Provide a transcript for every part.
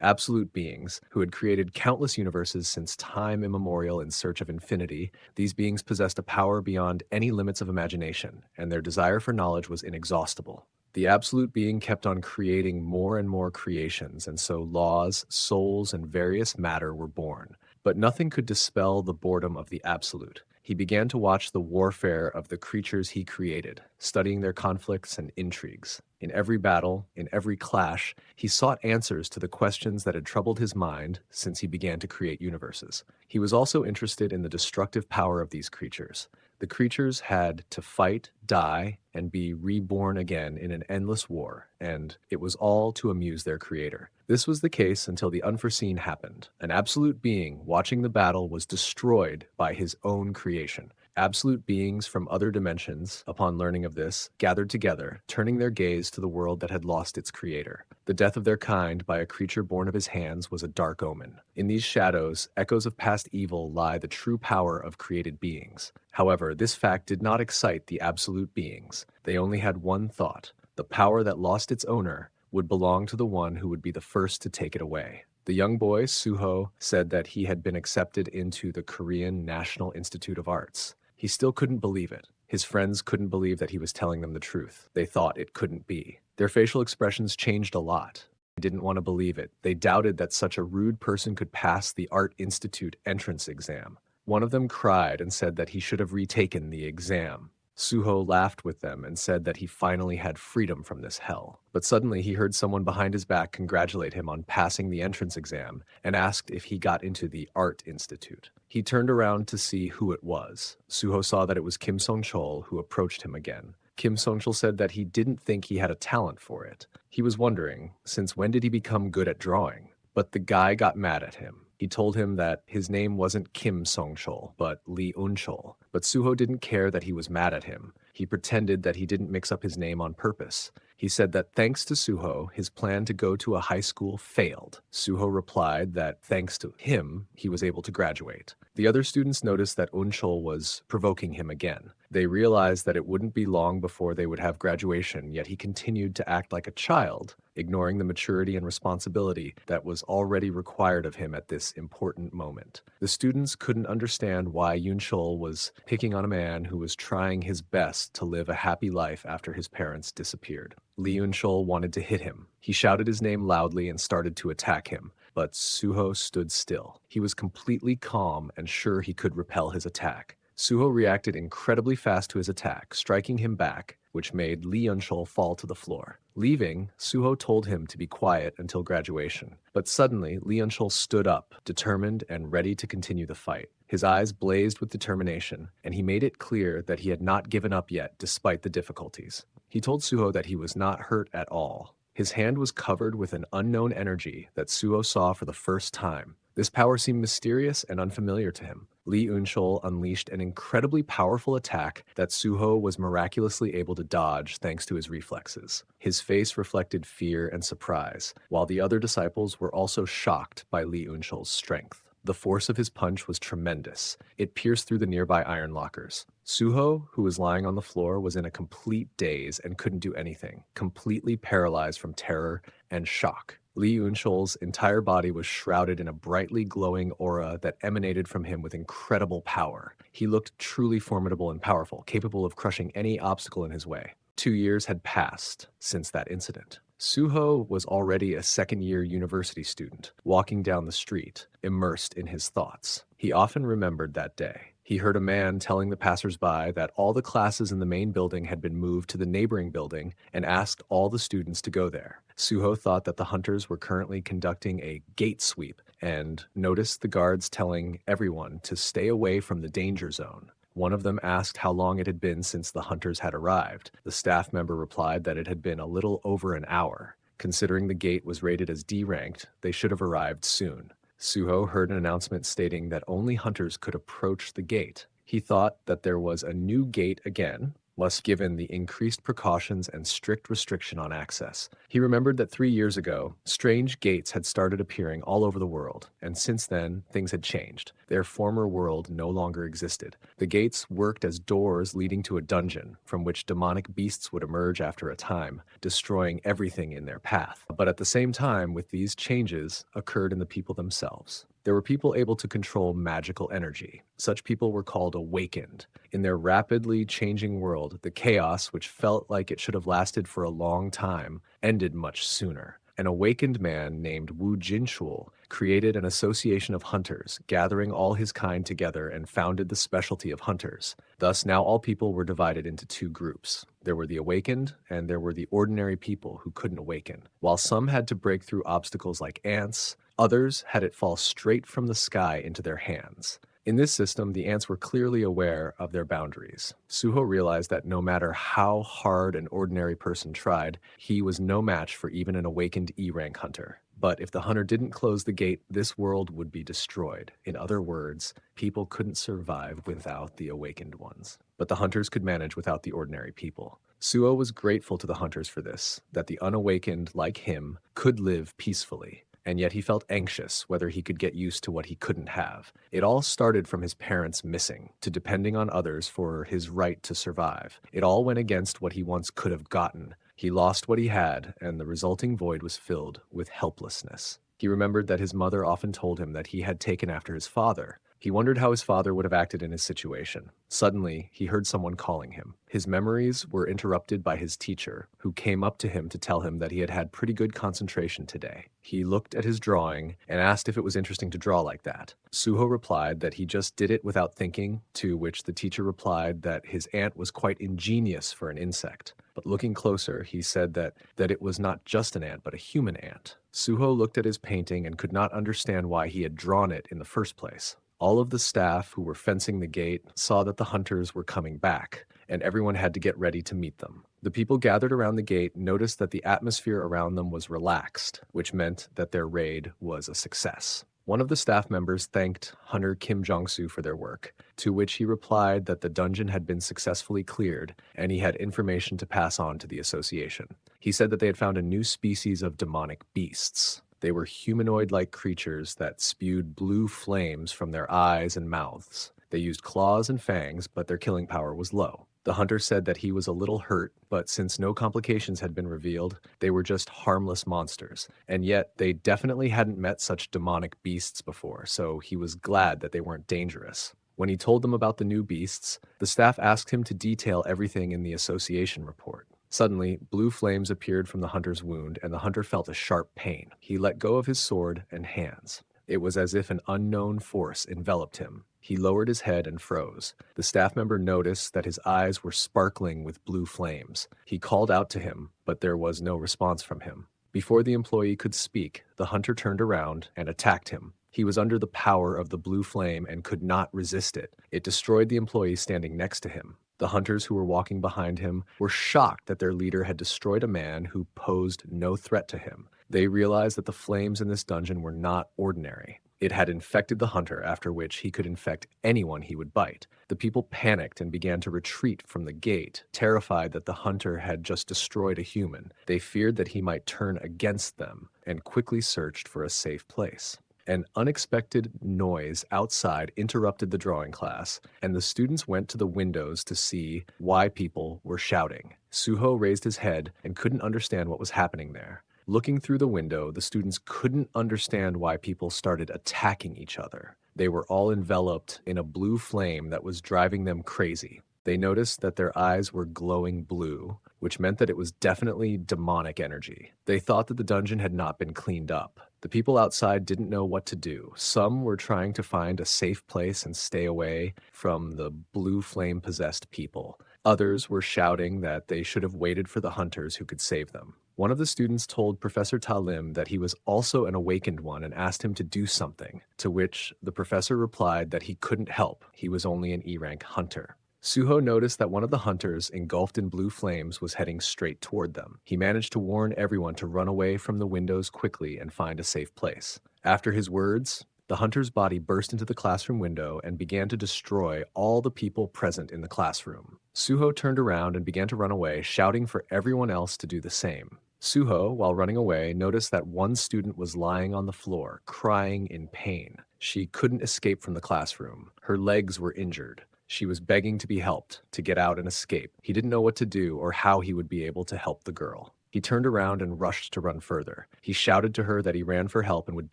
absolute beings who had created countless universes since time immemorial in search of infinity. These beings possessed a power beyond any limits of imagination, and their desire for knowledge was inexhaustible. The absolute being kept on creating more and more creations, and so laws, souls, and various matter were born. But nothing could dispel the boredom of the absolute. He began to watch the warfare of the creatures he created, studying their conflicts and intrigues. In every battle, in every clash, he sought answers to the questions that had troubled his mind since he began to create universes. He was also interested in the destructive power of these creatures. The creatures had to fight, die, and be reborn again in an endless war, and it was all to amuse their creator. This was the case until the unforeseen happened. An absolute being watching the battle was destroyed by his own creation. Absolute beings from other dimensions, upon learning of this, gathered together, turning their gaze to the world that had lost its creator. The death of their kind by a creature born of his hands was a dark omen. In these shadows, echoes of past evil lie the true power of created beings. However, this fact did not excite the absolute beings. They only had one thought: the power that lost its owner would belong to the one who would be the first to take it away. The young boy, Suho, said that he had been accepted into the Korean National Institute of Arts. He still couldn't believe it. His friends couldn't believe that he was telling them the truth. They thought it couldn't be. Their facial expressions changed a lot. They didn't want to believe it. They doubted that such a rude person could pass the Art Institute entrance exam. One of them cried and said that he should have retaken the exam. Suho laughed with them and said that he finally had freedom from this hell. But suddenly he heard someone behind his back congratulate him on passing the entrance exam and asked if he got into the Art Institute. He turned around to see who it was. Suho saw that it was Kim Song-chol, who approached him again. Kim Song-chol said that he didn't think he had a talent for it. He was wondering, since when did he become good at drawing? But the guy got mad at him. He told him that his name wasn't Kim Song-chol, but Lee Un-chol. But Suho didn't care that he was mad at him. He pretended that he didn't mix up his name on purpose. He said that thanks to Suho, his plan to go to a high school failed. Suho replied that thanks to him, he was able to graduate. The other students noticed that Un-chol was provoking him again. They realized that it wouldn't be long before they would have graduation, yet he continued to act like a child, ignoring the maturity and responsibility that was already required of him at this important moment. The students couldn't understand why Yun-chol was picking on a man who was trying his best to live a happy life after his parents disappeared. Lee Yun-chol wanted to hit him. He shouted his name loudly and started to attack him, but Suho stood still. He was completely calm and sure he could repel his attack. Suho reacted incredibly fast to his attack, striking him back, which made Lee Yun-chol fall to the floor. Leaving, Suho told him to be quiet until graduation. But suddenly, Lee Yun-chol stood up, determined and ready to continue the fight. His eyes blazed with determination, and he made it clear that he had not given up yet despite the difficulties. He told Suho that he was not hurt at all. His hand was covered with an unknown energy that Suho saw for the first time. This power seemed mysterious and unfamiliar to him. Lee Un-chol unleashed an incredibly powerful attack that Suho was miraculously able to dodge thanks to his reflexes. His face reflected fear and surprise, while the other disciples were also shocked by Lee Un-chol's strength. The force of his punch was tremendous. It pierced through the nearby iron lockers. Suho, who was lying on the floor, was in a complete daze and couldn't do anything, completely paralyzed from terror and shock. Lee Un-chol's entire body was shrouded in a brightly glowing aura that emanated from him with incredible power. He looked truly formidable and powerful, capable of crushing any obstacle in his way. 2 years had passed since that incident. Suho was already a second-year university student, walking down the street, immersed in his thoughts. He often remembered that day. He heard a man telling the passers-by that all the classes in the main building had been moved to the neighboring building and asked all the students to go there. Suho thought that the hunters were currently conducting a gate sweep and noticed the guards telling everyone to stay away from the danger zone. One of them asked how long it had been since the hunters had arrived. The staff member replied that it had been a little over an hour. Considering the gate was rated as D-ranked, they should have arrived soon. Suho heard an announcement stating that only hunters could approach the gate. He thought that there was a new gate again, was given the increased precautions and strict restriction on access. He remembered that 3 years ago, strange gates had started appearing all over the world, and since then, things had changed. Their former world no longer existed. The gates worked as doors leading to a dungeon, from which demonic beasts would emerge after a time, destroying everything in their path. But at the same time, with these changes occurred in the people themselves. There were people able to control magical energy. Such people were called awakened. In their rapidly changing world, the chaos, which felt like it should have lasted for a long time, ended much sooner. An awakened man named Wu Jinshul created an association of hunters, gathering all his kind together and founded the specialty of hunters. Thus, now all people were divided into two groups. There were the awakened, and there were the ordinary people who couldn't awaken. While some had to break through obstacles like ants, others had it fall straight from the sky into their hands. In this system, the ants were clearly aware of their boundaries. Suho realized that no matter how hard an ordinary person tried, he was no match for even an awakened E-rank hunter. But if the hunter didn't close the gate, this world would be destroyed. In other words, people couldn't survive without the awakened ones. But the hunters could manage without the ordinary people. Suho was grateful to the hunters for this, that the unawakened, like him, could live peacefully. And yet he felt anxious whether he could get used to what he couldn't have. It all started from his parents missing, to depending on others for his right to survive. It all went against what he once could have gotten. He lost what he had, and the resulting void was filled with helplessness. He remembered that his mother often told him that he had taken after his father. He wondered how his father would have acted in his situation. Suddenly, he heard someone calling him. His memories were interrupted by his teacher, who came up to him to tell him that he had had pretty good concentration today. He looked at his drawing and asked if it was interesting to draw like that. Suho replied that he just did it without thinking, to which the teacher replied that his ant was quite ingenious for an insect. But looking closer, he said that it was not just an ant, but a human ant. Suho looked at his painting and could not understand why he had drawn it in the first place. All of the staff who were fencing the gate saw that the hunters were coming back, and everyone had to get ready to meet them. The people gathered around the gate noticed that the atmosphere around them was relaxed, which meant that their raid was a success. One of the staff members thanked Hunter Kim Jong-soo for their work, to which he replied that the dungeon had been successfully cleared, and he had information to pass on to the association. He said that they had found a new species of demonic beasts. They were humanoid-like creatures that spewed blue flames from their eyes and mouths. They used claws and fangs, but their killing power was low. The hunter said that he was a little hurt, but since no complications had been revealed, they were just harmless monsters. And yet, they definitely hadn't met such demonic beasts before, so he was glad that they weren't dangerous. When he told them about the new beasts, the staff asked him to detail everything in the association report. Suddenly, blue flames appeared from the hunter's wound, and the hunter felt a sharp pain. He let go of his sword and hands. It was as if an unknown force enveloped him. He lowered his head and froze. The staff member noticed that his eyes were sparkling with blue flames. He called out to him, but there was no response from him. Before the employee could speak, the hunter turned around and attacked him. He was under the power of the blue flame and could not resist it. It destroyed the employee standing next to him. The hunters who were walking behind him were shocked that their leader had destroyed a man who posed no threat to him. They realized that the flames in this dungeon were not ordinary. It had infected the hunter, after which he could infect anyone he would bite. The people panicked and began to retreat from the gate, terrified that the hunter had just destroyed a human. They feared that he might turn against them and quickly searched for a safe place. An unexpected noise outside interrupted the drawing class, and the students went to the windows to see why people were shouting. Suho raised his head and couldn't understand what was happening there. Looking through the window, the students couldn't understand why people started attacking each other. They were all enveloped in a blue flame that was driving them crazy. They noticed that their eyes were glowing blue, which meant that it was definitely demonic energy. They thought that the dungeon had not been cleaned up. The people outside didn't know what to do. Some were trying to find a safe place and stay away from the blue flame-possessed people. Others were shouting that they should have waited for the hunters who could save them. One of the students told Professor Talim that he was also an awakened one and asked him to do something, to which the professor replied that he couldn't help. He was only an E-rank hunter. Suho noticed that one of the hunters, engulfed in blue flames, was heading straight toward them. He managed to warn everyone to run away from the windows quickly and find a safe place. After his words, the hunter's body burst into the classroom window and began to destroy all the people present in the classroom. Suho turned around and began to run away, shouting for everyone else to do the same. Suho, while running away, noticed that one student was lying on the floor, crying in pain. She couldn't escape from the classroom. Her legs were injured. She was begging to be helped, to get out and escape. He didn't know what to do or how he would be able to help the girl. He turned around and rushed to run further. He shouted to her that he ran for help and would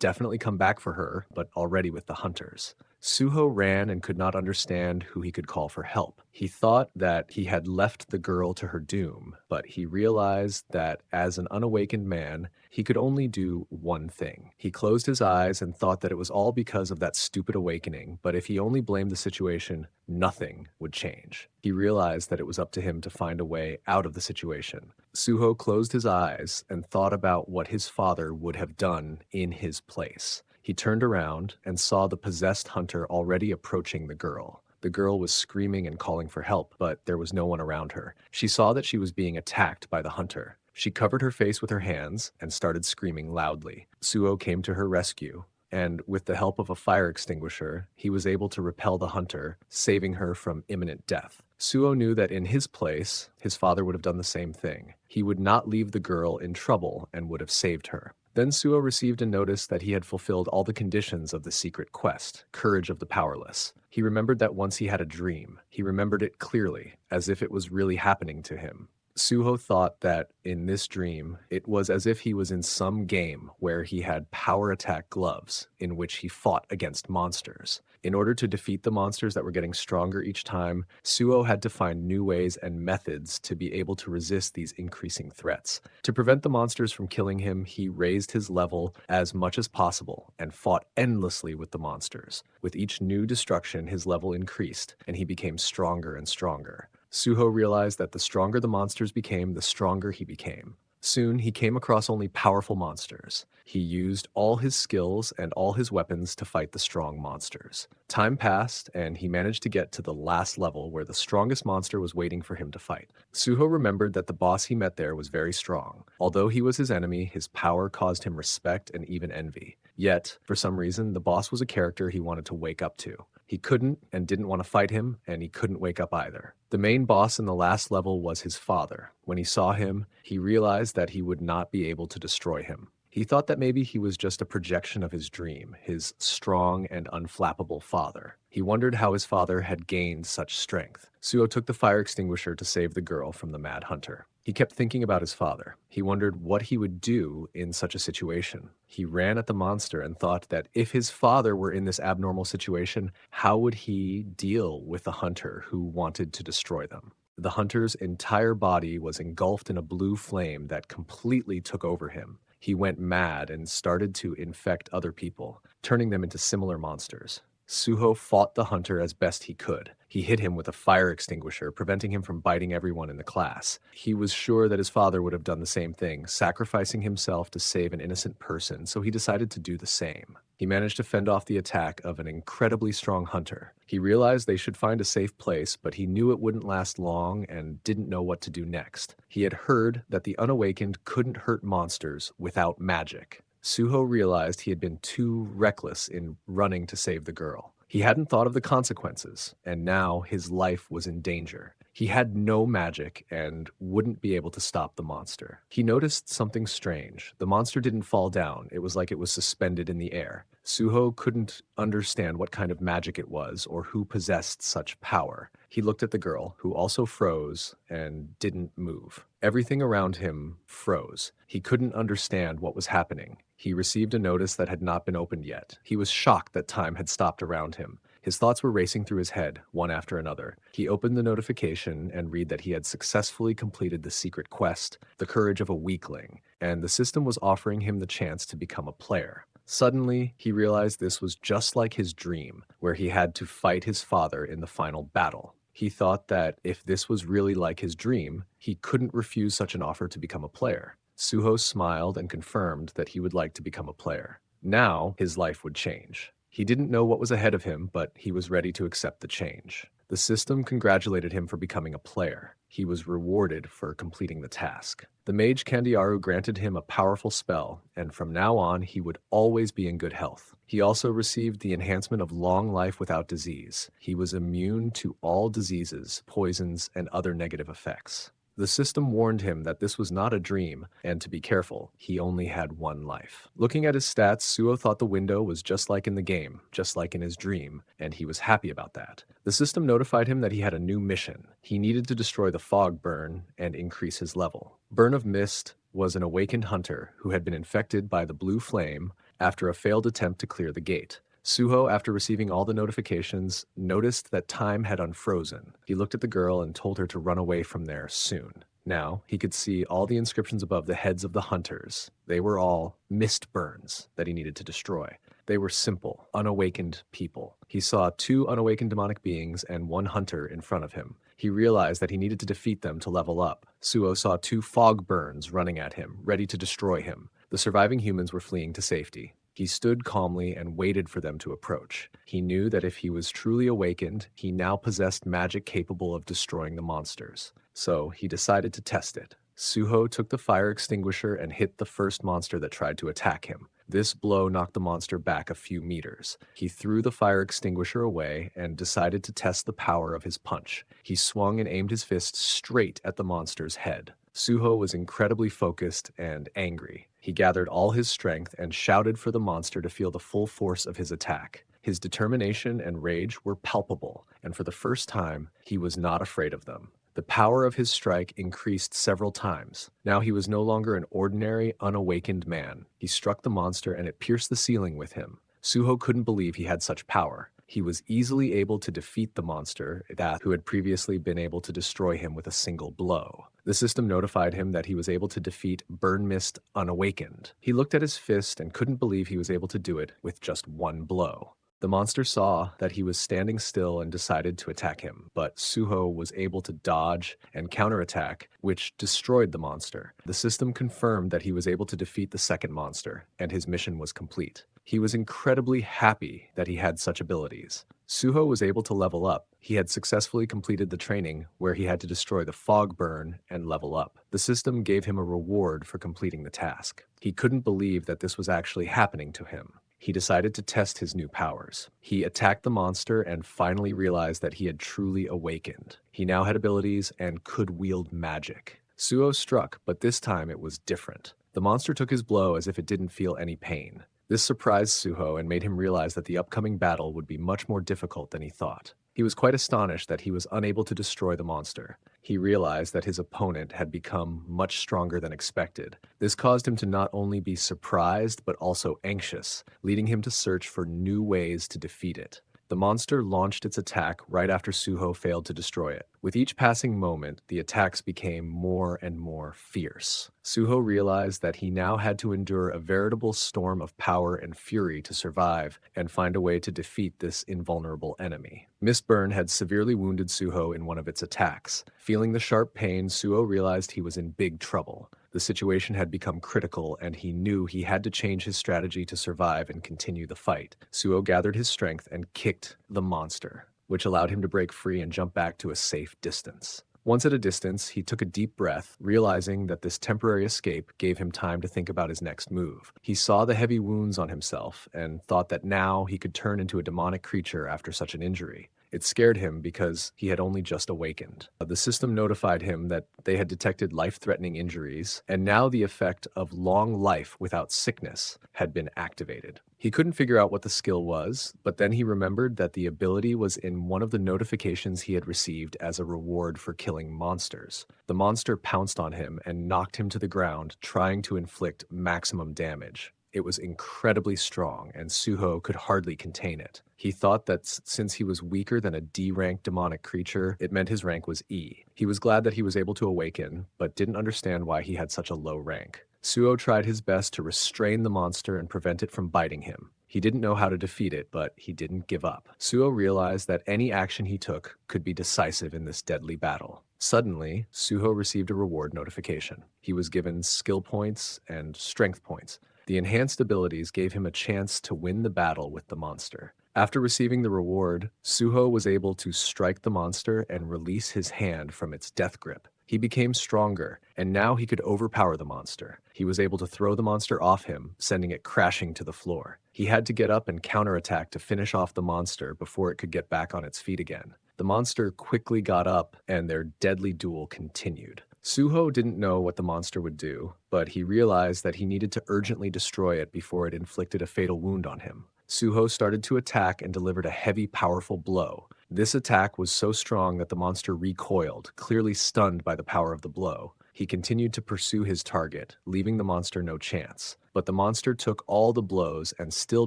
definitely come back for her, but already with the hunters. Suho ran and could not understand who he could call for help. He thought that he had left the girl to her doom, but he realized that as an unawakened man, he could only do one thing. He closed his eyes and thought that it was all because of that stupid awakening, but if he only blamed the situation, nothing would change. He realized that it was up to him to find a way out of the situation. Suho closed his eyes and thought about what his father would have done in his place. He turned around and saw the possessed hunter already approaching the girl. The girl was screaming and calling for help, but there was no one around her. She saw that she was being attacked by the hunter. She covered her face with her hands and started screaming loudly. Suho came to her rescue, and with the help of a fire extinguisher, he was able to repel the hunter, saving her from imminent death. Suho knew that in his place, his father would have done the same thing. He would not leave the girl in trouble and would have saved her. Then Suho received a notice that he had fulfilled all the conditions of the secret quest, Courage of the Powerless. He remembered that once he had a dream. He remembered it clearly, as if it was really happening to him. Suho thought that in this dream, it was as if he was in some game where he had power attack gloves in which he fought against monsters. In order to defeat the monsters that were getting stronger each time, Suho had to find new ways and methods to be able to resist these increasing threats. To prevent the monsters from killing him, he raised his level as much as possible and fought endlessly with the monsters. With each new destruction, his level increased, and he became stronger and stronger. Suho realized that the stronger the monsters became, the stronger he became. Soon, he came across only powerful monsters. He used all his skills and all his weapons to fight the strong monsters. Time passed, and he managed to get to the last level where the strongest monster was waiting for him to fight. Suho remembered that the boss he met there was very strong. Although he was his enemy, his power caused him respect and even envy. Yet, for some reason, the boss was a character he wanted to wake up to. He couldn't and didn't want to fight him, and he couldn't wake up either. The main boss in the last level was his father. When he saw him, he realized that he would not be able to destroy him. He thought that maybe he was just a projection of his dream, his strong and unflappable father. He wondered how his father had gained such strength. Suho took the fire extinguisher to save the girl from the mad hunter. He kept thinking about his father. He wondered what he would do in such a situation. He ran at the monster and thought that if his father were in this abnormal situation, how would he deal with the hunter who wanted to destroy them? The hunter's entire body was engulfed in a blue flame that completely took over him. He went mad and started to infect other people, turning them into similar monsters. Suho fought the hunter as best he could. He hit him with a fire extinguisher, preventing him from biting everyone in the class. He was sure that his father would have done the same thing, sacrificing himself to save an innocent person, so he decided to do the same. He managed to fend off the attack of an incredibly strong hunter. He realized they should find a safe place, but he knew it wouldn't last long and didn't know what to do next. He had heard that the unawakened couldn't hurt monsters without magic. Suho realized he had been too reckless in running to save the girl. He hadn't thought of the consequences, and now his life was in danger. He had no magic and wouldn't be able to stop the monster. He noticed something strange. The monster didn't fall down. It was like it was suspended in the air. Suho couldn't understand what kind of magic it was or who possessed such power. He looked at the girl, who also froze and didn't move. Everything around him froze. He couldn't understand what was happening. He received a notice that had not been opened yet. He was shocked that time had stopped around him. His thoughts were racing through his head, one after another. He opened the notification and read that he had successfully completed the secret quest, The Courage of a Weakling, and the system was offering him the chance to become a player. Suddenly, he realized this was just like his dream, where he had to fight his father in the final battle. He thought that if this was really like his dream, he couldn't refuse such an offer to become a player. Suho smiled and confirmed that he would like to become a player. Now, his life would change. He didn't know what was ahead of him, but he was ready to accept the change. The system congratulated him for becoming a player. He was rewarded for completing the task. The mage Candiaru granted him a powerful spell, and from now on he would always be in good health. He also received the enhancement of long life without disease. He was immune to all diseases, poisons, and other negative effects. The system warned him that this was not a dream, and to be careful, he only had one life. Looking at his stats, Suho thought the window was just like in the game, just like in his dream, and he was happy about that. The system notified him that he had a new mission. He needed to destroy the fog burn and increase his level. Burn of Mist was an awakened hunter who had been infected by the blue flame after a failed attempt to clear the gate. Suho, after receiving all the notifications, noticed that time had unfrozen. He looked at the girl and told her to run away from there soon. Now, he could see all the inscriptions above the heads of the hunters. They were all mist burns that he needed to destroy. They were simple, unawakened people. He saw 2 unawakened demonic beings and 1 hunter in front of him. He realized that he needed to defeat them to level up. Suho saw 2 fog burns running at him, ready to destroy him. The surviving humans were fleeing to safety. He stood calmly and waited for them to approach. He knew that if he was truly awakened, he now possessed magic capable of destroying the monsters. So he decided to test it. Suho took the fire extinguisher and hit the first monster that tried to attack him. This blow knocked the monster back a few meters. He threw the fire extinguisher away and decided to test the power of his punch. He swung and aimed his fist straight at the monster's head. Suho was incredibly focused and angry. He gathered all his strength and shouted for the monster to feel the full force of his attack. His determination and rage were palpable, and for the first time, he was not afraid of them. The power of his strike increased several times. Now he was no longer an ordinary, unawakened man. He struck the monster and it pierced the ceiling with him. Suho couldn't believe he had such power. He was easily able to defeat the monster who had previously been able to destroy him with a single blow. The system notified him that he was able to defeat Burn Mist unawakened. He looked at his fist and couldn't believe he was able to do it with just 1 blow. The monster saw that he was standing still and decided to attack him, but Suho was able to dodge and counterattack, which destroyed the monster. The system confirmed that he was able to defeat the second monster, and his mission was complete. He was incredibly happy that he had such abilities. Suho was able to level up. He had successfully completed the training where he had to destroy the fog burn and level up. The system gave him a reward for completing the task. He couldn't believe that this was actually happening to him. He decided to test his new powers. He attacked the monster and finally realized that he had truly awakened. He now had abilities and could wield magic. Suho struck, but this time it was different. The monster took his blow as if it didn't feel any pain. This surprised Suho and made him realize that the upcoming battle would be much more difficult than he thought. He was quite astonished that he was unable to destroy the monster. He realized that his opponent had become much stronger than expected. This caused him to not only be surprised but also anxious, leading him to search for new ways to defeat it. The monster launched its attack right after Suho failed to destroy it. With each passing moment, the attacks became more and more fierce. Suho realized that he now had to endure a veritable storm of power and fury to survive and find a way to defeat this invulnerable enemy. Mistburn had severely wounded Suho in one of its attacks. Feeling the sharp pain, Suho realized he was in big trouble. The situation had become critical, and he knew he had to change his strategy to survive and continue the fight. Suho gathered his strength and kicked the monster, which allowed him to break free and jump back to a safe distance. Once at a distance, he took a deep breath, realizing that this temporary escape gave him time to think about his next move. He saw the heavy wounds on himself and thought that now he could turn into a demonic creature after such an injury. It scared him because he had only just awakened. The system notified him that they had detected life-threatening injuries, and now the effect of long life without sickness had been activated. He couldn't figure out what the skill was, but then he remembered that the ability was in one of the notifications he had received as a reward for killing monsters. The monster pounced on him and knocked him to the ground, trying to inflict maximum damage. It was incredibly strong, and Suho could hardly contain it. He thought that since he was weaker than a D-rank demonic creature, it meant his rank was E. He was glad that he was able to awaken, but didn't understand why he had such a low rank. Suho tried his best to restrain the monster and prevent it from biting him. He didn't know how to defeat it, but he didn't give up. Suho realized that any action he took could be decisive in this deadly battle. Suddenly, Suho received a reward notification. He was given skill points and strength points. The enhanced abilities gave him a chance to win the battle with the monster. After receiving the reward, Suho was able to strike the monster and release his hand from its death grip. He became stronger, and now he could overpower the monster. He was able to throw the monster off him, sending it crashing to the floor. He had to get up and counterattack to finish off the monster before it could get back on its feet again. The monster quickly got up, and their deadly duel continued. Suho didn't know what the monster would do, but he realized that he needed to urgently destroy it before it inflicted a fatal wound on him. Suho started to attack and delivered a heavy, powerful blow. This attack was so strong that the monster recoiled, clearly stunned by the power of the blow. He continued to pursue his target, leaving the monster no chance. But the monster took all the blows and still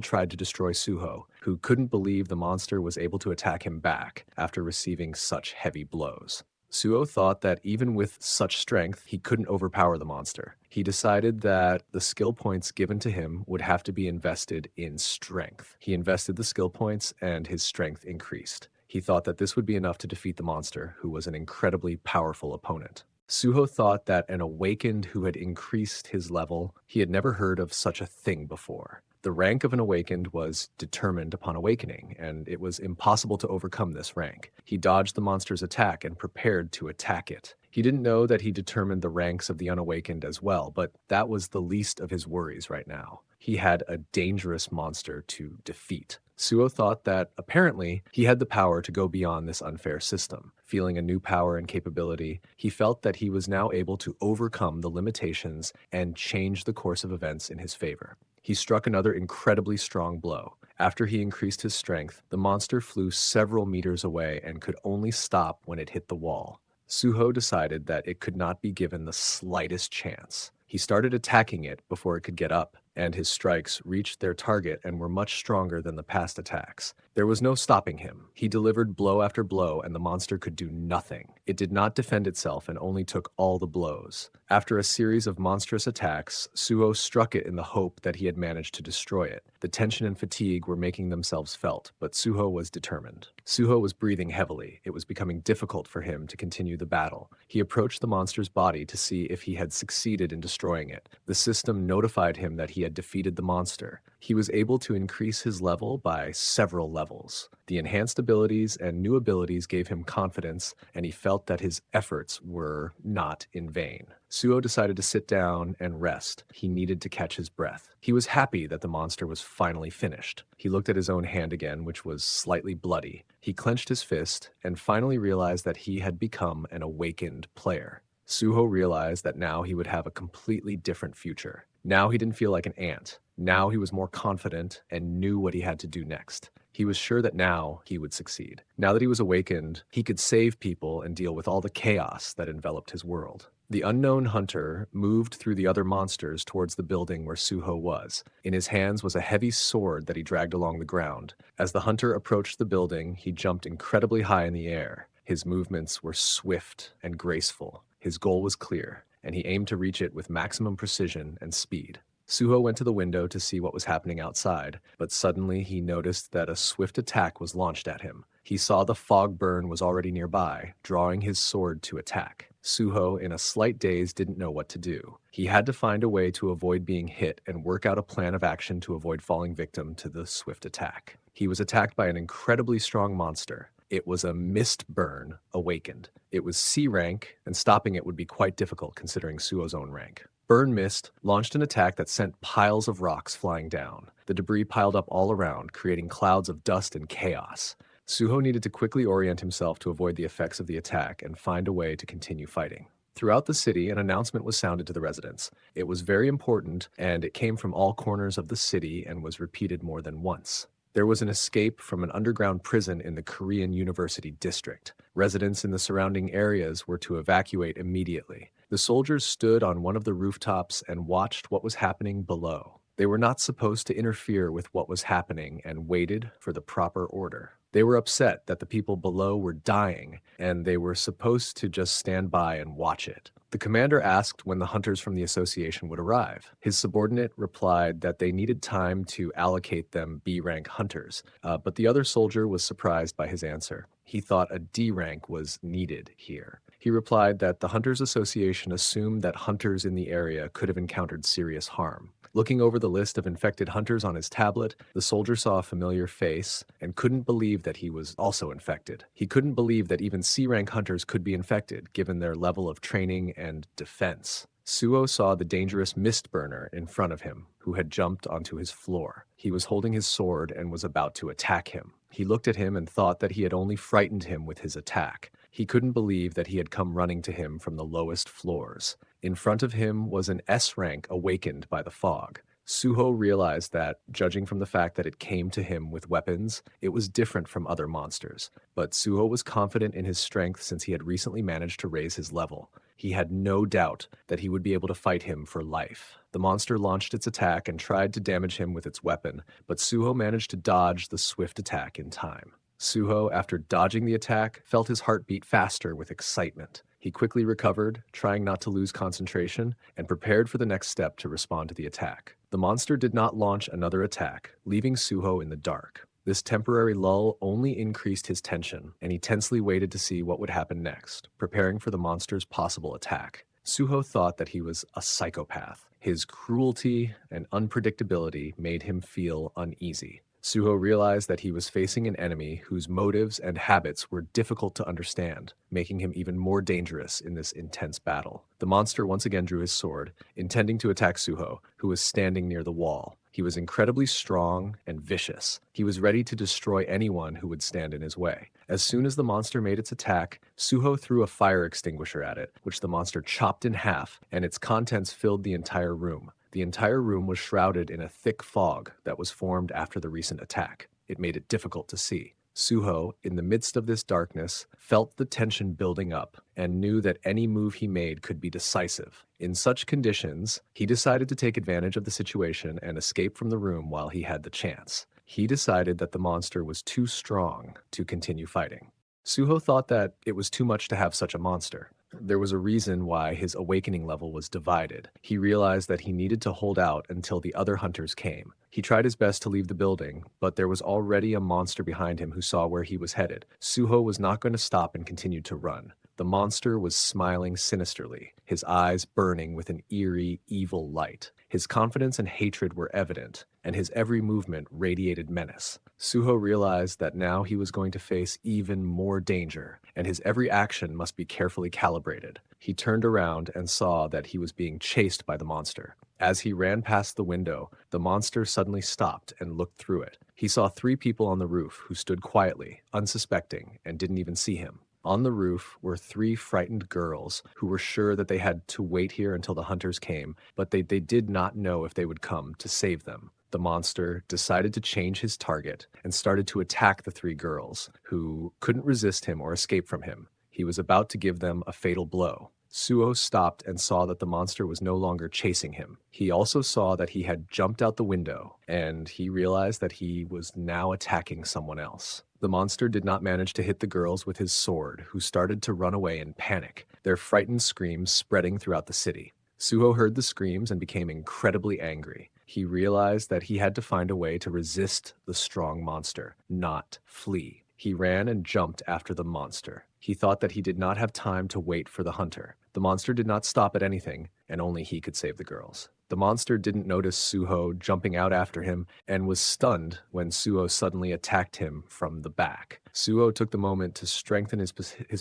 tried to destroy Suho, who couldn't believe the monster was able to attack him back after receiving such heavy blows. Suho thought that even with such strength, he couldn't overpower the monster. He decided that the skill points given to him would have to be invested in strength. He invested the skill points and his strength increased. He thought that this would be enough to defeat the monster, who was an incredibly powerful opponent. Suho thought that an awakened who had increased his level, he had never heard of such a thing before. The rank of an awakened was determined upon awakening, and it was impossible to overcome this rank. He dodged the monster's attack and prepared to attack it. He didn't know that he determined the ranks of the unawakened as well, but that was the least of his worries right now. He had a dangerous monster to defeat. Suho thought that, apparently, he had the power to go beyond this unfair system. Feeling a new power and capability, he felt that he was now able to overcome the limitations and change the course of events in his favor. He struck another incredibly strong blow. After he increased his strength, the monster flew several meters away and could only stop when it hit the wall. Suho decided that it could not be given the slightest chance. He started attacking it before it could get up, and his strikes reached their target and were much stronger than the past attacks. There was no stopping him. He delivered blow after blow, and the monster could do nothing. It did not defend itself and only took all the blows. After a series of monstrous attacks, Suho struck it in the hope that he had managed to destroy it. The tension and fatigue were making themselves felt, but Suho was determined. Suho was breathing heavily. It was becoming difficult for him to continue the battle. He approached the monster's body to see if he had succeeded in destroying it. The system notified him that he had defeated the monster. He was able to increase his level by several levels. The enhanced abilities and new abilities gave him confidence, and he felt that his efforts were not in vain. Suho decided to sit down and rest. He needed to catch his breath. He was happy that the monster was finally finished. He looked at his own hand again, which was slightly bloody. He clenched his fist and finally realized that he had become an awakened player. Suho realized that now he would have a completely different future. Now he didn't feel like an ant. Now he was more confident and knew what he had to do next. He was sure that now he would succeed. Now that he was awakened, he could save people and deal with all the chaos that enveloped his world. The unknown hunter moved through the other monsters towards the building where Suho was. In his hands was a heavy sword that he dragged along the ground. As the hunter approached the building, he jumped incredibly high in the air. His movements were swift and graceful. His goal was clear, and he aimed to reach it with maximum precision and speed. Suho went to the window to see what was happening outside, but suddenly he noticed that a swift attack was launched at him. He saw the fog burn was already nearby, drawing his sword to attack. Suho, in a slight daze, didn't know what to do. He had to find a way to avoid being hit and work out a plan of action to avoid falling victim to the swift attack. He was attacked by an incredibly strong monster. It was a mist burn awakened. It was C rank, and stopping it would be quite difficult considering Suho's own rank. Burn Mist launched an attack that sent piles of rocks flying down. The debris piled up all around, creating clouds of dust and chaos. Suho needed to quickly orient himself to avoid the effects of the attack and find a way to continue fighting. Throughout the city, an announcement was sounded to the residents. It was very important, and it came from all corners of the city and was repeated more than once. There was an escape from an underground prison in the Korean University district. Residents in the surrounding areas were to evacuate immediately. The soldiers stood on one of the rooftops and watched what was happening below. They were not supposed to interfere with what was happening and waited for the proper order. They were upset that the people below were dying, and they were supposed to just stand by and watch it. The commander asked when the hunters from the association would arrive. His subordinate replied that they needed time to allocate them B-rank hunters, but the other soldier was surprised by his answer. He thought a D rank was needed here. He replied that the Hunters Association assumed that hunters in the area could have encountered serious harm. Looking over the list of infected hunters on his tablet, the soldier saw a familiar face and couldn't believe that he was also infected. He couldn't believe that even C-rank hunters could be infected, given their level of training and defense. Suho saw the dangerous mist burner in front of him, who had jumped onto his floor. He was holding his sword and was about to attack him. He looked at him and thought that he had only frightened him with his attack. He couldn't believe that he had come running to him from the lowest floors. In front of him was an S-rank awakened by the fog. Suho realized that, judging from the fact that it came to him with weapons, it was different from other monsters. But Suho was confident in his strength since he had recently managed to raise his level. He had no doubt that he would be able to fight him for life. The monster launched its attack and tried to damage him with its weapon, but Suho managed to dodge the swift attack in time. Suho, after dodging the attack, felt his heart beat faster with excitement. He quickly recovered, trying not to lose concentration, and prepared for the next step to respond to the attack. The monster did not launch another attack, leaving Suho in the dark. This temporary lull only increased his tension, and he tensely waited to see what would happen next, preparing for the monster's possible attack. Suho thought that he was a psychopath. His cruelty and unpredictability made him feel uneasy. Suho realized that he was facing an enemy whose motives and habits were difficult to understand, making him even more dangerous in this intense battle. The monster once again drew his sword, intending to attack Suho, who was standing near the wall. He was incredibly strong and vicious. He was ready to destroy anyone who would stand in his way. As soon as the monster made its attack, Suho threw a fire extinguisher at it, which the monster chopped in half, and its contents filled the entire room. The entire room was shrouded in a thick fog that was formed after the recent attack. It made it difficult to see. Suho, in the midst of this darkness, felt the tension building up and knew that any move he made could be decisive. In such conditions, he decided to take advantage of the situation and escape from the room while he had the chance. He decided that the monster was too strong to continue fighting. Suho thought that it was too much to have such a monster. There was a reason why his awakening level was divided. He realized that he needed to hold out until the other hunters came. He tried his best to leave the building, but there was already a monster behind him who saw where he was headed. Suho was not going to stop and continued to run. The monster was smiling sinisterly, his eyes burning with an eerie, evil light. His confidence and hatred were evident, and his every movement radiated menace. Suho realized that now he was going to face even more danger, and his every action must be carefully calibrated. He turned around and saw that he was being chased by the monster. As he ran past the window, the monster suddenly stopped and looked through it. He saw 3 people on the roof who stood quietly, unsuspecting, and didn't even see him. On the roof were 3 frightened girls who were sure that they had to wait here until the hunters came, but they did not know if they would come to save them. The monster decided to change his target and started to attack the 3 girls, who couldn't resist him or escape from him. He was about to give them a fatal blow. Suho stopped and saw that the monster was no longer chasing him. He also saw that he had jumped out the window, and he realized that he was now attacking someone else. The monster did not manage to hit the girls with his sword, who started to run away in panic, their frightened screams spreading throughout the city. Suho heard the screams and became incredibly angry. He realized that he had to find a way to resist the strong monster, not flee. He ran and jumped after the monster. He thought that he did not have time to wait for the hunter. The monster did not stop at anything, and only he could save the girls. The monster didn't notice Suho jumping out after him and was stunned when Suho suddenly attacked him from the back. Suho took the moment to strengthen his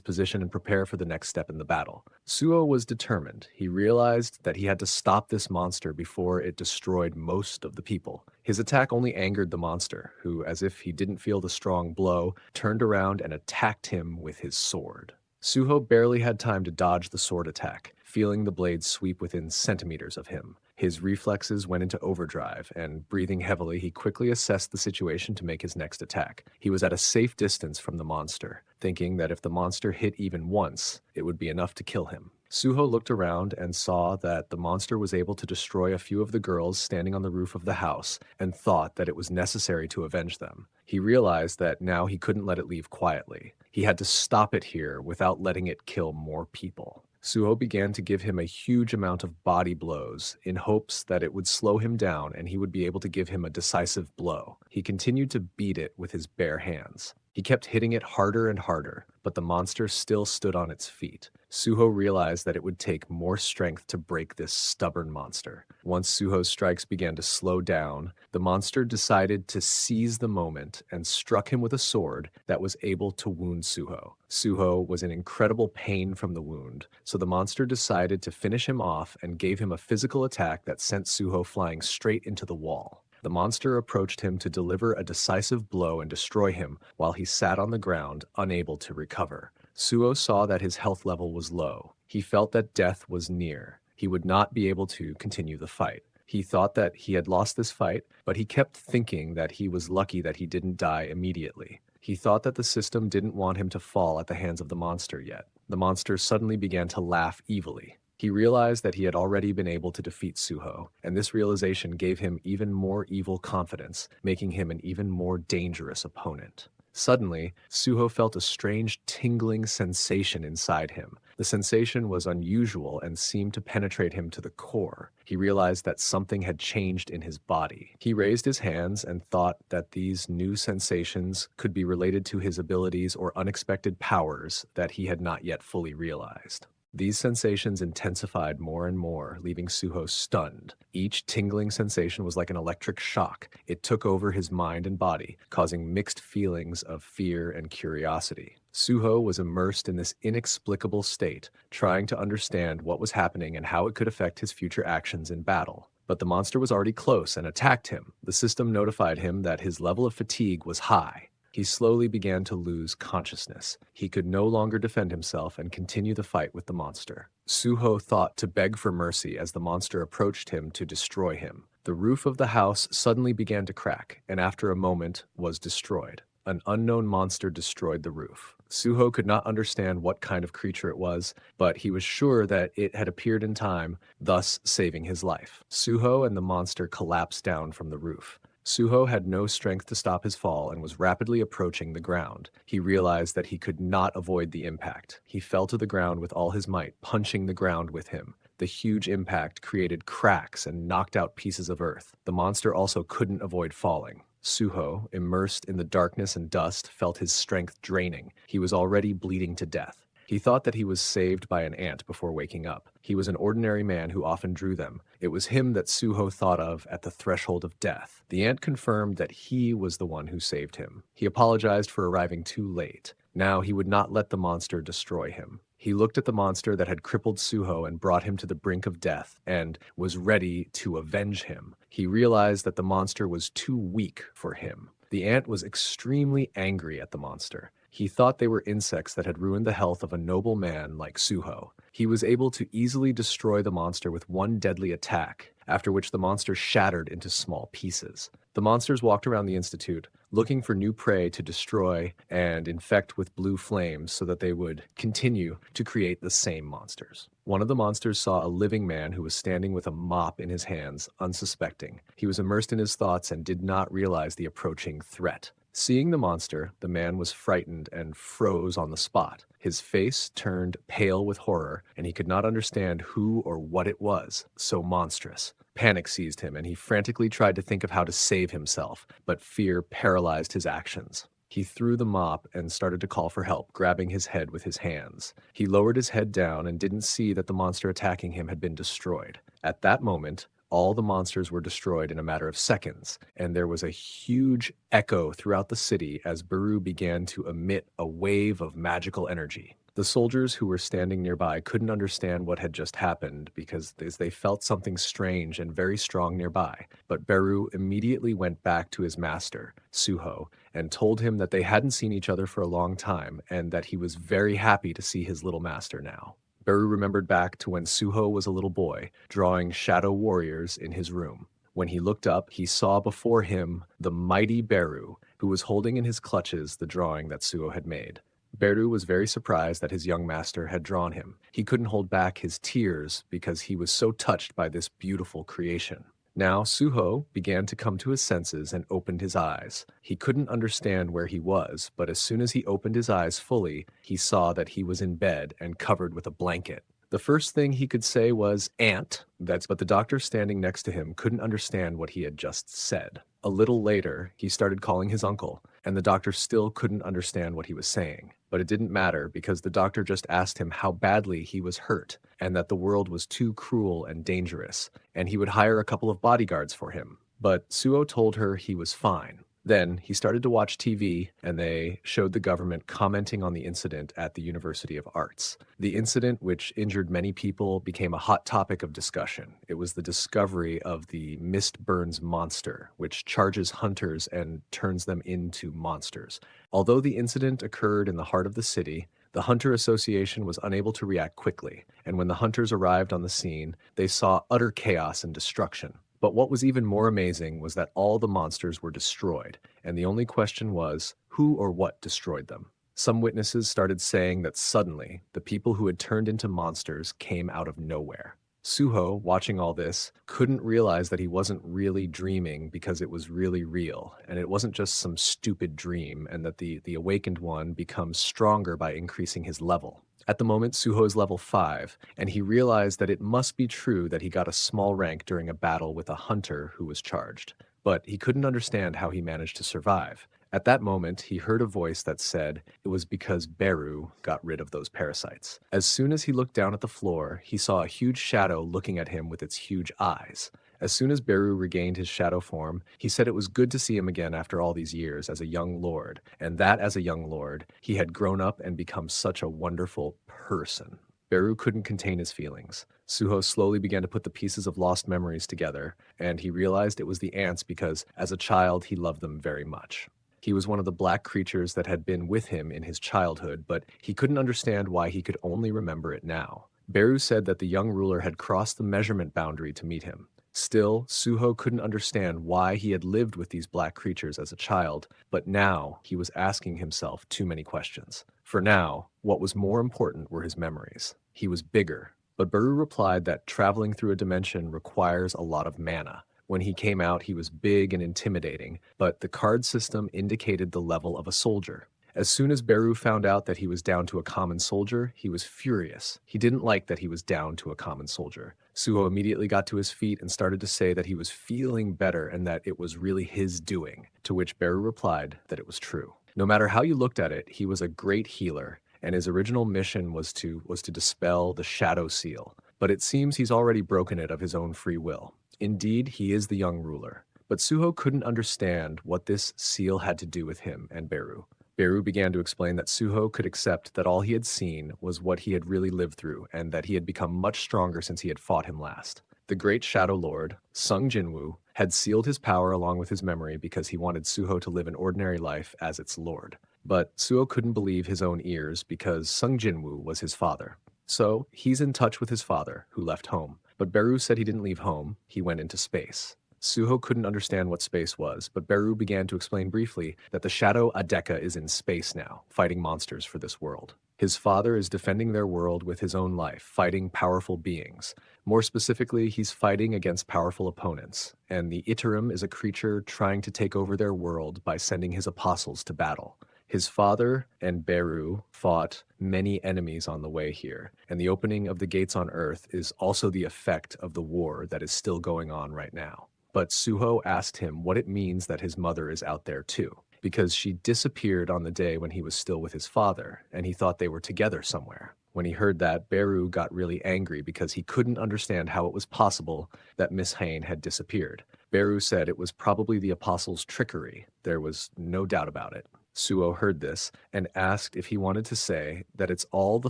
position and prepare for the next step in the battle. Suho was determined. He realized that he had to stop this monster before it destroyed most of the people. His attack only angered the monster, who, as if he didn't feel the strong blow, turned around and attacked him with his sword. Suho barely had time to dodge the sword attack, feeling the blade sweep within centimeters of him. His reflexes went into overdrive, and breathing heavily, he quickly assessed the situation to make his next attack. He was at a safe distance from the monster, thinking that if the monster hit even once, it would be enough to kill him. Suho looked around and saw that the monster was able to destroy a few of the girls standing on the roof of the house, and thought that it was necessary to avenge them. He realized that now he couldn't let it leave quietly. He had to stop it here without letting it kill more people. Suho began to give him a huge amount of body blows in hopes that it would slow him down and he would be able to give him a decisive blow. He continued to beat it with his bare hands. He kept hitting it harder and harder, but the monster still stood on its feet. Suho realized that it would take more strength to break this stubborn monster. Once Suho's strikes began to slow down, the monster decided to seize the moment and struck him with a sword that was able to wound Suho. Suho was in incredible pain from the wound, so the monster decided to finish him off and gave him a physical attack that sent Suho flying straight into the wall. The monster approached him to deliver a decisive blow and destroy him while he sat on the ground, unable to recover. Suho saw that his health level was low. He felt that death was near. He would not be able to continue the fight. He thought that he had lost this fight, but he kept thinking that he was lucky that he didn't die immediately. He thought that the system didn't want him to fall at the hands of the monster yet. The monster suddenly began to laugh evilly. He realized that he had already been able to defeat Suho, and this realization gave him even more evil confidence, making him an even more dangerous opponent. Suddenly, Suho felt a strange tingling sensation inside him. The sensation was unusual and seemed to penetrate him to the core. He realized that something had changed in his body. He raised his hands and thought that these new sensations could be related to his abilities or unexpected powers that he had not yet fully realized. These sensations intensified more and more, leaving Suho stunned. Each tingling sensation was like an electric shock. It took over his mind and body, causing mixed feelings of fear and curiosity. Suho was immersed in this inexplicable state, trying to understand what was happening and how it could affect his future actions in battle. But the monster was already close and attacked him. The system notified him that his level of fatigue was high. He slowly began to lose consciousness. He could no longer defend himself and continue the fight with the monster. Suho thought to beg for mercy as the monster approached him to destroy him. The roof of the house suddenly began to crack, and after a moment was destroyed. An unknown monster destroyed the roof. Suho could not understand what kind of creature it was, but he was sure that it had appeared in time, thus saving his life. Suho and the monster collapsed down from the roof. Suho had no strength to stop his fall and was rapidly approaching the ground. He realized that he could not avoid the impact. He fell to the ground with all his might, punching the ground with him. The huge impact created cracks and knocked out pieces of earth. The monster also couldn't avoid falling. Suho, immersed in the darkness and dust, felt his strength draining. He was already bleeding to death. He thought that he was saved by an ant before waking up. He was an ordinary man who often drew them. It was him that Suho thought of at the threshold of death. The ant confirmed that he was the one who saved him. He apologized for arriving too late. Now he would not let the monster destroy him. He looked at the monster that had crippled Suho and brought him to the brink of death and was ready to avenge him. He realized that the monster was too weak for him. The ant was extremely angry at the monster. He thought they were insects that had ruined the health of a noble man like Suho. He was able to easily destroy the monster with one deadly attack, after which the monster shattered into small pieces. The monsters walked around the Institute, looking for new prey to destroy and infect with blue flames so that they would continue to create the same monsters. One of the monsters saw a living man who was standing with a mop in his hands, unsuspecting. He was immersed in his thoughts and did not realize the approaching threat. Seeing the monster, the man was frightened and froze on the spot. His face turned pale with horror, and he could not understand who or what it was, so monstrous. Panic seized him, and he frantically tried to think of how to save himself, but fear paralyzed his actions. He threw the mop and started to call for help, grabbing his head with his hands. He lowered his head down and didn't see that the monster attacking him had been destroyed. At that moment, all the monsters were destroyed in a matter of seconds, and there was a huge echo throughout the city as Beru began to emit a wave of magical energy. The soldiers who were standing nearby couldn't understand what had just happened because they felt something strange and very strong nearby. But Beru immediately went back to his master, Suho, and told him that they hadn't seen each other for a long time and that he was very happy to see his little master now. Beru remembered back to when Suho was a little boy, drawing shadow warriors in his room. When he looked up, he saw before him the mighty Beru, who was holding in his clutches the drawing that Suho had made. Beru was very surprised that his young master had drawn him. He couldn't hold back his tears because he was so touched by this beautiful creation. Now Suho began to come to his senses and opened his eyes. He couldn't understand where he was, but as soon as he opened his eyes fully, he saw that he was in bed and covered with a blanket. The first thing he could say was, "Aunt," but the doctor standing next to him couldn't understand what he had just said. A little later, he started calling his uncle, and the doctor still couldn't understand what he was saying. But it didn't matter because the doctor just asked him how badly he was hurt and that the world was too cruel and dangerous, and he would hire a couple of bodyguards for him. But Suho told her he was fine. Then he started to watch TV, and they showed the government commenting on the incident at the University of Arts. The incident, which injured many people, became a hot topic of discussion. It was the discovery of the Mist Burns monster, which charges hunters and turns them into monsters. Although the incident occurred in the heart of the city, the Hunter Association was unable to react quickly, and when the hunters arrived on the scene, they saw utter chaos and destruction. But what was even more amazing was that all the monsters were destroyed, and the only question was, who or what destroyed them? Some witnesses started saying that suddenly, the people who had turned into monsters came out of nowhere. Suho, watching all this, couldn't realize that he wasn't really dreaming because it was really real, and it wasn't just some stupid dream, and that the awakened one becomes stronger by increasing his level. At the moment, Suho is level 5, and he realized that it must be true that he got a small rank during a battle with a hunter who was charged. But he couldn't understand how he managed to survive. At that moment, he heard a voice that said it was because Beru got rid of those parasites. As soon as he looked down at the floor, he saw a huge shadow looking at him with its huge eyes. As soon as Beru regained his shadow form, he said it was good to see him again after all these years as a young lord, and that as a young lord, he had grown up and become such a wonderful person. Beru couldn't contain his feelings. Suho slowly began to put the pieces of lost memories together, and he realized it was the ants because, as a child, he loved them very much. He was one of the black creatures that had been with him in his childhood, but he couldn't understand why he could only remember it now. Beru said that the young ruler had crossed the measurement boundary to meet him. Still, Suho couldn't understand why he had lived with these black creatures as a child, but now he was asking himself too many questions. For now, what was more important were his memories. He was bigger, but Beru replied that traveling through a dimension requires a lot of mana. When he came out, he was big and intimidating, but the card system indicated the level of a soldier. As soon as Beru found out that he was down to a common soldier, he was furious. He didn't like that he was down to a common soldier. Suho immediately got to his feet and started to say that he was feeling better and that it was really his doing, to which Beru replied that it was true. No matter how you looked at it, he was a great healer, and his original mission was to dispel the shadow seal. But it seems he's already broken it of his own free will. Indeed, he is the young ruler. But Suho couldn't understand what this seal had to do with him and Beru. Beru began to explain that Suho could accept that all he had seen was what he had really lived through, and that he had become much stronger since he had fought him last. The great Shadow Lord, Sung Jin Woo, had sealed his power along with his memory because he wanted Suho to live an ordinary life as its lord. But Suho couldn't believe his own ears because Sung Jin Woo was his father. So he's in touch with his father, who left home. But Beru said he didn't leave home, he went into space. Suho couldn't understand what space was, but Beru began to explain briefly that the Shadow Adeka is in space now, fighting monsters for this world. His father is defending their world with his own life, fighting powerful beings. More specifically, he's fighting against powerful opponents, and the Iterum is a creature trying to take over their world by sending his apostles to battle. His father and Beru fought many enemies on the way here, and the opening of the gates on Earth is also the effect of the war that is still going on right now. But Suho asked him what it means that his mother is out there too, because she disappeared on the day when he was still with his father, and he thought they were together somewhere. When he heard that, Beru got really angry because he couldn't understand how it was possible that Miss Hain had disappeared. Beru said it was probably the apostles' trickery. There was no doubt about it. Suho heard this and asked if he wanted to say that it's all the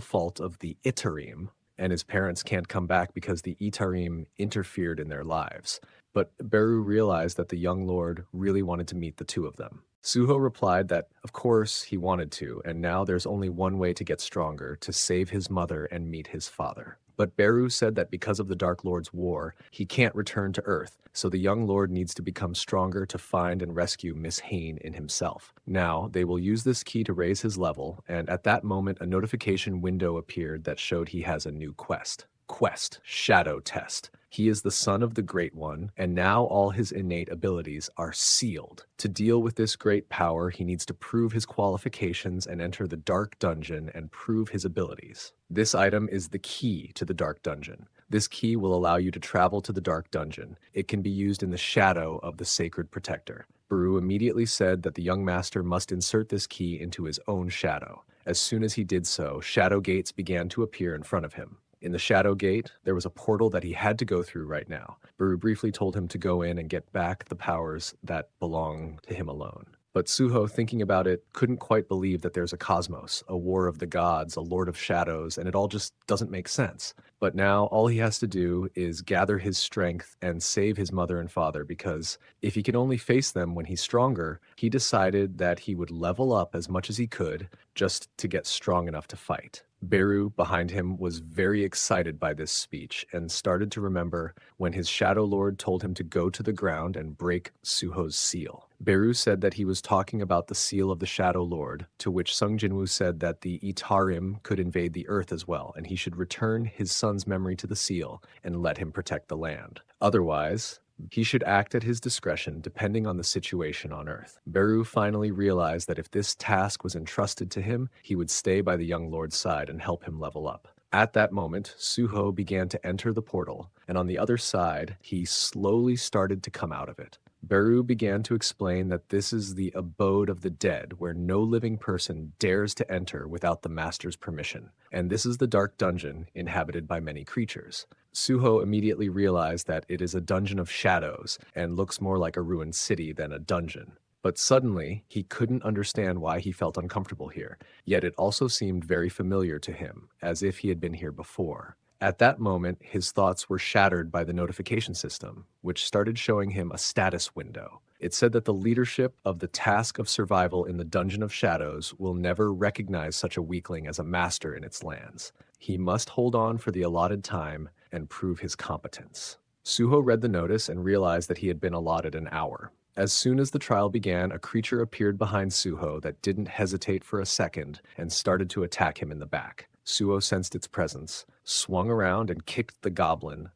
fault of the Itarim, and his parents can't come back because the Itarim interfered in their lives. But Beru realized that the young lord really wanted to meet the two of them. Suho replied that, of course, he wanted to, and now there's only one way to get stronger, to save his mother and meet his father. But Beru said that because of the Dark Lord's war, he can't return to Earth, so the young lord needs to become stronger to find and rescue Miss Hain in himself. Now, they will use this key to raise his level, and at that moment a notification window appeared that showed he has a new quest. Quest, Shadow Test. He is the son of the Great One, and now all his innate abilities are sealed. To deal with this great power, he needs to prove his qualifications and enter the Dark Dungeon and prove his abilities. This item is the key to the Dark Dungeon. This key will allow you to travel to the Dark Dungeon. It can be used in the shadow of the Sacred Protector. Baru immediately said that the young master must insert this key into his own shadow. As soon as he did so, shadow gates began to appear in front of him. In the shadow gate, there was a portal that he had to go through right now. Baru briefly told him to go in and get back the powers that belong to him alone. But Suho, thinking about it, couldn't quite believe that there's a cosmos, a war of the gods, a lord of shadows, and it all just doesn't make sense. But now all he has to do is gather his strength and save his mother and father, because if he can only face them when he's stronger, he decided that he would level up as much as he could just to get strong enough to fight. Beru, behind him, was very excited by this speech and started to remember when his Shadow Lord told him to go to the ground and break Suho's seal. Beru said that he was talking about the seal of the Shadow Lord, to which Sung Jinwoo said that the Itarim could invade the earth as well, and he should return his son's memory to the seal and let him protect the land. Otherwise, he should act at his discretion depending on the situation on Earth. Beru finally realized that if this task was entrusted to him, he would stay by the young lord's side and help him level up. At that moment, Suho began to enter the portal, and on the other side, he slowly started to come out of it. Beru began to explain that this is the abode of the dead, where no living person dares to enter without the master's permission, and this is the dark dungeon inhabited by many creatures. Suho immediately realized that it is a dungeon of shadows and looks more like a ruined city than a dungeon. But suddenly, he couldn't understand why he felt uncomfortable here, yet it also seemed very familiar to him, as if he had been here before. At that moment, his thoughts were shattered by the notification system, which started showing him a status window. It said that the leadership of the task of survival in the Dungeon of Shadows will never recognize such a weakling as a master in its lands. He must hold on for the allotted time and prove his competence. Suho read the notice and realized that he had been allotted an hour. As soon as the trial began, a creature appeared behind Suho that didn't hesitate for a second and started to attack him in the back. Suho sensed its presence, swung around and kicked the goblin,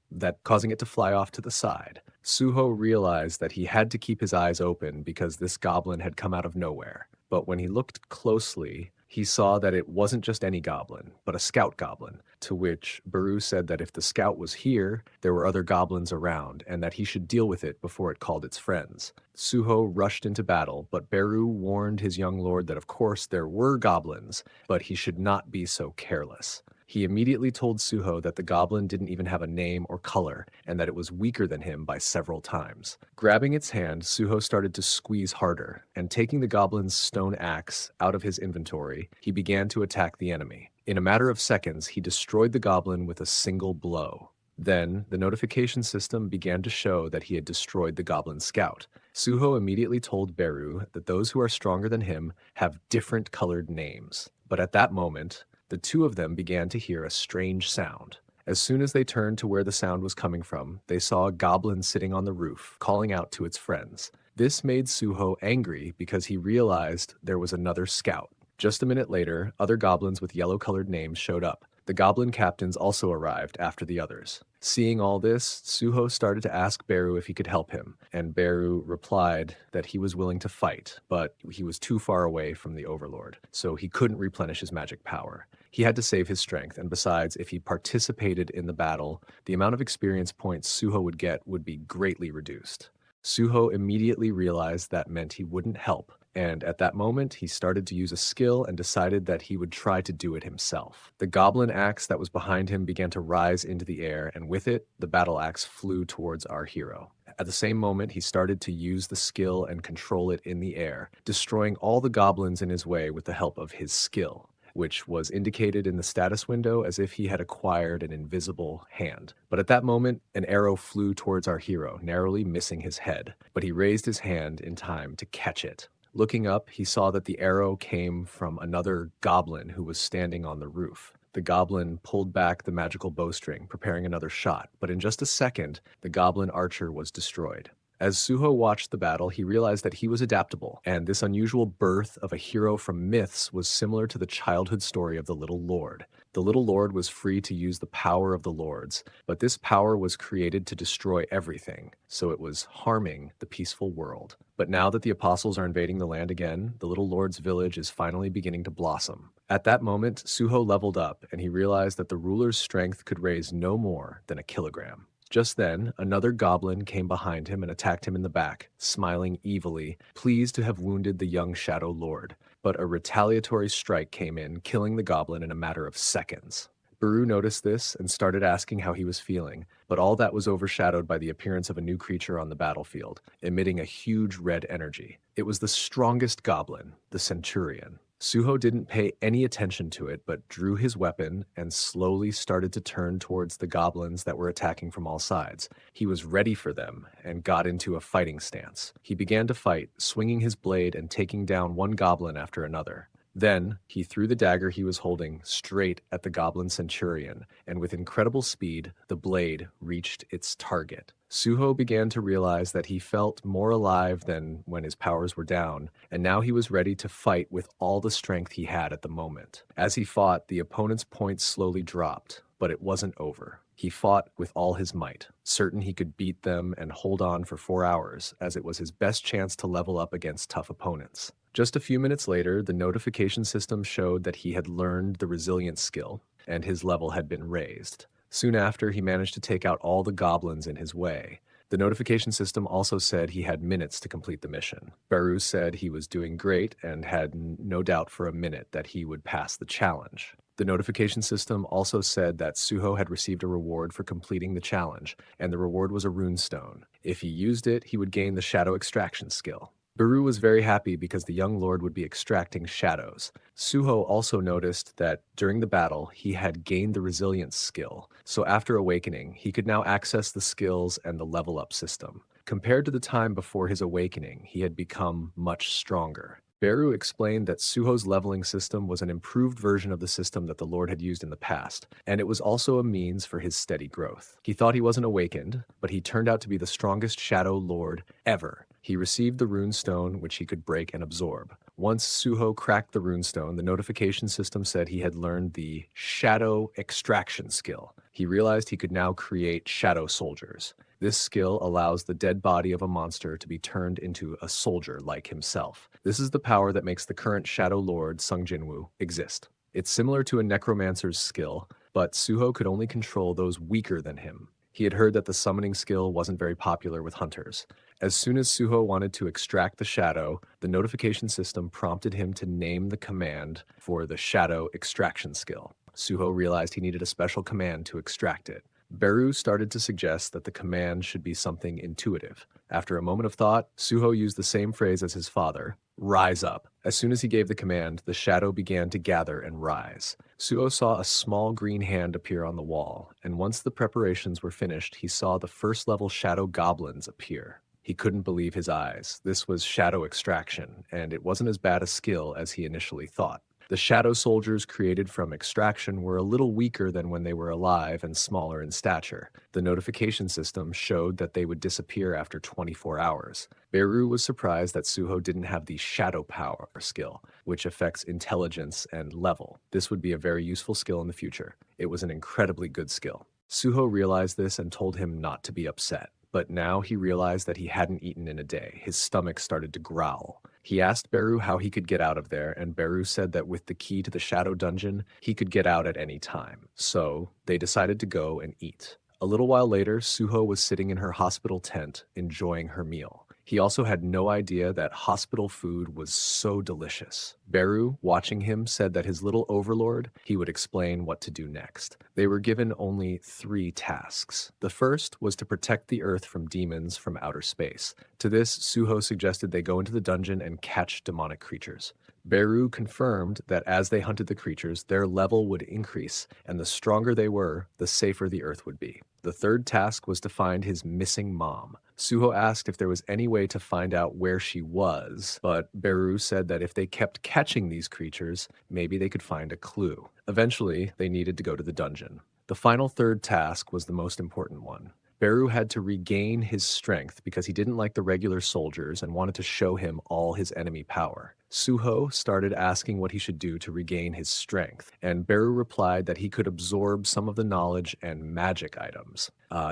causing it to fly off to the side. Suho realized that he had to keep his eyes open because this goblin had come out of nowhere. But when he looked closely, he saw that it wasn't just any goblin, but a scout goblin, to which Beru said that if the scout was here, there were other goblins around, and that he should deal with it before it called its friends. Suho rushed into battle, but Beru warned his young lord that of course there were goblins, but he should not be so careless. He immediately told Suho that the goblin didn't even have a name or color, and that it was weaker than him by several times. Grabbing its hand, Suho started to squeeze harder, and taking the goblin's stone axe out of his inventory, he began to attack the enemy. In a matter of seconds, he destroyed the goblin with a single blow. Then, the notification system began to show that he had destroyed the goblin scout. Suho immediately told Beru that those who are stronger than him have different colored names. But at that moment, the two of them began to hear a strange sound. As soon as they turned to where the sound was coming from, they saw a goblin sitting on the roof, calling out to its friends. This made Suho angry because he realized there was another scout. Just a minute later, other goblins with yellow-colored names showed up. The goblin captains also arrived after the others. Seeing all this, Suho started to ask Beru if he could help him, and Beru replied that he was willing to fight, but he was too far away from the Overlord, so he couldn't replenish his magic power. He had to save his strength, and besides, if he participated in the battle, the amount of experience points Suho would get would be greatly reduced. Suho immediately realized that meant he wouldn't help, and at that moment, he started to use a skill and decided that he would try to do it himself. The goblin axe that was behind him began to rise into the air, and with it, the battle axe flew towards our hero. At the same moment, he started to use the skill and control it in the air, destroying all the goblins in his way with the help of his skill, which was indicated in the status window as if he had acquired an invisible hand. But at that moment, an arrow flew towards our hero, narrowly missing his head, but he raised his hand in time to catch it. Looking up, he saw that the arrow came from another goblin who was standing on the roof. The goblin pulled back the magical bowstring, preparing another shot, but in just a second, the goblin archer was destroyed. As Suho watched the battle, he realized that he was adaptable, and this unusual birth of a hero from myths was similar to the childhood story of the Little Lord. The little lord was free to use the power of the lords, but this power was created to destroy everything, so it was harming the peaceful world. But now that the apostles are invading the land again, the little lord's village is finally beginning to blossom. At that moment, Suho leveled up, and he realized that the ruler's strength could raise no more than a kilogram. Just then, another goblin came behind him and attacked him in the back, smiling evilly, pleased to have wounded the young Shadow Lord. But a retaliatory strike came in, killing the goblin in a matter of seconds. Baru noticed this and started asking how he was feeling, but all that was overshadowed by the appearance of a new creature on the battlefield, emitting a huge red energy. It was the strongest goblin, the Centurion. Suho didn't pay any attention to it, but drew his weapon and slowly started to turn towards the goblins that were attacking from all sides. He was ready for them and got into a fighting stance. He began to fight, swinging his blade and taking down one goblin after another. Then, he threw the dagger he was holding straight at the goblin centurion, and with incredible speed, the blade reached its target. Suho began to realize that he felt more alive than when his powers were down, and now he was ready to fight with all the strength he had at the moment. As he fought, the opponent's points slowly dropped, but it wasn't over. He fought with all his might, certain he could beat them and hold on for 4 hours, as it was his best chance to level up against tough opponents. Just a few minutes later, the notification system showed that he had learned the resilience skill, and his level had been raised. Soon after, he managed to take out all the goblins in his way. The notification system also said he had minutes to complete the mission. Baru said he was doing great and had no doubt for a minute that he would pass the challenge. The notification system also said that Suho had received a reward for completing the challenge, and the reward was a runestone. If he used it, he would gain the shadow extraction skill. Baru was very happy because the young lord would be extracting shadows. Suho also noticed that during the battle, he had gained the resilience skill, so after awakening, he could now access the skills and the level up system. Compared to the time before his awakening, he had become much stronger. Baru explained that Suho's leveling system was an improved version of the system that the Lord had used in the past, and it was also a means for his steady growth. He thought he wasn't awakened, but he turned out to be the strongest Shadow Lord ever. He received the runestone, which he could break and absorb. Once Suho cracked the runestone, the notification system said he had learned the shadow extraction skill. He realized he could now create shadow soldiers. This skill allows the dead body of a monster to be turned into a soldier like himself. This is the power that makes the current Shadow Lord, Sung Jin Woo, exist. It's similar to a necromancer's skill, but Suho could only control those weaker than him. He had heard that the summoning skill wasn't very popular with hunters. As soon as Suho wanted to extract the shadow, the notification system prompted him to name the command for the shadow extraction skill. Suho realized he needed a special command to extract it. Baru started to suggest that the command should be something intuitive. After a moment of thought, Suho used the same phrase as his father, rise up. As soon as he gave the command, the shadow began to gather and rise. Suho saw a small green hand appear on the wall, and once the preparations were finished, he saw the first-level shadow goblins appear. He couldn't believe his eyes. This was shadow extraction, and it wasn't as bad a skill as he initially thought. The shadow soldiers created from extraction were a little weaker than when they were alive and smaller in stature. The notification system showed that they would disappear after 24 hours. Baru was surprised that Suho didn't have the shadow power skill, which affects intelligence and level. This would be a very useful skill in the future. It was an incredibly good skill. Suho realized this and told him not to be upset. But now he realized that he hadn't eaten in a day. His stomach started to growl. He asked Baru how he could get out of there, and Baru said that with the key to the shadow dungeon, he could get out at any time. So they decided to go and eat. A little while later, Suho was sitting in her hospital tent, enjoying her meal. He also had no idea that hospital food was so delicious. Baru, watching him, said that his little overlord, he would explain what to do next. They were given only 3 tasks. The first was to protect the Earth from demons from outer space. To this, Suho suggested they go into the dungeon and catch demonic creatures. Baru confirmed that as they hunted the creatures, their level would increase, and the stronger they were, the safer the Earth would be. The third task was to find his missing mom. Suho asked if there was any way to find out where she was, but Baru said that if they kept catching these creatures, maybe they could find a clue. Eventually, they needed to go to the dungeon. The final third task was the most important one. Beru had to regain his strength because he didn't like the regular soldiers and wanted to show him all his enemy power. Suho started asking what he should do to regain his strength, and Beru replied that he could absorb some of the knowledge and magic items.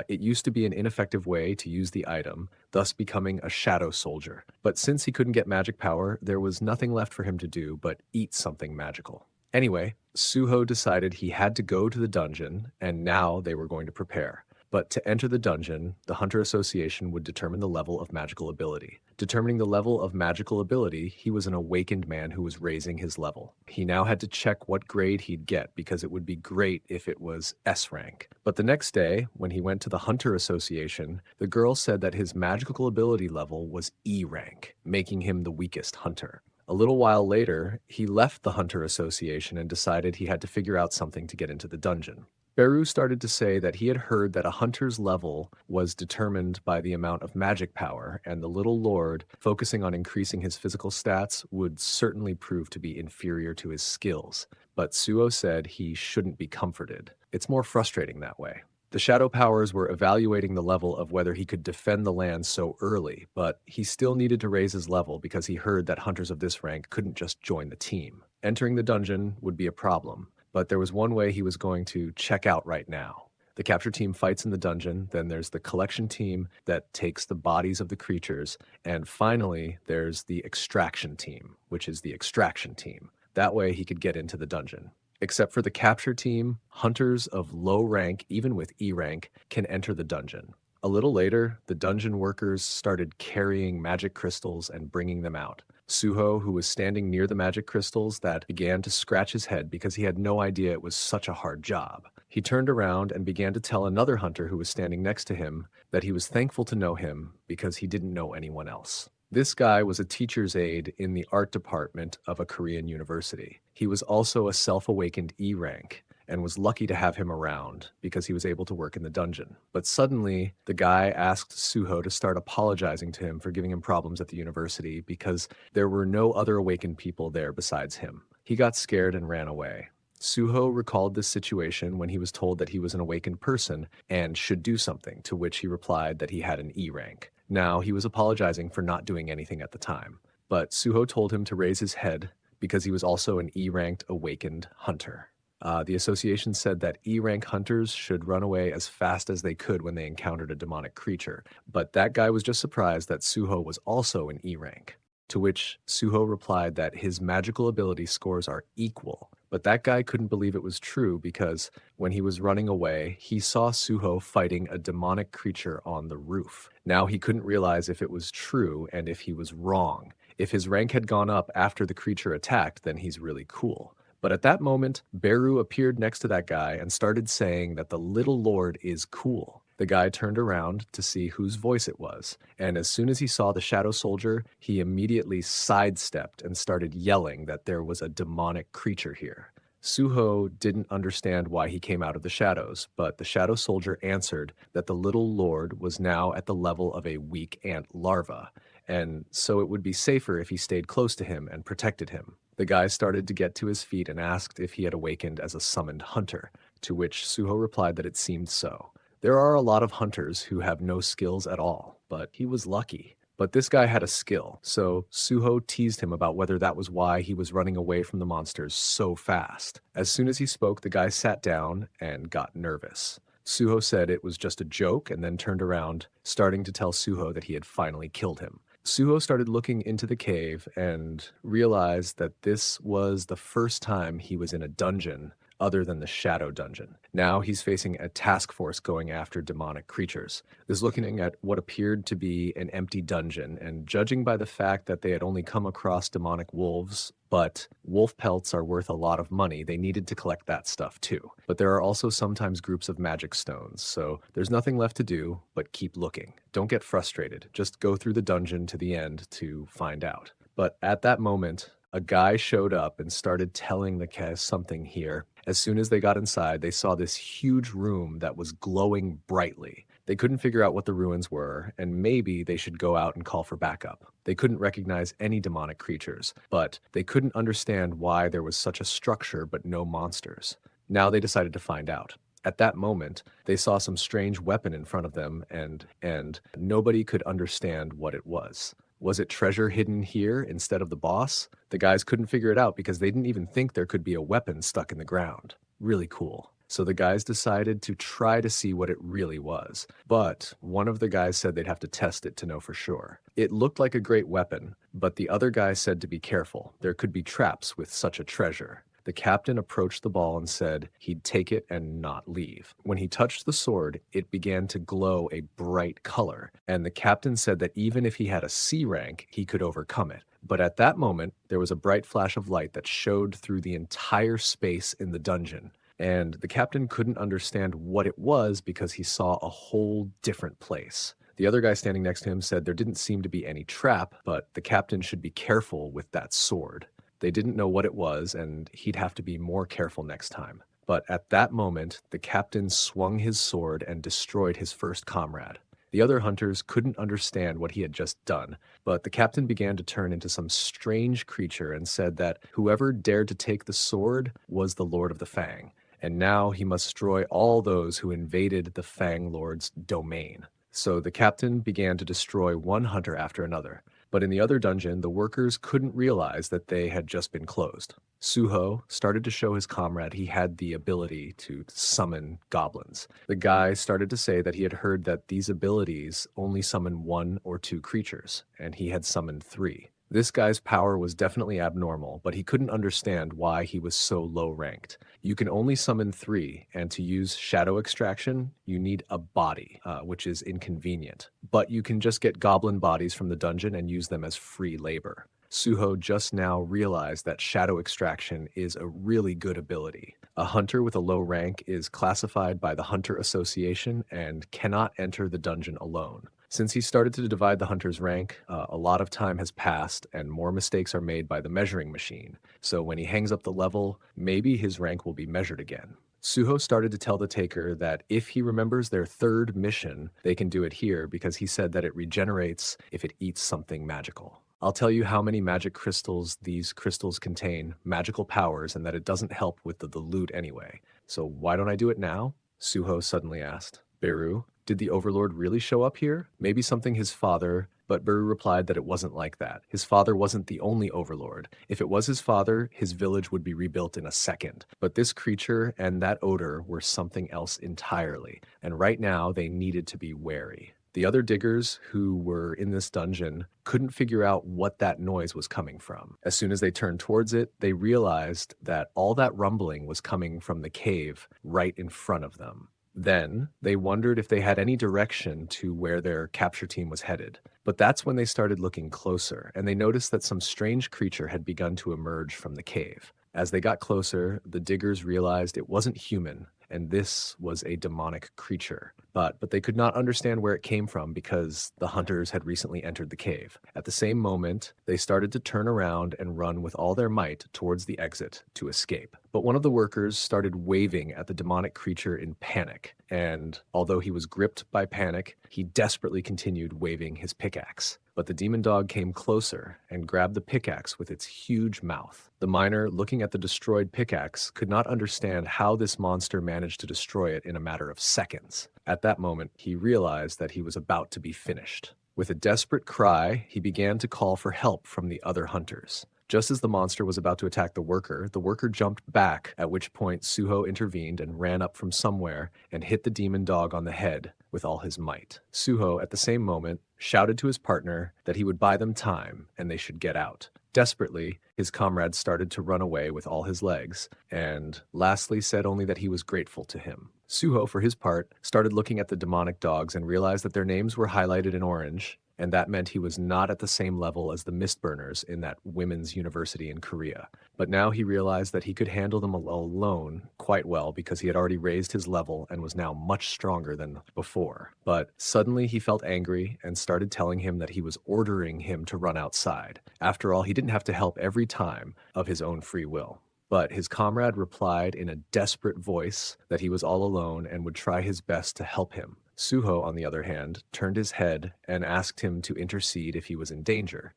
It used to be an ineffective way to use the item, thus becoming a shadow soldier. But since he couldn't get magic power, there was nothing left for him to do but eat something magical. Anyway, Suho decided he had to go to the dungeon, and now they were going to prepare. But to enter the dungeon, the Hunter Association would determine the level of magical ability. Determining the level of magical ability, he was an awakened man who was raising his level. He now had to check what grade he'd get because it would be great if it was S rank. But the next day, when he went to the Hunter Association, the girl said that his magical ability level was E rank, making him the weakest hunter. A little while later, he left the Hunter Association and decided he had to figure out something to get into the dungeon. Beru started to say that he had heard that a hunter's level was determined by the amount of magic power, and the little lord, focusing on increasing his physical stats, would certainly prove to be inferior to his skills. But Suho said he shouldn't be comforted. It's more frustrating that way. The Shadow Powers were evaluating the level of whether he could defend the land so early, but he still needed to raise his level because he heard that hunters of this rank couldn't just join the team. Entering the dungeon would be a problem. But there was one way he was going to check out right now. The capture team fights in the dungeon, then there's the collection team that takes the bodies of the creatures, and finally there's the extraction team, which is the extraction team. That way he could get into the dungeon. Except for the capture team, hunters of low rank, even with E rank, can enter the dungeon. A little later, the dungeon workers started carrying magic crystals and bringing them out. Suho, who was standing near the magic crystals, that began to scratch his head because he had no idea it was such a hard job. He turned around and began to tell another hunter who was standing next to him that he was thankful to know him because he didn't know anyone else. This guy was a teacher's aide in the art department of a Korean university. He was also a self-awakened E rank, and was lucky to have him around because he was able to work in the dungeon. But suddenly, the guy asked Suho to start apologizing to him for giving him problems at the university because there were no other awakened people there besides him. He got scared and ran away. Suho recalled this situation when he was told that he was an awakened person and should do something, to which he replied that he had an E rank. Now, he was apologizing for not doing anything at the time, but Suho told him to raise his head because he was also an E-ranked awakened hunter. The association said that E-rank hunters should run away as fast as they could when they encountered a demonic creature, but that guy was just surprised that Suho was also an E-rank, to which Suho replied that his magical ability scores are equal. But that guy couldn't believe it was true because when he was running away, he saw Suho fighting a demonic creature on the roof. Now he couldn't realize if it was true and if he was wrong. If his rank had gone up after the creature attacked, then he's really cool. But at that moment, Beru appeared next to that guy and started saying that the little lord is cool. The guy turned around to see whose voice it was, and as soon as he saw the shadow soldier, he immediately sidestepped and started yelling that there was a demonic creature here. Suho didn't understand why he came out of the shadows, but the shadow soldier answered that the little lord was now at the level of a weak ant larva, and so it would be safer if he stayed close to him and protected him. The guy started to get to his feet and asked if he had awakened as a summoned hunter, to which Suho replied that it seemed so. There are a lot of hunters who have no skills at all, but he was lucky. But this guy had a skill, so Suho teased him about whether that was why he was running away from the monsters so fast. As soon as he spoke, the guy sat down and got nervous. Suho said it was just a joke and then turned around, starting to tell Suho that he had finally killed him. Suho started looking into the cave and realized that this was the first time he was in a dungeon other than the Shadow Dungeon. Now he's facing a task force going after demonic creatures. This looking at what appeared to be an empty dungeon, and judging by the fact that they had only come across demonic wolves, but wolf pelts are worth a lot of money, they needed to collect that stuff too. But there are also sometimes groups of magic stones, so there's nothing left to do but keep looking. Don't get frustrated, just go through the dungeon to the end to find out. But at that moment, a guy showed up and started telling the cast something here. As soon as they got inside, they saw this huge room that was glowing brightly. They couldn't figure out what the ruins were, and maybe they should go out and call for backup. They couldn't recognize any demonic creatures, but they couldn't understand why there was such a structure but no monsters. Now they decided to find out. At that moment, they saw some strange weapon in front of them and nobody could understand what it was. Was it treasure hidden here instead of the boss? The guys couldn't figure it out because they didn't even think there could be a weapon stuck in the ground. Really cool. So the guys decided to try to see what it really was. But one of the guys said they'd have to test it to know for sure. It looked like a great weapon, but the other guy said to be careful. There could be traps with such a treasure. The captain approached the ball and said he'd take it and not leave. When he touched the sword, it began to glow a bright color, and the captain said that even if he had a C rank, he could overcome it. But at that moment, there was a bright flash of light that showed through the entire space in the dungeon, and the captain couldn't understand what it was because he saw a whole different place. The other guy standing next to him said there didn't seem to be any trap, but the captain should be careful with that sword. They didn't know what it was, and he'd have to be more careful next time. But at that moment, the captain swung his sword and destroyed his first comrade. The other hunters couldn't understand what he had just done, but the captain began to turn into some strange creature and said that whoever dared to take the sword was the Lord of the Fang, and now he must destroy all those who invaded the Fang Lord's domain. So the captain began to destroy one hunter after another. But in the other dungeon, the workers couldn't realize that they had just been closed. Suho started to show his comrade he had the ability to summon goblins. The guy started to say that he had heard that these abilities only summon 1 or 2 creatures, and he had summoned 3. This guy's power was definitely abnormal, but he couldn't understand why he was so low ranked. You can only summon 3, and to use shadow extraction, you need a body, which is inconvenient. But you can just get goblin bodies from the dungeon and use them as free labor. Suho just now realized that shadow extraction is a really good ability. A hunter with a low rank is classified by the Hunter Association and cannot enter the dungeon alone. Since he started to divide the hunter's rank, a lot of time has passed and more mistakes are made by the measuring machine. So when he hangs up the level, maybe his rank will be measured again. Suho started to tell the taker that if he remembers their 3rd mission, they can do it here because he said that it regenerates if it eats something magical. I'll tell you how many magic crystals these crystals contain, magical powers, and that it doesn't help with the loot anyway. So why don't I do it now? Suho suddenly asked. Beru, did the Overlord really show up here? Maybe something his father, but Beru replied that it wasn't like that. His father wasn't the only Overlord. If it was his father, his village would be rebuilt in a second. But this creature and that odor were something else entirely, and right now they needed to be wary. The other diggers who were in this dungeon couldn't figure out what that noise was coming from. As soon as they turned towards it, they realized that all that rumbling was coming from the cave right in front of them. Then they wondered if they had any direction to where their capture team was headed. But that's when they started looking closer, and they noticed that some strange creature had begun to emerge from the cave. As they got closer, the diggers realized it wasn't human, and this was a demonic creature. But they could not understand where it came from because the hunters had recently entered the cave. At the same moment, they started to turn around and run with all their might towards the exit to escape. But one of the workers started waving at the demonic creature in panic, and although he was gripped by panic, he desperately continued waving his pickaxe. But the demon dog came closer and grabbed the pickaxe with its huge mouth. The miner, looking at the destroyed pickaxe, could not understand how this monster managed to destroy it in a matter of seconds. At that moment, he realized that he was about to be finished. With a desperate cry, he began to call for help from the other hunters. Just as the monster was about to attack the worker jumped back, at which point Suho intervened and ran up from somewhere and hit the demon dog on the head with all his might. Suho, at the same moment, shouted to his partner that he would buy them time and they should get out. Desperately, his comrade started to run away with all his legs, and lastly said only that he was grateful to him. Suho, for his part, started looking at the demonic dogs and realized that their names were highlighted in orange, and that meant he was not at the same level as the Mistburners in that women's university in Korea. But now he realized that he could handle them alone quite well because he had already raised his level and was now much stronger than before. But suddenly he felt angry and started telling him that he was ordering him to run outside. After all, he didn't have to help every time of his own free will. But his comrade replied in a desperate voice that he was all alone and would try his best to help him. Suho, on the other hand, turned his head and asked him to intercede if he was in danger.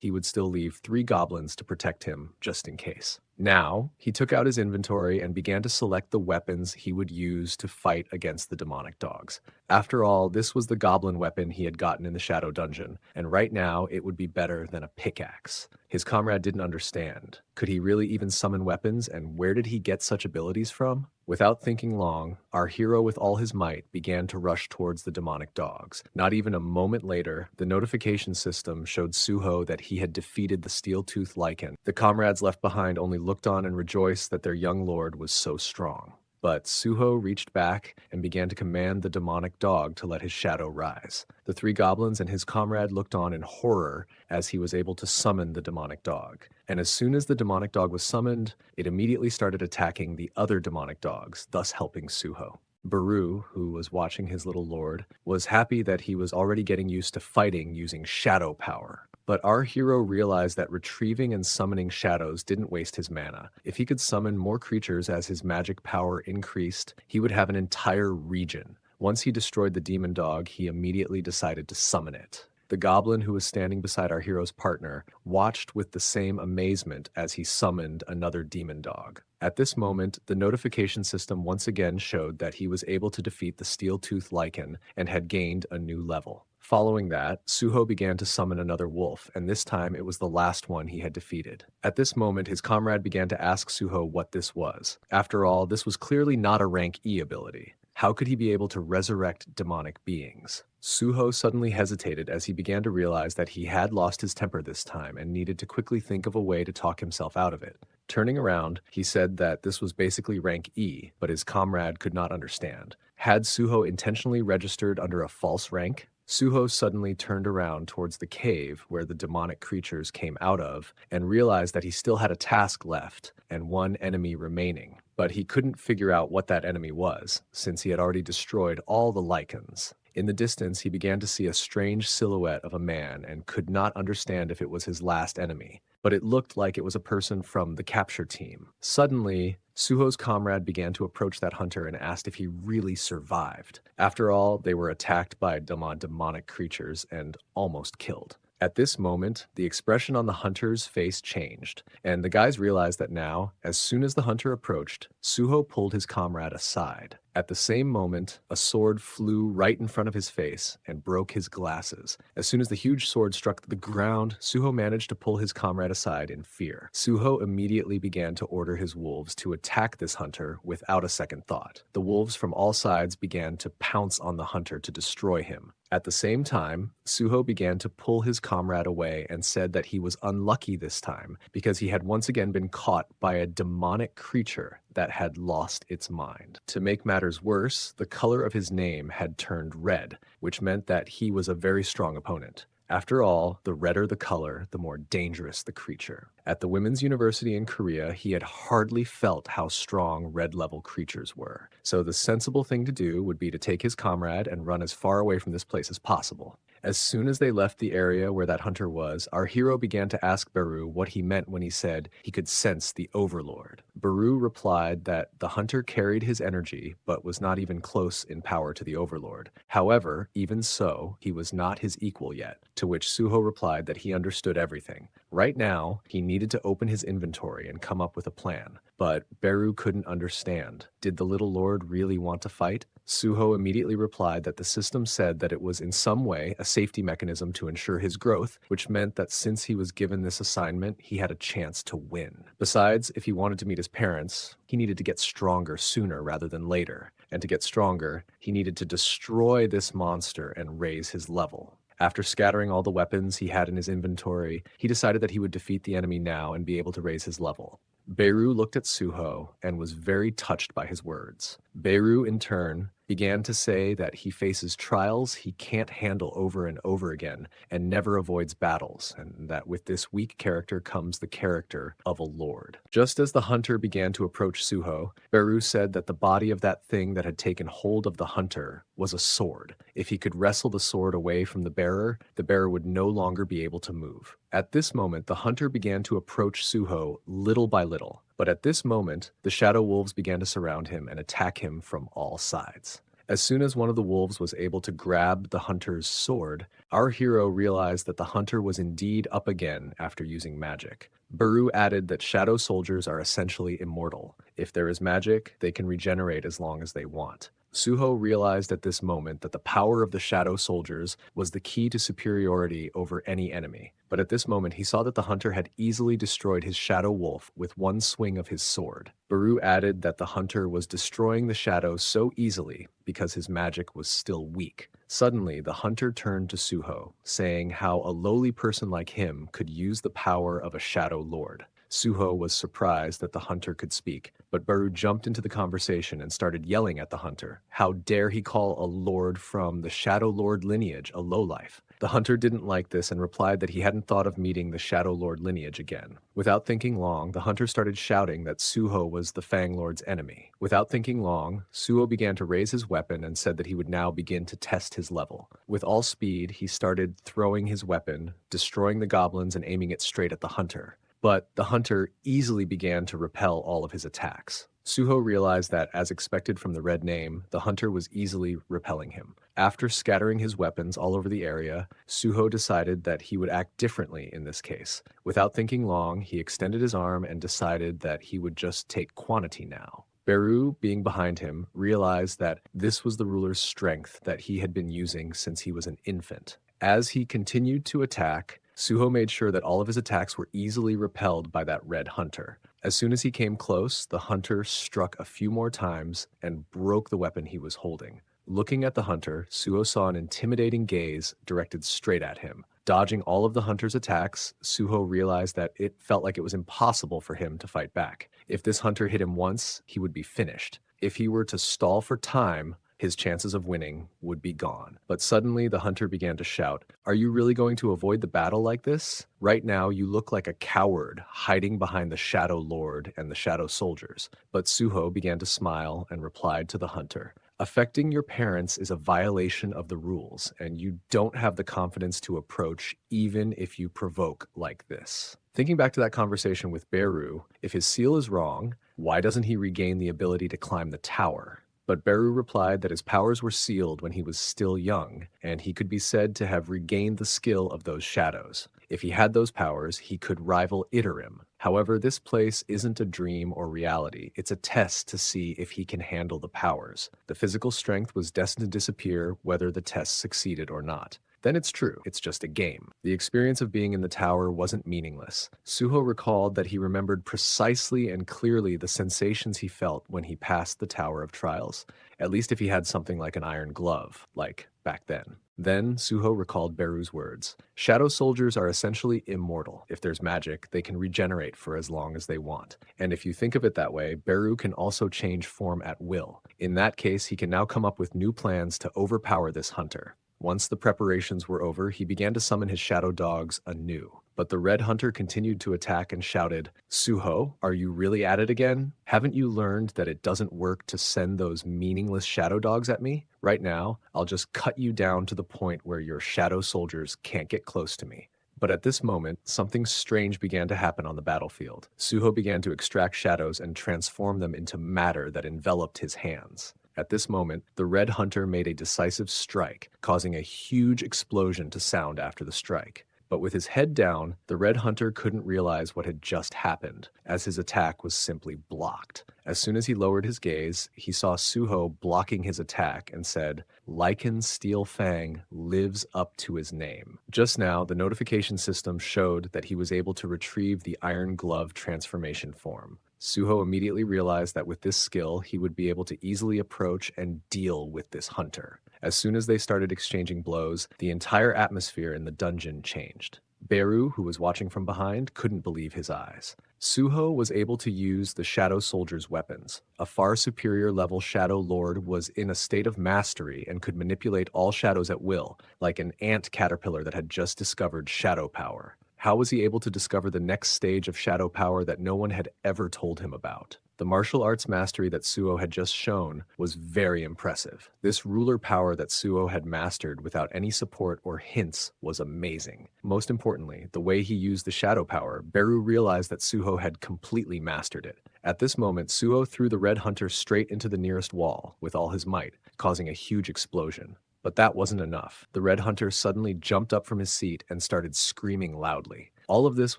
He would still leave 3 goblins to protect him just in case. Now, he took out his inventory and began to select the weapons he would use to fight against the demonic dogs. After all, this was the goblin weapon he had gotten in the Shadow Dungeon, and right now it would be better than a pickaxe. His comrade didn't understand. Could he really even summon weapons, and where did he get such abilities from? Without thinking long, our hero with all his might began to rush towards the demonic dogs. Not even a moment later, the notification system showed Suho that he had defeated the steel-toothed lichen. The comrades left behind only looked on and rejoiced that their young lord was so strong. But Suho reached back and began to command the demonic dog to let his shadow rise. The three goblins and his comrade looked on in horror as he was able to summon the demonic dog. And as soon as the demonic dog was summoned, it immediately started attacking the other demonic dogs, thus helping Suho. Baru, who was watching his little lord, was happy that he was already getting used to fighting using shadow power. But our hero realized that retrieving and summoning shadows didn't waste his mana. If he could summon more creatures as his magic power increased, he would have an entire region. Once he destroyed the demon dog, he immediately decided to summon it. The goblin who was standing beside our hero's partner watched with the same amazement as he summoned another demon dog. At this moment, the notification system once again showed that he was able to defeat the steel-toothed lichen and had gained a new level. Following that, Suho began to summon another wolf, and this time it was the last one he had defeated. At this moment, his comrade began to ask Suho what this was. After all, this was clearly not a rank E ability. How could he be able to resurrect demonic beings? Suho suddenly hesitated as he began to realize that he had lost his temper this time and needed to quickly think of a way to talk himself out of it. Turning around, he said that this was basically rank E, but his comrade could not understand. Had Suho intentionally registered under a false rank? Suho suddenly turned around towards the cave where the demonic creatures came out of and realized that he still had a task left and one enemy remaining. But he couldn't figure out what that enemy was, since he had already destroyed all the lichens. In the distance, he began to see a strange silhouette of a man and could not understand if it was his last enemy, but it looked like it was a person from the capture team. Suddenly, Suho's comrade began to approach that hunter and asked if he really survived. After all, they were attacked by demonic creatures and almost killed. At this moment, the expression on the hunter's face changed, and the guys realized that now, as soon as the hunter approached, Suho pulled his comrade aside. At the same moment, a sword flew right in front of his face and broke his glasses. As soon as the huge sword struck the ground, Suho managed to pull his comrade aside in fear. Suho immediately began to order his wolves to attack this hunter without a second thought. The wolves from all sides began to pounce on the hunter to destroy him. At the same time, Suho began to pull his comrade away and said that he was unlucky this time because he had once again been caught by a demonic creature that had lost its mind. To make matters worse, the color of his name had turned red, which meant that he was a very strong opponent. After all, the redder the color, the more dangerous the creature. At the Women's University in Korea, he had hardly felt how strong red-level creatures were. So the sensible thing to do would be to take his comrade and run as far away from this place as possible. As soon as they left the area where that hunter was, our hero began to ask Baru what he meant when he said he could sense the Overlord. Baru replied that the hunter carried his energy, but was not even close in power to the Overlord. However, even so, he was not his equal yet, to which Suho replied that he understood everything. Right now, he needed to open his inventory and come up with a plan. But Baru couldn't understand. Did the little lord really want to fight? Suho immediately replied that the system said that it was in some way a safety mechanism to ensure his growth, which meant that since he was given this assignment, he had a chance to win. Besides, if he wanted to meet his parents, he needed to get stronger sooner rather than later. And to get stronger, he needed to destroy this monster and raise his level. After scattering all the weapons he had in his inventory, he decided that he would defeat the enemy now and be able to raise his level. Beru looked at Suho and was very touched by his words. Beru, in turn, began to say that he faces trials he can't handle over and over again and never avoids battles, and that with this weak character comes the character of a lord. Just as the hunter began to approach Suho, Beru said that the body of that thing that had taken hold of the hunter was a sword. If he could wrestle the sword away from the bearer would no longer be able to move. At this moment, the hunter began to approach Suho little by little. But at this moment, the shadow wolves began to surround him and attack him from all sides. As soon as one of the wolves was able to grab the hunter's sword, Our hero realized that the hunter was indeed up again after using magic. Baru added that shadow soldiers are essentially immortal. If there is magic, they can regenerate as long as they want. Suho realized at this moment that the power of the shadow soldiers was the key to superiority over any enemy. But at this moment, he saw that the hunter had easily destroyed his shadow wolf with one swing of his sword. Baru added that the hunter was destroying the shadow so easily because his magic was still weak. Suddenly, the hunter turned to Suho, saying how a lowly person like him could use the power of a shadow lord. Suho was surprised that the hunter could speak, but Baru jumped into the conversation and started yelling at the hunter. How dare he call a lord from the Shadow Lord lineage a lowlife? The hunter didn't like this and replied that he hadn't thought of meeting the Shadow Lord lineage again. Without thinking long, the hunter started shouting that Suho was the Fang Lord's enemy. Without thinking long, Suho began to raise his weapon and said that he would now begin to test his level. With all speed, he started throwing his weapon, destroying the goblins and aiming it straight at the hunter. But the hunter easily began to repel all of his attacks. Suho realized that, as expected from the red name, the hunter was easily repelling him. After scattering his weapons all over the area, Suho decided that he would act differently in this case. Without thinking long, he extended his arm and decided that he would just take quantity now. Baru, being behind him, realized that this was the ruler's strength that he had been using since he was an infant. As he continued to attack, Suho made sure that all of his attacks were easily repelled by that red hunter. As soon as he came close, the hunter struck a few more times and broke the weapon he was holding. Looking at the hunter, Suho saw an intimidating gaze directed straight at him. Dodging all of the hunter's attacks, Suho realized that it felt like it was impossible for him to fight back. If this hunter hit him once, he would be finished. If he were to stall for time, his chances of winning would be gone. But suddenly the hunter began to shout, "Are you really going to avoid the battle like this? Right now you look like a coward hiding behind the Shadow Lord and the Shadow Soldiers." But Suho began to smile and replied to the hunter, "Affecting your parents is a violation of the rules, and you don't have the confidence to approach even if you provoke like this." Thinking back to that conversation with Beru, if his seal is wrong, why doesn't he regain the ability to climb the tower? But Beru replied that his powers were sealed when he was still young, and he could be said to have regained the skill of those shadows. If he had those powers, he could rival Iterim. However, this place isn't a dream or reality. It's a test to see if he can handle the powers. The physical strength was destined to disappear whether the test succeeded or not. Then it's true, it's just a game. The experience of being in the tower wasn't meaningless. Suho recalled that he remembered precisely and clearly the sensations he felt when he passed the Tower of Trials, at least if he had something like an iron glove, like back then. Then Suho recalled Beru's words. Shadow soldiers are essentially immortal. If there's magic, they can regenerate for as long as they want. And if you think of it that way, Beru can also change form at will. In that case, he can now come up with new plans to overpower this hunter. Once the preparations were over, he began to summon his shadow dogs anew. But the red hunter continued to attack and shouted, "Suho, are you really at it again? Haven't you learned that it doesn't work to send those meaningless shadow dogs at me? Right now, I'll just cut you down to the point where your shadow soldiers can't get close to me." But at this moment, something strange began to happen on the battlefield. Suho began to extract shadows and transform them into matter that enveloped his hands. At this moment, the red hunter made a decisive strike, causing a huge explosion to sound after the strike. But with his head down, the red hunter couldn't realize what had just happened, as his attack was simply blocked. As soon as he lowered his gaze, he saw Suho blocking his attack and said, "Lycan Steel Fang lives up to his name." Just now, the notification system showed that he was able to retrieve the Iron Glove transformation form. Suho immediately realized that with this skill, he would be able to easily approach and deal with this hunter. As soon as they started exchanging blows, the entire atmosphere in the dungeon changed. Beru, who was watching from behind, couldn't believe his eyes. Suho was able to use the Shadow Soldier's weapons. A far superior level Shadow Lord was in a state of mastery and could manipulate all shadows at will, like an ant caterpillar that had just discovered shadow power. How was he able to discover the next stage of shadow power that no one had ever told him about? The martial arts mastery that Suho had just shown was very impressive. This ruler power that Suho had mastered without any support or hints was amazing. Most importantly, the way he used the shadow power, Beru realized that Suho had completely mastered it. At this moment, Suho threw the red hunter straight into the nearest wall with all his might, causing a huge explosion. But that wasn't enough. The Red Hunter suddenly jumped up from his seat and started screaming loudly. All of this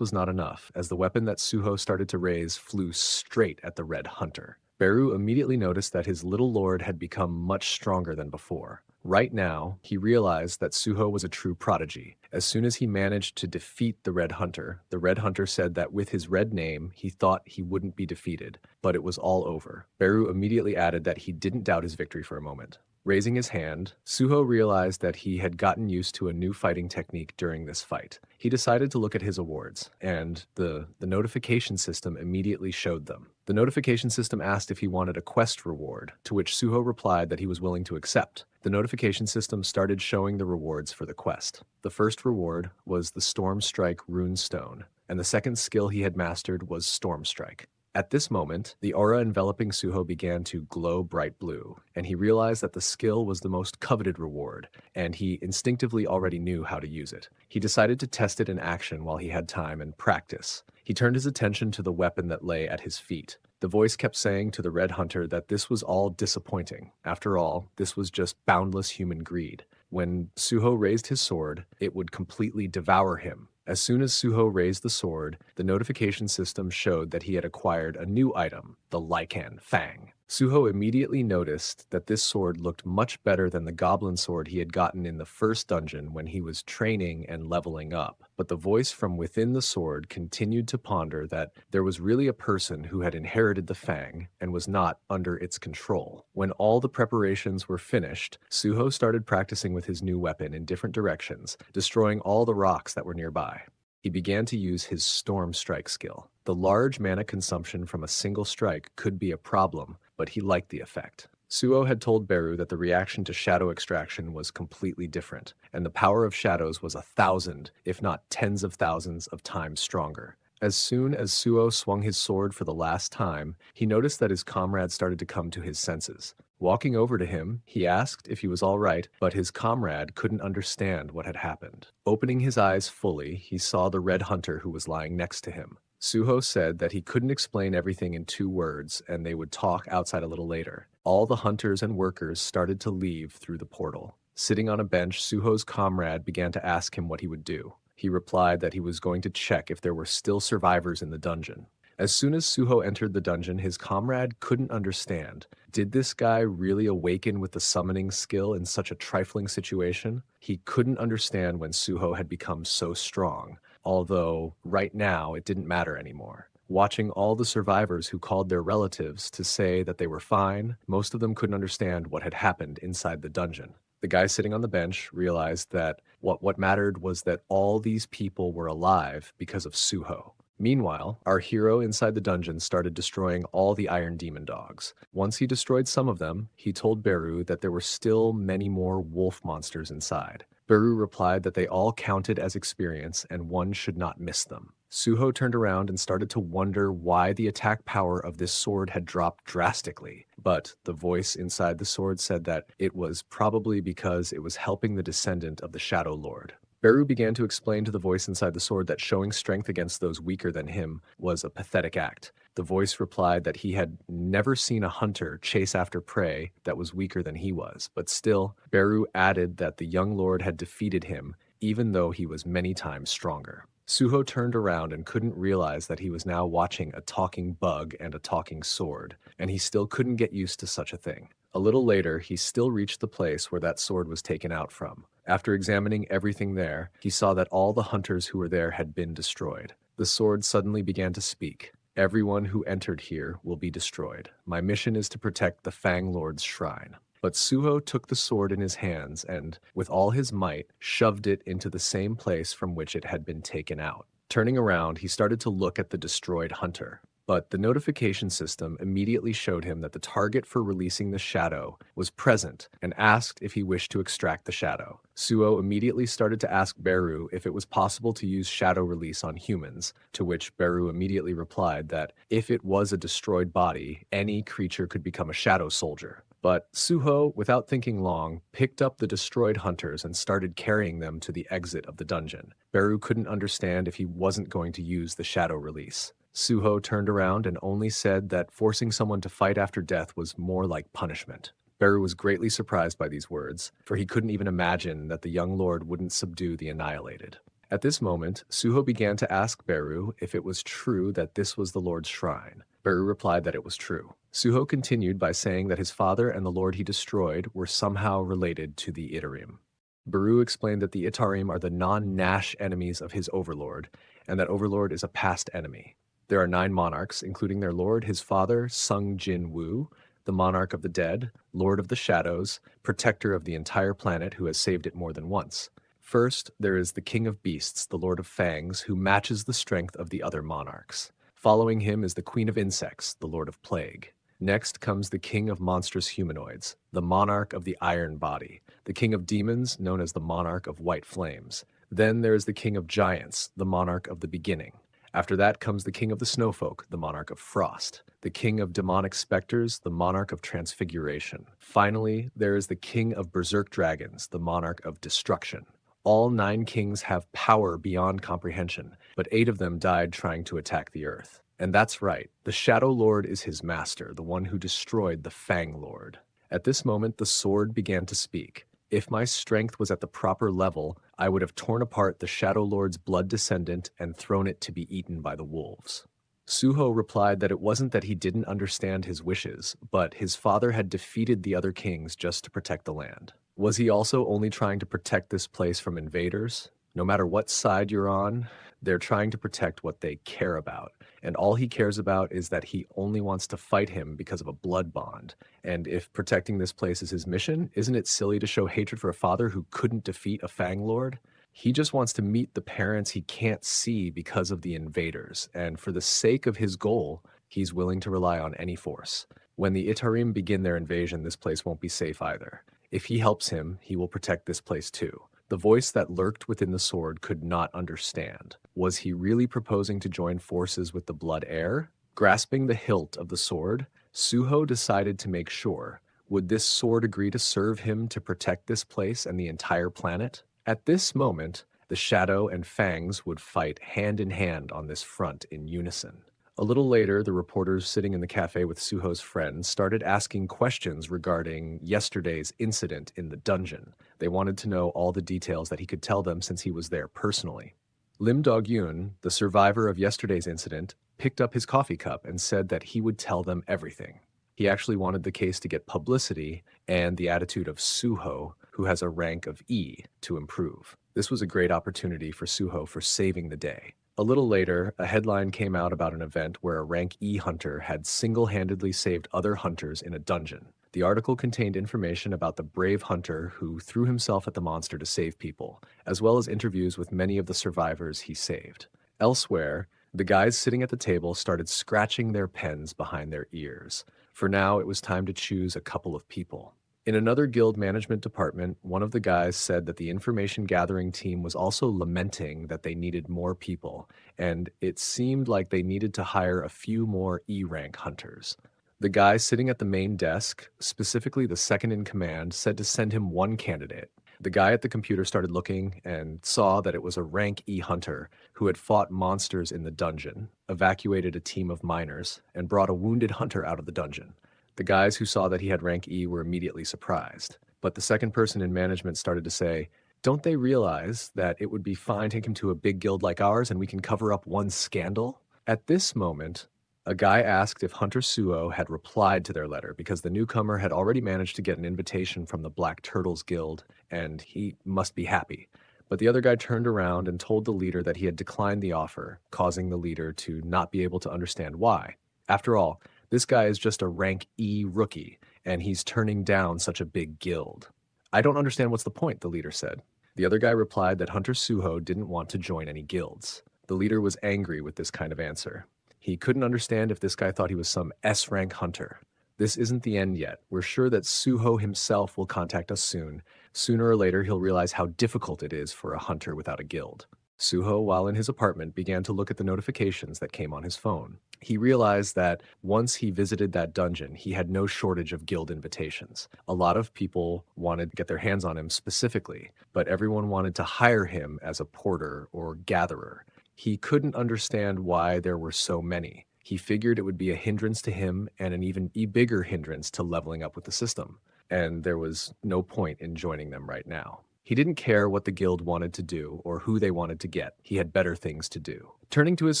was not enough, as the weapon that Suho started to raise flew straight at the Red Hunter. Beru immediately noticed that his little lord had become much stronger than before. Right now, he realized that Suho was a true prodigy. As soon as he managed to defeat the Red Hunter said that with his red name, he thought he wouldn't be defeated, but it was all over. Beru immediately added that he didn't doubt his victory for a moment. Raising his hand, Suho realized that he had gotten used to a new fighting technique during this fight. He decided to look at his awards, and the notification system immediately showed them. The notification system asked if he wanted a quest reward, to which Suho replied that he was willing to accept. The notification system started showing the rewards for the quest. The first reward was the Storm Strike Runestone, and the second skill he had mastered was Storm Strike. At this moment, the aura enveloping Suho began to glow bright blue, and he realized that the skill was the most coveted reward, and he instinctively already knew how to use it. He decided to test it in action while he had time and practice. He turned his attention to the weapon that lay at his feet. The voice kept saying to the Red Hunter that this was all disappointing. After all, this was just boundless human greed. When Suho raised his sword, it would completely devour him. As soon as Suho raised the sword, the notification system showed that he had acquired a new item, the Lycan Fang. Suho immediately noticed that this sword looked much better than the goblin sword he had gotten in the first dungeon when he was training and leveling up. But the voice from within the sword continued to ponder that there was really a person who had inherited the Fang and was not under its control. When all the preparations were finished, Suho started practicing with his new weapon in different directions, destroying all the rocks that were nearby. He began to use his Storm Strike skill. The large mana consumption from a single strike could be a problem, but he liked the effect. Suho had told Beru that the reaction to shadow extraction was completely different, and the power of shadows was 1,000, if not tens of thousands of times stronger. As soon as Suho swung his sword for the last time, he noticed that his comrade started to come to his senses. Walking over to him, he asked if he was all right, but his comrade couldn't understand what had happened. Opening his eyes fully, he saw the Red Hunter who was lying next to him. Suho said that he couldn't explain everything in 2 words, and they would talk outside a little later. All the hunters and workers started to leave through the portal. Sitting on a bench, Suho's comrade began to ask him what he would do. He replied that he was going to check if there were still survivors in the dungeon. As soon as Suho entered the dungeon, his comrade couldn't understand. Did this guy really awaken with the summoning skill in such a trifling situation? He couldn't understand when Suho had become so strong, although right now it didn't matter anymore. Watching all the survivors who called their relatives to say that they were fine, most of them couldn't understand what had happened inside the dungeon. The guy sitting on the bench realized that what mattered was that all these people were alive because of Suho. Meanwhile, our hero inside the dungeon started destroying all the Iron Demon dogs. Once he destroyed some of them, he told Beru that there were still many more wolf monsters inside. Beru replied that they all counted as experience and one should not miss them. Suho turned around and started to wonder why the attack power of this sword had dropped drastically, but the voice inside the sword said that it was probably because it was helping the descendant of the Shadow Lord. Beru began to explain to the voice inside the sword that showing strength against those weaker than him was a pathetic act. The voice replied that he had never seen a hunter chase after prey that was weaker than he was, but still, Beru added that the young lord had defeated him, even though he was many times stronger. Suho turned around and couldn't realize that he was now watching a talking bug and a talking sword, and he still couldn't get used to such a thing. A little later, he still reached the place where that sword was taken out from. After examining everything there, he saw that all the hunters who were there had been destroyed. The sword suddenly began to speak. Everyone who entered here will be destroyed. My mission is to protect the Fang Lord's shrine. But Suho took the sword in his hands and, with all his might, shoved it into the same place from which it had been taken out. Turning around, he started to look at the destroyed hunter. But the notification system immediately showed him that the target for releasing the shadow was present and asked if he wished to extract the shadow. Suho immediately started to ask Beru if it was possible to use shadow release on humans, to which Beru immediately replied that if it was a destroyed body, any creature could become a shadow soldier. But Suho, without thinking long, picked up the destroyed hunters and started carrying them to the exit of the dungeon. Beru couldn't understand if he wasn't going to use the shadow release. Suho turned around and only said that forcing someone to fight after death was more like punishment. Beru was greatly surprised by these words, for he couldn't even imagine that the young lord wouldn't subdue the annihilated. At this moment, Suho began to ask Beru if it was true that this was the Lord's shrine. Beru replied that it was true. Suho continued by saying that his father and the lord he destroyed were somehow related to the Itarim. Beru explained that the Itarim are the non-Nash enemies of his overlord, and that overlord is a past enemy. There are 9 monarchs, including their lord, his father, Seung Jin Woo, the monarch of the dead, lord of the shadows, protector of the entire planet who has saved it more than once. First, there is the king of beasts, the lord of fangs, who matches the strength of the other monarchs. Following him is the queen of insects, the lord of plague. Next comes the king of monstrous humanoids, the monarch of the iron body, the king of demons, known as the monarch of white flames. Then there is the king of giants, the monarch of the beginning. After that comes the king of the snowfolk, the monarch of frost, the king of demonic specters, the monarch of transfiguration. Finally, there is the king of berserk dragons, the monarch of destruction. All 9 kings have power beyond comprehension, but 8 of them died trying to attack the earth. And that's right, the Shadow Lord is his master, the one who destroyed the Fang Lord. At this moment, the sword began to speak. If my strength was at the proper level, I would have torn apart the Shadow Lord's blood descendant and thrown it to be eaten by the wolves. Suho replied that it wasn't that he didn't understand his wishes, but his father had defeated the other kings just to protect the land. Was he also only trying to protect this place from invaders? No matter what side you're on, they're trying to protect what they care about. And all he cares about is that he only wants to fight him because of a blood bond. And if protecting this place is his mission, isn't it silly to show hatred for a father who couldn't defeat a Fang Lord? He just wants to meet the parents he can't see because of the invaders. And for the sake of his goal, he's willing to rely on any force. When the Itarim begin their invasion, this place won't be safe either. If he helps him, he will protect this place too. The voice that lurked within the sword could not understand. Was he really proposing to join forces with the Blood Heir? Grasping the hilt of the sword, Suho decided to make sure. Would this sword agree to serve him to protect this place and the entire planet? At this moment, the Shadow and Fangs would fight hand in hand on this front in unison. A little later, the reporters sitting in the cafe with Suho's friends started asking questions regarding yesterday's incident in the dungeon. They wanted to know all the details that he could tell them since he was there personally. Lim Dog-yoon, the survivor of yesterday's incident, picked up his coffee cup and said that he would tell them everything. He actually wanted the case to get publicity and the attitude of Suho, who has a rank of E, to improve. This was a great opportunity for Suho for saving the day. A little later, a headline came out about an event where a rank E hunter had single-handedly saved other hunters in a dungeon. The article contained information about the brave hunter who threw himself at the monster to save people, as well as interviews with many of the survivors he saved. Elsewhere, the guys sitting at the table started scratching their pens behind their ears. For now, it was time to choose a couple of people. In another guild management department, one of the guys said that the information gathering team was also lamenting that they needed more people, and it seemed like they needed to hire a few more E-rank hunters. The guy sitting at the main desk, specifically the second in command, said to send him one candidate. The guy at the computer started looking and saw that it was a rank E hunter who had fought monsters in the dungeon, evacuated a team of miners, and brought a wounded hunter out of the dungeon. The guys who saw that he had rank E were immediately surprised. But the second person in management started to say, don't they realize that it would be fine to take him to a big guild like ours and we can cover up one scandal? At this moment, a guy asked if Hunter Suho had replied to their letter because the newcomer had already managed to get an invitation from the Black Turtles Guild and he must be happy. But the other guy turned around and told the leader that he had declined the offer, causing the leader to not be able to understand why. After all, this guy is just a rank E rookie, and he's turning down such a big guild. I don't understand what's the point, the leader said. The other guy replied that Hunter Suho didn't want to join any guilds. The leader was angry with this kind of answer. He couldn't understand if this guy thought he was some S-rank hunter. This isn't the end yet. We're sure that Suho himself will contact us soon. Sooner or later, he'll realize how difficult it is for a hunter without a guild. Suho, while in his apartment, began to look at the notifications that came on his phone. He realized that once he visited that dungeon, he had no shortage of guild invitations. A lot of people wanted to get their hands on him specifically, but everyone wanted to hire him as a porter or gatherer. He couldn't understand why there were so many. He figured it would be a hindrance to him and an even bigger hindrance to leveling up with the system. and there was no point in joining them right now. He didn't care what the guild wanted to do or who they wanted to get. He had better things to do. Turning to his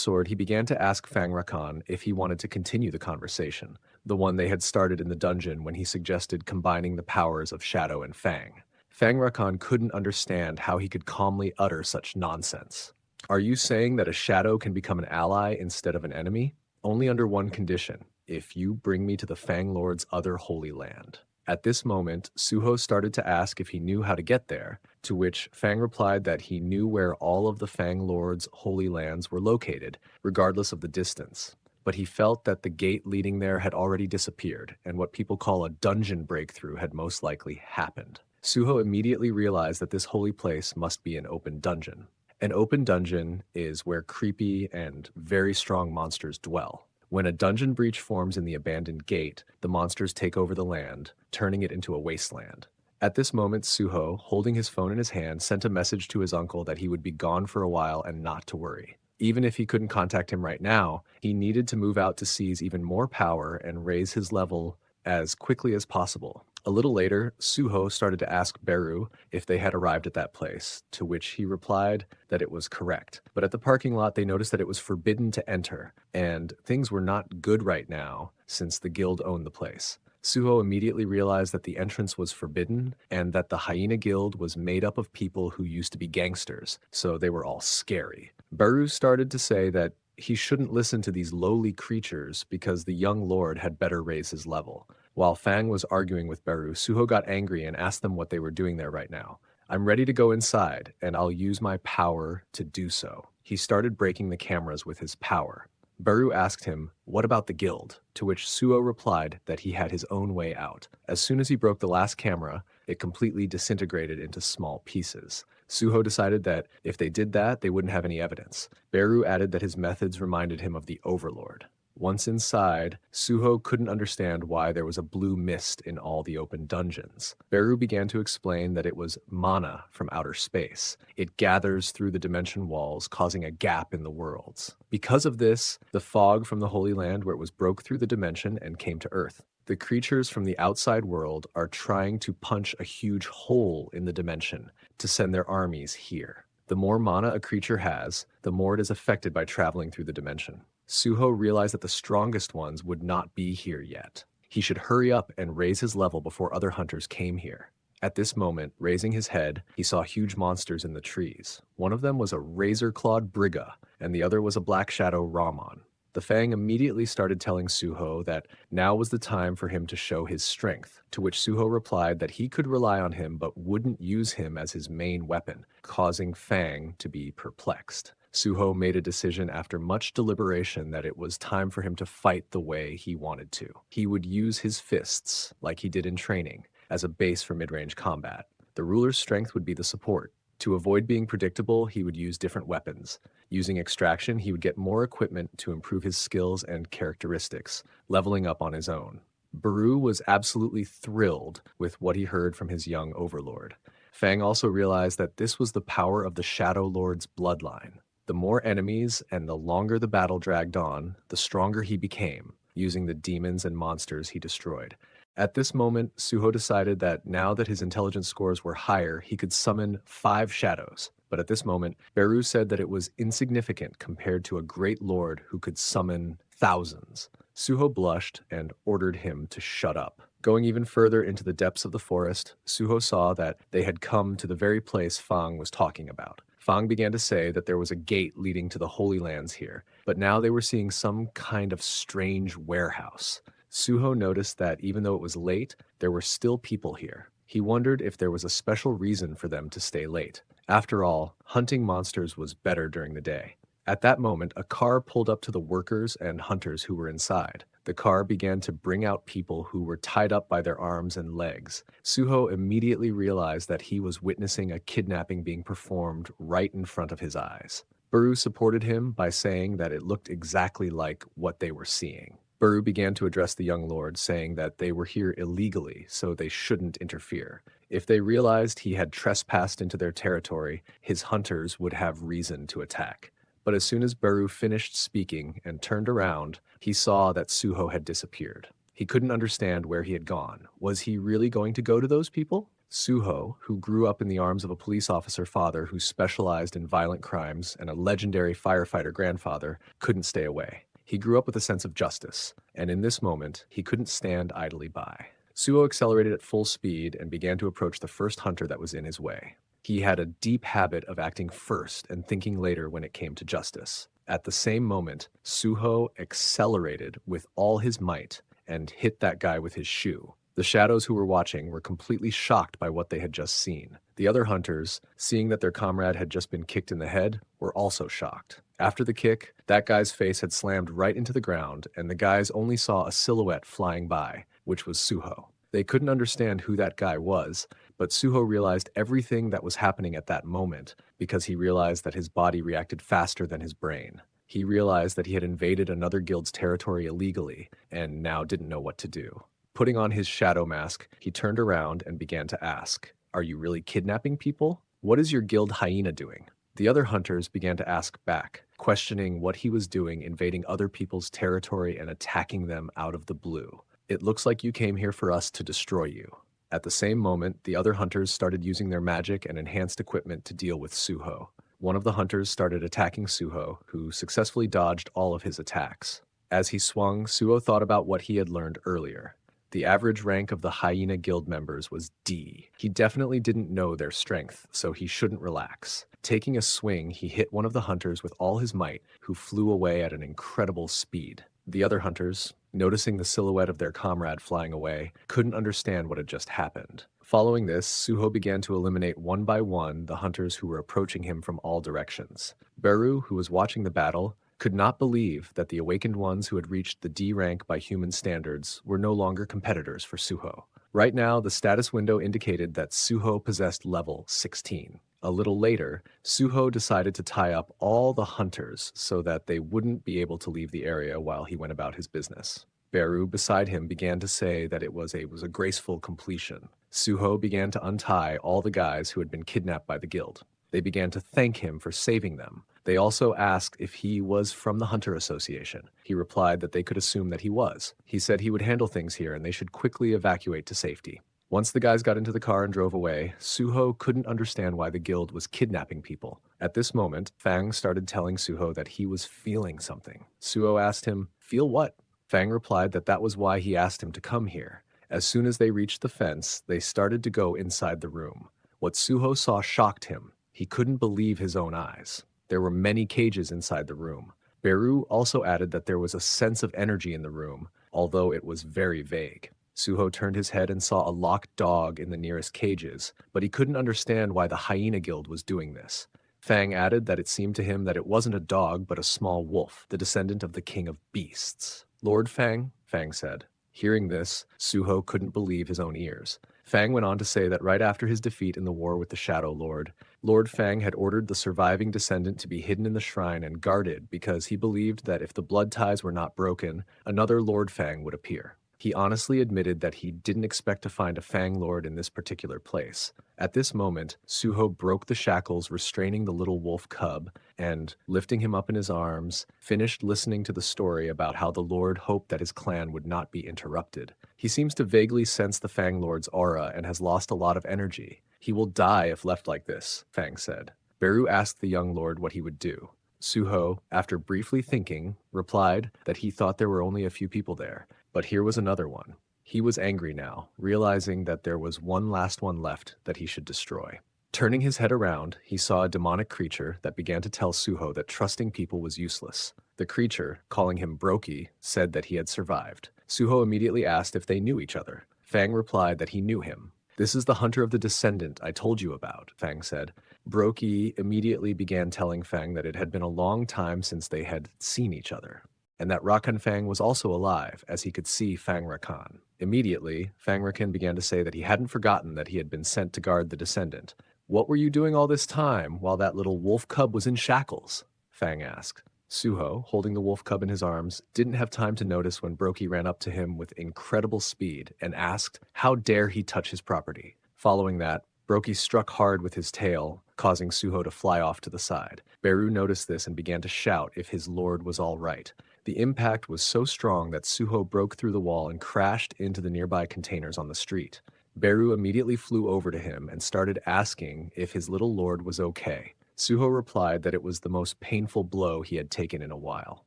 sword, he began to ask Fang Rakan if he wanted to continue the conversation, the one they had started in the dungeon when he suggested combining the powers of Shadow and Fang. Fang Rakan couldn't understand how he could calmly utter such nonsense. Are you saying that a shadow can become an ally instead of an enemy? Only under one condition: if you bring me to the Fang Lord's other holy land. At this moment, Suho started to ask if he knew how to get there, to which Fang replied that he knew where all of the Fang Lord's holy lands were located, regardless of the distance. But he felt that the gate leading there had already disappeared, and what people call a dungeon breakthrough had most likely happened. Suho immediately realized that this holy place must be an open dungeon. An open dungeon is where creepy and very strong monsters dwell. When a dungeon breach forms in the abandoned gate, the monsters take over the land, turning it into a wasteland. At this moment, Suho, holding his phone in his hand, sent a message to his uncle that he would be gone for a while and not to worry. Even if he couldn't contact him right now, he needed to move out to seize even more power and raise his level as quickly as possible. A little later, Suho started to ask Beru if they had arrived at that place, to which he replied that it was correct. But at the parking lot, they noticed that it was forbidden to enter, and things were not good right now since the guild owned the place. Suho immediately realized that the entrance was forbidden and that the Hyena Guild was made up of people who used to be gangsters, so they were all scary. Beru started to say that he shouldn't listen to these lowly creatures because the young lord had better raise his level. While Fang was arguing with Beru, Suho got angry and asked them what they were doing there right now. I'm ready to go inside, and I'll use my power to do so. He started breaking the cameras with his power. Beru asked him, what about the guild? To which Suho replied that he had his own way out. As soon as he broke the last camera, it completely disintegrated into small pieces. Suho decided that if they did that, they wouldn't have any evidence. Beru added that his methods reminded him of the Overlord. Once inside, Suho couldn't understand why there was a blue mist in all the open dungeons. Beru began to explain that it was mana from outer space. It gathers through the dimension walls, causing a gap in the worlds. Because of this, the fog from the Holy Land where it was broke through the dimension and came to Earth. The creatures from the outside world are trying to punch a huge hole in the dimension to send their armies here. The more mana a creature has, the more it is affected by traveling through the dimension. Suho realized that the strongest ones would not be here yet. He should hurry up and raise his level before other hunters came here. At this moment, raising his head, he saw huge monsters in the trees. One of them was a razor-clawed Brigga, and the other was a black shadow Ramon. The Fang immediately started telling Suho that now was the time for him to show his strength, to which Suho replied that he could rely on him but wouldn't use him as his main weapon, causing Fang to be perplexed. Suho made a decision after much deliberation that it was time for him to fight the way he wanted to. He would use his fists, like he did in training, as a base for mid-range combat. The ruler's strength would be the support. To avoid being predictable, he would use different weapons. Using extraction, he would get more equipment to improve his skills and characteristics, leveling up on his own. Beru was absolutely thrilled with what he heard from his young overlord. Fang also realized that this was the power of the Shadow Lord's bloodline. The more enemies and the longer the battle dragged on, the stronger he became, using the demons and monsters he destroyed. At this moment, Suho decided that now that his intelligence scores were higher, he could summon 5 shadows. But at this moment, Beru said that it was insignificant compared to a great lord who could summon thousands. Suho blushed and ordered him to shut up. Going even further into the depths of the forest, Suho saw that they had come to the very place Fang was talking about. Fang began to say that there was a gate leading to the Holy Lands here, but now they were seeing some kind of strange warehouse. Suho noticed that even though it was late, there were still people here. He wondered if there was a special reason for them to stay late. After all, hunting monsters was better during the day. At that moment, a car pulled up to the workers and hunters who were inside. The car began to bring out people who were tied up by their arms and legs. Suho immediately realized that he was witnessing a kidnapping being performed right in front of his eyes. Beru supported him by saying that it looked exactly like what they were seeing. Beru began to address the young lord, saying that they were here illegally, so they shouldn't interfere. If they realized he had trespassed into their territory, his hunters would have reason to attack. But as soon as Beru finished speaking and turned around, he saw that Suho had disappeared. He couldn't understand where he had gone. Was he really going to go to those people? Suho, who grew up in the arms of a police officer father who specialized in violent crimes and a legendary firefighter grandfather, couldn't stay away. He grew up with a sense of justice, and in this moment, he couldn't stand idly by. Suho accelerated at full speed and began to approach the first hunter that was in his way. He had a deep habit of acting first and thinking later when it came to justice. At the same moment, Suho accelerated with all his might and hit that guy with his shoe. The shadows who were watching were completely shocked by what they had just seen. The other hunters, seeing that their comrade had just been kicked in the head, were also shocked. After the kick, that guy's face had slammed right into the ground, and the guys only saw a silhouette flying by, which was Suho. They couldn't understand who that guy was, but Suho realized everything that was happening at that moment because he realized that his body reacted faster than his brain. He realized that he had invaded another guild's territory illegally and now didn't know what to do. Putting on his shadow mask, he turned around and began to ask, "Are you really kidnapping people? What is your guild hyena doing?" The other hunters began to ask back, questioning what he was doing invading other people's territory and attacking them out of the blue. "It looks like you came here for us to destroy you." At the same moment, the other hunters started using their magic and enhanced equipment to deal with Suho. One of the hunters started attacking Suho, who successfully dodged all of his attacks. As he swung, Suho thought about what he had learned earlier. The average rank of the Hyena Guild members was D. He definitely didn't know their strength, so he shouldn't relax. Taking a swing, he hit one of the hunters with all his might, who flew away at an incredible speed. The other hunters, noticing the silhouette of their comrade flying away, couldn't understand what had just happened. Following this, Suho began to eliminate one by one the hunters who were approaching him from all directions. Beru, who was watching the battle, could not believe that the awakened ones who had reached the D rank by human standards were no longer competitors for Suho. Right now, the status window indicated that Suho possessed level 16. A little later, Suho decided to tie up all the hunters so that they wouldn't be able to leave the area while he went about his business. Beru beside him began to say that it was a graceful completion. Suho began to untie all the guys who had been kidnapped by the guild. They began to thank him for saving them. They also asked if he was from the Hunter Association. He replied that they could assume that he was. He said he would handle things here and they should quickly evacuate to safety. Once the guys got into the car and drove away, Suho couldn't understand why the guild was kidnapping people. At this moment, Fang started telling Suho that he was feeling something. Suho asked him, "Feel what?" Fang replied that that was why he asked him to come here. As soon as they reached the fence, they started to go inside the room. What Suho saw shocked him. He couldn't believe his own eyes. There were many cages inside the room. Beru also added that there was a sense of energy in the room, although it was very vague. Suho turned his head and saw a locked dog in the nearest cages, but he couldn't understand why the Hyena Guild was doing this. Fang added that it seemed to him that it wasn't a dog but a small wolf, the descendant of the King of Beasts. "Lord Fang," Fang said. Hearing this, Suho couldn't believe his own ears. Fang went on to say that right after his defeat in the war with the Shadow Lord, Lord Fang had ordered the surviving descendant to be hidden in the shrine and guarded because he believed that if the blood ties were not broken, another Lord Fang would appear. He honestly admitted that he didn't expect to find a Fang Lord in this particular place. At this moment, Suho broke the shackles restraining the little wolf cub and, lifting him up in his arms, finished listening to the story about how the Lord hoped that his clan would not be interrupted. He seems to vaguely sense the Fang Lord's aura and has lost a lot of energy. "He will die if left like this," Fang said. Beru asked the young lord what he would do. Suho, after briefly thinking, replied that he thought there were only a few people there, but here was another one. He was angry now, realizing that there was one last one left that he should destroy. Turning his head around, he saw a demonic creature that began to tell Suho that trusting people was useless. The creature, calling him Brokey, said that he had survived. Suho immediately asked if they knew each other. Fang replied that he knew him. "This is the hunter of the descendant I told you about," Fang said. Brokey immediately began telling Fang that it had been a long time since they had seen each other, and that Rakan Fang was also alive, as he could see Fang Rakan. Immediately, Fang Rakan began to say that he hadn't forgotten that he had been sent to guard the descendant. "What were you doing all this time while that little wolf cub was in shackles?" Fang asked. Suho, holding the wolf cub in his arms, didn't have time to notice when Brokey ran up to him with incredible speed and asked, how dare he touch his property. Following that, Brokey struck hard with his tail, causing Suho to fly off to the side. Beru noticed this and began to shout if his lord was all right. The impact was so strong that Suho broke through the wall and crashed into the nearby containers on the street. Beru immediately flew over to him and started asking if his little lord was okay. Suho replied that it was the most painful blow he had taken in a while.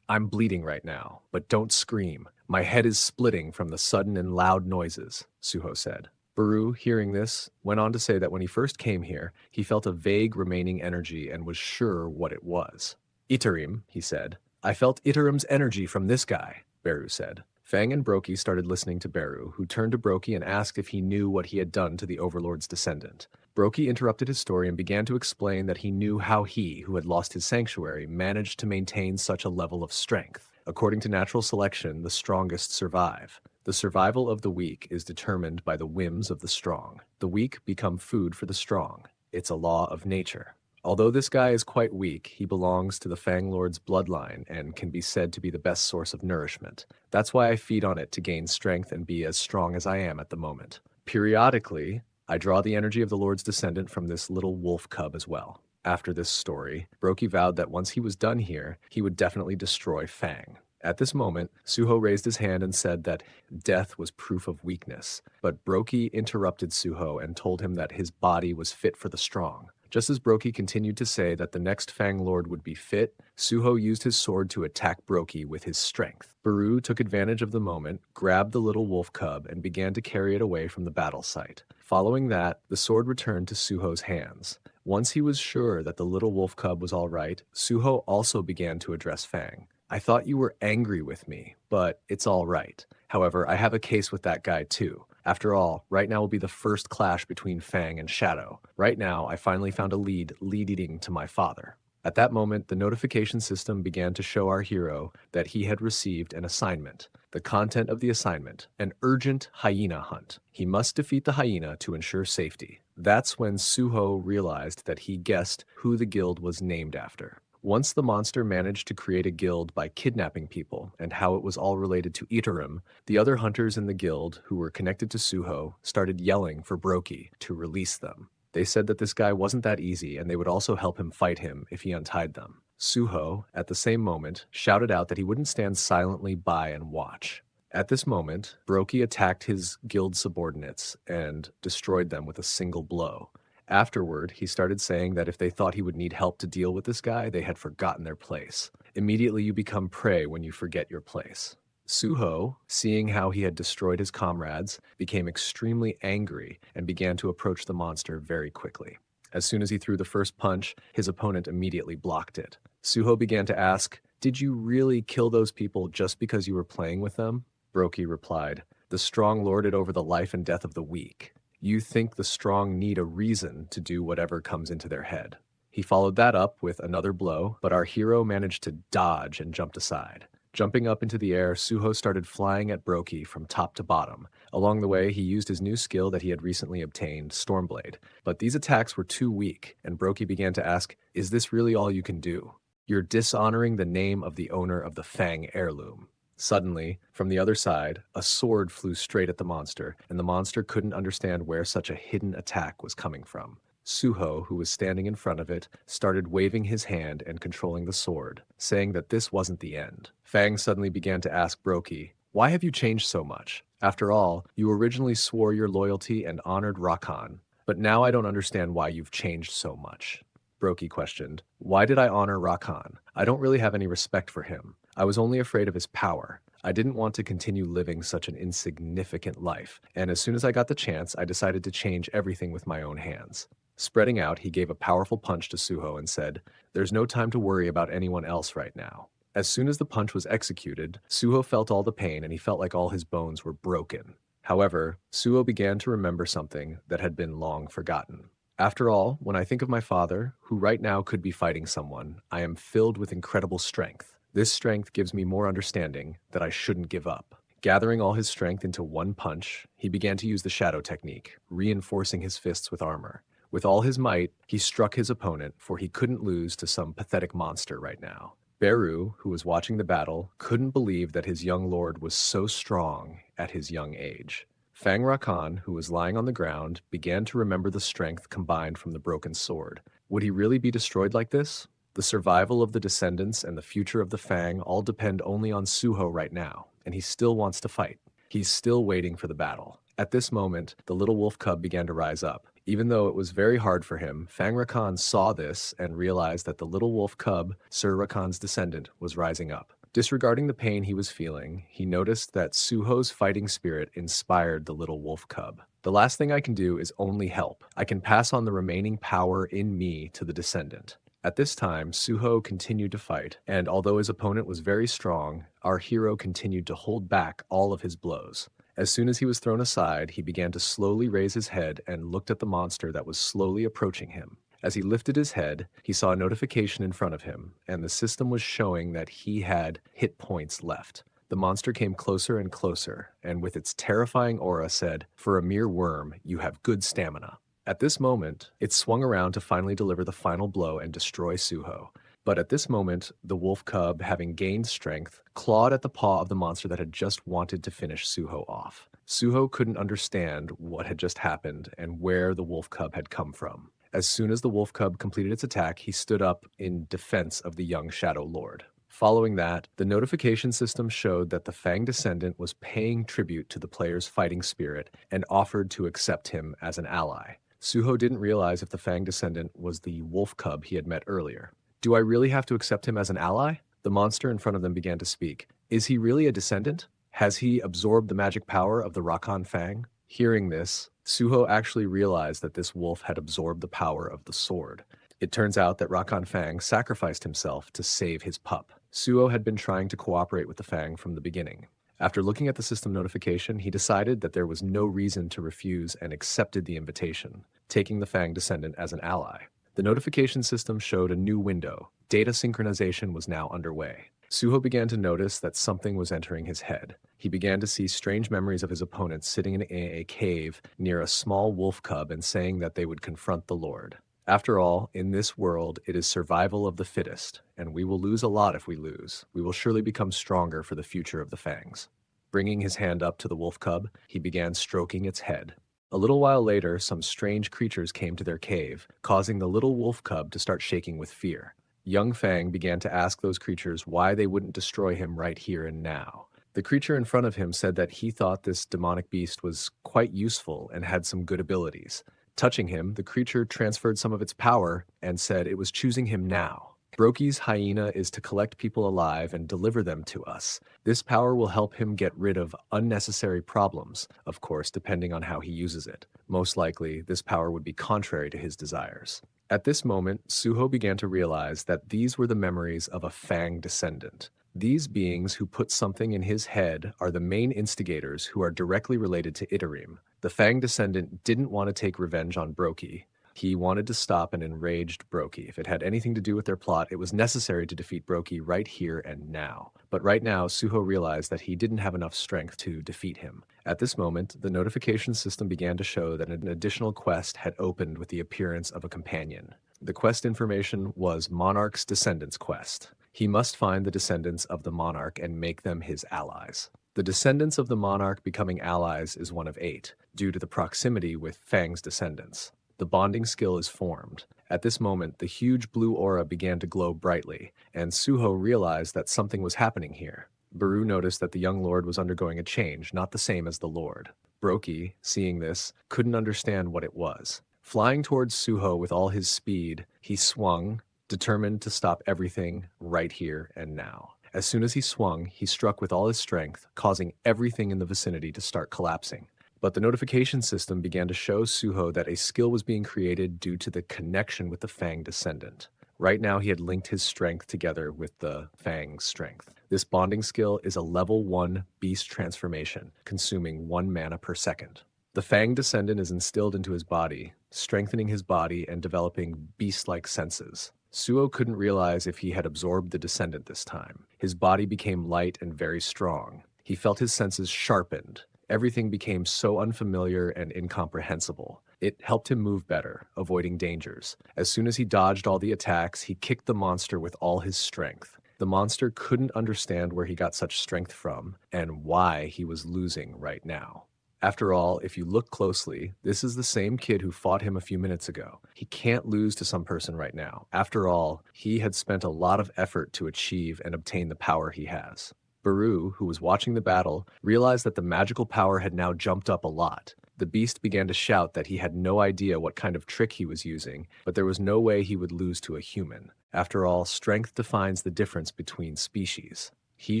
"I'm bleeding right now, but don't scream. My head is splitting from the sudden and loud noises," Suho said. Beru, hearing this, went on to say that when he first came here, he felt a vague remaining energy and was sure what it was. "Itarim," he said. "I felt Itarim's energy from this guy," Beru said. Fang and Brokey started listening to Beru, who turned to Brokey and asked if he knew what he had done to the Overlord's descendant. Brokey interrupted his story and began to explain that he knew how he, who had lost his sanctuary, managed to maintain such a level of strength. According to natural selection, the strongest survive. The survival of the weak is determined by the whims of the strong. The weak become food for the strong. It's a law of nature. Although this guy is quite weak, he belongs to the Fang Lord's bloodline and can be said to be the best source of nourishment. That's why I feed on it to gain strength and be as strong as I am at the moment. Periodically, I draw the energy of the Lord's descendant from this little wolf cub as well. After this story, Brokey vowed that once he was done here, he would definitely destroy Fang. At this moment, Suho raised his hand and said that death was proof of weakness, but Brokey interrupted Suho and told him that his body was fit for the strong. Just as Brokey continued to say that the next Fang Lord would be fit, Suho used his sword to attack Brokey with his strength. Beru took advantage of the moment, grabbed the little wolf cub, and began to carry it away from the battle site. Following that, the sword returned to Suho's hands. Once he was sure that the little wolf cub was all right, Suho also began to address Fang. "I thought you were angry with me, but it's all right. However, I have a case with that guy too. After all, right now will be the first clash between Fang and Shadow. Right now, I finally found a lead leading to my father." At that moment, the notification system began to show our hero that he had received an assignment. The content of the assignment: an urgent hyena hunt. He must defeat the hyena to ensure safety. That's when Suho realized that he guessed who the guild was named after. Once the monster managed to create a guild by kidnapping people and how it was all related to Itarim, the other hunters in the guild who were connected to Suho started yelling for Brokey to release them. They said that this guy wasn't that easy and they would also help him fight him if he untied them. Suho, at the same moment, shouted out that he wouldn't stand silently by and watch. At this moment, Brokey attacked his guild subordinates and destroyed them with a single blow. Afterward, he started saying that if they thought he would need help to deal with this guy, they had forgotten their place. Immediately you become prey when you forget your place. Suho, seeing how he had destroyed his comrades, became extremely angry and began to approach the monster very quickly. As soon as he threw the first punch, his opponent immediately blocked it. Suho began to ask, "Did you really kill those people just because you were playing with them?" Brokey replied, "The strong lord it over the life and death of the weak. You think the strong need a reason to do whatever comes into their head." He followed that up with another blow, but our hero managed to dodge and jumped aside. Jumping up into the air, Suho started flying at Brokey from top to bottom. Along the way, he used his new skill that he had recently obtained, Stormblade. But these attacks were too weak, and Brokey began to ask, "Is this really all you can do? You're dishonoring the name of the owner of the Fang heirloom." Suddenly, from the other side, a sword flew straight at the monster, and the monster couldn't understand where such a hidden attack was coming from. Suho, who was standing in front of it, started waving his hand and controlling the sword, saying that this wasn't the end. Fang suddenly began to ask Brokey, "Why have you changed so much? After all, you originally swore your loyalty and honored Rakan, but now I don't understand why you've changed so much." Brokey questioned, "Why did I honor Rakan? I don't really have any respect for him. I was only afraid of his power. I didn't want to continue living such an insignificant life, and as soon as I got the chance, I decided to change everything with my own hands." Spreading out, he gave a powerful punch to Suho and said, "There's no time to worry about anyone else right now." As soon as the punch was executed, Suho felt all the pain and he felt like all his bones were broken. However, Suho began to remember something that had been long forgotten. "After all, when I think of my father, who right now could be fighting someone, I am filled with incredible strength. This strength gives me more understanding that I shouldn't give up." Gathering all his strength into one punch, he began to use the shadow technique, reinforcing his fists with armor. With all his might, he struck his opponent, for he couldn't lose to some pathetic monster right now. Beru, who was watching the battle, couldn't believe that his young lord was so strong at his young age. Fang Rakan, who was lying on the ground, began to remember the strength combined from the broken sword. Would he really be destroyed like this? The survival of the descendants and the future of the Fang all depend only on Suho right now, and he still wants to fight. He's still waiting for the battle. At this moment, the little wolf cub began to rise up. Even though it was very hard for him, Fang Rakan saw this and realized that the little wolf cub, Sir Rakan's descendant, was rising up. Disregarding the pain he was feeling, he noticed that Suho's fighting spirit inspired the little wolf cub. The last thing I can do is only help. I can pass on the remaining power in me to the descendant. At this time, Suho continued to fight, and although his opponent was very strong, our hero continued to hold back all of his blows. As soon as he was thrown aside, he began to slowly raise his head and looked at the monster that was slowly approaching him. As he lifted his head, he saw a notification in front of him, and the system was showing that he had hit points left. The monster came closer and closer, and with its terrifying aura said, "For a mere worm, you have good stamina." At this moment, it swung around to finally deliver the final blow and destroy Suho. But at this moment, the wolf cub, having gained strength, clawed at the paw of the monster that had just wanted to finish Suho off. Suho couldn't understand what had just happened and where the wolf cub had come from. As soon as the wolf cub completed its attack, he stood up in defense of the young Shadow Lord. Following that, the notification system showed that the Fang descendant was paying tribute to the player's fighting spirit and offered to accept him as an ally. Suho didn't realize if the Fang descendant was the wolf cub he had met earlier. "Do I really have to accept him as an ally?" The monster in front of them began to speak. "Is he really a descendant? Has he absorbed the magic power of the Rakan Fang?" Hearing this, Suho actually realized that this wolf had absorbed the power of the sword. It turns out that Rakan Fang sacrificed himself to save his pup. Suho had been trying to cooperate with the Fang from the beginning. After looking at the system notification, he decided that there was no reason to refuse and accepted the invitation, taking the Fang descendant as an ally. The notification system showed a new window. Data synchronization was now underway. Suho began to notice that something was entering his head. He began to see strange memories of his opponents sitting in a cave near a small wolf cub and saying that they would confront the Lord. After all, in this world, it is survival of the fittest, and we will lose a lot if we lose. We will surely become stronger for the future of the Fangs. Bringing his hand up to the wolf cub, he began stroking its head. A little while later, some strange creatures came to their cave, causing the little wolf cub to start shaking with fear. Young Fang began to ask those creatures why they wouldn't destroy him right here and now. The creature in front of him said that he thought this demonic beast was quite useful and had some good abilities. Touching him, the creature transferred some of its power and said it was choosing him now. Brokey's hyena is to collect people alive and deliver them to us. This power will help him get rid of unnecessary problems, of course, depending on how he uses it. Most likely, this power would be contrary to his desires. At this moment, Suho began to realize that these were the memories of a Fang descendant. These beings who put something in his head are the main instigators who are directly related to Itarim. The Fang descendant didn't want to take revenge on Brokey. He wanted to stop an enraged Brokey. If it had anything to do with their plot, it was necessary to defeat Brokey right here and now. But right now, Suho realized that he didn't have enough strength to defeat him. At this moment, the notification system began to show that an additional quest had opened with the appearance of a companion. The quest information was Monarch's Descendants quest. He must find the descendants of the monarch and make them his allies. The descendants of the monarch becoming allies is one of 8, due to the proximity with Fang's descendants. The bonding skill is formed. At this moment, the huge blue aura began to glow brightly, and Suho realized that something was happening here. Baru noticed that the young lord was undergoing a change, not the same as the lord. Brokey, seeing this, couldn't understand what it was. Flying towards Suho with all his speed, he swung, determined to stop everything right here and now. As soon as he swung, he struck with all his strength, causing everything in the vicinity to start collapsing. But the notification system began to show Suho that a skill was being created due to the connection with the Fang descendant. Right now, he had linked his strength together with the Fang's strength. This bonding skill is a level 1 beast transformation, consuming 1 mana per second. The Fang descendant is instilled into his body, strengthening his body and developing beast-like senses. Suho couldn't realize if he had absorbed the descendant this time. His body became light and very strong. He felt his senses sharpened. Everything became so unfamiliar and incomprehensible. It helped him move better, avoiding dangers. As soon as he dodged all the attacks, he kicked the monster with all his strength. The monster couldn't understand where he got such strength from and why he was losing right now. After all, if you look closely, this is the same kid who fought him a few minutes ago. He can't lose to some person right now. After all, he had spent a lot of effort to achieve and obtain the power he has. Baru, who was watching the battle, realized that the magical power had now jumped up a lot. The beast began to shout that he had no idea what kind of trick he was using, but there was no way he would lose to a human. After all, strength defines the difference between species. He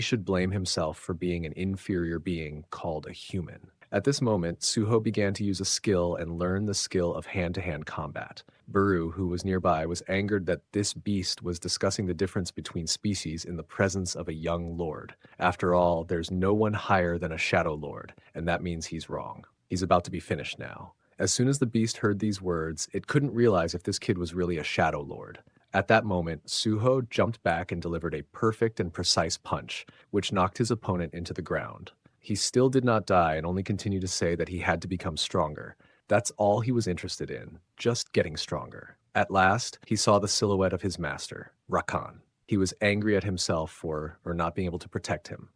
should blame himself for being an inferior being called a human. At this moment, Suho began to use a skill and learn the skill of hand-to-hand combat. Baru, who was nearby, was angered that this beast was discussing the difference between species in the presence of a young lord. After all, there's no one higher than a shadow lord, and that means he's wrong. He's about to be finished now. As soon as the beast heard these words, it couldn't realize if this kid was really a shadow lord. At that moment, Suho jumped back and delivered a perfect and precise punch, which knocked his opponent into the ground. He still did not die and only continued to say that he had to become stronger. That's all he was interested in, just getting stronger. At last, he saw the silhouette of his master, Rakan. He was angry at himself for not being able to protect him.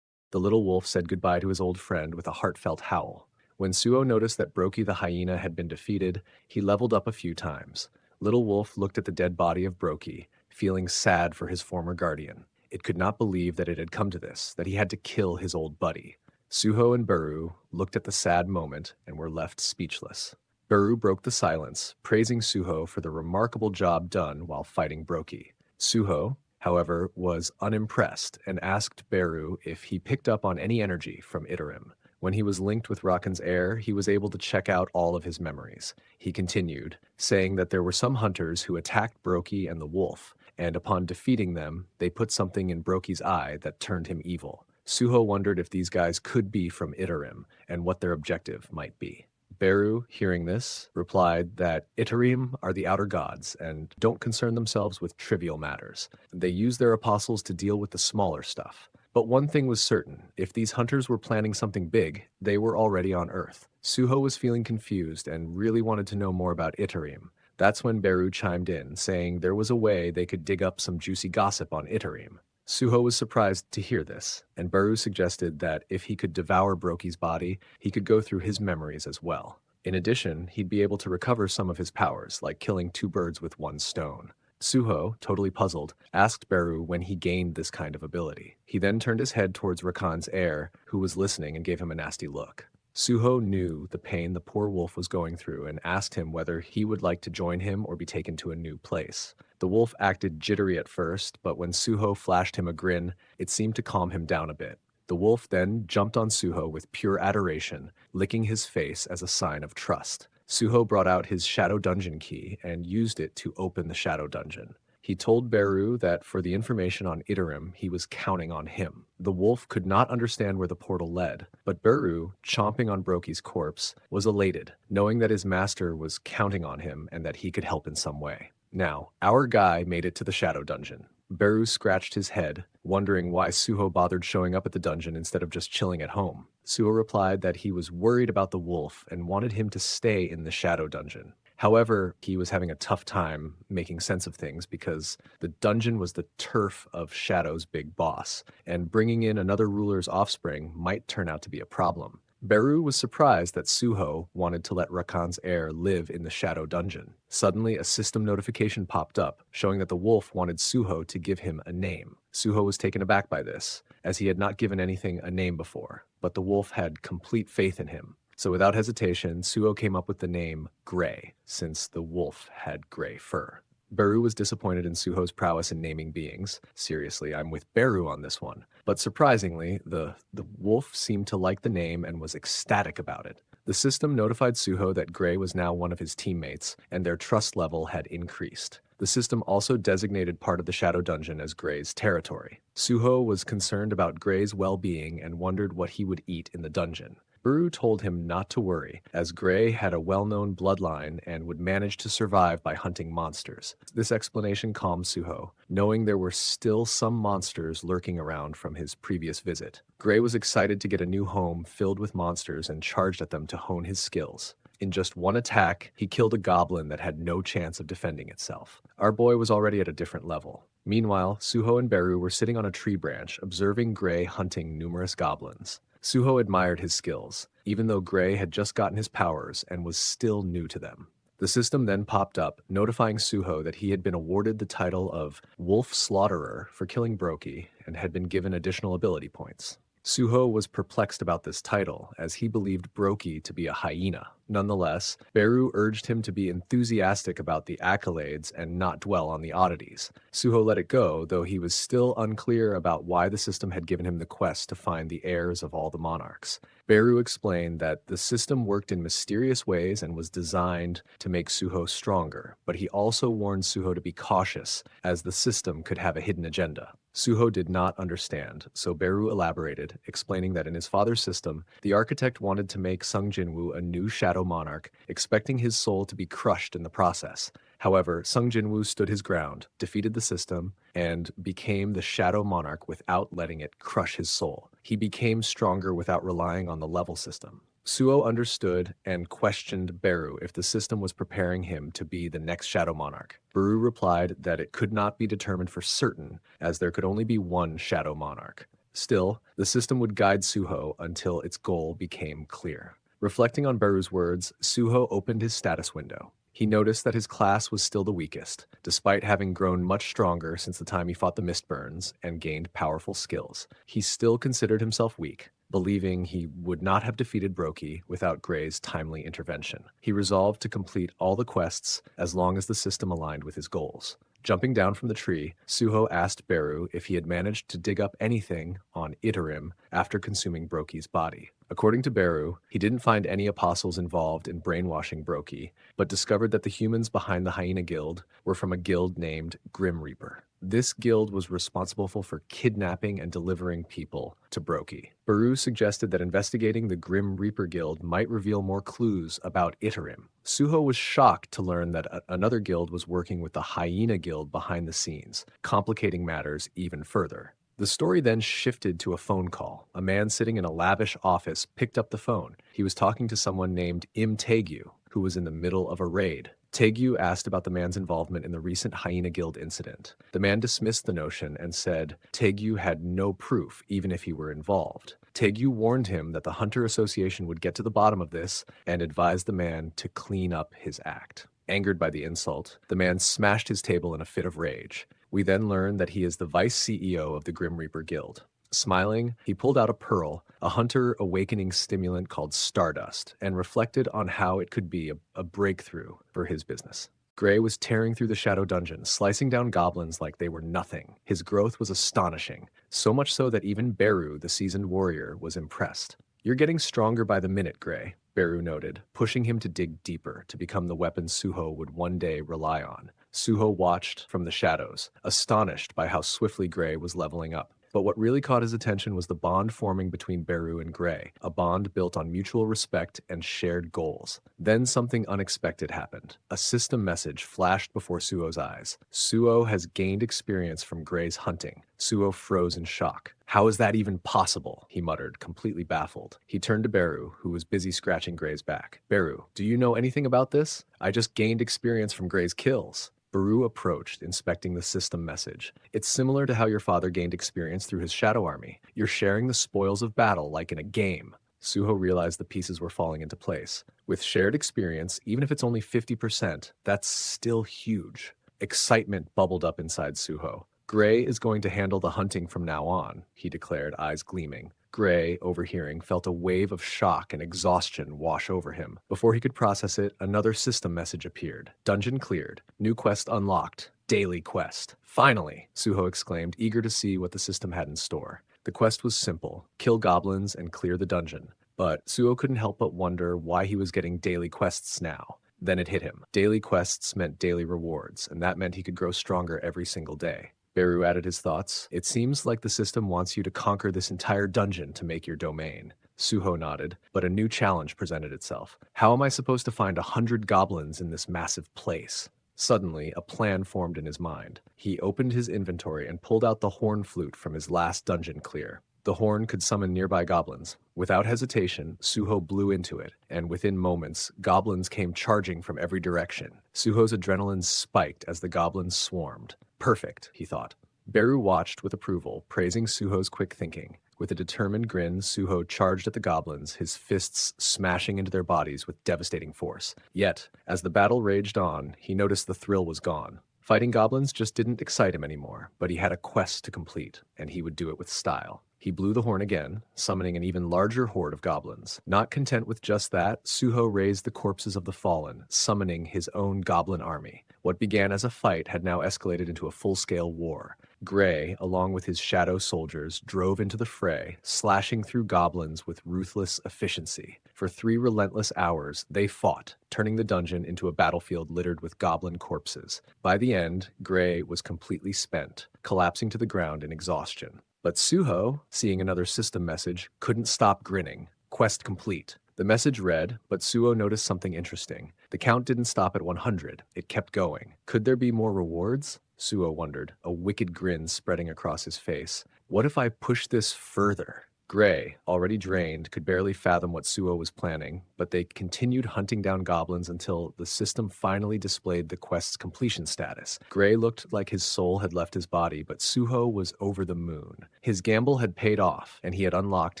The little wolf said goodbye to his old friend with a heartfelt howl. When Suho noticed that Brokey the hyena had been defeated, he leveled up a few times. Little Wolf looked at the dead body of Brokey, feeling sad for his former guardian. It could not believe that it had come to this, that he had to kill his old buddy. Suho and Baru looked at the sad moment and were left speechless. Baru broke the silence, praising Suho for the remarkable job done while fighting Brokey. Suho, however, was unimpressed and asked Baru if he picked up on any energy from Itarim. When he was linked with Rakan's heir, he was able to check out all of his memories. He continued, saying that there were some hunters who attacked Brokey and the wolf, and upon defeating them, they put something in Brokey's eye that turned him evil. Suho wondered if these guys could be from Itarim, and what their objective might be. Baru, hearing this, replied that Itarim are the outer gods and don't concern themselves with trivial matters. They use their apostles to deal with the smaller stuff. But one thing was certain, if these hunters were planning something big, they were already on Earth. Suho was feeling confused and really wanted to know more about Itarim. That's when Baru chimed in, saying there was a way they could dig up some juicy gossip on Itarim. Suho was surprised to hear this, and Baru suggested that if he could devour Brokey's body, he could go through his memories as well. In addition, he'd be able to recover some of his powers, like killing two birds with one stone. Suho, totally puzzled, asked Baru when he gained this kind of ability. He then turned his head towards Rakan's heir, who was listening, and gave him a nasty look. Suho knew the pain the poor wolf was going through and asked him whether he would like to join him or be taken to a new place. The wolf acted jittery at first, but when Suho flashed him a grin, it seemed to calm him down a bit. The wolf then jumped on Suho with pure adoration, licking his face as a sign of trust. Suho brought out his shadow dungeon key and used it to open the shadow dungeon. He told Baru that for the information on Itarim, he was counting on him. The wolf could not understand where the portal led, but Baru, chomping on Brokey's corpse, was elated, knowing that his master was counting on him and that he could help in some way. Now, our guy made it to the shadow dungeon. Baru scratched his head, wondering why Suho bothered showing up at the dungeon instead of just chilling at home. Suho replied that he was worried about the wolf and wanted him to stay in the shadow dungeon. However, he was having a tough time making sense of things because the dungeon was the turf of Shadow's big boss, and bringing in another ruler's offspring might turn out to be a problem. Baru was surprised that Suho wanted to let Rakan's heir live in the shadow dungeon. Suddenly, a system notification popped up, showing that the wolf wanted Suho to give him a name. Suho was taken aback by this, as he had not given anything a name before, but the wolf had complete faith in him. So without hesitation, Suho came up with the name Gray, since the wolf had gray fur. Baru was disappointed in Suho's prowess in naming beings. Seriously, I'm with Baru on this one. But surprisingly, the wolf seemed to like the name and was ecstatic about it. The system notified Suho that Gray was now one of his teammates, and their trust level had increased. The system also designated part of the Shadow Dungeon as Gray's territory. Suho was concerned about Gray's well-being and wondered what he would eat in the dungeon. Baru told him not to worry, as Gray had a well-known bloodline and would manage to survive by hunting monsters. This explanation calmed Suho, knowing there were still some monsters lurking around from his previous visit. Gray was excited to get a new home filled with monsters and charged at them to hone his skills. In just one attack, he killed a goblin that had no chance of defending itself. Our boy was already at a different level. Meanwhile, Suho and Baru were sitting on a tree branch, observing Gray hunting numerous goblins. Suho admired his skills, even though Gray had just gotten his powers and was still new to them. The system then popped up, notifying Suho that he had been awarded the title of Wolf Slaughterer for killing Brokey and had been given additional ability points. Suho was perplexed about this title, as he believed Brokey to be a hyena. Nonetheless, Beru urged him to be enthusiastic about the accolades and not dwell on the oddities. Suho let it go, though he was still unclear about why the system had given him the quest to find the heirs of all the monarchs. Beru explained that the system worked in mysterious ways and was designed to make Suho stronger, but he also warned Suho to be cautious, as the system could have a hidden agenda. Suho did not understand, so Beru elaborated, explaining that in his father's system, the architect wanted to make Sung Jin Woo a new shadow monarch, expecting his soul to be crushed in the process. However, Sung Jin Woo stood his ground, defeated the system, and became the shadow monarch without letting it crush his soul. He became stronger without relying on the level system. Suho understood and questioned Beru if the system was preparing him to be the next Shadow Monarch. Beru replied that it could not be determined for certain, as there could only be one Shadow Monarch. Still, the system would guide Suho until its goal became clear. Reflecting on Beru's words, Suho opened his status window. He noticed that his class was still the weakest, despite having grown much stronger since the time he fought the Mistburns and gained powerful skills. He still considered himself weak, believing he would not have defeated Brokey without Gray's timely intervention. He resolved to complete all the quests as long as the system aligned with his goals. Jumping down from the tree, Suho asked Beru if he had managed to dig up anything on Itarim after consuming Brokey's body. According to Beru, he didn't find any apostles involved in brainwashing Brokey, but discovered that the humans behind the Hyena Guild were from a guild named Grim Reaper. This guild was responsible for kidnapping and delivering people to Brokey. Beru suggested that investigating the Grim Reaper Guild might reveal more clues about Itarim. Suho was shocked to learn that another guild was working with the Hyena Guild behind the scenes, complicating matters even further. The story then shifted to a phone call. A man sitting in a lavish office picked up the phone. He was talking to someone named Im Taegyu, who was in the middle of a raid. Taegyu asked about the man's involvement in the recent Hyena Guild incident. The man dismissed the notion and said Taegyu had no proof, even if he were involved. Taegyu warned him that the Hunter Association would get to the bottom of this and advised the man to clean up his act. Angered by the insult, the man smashed his table in a fit of rage. We then learn that he is the vice CEO of the Grim Reaper Guild. Smiling, he pulled out a pearl, a hunter awakening stimulant called stardust, and reflected on how it could be a breakthrough for his business. Gray was tearing through the shadow dungeon, slicing down goblins like they were nothing. His growth was astonishing, so much so that even Beru, the seasoned warrior, was impressed. "You're getting stronger by the minute, Gray," Beru noted, pushing him to dig deeper to become the weapon Suho would one day rely on. Suho watched from the shadows, astonished by how swiftly Gray was leveling up. But what really caught his attention was the bond forming between Beru and Gray, a bond built on mutual respect and shared goals. Then something unexpected happened. A system message flashed before Suo's eyes. Suo has gained experience from Gray's hunting. Suo froze in shock. "How is that even possible?" he muttered, completely baffled. He turned to Beru, who was busy scratching Gray's back. "Beru, do you know anything about this? I just gained experience from Gray's kills." Beru approached, inspecting the system message. "It's similar to how your father gained experience through his shadow army. You're sharing the spoils of battle like in a game." Suho realized the pieces were falling into place. With shared experience, even if it's only 50%, that's still huge. Excitement bubbled up inside Suho. "Gray is going to handle the hunting from now on," he declared, eyes gleaming. Gray, overhearing, felt a wave of shock and exhaustion wash over him. Before he could process it, another system message appeared. "Dungeon cleared. New quest unlocked. Daily quest." "Finally!" Suho exclaimed, eager to see what the system had in store. The quest was simple: kill goblins and clear the dungeon. But Suho couldn't help but wonder why he was getting daily quests now. Then it hit him. Daily quests meant daily rewards, and that meant he could grow stronger every single day. Beru added his thoughts. "It seems like the system wants you to conquer this entire dungeon to make your domain." Suho nodded, but a new challenge presented itself. "How am I supposed to find 100 goblins in this massive place?" Suddenly, a plan formed in his mind. He opened his inventory and pulled out the horn flute from his last dungeon clear. The horn could summon nearby goblins. Without hesitation, Suho blew into it, and within moments, goblins came charging from every direction. Suho's adrenaline spiked as the goblins swarmed. "Perfect," he thought. Beru watched with approval, praising Suho's quick thinking. With a determined grin, Suho charged at the goblins, his fists smashing into their bodies with devastating force. Yet, as the battle raged on, he noticed the thrill was gone. Fighting goblins just didn't excite him anymore, but he had a quest to complete, and he would do it with style. He blew the horn again, summoning an even larger horde of goblins. Not content with just that, Suho raised the corpses of the fallen, summoning his own goblin army. What began as a fight had now escalated into a full-scale war. Gray, along with his shadow soldiers, drove into the fray, slashing through goblins with ruthless efficiency. For 3 relentless hours, they fought, turning the dungeon into a battlefield littered with goblin corpses. By the end, Gray was completely spent, collapsing to the ground in exhaustion. But Suho, seeing another system message, couldn't stop grinning. Quest complete. The message read, but Suho noticed something interesting. The count didn't stop at 100. It kept going. Could there be more rewards? Suho wondered, a wicked grin spreading across his face. What if I push this further? Gray, already drained, could barely fathom what Suho was planning, but they continued hunting down goblins until the system finally displayed the quest's completion status. Gray looked like his soul had left his body, but Suho was over the moon. His gamble had paid off, and he had unlocked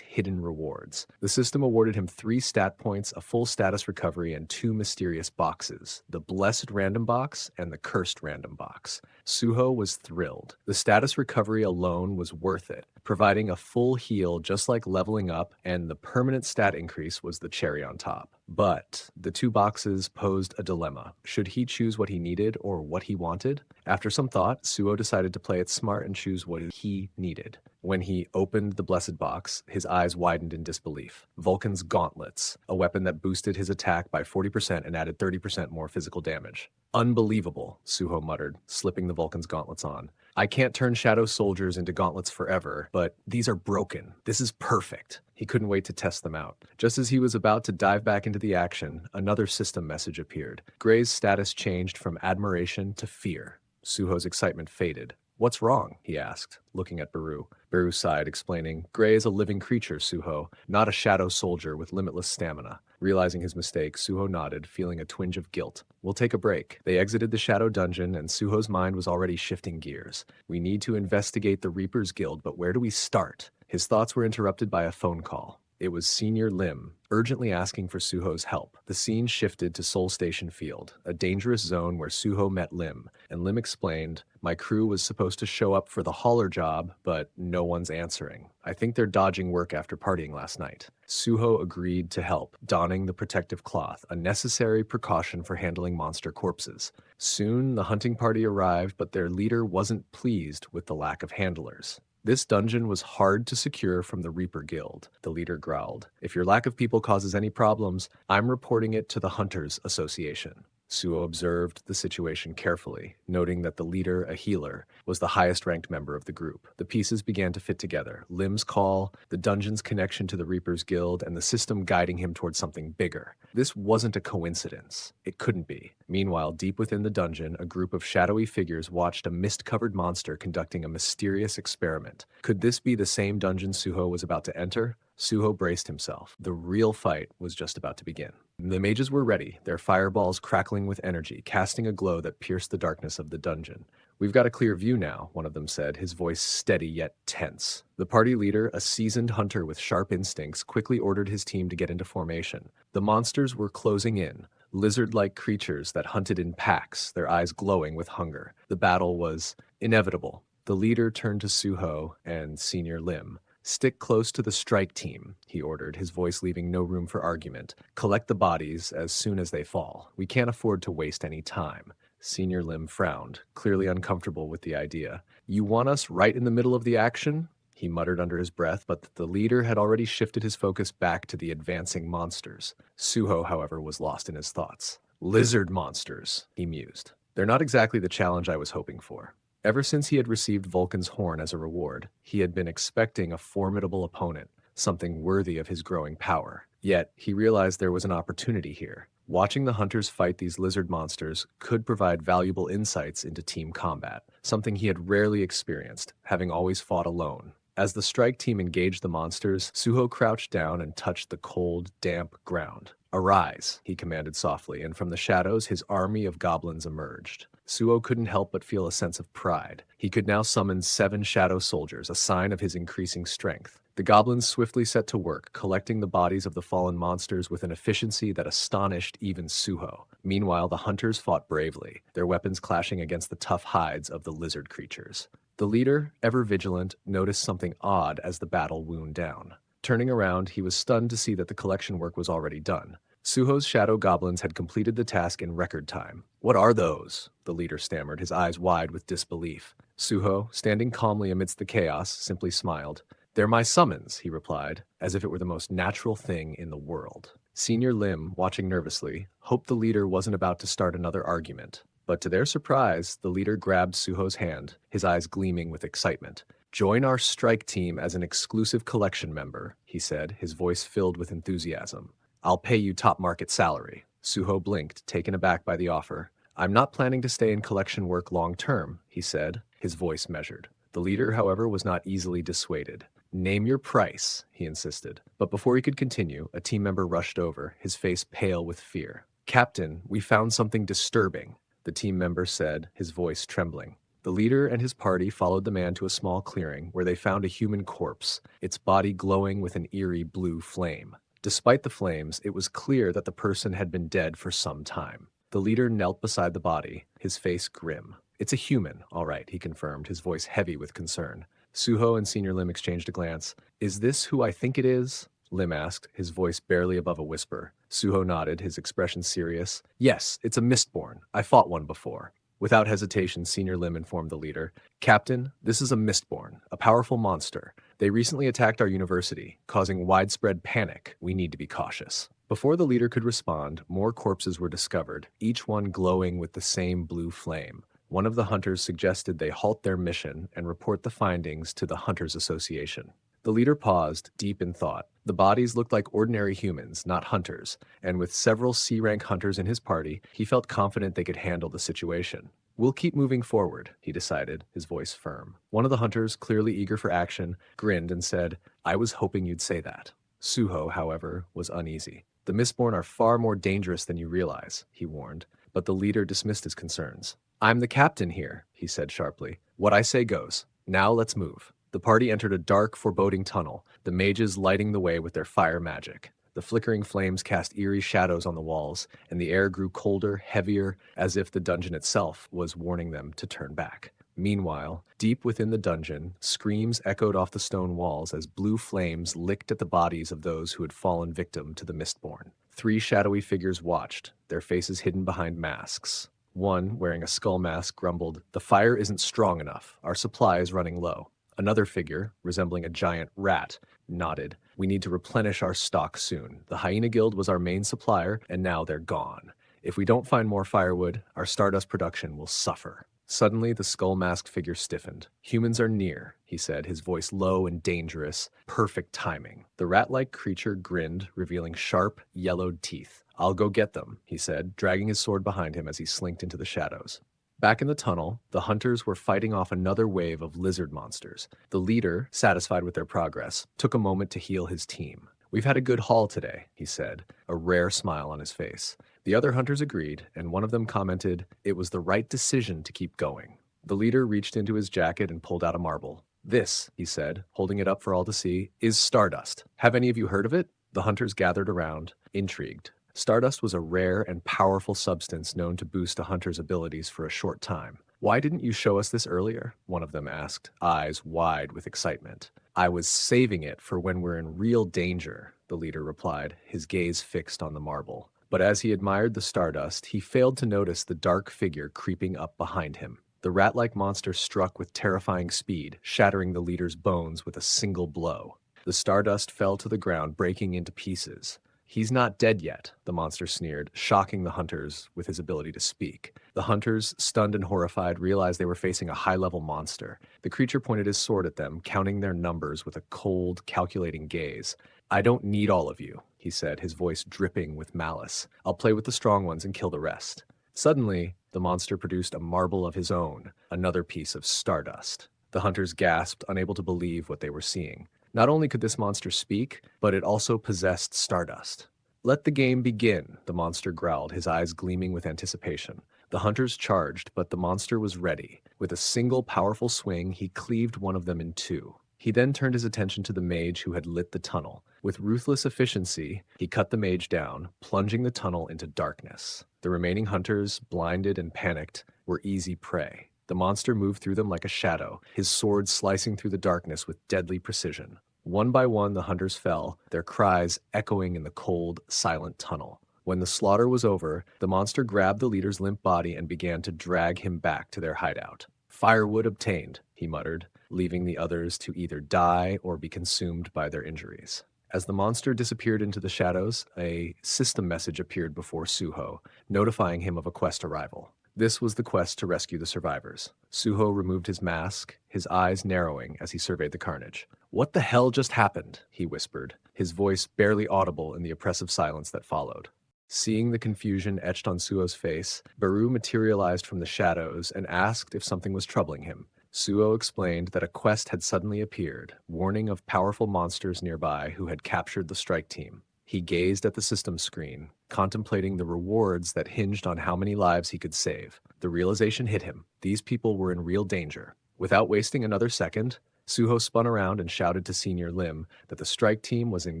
hidden rewards. The system awarded him 3 stat points, a full status recovery, and 2 mysterious boxes, the Blessed Random Box and the Cursed Random Box. Suho was thrilled. The status recovery alone was worth it, providing a full heal just like leveling up, and the permanent stat increase was the cherry on top. But the 2 boxes posed a dilemma. Should he choose what he needed or what he wanted? After some thought, Suho decided to play it smart and choose what he needed. When he opened the Blessed Box, his eyes widened in disbelief. Vulcan's Gauntlets, a weapon that boosted his attack by 40% and added 30% more physical damage. Unbelievable, Suho muttered, slipping the Vulcan's gauntlets on. I can't turn shadow soldiers into gauntlets forever, but these are broken. This is perfect. He couldn't wait to test them out. Just as he was about to dive back into the action, another system message appeared. Gray's status changed from admiration to fear. Suho's excitement faded. What's wrong? He asked, looking at Baru. Baru sighed, explaining, Gray is a living creature, Suho, not a shadow soldier with limitless stamina. Realizing his mistake, Suho nodded, feeling a twinge of guilt. We'll take a break. They exited the shadow dungeon, and Suho's mind was already shifting gears. We need to investigate the Reapers Guild, but where do we start? His thoughts were interrupted by a phone call. It was Senior Lim, urgently asking for Suho's help. The scene shifted to Seoul Station Field, a dangerous zone where Suho met Lim, and Lim explained, my crew was supposed to show up for the hauler job, but no one's answering. I think they're dodging work after partying last night. Suho agreed to help, donning the protective cloth, a necessary precaution for handling monster corpses. Soon, the hunting party arrived, but their leader wasn't pleased with the lack of handlers. This dungeon was hard to secure from the Reaper Guild, the leader growled. If your lack of people causes any problems, I'm reporting it to the Hunters Association. Suho observed the situation carefully, noting that the leader, a healer, was the highest-ranked member of the group. The pieces began to fit together. Lim's call, the dungeon's connection to the Reapers Guild, and the system guiding him towards something bigger. This wasn't a coincidence. It couldn't be. Meanwhile, deep within the dungeon, a group of shadowy figures watched a mist-covered monster conducting a mysterious experiment. Could this be the same dungeon Suho was about to enter? Suho braced himself. The real fight was just about to begin. The mages were ready, their fireballs crackling with energy, casting a glow that pierced the darkness of the dungeon. We've got a clear view now, one of them said, his voice steady yet tense. The party leader, a seasoned hunter with sharp instincts, quickly ordered his team to get into formation. The monsters were closing in, lizard-like creatures that hunted in packs, their eyes glowing with hunger. The battle was inevitable. The leader turned to Suho and Senior Lim. Stick close to the strike team, he ordered, his voice leaving no room for argument. Collect the bodies as soon as they fall. We can't afford to waste any time. Senior Lim frowned, clearly uncomfortable with the idea. You want us right in the middle of the action? He muttered under his breath, but the leader had already shifted his focus back to the advancing monsters. Suho, however, was lost in his thoughts. Lizard monsters, he mused. They're not exactly the challenge I was hoping for. Ever since he had received Vulcan's horn as a reward, he had been expecting a formidable opponent, something worthy of his growing power. Yet, he realized there was an opportunity here. Watching the hunters fight these lizard monsters could provide valuable insights into team combat, something he had rarely experienced, having always fought alone. As the strike team engaged the monsters, Suho crouched down and touched the cold, damp ground. Arise, he commanded softly, and from the shadows his army of goblins emerged. Suho couldn't help but feel a sense of pride. He could now summon 7 shadow soldiers, a sign of his increasing strength. The goblins swiftly set to work, collecting the bodies of the fallen monsters with an efficiency that astonished even Suho. Meanwhile, the hunters fought bravely, their weapons clashing against the tough hides of the lizard creatures. The leader, ever vigilant, noticed something odd as the battle wound down. Turning around, he was stunned to see that the collection work was already done. Suho's shadow goblins had completed the task in record time. "What are those?" the leader stammered, his eyes wide with disbelief. Suho, standing calmly amidst the chaos, simply smiled. "They're my summons," he replied, as if it were the most natural thing in the world. Senior Lim, watching nervously, hoped the leader wasn't about to start another argument. But to their surprise, the leader grabbed Suho's hand, his eyes gleaming with excitement. "Join our strike team as an exclusive collection member," he said, his voice filled with enthusiasm. "I'll pay you top market salary." Suho blinked, taken aback by the offer. "I'm not planning to stay in collection work long term," he said, his voice measured. The leader, however, was not easily dissuaded. "Name your price," he insisted. But before he could continue, a team member rushed over, his face pale with fear. "Captain, we found something disturbing," the team member said, his voice trembling. The leader and his party followed the man to a small clearing where they found a human corpse, its body glowing with an eerie blue flame. Despite the flames, it was clear that the person had been dead for some time. The leader knelt beside the body, his face grim. "It's a human, all right," he confirmed, his voice heavy with concern. Suho and Senior Lim exchanged a glance. "Is this who I think it is?" Lim asked, his voice barely above a whisper. Suho nodded, his expression serious. "Yes, it's a Mistborn. I fought one before." Without hesitation, Senior Lim informed the leader, "Captain, this is a Mistborn, a powerful monster. They recently attacked our university, causing widespread panic. We need to be cautious." Before the leader could respond, more corpses were discovered, each one glowing with the same blue flame. One of the hunters suggested they halt their mission and report the findings to the Hunters Association. The leader paused, deep in thought. The bodies looked like ordinary humans, not hunters, and with several C-rank hunters in his party, he felt confident they could handle the situation. "We'll keep moving forward," he decided, his voice firm. One of the hunters, clearly eager for action, grinned and said, "I was hoping you'd say that." Suho, however, was uneasy. "The Mistborn are far more dangerous than you realize," he warned, but the leader dismissed his concerns. "I'm the captain here," he said sharply. "What I say goes. Now let's move." The party entered a dark, foreboding tunnel, the mages lighting the way with their fire magic. The flickering flames cast eerie shadows on the walls, and the air grew colder, heavier, as if the dungeon itself was warning them to turn back. Meanwhile, deep within the dungeon, screams echoed off the stone walls as blue flames licked at the bodies of those who had fallen victim to the Mistborn. 3 shadowy figures watched, their faces hidden behind masks. One, wearing a skull mask, grumbled, "The fire isn't strong enough. Our supply is running low." Another figure, resembling a giant rat, nodded. "We need to replenish our stock soon. The Hyena Guild was our main supplier, and now they're gone. If we don't find more firewood, our stardust production will suffer." Suddenly, the skull-masked figure stiffened. "Humans are near," he said, his voice low and dangerous. Perfect timing. The rat-like creature grinned, revealing sharp, yellowed teeth. "I'll go get them," he said, dragging his sword behind him as he slinked into the shadows. Back in the tunnel, the hunters were fighting off another wave of lizard monsters. The leader, satisfied with their progress, took a moment to heal his team. "We've had a good haul today," he said, a rare smile on his face. The other hunters agreed, and one of them commented, "It was the right decision to keep going." The leader reached into his jacket and pulled out a marble. "This," he said, holding it up for all to see, "is stardust. Have any of you heard of it?" The hunters gathered around, intrigued. Stardust was a rare and powerful substance known to boost a hunter's abilities for a short time. "Why didn't you show us this earlier?" one of them asked, eyes wide with excitement. "I was saving it for when we're in real danger," the leader replied, his gaze fixed on the marble. But as he admired the stardust, he failed to notice the dark figure creeping up behind him. The rat-like monster struck with terrifying speed, shattering the leader's bones with a single blow. The stardust fell to the ground, breaking into pieces. "He's not dead yet," the monster sneered, shocking the hunters with his ability to speak. The hunters, stunned and horrified, realized they were facing a high-level monster. The creature pointed his sword at them, counting their numbers with a cold, calculating gaze. "I don't need all of you," he said, his voice dripping with malice. "I'll play with the strong ones and kill the rest." Suddenly, the monster produced a marble of his own, another piece of stardust. The hunters gasped, unable to believe what they were seeing. Not only could this monster speak, but it also possessed stardust. "Let the game begin," the monster growled, his eyes gleaming with anticipation. The hunters charged, but the monster was ready. With a single powerful swing, he cleaved one of them in two. He then turned his attention to the mage who had lit the tunnel. With ruthless efficiency, he cut the mage down, plunging the tunnel into darkness. The remaining hunters, blinded and panicked, were easy prey. The monster moved through them like a shadow, his sword slicing through the darkness with deadly precision. One by one, the hunters fell, their cries echoing in the cold, silent tunnel. When the slaughter was over, the monster grabbed the leader's limp body and began to drag him back to their hideout. "Firewood obtained," he muttered, leaving the others to either die or be consumed by their injuries. As the monster disappeared into the shadows, a system message appeared before Suho, notifying him of a quest arrival. This was the quest to rescue the survivors. Suho removed his mask, his eyes narrowing as he surveyed the carnage. "What the hell just happened?" he whispered, his voice barely audible in the oppressive silence that followed. Seeing the confusion etched on Suho's face, Baru materialized from the shadows and asked if something was troubling him. Suho explained that a quest had suddenly appeared, warning of powerful monsters nearby who had captured the strike team. He gazed at the system screen, contemplating the rewards that hinged on how many lives he could save. The realization hit him. These people were in real danger. Without wasting another second, Suho spun around and shouted to Senior Lim that the strike team was in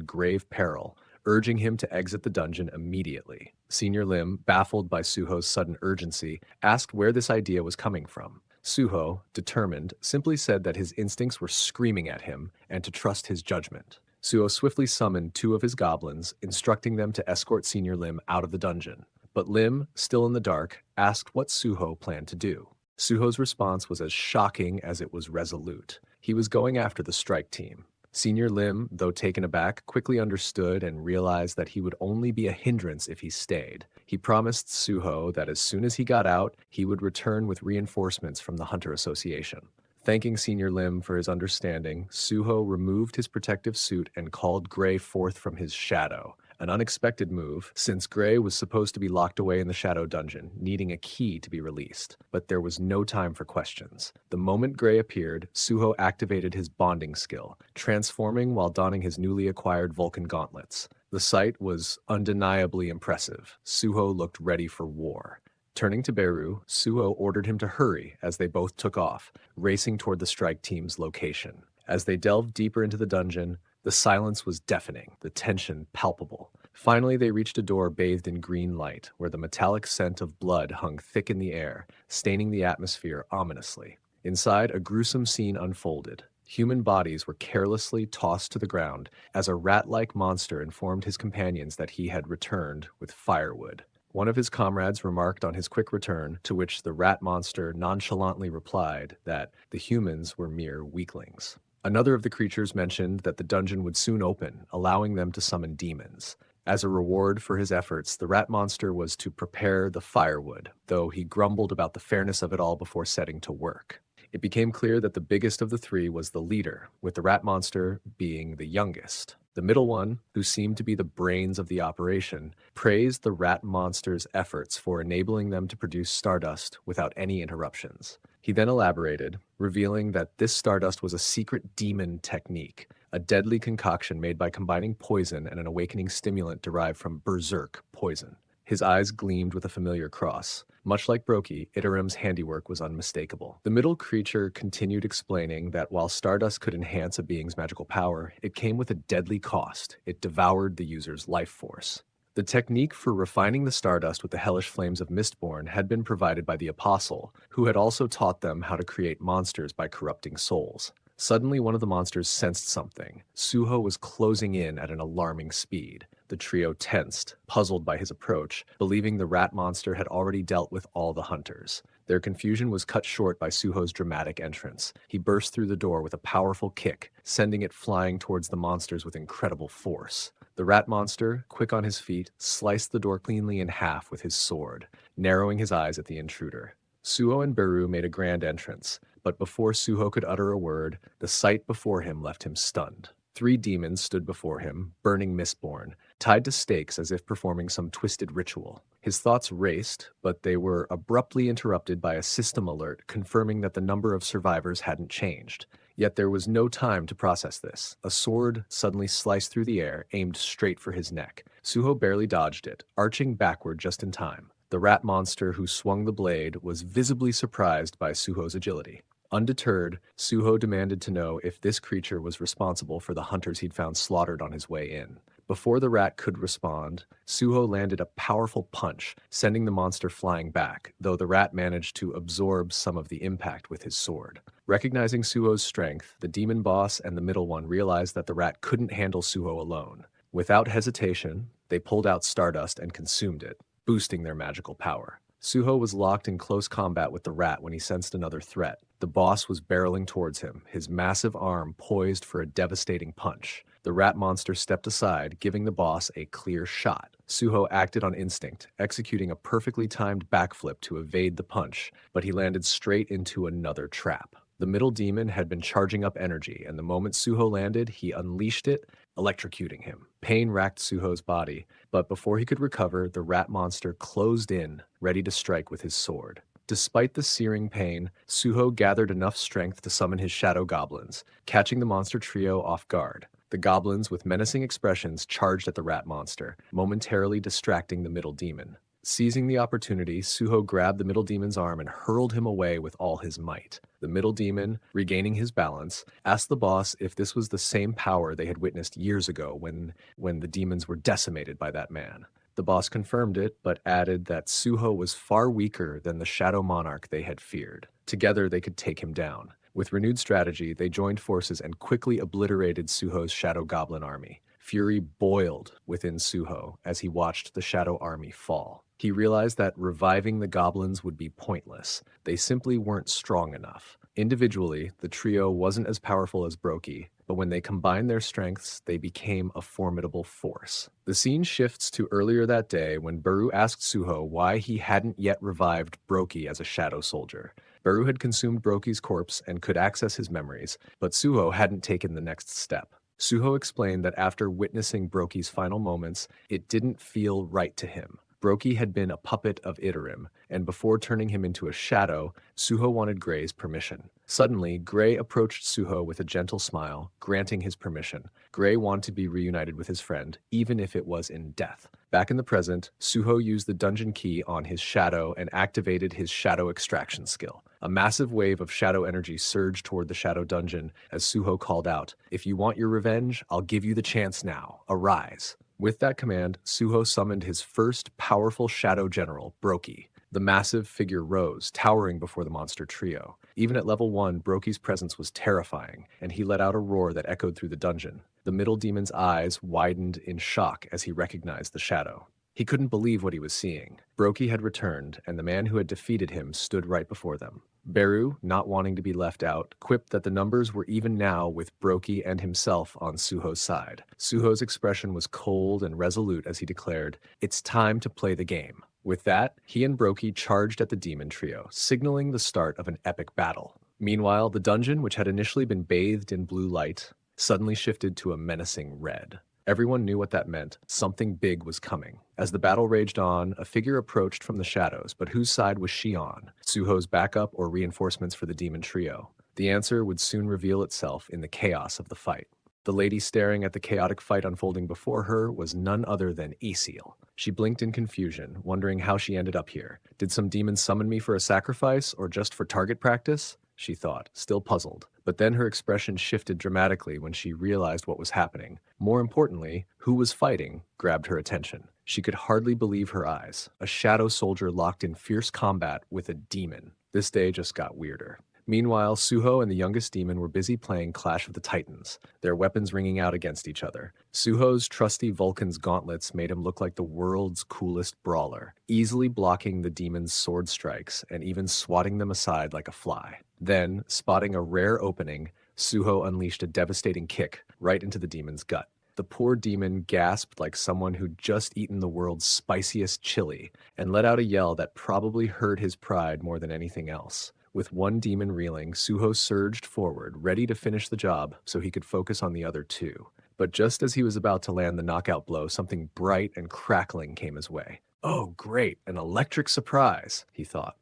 grave peril, urging him to exit the dungeon immediately. Senior Lim, baffled by Suho's sudden urgency, asked where this idea was coming from. Suho, determined, simply said that his instincts were screaming at him and to trust his judgment. Suho swiftly summoned 2 of his goblins, instructing them to escort Senior Lim out of the dungeon. But Lim, still in the dark, asked what Suho planned to do. Suho's response was as shocking as it was resolute. He was going after the strike team. Senior Lim, though taken aback, quickly understood and realized that he would only be a hindrance if he stayed. He promised Suho that as soon as he got out, he would return with reinforcements from the Hunter Association. Thanking Senior Lim for his understanding, Suho removed his protective suit and called Gray forth from his shadow. An unexpected move, since Gray was supposed to be locked away in the Shadow Dungeon, needing a key to be released. But there was no time for questions. The moment Gray appeared, Suho activated his bonding skill, transforming while donning his newly acquired Vulcan gauntlets. The sight was undeniably impressive. Suho looked ready for war. Turning to Beru, Suho ordered him to hurry as they both took off, racing toward the strike team's location. As they delved deeper into the dungeon, the silence was deafening, the tension palpable. Finally, they reached a door bathed in green light, where the metallic scent of blood hung thick in the air, staining the atmosphere ominously. Inside, a gruesome scene unfolded. Human bodies were carelessly tossed to the ground as a rat-like monster informed his companions that he had returned with firewood. One of his comrades remarked on his quick return, to which the rat monster nonchalantly replied that the humans were mere weaklings. Another of the creatures mentioned that the dungeon would soon open, allowing them to summon demons. As a reward for his efforts, the rat monster was to prepare the firewood, though he grumbled about the fairness of it all before setting to work. It became clear that the biggest of the 3 was the leader, with the rat monster being the youngest. The middle one, who seemed to be the brains of the operation, praised the rat monster's efforts for enabling them to produce stardust without any interruptions. He then elaborated, revealing that this stardust was a secret demon technique, a deadly concoction made by combining poison and an awakening stimulant derived from berserk poison. His eyes gleamed with a familiar cross. Much like Brokey, Iterim's handiwork was unmistakable. The middle creature continued explaining that while stardust could enhance a being's magical power, it came with a deadly cost. It devoured the user's life force. The technique for refining the stardust with the hellish flames of Mistborn had been provided by the Apostle, who had also taught them how to create monsters by corrupting souls. Suddenly, one of the monsters sensed something. Suho was closing in at an alarming speed. The trio tensed, puzzled by his approach, believing the rat monster had already dealt with all the hunters. Their confusion was cut short by Suho's dramatic entrance. He burst through the door with a powerful kick, sending it flying towards the monsters with incredible force. The rat monster, quick on his feet, sliced the door cleanly in half with his sword, narrowing his eyes at the intruder. Suho and Beru made a grand entrance, but before Suho could utter a word, the sight before him left him stunned. 3 demons stood before him, burning Mistborn, tied to stakes as if performing some twisted ritual. His thoughts raced, but they were abruptly interrupted by a system alert confirming that the number of survivors hadn't changed. Yet there was no time to process this. A sword suddenly sliced through the air, aimed straight for his neck. Suho barely dodged it, arching backward just in time. The rat monster who swung the blade was visibly surprised by Suho's agility. Undeterred, Suho demanded to know if this creature was responsible for the hunters he'd found slaughtered on his way in. Before the rat could respond, Suho landed a powerful punch, sending the monster flying back, though the rat managed to absorb some of the impact with his sword. Recognizing Suho's strength, the demon boss and the middle one realized that the rat couldn't handle Suho alone. Without hesitation, they pulled out stardust and consumed it, boosting their magical power. Suho was locked in close combat with the rat when he sensed another threat. The boss was barreling towards him, his massive arm poised for a devastating punch. The rat monster stepped aside, giving the boss a clear shot. Suho acted on instinct, executing a perfectly timed backflip to evade the punch, but he landed straight into another trap. The middle demon had been charging up energy, and the moment Suho landed, he unleashed it, electrocuting him. Pain racked Suho's body, but before he could recover, the rat monster closed in, ready to strike with his sword. Despite the searing pain, Suho gathered enough strength to summon his shadow goblins, catching the monster trio off guard. The goblins, with menacing expressions, charged at the rat monster, momentarily distracting the middle demon. Seizing the opportunity, Suho grabbed the middle demon's arm and hurled him away with all his might. The middle demon, regaining his balance, asked the boss if this was the same power they had witnessed years ago when the demons were decimated by that man. The boss confirmed it, but added that Suho was far weaker than the shadow monarch they had feared. Together they could take him down. With renewed strategy, they joined forces and quickly obliterated Suho's shadow goblin army. Fury boiled within Suho as he watched the shadow army fall. He realized that reviving the goblins would be pointless. They simply weren't strong enough. Individually, the trio wasn't as powerful as Brokey, but when they combined their strengths, they became a formidable force. The scene shifts to earlier that day when Baru asked Suho why he hadn't yet revived Brokey as a shadow soldier. Baru had consumed Brokey's corpse and could access his memories, but Suho hadn't taken the next step. Suho explained that after witnessing Brokey's final moments, it didn't feel right to him. Brokey had been a puppet of Iterim, and before turning him into a shadow, Suho wanted Gray's permission. Suddenly, Gray approached Suho with a gentle smile, granting his permission. Gray wanted to be reunited with his friend, even if it was in death. Back in the present, Suho used the dungeon key on his shadow and activated his shadow extraction skill. A massive wave of shadow energy surged toward the shadow dungeon as Suho called out, "If you want your revenge, I'll give you the chance now. Arise." With that command, Suho summoned his first powerful shadow general, Brokey. The massive figure rose, towering before the monster trio. Even at level 1, Brokey's presence was terrifying, and he let out a roar that echoed through the dungeon. The middle demon's eyes widened in shock as he recognized the shadow. He couldn't believe what he was seeing. Brokey had returned, and the man who had defeated him stood right before them. Beru, not wanting to be left out, quipped that the numbers were even now with Brokey and himself on Suho's side. Suho's expression was cold and resolute as he declared, "It's time to play the game." With that, he and Brokey charged at the demon trio, signaling the start of an epic battle. Meanwhile, the dungeon, which had initially been bathed in blue light, suddenly shifted to a menacing red. Everyone knew what that meant. Something big was coming. As the battle raged on, a figure approached from the shadows, but whose side was she on? Suho's backup or reinforcements for the demon trio? The answer would soon reveal itself in the chaos of the fight. The lady staring at the chaotic fight unfolding before her was none other than Aesiel. She blinked in confusion, wondering how she ended up here. Did some demon summon me for a sacrifice, or just for target practice? She thought, still puzzled. But then her expression shifted dramatically when she realized what was happening. More importantly, who was fighting grabbed her attention. She could hardly believe her eyes. A shadow soldier locked in fierce combat with a demon. This day just got weirder. Meanwhile, Suho and the youngest demon were busy playing Clash of the Titans, their weapons ringing out against each other. Suho's trusty Vulcan's gauntlets made him look like the world's coolest brawler, easily blocking the demon's sword strikes and even swatting them aside like a fly. Then, spotting a rare opening, Suho unleashed a devastating kick right into the demon's gut. The poor demon gasped like someone who'd just eaten the world's spiciest chili and let out a yell that probably hurt his pride more than anything else. With one demon reeling, Suho surged forward, ready to finish the job so he could focus on the other two. But just as he was about to land the knockout blow, something bright and crackling came his way. "Oh, great, an electric surprise," he thought.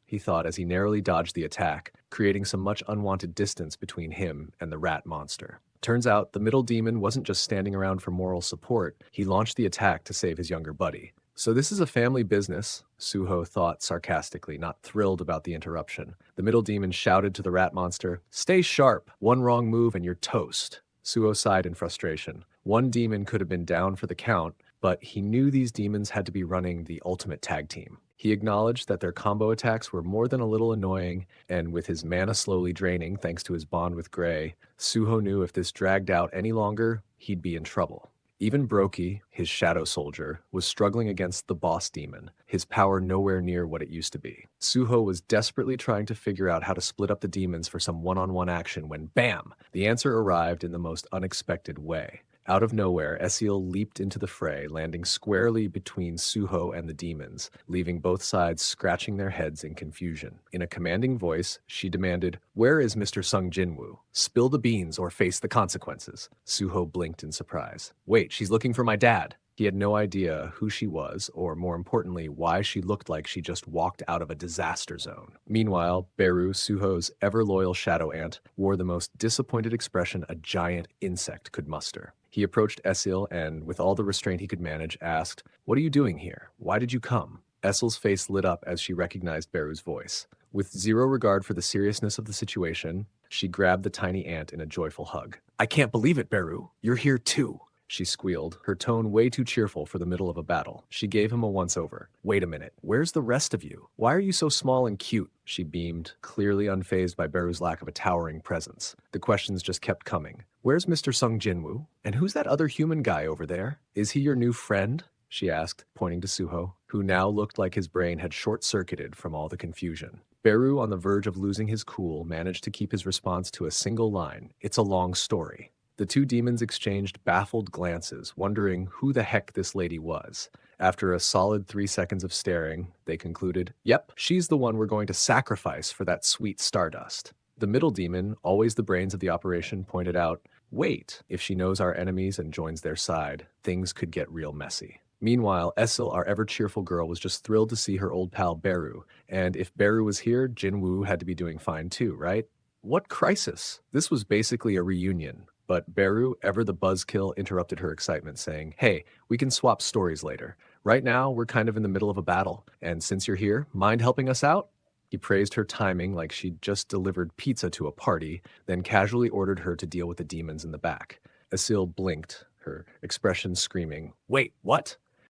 As he narrowly dodged the attack, creating some much unwanted distance between him and the rat monster. Turns out, the middle demon wasn't just standing around for moral support, he launched the attack to save his younger buddy. So this is a family business, Suho thought sarcastically, not thrilled about the interruption. The middle demon shouted to the rat monster, "Stay sharp! One wrong move and you're toast." Suho sighed in frustration. One demon could have been down for the count, but he knew these demons had to be running the ultimate tag team. He acknowledged that their combo attacks were more than a little annoying, and with his mana slowly draining thanks to his bond with Gray, Suho knew if this dragged out any longer, he'd be in trouble. Even Brokey, his shadow soldier, was struggling against the boss demon, his power nowhere near what it used to be. Suho was desperately trying to figure out how to split up the demons for some one-on-one action when, bam! The answer arrived in the most unexpected way. Out of nowhere, Esiel leaped into the fray, landing squarely between Suho and the demons, leaving both sides scratching their heads in confusion. In a commanding voice, she demanded, "Where is Mr. Sung Jin Woo? Spill the beans or face the consequences." Suho blinked in surprise. "Wait, she's looking for my dad." He had no idea who she was, or more importantly, why she looked like she just walked out of a disaster zone. Meanwhile, Beru, Suho's ever-loyal shadow ant, wore the most disappointed expression a giant insect could muster. He approached Esil and, with all the restraint he could manage, asked, "What are you doing here? Why did you come?" Esil's face lit up as she recognized Beru's voice. With zero regard for the seriousness of the situation, she grabbed the tiny ant in a joyful hug. "I can't believe it, Beru. You're here too," she squealed, her tone way too cheerful for the middle of a battle. She gave him a once-over. "Wait a minute, where's the rest of you? Why are you so small and cute?" She beamed, clearly unfazed by Beru's lack of a towering presence. The questions just kept coming. "Where's Mr. Sung Jinwoo? And who's that other human guy over there? Is he your new friend?" she asked, pointing to Suho, who now looked like his brain had short-circuited from all the confusion. Beru, on the verge of losing his cool, managed to keep his response to a single line, "It's a long story." The two demons exchanged baffled glances, wondering who the heck this lady was. After a solid 3 seconds of staring, they concluded, "Yep, she's the one we're going to sacrifice for that sweet stardust." The middle demon, always the brains of the operation, pointed out, "Wait, if she knows our enemies and joins their side, things could get real messy." Meanwhile, Esil, our ever-cheerful girl, was just thrilled to see her old pal Beru, and if Beru was here, Jinwoo had to be doing fine too, right? What crisis? This was basically a reunion. But Beru, ever the buzzkill, interrupted her excitement, saying, "Hey, we can swap stories later. Right now, we're kind of in the middle of a battle, and since you're here, mind helping us out?" He praised her timing like she'd just delivered pizza to a party, then casually ordered her to deal with the demons in the back. Asil blinked, her expression screaming, "Wait, what?"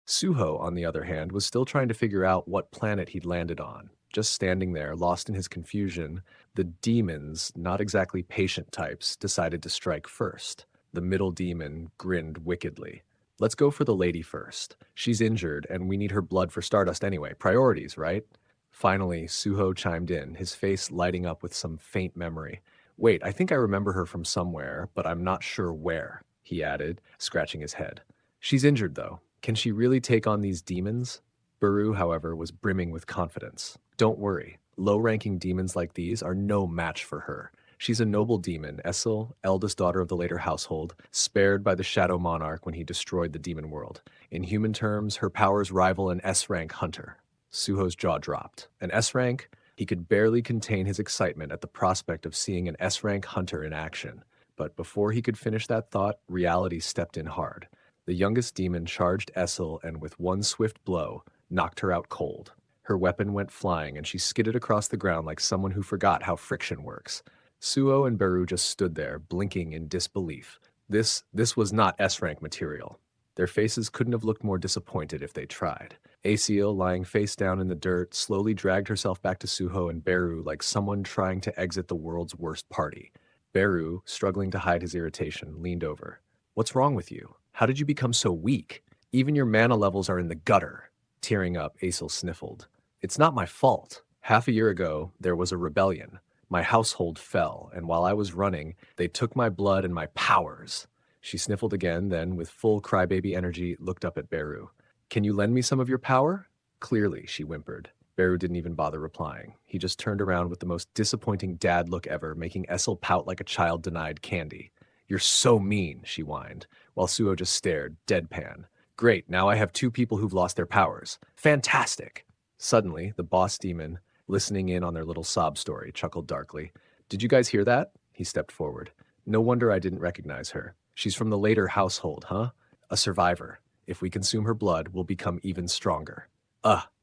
Suho, on the other hand, was still trying to figure out what planet he'd landed on. Just standing there, lost in his confusion, the demons, not exactly patient types, decided to strike first. The middle demon grinned wickedly. "Let's go for the lady first. She's injured, and we need her blood for Stardust anyway. Priorities, right?" Finally, Suho chimed in, his face lighting up with some faint memory. "Wait, I think I remember her from somewhere, but I'm not sure where," he added, scratching his head. "She's injured, though. Can she really take on these demons?" Beru, however, was brimming with confidence. "Don't worry. Low-ranking demons like these are no match for her. She's a noble demon, Esil, eldest daughter of the later household, spared by the Shadow Monarch when he destroyed the demon world. In human terms, her powers rival an S-rank hunter." Suho's jaw dropped. An S-rank? He could barely contain his excitement at the prospect of seeing an S-rank hunter in action. But before he could finish that thought, reality stepped in hard. The youngest demon charged Esil and with one swift blow, knocked her out cold. Her weapon went flying and she skidded across the ground like someone who forgot how friction works. Suho and Beru just stood there, blinking in disbelief. This was not S-rank material. Their faces couldn't have looked more disappointed if they tried. Aciel, lying face down in the dirt, slowly dragged herself back to Suho and Beru like someone trying to exit the world's worst party. Beru, struggling to hide his irritation, leaned over. "What's wrong with you? How did you become so weak? Even your mana levels are in the gutter." Tearing up, Aciel sniffled. "It's not my fault. Half a year ago, there was a rebellion. My household fell, and while I was running, they took my blood and my powers." She sniffled again, then, with full crybaby energy, looked up at Beru. "Can you lend me some of your power?" "Clearly," she whimpered. Beru didn't even bother replying. He just turned around with the most disappointing dad look ever, making Esil pout like a child denied candy. "You're so mean," she whined, while Suho just stared, deadpan. "Great, now I have two people who've lost their powers. Fantastic!" Suddenly, the boss demon, listening in on their little sob story, chuckled darkly. "Did you guys hear that?" He stepped forward. "No wonder I didn't recognize her. She's from the later household, huh? A survivor. If we consume her blood, we'll become even stronger.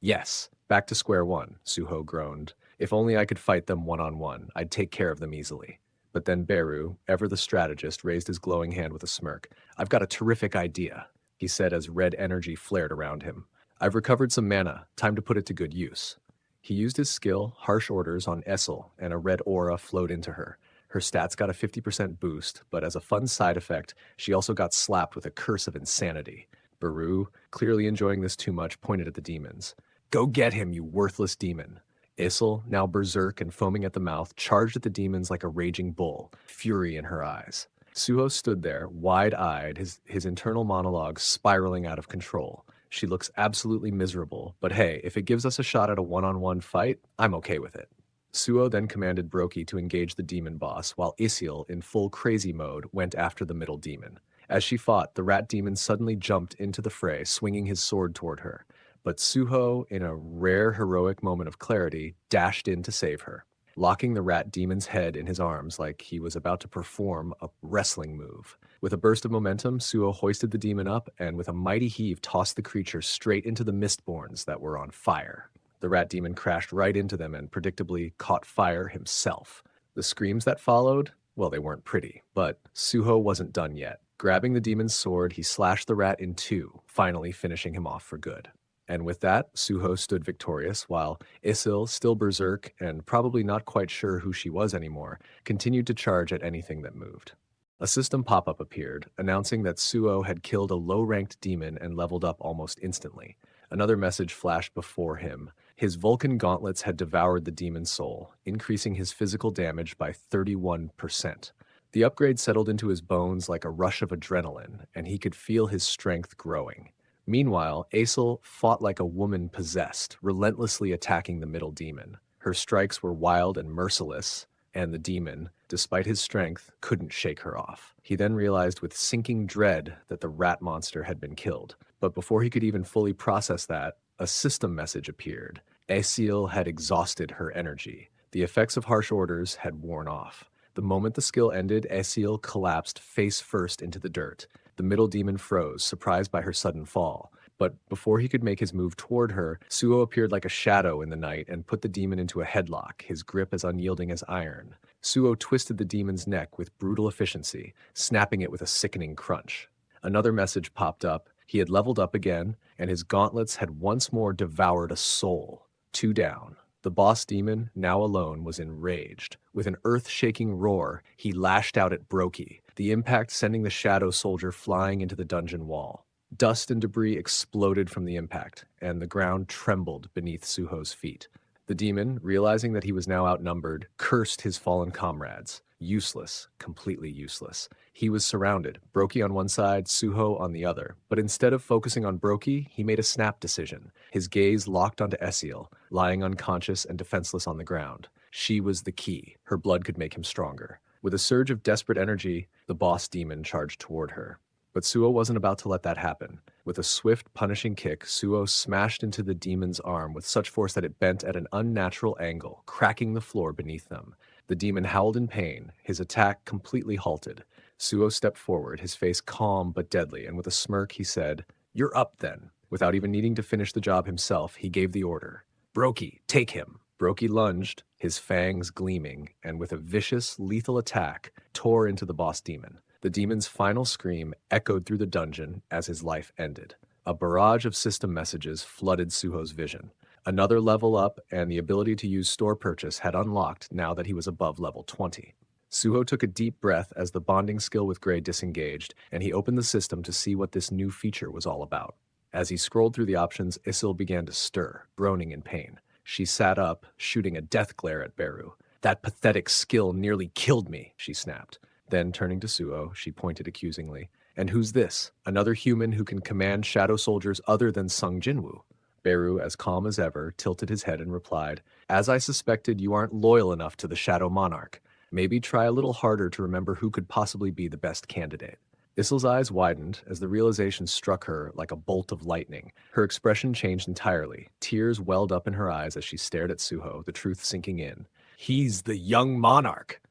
Yes. Back to square one, Suho groaned. If only I could fight them one-on-one, I'd take care of them easily. But then Beru, ever the strategist, raised his glowing hand with a smirk. I've got a terrific idea, he said as red energy flared around him. I've recovered some mana, time to put it to good use. He used his skill, Harsh Orders, on Essel, and a red aura flowed into her. Her stats got a 50% boost, but as a fun side effect, she also got slapped with a curse of insanity. Beru, clearly enjoying this too much, pointed at the demons. Go get him, you worthless demon. Issel, now berserk and foaming at the mouth, charged at the demons like a raging bull, fury in her eyes. Suho stood there, wide-eyed, his internal monologue spiraling out of control. She looks absolutely miserable, but hey, if it gives us a shot at a one-on-one fight, I'm okay with it. Suho then commanded Brokey to engage the demon boss, while Isiel, in full crazy mode, went after the middle demon. As she fought, the rat demon suddenly jumped into the fray, swinging his sword toward her. But Suho, in a rare heroic moment of clarity, dashed in to save her, locking the rat demon's head in his arms like he was about to perform a wrestling move. With a burst of momentum, Suho hoisted the demon up and with a mighty heave tossed the creature straight into the mistborns that were on fire. The rat demon crashed right into them and predictably caught fire himself. The screams that followed, well, they weren't pretty, but Suho wasn't done yet. Grabbing the demon's sword, he slashed the rat in two, finally finishing him off for good. And with that, Suho stood victorious, while Isil, still berserk and probably not quite sure who she was anymore, continued to charge at anything that moved. A system pop-up appeared, announcing that Suho had killed a low-ranked demon and leveled up almost instantly. Another message flashed before him. His Vulcan gauntlets had devoured the demon's soul, increasing his physical damage by 31%. The upgrade settled into his bones like a rush of adrenaline, and he could feel his strength growing. Meanwhile, Aesel fought like a woman possessed, relentlessly attacking the middle demon. Her strikes were wild and merciless, and the demon, despite his strength, couldn't shake her off. He then realized with sinking dread that the rat monster had been killed. But before he could even fully process that, a system message appeared. Aesel had exhausted her energy. The effects of Harsh Orders had worn off. The moment the skill ended, Aesel collapsed face first into the dirt. The middle demon froze, surprised by her sudden fall. But before he could make his move toward her, Suho appeared like a shadow in the night and put the demon into a headlock, his grip as unyielding as iron. Suho twisted the demon's neck with brutal efficiency, snapping it with a sickening crunch. Another message popped up. He had leveled up again, and his gauntlets had once more devoured a soul. 2 down. The boss demon, now alone, was enraged. With an earth-shaking roar, he lashed out at Brokey, the impact sending the shadow soldier flying into the dungeon wall. Dust and debris exploded from the impact, and the ground trembled beneath Suho's feet. The demon, realizing that he was now outnumbered, cursed his fallen comrades. Useless, completely useless. He was surrounded, Brokey on one side, Suho on the other. But instead of focusing on Brokey, he made a snap decision. His gaze locked onto Esiel, lying unconscious and defenseless on the ground. She was the key. Her blood could make him stronger. With a surge of desperate energy, the boss demon charged toward her. But Suho wasn't about to let that happen. With a swift, punishing kick, Suho smashed into the demon's arm with such force that it bent at an unnatural angle, cracking the floor beneath them. The demon howled in pain, his attack completely halted. Suho stepped forward, his face calm but deadly, and with a smirk he said, "You're up then." Without even needing to finish the job himself, he gave the order. "Brokey, take him." Brokey lunged, his fangs gleaming, and with a vicious, lethal attack, tore into the boss demon. The demon's final scream echoed through the dungeon as his life ended. A barrage of system messages flooded Suho's vision. Another level up and the ability to use store purchase had unlocked now that he was above level 20. Suho took a deep breath as the bonding skill with Gray disengaged, and he opened the system to see what this new feature was all about. As he scrolled through the options, Isil began to stir, groaning in pain. She sat up, shooting a death glare at Beru. "That pathetic skill nearly killed me," she snapped. Then, turning to Suho, she pointed accusingly. "And who's this? Another human who can command shadow soldiers other than Sung Jin Woo?" Beru, as calm as ever, tilted his head and replied, "As I suspected, you aren't loyal enough to the Shadow Monarch. Maybe try a little harder to remember who could possibly be the best candidate." Issel's eyes widened as the realization struck her like a bolt of lightning. Her expression changed entirely. Tears welled up in her eyes as she stared at Suho, the truth sinking in. "He's the young monarch!"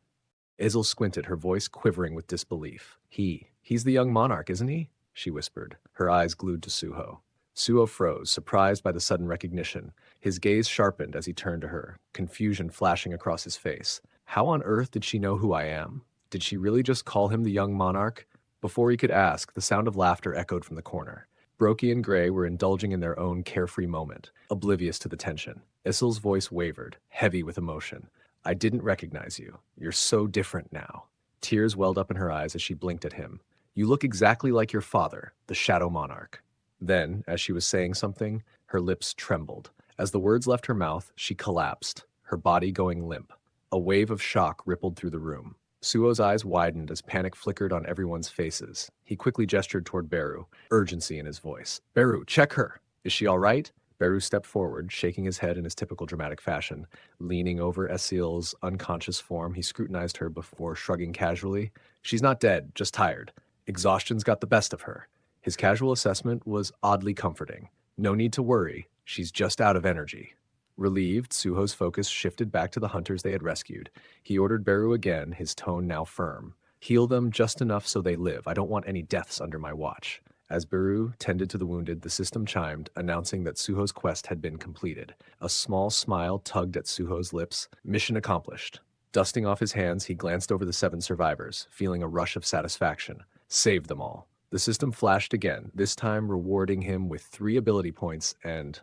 Isel squinted, her voice quivering with disbelief. He's the young monarch, isn't he?" she whispered, her eyes glued to Suho. Suho froze, surprised by the sudden recognition. His gaze sharpened as he turned to her, confusion flashing across his face. How on earth did she know who I am? Did she really just call him the young monarch? Before he could ask, the sound of laughter echoed from the corner. Brokey and Gray were indulging in their own carefree moment, oblivious to the tension. Issel's voice wavered, heavy with emotion. I didn't recognize you. You're so different now. Tears welled up in her eyes as she blinked at him. You look exactly like your father, the Shadow Monarch. Then, as she was saying something, her lips trembled. As the words left her mouth, she collapsed, her body going limp. A wave of shock rippled through the room. Suo's eyes widened as panic flickered on everyone's faces. He quickly gestured toward Beru, urgency in his voice. Beru, check her! Is she all right? Beru stepped forward, shaking his head in his typical dramatic fashion. Leaning over Esil's unconscious form, he scrutinized her before shrugging casually. She's not dead, just tired. Exhaustion's got the best of her. His casual assessment was oddly comforting. No need to worry, she's just out of energy. Relieved, Suho's focus shifted back to the hunters they had rescued. He ordered Beru again, his tone now firm. Heal them just enough so they live. I don't want any deaths under my watch. As Beru tended to the wounded, the system chimed, announcing that Suho's quest had been completed. A small smile tugged at Suho's lips. Mission accomplished. Dusting off his hands, he glanced over the 7 survivors, feeling a rush of satisfaction. Saved them all. The system flashed again, this time rewarding him with 3 ability points and,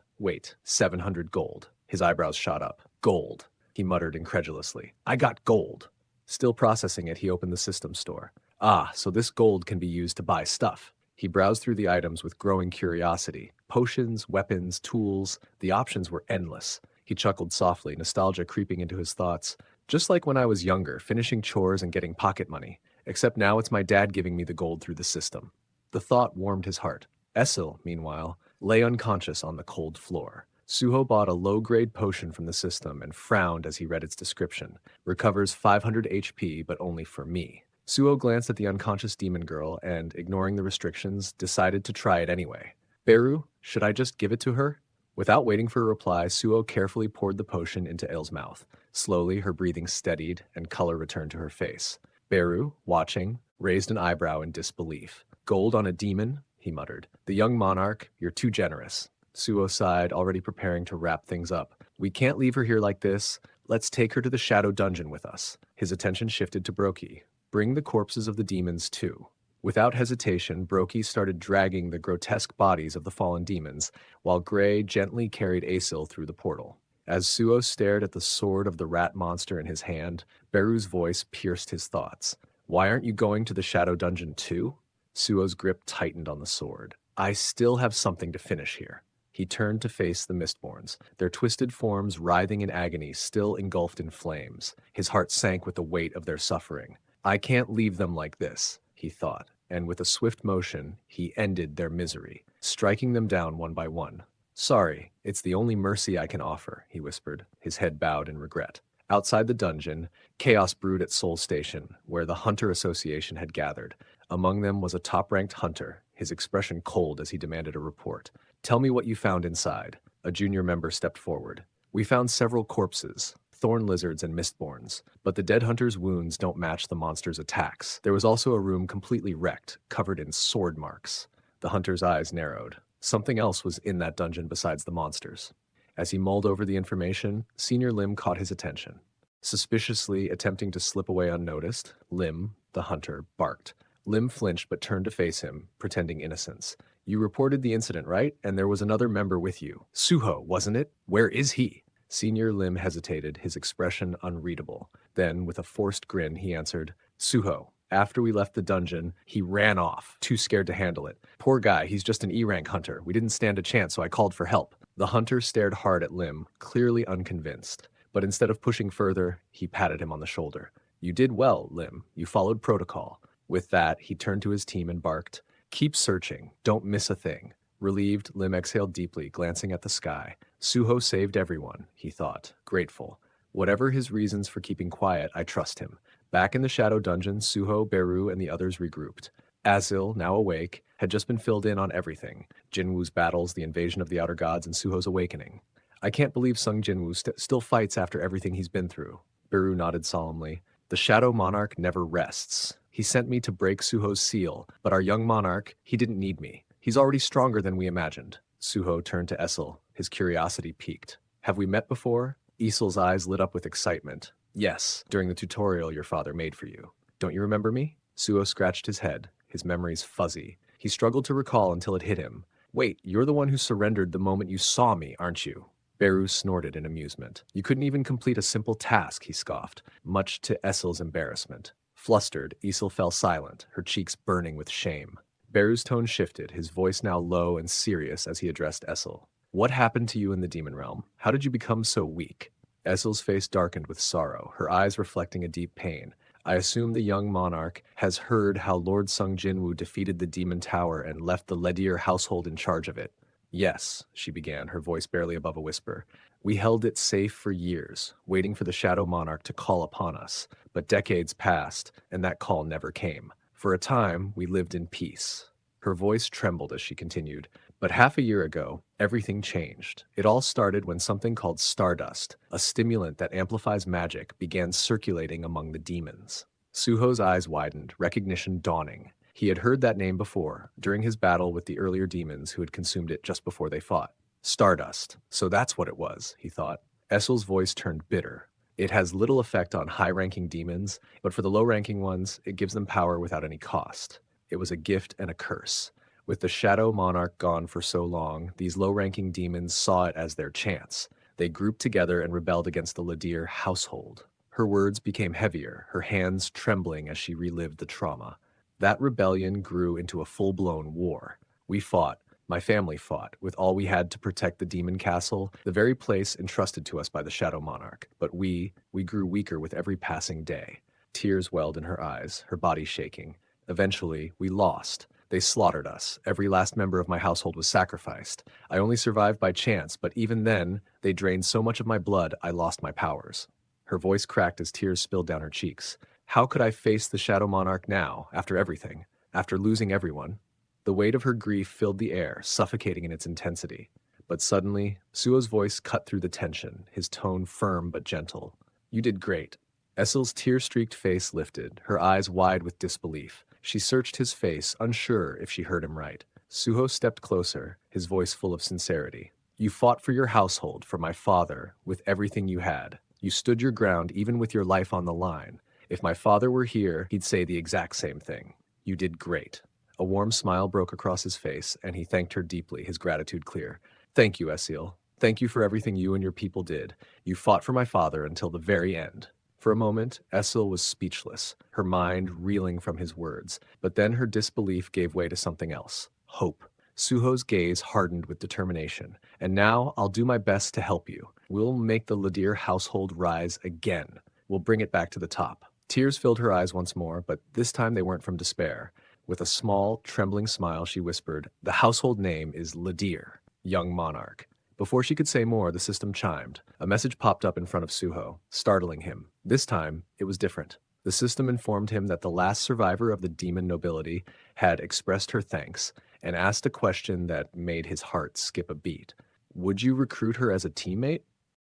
700 gold. His eyebrows shot up. Gold, he muttered incredulously. I got gold. Still processing it, he opened the system store. Ah, so this gold can be used to buy stuff. He browsed through the items with growing curiosity. Potions, weapons, tools, the options were endless. He chuckled softly, nostalgia creeping into his thoughts. Just like when I was younger, finishing chores and getting pocket money. Except now it's my dad giving me the gold through the system. The thought warmed his heart. Esil, meanwhile, lay unconscious on the cold floor. Suho bought a low-grade potion from the system and frowned as he read its description. Recovers 500 HP, but only for me. Suho glanced at the unconscious demon girl and, ignoring the restrictions, decided to try it anyway. Beru, should I just give it to her? Without waiting for a reply, Suho carefully poured the potion into Il's mouth. Slowly, her breathing steadied and color returned to her face. Beru, watching, raised an eyebrow in disbelief. Gold on a demon? He muttered. The young monarch, you're too generous. Suho sighed, already preparing to wrap things up. We can't leave her here like this. Let's take her to the shadow dungeon with us. His attention shifted to Brokey. Bring the corpses of the demons too. Without hesitation, Brokey started dragging the grotesque bodies of the fallen demons, while Gray gently carried Asil through the portal. As Suho stared at the sword of the rat monster in his hand, Beru's voice pierced his thoughts. Why aren't you going to the shadow dungeon too? Suho's grip tightened on the sword. I still have something to finish here. He turned to face the Mistborns, their twisted forms writhing in agony, still engulfed in flames. His heart sank with the weight of their suffering. I can't leave them like this, he thought, and with a swift motion, he ended their misery, striking them down one by one. Sorry, it's the only mercy I can offer, he whispered, his head bowed in regret. Outside the dungeon, chaos brewed at Soul Station, where the Hunter Association had gathered. Among them was a top-ranked hunter, his expression cold as he demanded a report. Tell me what you found inside. A junior member stepped forward. We found several corpses, thorn lizards and mistborns, but the dead hunter's wounds don't match the monster's attacks. There was also a room completely wrecked, covered in sword marks. The hunter's eyes narrowed. Something else was in that dungeon besides the monsters. As he mulled over the information, Senior Lim caught his attention. Suspiciously attempting to slip away unnoticed, Lim, the hunter, barked. Lim flinched but turned to face him, pretending innocence. You reported the incident, right? And there was another member with you. Suho, wasn't it? Where is he? Senior Lim hesitated, his expression unreadable. Then, with a forced grin, he answered, Suho. After we left the dungeon, he ran off, too scared to handle it. Poor guy, he's just an E-rank hunter. We didn't stand a chance, so I called for help. The hunter stared hard at Lim, clearly unconvinced. But instead of pushing further, he patted him on the shoulder. You did well, Lim. You followed protocol. With that, he turned to his team and barked, Keep searching. Don't miss a thing. Relieved, Lim exhaled deeply, glancing at the sky. Suho saved everyone, he thought, grateful. Whatever his reasons for keeping quiet, I trust him. Back in the shadow dungeon, Suho, Beru, and the others regrouped. Asil, now awake, had just been filled in on everything. Jinwoo's battles, the invasion of the outer gods, and Suho's awakening. I can't believe Sung Jin Woo still fights after everything he's been through. Beru nodded solemnly. The Shadow Monarch never rests. He sent me to break Suho's seal, but our young monarch, he didn't need me. He's already stronger than we imagined. Suho turned to Essel, his curiosity piqued. Have we met before? Esel's eyes lit up with excitement. Yes, during the tutorial your father made for you. Don't you remember me? Suho scratched his head, his memories fuzzy. He struggled to recall until it hit him. Wait, you're the one who surrendered the moment you saw me, aren't you? Beru snorted in amusement. You couldn't even complete a simple task, he scoffed, much to Essel's embarrassment. Flustered, Esel fell silent, her cheeks burning with shame. Beru's tone shifted, his voice now low and serious as he addressed Essel. What happened to you in the demon realm? How did you become so weak? Essel's face darkened with sorrow, her eyes reflecting a deep pain. I assume the young monarch has heard how Lord Sung Jin Woo defeated the demon tower and left the Leveling household in charge of it. Yes, she began, her voice barely above a whisper. We held it safe for years, waiting for the Shadow Monarch to call upon us. But decades passed, and that call never came. For a time, we lived in peace. Her voice trembled as she continued. But half a year ago, everything changed. It all started when something called stardust, a stimulant that amplifies magic, began circulating among the demons. Suho's eyes widened, recognition dawning. He had heard that name before, during his battle with the earlier demons who had consumed it just before they fought. Stardust. So that's what it was, he thought. Essel's voice turned bitter. It has little effect on high-ranking demons, but for the low-ranking ones, it gives them power without any cost. It was a gift and a curse. With the Shadow Monarch gone for so long, these low-ranking demons saw it as their chance. They grouped together and rebelled against the Leveling household. Her words became heavier, her hands trembling as she relived the trauma. That rebellion grew into a full-blown war. We fought. My family fought, with all we had to protect the demon castle, the very place entrusted to us by the Shadow Monarch. But we grew weaker with every passing day. Tears welled in her eyes, her body shaking. Eventually, we lost. They slaughtered us. Every last member of my household was sacrificed. I only survived by chance, but even then, they drained so much of my blood, I lost my powers. Her voice cracked as tears spilled down her cheeks. How could I face the Shadow Monarch now, after everything, after losing everyone? The weight of her grief filled the air, suffocating in its intensity. But suddenly, Suho's voice cut through the tension, his tone firm but gentle. You did great. Essel's tear-streaked face lifted, her eyes wide with disbelief. She searched his face, unsure if she heard him right. Suho stepped closer, his voice full of sincerity. You fought for your household, for my father, with everything you had. You stood your ground even with your life on the line. If my father were here, he'd say the exact same thing. You did great. A warm smile broke across his face, and he thanked her deeply, his gratitude clear. Thank you, Essel. Thank you for everything you and your people did. You fought for my father until the very end. For a moment, Essel was speechless, her mind reeling from his words, but then her disbelief gave way to something else. Hope. Suho's gaze hardened with determination. And now I'll do my best to help you. We'll make the Leveling household rise again. We'll bring it back to the top. Tears filled her eyes once more, but this time they weren't from despair. With a small, trembling smile, she whispered, The household name is Leveling, young monarch. Before she could say more, the system chimed. A message popped up in front of Suho, startling him. This time, it was different. The system informed him that the last survivor of the demon nobility had expressed her thanks and asked a question that made his heart skip a beat. Would you recruit her as a teammate?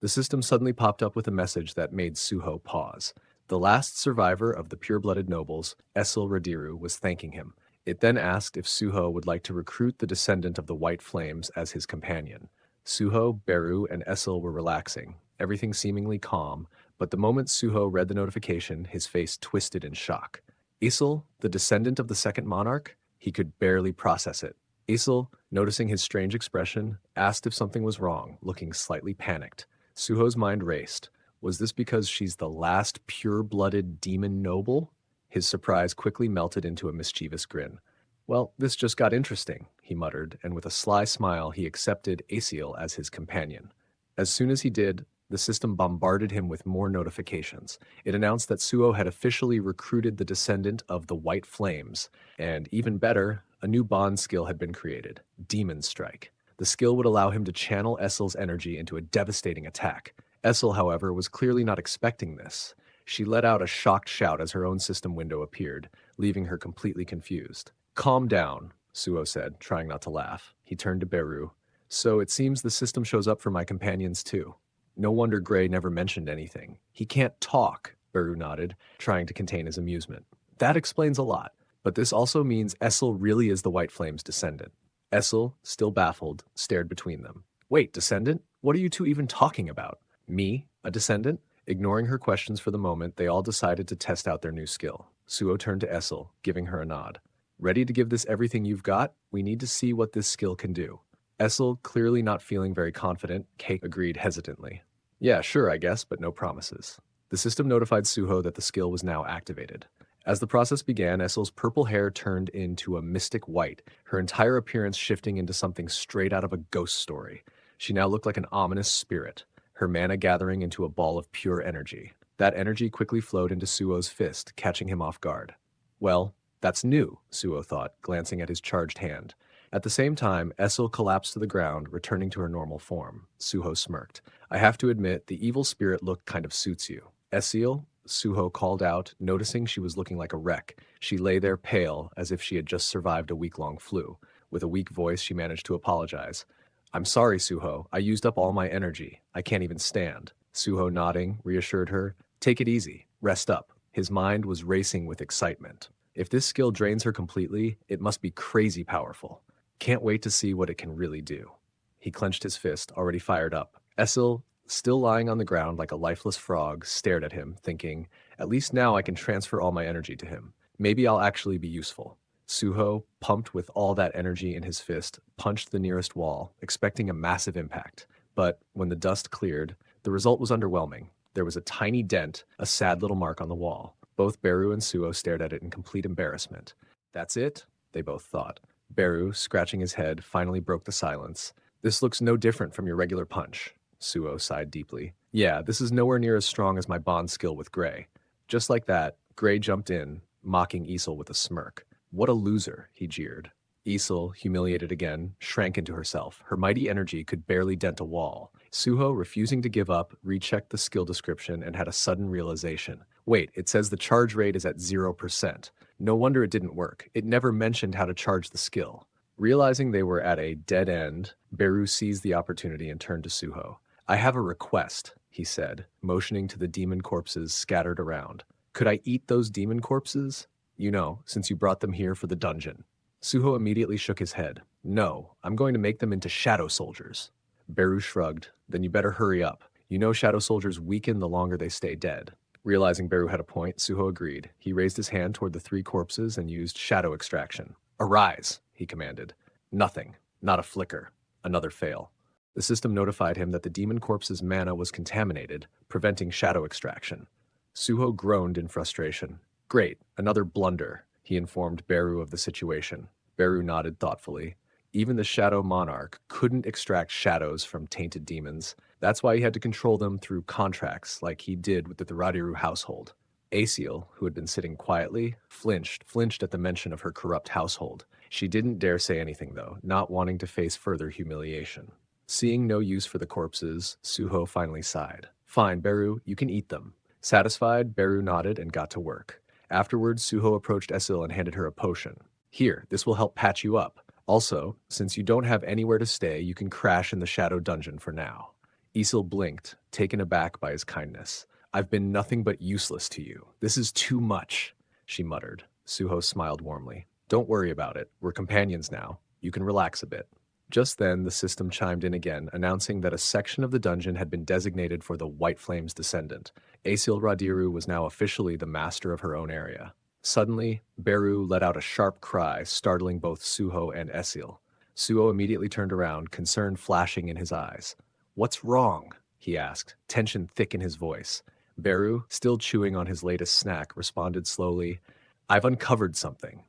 The system suddenly popped up with a message that made Suho pause. The last survivor of the pure-blooded nobles, Essel Radiru, was thanking him. It then asked if Suho would like to recruit the descendant of the White Flames as his companion. Suho, Beru, and Essel were relaxing, everything seemingly calm, but the moment Suho read the notification, his face twisted in shock. Essel, the descendant of the second monarch? He could barely process it. Essel, noticing his strange expression, asked if something was wrong, looking slightly panicked. Suho's mind raced. Was this because she's the last pure-blooded demon noble? His surprise quickly melted into a mischievous grin. Well, this just got interesting, he muttered, and with a sly smile he accepted Essel as his companion. As soon as he did, the system bombarded him with more notifications. It announced that Suho had officially recruited the descendant of the White Flames, and even better, a new bond skill had been created, Demon Strike. The skill would allow him to channel Essel's energy into a devastating attack. Essel, however, was clearly not expecting this. She let out a shocked shout as her own system window appeared, leaving her completely confused. Calm down, Suho said, trying not to laugh. He turned to Beru. So it seems the system shows up for my companions too. No wonder Gray never mentioned anything. He can't talk, Beru nodded, trying to contain his amusement. That explains a lot, but this also means Essel really is the White Flame's descendant. Essel, still baffled, stared between them. Wait, descendant? What are you two even talking about? Me, a descendant? Ignoring her questions for the moment, they all decided to test out their new skill. Suho turned to Essel, giving her a nod. Ready to give this everything you've got? We need to see what this skill can do. Essel, clearly not feeling very confident, Cake agreed hesitantly. Yeah, sure, I guess, but no promises. The system notified Suho that the skill was now activated. As the process began, Essel's purple hair turned into a mystic white, her entire appearance shifting into something straight out of a ghost story. She now looked like an ominous spirit, her mana gathering into a ball of pure energy. That energy quickly flowed into Suo's fist, catching him off guard. Well, that's new, Suo thought, glancing at his charged hand. At the same time, Essel collapsed to the ground, returning to her normal form. Suho smirked. I have to admit, the evil spirit look kind of suits you. Essel? Suho called out, noticing she was looking like a wreck. She lay there pale, as if she had just survived a week-long flu. With a weak voice, she managed to apologize. I'm sorry, Suho. I used up all my energy. I can't even stand. Suho, nodding, reassured her. Take it easy. Rest up. His mind was racing with excitement. If this skill drains her completely, it must be crazy powerful. Can't wait to see what it can really do. He clenched his fist, already fired up. Essel, still lying on the ground like a lifeless frog, stared at him, thinking, at least now I can transfer all my energy to him. Maybe I'll actually be useful. Suho, pumped with all that energy in his fist, punched the nearest wall, expecting a massive impact. But when the dust cleared, the result was underwhelming. There was a tiny dent, a sad little mark on the wall. Both Beru and Suho stared at it in complete embarrassment. That's it? They both thought. Beru, scratching his head, finally broke the silence. This looks no different from your regular punch. Suho sighed deeply. Yeah, this is nowhere near as strong as my bond skill with Gray. Just like that, Gray jumped in, mocking Isel with a smirk. What a loser, he jeered. Isel, humiliated again, shrank into herself. Her mighty energy could barely dent a wall. Suho, refusing to give up, rechecked the skill description and had a sudden realization. Wait, it says the charge rate is at 0%. No wonder it didn't work. It never mentioned how to charge the skill. Realizing they were at a dead end, Beru seized the opportunity and turned to Suho. I have a request, he said, motioning to the demon corpses scattered around. Could I eat those demon corpses? You know, since you brought them here for the dungeon. Suho immediately shook his head. No, I'm going to make them into shadow soldiers. Beru shrugged. Then you better hurry up. You know shadow soldiers weaken the longer they stay dead. Realizing Beru had a point, Suho agreed. He raised his hand toward the three corpses and used shadow extraction. Arise, he commanded. Nothing. Not a flicker. Another fail. The system notified him that the demon corpse's mana was contaminated, preventing shadow extraction. Suho groaned in frustration. Great, another blunder, he informed Beru of the situation. Beru nodded thoughtfully. Even the Shadow Monarch couldn't extract shadows from tainted demons. That's why he had to control them through contracts, like he did with the Thiradiru household. Aciel, who had been sitting quietly, flinched at the mention of her corrupt household. She didn't dare say anything, though, not wanting to face further humiliation. Seeing no use for the corpses, Suho finally sighed. Fine, Beru, you can eat them. Satisfied, Beru nodded and got to work. Afterwards, Suho approached Essel and handed her a potion. Here, this will help patch you up. Also, since you don't have anywhere to stay, you can crash in the Shadow Dungeon for now. Isel blinked, taken aback by his kindness. I've been nothing but useless to you. This is too much, she muttered. Suho smiled warmly. Don't worry about it. We're companions now. You can relax a bit. Just then, the system chimed in again, announcing that a section of the dungeon had been designated for the White Flame's descendant. Aciel Radiru was now officially the master of her own area. Suddenly, Beru let out a sharp cry, startling both Suho and Aciel. Suho immediately turned around, concern flashing in his eyes. What's wrong? He asked, tension thick in his voice. Beru, still chewing on his latest snack, responded slowly, I've uncovered something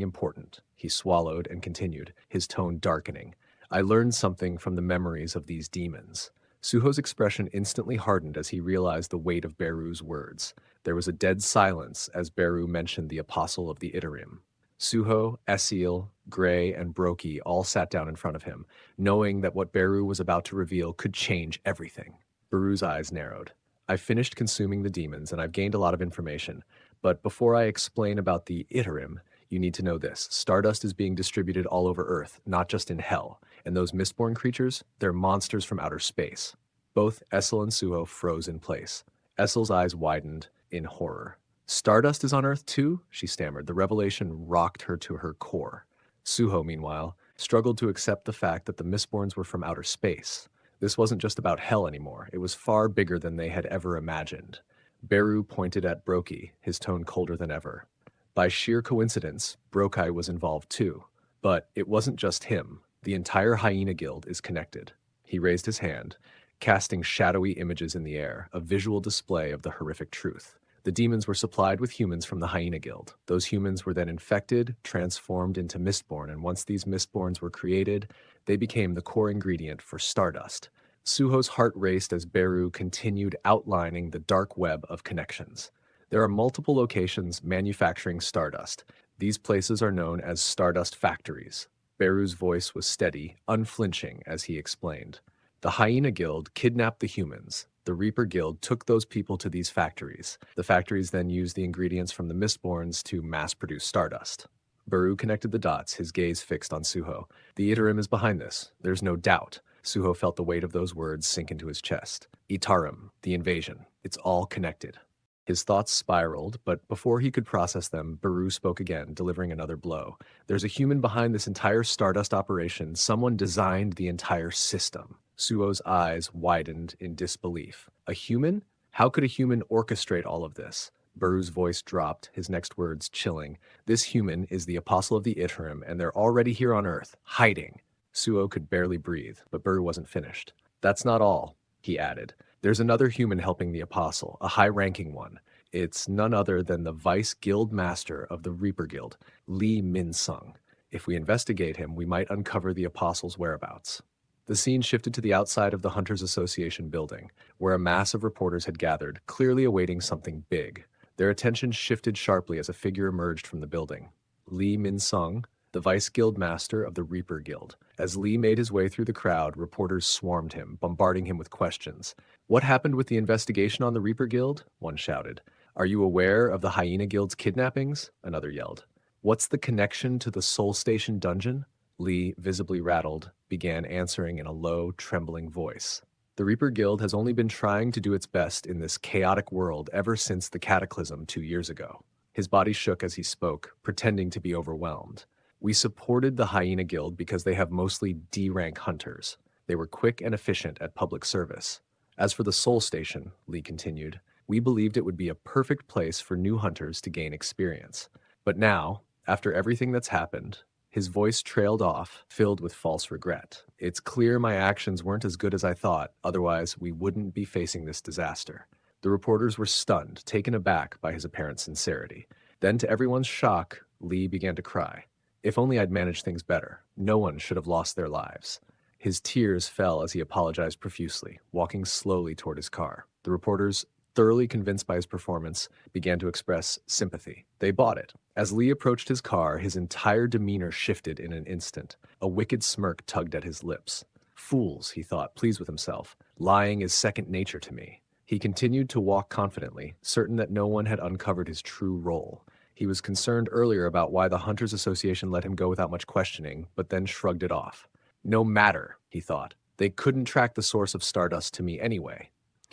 important. He swallowed and continued, his tone darkening. I learned something from the memories of these demons. Suho's expression instantly hardened as he realized the weight of Beru's words. There was a dead silence as Beru mentioned the apostle of the Iterim. Suho, Aciel, Gray, and Brokey all sat down in front of him, knowing that what Beru was about to reveal could change everything. Beru's eyes narrowed. I've finished consuming the demons, and I've gained a lot of information. But before I explain about the Iterim, you need to know this. Stardust is being distributed all over Earth, not just in Hell. And those mistborn creatures, they're monsters from outer space. Both Essel and Suho froze in place. Essel's eyes widened in horror. Stardust is on Earth too? She stammered. The revelation rocked her to her core. Suho, meanwhile, struggled to accept the fact that the Mistborns were from outer space. This wasn't just about hell anymore. It was far bigger than they had ever imagined. Beru pointed at Brokey, his tone colder than ever. By sheer coincidence, Brokey was involved too. But it wasn't just him. The entire Hyena Guild is connected. He raised his hand, casting shadowy images in the air, a visual display of the horrific truth. The demons were supplied with humans from the Hyena Guild. Those humans were then infected, transformed into Mistborn, and once these Mistborns were created, they became the core ingredient for Stardust. Suho's heart raced as Beru continued outlining the dark web of connections. There are multiple locations manufacturing Stardust. These places are known as Stardust factories. Beru's voice was steady, unflinching as he explained. The Hyena Guild kidnapped the humans. The Reaper Guild took those people to these factories. The factories then used the ingredients from the Mistborns to mass-produce Stardust. Beru connected the dots, his gaze fixed on Suho. The Itarim is behind this. There's no doubt. Suho felt the weight of those words sink into his chest. Itarim, the invasion. It's all connected. His thoughts spiraled, but before he could process them, Beru spoke again, delivering another blow. There's a human behind this entire Stardust operation. Someone designed the entire system. Suho's eyes widened in disbelief. A human? How could a human orchestrate all of this? Beru's voice dropped, his next words chilling. This human is the apostle of the Itarim, and they're already here on Earth, hiding. Suho could barely breathe, but Beru wasn't finished. That's not all, he added. There's another human helping the apostle, a high-ranking one. It's none other than the vice guild master of the Reaper Guild, Lee Min-sung. If we investigate him, we might uncover the apostle's whereabouts. The scene shifted to the outside of the Hunters Association building, where a mass of reporters had gathered, clearly awaiting something big. Their attention shifted sharply as a figure emerged from the building. Lee Min-sung, the vice guild master of the Reaper Guild. As Lee made his way through the crowd, reporters swarmed him, bombarding him with questions. What happened with the investigation on the Reaper Guild? One shouted. Are you aware of the Hyena Guild's kidnappings? Another yelled. What's the connection to the Soul Station dungeon? Lee, visibly rattled, began answering in a low, trembling voice. The Reaper Guild has only been trying to do its best in this chaotic world ever since the cataclysm 2 years ago. His body shook as he spoke, pretending to be overwhelmed. We supported the Hyena Guild because they have mostly D-rank hunters. They were quick and efficient at public service. As for the Soul Station, Lee continued, we believed it would be a perfect place for new hunters to gain experience. But now, after everything that's happened, his voice trailed off, filled with false regret. It's clear my actions weren't as good as I thought, otherwise we wouldn't be facing this disaster. The reporters were stunned, taken aback by his apparent sincerity. Then, to everyone's shock, Lee began to cry. If only I'd managed things better. No one should have lost their lives. His tears fell as he apologized profusely, walking slowly toward his car. The reporters, thoroughly convinced by his performance, began to express sympathy. They bought it. As Lee approached his car, his entire demeanor shifted in an instant. A wicked smirk tugged at his lips. Fools, he thought, pleased with himself. Lying is second nature to me. He continued to walk confidently, certain that no one had uncovered his true role. He was concerned earlier about why the Hunters Association let him go without much questioning, but then shrugged it off. No matter, he thought. They couldn't track the source of Stardust to me anyway.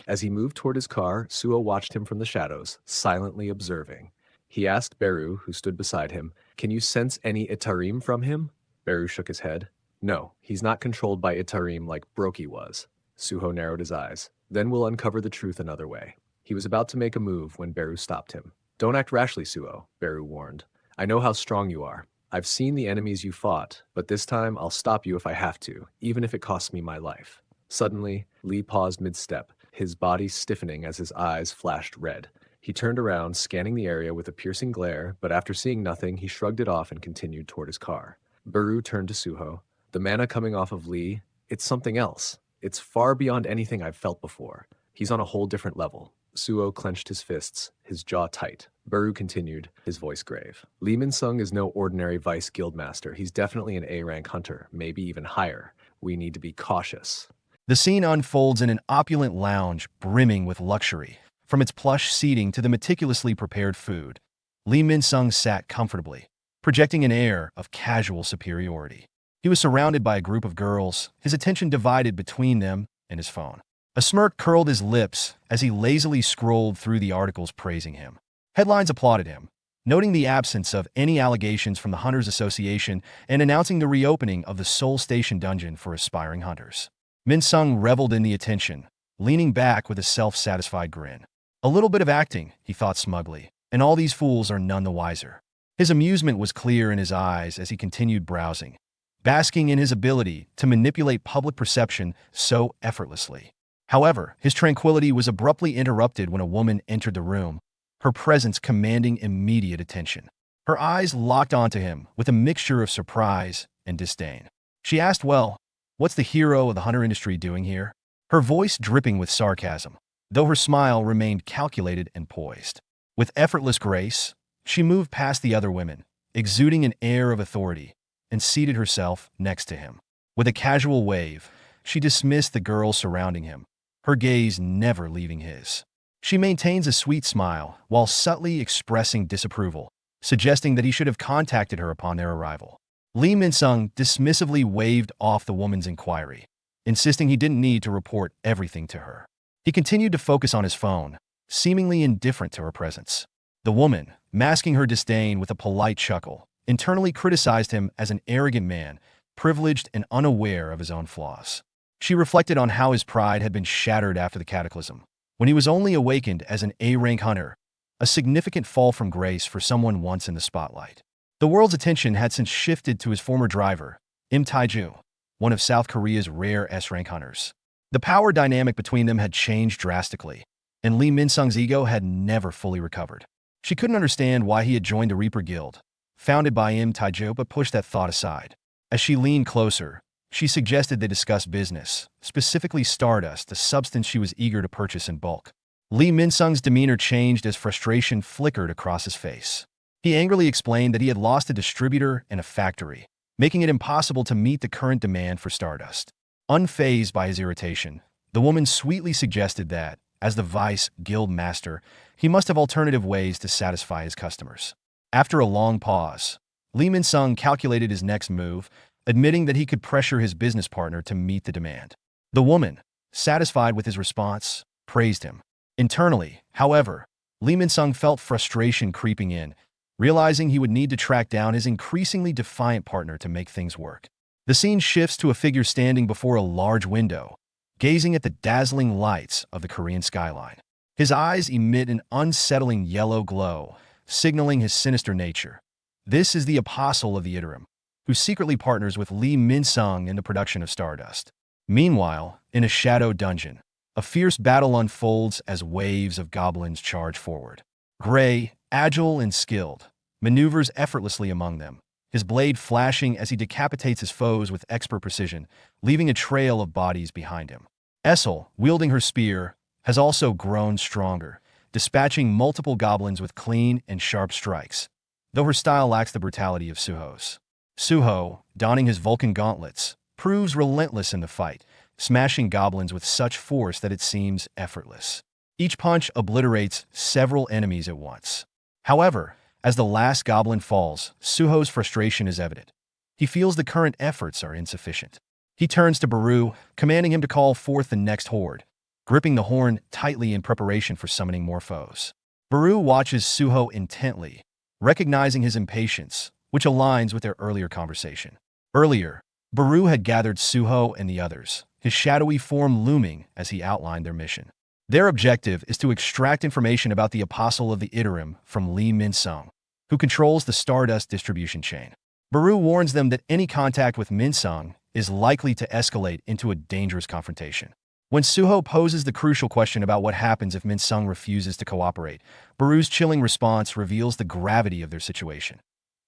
As he moved toward his car, Suho watched him from the shadows, silently observing. He asked Beru, who stood beside him, "Can you sense any Itarim from him?" Beru shook his head. "No, he's not controlled by Itarim like Brokey was." Suho narrowed his eyes. "Then we'll uncover the truth another way." He was about to make a move when Beru stopped him. "Don't act rashly, Suho," Beru warned. "I know how strong you are. I've seen the enemies you fought, but this time I'll stop you if I have to, even if it costs me my life." Suddenly, Lee paused mid-step, his body stiffening as his eyes flashed red. He turned around, scanning the area with a piercing glare, but after seeing nothing, he shrugged it off and continued toward his car. Beru turned to Suho. "The mana coming off of Lee, it's something else. It's far beyond anything I've felt before. He's on a whole different level." Suho clenched his fists, his jaw tight. Beru continued, his voice grave. "Lee Min-sung is no ordinary vice guildmaster. He's definitely an A-rank hunter, maybe even higher. We need to be cautious." The scene unfolds in an opulent lounge brimming with luxury. From its plush seating to the meticulously prepared food, Lee Min-sung sat comfortably, projecting an air of casual superiority. He was surrounded by a group of girls, his attention divided between them and his phone. A smirk curled his lips as he lazily scrolled through the articles praising him. Headlines applauded him, noting the absence of any allegations from the Hunters Association and announcing the reopening of the Seoul Station dungeon for aspiring hunters. Min Sung reveled in the attention, leaning back with a self-satisfied grin. A little bit of acting, he thought smugly, and all these fools are none the wiser. His amusement was clear in his eyes as he continued browsing, basking in his ability to manipulate public perception so effortlessly. However, his tranquility was abruptly interrupted when a woman entered the room, her presence commanding immediate attention. Her eyes locked onto him with a mixture of surprise and disdain. She asked, "Well, what's the hero of the hunter industry doing here?" Her voice dripping with sarcasm, though her smile remained calculated and poised. With effortless grace, she moved past the other women, exuding an air of authority, and seated herself next to him. With a casual wave, she dismissed the girls surrounding him, her gaze never leaving his. She maintains a sweet smile while subtly expressing disapproval, suggesting that he should have contacted her upon their arrival. Lee Min-sung dismissively waved off the woman's inquiry, insisting he didn't need to report everything to her. He continued to focus on his phone, seemingly indifferent to her presence. The woman, masking her disdain with a polite chuckle, internally criticized him as an arrogant man, privileged and unaware of his own flaws. She reflected on how his pride had been shattered after the cataclysm, when he was only awakened as an A-rank hunter, a significant fall from grace for someone once in the spotlight. The world's attention had since shifted to his former driver, Im Tae-ju, one of South Korea's rare S-rank hunters. The power dynamic between them had changed drastically, and Lee Min-sung's ego had never fully recovered. She couldn't understand why he had joined the Reaper Guild, founded by Im Tae-ju, but pushed that thought aside. As she leaned closer, she suggested they discuss business, specifically stardust, a substance she was eager to purchase in bulk. Lee Min-sung's demeanor changed as frustration flickered across his face. He angrily explained that he had lost a distributor and a factory, making it impossible to meet the current demand for stardust. Unfazed by his irritation, the woman sweetly suggested that, as the vice guild master, he must have alternative ways to satisfy his customers. After a long pause, Lee Min-sung calculated his next move, admitting that he could pressure his business partner to meet the demand. The woman, satisfied with his response, praised him. Internally, however, Lee Min-sung felt frustration creeping in, realizing he would need to track down his increasingly defiant partner to make things work. The scene shifts to a figure standing before a large window, gazing at the dazzling lights of the Korean skyline. His eyes emit an unsettling yellow glow, signaling his sinister nature. This is the apostle of the Iterum, who secretly partners with Lee Min-sung in the production of Stardust. Meanwhile, in a shadow dungeon, a fierce battle unfolds as waves of goblins charge forward. Gray, agile and skilled, maneuvers effortlessly among them, his blade flashing as he decapitates his foes with expert precision, leaving a trail of bodies behind him. Essel, wielding her spear, has also grown stronger, dispatching multiple goblins with clean and sharp strikes, though her style lacks the brutality of Suho's. Suho, donning his Vulcan gauntlets, proves relentless in the fight, smashing goblins with such force that it seems effortless. Each punch obliterates several enemies at once. However, as the last goblin falls, Suho's frustration is evident. He feels the current efforts are insufficient. He turns to Baru, commanding him to call forth the next horde, gripping the horn tightly in preparation for summoning more foes. Baru watches Suho intently, recognizing his impatience, which aligns with their earlier conversation. Earlier, Baru had gathered Suho and the others, his shadowy form looming as he outlined their mission. Their objective is to extract information about the Apostle of the Iterum from Lee Min-sung, who controls the Stardust distribution chain. Baru warns them that any contact with Min-sung is likely to escalate into a dangerous confrontation. When Suho poses the crucial question about what happens if Min-sung refuses to cooperate, Baru's chilling response reveals the gravity of their situation.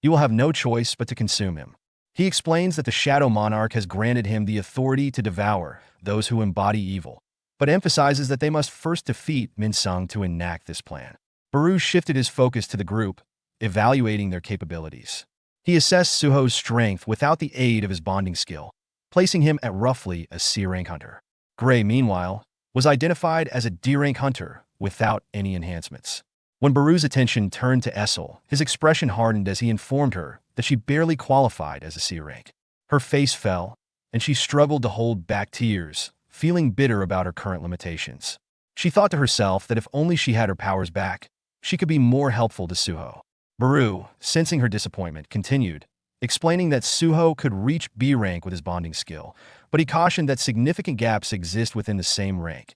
You will have no choice but to consume him. He explains that the Shadow Monarch has granted him the authority to devour those who embody evil, but emphasizes that they must first defeat Min-sung to enact this plan. Baru shifted his focus to the group, evaluating their capabilities. He assessed Suho's strength without the aid of his bonding skill, placing him at roughly a C-rank hunter. Gray, meanwhile, was identified as a D-rank hunter without any enhancements. When Baru's attention turned to Essel, his expression hardened as he informed her that she barely qualified as a C-rank. Her face fell, and she struggled to hold back tears, feeling bitter about her current limitations. She thought to herself that if only she had her powers back, she could be more helpful to Suho. Baru, sensing her disappointment, continued, explaining that Suho could reach B rank with his bonding skill, but he cautioned that significant gaps exist within the same rank,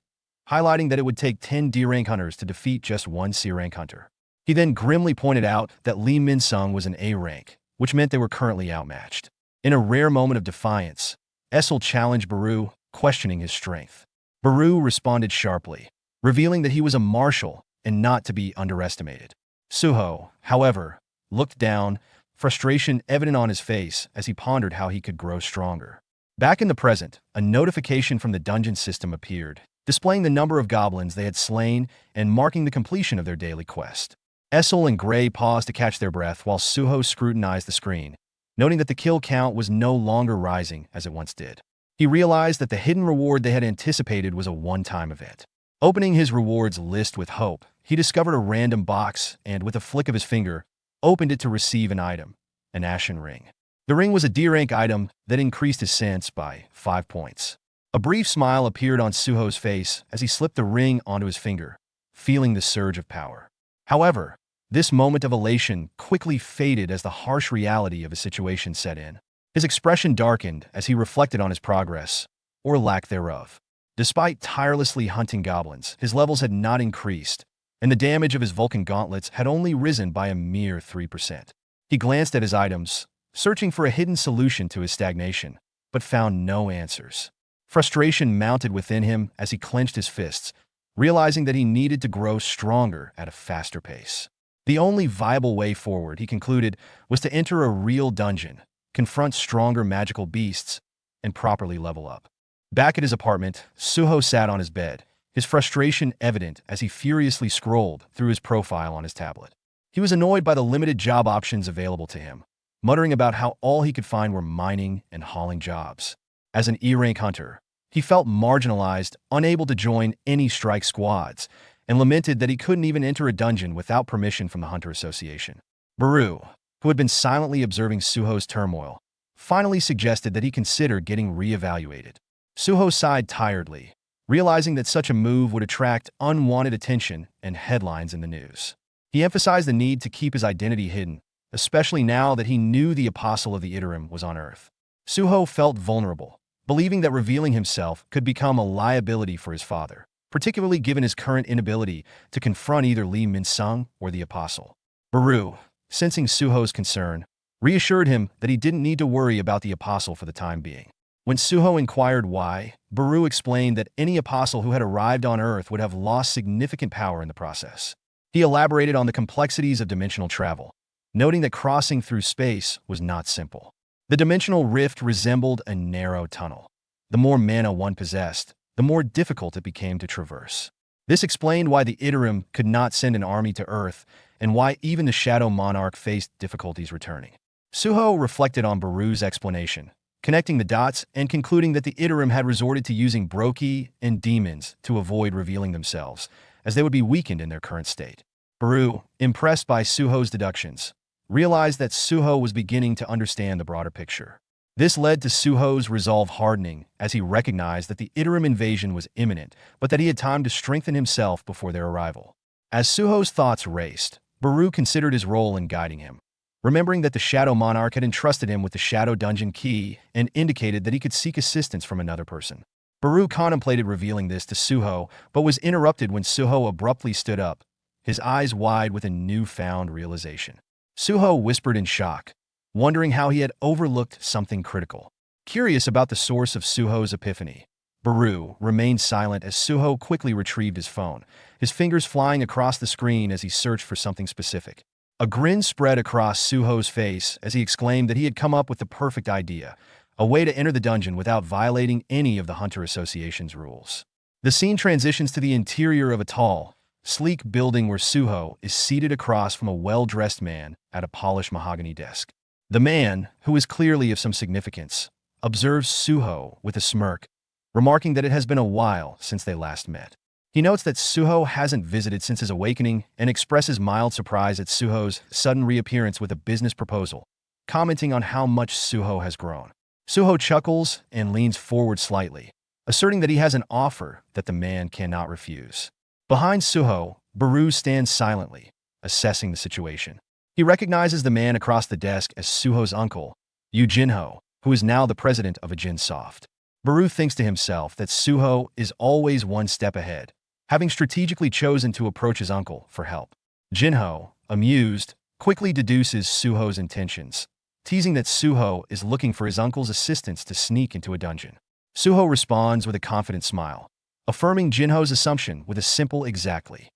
highlighting that it would take 10 D rank hunters to defeat just one C rank hunter. He then grimly pointed out that Lee Min-sung was an A rank, which meant they were currently outmatched. In a rare moment of defiance, Essel challenged Baru, questioning his strength. Baru responded sharply, revealing that he was a martial and not to be underestimated. Suho, however, looked down, frustration evident on his face as he pondered how he could grow stronger. Back in the present, a notification from the dungeon system appeared, displaying the number of goblins they had slain and marking the completion of their daily quest. Essel and Gray paused to catch their breath while Suho scrutinized the screen, noting that the kill count was no longer rising as it once did. He realized that the hidden reward they had anticipated was a one-time event. Opening his rewards list with hope, he discovered a random box and, with a flick of his finger, opened it to receive an item, an ashen ring. The ring was a D-rank item that increased his sense by 5 points. A brief smile appeared on Suho's face as he slipped the ring onto his finger, feeling the surge of power. However, this moment of elation quickly faded as the harsh reality of his situation set in. His expression darkened as he reflected on his progress, or lack thereof. Despite tirelessly hunting goblins, his levels had not increased, and the damage of his Vulcan gauntlets had only risen by a mere 3%. He glanced at his items, searching for a hidden solution to his stagnation, but found no answers. Frustration mounted within him as he clenched his fists, realizing that he needed to grow stronger at a faster pace. The only viable way forward, he concluded, was to enter a real dungeon, confront stronger magical beasts, and properly level up. Back at his apartment, Suho sat on his bed, his frustration evident as he furiously scrolled through his profile on his tablet. He was annoyed by the limited job options available to him, muttering about how all he could find were mining and hauling jobs. As an E-rank hunter, he felt marginalized, unable to join any strike squads, and lamented that he couldn't even enter a dungeon without permission from the Hunter Association. Baru, who had been silently observing Suho's turmoil, finally suggested that he consider getting reevaluated. Suho sighed tiredly, realizing that such a move would attract unwanted attention and headlines in the news. He emphasized the need to keep his identity hidden, especially now that he knew the Apostle of the Iterum was on Earth. Suho felt vulnerable, believing that revealing himself could become a liability for his father, particularly given his current inability to confront either Lee Min-sung or the Apostle. Baru, sensing Suho's concern, reassured him that he didn't need to worry about the Apostle for the time being. When Suho inquired why, Baru explained that any Apostle who had arrived on Earth would have lost significant power in the process. He elaborated on the complexities of dimensional travel, noting that crossing through space was not simple. The dimensional rift resembled a narrow tunnel. The more mana one possessed, the more difficult it became to traverse. This explained why the Iterum could not send an army to Earth, and why even the Shadow Monarch faced difficulties returning. Suho reflected on Baru's explanation, connecting the dots and concluding that the Iterum had resorted to using Brokey and demons to avoid revealing themselves, as they would be weakened in their current state. Baru, impressed by Suho's deductions, realized that Suho was beginning to understand the broader picture. This led to Suho's resolve hardening as he recognized that the Iterum invasion was imminent, but that he had time to strengthen himself before their arrival. As Suho's thoughts raced, Baru considered his role in guiding him, remembering that the Shadow Monarch had entrusted him with the Shadow Dungeon key and indicated that he could seek assistance from another person. Baru contemplated revealing this to Suho, but was interrupted when Suho abruptly stood up, his eyes wide with a newfound realization. Suho whispered in shock, wondering how he had overlooked something critical. Curious about the source of Suho's epiphany, Baru remained silent as Suho quickly retrieved his phone, his fingers flying across the screen as he searched for something specific. A grin spread across Suho's face as he exclaimed that he had come up with the perfect idea, a way to enter the dungeon without violating any of the Hunter Association's rules. The scene transitions to the interior of a tall, sleek building where Suho is seated across from a well-dressed man at a polished mahogany desk. The man, who is clearly of some significance, observes Suho with a smirk, remarking that it has been a while since they last met. He notes that Suho hasn't visited since his awakening and expresses mild surprise at Suho's sudden reappearance with a business proposal, commenting on how much Suho has grown. Suho chuckles and leans forward slightly, asserting that he has an offer that the man cannot refuse. Behind Suho, Baru stands silently, assessing the situation. He recognizes the man across the desk as Suho's uncle, Yoo Jin-ho, who is now the president of ActionToon. Baru thinks to himself that Suho is always one step ahead, having strategically chosen to approach his uncle for help. Jin-ho, amused, quickly deduces Suho's intentions, teasing that Suho is looking for his uncle's assistance to sneak into a dungeon. Suho responds with a confident smile, affirming Jin-ho's assumption with a simple exactly.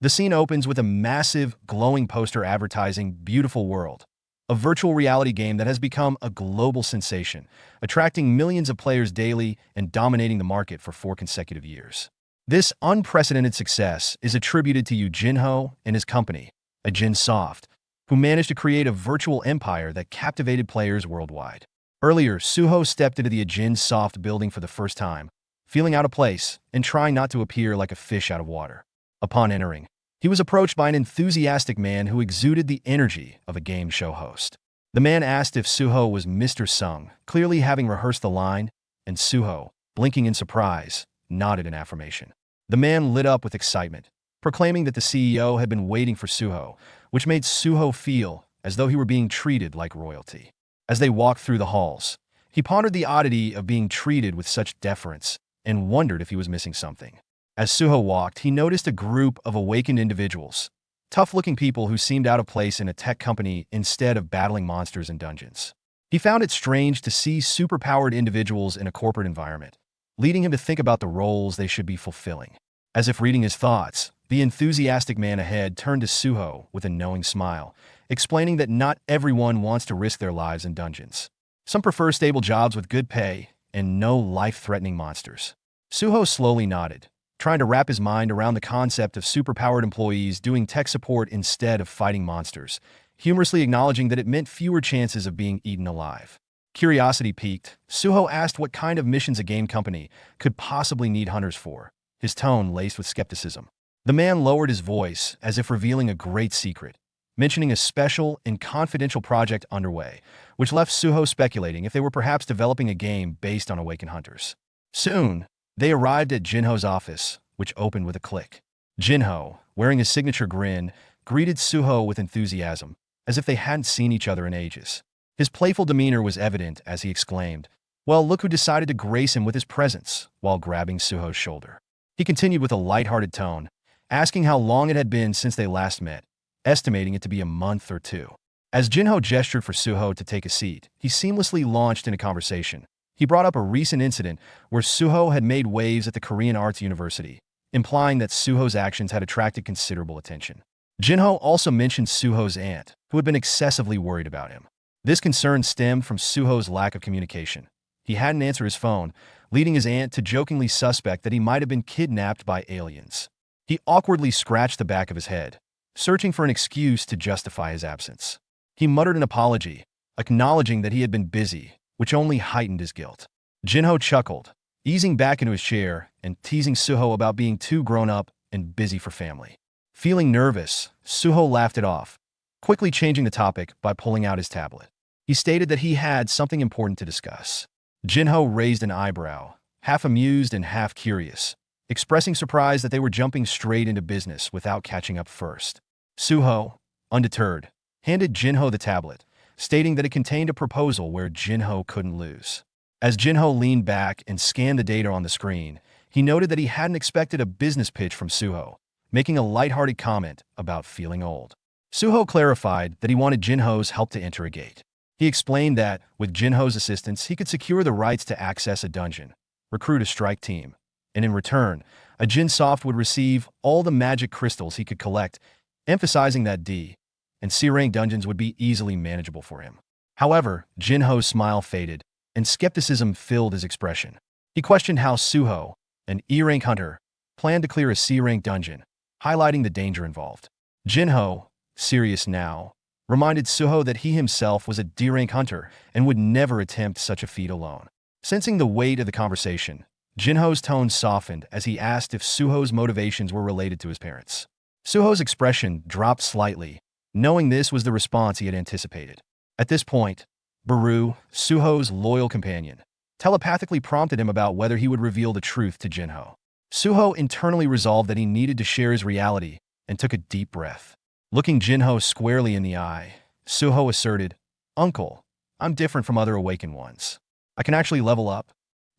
The scene opens with a massive, glowing poster advertising Beautiful World, a virtual reality game that has become a global sensation, attracting millions of players daily and dominating the market for 4 consecutive years. This unprecedented success is attributed to Yoo Jin-ho and his company, ActionToon, who managed to create a virtual empire that captivated players worldwide. Earlier, Suho stepped into the ActionToon building for the first time, feeling out of place and trying not to appear like a fish out of water. Upon entering, he was approached by an enthusiastic man who exuded the energy of a game show host. The man asked if Suho was Mr. Sung, clearly having rehearsed the line, and Suho, blinking in surprise, nodded in affirmation. The man lit up with excitement, proclaiming that the CEO had been waiting for Suho, which made Suho feel as though he were being treated like royalty. As they walked through the halls, he pondered the oddity of being treated with such deference and wondered if he was missing something. As Suho walked, he noticed a group of awakened individuals, tough-looking people who seemed out of place in a tech company instead of battling monsters in dungeons. He found it strange to see superpowered individuals in a corporate environment, leading him to think about the roles they should be fulfilling. As if reading his thoughts, the enthusiastic man ahead turned to Suho with a knowing smile, explaining that not everyone wants to risk their lives in dungeons. Some prefer stable jobs with good pay and no life-threatening monsters. Suho slowly nodded, trying to wrap his mind around the concept of superpowered employees doing tech support instead of fighting monsters, humorously acknowledging that it meant fewer chances of being eaten alive. Curiosity piqued, Suho asked what kind of missions a game company could possibly need hunters for, his tone laced with skepticism. The man lowered his voice as if revealing a great secret, mentioning a special and confidential project underway, which left Suho speculating if they were perhaps developing a game based on awakened hunters. Soon, they arrived at Jinho's office, which opened with a click. Jinho, wearing his signature grin, greeted Suho with enthusiasm, as if they hadn't seen each other in ages. His playful demeanor was evident as he exclaimed, "Well, look who decided to grace him with his presence," while grabbing Suho's shoulder. He continued with a lighthearted tone, asking how long it had been since they last met, estimating it to be a month or 2. As Jinho gestured for Suho to take a seat, he seamlessly launched into conversation. He brought up a recent incident where Suho had made waves at the Korean Arts University, implying that Suho's actions had attracted considerable attention. Jinho also mentioned Suho's aunt, who had been excessively worried about him. This concern stemmed from Suho's lack of communication. He hadn't answered his phone, leading his aunt to jokingly suspect that he might have been kidnapped by aliens. He awkwardly scratched the back of his head, searching for an excuse to justify his absence. He muttered an apology, acknowledging that he had been busy, which only heightened his guilt. Jinho chuckled, easing back into his chair and teasing Suho about being too grown up and busy for family. Feeling nervous, Suho laughed it off, quickly changing the topic by pulling out his tablet. He stated that he had something important to discuss. Jinho raised an eyebrow, half amused and half curious, expressing surprise that they were jumping straight into business without catching up first. Suho, undeterred, handed Jinho the tablet, stating that it contained a proposal where Jinho couldn't lose. As Jinho leaned back and scanned the data on the screen, he noted that he hadn't expected a business pitch from Suho, making a lighthearted comment about feeling old. Suho clarified that he wanted Jinho's help to enter a gate. He explained that, with Jinho's assistance, he could secure the rights to access a dungeon, recruit a strike team, and in return, ActionToon would receive all the magic crystals he could collect, emphasizing that D and C-rank dungeons would be easily manageable for him. However, Jinho's smile faded, and skepticism filled his expression. He questioned how Suho, an E-rank hunter, planned to clear a C-rank dungeon, highlighting the danger involved. Jinho, serious now, reminded Suho that he himself was a D-rank hunter and would never attempt such a feat alone. Sensing the weight of the conversation, Jinho's tone softened as he asked if Suho's motivations were related to his parents. Suho's expression dropped slightly, knowing this was the response he had anticipated. At this point, Baru, Suho's loyal companion, telepathically prompted him about whether he would reveal the truth to Jinho. Suho internally resolved that he needed to share his reality and took a deep breath. Looking Jinho squarely in the eye, Suho asserted, "Uncle, I'm different from other awakened ones. I can actually level up."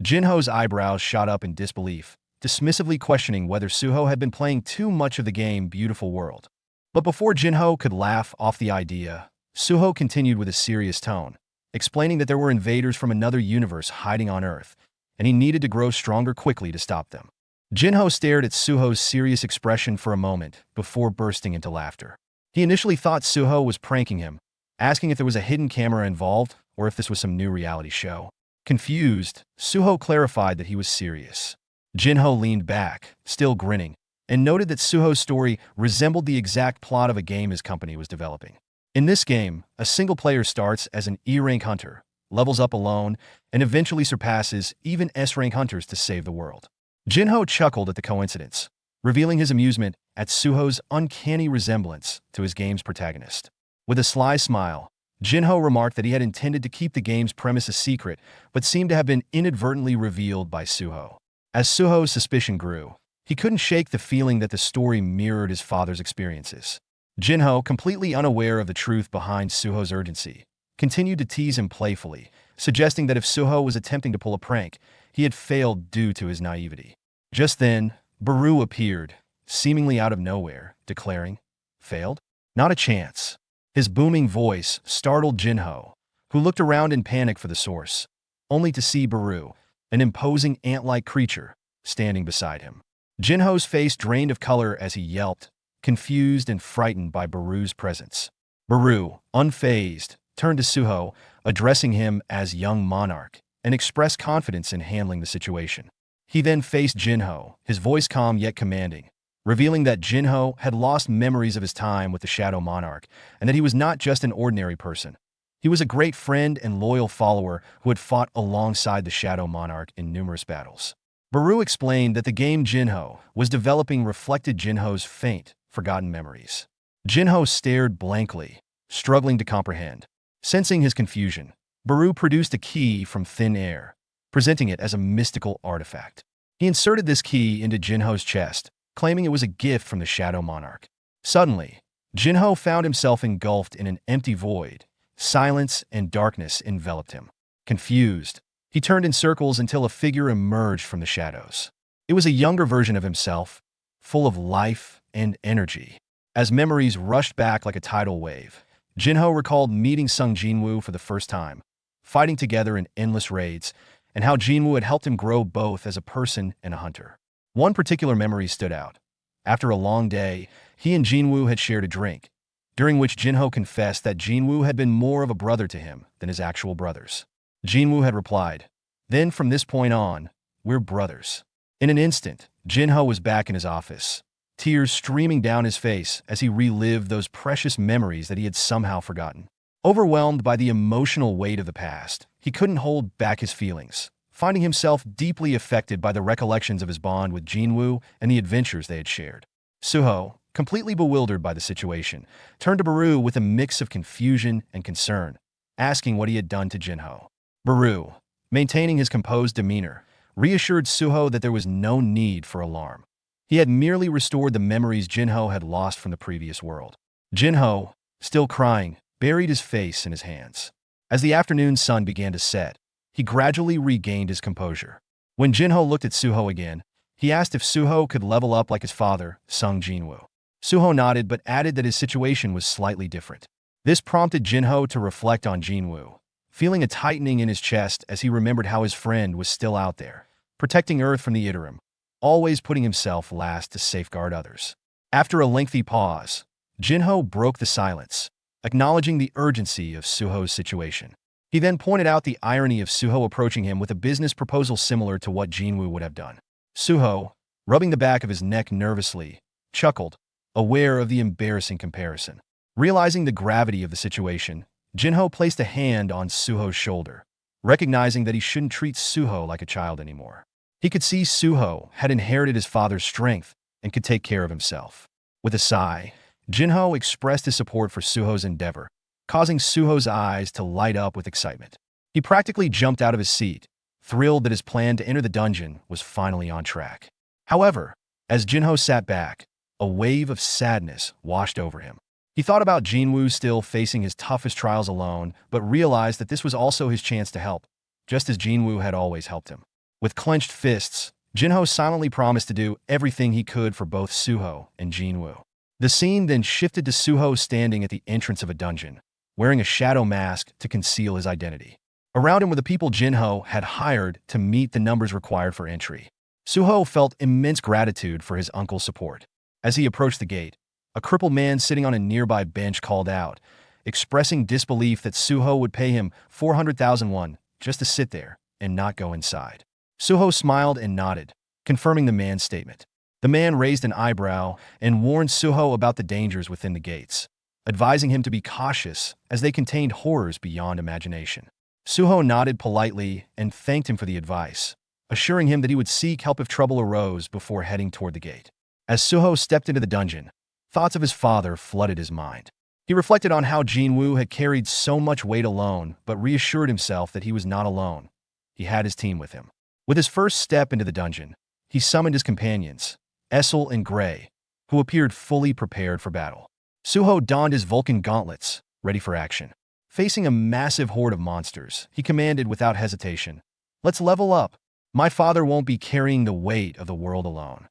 Jinho's eyebrows shot up in disbelief, dismissively questioning whether Suho had been playing too much of the game Beautiful World. But before Jinho could laugh off the idea, Suho continued with a serious tone, explaining that there were invaders from another universe hiding on Earth, and he needed to grow stronger quickly to stop them. Jinho stared at Suho's serious expression for a moment before bursting into laughter. He initially thought Suho was pranking him, asking if there was a hidden camera involved or if this was some new reality show. Confused, Suho clarified that he was serious. Jinho leaned back, still grinning, and noted that Suho's story resembled the exact plot of a game his company was developing. In this game, a single player starts as an E-rank hunter, levels up alone, and eventually surpasses even S-rank hunters to save the world. Jinho chuckled at the coincidence, revealing his amusement at Suho's uncanny resemblance to his game's protagonist. With a sly smile, Jinho remarked that he had intended to keep the game's premise a secret, but seemed to have been inadvertently revealed by Suho. As Suho's suspicion grew, he couldn't shake the feeling that the story mirrored his father's experiences. Jinho, completely unaware of the truth behind Suho's urgency, continued to tease him playfully, suggesting that if Suho was attempting to pull a prank, he had failed due to his naivety. Just then, Baru appeared, seemingly out of nowhere, declaring, "Failed? Not a chance." His booming voice startled Jinho, who looked around in panic for the source, only to see Baru, an imposing ant-like creature, standing beside him. Jinho's face drained of color as he yelped, confused and frightened by Baru's presence. Baru, unfazed, turned to Suho, addressing him as young monarch, and expressed confidence in handling the situation. He then faced Jinho, his voice calm yet commanding, revealing that Jinho had lost memories of his time with the Shadow Monarch, and that he was not just an ordinary person. He was a great friend and loyal follower who had fought alongside the Shadow Monarch in numerous battles. Baru explained that the game Jinho was developing reflected Jinho's faint, forgotten memories. Jinho stared blankly, struggling to comprehend. Sensing his confusion, Baru produced a key from thin air, presenting it as a mystical artifact. He inserted this key into Jinho's chest, claiming it was a gift from the Shadow Monarch. Suddenly, Jinho found himself engulfed in an empty void. Silence and darkness enveloped him. Confused, he turned in circles until a figure emerged from the shadows. It was a younger version of himself, full of life and energy. As memories rushed back like a tidal wave, Jinho recalled meeting Sung Jin Woo for the first time, fighting together in endless raids, and how Jin Woo had helped him grow both as a person and a hunter. One particular memory stood out. After a long day, he and Jin Woo had shared a drink, during which Jinho confessed that Jin Woo had been more of a brother to him than his actual brothers. Jin Woo had replied, "Then from this point on, we're brothers." In an instant, Jinho was back in his office, tears streaming down his face as he relived those precious memories that he had somehow forgotten. Overwhelmed by the emotional weight of the past, he couldn't hold back his feelings, finding himself deeply affected by the recollections of his bond with Jin Woo and the adventures they had shared. Suho, completely bewildered by the situation, turned to Baru with a mix of confusion and concern, asking what he had done to Jinho. Baru, maintaining his composed demeanor, reassured Suho that there was no need for alarm. He had merely restored the memories Jinho had lost from the previous world. Jinho, still crying, buried his face in his hands. As the afternoon sun began to set, he gradually regained his composure. When Jinho looked at Suho again, he asked if Suho could level up like his father, Sung Jinwoo. Suho nodded but added that his situation was slightly different. This prompted Jinho to reflect on Jinwoo, feeling a tightening in his chest as he remembered how his friend was still out there, protecting Earth from the Iterum, always putting himself last to safeguard others. After a lengthy pause, Jinho broke the silence, acknowledging the urgency of Suho's situation. He then pointed out the irony of Suho approaching him with a business proposal similar to what Jinwoo would have done. Suho, rubbing the back of his neck nervously, chuckled, aware of the embarrassing comparison. Realizing the gravity of the situation, Jinho placed a hand on Suho's shoulder, recognizing that he shouldn't treat Suho like a child anymore. He could see Suho had inherited his father's strength and could take care of himself. With a sigh, Jinho expressed his support for Suho's endeavor, causing Suho's eyes to light up with excitement. He practically jumped out of his seat, thrilled that his plan to enter the dungeon was finally on track. However, as Jinho sat back, a wave of sadness washed over him. He thought about Jinwoo still facing his toughest trials alone, but realized that this was also his chance to help, just as Jinwoo had always helped him. With clenched fists, Jinho silently promised to do everything he could for both Suho and Jinwoo. The scene then shifted to Suho standing at the entrance of a dungeon, wearing a shadow mask to conceal his identity. Around him were the people Jinho had hired to meet the numbers required for entry. Suho felt immense gratitude for his uncle's support. As he approached the gate, a crippled man sitting on a nearby bench called out, expressing disbelief that Suho would pay him 400,000 won just to sit there and not go inside. Suho smiled and nodded, confirming the man's statement. The man raised an eyebrow and warned Suho about the dangers within the gates, advising him to be cautious as they contained horrors beyond imagination. Suho nodded politely and thanked him for the advice, assuring him that he would seek help if trouble arose before heading toward the gate. As Suho stepped into the dungeon, thoughts of his father flooded his mind. He reflected on how Jinwoo had carried so much weight alone, but reassured himself that he was not alone. He had his team with him. With his first step into the dungeon, he summoned his companions, Essel and Gray, who appeared fully prepared for battle. Suho donned his Vulcan gauntlets, ready for action. Facing a massive horde of monsters, he commanded without hesitation, "Let's level up. My father won't be carrying the weight of the world alone."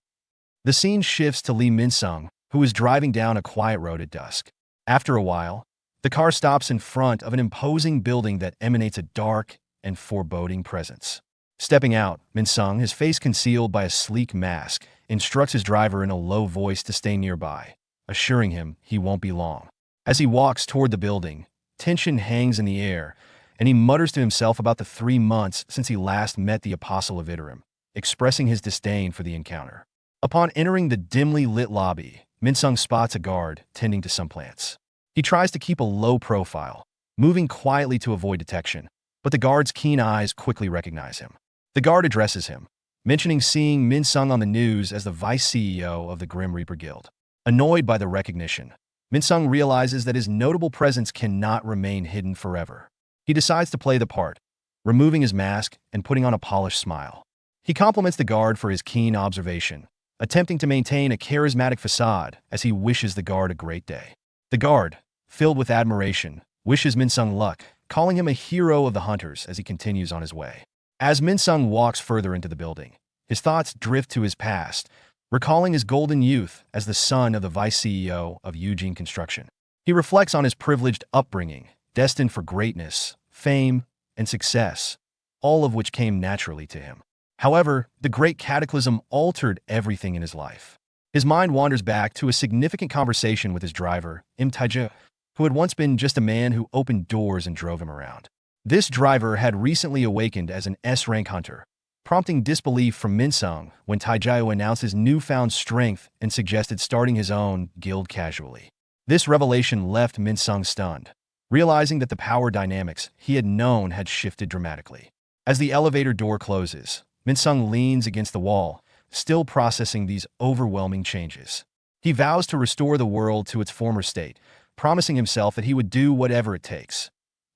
The scene shifts to Lee Min-sung, who is driving down a quiet road at dusk. After a while, the car stops in front of an imposing building that emanates a dark and foreboding presence. Stepping out, Min-sung, his face concealed by a sleek mask, instructs his driver in a low voice to stay nearby, assuring him he won't be long. As he walks toward the building, tension hangs in the air, and he mutters to himself about the 3 months since he last met the Apostle of Iterum, expressing his disdain for the encounter. Upon entering the dimly lit lobby, Min-sung spots a guard tending to some plants. He tries to keep a low profile, moving quietly to avoid detection, but the guard's keen eyes quickly recognize him. The guard addresses him, mentioning seeing Min-sung on the news as the vice CEO of the Grim Reaper Guild. Annoyed by the recognition, Min-sung realizes that his notable presence cannot remain hidden forever. He decides to play the part, removing his mask and putting on a polished smile. He compliments the guard for his keen observation, attempting to maintain a charismatic facade as he wishes the guard a great day. The guard, filled with admiration, wishes Min-sung luck, calling him a hero of the hunters as he continues on his way. As Min-sung walks further into the building, his thoughts drift to his past, recalling his golden youth as the son of the vice CEO of Eugene Construction. He reflects on his privileged upbringing, destined for greatness, fame, and success, all of which came naturally to him. However, the great cataclysm altered everything in his life. His mind wanders back to a significant conversation with his driver, Im Taija, who had once been just a man who opened doors and drove him around. This driver had recently awakened as an S-rank hunter, prompting disbelief from Min-sung when Taija announced his newfound strength and suggested starting his own guild casually. This revelation left Min-sung stunned, realizing that the power dynamics he had known had shifted dramatically. As the elevator door closes, Min-sung leans against the wall, still processing these overwhelming changes. He vows to restore the world to its former state, promising himself that he would do whatever it takes,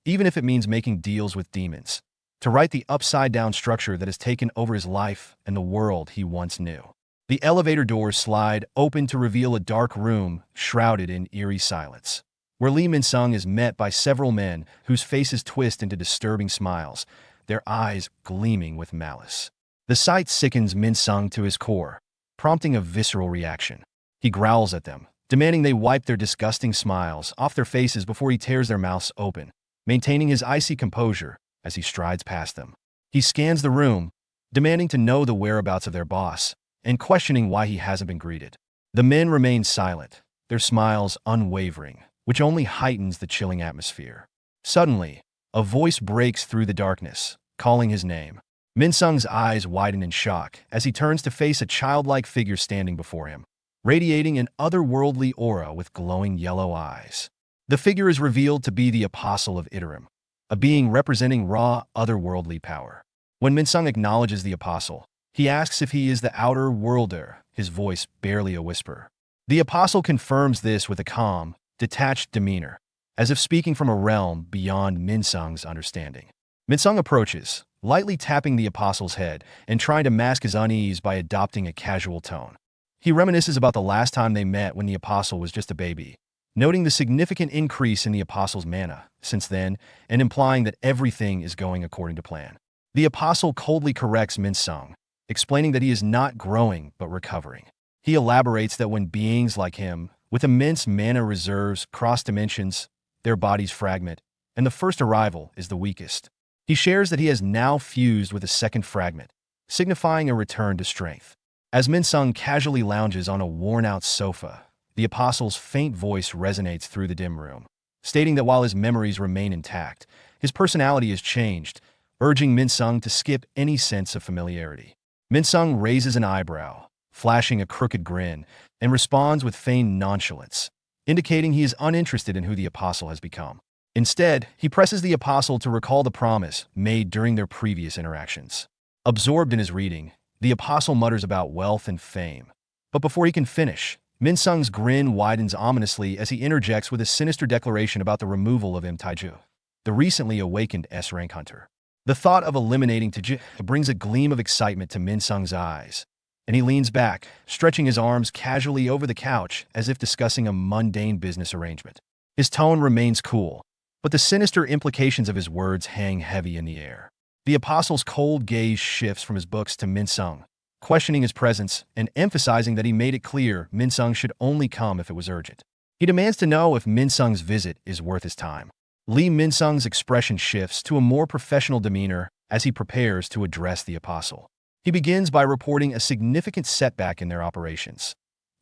even if it means making deals with demons, to right the upside-down structure that has taken over his life and the world he once knew. The elevator doors slide open to reveal a dark room shrouded in eerie silence, where Lee Min-sung is met by several men whose faces twist into disturbing smiles, their eyes gleaming with malice. The sight sickens Min-sung to his core, prompting a visceral reaction. He growls at them, demanding they wipe their disgusting smiles off their faces before he tears their mouths open, maintaining his icy composure as he strides past them. He scans the room, demanding to know the whereabouts of their boss, and questioning why he hasn't been greeted. The men remain silent, their smiles unwavering, which only heightens the chilling atmosphere. Suddenly, a voice breaks through the darkness, calling his name. Min-sung's eyes widen in shock as he turns to face a childlike figure standing before him, radiating an otherworldly aura with glowing yellow eyes. The figure is revealed to be the Apostle of Iterum, a being representing raw, otherworldly power. When Min-sung acknowledges the Apostle, he asks if he is the Outer Worlder, his voice barely a whisper. The Apostle confirms this with a calm, detached demeanor, as if speaking from a realm beyond Min-sung's understanding. Min-sung approaches, lightly tapping the Apostle's head and trying to mask his unease by adopting a casual tone. He reminisces about the last time they met when the Apostle was just a baby, noting the significant increase in the apostle's mana since then and implying that everything is going according to plan. The apostle coldly corrects Min Sung, explaining that he is not growing but recovering. He elaborates that when beings like him, with immense mana reserves cross dimensions, their bodies fragment, and the first arrival is the weakest. He shares that he has now fused with a second fragment, signifying a return to strength. As Min Sung casually lounges on a worn-out sofa, the apostle's faint voice resonates through the dim room, stating that while his memories remain intact, his personality has changed, urging Min Sung to skip any sense of familiarity. Min Sung raises an eyebrow, flashing a crooked grin, and responds with feigned nonchalance, indicating he is uninterested in who the apostle has become. Instead, he presses the apostle to recall the promise made during their previous interactions. Absorbed in his reading, the apostle mutters about wealth and fame. But before he can finish, Min Sung's grin widens ominously as he interjects with a sinister declaration about the removal of Taiju, the recently awakened S-rank hunter. The thought of eliminating Taiju brings a gleam of excitement to Min Sung's eyes, and he leans back, stretching his arms casually over the couch as if discussing a mundane business arrangement. His tone remains cool, but the sinister implications of his words hang heavy in the air. The apostle's cold gaze shifts from his books to Min Sung, questioning his presence and emphasizing that he made it clear Min Sung should only come if it was urgent. He demands to know if Min Sung's visit is worth his time. Min Sung's expression shifts to a more professional demeanor as he prepares to address the apostle. He begins by reporting a significant setback in their operations.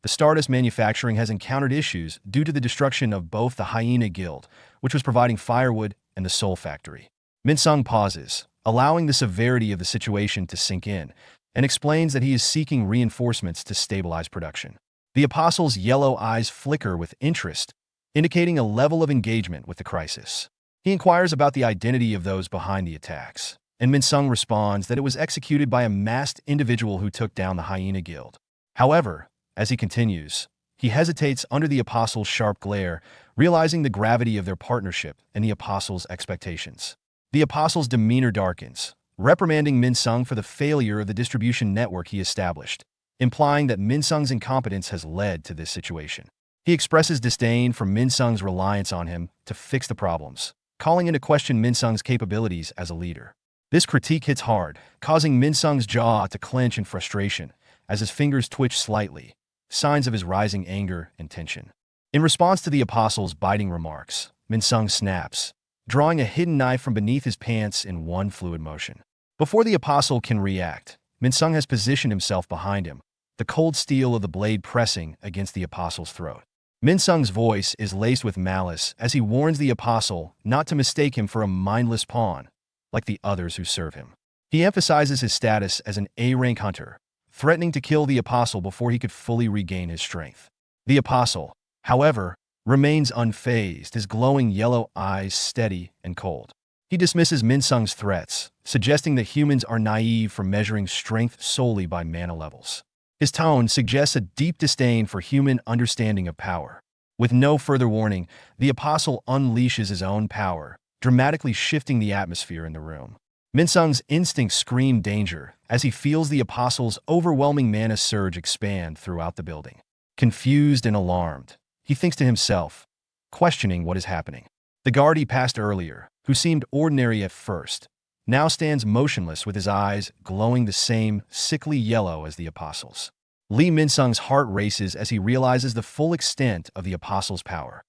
The Stardust manufacturing has encountered issues due to the destruction of both the Hyena Guild, which was providing firewood, and the Soul Factory. Min Sung pauses, allowing the severity of the situation to sink in, and explains that he is seeking reinforcements to stabilize production. The apostle's yellow eyes flicker with interest, indicating a level of engagement with the crisis. He inquires about the identity of those behind the attacks, and Min Sung responds that it was executed by a masked individual who took down the Hyena Guild. However, as he continues, he hesitates under the apostle's sharp glare, realizing the gravity of their partnership and the apostle's expectations. The apostle's demeanor darkens, reprimanding Min Sung for the failure of the distribution network he established, implying that Min Sung's incompetence has led to this situation. He expresses disdain for Min Sung's reliance on him to fix the problems, calling into question Min Sung's capabilities as a leader. This critique hits hard, causing Min Sung's jaw to clench in frustration as his fingers twitch slightly, signs of his rising anger and tension. In response to the apostle's biting remarks, Min Sung snaps, drawing a hidden knife from beneath his pants in one fluid motion. Before the apostle can react, Min Sung has positioned himself behind him, the cold steel of the blade pressing against the apostle's throat. Min Sung's voice is laced with malice as he warns the apostle not to mistake him for a mindless pawn, like the others who serve him. He emphasizes his status as an A-rank hunter, threatening to kill the apostle before he could fully regain his strength. The apostle, however, remains unfazed, his glowing yellow eyes steady and cold. He dismisses Min Sung's threats, suggesting that humans are naive for measuring strength solely by mana levels. His tone suggests a deep disdain for human understanding of power. With no further warning, the apostle unleashes his own power, dramatically shifting the atmosphere in the room. Min Sung's instincts scream danger as he feels the apostle's overwhelming mana surge expand throughout the building. Confused and alarmed, he thinks to himself, questioning what is happening. The guard he passed earlier, who seemed ordinary at first, now stands motionless with his eyes glowing the same sickly yellow as the apostle's. Min Sung's heart races as he realizes the full extent of the apostle's power.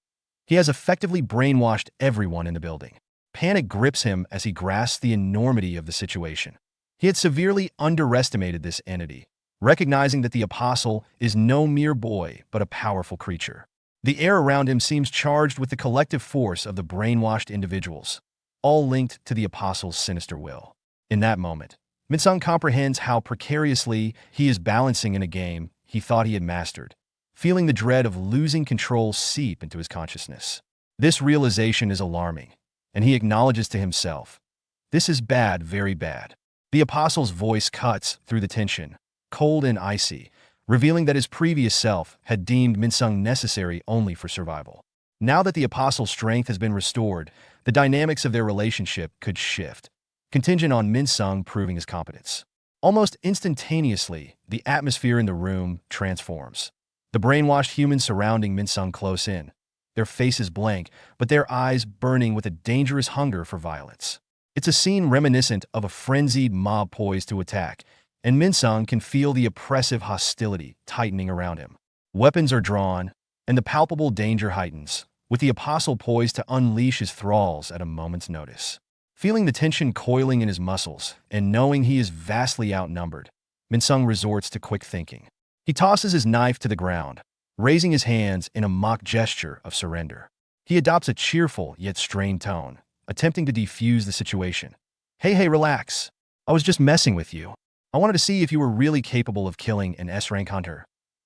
He has effectively brainwashed everyone in the building. Panic grips him as he grasps the enormity of the situation. He had severely underestimated this entity, recognizing that the apostle is no mere boy but a powerful creature. The air around him seems charged with the collective force of the brainwashed individuals, all linked to the apostle's sinister will. In that moment, Min Sung comprehends how precariously he is balancing in a game he thought he had mastered, feeling the dread of losing control seep into his consciousness. This realization is alarming, and he acknowledges to himself, "This is bad, very bad." The apostle's voice cuts through the tension, cold and icy, revealing that his previous self had deemed Min Sung necessary only for survival. Now that the apostle's strength has been restored, the dynamics of their relationship could shift, contingent on Min Sung proving his competence. Almost instantaneously, the atmosphere in the room transforms. The brainwashed humans surrounding Min Sung close in, their faces blank, but their eyes burning with a dangerous hunger for violence. It's a scene reminiscent of a frenzied mob poised to attack, and Min-sung can feel the oppressive hostility tightening around him. Weapons are drawn, and the palpable danger heightens, with the apostle poised to unleash his thralls at a moment's notice. Feeling the tension coiling in his muscles, and knowing he is vastly outnumbered, Min-sung resorts to quick thinking. He tosses his knife to the ground, raising his hands in a mock gesture of surrender. He adopts a cheerful yet strained tone, attempting to defuse the situation. Hey, relax. I was just messing with you. I wanted to see if you were really capable of killing an S-rank hunter.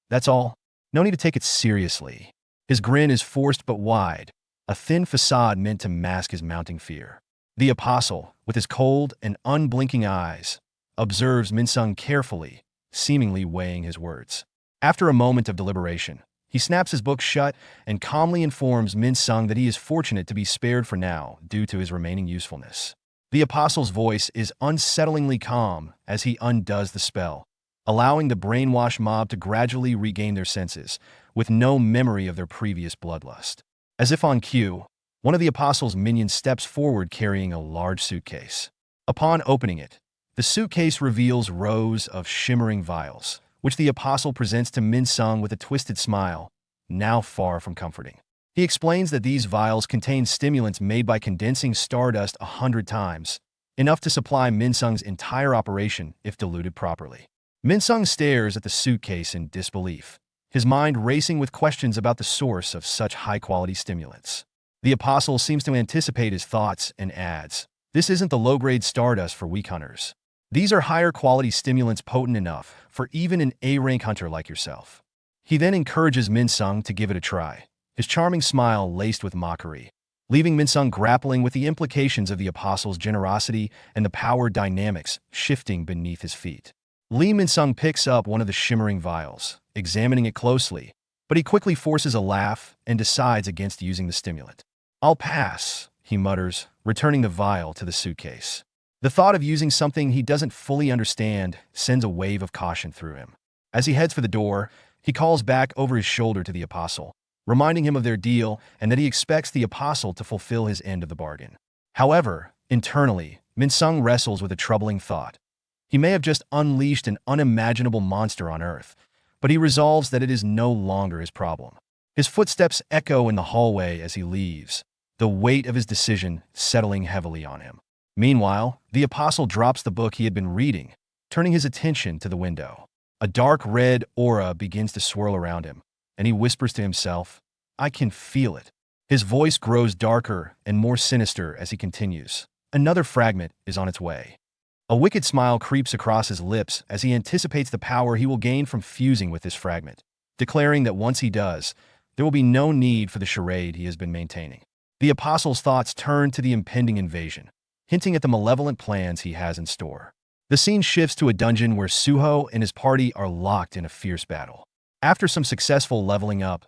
That's all. No need to take it seriously. His grin is forced but wide, a thin facade meant to mask his mounting fear. The apostle, with his cold and unblinking eyes, observes Min-sung carefully, seemingly weighing his words. After a moment of deliberation, he snaps his book shut and calmly informs Min-sung that he is fortunate to be spared for now due to his remaining usefulness. The apostle's voice is unsettlingly calm as he undoes the spell, allowing the brainwashed mob to gradually regain their senses, with no memory of their previous bloodlust. As if on cue, one of the apostle's minions steps forward carrying a large suitcase. Upon opening it, the suitcase reveals rows of shimmering vials, which the apostle presents to Min-sung with a twisted smile, now far from comforting. He explains that these vials contain stimulants made by condensing stardust 100 times, enough to supply Min-sung's entire operation if diluted properly. Min-sung stares at the suitcase in disbelief, his mind racing with questions about the source of such high-quality stimulants. The apostle seems to anticipate his thoughts and adds, "This isn't the low-grade stardust for weak hunters. These are higher-quality stimulants potent enough for even an A-rank hunter like yourself." He then encourages Min-sung to give it a try, his charming smile laced with mockery, leaving Min-sung grappling with the implications of the apostle's generosity and the power dynamics shifting beneath his feet. Min-sung picks up one of the shimmering vials, examining it closely, but he quickly forces a laugh and decides against using the stimulant. "I'll pass," he mutters, returning the vial to the suitcase. The thought of using something he doesn't fully understand sends a wave of caution through him. As he heads for the door, he calls back over his shoulder to the apostle, reminding him of their deal and that he expects the apostle to fulfill his end of the bargain. However, internally, Min-sung wrestles with a troubling thought. He may have just unleashed an unimaginable monster on Earth, but he resolves that it is no longer his problem. His footsteps echo in the hallway as he leaves, the weight of his decision settling heavily on him. Meanwhile, the apostle drops the book he had been reading, turning his attention to the window. A dark red aura begins to swirl around him, and he whispers to himself, "I can feel it." His voice grows darker and more sinister as he continues. Another fragment is on its way. A wicked smile creeps across his lips as he anticipates the power he will gain from fusing with this fragment, declaring that once he does, there will be no need for the charade he has been maintaining. The apostle's thoughts turn to the impending invasion, hinting at the malevolent plans he has in store. The scene shifts to a dungeon where Suho and his party are locked in a fierce battle. After some successful leveling up,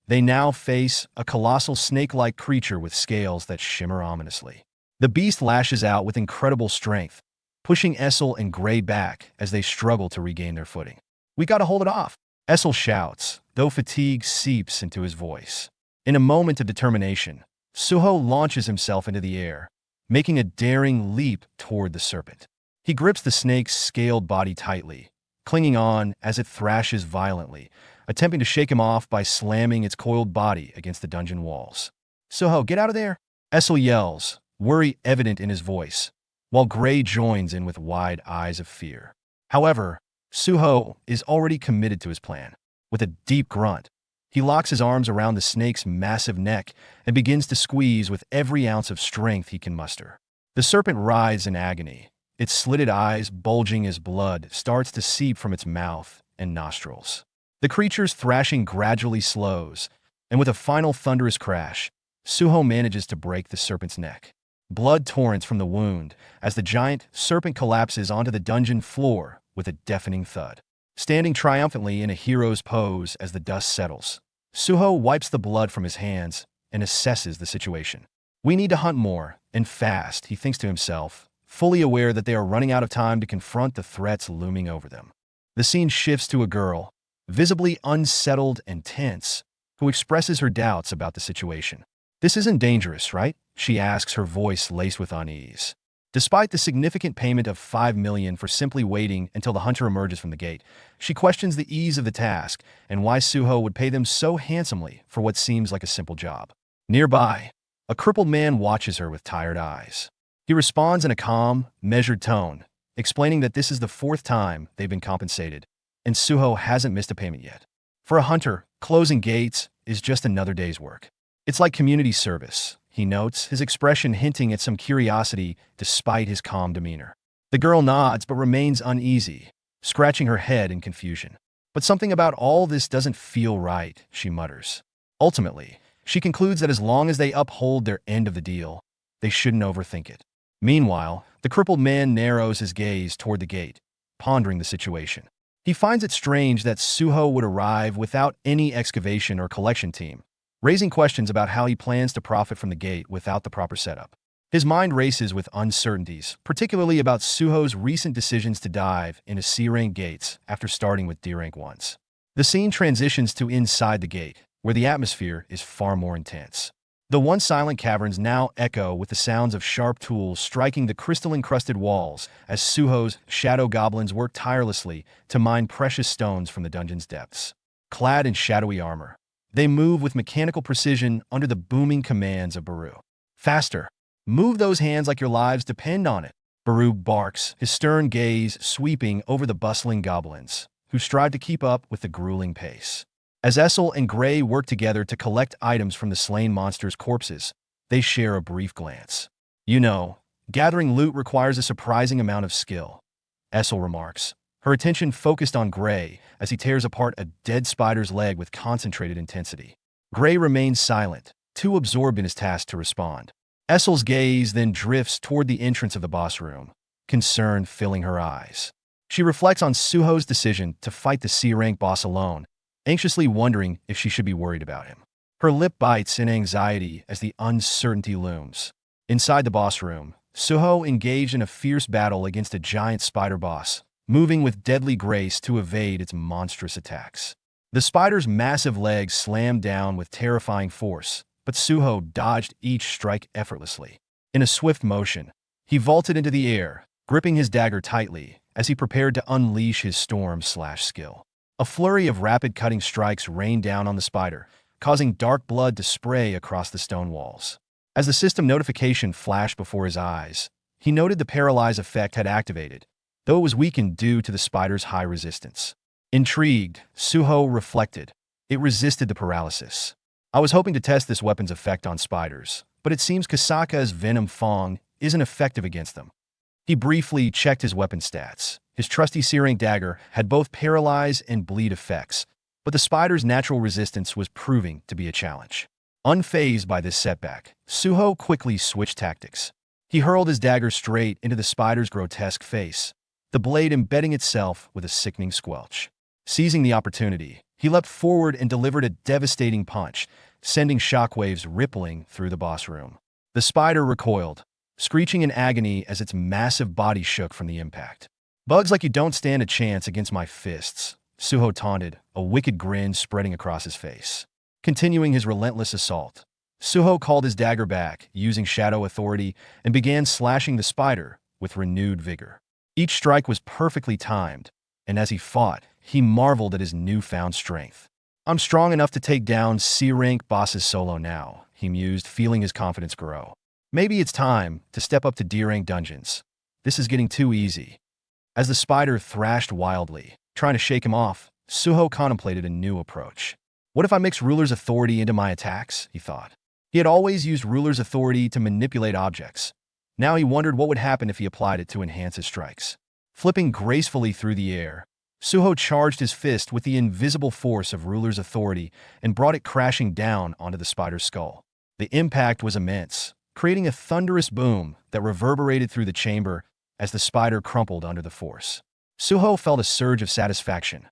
they now face a colossal snake-like creature with scales that shimmer ominously. The beast lashes out with incredible strength, pushing Essel and Gray back as they struggle to regain their footing. "We gotta hold it off," Essel shouts, though fatigue seeps into his voice. In a moment of determination, Suho launches himself into the air, making a daring leap toward the serpent. He grips the snake's scaled body tightly, clinging on as it thrashes violently, attempting to shake him off by slamming its coiled body against the dungeon walls. "Suho, get out of there!" Essel yells, worry evident in his voice, while Gray joins in with wide eyes of fear. However, Suho is already committed to his plan. With a deep grunt, he locks his arms around the snake's massive neck and begins to squeeze with every ounce of strength he can muster. The serpent writhes in agony, its slitted eyes bulging as blood starts to seep from its mouth and nostrils. The creature's thrashing gradually slows, and with a final thunderous crash, Suho manages to break the serpent's neck. Blood torrents from the wound as the giant serpent collapses onto the dungeon floor with a deafening thud. Standing triumphantly in a hero's pose as the dust settles, Suho wipes the blood from his hands and assesses the situation. "We need to hunt more, and fast," he thinks to himself, fully aware that they are running out of time to confront the threats looming over them. The scene shifts to a girl, visibly unsettled and tense, who expresses her doubts about the situation. "This isn't dangerous, right?" she asks, her voice laced with unease. Despite the significant payment of 5 million for simply waiting until the hunter emerges from the gate, she questions the ease of the task and why Suho would pay them so handsomely for what seems like a simple job. Nearby, a crippled man watches her with tired eyes. He responds in a calm, measured tone, explaining that this is the 4th time they've been compensated, and Suho hasn't missed a payment yet. For a hunter, closing gates is just another day's work. "It's like community service," he notes, his expression hinting at some curiosity despite his calm demeanor. The girl nods but remains uneasy, scratching her head in confusion. "But something about all this doesn't feel right," she mutters. Ultimately, she concludes that as long as they uphold their end of the deal, they shouldn't overthink it. Meanwhile, the crippled man narrows his gaze toward the gate, pondering the situation. He finds it strange that Suho would arrive without any excavation or collection team, raising questions about how he plans to profit from the gate without the proper setup. His mind races with uncertainties, particularly about Suho's recent decisions to dive into C-rank gates after starting with D-rank ones. The scene transitions to inside the gate, where the atmosphere is far more intense. The once silent caverns now echo with the sounds of sharp tools striking the crystal-encrusted walls as Suho's shadow goblins work tirelessly to mine precious stones from the dungeon's depths. Clad in shadowy armor, they move with mechanical precision under the booming commands of Baru. "Faster! Move those hands like your lives depend on it," Baru barks, his stern gaze sweeping over the bustling goblins, who strive to keep up with the grueling pace. As Essel and Gray work together to collect items from the slain monsters' corpses, they share a brief glance. "You know, gathering loot requires a surprising amount of skill," Essel remarks, her attention focused on Gray as he tears apart a dead spider's leg with concentrated intensity. Gray remains silent, too absorbed in his task to respond. Essel's gaze then drifts toward the entrance of the boss room, concern filling her eyes. She reflects on Suho's decision to fight the C-rank boss alone, anxiously wondering if she should be worried about him. Her lip bites in anxiety as the uncertainty looms. Inside the boss room, Suho engaged in a fierce battle against a giant spider boss, moving with deadly grace to evade its monstrous attacks. The spider's massive legs slammed down with terrifying force, but Suho dodged each strike effortlessly. In a swift motion, he vaulted into the air, gripping his dagger tightly as he prepared to unleash his storm/skill. A flurry of rapid cutting strikes rained down on the spider, causing dark blood to spray across the stone walls. As the system notification flashed before his eyes, he noted the paralyze effect had activated, though it was weakened due to the spider's high resistance. Intrigued, Suho reflected. It resisted the paralysis. "I was hoping to test this weapon's effect on spiders, but it seems Kasaka's venom fang isn't effective against them." He briefly checked his weapon stats. His trusty C-rank dagger had both paralyze and bleed effects, but the spider's natural resistance was proving to be a challenge. Unfazed by this setback, Suho quickly switched tactics. He hurled his dagger straight into the spider's grotesque face, the blade embedding itself with a sickening squelch. Seizing the opportunity, he leapt forward and delivered a devastating punch, sending shockwaves rippling through the boss room. The spider recoiled, screeching in agony as its massive body shook from the impact. "Bugs like you don't stand a chance against my fists," Suho taunted, a wicked grin spreading across his face. Continuing his relentless assault, Suho called his dagger back, using shadow authority, and began slashing the spider with renewed vigor. Each strike was perfectly timed, and as he fought, he marveled at his newfound strength. "I'm strong enough to take down C-rank bosses solo now," he mused, feeling his confidence grow. "Maybe it's time to step up to D-rank dungeons. This is getting too easy." As the spider thrashed wildly, trying to shake him off, Suho contemplated a new approach. "What if I mix Ruler's authority into my attacks?" he thought. He had always used Ruler's authority to manipulate objects. Now he wondered what would happen if he applied it to enhance his strikes. Flipping gracefully through the air, Suho charged his fist with the invisible force of Ruler's authority and brought it crashing down onto the spider's skull. The impact was immense, creating a thunderous boom that reverberated through the chamber as the spider crumpled under the force. Suho felt a surge of satisfaction.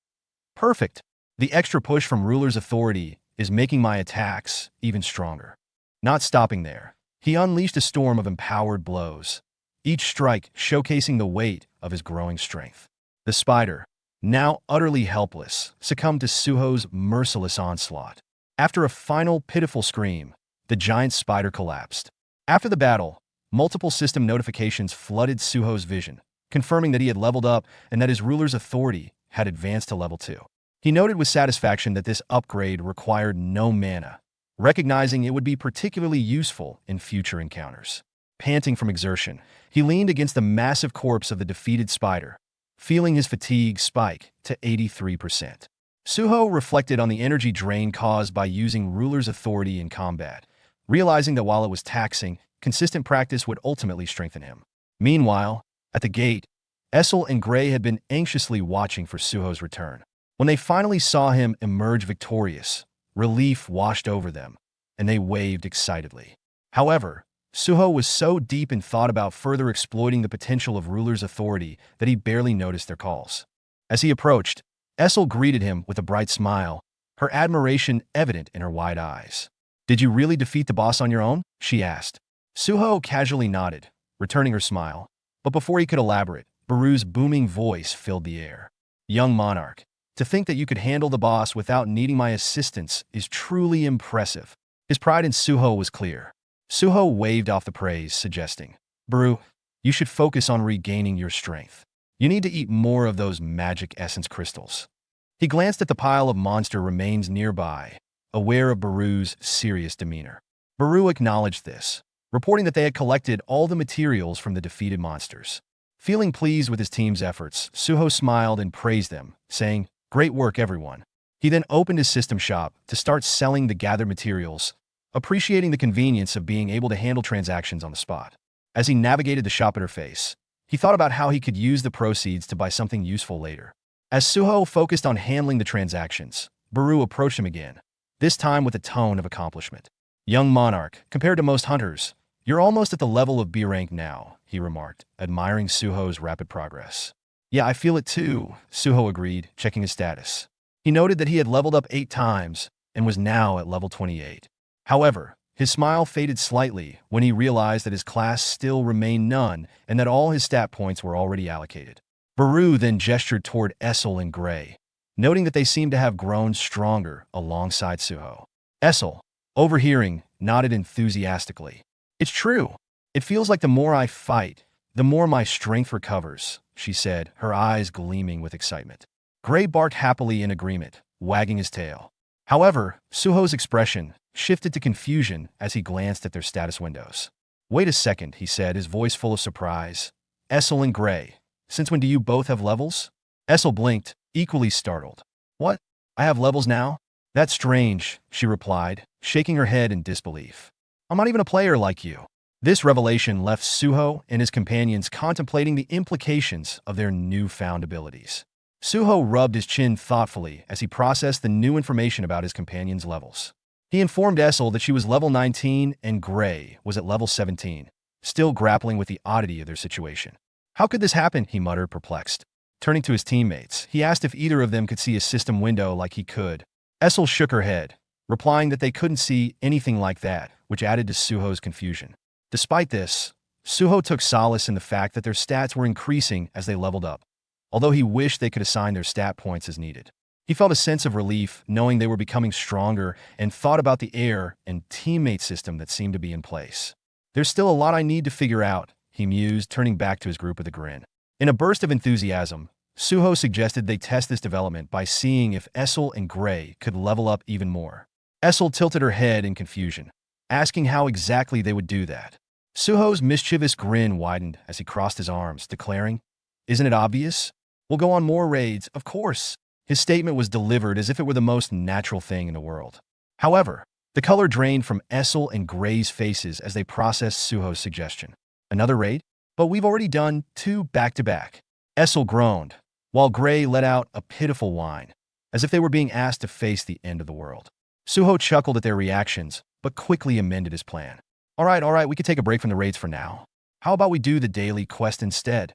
"Perfect! The extra push from Ruler's authority is making my attacks even stronger." Not stopping there, he unleashed a storm of empowered blows, each strike showcasing the weight of his growing strength. The spider, now utterly helpless, succumbed to Suho's merciless onslaught. After a final pitiful scream, the giant spider collapsed. After the battle, multiple system notifications flooded Suho's vision, confirming that he had leveled up and that his ruler's authority had advanced to level 2. He noted with satisfaction that this upgrade required no mana, recognizing it would be particularly useful in future encounters. Panting from exertion, he leaned against the massive corpse of the defeated spider, feeling his fatigue spike to 83%. Suho reflected on the energy drain caused by using ruler's authority in combat, realizing that while it was taxing, consistent practice would ultimately strengthen him. Meanwhile, at the gate, Essel and Gray had been anxiously watching for Suho's return. When they finally saw him emerge victorious, relief washed over them, and they waved excitedly. However, Suho was so deep in thought about further exploiting the potential of ruler's authority that he barely noticed their calls. As he approached, Essel greeted him with a bright smile, her admiration evident in her wide eyes. "Did you really defeat the boss on your own?" she asked. Suho casually nodded, returning her smile, but before he could elaborate, Baru's booming voice filled the air. "Young monarch, to think that you could handle the boss without needing my assistance is truly impressive." His pride in Suho was clear. Suho waved off the praise, suggesting, "Baru, you should focus on regaining your strength. You need to eat more of those magic essence crystals." He glanced at the pile of monster remains nearby, aware of Baru's serious demeanor. Baru acknowledged this, reporting that they had collected all the materials from the defeated monsters. Feeling pleased with his team's efforts, Suho smiled and praised them, saying, "Great work, everyone." He then opened his system shop to start selling the gathered materials, appreciating the convenience of being able to handle transactions on the spot. As he navigated the shop interface, he thought about how he could use the proceeds to buy something useful later. As Suho focused on handling the transactions, Baru approached him again, this time with a tone of accomplishment. "Young monarch, compared to most hunters, you're almost at the level of B rank now," he remarked, admiring Suho's rapid progress. "Yeah, I feel it too," Suho agreed, checking his status. He noted that he had leveled up 8 times and was now at level 28. However, his smile faded slightly when he realized that his class still remained none and that all his stat points were already allocated. Baru then gestured toward Essel and Gray, noting that they seemed to have grown stronger alongside Suho. Essel, overhearing, nodded enthusiastically. "It's true. It feels like the more I fight, the more my strength recovers," she said, her eyes gleaming with excitement. Gray barked happily in agreement, wagging his tail. However, Suho's expression shifted to confusion as he glanced at their status windows. "Wait a second," he said, his voice full of surprise. "Essel and Gray, since when do you both have levels?" Essel blinked, equally startled. "What? I have levels now? That's strange," she replied, shaking her head in disbelief. "I'm not even a player like you." This revelation left Suho and his companions contemplating the implications of their newfound abilities. Suho rubbed his chin thoughtfully as he processed the new information about his companions' levels. He informed Essel that she was level 19 and Gray was at level 17, still grappling with the oddity of their situation. "How could this happen?" he muttered, perplexed. Turning to his teammates, he asked if either of them could see a system window like he could. Essel shook her head, replying that they couldn't see anything like that, which added to Suho's confusion. Despite this, Suho took solace in the fact that their stats were increasing as they leveled up, although he wished they could assign their stat points as needed. He felt a sense of relief knowing they were becoming stronger and thought about the air and teammate system that seemed to be in place. "There's still a lot I need to figure out," he mused, turning back to his group with a grin. In a burst of enthusiasm, Suho suggested they test this development by seeing if Essel and Gray could level up even more. Essel tilted her head in confusion, asking how exactly they would do that. Suho's mischievous grin widened as he crossed his arms, declaring, "Isn't it obvious? We'll go on more raids, of course." His statement was delivered as if it were the most natural thing in the world. However, the color drained from Essel and Gray's faces as they processed Suho's suggestion. "Another raid? But we've already done 2 back-to-back." Essel groaned, while Gray let out a pitiful whine, as if they were being asked to face the end of the world. Suho chuckled at their reactions, but quickly amended his plan. All right, we could take a break from the raids for now. How about we do the daily quest instead?"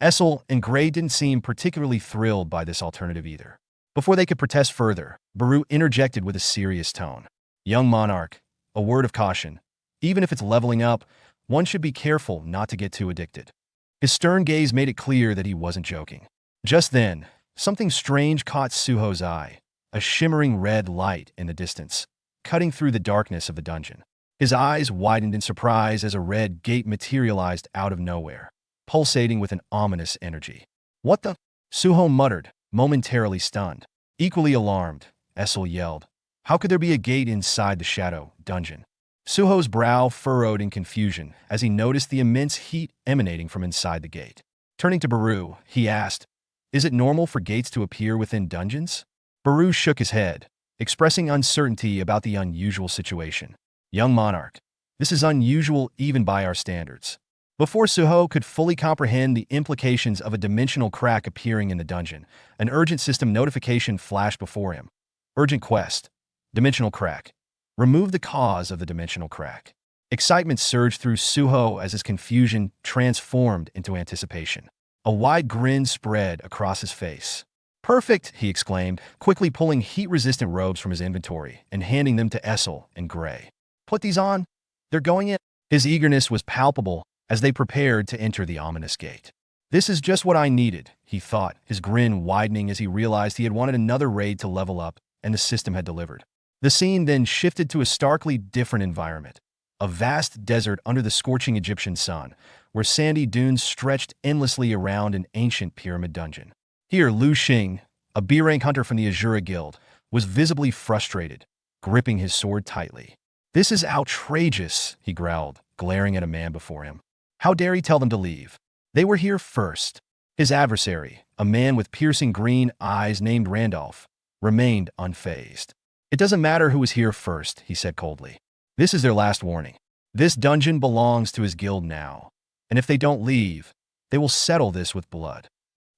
Essel and Gray didn't seem particularly thrilled by this alternative either. Before they could protest further, Baru interjected with a serious tone. "Young monarch, a word of caution. Even if it's leveling up, one should be careful not to get too addicted." His stern gaze made it clear that he wasn't joking. Just then, something strange caught Suho's eye, a shimmering red light in the distance, cutting through the darkness of the dungeon. His eyes widened in surprise as a red gate materialized out of nowhere, pulsating with an ominous energy. "What the?" Suho muttered, momentarily stunned. Equally alarmed, Essel yelled, "How could there be a gate inside the shadow dungeon?" Suho's brow furrowed in confusion as he noticed the immense heat emanating from inside the gate. Turning to Baru, he asked, "Is it normal for gates to appear within dungeons?" Baru shook his head, expressing uncertainty about the unusual situation. "Young monarch, this is unusual even by our standards." Before Suho could fully comprehend the implications of a dimensional crack appearing in the dungeon, an urgent system notification flashed before him. "Urgent quest. Dimensional crack. Remove the cause of the dimensional crack." Excitement surged through Suho as his confusion transformed into anticipation. A wide grin spread across his face. "Perfect," he exclaimed, quickly pulling heat-resistant robes from his inventory and handing them to Essel and Gray. "Put these on. They're going in." His eagerness was palpable as they prepared to enter the ominous gate. "This is just what I needed," he thought, his grin widening as he realized he had wanted another raid to level up, and the system had delivered. The scene then shifted to a starkly different environment. A vast desert under the scorching Egyptian sun, where sandy dunes stretched endlessly around an ancient pyramid dungeon. Here, Lu Xing, a B-rank hunter from the Asura Guild, was visibly frustrated, gripping his sword tightly. "This is outrageous," he growled, glaring at a man before him. "How dare he tell them to leave? They were here first." His adversary, a man with piercing green eyes named Randolph, remained unfazed. "It doesn't matter who was here first," he said coldly. "This is their last warning. This dungeon belongs to his guild now, and if they don't leave, they will settle this with blood."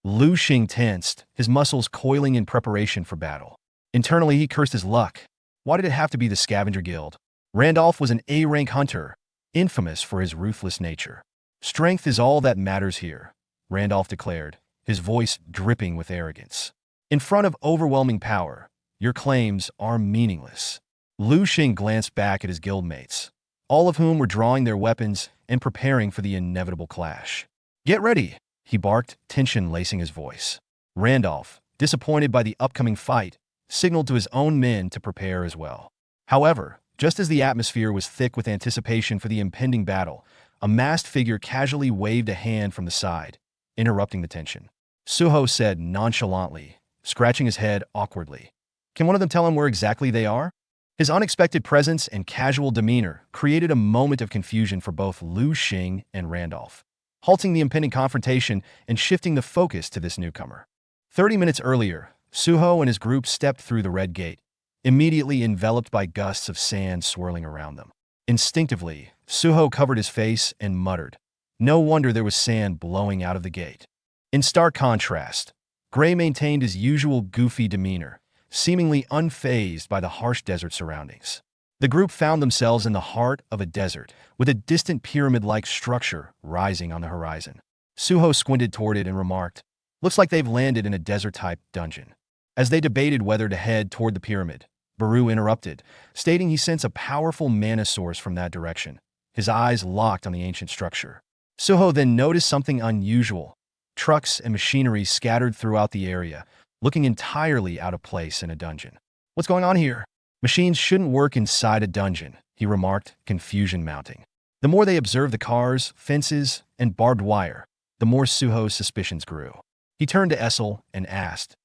Lu Xing tensed, his muscles coiling in preparation for battle. Internally, he cursed his luck. Why did it have to be the Scavenger Guild? Randolph was an A-rank hunter, infamous for his ruthless nature. "Strength is all that matters here," Randolph declared, his voice dripping with arrogance. "In front of overwhelming power, your claims are meaningless." Lu Xing glanced back at his guildmates, all of whom were drawing their weapons and preparing for the inevitable clash. "Get ready," he barked, tension lacing his voice. Randolph, disappointed by the upcoming fight, signaled to his own men to prepare as well. However, just as the atmosphere was thick with anticipation for the impending battle, a masked figure casually waved a hand from the side, interrupting the tension. Suho said nonchalantly, scratching his head awkwardly, "Can one of them tell him where exactly they are?" His unexpected presence and casual demeanor created a moment of confusion for both Lu Xing and Randolph, halting the impending confrontation and shifting the focus to this newcomer. 30 minutes earlier, Suho and his group stepped through the red gate, immediately enveloped by gusts of sand swirling around them. Instinctively, Suho covered his face and muttered, "No wonder there was sand blowing out of the gate." In stark contrast, Gray maintained his usual goofy demeanor, seemingly unfazed by the harsh desert surroundings. The group found themselves in the heart of a desert, with a distant pyramid-like structure rising on the horizon. Suho squinted toward it and remarked, "Looks like they've landed in a desert-type dungeon." As they debated whether to head toward the pyramid, Baru interrupted, stating he sensed a powerful mana source from that direction, his eyes locked on the ancient structure. Suho then noticed something unusual: trucks and machinery scattered throughout the area, looking entirely out of place in a dungeon. "What's going on here? Machines shouldn't work inside a dungeon," he remarked, confusion mounting. The more they observed the cars, fences, and barbed wire, the more Suho's suspicions grew. He turned to Essel and asked,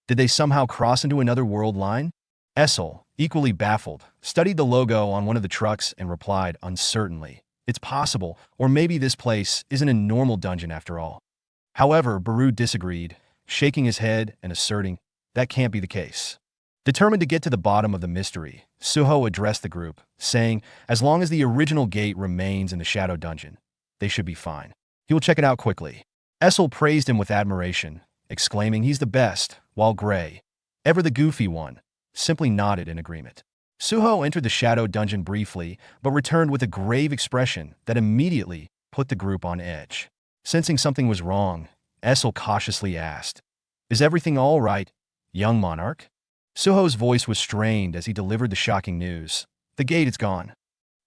"Did they somehow cross into another world line?" Essel, equally baffled, studied the logo on one of the trucks and replied uncertainly, "It's possible, or maybe this place isn't a normal dungeon after all." However, Baru disagreed, shaking his head and asserting, "That can't be the case." Determined to get to the bottom of the mystery, Suho addressed the group, saying, "As long as the original gate remains in the shadow dungeon, they should be fine. He will check it out quickly." Essel praised him with admiration, exclaiming he's the best, while Gray, ever the goofy one, simply nodded in agreement. Suho entered the shadow dungeon briefly, but returned with a grave expression that immediately put the group on edge. Sensing something was wrong, Essel cautiously asked, "Is everything all right, young monarch?" Suho's voice was strained as he delivered the shocking news. "The gate is gone."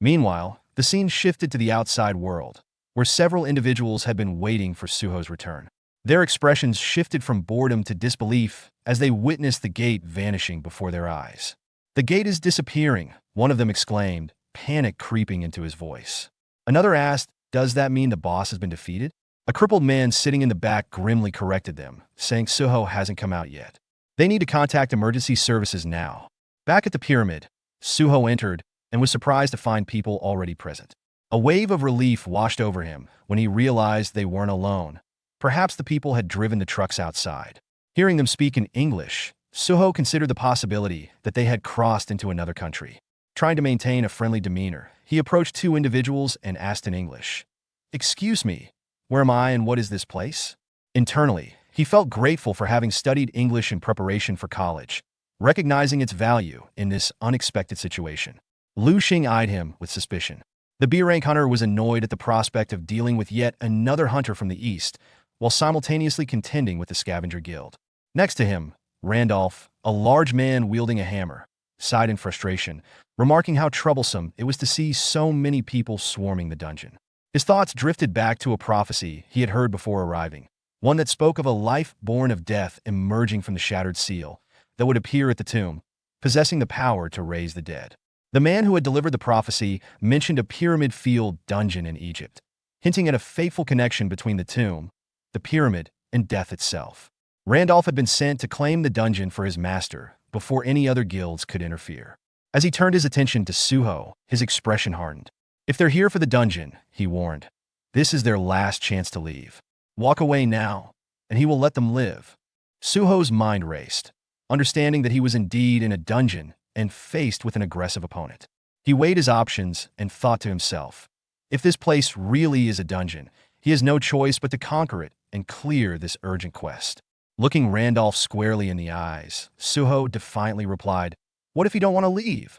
Meanwhile, the scene shifted to the outside world, where several individuals had been waiting for Suho's return. Their expressions shifted from boredom to disbelief as they witnessed the gate vanishing before their eyes. "The gate is disappearing," one of them exclaimed, panic creeping into his voice. Another asked, "Does that mean the boss has been defeated?" A crippled man sitting in the back grimly corrected them, saying Suho hasn't come out yet. They need to contact emergency services now. Back at the pyramid, Suho entered and was surprised to find people already present. A wave of relief washed over him when he realized they weren't alone. Perhaps the people had driven the trucks outside. Hearing them speak in English, Suho considered the possibility that they had crossed into another country. Trying to maintain a friendly demeanor, he approached two individuals and asked in English, "Excuse me, where am I and what is this place?" Internally, he felt grateful for having studied English in preparation for college, recognizing its value in this unexpected situation. Lu Xing eyed him with suspicion. The B-rank hunter was annoyed at the prospect of dealing with yet another hunter from the east, while simultaneously contending with the scavenger guild. Next to him, Randolph, a large man wielding a hammer, sighed in frustration, remarking how troublesome it was to see so many people swarming the dungeon. His thoughts drifted back to a prophecy he had heard before arriving, one that spoke of a life born of death emerging from the shattered seal that would appear at the tomb, possessing the power to raise the dead. The man who had delivered the prophecy mentioned a pyramid-filled dungeon in Egypt, hinting at a fateful connection between the tomb, the pyramid, and death itself. Randolph had been sent to claim the dungeon for his master before any other guilds could interfere. As he turned his attention to Suho, his expression hardened. "If they're here for the dungeon," he warned, "this is their last chance to leave. Walk away now, and he will let them live." Suho's mind raced, understanding that he was indeed in a dungeon and faced with an aggressive opponent. He weighed his options and thought to himself, if this place really is a dungeon, he has no choice but to conquer it and clear this urgent quest. Looking Randolph squarely in the eyes, Suho defiantly replied, "What if you don't want to leave?"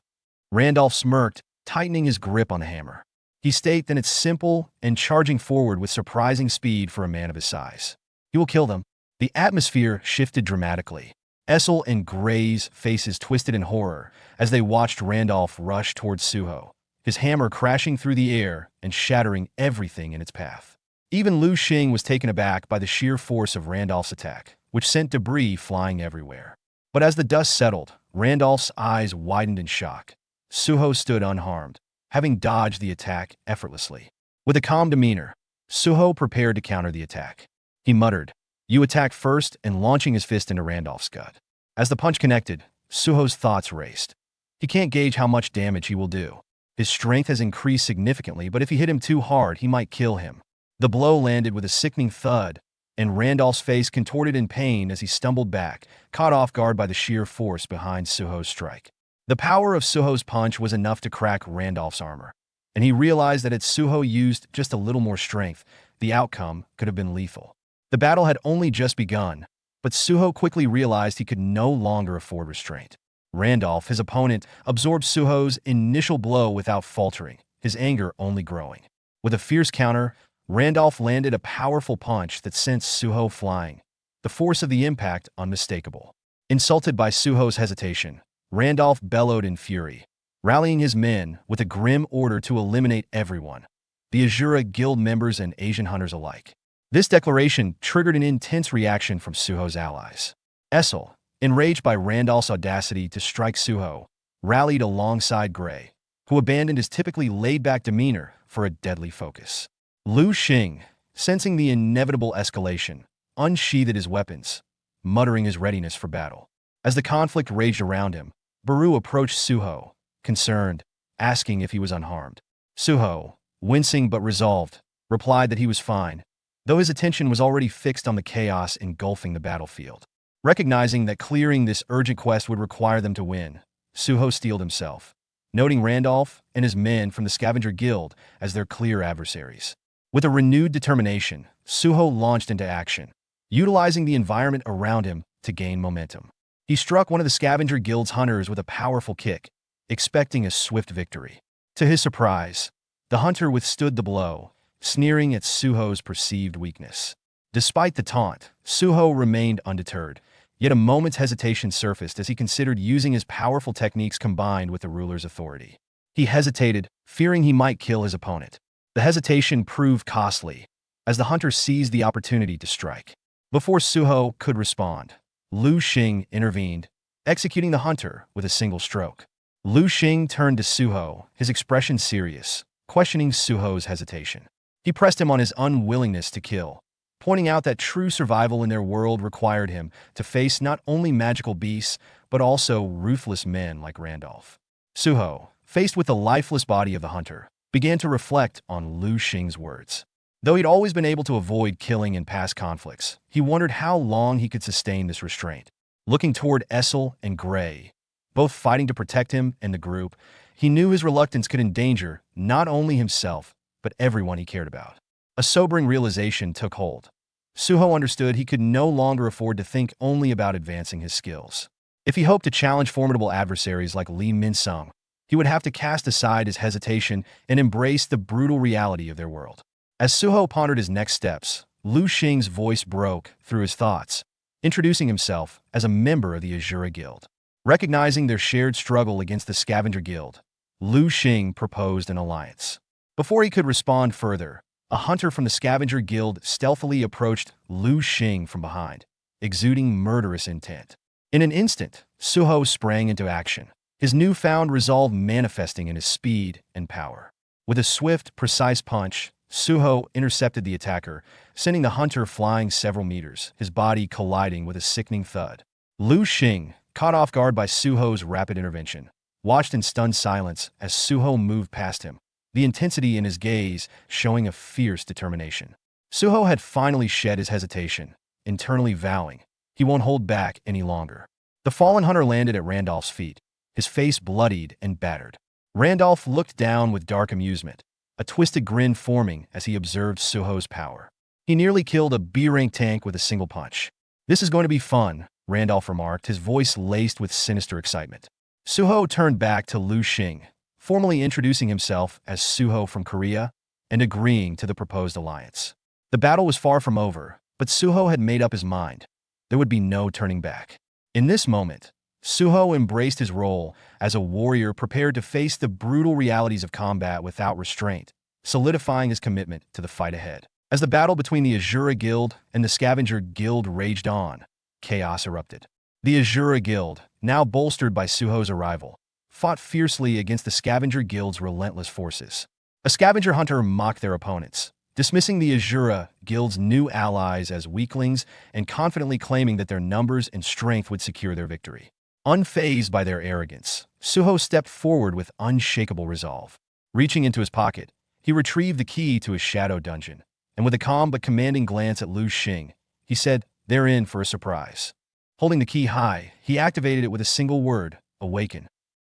Randolph smirked, tightening his grip on the hammer. He stated that it's simple and charging forward with surprising speed for a man of his size. He will kill them. The atmosphere shifted dramatically. Essel and Gray's faces twisted in horror as they watched Randolph rush towards Suho, his hammer crashing through the air and shattering everything in its path. Even Lu Xing was taken aback by the sheer force of Randolph's attack, which sent debris flying everywhere. But as the dust settled, Randolph's eyes widened in shock. Suho stood unharmed, having dodged the attack effortlessly. With a calm demeanor, Suho prepared to counter the attack. He muttered, "You attack first," and launching his fist into Randolph's gut. As the punch connected, Suho's thoughts raced. He can't gauge how much damage he will do. His strength has increased significantly, but if he hit him too hard, he might kill him. The blow landed with a sickening thud, and Randolph's face contorted in pain as he stumbled back, caught off guard by the sheer force behind Suho's strike. The power of Suho's punch was enough to crack Randolph's armor, and he realized that had Suho used just a little more strength, the outcome could have been lethal. The battle had only just begun, but Suho quickly realized he could no longer afford restraint. Randolph, his opponent, absorbed Suho's initial blow without faltering, his anger only growing. With a fierce counter, Randolph landed a powerful punch that sent Suho flying, the force of the impact unmistakable. Insulted by Suho's hesitation, Randolph bellowed in fury, rallying his men with a grim order to eliminate everyone, the Asura Guild members and Asian hunters alike. This declaration triggered an intense reaction from Suho's allies. Essel, enraged by Randolph's audacity to strike Suho, rallied alongside Gray, who abandoned his typically laid-back demeanor for a deadly focus. Lu Xing, sensing the inevitable escalation, unsheathed his weapons, muttering his readiness for battle. As the conflict raged around him, Baru approached Suho, concerned, asking if he was unharmed. Suho, wincing but resolved, replied that he was fine, though his attention was already fixed on the chaos engulfing the battlefield. Recognizing that clearing this urgent quest would require them to win, Suho steeled himself, noting Randolph and his men from the Scavenger Guild as their clear adversaries. With a renewed determination, Suho launched into action, utilizing the environment around him to gain momentum. He struck one of the Scavenger Guild's hunters with a powerful kick, expecting a swift victory. To his surprise, the hunter withstood the blow, sneering at Suho's perceived weakness. Despite the taunt, Suho remained undeterred, yet a moment's hesitation surfaced as he considered using his powerful techniques combined with the ruler's authority. He hesitated, fearing he might kill his opponent. The hesitation proved costly, as the hunter seized the opportunity to strike. Before Suho could respond, Lu Xing intervened, executing the hunter with a single stroke. Lu Xing turned to Suho, his expression serious, questioning Suho's hesitation. He pressed him on his unwillingness to kill, pointing out that true survival in their world required him to face not only magical beasts, but also ruthless men like Randolph. Suho, faced with the lifeless body of the hunter, began to reflect on Lu Xing's words. Though he'd always been able to avoid killing in past conflicts, he wondered how long he could sustain this restraint. Looking toward Essel and Gray, both fighting to protect him and the group, he knew his reluctance could endanger not only himself, but everyone he cared about. A sobering realization took hold. Suho understood he could no longer afford to think only about advancing his skills. If he hoped to challenge formidable adversaries like Lee Min-sung, he would have to cast aside his hesitation and embrace the brutal reality of their world. As Suho pondered his next steps, Lu Xing's voice broke through his thoughts, introducing himself as a member of the Asura Guild. Recognizing their shared struggle against the Scavenger Guild, Lu Xing proposed an alliance. Before he could respond further, a hunter from the Scavenger Guild stealthily approached Lu Xing from behind, exuding murderous intent. In an instant, Suho sprang into action, his newfound resolve manifesting in his speed and power. With a swift, precise punch, Suho intercepted the attacker, sending the hunter flying several meters, his body colliding with a sickening thud. Lu Xing, caught off guard by Suho's rapid intervention, watched in stunned silence as Suho moved past him, the intensity in his gaze showing a fierce determination. Suho had finally shed his hesitation, internally vowing he won't hold back any longer. The fallen hunter landed at Randolph's feet, his face bloodied and battered. Randolph looked down with dark amusement, a twisted grin forming as he observed Suho's power. He nearly killed a B-rank tank with a single punch. "This is going to be fun," Randolph remarked, his voice laced with sinister excitement. Suho turned back to Lu Xing, formally introducing himself as Suho from Korea and agreeing to the proposed alliance. The battle was far from over, but Suho had made up his mind. There would be no turning back. In this moment, Suho embraced his role as a warrior prepared to face the brutal realities of combat without restraint, solidifying his commitment to the fight ahead. As the battle between the Asura Guild and the Scavenger Guild raged on, chaos erupted. The Asura Guild, now bolstered by Suho's arrival, fought fiercely against the Scavenger Guild's relentless forces. A scavenger hunter mocked their opponents, dismissing the Asura Guild's new allies as weaklings and confidently claiming that their numbers and strength would secure their victory. Unfazed by their arrogance, Suho stepped forward with unshakable resolve. Reaching into his pocket, he retrieved the key to his shadow dungeon, and with a calm but commanding glance at Lu Xing, he said, "They're in for a surprise." Holding the key high, he activated it with a single word, "Awaken."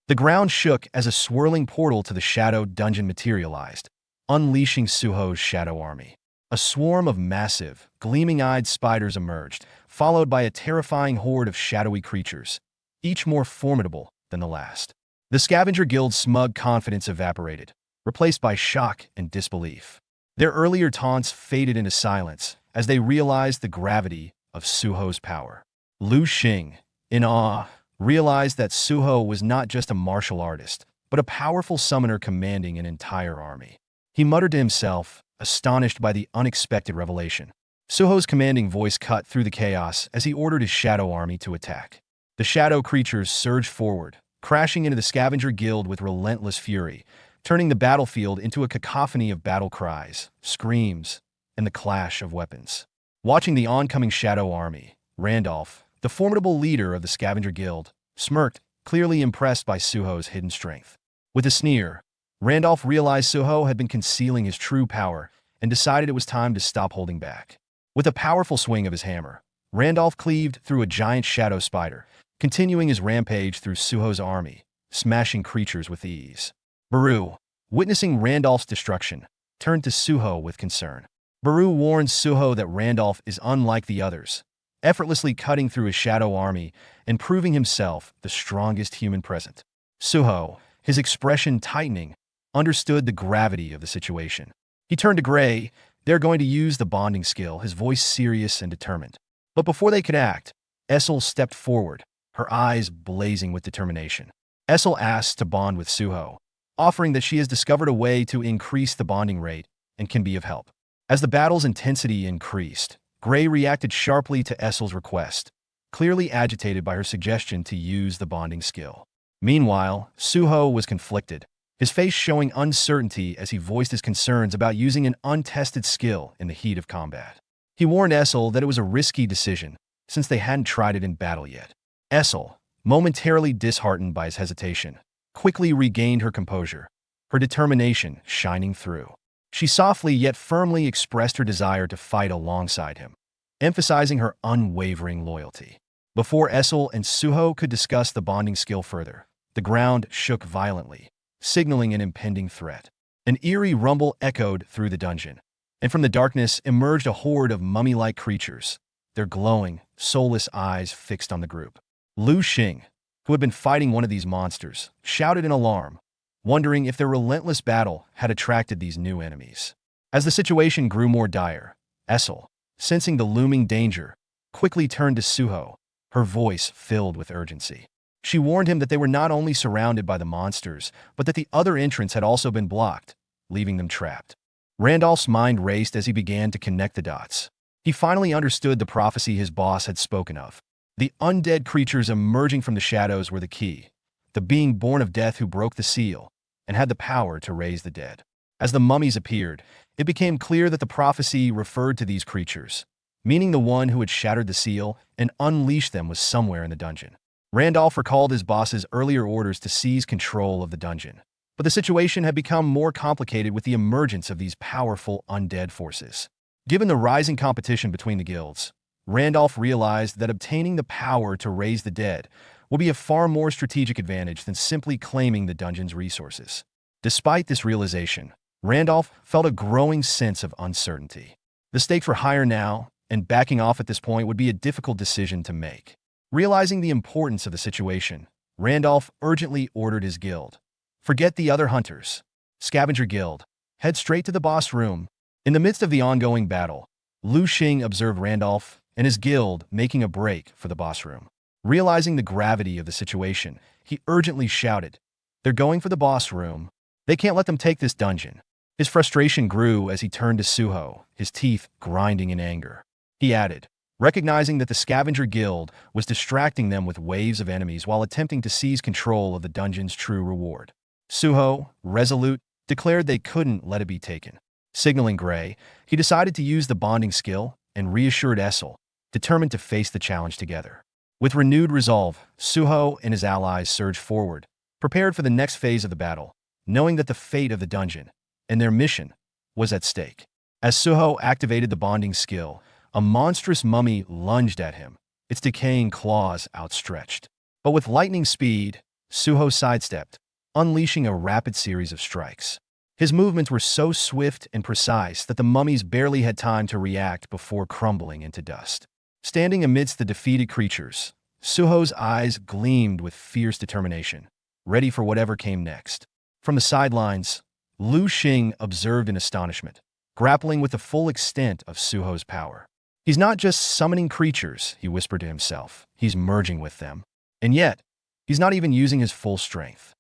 The ground shook as a swirling portal to the shadow dungeon materialized, unleashing Suho's shadow army. A swarm of massive, gleaming-eyed spiders emerged, followed by a terrifying horde of shadowy creatures, each more formidable than the last. The Scavenger Guild's smug confidence evaporated, replaced by shock and disbelief. Their earlier taunts faded into silence as they realized the gravity of Suho's power. Lu Xing, in awe, realized that Suho was not just a martial artist, but a powerful summoner commanding an entire army. He muttered to himself, astonished by the unexpected revelation. Suho's commanding voice cut through the chaos as he ordered his shadow army to attack. The shadow creatures surged forward, crashing into the Scavenger Guild with relentless fury, turning the battlefield into a cacophony of battle cries, screams, and the clash of weapons. Watching the oncoming shadow army, Randolph, the formidable leader of the Scavenger Guild, smirked, clearly impressed by Suho's hidden strength. With a sneer, Randolph realized Suho had been concealing his true power and decided it was time to stop holding back. With a powerful swing of his hammer, Randolph cleaved through a giant shadow spider, continuing his rampage through Suho's army, smashing creatures with ease. Baru, witnessing Randolph's destruction, turned to Suho with concern. Baru warns Suho that Randolph is unlike the others, effortlessly cutting through his shadow army and proving himself the strongest human present. Suho, his expression tightening, understood the gravity of the situation. He turned to Gray. "They're going to use the bonding skill," his voice serious and determined. But before they could act, Essel stepped forward, her eyes blazing with determination. Essel asked to bond with Suho, offering that she has discovered a way to increase the bonding rate and can be of help. As the battle's intensity increased, Gray reacted sharply to Essel's request, clearly agitated by her suggestion to use the bonding skill. Meanwhile, Suho was conflicted, his face showing uncertainty as he voiced his concerns about using an untested skill in the heat of combat. He warned Essel that it was a risky decision, since they hadn't tried it in battle yet. Essel, momentarily disheartened by his hesitation, quickly regained her composure, her determination shining through. She softly yet firmly expressed her desire to fight alongside him, emphasizing her unwavering loyalty. Before Essel and Suho could discuss the bonding skill further, the ground shook violently, signaling an impending threat. An eerie rumble echoed through the dungeon, and from the darkness emerged a horde of mummy-like creatures, their glowing, soulless eyes fixed on the group. Lu Xing, who had been fighting one of these monsters, shouted in alarm, wondering if their relentless battle had attracted these new enemies. As the situation grew more dire, Essel, sensing the looming danger, quickly turned to Suho, her voice filled with urgency. She warned him that they were not only surrounded by the monsters, but that the other entrance had also been blocked, leaving them trapped. Randolph's mind raced as he began to connect the dots. He finally understood the prophecy his boss had spoken of. The undead creatures emerging from the shadows were the key, the being born of death who broke the seal and had the power to raise the dead. As the mummies appeared, it became clear that the prophecy referred to these creatures, meaning the one who had shattered the seal and unleashed them was somewhere in the dungeon. Randolph recalled his boss's earlier orders to seize control of the dungeon, but the situation had become more complicated with the emergence of these powerful undead forces. Given the rising competition between the guilds, Randolph realized that obtaining the power to raise the dead would be a far more strategic advantage than simply claiming the dungeon's resources. Despite this realization, Randolph felt a growing sense of uncertainty. The stakes were higher now, and backing off at this point would be a difficult decision to make. Realizing the importance of the situation, Randolph urgently ordered his guild. Forget the other hunters. Scavenger Guild. Head straight to the boss room. In the midst of the ongoing battle, Lu Xing observed Randolph and his guild making a break for the boss room. Realizing the gravity of the situation, he urgently shouted, "They're going for the boss room. They can't let them take this dungeon." His frustration grew as he turned to Suho, his teeth grinding in anger. He added, recognizing that the Scavenger Guild was distracting them with waves of enemies while attempting to seize control of the dungeon's true reward. Suho, resolute, declared they couldn't let it be taken. Signaling Gray, he decided to use the bonding skill and reassured Essel, determined to face the challenge together. With renewed resolve, Suho and his allies surged forward, prepared for the next phase of the battle, knowing that the fate of the dungeon and their mission was at stake. As Suho activated the bonding skill, a monstrous mummy lunged at him, its decaying claws outstretched. But with lightning speed, Suho sidestepped, unleashing a rapid series of strikes. His movements were so swift and precise that the mummies barely had time to react before crumbling into dust. Standing amidst the defeated creatures, Suho's eyes gleamed with fierce determination, ready for whatever came next. From the sidelines, Lu Xing observed in astonishment, grappling with the full extent of Suho's power. He's not just summoning creatures, he whispered to himself. He's merging with them. And yet, he's not even using his full strength.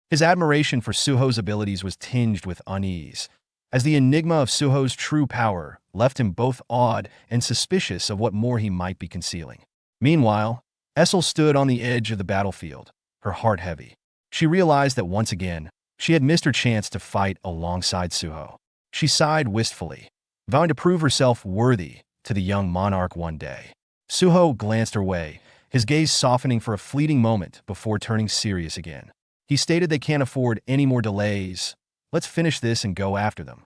His admiration for Suho's abilities was tinged with unease, as the enigma of Suho's true power left him both awed and suspicious of what more he might be concealing. Meanwhile, Essel stood on the edge of the battlefield, her heart heavy. She realized that once again, she had missed her chance to fight alongside Suho. She sighed wistfully, vowing to prove herself worthy to the young monarch one day. Suho glanced her way, his gaze softening for a fleeting moment before turning serious again. He stated they can't afford any more delays. Let's finish this and go after them.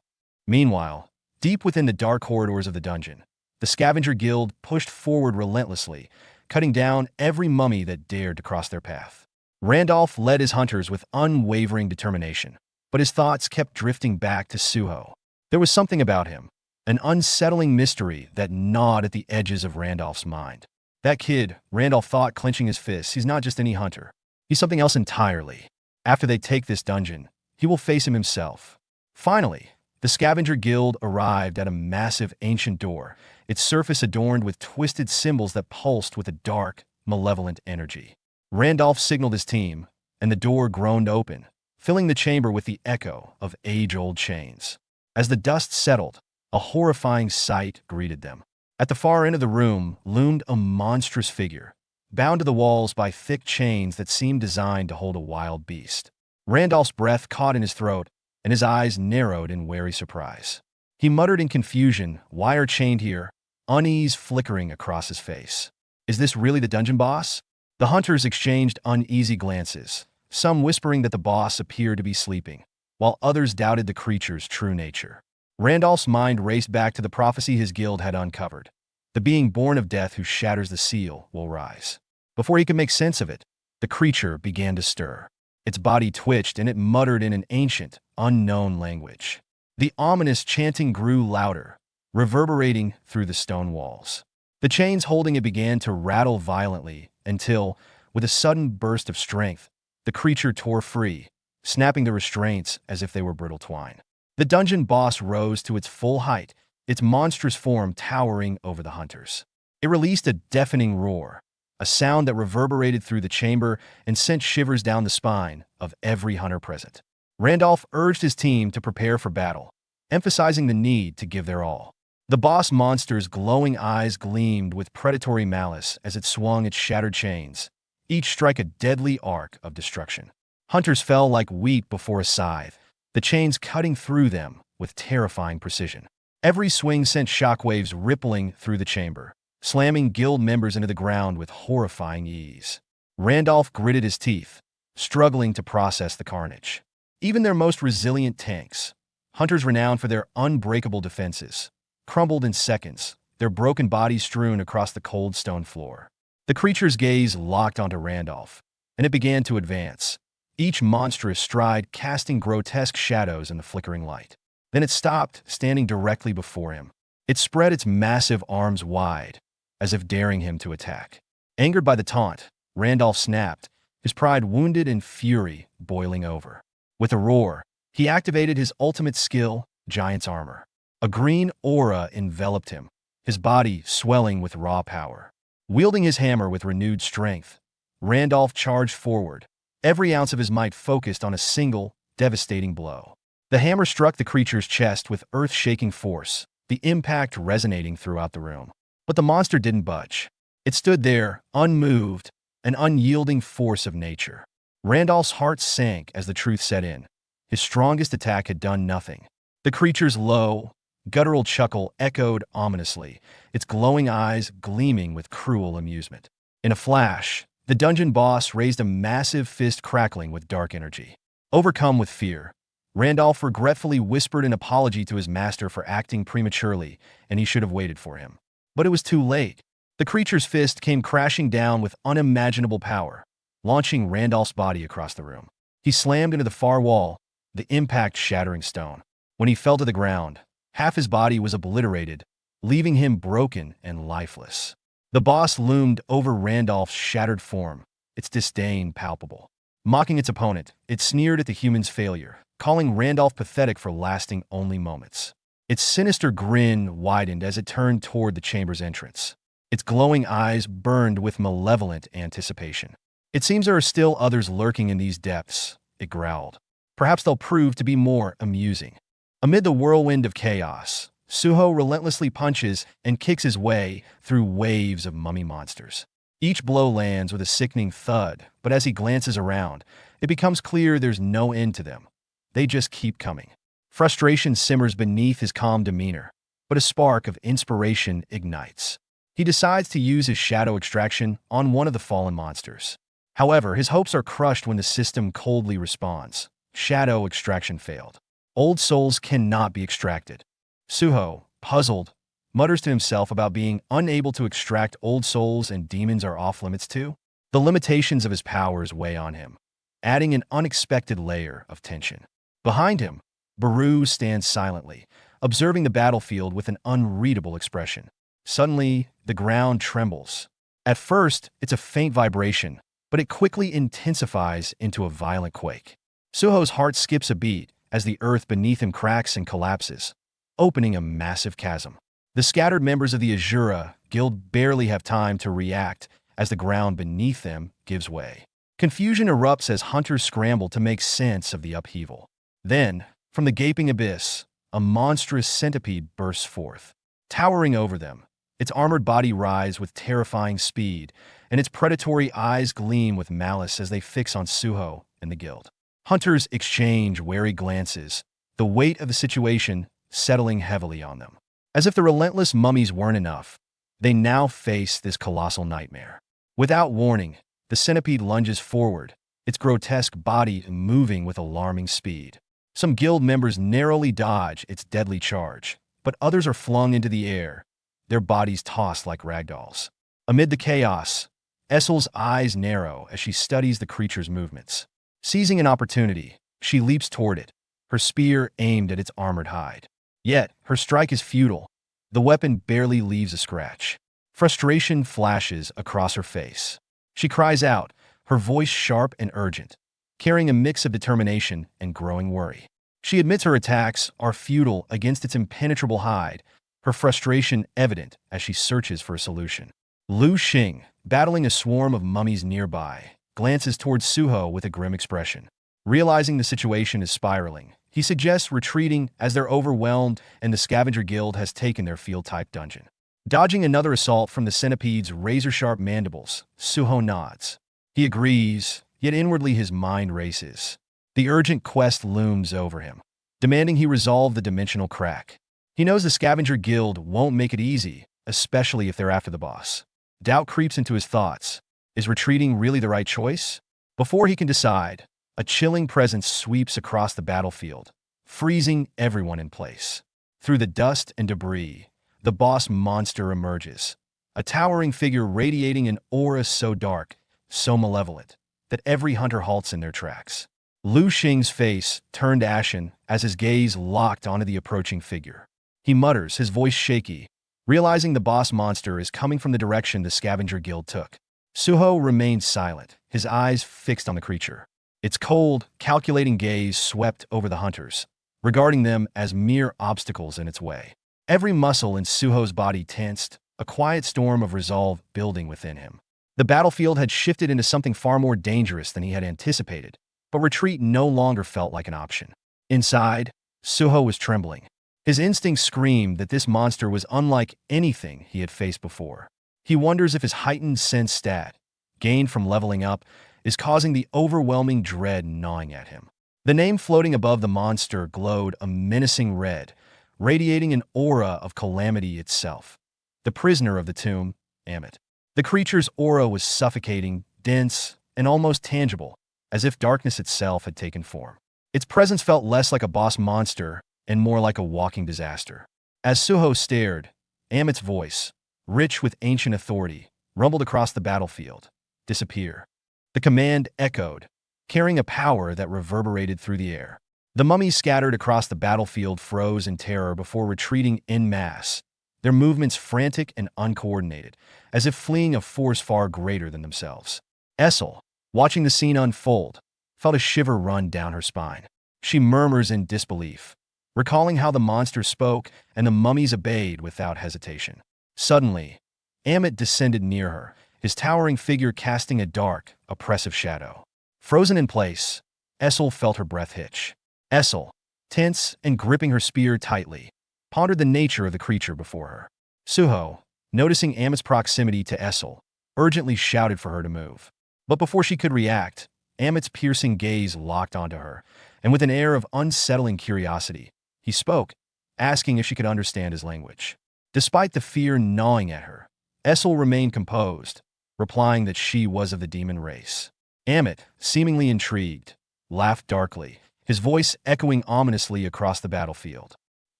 Meanwhile, deep within the dark corridors of the dungeon, the Scavenger Guild pushed forward relentlessly, cutting down every mummy that dared to cross their path. Randolph led his hunters with unwavering determination, but his thoughts kept drifting back to Suho. There was something about him, an unsettling mystery that gnawed at the edges of Randolph's mind. That kid, Randolph thought, clenching his fists, he's not just any hunter. He's something else entirely. After they take this dungeon, he will face him himself. Finally, the Scavenger Guild arrived at a massive ancient door, its surface adorned with twisted symbols that pulsed with a dark, malevolent energy. Randolph signaled his team, and the door groaned open, filling the chamber with the echo of age-old chains. As the dust settled, a horrifying sight greeted them. At the far end of the room loomed a monstrous figure, bound to the walls by thick chains that seemed designed to hold a wild beast. Randolph's breath caught in his throat, and his eyes narrowed in wary surprise. He muttered in confusion, "Wire chained here," unease flickering across his face. "Is this really the dungeon boss?" The hunters exchanged uneasy glances, some whispering that the boss appeared to be sleeping, while others doubted the creature's true nature. Randolph's mind raced back to the prophecy his guild had uncovered. The being born of death who shatters the seal will rise. Before he could make sense of it, the creature began to stir. Its body twitched and it muttered in an ancient, unknown language. The ominous chanting grew louder, reverberating through the stone walls. The chains holding it began to rattle violently until, with a sudden burst of strength, the creature tore free, snapping the restraints as if they were brittle twine. The dungeon boss rose to its full height, its monstrous form towering over the hunters. It released a deafening roar, a sound that reverberated through the chamber and sent shivers down the spine of every hunter present. Randolph urged his team to prepare for battle, emphasizing the need to give their all. The boss monster's glowing eyes gleamed with predatory malice as it swung its shattered chains, each strike a deadly arc of destruction. Hunters fell like wheat before a scythe, the chains cutting through them with terrifying precision. Every swing sent shockwaves rippling through the chamber, slamming guild members into the ground with horrifying ease. Randolph gritted his teeth, struggling to process the carnage. Even their most resilient tanks, hunters renowned for their unbreakable defenses, crumbled in seconds, their broken bodies strewn across the cold stone floor. The creature's gaze locked onto Randolph, and it began to advance, each monstrous stride casting grotesque shadows in the flickering light. Then it stopped, standing directly before him. It spread its massive arms wide, as if daring him to attack. Angered by the taunt, Randolph snapped, his pride wounded and fury boiling over. With a roar, he activated his ultimate skill, Giant's Armor. A green aura enveloped him, his body swelling with raw power. Wielding his hammer with renewed strength, Randolph charged forward, every ounce of his might focused on a single, devastating blow. The hammer struck the creature's chest with earth-shaking force, the impact resonating throughout the room. But the monster didn't budge. It stood there, unmoved, an unyielding force of nature. Randolph's heart sank as the truth set in. His strongest attack had done nothing. The creature's low, guttural chuckle echoed ominously, its glowing eyes gleaming with cruel amusement. In a flash, the dungeon boss raised a massive fist crackling with dark energy. Overcome with fear, Randolph regretfully whispered an apology to his master for acting prematurely, and he should have waited for him. But it was too late. The creature's fist came crashing down with unimaginable power, launching Randolph's body across the room. He slammed into the far wall, the impact shattering stone. When he fell to the ground, half his body was obliterated, leaving him broken and lifeless. The boss loomed over Randolph's shattered form, its disdain palpable. Mocking its opponent, it sneered at the human's failure, calling Randolph pathetic for lasting only moments. Its sinister grin widened as it turned toward the chamber's entrance. Its glowing eyes burned with malevolent anticipation. "It seems there are still others lurking in these depths," it growled. "Perhaps they'll prove to be more amusing." Amid the whirlwind of chaos, Suho relentlessly punches and kicks his way through waves of mummy monsters. Each blow lands with a sickening thud, but as he glances around, it becomes clear there's no end to them. They just keep coming. Frustration simmers beneath his calm demeanor, but a spark of inspiration ignites. He decides to use his shadow extraction on one of the fallen monsters. However, his hopes are crushed when the system coldly responds. Shadow extraction failed. Old souls cannot be extracted. Suho, puzzled, mutters to himself about being unable to extract old souls and demons are off-limits too. The limitations of his powers weigh on him, adding an unexpected layer of tension. Behind him, Baru stands silently, observing the battlefield with an unreadable expression. Suddenly, the ground trembles. At first, it's a faint vibration, but it quickly intensifies into a violent quake. Suho's heart skips a beat as the earth beneath him cracks and collapses, opening a massive chasm. The scattered members of the Asura guild barely have time to react as the ground beneath them gives way. Confusion erupts as hunters scramble to make sense of the upheaval. Then, from the gaping abyss, a monstrous centipede bursts forth. Towering over them, its its armored body rise with terrifying speed, and its predatory eyes gleam with malice as they fix on Suho and the guild. Hunters exchange wary glances, the weight of the situation settling heavily on them. As if the relentless mummies weren't enough, they now face this colossal nightmare. Without warning, the centipede lunges forward, its grotesque body moving with alarming speed. Some guild members narrowly dodge its deadly charge, but others are flung into the air, their bodies tossed like ragdolls. Amid the chaos, Essel's eyes narrow as she studies the creature's movements. Seizing an opportunity, she leaps toward it, her spear aimed at its armored hide. Yet, her strike is futile. The weapon barely leaves a scratch. Frustration flashes across her face. She cries out, her voice sharp and urgent, carrying a mix of determination and growing worry. She admits her attacks are futile against its impenetrable hide, her frustration evident as she searches for a solution. Lu Xing, battling a swarm of mummies nearby, glances towards Suho with a grim expression. Realizing the situation is spiraling, he suggests retreating as they're overwhelmed and the scavenger guild has taken their field-type dungeon. Dodging another assault from the centipede's razor-sharp mandibles, Suho nods. He agrees, yet inwardly his mind races. The urgent quest looms over him, demanding he resolve the dimensional crack. He knows the scavenger guild won't make it easy, especially if they're after the boss. Doubt creeps into his thoughts. Is retreating really the right choice? Before he can decide, a chilling presence sweeps across the battlefield, freezing everyone in place. Through the dust and debris, the boss monster emerges, a towering figure radiating an aura so dark, so malevolent, that every hunter halts in their tracks. Lu Xing's face turned ashen as his gaze locked onto the approaching figure. He mutters, his voice shaky, realizing the boss monster is coming from the direction the scavenger guild took. Suho remained silent, his eyes fixed on the creature. Its cold, calculating gaze swept over the hunters, regarding them as mere obstacles in its way. Every muscle in Suho's body tensed, a quiet storm of resolve building within him. The battlefield had shifted into something far more dangerous than he had anticipated, but retreat no longer felt like an option. Inside, Suho was trembling. His instincts screamed that this monster was unlike anything he had faced before. He wonders if his heightened sense stat, gained from leveling up, is causing the overwhelming dread gnawing at him. The name floating above the monster glowed a menacing red, radiating an aura of calamity itself. The prisoner of the tomb, Amit. The creature's aura was suffocating, dense, and almost tangible, as if darkness itself had taken form. Its presence felt less like a boss monster and more like a walking disaster. As Suho stared, Amit's voice, rich with ancient authority, rumbled across the battlefield. Disappear. The command echoed, carrying a power that reverberated through the air. The mummies scattered across the battlefield froze in terror before retreating en masse, their movements frantic and uncoordinated, as if fleeing a force far greater than themselves. Essel, watching the scene unfold, felt a shiver run down her spine. She murmurs in disbelief, recalling how the monster spoke and the mummies obeyed without hesitation. Suddenly, Amit descended near her, his towering figure casting a dark, oppressive shadow. Frozen in place, Essel felt her breath hitch. Essel, tense and gripping her spear tightly, pondered the nature of the creature before her. Suho, noticing Amit's proximity to Essel, urgently shouted for her to move. But before she could react, Amit's piercing gaze locked onto her, and with an air of unsettling curiosity, he spoke, asking if she could understand his language. Despite the fear gnawing at her, Essel remained composed, replying that she was of the demon race. Amit, seemingly intrigued, laughed darkly, his voice echoing ominously across the battlefield.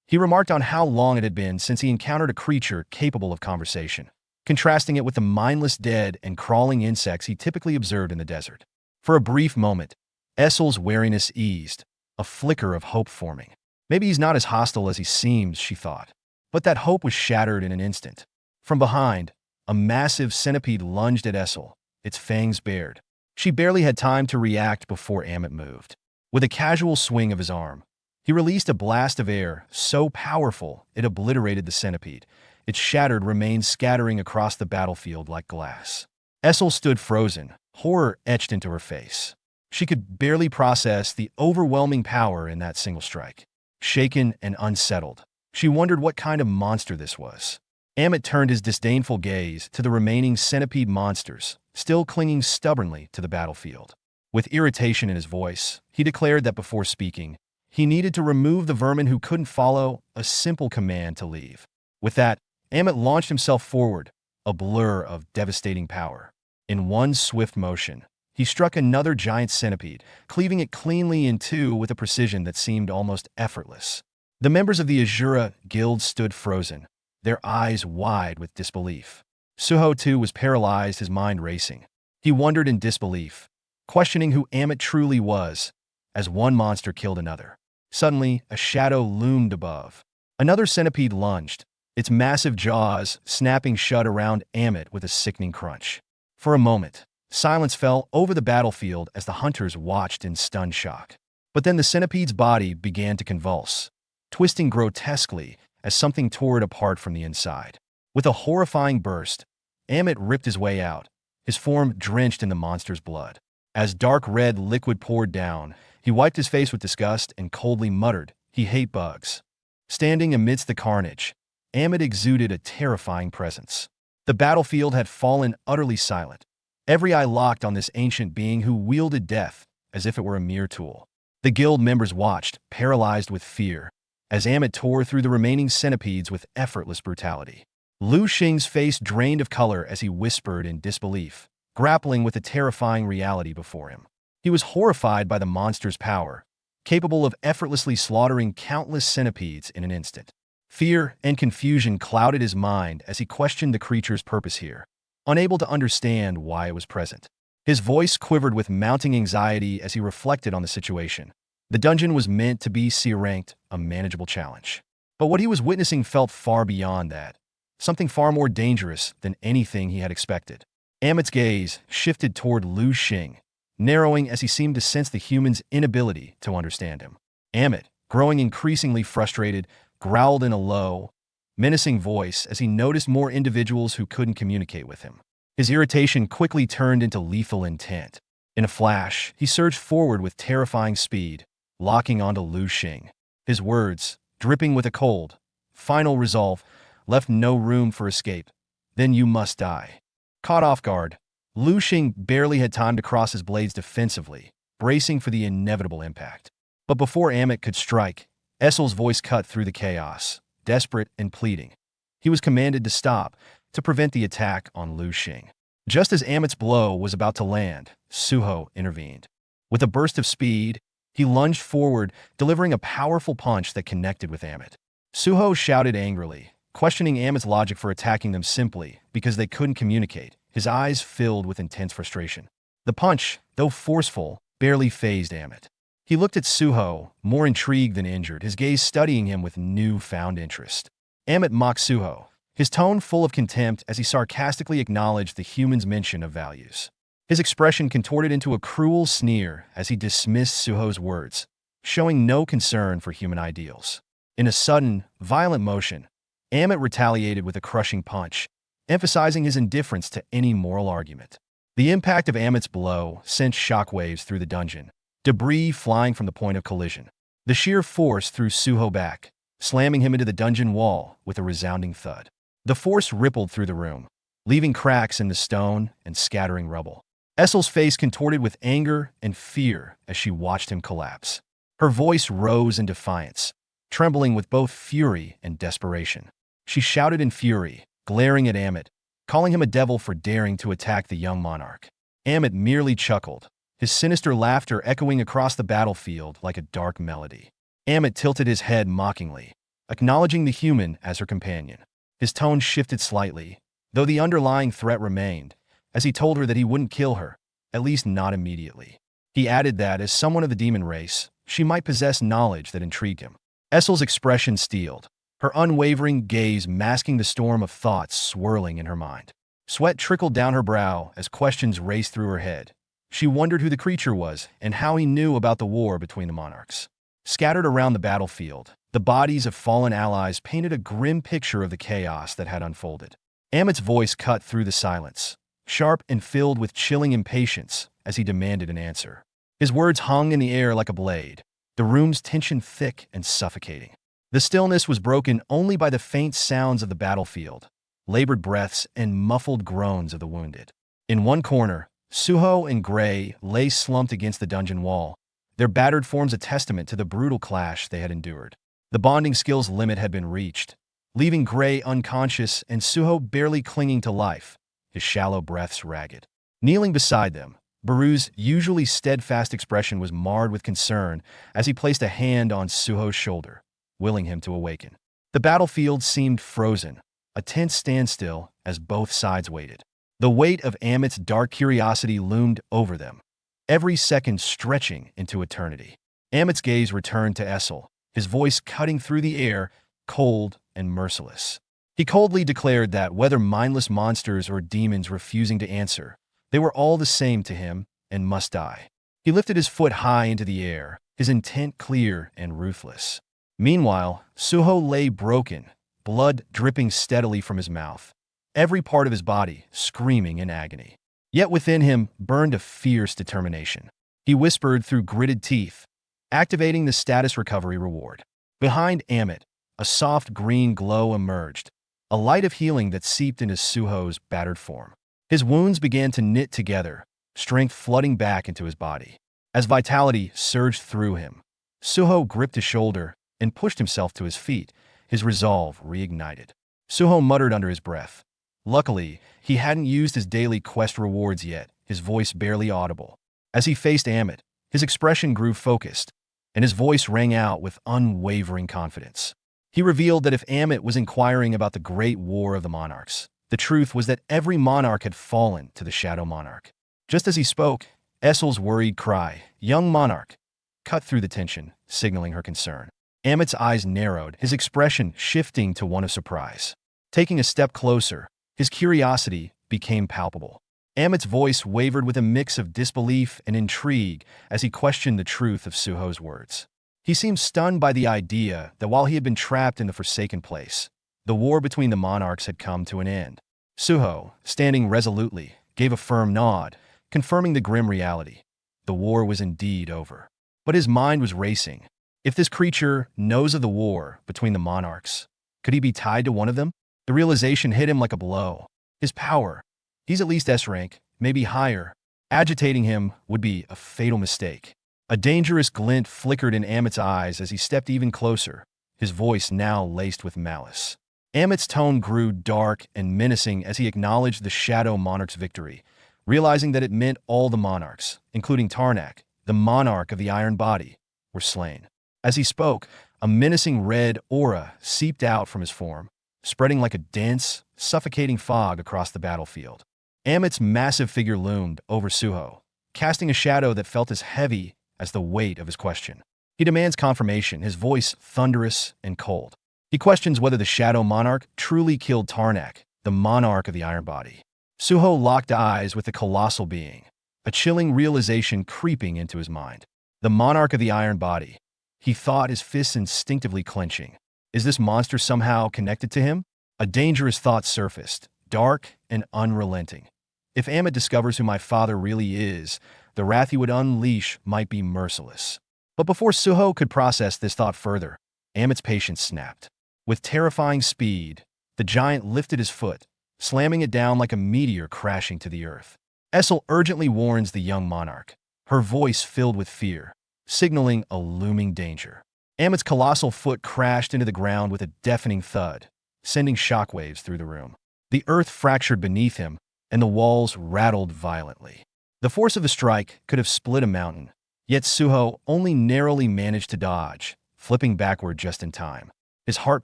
He remarked on how long it had been since he encountered a creature capable of conversation, contrasting it with the mindless dead and crawling insects he typically observed in the desert. For a brief moment, Essel's wariness eased, a flicker of hope forming. Maybe he's not as hostile as he seems, she thought. But that hope was shattered in an instant. From behind, a massive centipede lunged at Essel, its fangs bared. She barely had time to react before Amit moved. With a casual swing of his arm, he released a blast of air so powerful it obliterated the centipede, its shattered remains scattering across the battlefield like glass. Essel stood frozen, horror etched into her face. She could barely process the overwhelming power in that single strike. Shaken and unsettled, she wondered what kind of monster this was. Amit turned his disdainful gaze to the remaining centipede monsters, still clinging stubbornly to the battlefield. With irritation in his voice, he declared that before speaking, he needed to remove the vermin who couldn't follow a simple command to leave. With that, Amit launched himself forward, a blur of devastating power. In one swift motion, he struck another giant centipede, cleaving it cleanly in two with a precision that seemed almost effortless. The members of the Asura Guild stood frozen, their eyes wide with disbelief. Suho, too, was paralyzed, his mind racing. He wondered in disbelief, questioning who Amit truly was, as one monster killed another. Suddenly, a shadow loomed above. Another centipede lunged, its massive jaws snapping shut around Amit with a sickening crunch. For a moment, silence fell over the battlefield as the hunters watched in stunned shock. But then the centipede's body began to convulse, twisting grotesquely as something tore it apart from the inside. With a horrifying burst, Amit ripped his way out, his form drenched in the monster's blood. As dark red liquid poured down, he wiped his face with disgust and coldly muttered, "He hate bugs." Standing amidst the carnage, Amit exuded a terrifying presence. The battlefield had fallen utterly silent, every eye locked on this ancient being who wielded death as if it were a mere tool. The guild members watched, paralyzed with fear, as Amit tore through the remaining centipedes with effortless brutality. Lu Xing's face drained of color as he whispered in disbelief, grappling with the terrifying reality before him. He was horrified by the monster's power, capable of effortlessly slaughtering countless centipedes in an instant. Fear and confusion clouded his mind as he questioned the creature's purpose here, unable to understand why it was present. His voice quivered with mounting anxiety as he reflected on the situation. The dungeon was meant to be C-ranked, a manageable challenge. But what he was witnessing felt far beyond that, something far more dangerous than anything he had expected. Amit's gaze shifted toward Lu Xing, narrowing as he seemed to sense the human's inability to understand him. Amit, growing increasingly frustrated, growled in a low, menacing voice as he noticed more individuals who couldn't communicate with him. His irritation quickly turned into lethal intent. In a flash, he surged forward with terrifying speed, locking onto Lu Xing. His words, dripping with a cold, final resolve, left no room for escape. "Then you must die." Caught off guard, Lu Xing barely had time to cross his blades defensively, bracing for the inevitable impact. But before Amit could strike, Essel's voice cut through the chaos, desperate and pleading. He was commanded to stop, to prevent the attack on Lu Xing. Just as Amit's blow was about to land, Suho intervened. With a burst of speed, he lunged forward, delivering a powerful punch that connected with Amit. Suho shouted angrily, questioning Amit's logic for attacking them simply because they couldn't communicate, his eyes filled with intense frustration. The punch, though forceful, barely fazed Amit. He looked at Suho, more intrigued than injured, his gaze studying him with newfound interest. Amit mocked Suho, his tone full of contempt as he sarcastically acknowledged the human's mention of values. His expression contorted into a cruel sneer as he dismissed Suho's words, showing no concern for human ideals. In a sudden, violent motion, Amit retaliated with a crushing punch, emphasizing his indifference to any moral argument. The impact of Amit's blow sent shockwaves through the dungeon, debris flying from the point of collision. The sheer force threw Suho back, slamming him into the dungeon wall with a resounding thud. The force rippled through the room, leaving cracks in the stone and scattering rubble. Essel's face contorted with anger and fear as she watched him collapse. Her voice rose in defiance, trembling with both fury and desperation. She shouted in fury, glaring at Amit, calling him a devil for daring to attack the young monarch. Amit merely chuckled, his sinister laughter echoing across the battlefield like a dark melody. Amit tilted his head mockingly, acknowledging the human as her companion. His tone shifted slightly, though the underlying threat remained, as he told her that he wouldn't kill her, at least not immediately. He added that, as someone of the demon race, she might possess knowledge that intrigued him. Essel's expression steeled, her unwavering gaze masking the storm of thoughts swirling in her mind. Sweat trickled down her brow as questions raced through her head. She wondered who the creature was and how he knew about the war between the monarchs. Scattered around the battlefield, the bodies of fallen allies painted a grim picture of the chaos that had unfolded. Amit's voice cut through the silence, sharp and filled with chilling impatience as he demanded an answer. His words hung in the air like a blade, the room's tension thick and suffocating. The stillness was broken only by the faint sounds of the battlefield, labored breaths, and muffled groans of the wounded. In one corner, Suho and Gray lay slumped against the dungeon wall, their battered forms a testament to the brutal clash they had endured. The bonding skills limit had been reached, leaving Gray unconscious and Suho barely clinging to life, his shallow breaths ragged. Kneeling beside them, Baru's usually steadfast expression was marred with concern as he placed a hand on Suho's shoulder, willing him to awaken. The battlefield seemed frozen, a tense standstill as both sides waited. The weight of Amit's dark curiosity loomed over them, every second stretching into eternity. Amit's gaze returned to Essel, his voice cutting through the air, cold and merciless. He coldly declared that whether mindless monsters or demons refusing to answer, they were all the same to him and must die. He lifted his foot high into the air, his intent clear and ruthless. Meanwhile, Suho lay broken, blood dripping steadily from his mouth, every part of his body screaming in agony. Yet within him burned a fierce determination. He whispered through gritted teeth, activating the status recovery reward. Behind Amit, a soft green glow emerged, a light of healing that seeped into Suho's battered form. His wounds began to knit together, strength flooding back into his body. As vitality surged through him, Suho gripped his shoulder and pushed himself to his feet, his resolve reignited. Suho muttered under his breath. Luckily, he hadn't used his daily quest rewards yet, his voice barely audible. As he faced Amit, his expression grew focused, and his voice rang out with unwavering confidence. He revealed that if Amit was inquiring about the Great War of the Monarchs, the truth was that every monarch had fallen to the Shadow Monarch. Just as he spoke, Essel's worried cry, "Young monarch," cut through the tension, signaling her concern. Amit's eyes narrowed, his expression shifting to one of surprise. Taking a step closer, his curiosity became palpable. Amit's voice wavered with a mix of disbelief and intrigue as he questioned the truth of Suho's words. He seemed stunned by the idea that while he had been trapped in the Forsaken Place, the war between the monarchs had come to an end. Suho, standing resolutely, gave a firm nod, confirming the grim reality. The war was indeed over. But his mind was racing. If this creature knows of the war between the monarchs, could he be tied to one of them? The realization hit him like a blow. His power, he's at least S-rank, maybe higher. Agitating him would be a fatal mistake. A dangerous glint flickered in Amit's eyes as he stepped even closer, his voice now laced with malice. Amit's tone grew dark and menacing as he acknowledged the Shadow Monarch's victory, realizing that it meant all the monarchs, including Tarnak, the monarch of the Iron Body, were slain. As he spoke, a menacing red aura seeped out from his form, spreading like a dense, suffocating fog across the battlefield. Amit's massive figure loomed over Suho, casting a shadow that felt as heavy as the weight of his question. He demands confirmation, his voice thunderous and cold. He questions whether the Shadow Monarch truly killed Tarnak, the monarch of the Iron Body. Suho locked eyes with the colossal being, a chilling realization creeping into his mind. The monarch of the Iron Body. He thought, his fists instinctively clenching. Is this monster somehow connected to him? A dangerous thought surfaced, dark and unrelenting. If Amit discovers who my father really is, the wrath he would unleash might be merciless. But before Suho could process this thought further, Amit's patience snapped. With terrifying speed, the giant lifted his foot, slamming it down like a meteor crashing to the earth. Essel urgently warns the young monarch, her voice filled with fear, signaling a looming danger. Amit's colossal foot crashed into the ground with a deafening thud, sending shockwaves through the room. The earth fractured beneath him, and the walls rattled violently. The force of the strike could have split a mountain, yet Suho only narrowly managed to dodge, flipping backward just in time. His heart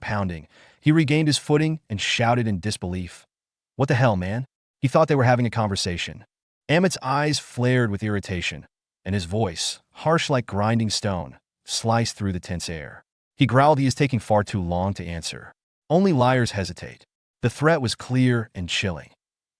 pounding, he regained his footing and shouted in disbelief. "What the hell, man?" He thought they were having a conversation. Amit's eyes flared with irritation, and his voice, harsh like grinding stone, sliced through the tense air. He growled he is taking far too long to answer. Only liars hesitate. The threat was clear and chilling.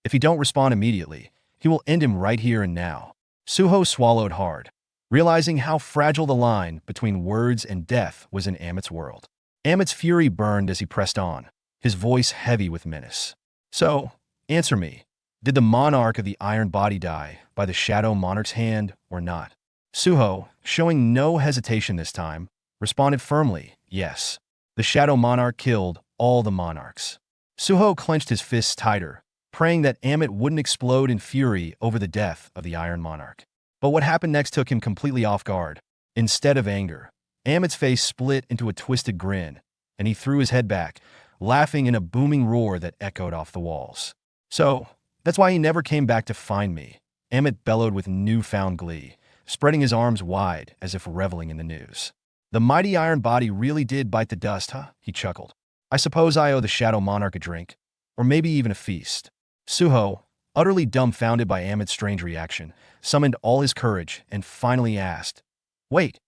If he don't respond immediately, he will end him right here and now. Suho swallowed hard, realizing how fragile the line between words and death was in Amit's world. Amit's fury burned as he pressed on, his voice heavy with menace. "So, answer me. Did the monarch of the Iron Body die by the Shadow Monarch's hand or not?" Suho, showing no hesitation this time, responded firmly, "Yes. The Shadow Monarch killed all the monarchs." Suho clenched his fists tighter, praying that Amit wouldn't explode in fury over the death of the Iron Monarch. But what happened next took him completely off guard. Instead of anger, Amit's face split into a twisted grin, and he threw his head back, laughing in a booming roar that echoed off the walls. So, that's why he never came back to find me, Amit bellowed with newfound glee, spreading his arms wide as if reveling in the news. The mighty iron body really did bite the dust, huh? He chuckled. I suppose I owe the Shadow Monarch a drink, or maybe even a feast. Suho, utterly dumbfounded by Amit's strange reaction, summoned all his courage and finally asked, Wait,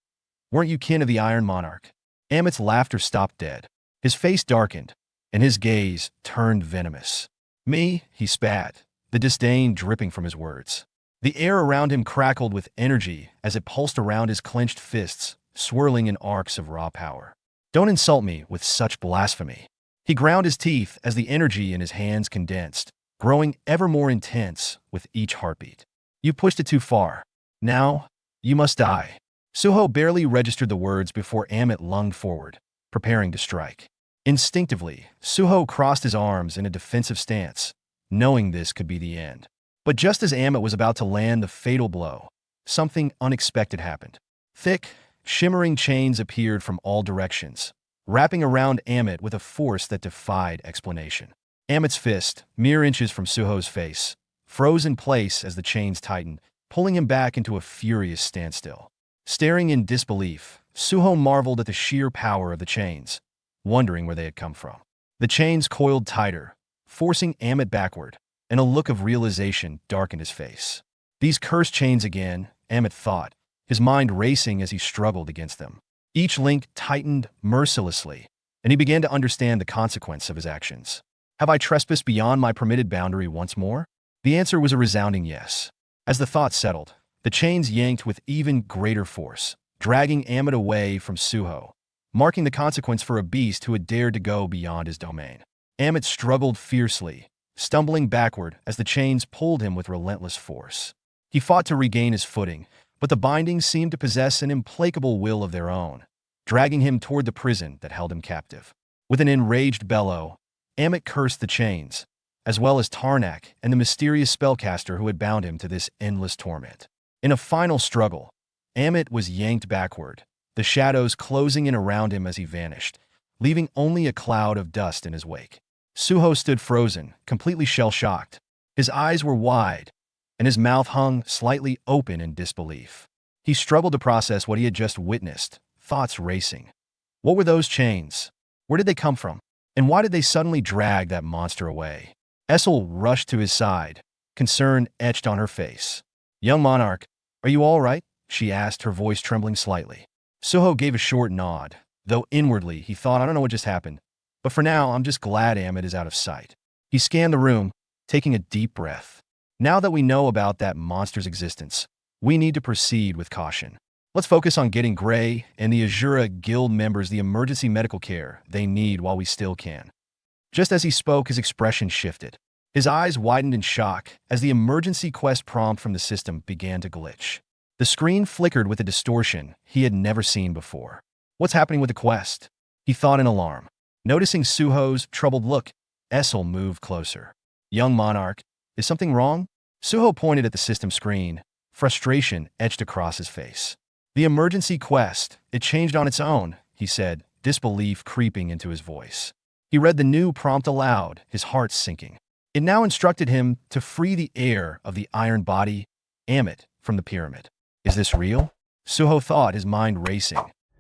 weren't you kin of the Iron Monarch? Amit's laughter stopped dead. His face darkened, and his gaze turned venomous. Me, he spat, the disdain dripping from his words. The air around him crackled with energy as it pulsed around his clenched fists, swirling in arcs of raw power. Don't insult me with such blasphemy. He ground his teeth as the energy in his hands condensed, growing ever more intense with each heartbeat. You pushed it too far. Now, you must die. Suho barely registered the words before Amit lunged forward, preparing to strike. Instinctively, Suho crossed his arms in a defensive stance, knowing this could be the end. But just as Amit was about to land the fatal blow, something unexpected happened. Thick, shimmering chains appeared from all directions, wrapping around Amit with a force that defied explanation. Amit's fist, mere inches from Suho's face, froze in place as the chains tightened, pulling him back into a furious standstill. Staring in disbelief, Suho marveled at the sheer power of the chains, wondering where they had come from. The chains coiled tighter, forcing Amit backward, and a look of realization darkened his face. These cursed chains again, Amit thought, his mind racing as he struggled against them. Each link tightened mercilessly, and he began to understand the consequence of his actions. Have I trespassed beyond my permitted boundary once more? The answer was a resounding yes. As the thought settled, the chains yanked with even greater force, dragging Amit away from Suho, marking the consequence for a beast who had dared to go beyond his domain. Amit struggled fiercely, stumbling backward as the chains pulled him with relentless force. He fought to regain his footing, but the bindings seemed to possess an implacable will of their own, dragging him toward the prison that held him captive. With an enraged bellow, Amit cursed the chains, as well as Tarnak and the mysterious spellcaster who had bound him to this endless torment. In a final struggle, Amit was yanked backward, the shadows closing in around him as he vanished, leaving only a cloud of dust in his wake. Suho stood frozen, completely shell-shocked. His eyes were wide, and his mouth hung slightly open in disbelief. He struggled to process what he had just witnessed, thoughts racing. What were those chains? Where did they come from? And why did they suddenly drag that monster away? Essel rushed to his side, concern etched on her face. Young monarch, are you all right? She asked, her voice trembling slightly. Suho gave a short nod, though inwardly he thought, I don't know what just happened, but for now I'm just glad Amit is out of sight. He scanned the room, taking a deep breath. Now that we know about that monster's existence, we need to proceed with caution. Let's focus on getting Gray and the Asura Guild members the emergency medical care they need while we still can. Just as he spoke, his expression shifted. His eyes widened in shock as the emergency quest prompt from the system began to glitch. The screen flickered with a distortion he had never seen before. What's happening with the quest? He thought in alarm. Noticing Suho's troubled look, Essel moved closer. Young monarch, is something wrong? Suho pointed at the system screen, frustration etched across his face. The emergency quest, it changed on its own, he said, disbelief creeping into his voice. He read the new prompt aloud, his heart sinking. It now instructed him to free the heir of the iron body, Amit, from the pyramid. Is this real? Suho thought, his mind racing.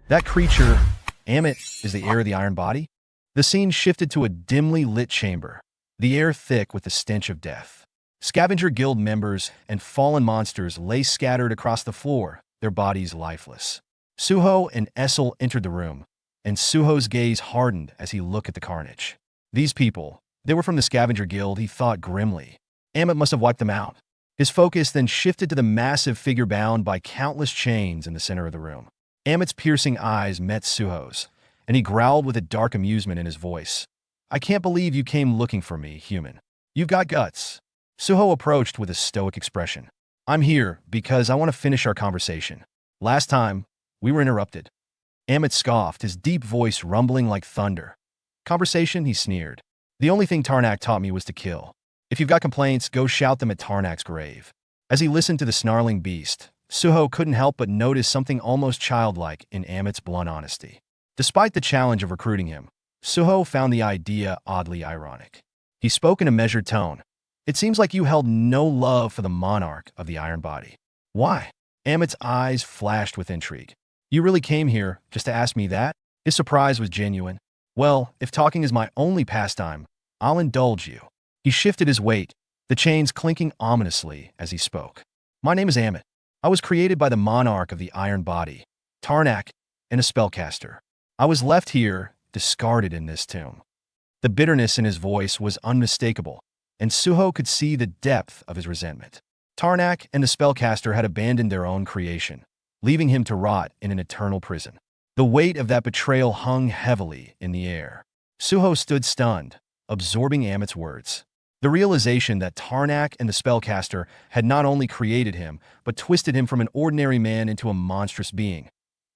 That creature, Amit, is the heir of the iron body? The scene shifted to a dimly lit chamber, the air thick with the stench of death. Scavenger Guild members and fallen monsters lay scattered across the floor, their bodies lifeless. Suho and Essel entered the room, and Suho's gaze hardened as he looked at the carnage. These people, they were from the Scavenger Guild, he thought grimly. Amit must have wiped them out. His focus then shifted to the massive figure bound by countless chains in the center of the room. Amit's piercing eyes met Suho's, and he growled with a dark amusement in his voice. I can't believe you came looking for me, human. You've got guts. Suho approached with a stoic expression. I'm here because I want to finish our conversation. Last time, we were interrupted. Amit scoffed, his deep voice rumbling like thunder. Conversation, he sneered. The only thing Tarnak taught me was to kill. If you've got complaints, go shout them at Tarnak's grave. As he listened to the snarling beast, Suho couldn't help but notice something almost childlike in Amit's blunt honesty. Despite the challenge of recruiting him, Suho found the idea oddly ironic. He spoke in a measured tone. It seems like you held no love for the monarch of the Iron Body. Why? Amit's eyes flashed with intrigue. You really came here just to ask me that? His surprise was genuine. Well, if talking is my only pastime, I'll indulge you. He shifted his weight, the chains clinking ominously as he spoke. My name is Amit. I was created by the monarch of the Iron Body, Tarnak, and a spellcaster. I was left here, discarded in this tomb. The bitterness in his voice was unmistakable, and Suho could see the depth of his resentment. Tarnak and the spellcaster had abandoned their own creation, leaving him to rot in an eternal prison. The weight of that betrayal hung heavily in the air. Suho stood stunned, absorbing Amit's words. The realization that Tarnak and the spellcaster had not only created him, but twisted him from an ordinary man into a monstrous being,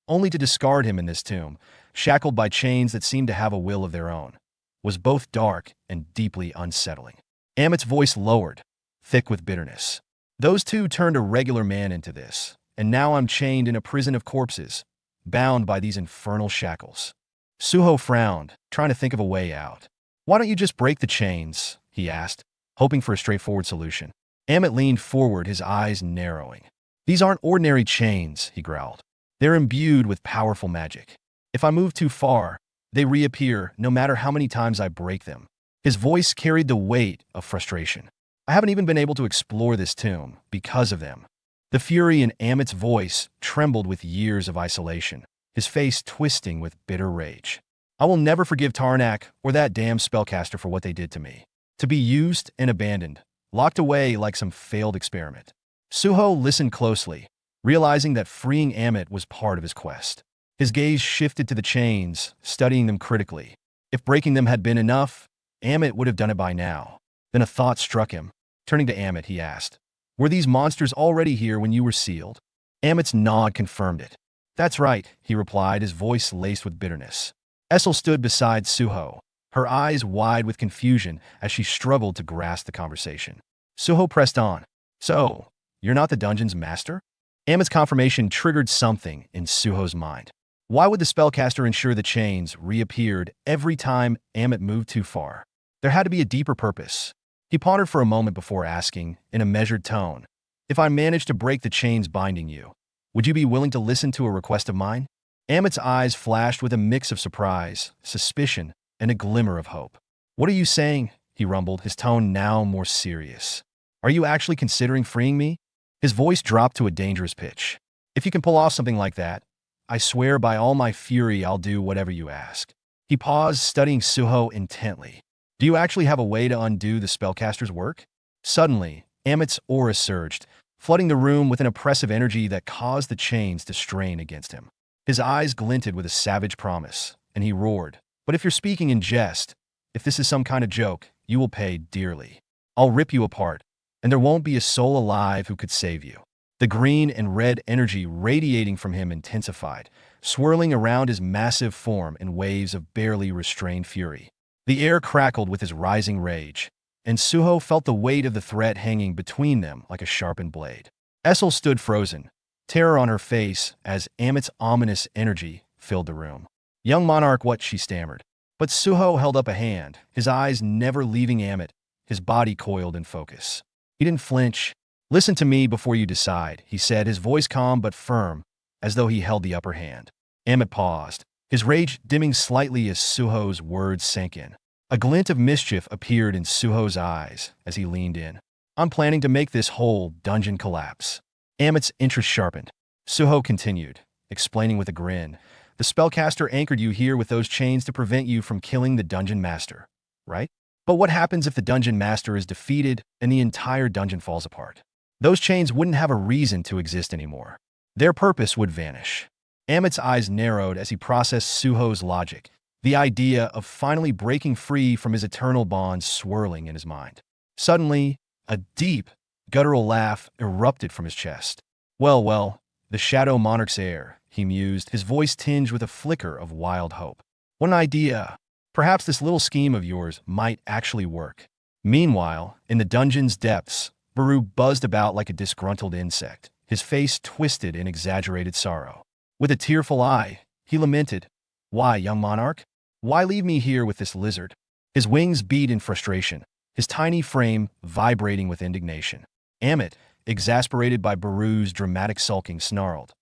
only to discard him in this tomb, shackled by chains that seemed to have a will of their own, was both dark and deeply unsettling. Amit's voice lowered, thick with bitterness. Those two turned a regular man into this, and now I'm chained in a prison of corpses, bound by these infernal shackles. Suho frowned, trying to think of a way out. Why don't you just break the chains? He asked, hoping for a straightforward solution. Amit leaned forward, his eyes narrowing. These aren't ordinary chains, he growled. They're imbued with powerful magic. If I move too far, they reappear no matter how many times I break them. His voice carried the weight of frustration. I haven't even been able to explore this tomb because of them. The fury in Amit's voice trembled with years of isolation, his face twisting with bitter rage. I will never forgive Tarnak or that damn spellcaster for what they did to me. To be used and abandoned, locked away like some failed experiment. Suho listened closely, realizing that freeing Amit was part of his quest. His gaze shifted to the chains, studying them critically. If breaking them had been enough, Amit would have done it by now. Then a thought struck him. Turning to Amit, he asked, "Were these monsters already here when you were sealed?" Amit's nod confirmed it. "That's right," he replied, his voice laced with bitterness. Essel stood beside Suho, her eyes wide with confusion as she struggled to grasp the conversation. Suho pressed on. "So, you're not the dungeon's master?" Amit's confirmation triggered something in Suho's mind. Why would the spellcaster ensure the chains reappeared every time Amit moved too far? There had to be a deeper purpose. He pondered for a moment before asking, in a measured tone, "If I managed to break the chains binding you, would you be willing to listen to a request of mine?" Amit's eyes flashed with a mix of surprise, suspicion, and a glimmer of hope. "What are you saying?" he rumbled, his tone now more serious. "Are you actually considering freeing me?" His voice dropped to a dangerous pitch. "If you can pull off something like that, I swear by all my fury I'll do whatever you ask." He paused, studying Suho intently. "Do you actually have a way to undo the spellcaster's work?" Suddenly, Amit's aura surged, flooding the room with an oppressive energy that caused the chains to strain against him. His eyes glinted with a savage promise, and he roared, "But if you're speaking in jest, if this is some kind of joke, you will pay dearly. I'll rip you apart, and there won't be a soul alive who could save you." The green and red energy radiating from him intensified, swirling around his massive form in waves of barely restrained fury. The air crackled with his rising rage, and Suho felt the weight of the threat hanging between them like a sharpened blade. Essel stood frozen, terror on her face as Amit's ominous energy filled the room. "Young monarch, what?" she stammered. But Suho held up a hand, his eyes never leaving Amit, his body coiled in focus. He didn't flinch. "Listen to me before you decide," he said, his voice calm but firm, as though he held the upper hand. Amit paused, his rage dimming slightly as Suho's words sank in. A glint of mischief appeared in Suho's eyes as he leaned in. "I'm planning to make this whole dungeon collapse." Amit's interest sharpened. Suho continued, explaining with a grin, "The spellcaster anchored you here with those chains to prevent you from killing the dungeon master, right? But what happens if the dungeon master is defeated and the entire dungeon falls apart? Those chains wouldn't have a reason to exist anymore. Their purpose would vanish." Amit's eyes narrowed as he processed Suho's logic, the idea of finally breaking free from his eternal bonds swirling in his mind. Suddenly, a deep, guttural laugh erupted from his chest. Well, the Shadow Monarch's heir," he mused, his voice tinged with a flicker of wild hope. "What an idea! Perhaps this little scheme of yours might actually work. Meanwhile, in the dungeon's depths, Baru buzzed about like a disgruntled insect, his face twisted in exaggerated sorrow. With a tearful eye, he lamented, "Why, young monarch? Why leave me here with this lizard?" His wings beat in frustration, his tiny frame vibrating with indignation. Amit, exasperated by Baru's dramatic sulking, snarled,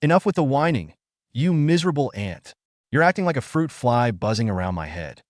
"Enough with the whining, you miserable ant. You're acting like a fruit fly buzzing around my head."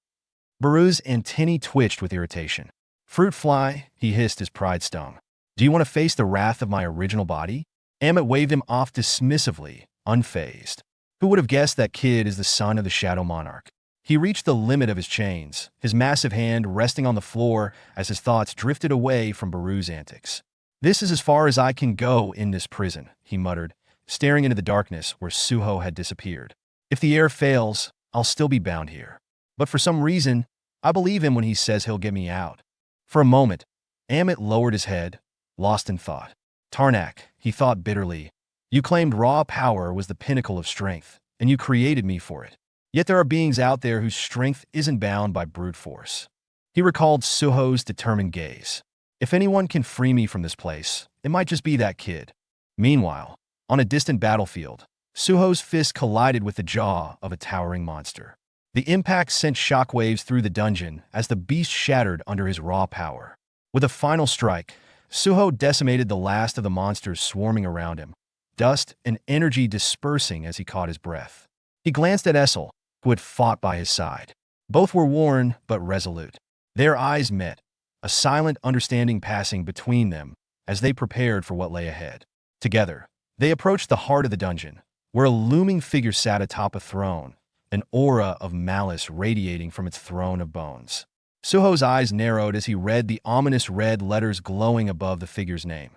Baru's antennae twitched with irritation. "Fruit fly," he hissed as pride stung. "Do you want to face the wrath of my original body?" Amit waved him off dismissively, unfazed. Who would have guessed that kid is the son of the Shadow Monarch? He reached the limit of his chains, his massive hand resting on the floor as his thoughts drifted away from Baru's antics. "This is as far as I can go in this prison," he muttered, staring into the darkness where Suho had disappeared. "If the air fails, I'll still be bound here. But for some reason, I believe him when he says he'll get me out." For a moment, Amit lowered his head, lost in thought. "Tarnak," he thought bitterly, "you claimed raw power was the pinnacle of strength, and you created me for it. Yet there are beings out there whose strength isn't bound by brute force." He recalled Suho's determined gaze. "If anyone can free me from this place, it might just be that kid." Meanwhile, on a distant battlefield, Suho's fist collided with the jaw of a towering monster. The impact sent shockwaves through the dungeon as the beast shattered under his raw power. With a final strike, Suho decimated the last of the monsters swarming around him, dust and energy dispersing as he caught his breath. He glanced at Essel, who had fought by his side. Both were worn but resolute. Their eyes met, a silent understanding passing between them as they prepared for what lay ahead. Together, they approached the heart of the dungeon, where a looming figure sat atop a throne, an aura of malice radiating from its throne of bones. Suho's eyes narrowed as he read the ominous red letters glowing above the figure's name.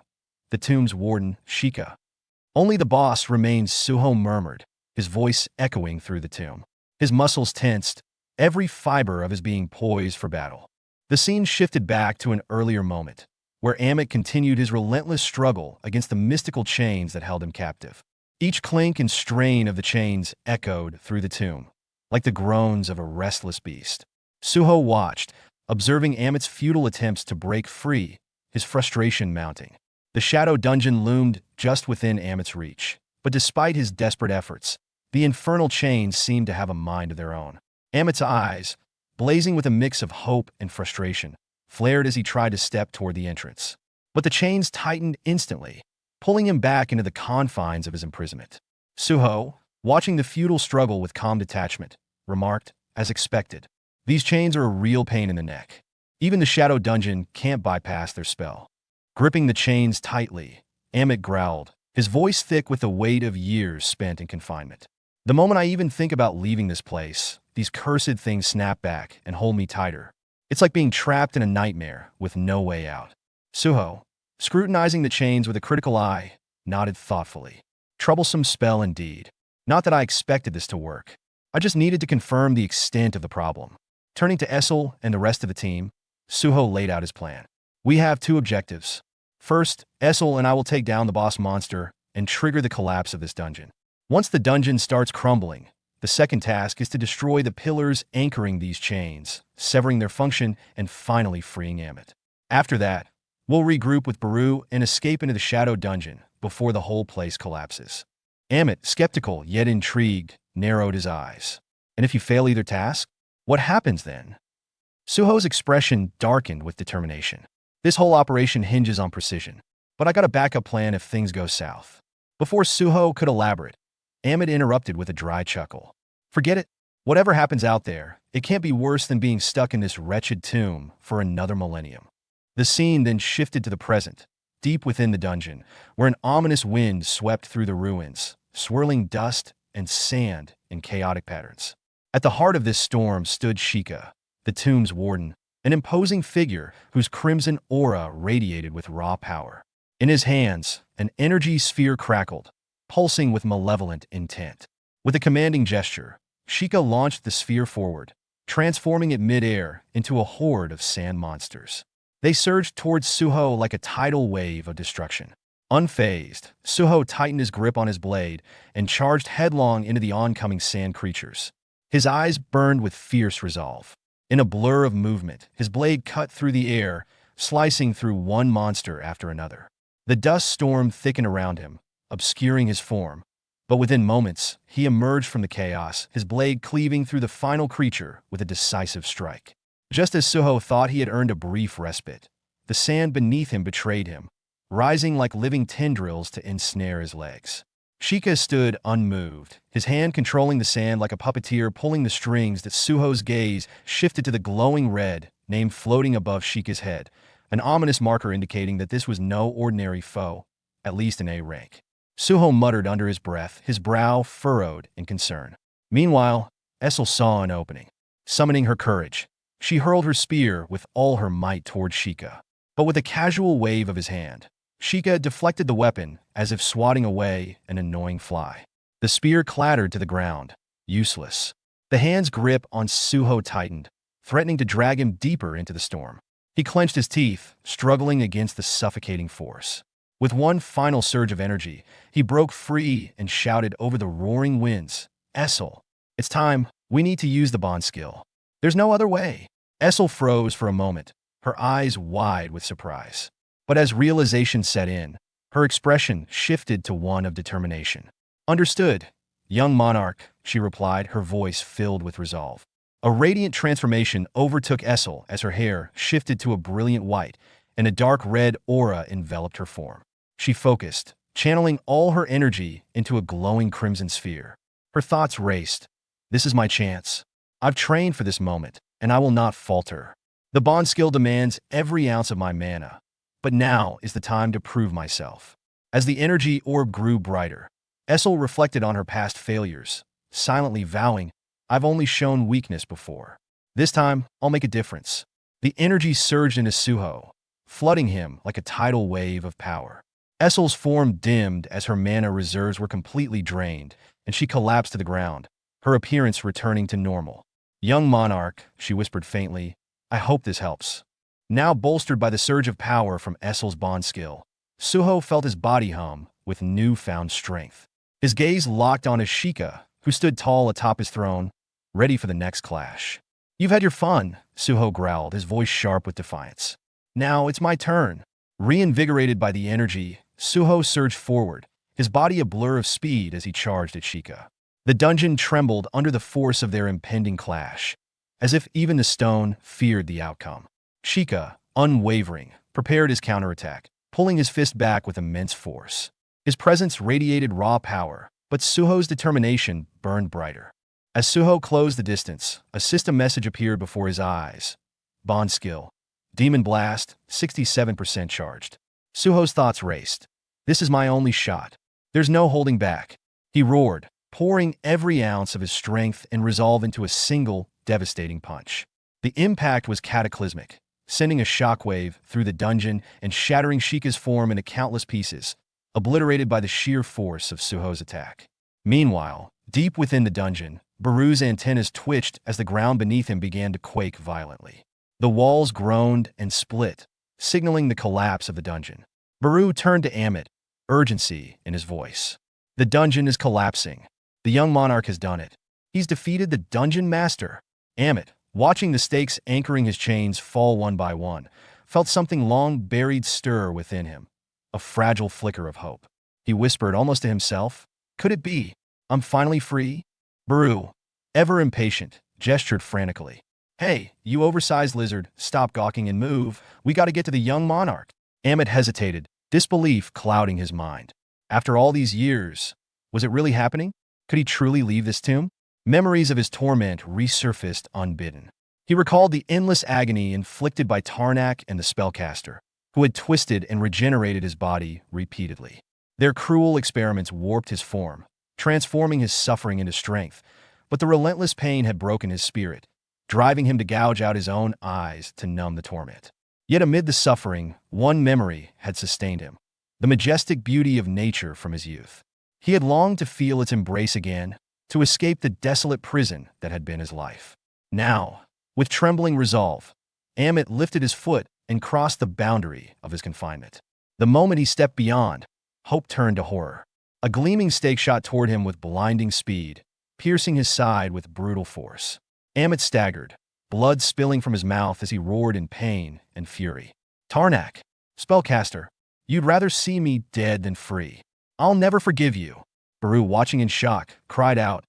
The tomb's warden, Shika. "Only the boss remains," Suho murmured, his voice echoing through the tomb. His muscles tensed, every fiber of his being poised for battle. The scene shifted back to an earlier moment, where Amit continued his relentless struggle against the mystical chains that held him captive. Each clink and strain of the chains echoed through the tomb, like the groans of a restless beast. Suho watched, observing Amit's futile attempts to break free, his frustration mounting. The shadow dungeon loomed just within Amit's reach, but despite his desperate efforts, the infernal chains seemed to have a mind of their own. Amit's eyes, blazing with a mix of hope and frustration, flared as he tried to step toward the entrance. But the chains tightened instantly, pulling him back into the confines of his imprisonment. Suho, watching the futile struggle with calm detachment, remarked, as expected, "These chains are a real pain in the neck. Even the shadow dungeon can't bypass their spell." Gripping the chains tightly, Amit growled, his voice thick with the weight of years spent in confinement. "The moment I even think about leaving this place, these cursed things snap back and hold me tighter. It's like being trapped in a nightmare with no way out." Suho, scrutinizing the chains with a critical eye, nodded thoughtfully. "Troublesome spell indeed. Not that I expected this to work. I just needed to confirm the extent of the problem." Turning to Essel and the rest of the team, Suho laid out his plan. "We have two objectives. First, Essel and I will take down the boss monster and trigger the collapse of this dungeon. Once the dungeon starts crumbling, the second task is to destroy the pillars anchoring these chains, severing their function and finally freeing Amit. After that, we'll regroup with Baru and escape into the shadow dungeon before the whole place collapses." Amit, skeptical yet intrigued, narrowed his eyes. "And if you fail either task, what happens then?" Suho's expression darkened with determination. "This whole operation hinges on precision, but I got a backup plan if things go south." Before Suho could elaborate, Amit interrupted with a dry chuckle. "Forget it. Whatever happens out there, it can't be worse than being stuck in this wretched tomb for another millennium." The scene then shifted to the present, deep within the dungeon, where an ominous wind swept through the ruins, swirling dust and sand in chaotic patterns. At the heart of this storm stood Shika, the tomb's warden, an imposing figure whose crimson aura radiated with raw power. In his hands, an energy sphere crackled, pulsing with malevolent intent. With a commanding gesture, Shika launched the sphere forward, transforming it mid-air into a horde of sand monsters. They surged towards Suho like a tidal wave of destruction. Unfazed, Suho tightened his grip on his blade and charged headlong into the oncoming sand creatures. His eyes burned with fierce resolve. In a blur of movement, his blade cut through the air, slicing through one monster after another. The dust storm thickened around him, obscuring his form. But within moments, he emerged from the chaos, his blade cleaving through the final creature with a decisive strike. Just as Suho thought he had earned a brief respite, the sand beneath him betrayed him, rising like living tendrils to ensnare his legs. Shika stood unmoved, his hand controlling the sand like a puppeteer pulling the strings that Suho's gaze shifted to the glowing red name floating above Shika's head, an ominous marker indicating that this was no ordinary foe, at least in A rank. Suho muttered under his breath, his brow furrowed in concern. Meanwhile, Essel saw an opening. Summoning her courage, she hurled her spear with all her might toward Shika. But with a casual wave of his hand, Shika deflected the weapon as if swatting away an annoying fly. The spear clattered to the ground, useless. The hand's grip on Suho tightened, threatening to drag him deeper into the storm. He clenched his teeth, struggling against the suffocating force. With one final surge of energy, he broke free and shouted over the roaring winds, "Essel, it's time. We need to use the bond skill. There's no other way." Essel froze for a moment, her eyes wide with surprise. But as realization set in, her expression shifted to one of determination. "Understood, young monarch," she replied, her voice filled with resolve. A radiant transformation overtook Essel as her hair shifted to a brilliant white, and a dark red aura enveloped her form. She focused, channeling all her energy into a glowing crimson sphere. Her thoughts raced. "This is my chance. I've trained for this moment, and I will not falter. The bond skill demands every ounce of my mana, but now is the time to prove myself." As the energy orb grew brighter, Essel reflected on her past failures, silently vowing, "I've only shown weakness before. This time, I'll make a difference." The energy surged into Suho, flooding him like a tidal wave of power. Essel's form dimmed as her mana reserves were completely drained, and she collapsed to the ground, her appearance returning to normal. "Young monarch," she whispered faintly, "I hope this helps." Now bolstered by the surge of power from Essel's bond skill, Suho felt his body hum with newfound strength. His gaze locked on Ashika, who stood tall atop his throne, ready for the next clash. "You've had your fun," Suho growled, his voice sharp with defiance. "Now it's my turn." Reinvigorated by the energy, Suho surged forward, his body a blur of speed as he charged at Shika. The dungeon trembled under the force of their impending clash, as if even the stone feared the outcome. Shika, unwavering, prepared his counterattack, pulling his fist back with immense force. His presence radiated raw power, but Suho's determination burned brighter. As Suho closed the distance, a system message appeared before his eyes. Bond skill. Demon Blast, 67% charged. Suho's thoughts raced. "This is my only shot. There's no holding back." He roared, pouring every ounce of his strength and resolve into a single, devastating punch. The impact was cataclysmic, sending a shockwave through the dungeon and shattering Shika's form into countless pieces, obliterated by the sheer force of Suho's attack. Meanwhile, deep within the dungeon, Baru's antennas twitched as the ground beneath him began to quake violently. The walls groaned and split, signaling the collapse of the dungeon. Baru turned to Amit, urgency in his voice. "The dungeon is collapsing. The young monarch has done it. He's defeated the dungeon master." Amit, watching the stakes anchoring his chains fall one by one, felt something long buried stir within him, a fragile flicker of hope. He whispered almost to himself, "Could it be? I'm finally free?" Baru, ever impatient, gestured frantically. "Hey, you oversized lizard, stop gawking and move. We got to get to the young monarch." Amit hesitated, disbelief clouding his mind. After all these years, was it really happening? Could he truly leave this tomb? Memories of his torment resurfaced unbidden. He recalled the endless agony inflicted by Tarnak and the spellcaster, who had twisted and regenerated his body repeatedly. Their cruel experiments warped his form, transforming his suffering into strength, but the relentless pain had broken his spirit, driving him to gouge out his own eyes to numb the torment. Yet amid the suffering, one memory had sustained him, the majestic beauty of nature from his youth. He had longed to feel its embrace again, to escape the desolate prison that had been his life. Now, with trembling resolve, Amit lifted his foot and crossed the boundary of his confinement. The moment he stepped beyond, hope turned to horror. A gleaming stake shot toward him with blinding speed, piercing his side with brutal force. Amit staggered, blood spilling from his mouth as he roared in pain and fury. Tarnak, spellcaster, you'd rather see me dead than free. I'll never forgive you. Baru, watching in shock, cried out,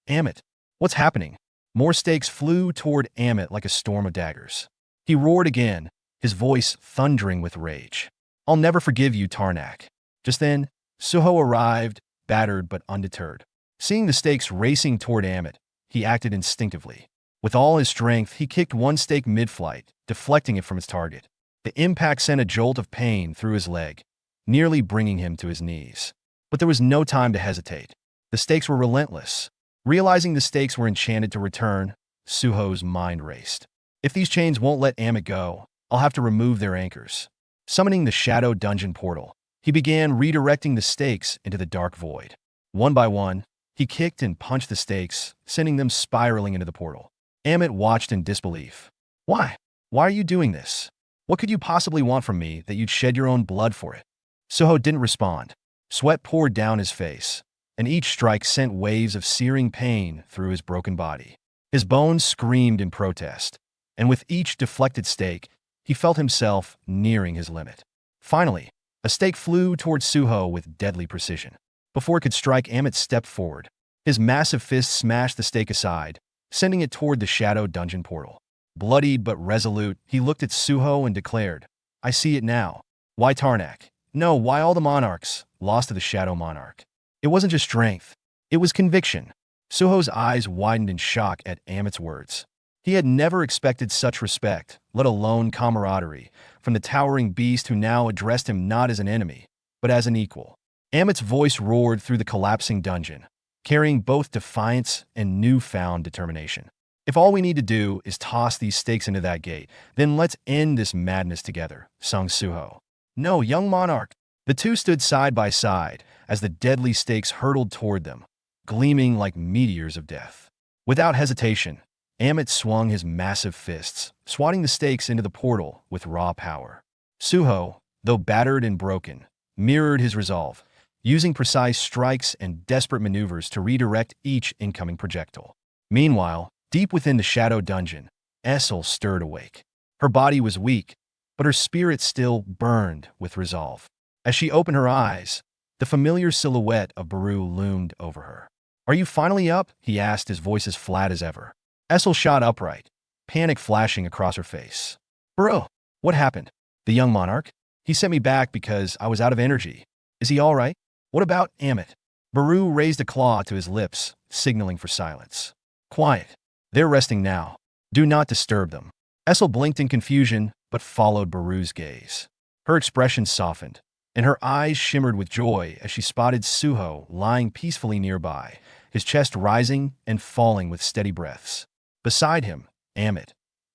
Amit, what's happening? More stakes flew toward Amit like a storm of daggers. He roared again, his voice thundering with rage. I'll never forgive you, Tarnak. Just then, Suho arrived, battered but undeterred. Seeing the stakes racing toward Amit, he acted instinctively. With all his strength, he kicked one stake mid-flight, deflecting it from its target. The impact sent a jolt of pain through his leg, nearly bringing him to his knees. But there was no time to hesitate. The stakes were relentless. Realizing the stakes were enchanted to return, Suho's mind raced. If these chains won't let Amit go, I'll have to remove their anchors. Summoning the shadow dungeon portal, he began redirecting the stakes into the dark void. One by one, he kicked and punched the stakes, sending them spiraling into the portal. Amit watched in disbelief. Why? Why are you doing this? What could you possibly want from me that you'd shed your own blood for it? Suho didn't respond. Sweat poured down his face, and each strike sent waves of searing pain through his broken body. His bones screamed in protest, and with each deflected stake, he felt himself nearing his limit. Finally, a stake flew toward Suho with deadly precision. Before it could strike, Amit stepped forward. His massive fist smashed the stake aside, sending it toward the shadow dungeon portal. Bloodied but resolute, he looked at Suho and declared, I see it now. Why Tarnak? No, why all the monarchs lost to the shadow monarch? It wasn't just strength. It was conviction. Suho's eyes widened in shock at Amit's words. He had never expected such respect, let alone camaraderie, from the towering beast who now addressed him not as an enemy, but as an equal. Amit's voice roared through the collapsing dungeon, carrying both defiance and newfound determination. If all we need to do is toss these stakes into that gate, then let's end this madness together, sung Suho. No, young monarch. The two stood side by side as the deadly stakes hurtled toward them, gleaming like meteors of death. Without hesitation, Amit swung his massive fists, swatting the stakes into the portal with raw power. Suho, though battered and broken, mirrored his resolve, using precise strikes and desperate maneuvers to redirect each incoming projectile. Meanwhile, deep within the shadow dungeon, Essel stirred awake. Her body was weak, but her spirit still burned with resolve. As she opened her eyes, the familiar silhouette of Baru loomed over her. Are you finally up? He asked, his voice as flat as ever. Essel shot upright, panic flashing across her face. Baru, what happened? The young monarch? He sent me back because I was out of energy. Is he all right? What about Amit? Baru raised a claw to his lips, signaling for silence. Quiet. They're resting now. Do not disturb them. Essel blinked in confusion, but followed Baru's gaze. Her expression softened, and her eyes shimmered with joy as she spotted Suho lying peacefully nearby, his chest rising and falling with steady breaths. Beside him, Amit,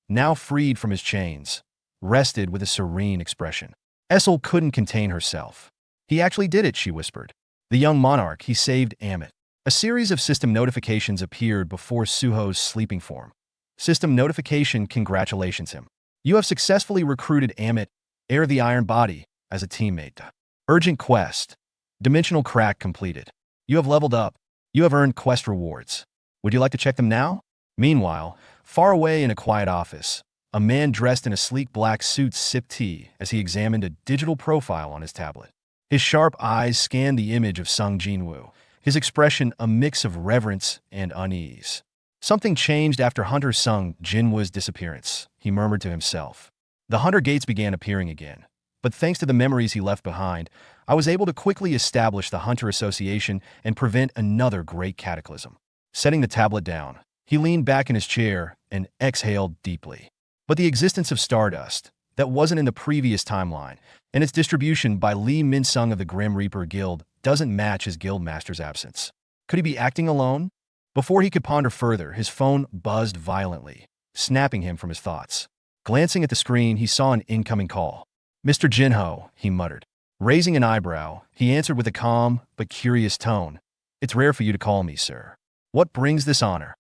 now freed from his chains, rested with a serene expression. Essel couldn't contain herself. He actually did it, she whispered. The young monarch, he saved Amit. A series of system notifications appeared before Suho's sleeping form. System notification congratulations him. You have successfully recruited Amit, heir of the Iron Body, as a teammate. Urgent quest. Dimensional crack completed. You have leveled up. You have earned quest rewards. Would you like to check them now? Meanwhile, far away in a quiet office, a man dressed in a sleek black suit sipped tea as he examined a digital profile on his tablet. His sharp eyes scanned the image of Sung Jin Woo, his expression a mix of reverence and unease. Something changed after Hunter Sung Jin Woo's disappearance, he murmured to himself. The Hunter Gates began appearing again, but thanks to the memories he left behind, I was able to quickly establish the Hunter Association and prevent another great cataclysm. Setting the tablet down, he leaned back in his chair and exhaled deeply. But the existence of stardust, that wasn't in the previous timeline, and its distribution by Lee Min-sung of the Grim Reaper Guild doesn't match his guildmaster's absence. Could he be acting alone? Before he could ponder further, his phone buzzed violently, snapping him from his thoughts. Glancing at the screen, he saw an incoming call. Mr. Jinho, he muttered. Raising an eyebrow, he answered with a calm but curious tone. It's rare for you to call me, sir. What brings this honor?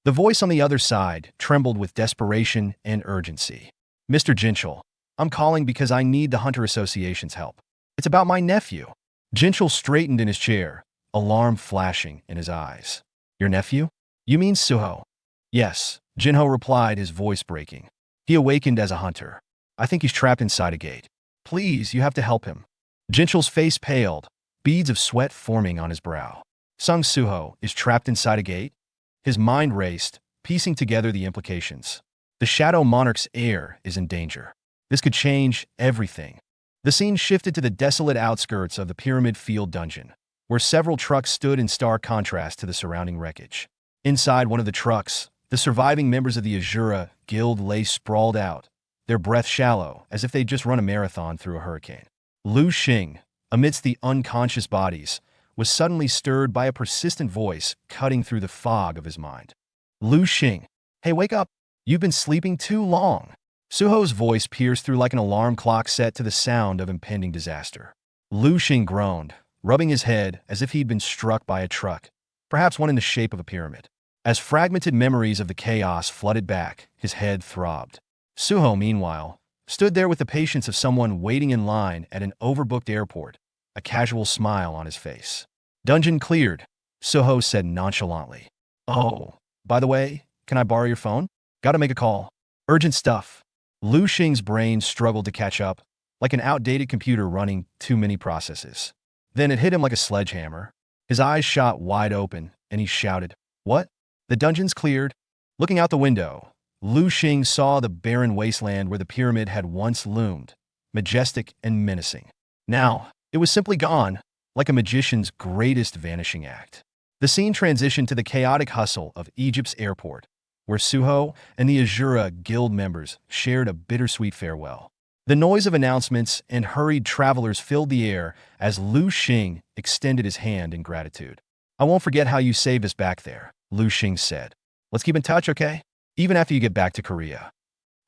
The voice on the other side trembled with desperation and urgency. Mr. Jinchul, I'm calling because I need the Hunter Association's help. It's about my nephew. Jinchul straightened in his chair, alarm flashing in his eyes. Your nephew? You mean Suho? Yes, Jinho replied, his voice breaking. He awakened as a hunter. I think he's trapped inside a gate. Please, you have to help him. Jinchul's face paled, beads of sweat forming on his brow. Sung Suho is trapped inside a gate? His mind raced, piecing together the implications. The Shadow Monarch's heir is in danger. This could change everything. The scene shifted to the desolate outskirts of the Pyramid Field dungeon, where several trucks stood in stark contrast to the surrounding wreckage. Inside one of the trucks, the surviving members of the Asura Guild lay sprawled out, their breath shallow, as if they'd just run a marathon through a hurricane. Lu Xing, amidst the unconscious bodies, was suddenly stirred by a persistent voice cutting through the fog of his mind. Lu Xing, hey, wake up! You've been sleeping too long. Suho's voice pierced through like an alarm clock set to the sound of impending disaster. Lu Xing groaned, rubbing his head as if he'd been struck by a truck, perhaps one in the shape of a pyramid. As fragmented memories of the chaos flooded back, his head throbbed. Suho, meanwhile, stood there with the patience of someone waiting in line at an overbooked airport, a casual smile on his face. Dungeon cleared, Suho said nonchalantly. Oh, by the way, can I borrow your phone? Gotta make a call. Urgent stuff. Lu Xing's brain struggled to catch up, like an outdated computer running too many processes. Then it hit him like a sledgehammer. His eyes shot wide open, and he shouted, What? The dungeon's cleared. Looking out the window, Lu Xing saw the barren wasteland where the pyramid had once loomed, majestic and menacing. Now, it was simply gone, like a magician's greatest vanishing act. The scene transitioned to the chaotic hustle of Egypt's airport, where Suho and the Asura Guild members shared a bittersweet farewell. The noise of announcements and hurried travelers filled the air as Lu Xing extended his hand in gratitude. I won't forget how you saved us back there, Lu Xing said. Let's keep in touch, okay? Even after you get back to Korea.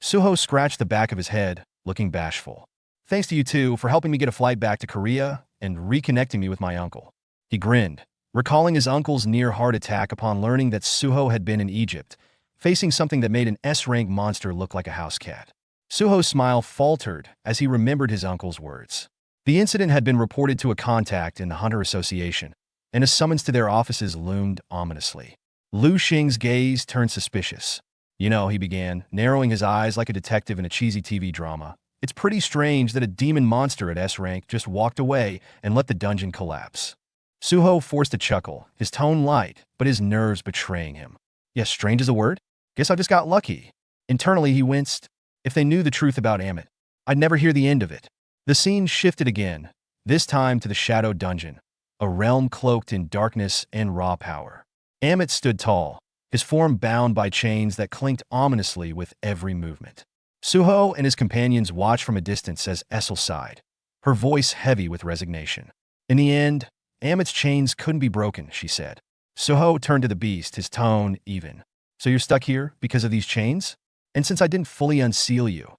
Suho scratched the back of his head, looking bashful. Thanks to you two for helping me get a flight back to Korea and reconnecting me with my uncle. He grinned, recalling his uncle's near heart attack upon learning that Suho had been in Egypt, facing something that made an S-rank monster look like a house cat. Suho's smile faltered as he remembered his uncle's words. The incident had been reported to a contact in the Hunter Association, and a summons to their offices loomed ominously. Lu Xing's gaze turned suspicious. You know, he began, narrowing his eyes like a detective in a cheesy TV drama. It's pretty strange that a demon monster at S-rank just walked away and let the dungeon collapse. Suho forced a chuckle, his tone light, but his nerves betraying him. Yes, strange is a word? Guess I just got lucky. Internally, he winced. If they knew the truth about Amit, I'd never hear the end of it. The scene shifted again, this time to the Shadow Dungeon, a realm cloaked in darkness and raw power. Amit stood tall, his form bound by chains that clinked ominously with every movement. Suho and his companions watched from a distance as Essel sighed, her voice heavy with resignation. In the end, Amit's chains couldn't be broken, she said. Suho turned to the beast, his tone even. So you're stuck here because of these chains? And since I didn't fully unseal you,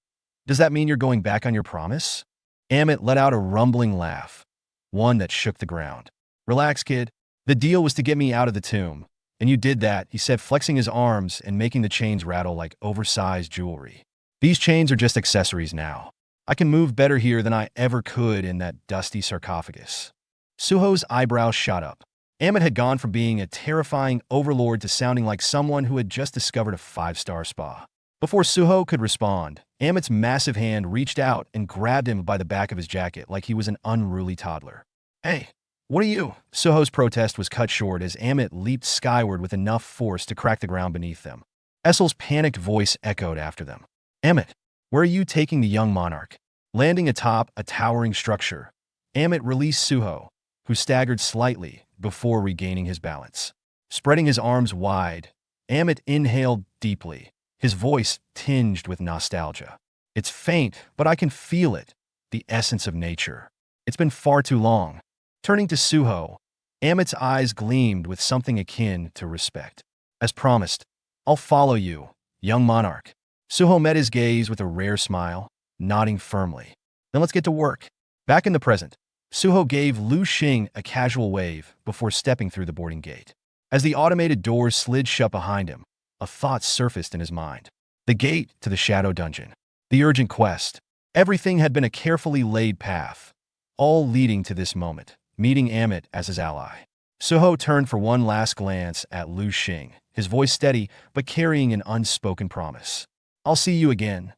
does that mean you're going back on your promise? Amit let out a rumbling laugh, one that shook the ground. Relax, kid. The deal was to get me out of the tomb. And you did that, he said, flexing his arms and making the chains rattle like oversized jewelry. These chains are just accessories now. I can move better here than I ever could in that dusty sarcophagus. Suho's eyebrows shot up. Amit had gone from being a terrifying overlord to sounding like someone who had just discovered a 5-star spa. Before Suho could respond, Amit's massive hand reached out and grabbed him by the back of his jacket like he was an unruly toddler. Hey, what are you? Suho's protest was cut short as Amit leaped skyward with enough force to crack the ground beneath them. Essel's panicked voice echoed after them. Amit, where are you taking the young monarch? Landing atop a towering structure, Amit released Suho, who staggered slightly before regaining his balance. Spreading his arms wide, Amit inhaled deeply, his voice tinged with nostalgia. It's faint, but I can feel it, the essence of nature. It's been far too long. Turning to Suho, Amit's eyes gleamed with something akin to respect. As promised, I'll follow you, young monarch. Suho met his gaze with a rare smile, nodding firmly. Then let's get to work. Back in the present, Suho gave Lu Xing a casual wave before stepping through the boarding gate. As the automated doors slid shut behind him, a thought surfaced in his mind. The gate to the Shadow Dungeon. The urgent quest. Everything had been a carefully laid path, all leading to this moment, meeting Amit as his ally. Suho turned for one last glance at Lu Xing, his voice steady but carrying an unspoken promise. I'll see you again.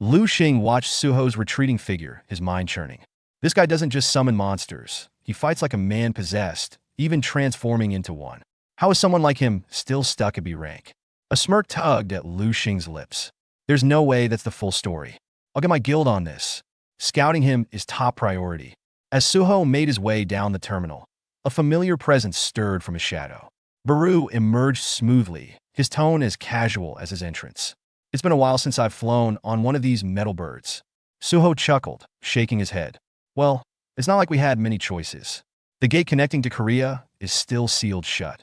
Lu Xing watched Suho's retreating figure, his mind churning. This guy doesn't just summon monsters. He fights like a man possessed, even transforming into one. How is someone like him still stuck at B rank? A smirk tugged at Lu Xing's lips. There's no way that's the full story. I'll get my guild on this. Scouting him is top priority. As Suho made his way down the terminal, a familiar presence stirred from his shadow. Baru emerged smoothly, his tone as casual as his entrance. It's been a while since I've flown on one of these metal birds. Suho chuckled, shaking his head. Well, it's not like we had many choices. The gate connecting to Korea is still sealed shut.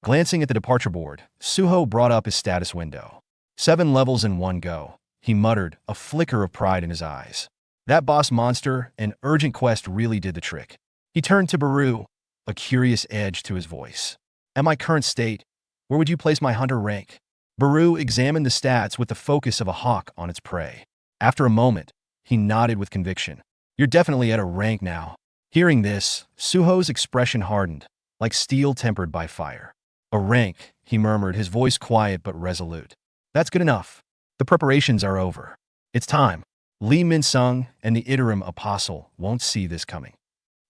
Glancing at the departure board, Suho brought up his status window. 7 levels in one go, he muttered, a flicker of pride in his eyes. That boss monster and urgent quest really did the trick. He turned to Baru, a curious edge to his voice. At my current state, where would you place my hunter rank? Baru examined the stats with the focus of a hawk on its prey. After a moment, he nodded with conviction. You're definitely at a rank now. Hearing this, Suho's expression hardened, like steel tempered by fire. A rank, he murmured, his voice quiet but resolute. That's good enough. The preparations are over. It's time. Lee Min-sung and the interim apostle won't see this coming.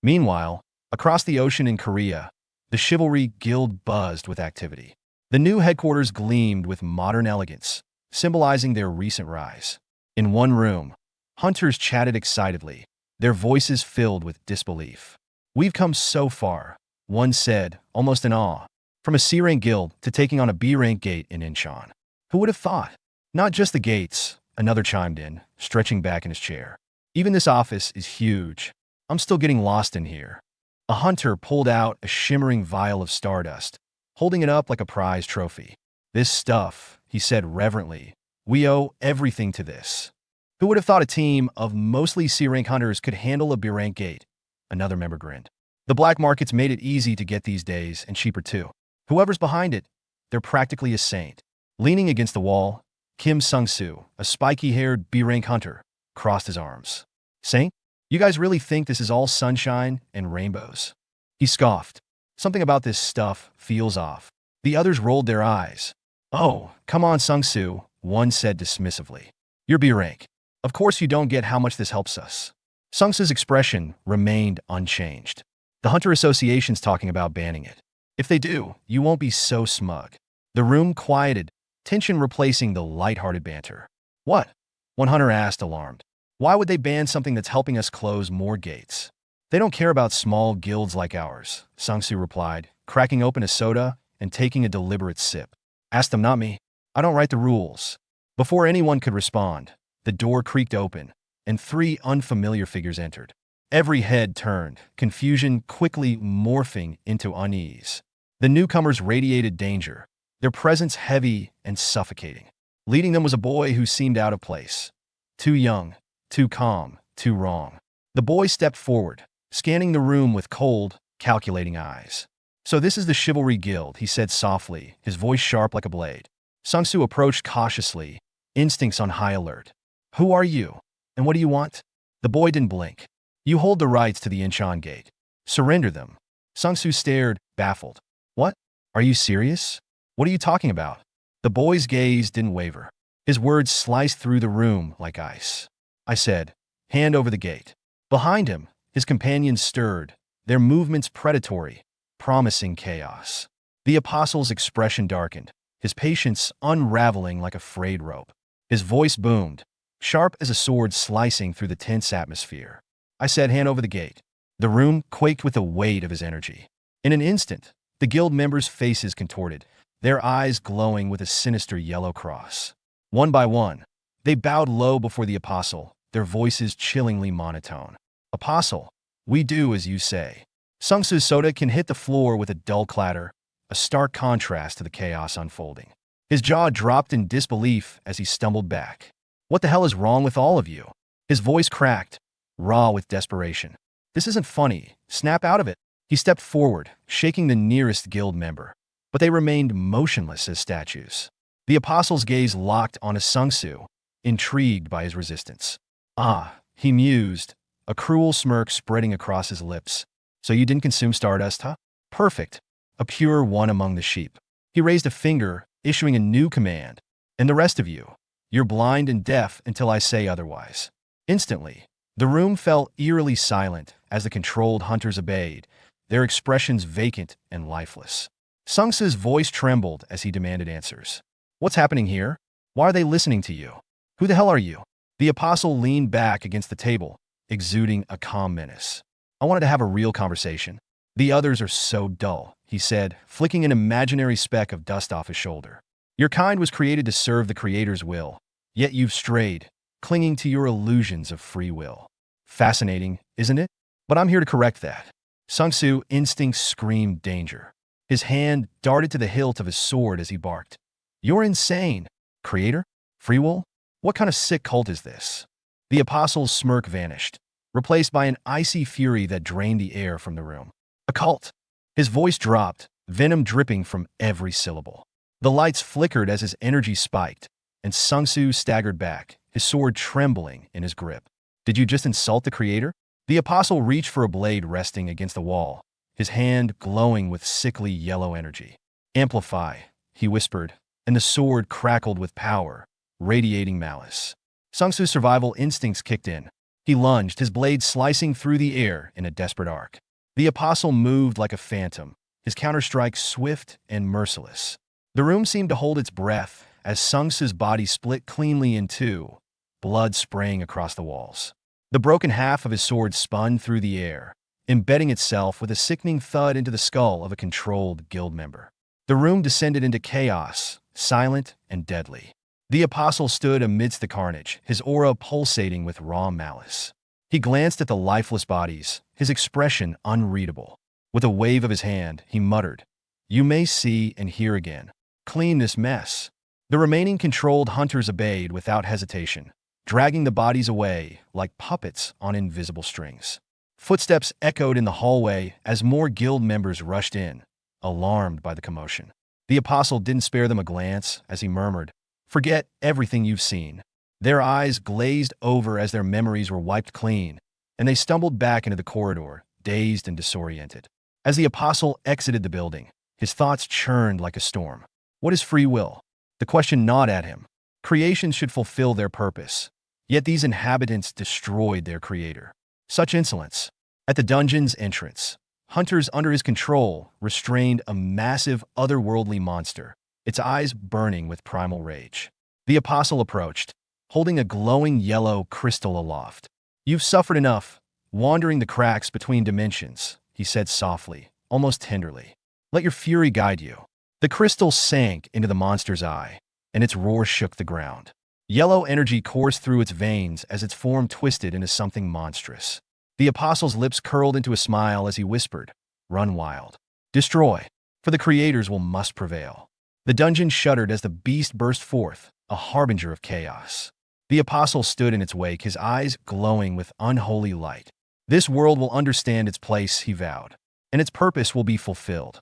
Meanwhile, across the ocean in Korea, the Chivalry Guild buzzed with activity. The new headquarters gleamed with modern elegance, symbolizing their recent rise. In one room, hunters chatted excitedly, their voices filled with disbelief. We've come so far, one said, almost in awe, from a C-rank guild to taking on a B-rank gate in Incheon. Who would have thought? Not just the gates, another chimed in, stretching back in his chair. Even this office is huge. I'm still getting lost in here. A hunter pulled out a shimmering vial of stardust, holding it up like a prize trophy. This stuff, he said reverently, we owe everything to this. Who would have thought a team of mostly C-rank hunters could handle a B-rank gate? Another member grinned. The black market's made it easy to get these days, and cheaper too. Whoever's behind it, they're practically a saint. Leaning against the wall, Kim Sung-soo, a spiky-haired B-rank hunter, crossed his arms. Saint? You guys really think this is all sunshine and rainbows? He scoffed. Something about this stuff feels off. The others rolled their eyes. Oh, come on, Sung-soo, one said dismissively. You're B-rank. Of course you don't get how much this helps us. Sung-soo's expression remained unchanged. The Hunter Association's talking about banning it. If they do, you won't be so smug. The room quieted, tension replacing the light-hearted banter. What? One hunter asked, alarmed. Why would they ban something that's helping us close more gates? They don't care about small guilds like ours, Sung-soo replied, cracking open a soda and taking a deliberate sip. Ask them, not me. I don't write the rules. Before anyone could respond, the door creaked open, and 3 unfamiliar figures entered. Every head turned, confusion quickly morphing into unease. The newcomers radiated danger, their presence heavy and suffocating. Leading them was a boy who seemed out of place. Too young, too calm, too wrong. The boy stepped forward, scanning the room with cold, calculating eyes. So this is the Chivalry Guild, he said softly, his voice sharp like a blade. Sung-soo approached cautiously, instincts on high alert. Who are you? And what do you want? The boy didn't blink. You hold the rights to the Incheon gate. Surrender them. Sung-soo stared, baffled. What? Are you serious? What are you talking about? The boy's gaze didn't waver. His words sliced through the room like ice. I said, hand over the gate. Behind him, his companions stirred, their movements predatory, promising chaos. The apostle's expression darkened, his patience unraveling like a frayed rope. His voice boomed, sharp as a sword slicing through the tense atmosphere. I said, hand over the gate. The room quaked with the weight of his energy. In an instant, the guild members' faces contorted, their eyes glowing with a sinister yellow cross. One by one, they bowed low before the apostle, their voices chillingly monotone. Apostle, we do as you say. Sung-soo's soda can hit the floor with a dull clatter, a stark contrast to the chaos unfolding. His jaw dropped in disbelief as he stumbled back. What the hell is wrong with all of you? His voice cracked, raw with desperation. This isn't funny. Snap out of it. He stepped forward, shaking the nearest guild member, but they remained motionless as statues. The apostle's gaze locked on Sung-soo, intrigued by his resistance. Ah, he mused, a cruel smirk spreading across his lips. So you didn't consume stardust, huh? Perfect. A pure one among the sheep. He raised a finger, issuing a new command. And the rest of you, you're blind and deaf until I say otherwise. Instantly, the room fell eerily silent as the controlled hunters obeyed, their expressions vacant and lifeless. Sungsu's voice trembled as he demanded answers. What's happening here? Why are they listening to you? Who the hell are you? The apostle leaned back against the table, exuding a calm menace. I wanted to have a real conversation. The others are so dull, he said, flicking an imaginary speck of dust off his shoulder. Your kind was created to serve the Creator's will, yet you've strayed, clinging to your illusions of free will. Fascinating, isn't it? But I'm here to correct that. Sungsu instinct screamed danger. His hand darted to the hilt of his sword as he barked. You're insane. Creator? Free will? What kind of sick cult is this? The apostle's smirk vanished, replaced by an icy fury that drained the air from the room. A cult. His voice dropped, venom dripping from every syllable. The lights flickered as his energy spiked, and Sungsu staggered back, his sword trembling in his grip. Did you just insult the Creator? The apostle reached for a blade resting against the wall, his hand glowing with sickly yellow energy. Amplify, he whispered, and the sword crackled with power, radiating malice. Sungsu's survival instincts kicked in. He lunged, his blade slicing through the air in a desperate arc. The apostle moved like a phantom, his counterstrike swift and merciless. The room seemed to hold its breath as Sungsu's body split cleanly in two, blood spraying across the walls. The broken half of his sword spun through the air, embedding itself with a sickening thud into the skull of a controlled guild member. The room descended into chaos, silent and deadly. The apostle stood amidst the carnage, his aura pulsating with raw malice. He glanced at the lifeless bodies, his expression unreadable. With a wave of his hand, he muttered, You may see and hear again. Clean this mess. The remaining controlled hunters obeyed without hesitation, dragging the bodies away like puppets on invisible strings. Footsteps echoed in the hallway as more guild members rushed in, alarmed by the commotion. The apostle didn't spare them a glance as he murmured, Forget everything you've seen. Their eyes glazed over as their memories were wiped clean, and they stumbled back into the corridor, dazed and disoriented. As the apostle exited the building, his thoughts churned like a storm. What is free will? The question gnawed at him. Creations should fulfill their purpose, yet these inhabitants destroyed their creator. Such insolence. At the dungeon's entrance, hunters under his control restrained a massive otherworldly monster, its eyes burning with primal rage. The apostle approached, holding a glowing yellow crystal aloft. You've suffered enough, wandering the cracks between dimensions, he said softly, almost tenderly. Let your fury guide you. The crystal sank into the monster's eye, and its roar shook the ground. Yellow energy coursed through its veins as its form twisted into something monstrous. The apostle's lips curled into a smile as he whispered, Run wild. Destroy, for the creators must prevail. The dungeon shuddered as the beast burst forth, a harbinger of chaos. The apostle stood in its wake, his eyes glowing with unholy light. This world will understand its place, he vowed, and its purpose will be fulfilled.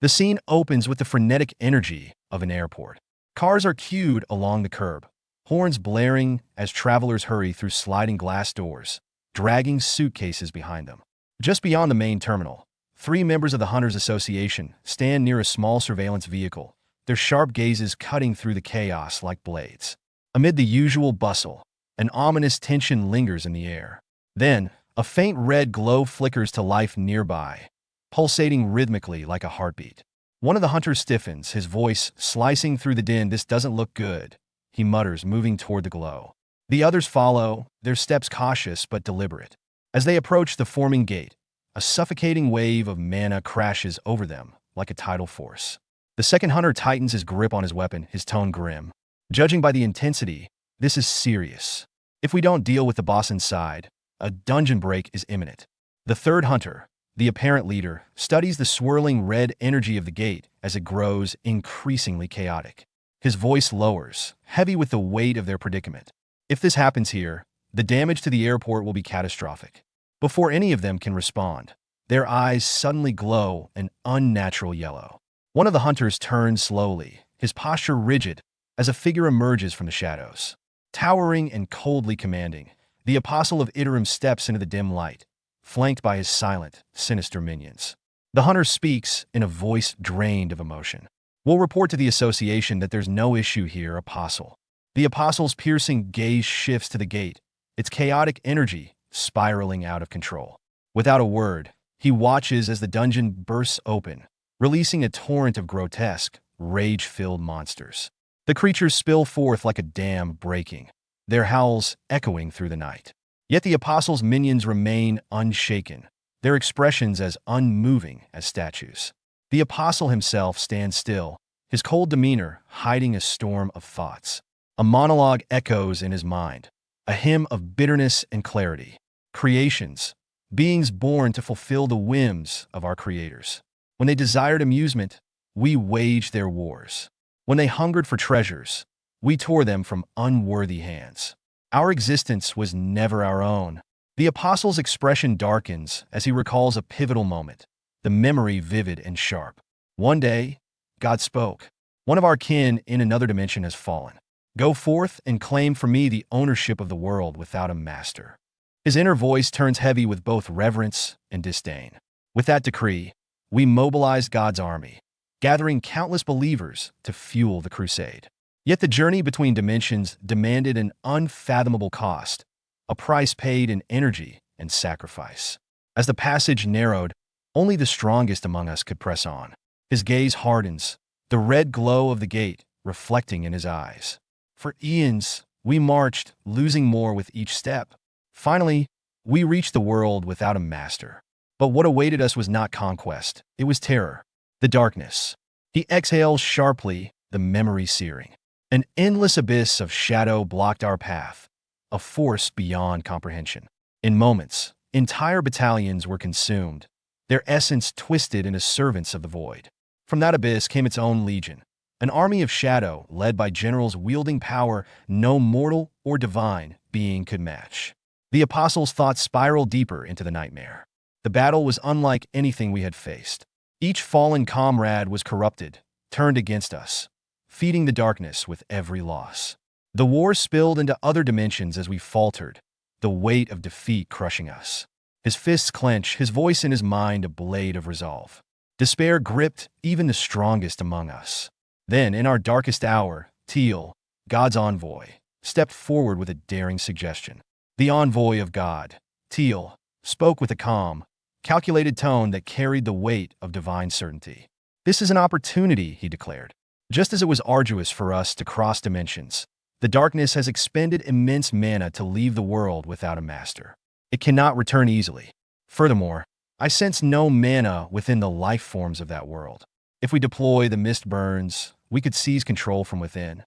The scene opens with the frenetic energy of an airport. Cars are queued along the curb, horns blaring as travelers hurry through sliding glass doors, dragging suitcases behind them. Just beyond the main terminal, 3 members of the Hunters Association stand near a small surveillance vehicle, their sharp gazes cutting through the chaos like blades. Amid the usual bustle, an ominous tension lingers in the air. Then, a faint red glow flickers to life nearby, pulsating rhythmically like a heartbeat. One of the hunters stiffens, his voice slicing through the din. This doesn't look good, he mutters, moving toward the glow. The others follow, their steps cautious but deliberate. As they approach the forming gate, a suffocating wave of mana crashes over them like a tidal force. The second hunter tightens his grip on his weapon, his tone grim. Judging by the intensity, this is serious. If we don't deal with the boss inside, a dungeon break is imminent. The third hunter, the apparent leader, studies the swirling red energy of the gate as it grows increasingly chaotic. His voice lowers, heavy with the weight of their predicament. If this happens here, the damage to the airport will be catastrophic. Before any of them can respond, their eyes suddenly glow an unnatural yellow. One of the hunters turns slowly, his posture rigid, as a figure emerges from the shadows. Towering and coldly commanding, the Apostle of Iterum steps into the dim light, flanked by his silent, sinister minions. The hunter speaks in a voice drained of emotion. We'll report to the association that there's no issue here, Apostle. The Apostle's piercing gaze shifts to the gate, its chaotic energy spiraling out of control. Without a word, he watches as the dungeon bursts open, releasing a torrent of grotesque, rage-filled monsters. The creatures spill forth like a dam breaking, their howls echoing through the night. Yet the Apostle's minions remain unshaken, their expressions as unmoving as statues. The Apostle himself stands still, his cold demeanor hiding a storm of thoughts. A monologue echoes in his mind, a hymn of bitterness and clarity. Creations, beings born to fulfill the whims of our creators. When they desired amusement, we waged their wars. When they hungered for treasures, we tore them from unworthy hands. Our existence was never our own. The Apostle's expression darkens as he recalls a pivotal moment, the memory vivid and sharp. One day, God spoke. One of our kin in another dimension has fallen. Go forth and claim for me the ownership of the world without a master. His inner voice turns heavy with both reverence and disdain. With that decree, we mobilize God's army, gathering countless believers to fuel the crusade. Yet the journey between dimensions demanded an unfathomable cost, a price paid in energy and sacrifice. As the passage narrowed, only the strongest among us could press on. His gaze hardens, the red glow of the gate reflecting in his eyes. For eons, we marched, losing more with each step. Finally, we reached the world without a master. But what awaited us was not conquest, it was terror, the darkness. He exhales sharply, the memory searing. An endless abyss of shadow blocked our path, a force beyond comprehension. In moments, entire battalions were consumed, their essence twisted into servants of the void. From that abyss came its own legion, an army of shadow led by generals wielding power no mortal or divine being could match. The Apostle's thoughts spiraled deeper into the nightmare. The battle was unlike anything we had faced. Each fallen comrade was corrupted, turned against us, feeding the darkness with every loss. The war spilled into other dimensions as we faltered, the weight of defeat crushing us. His fists clench, his voice in his mind a blade of resolve. Despair gripped even the strongest among us. Then, in our darkest hour, Teal, God's envoy, stepped forward with a daring suggestion. The envoy of God, Teal, spoke with a calm, calculated tone that carried the weight of divine certainty. This is an opportunity, he declared. Just as it was arduous for us to cross dimensions, the darkness has expended immense mana to leave the world without a master. It cannot return easily. Furthermore, I sense no mana within the life forms of that world. If we deploy the mist burns, we could seize control from within.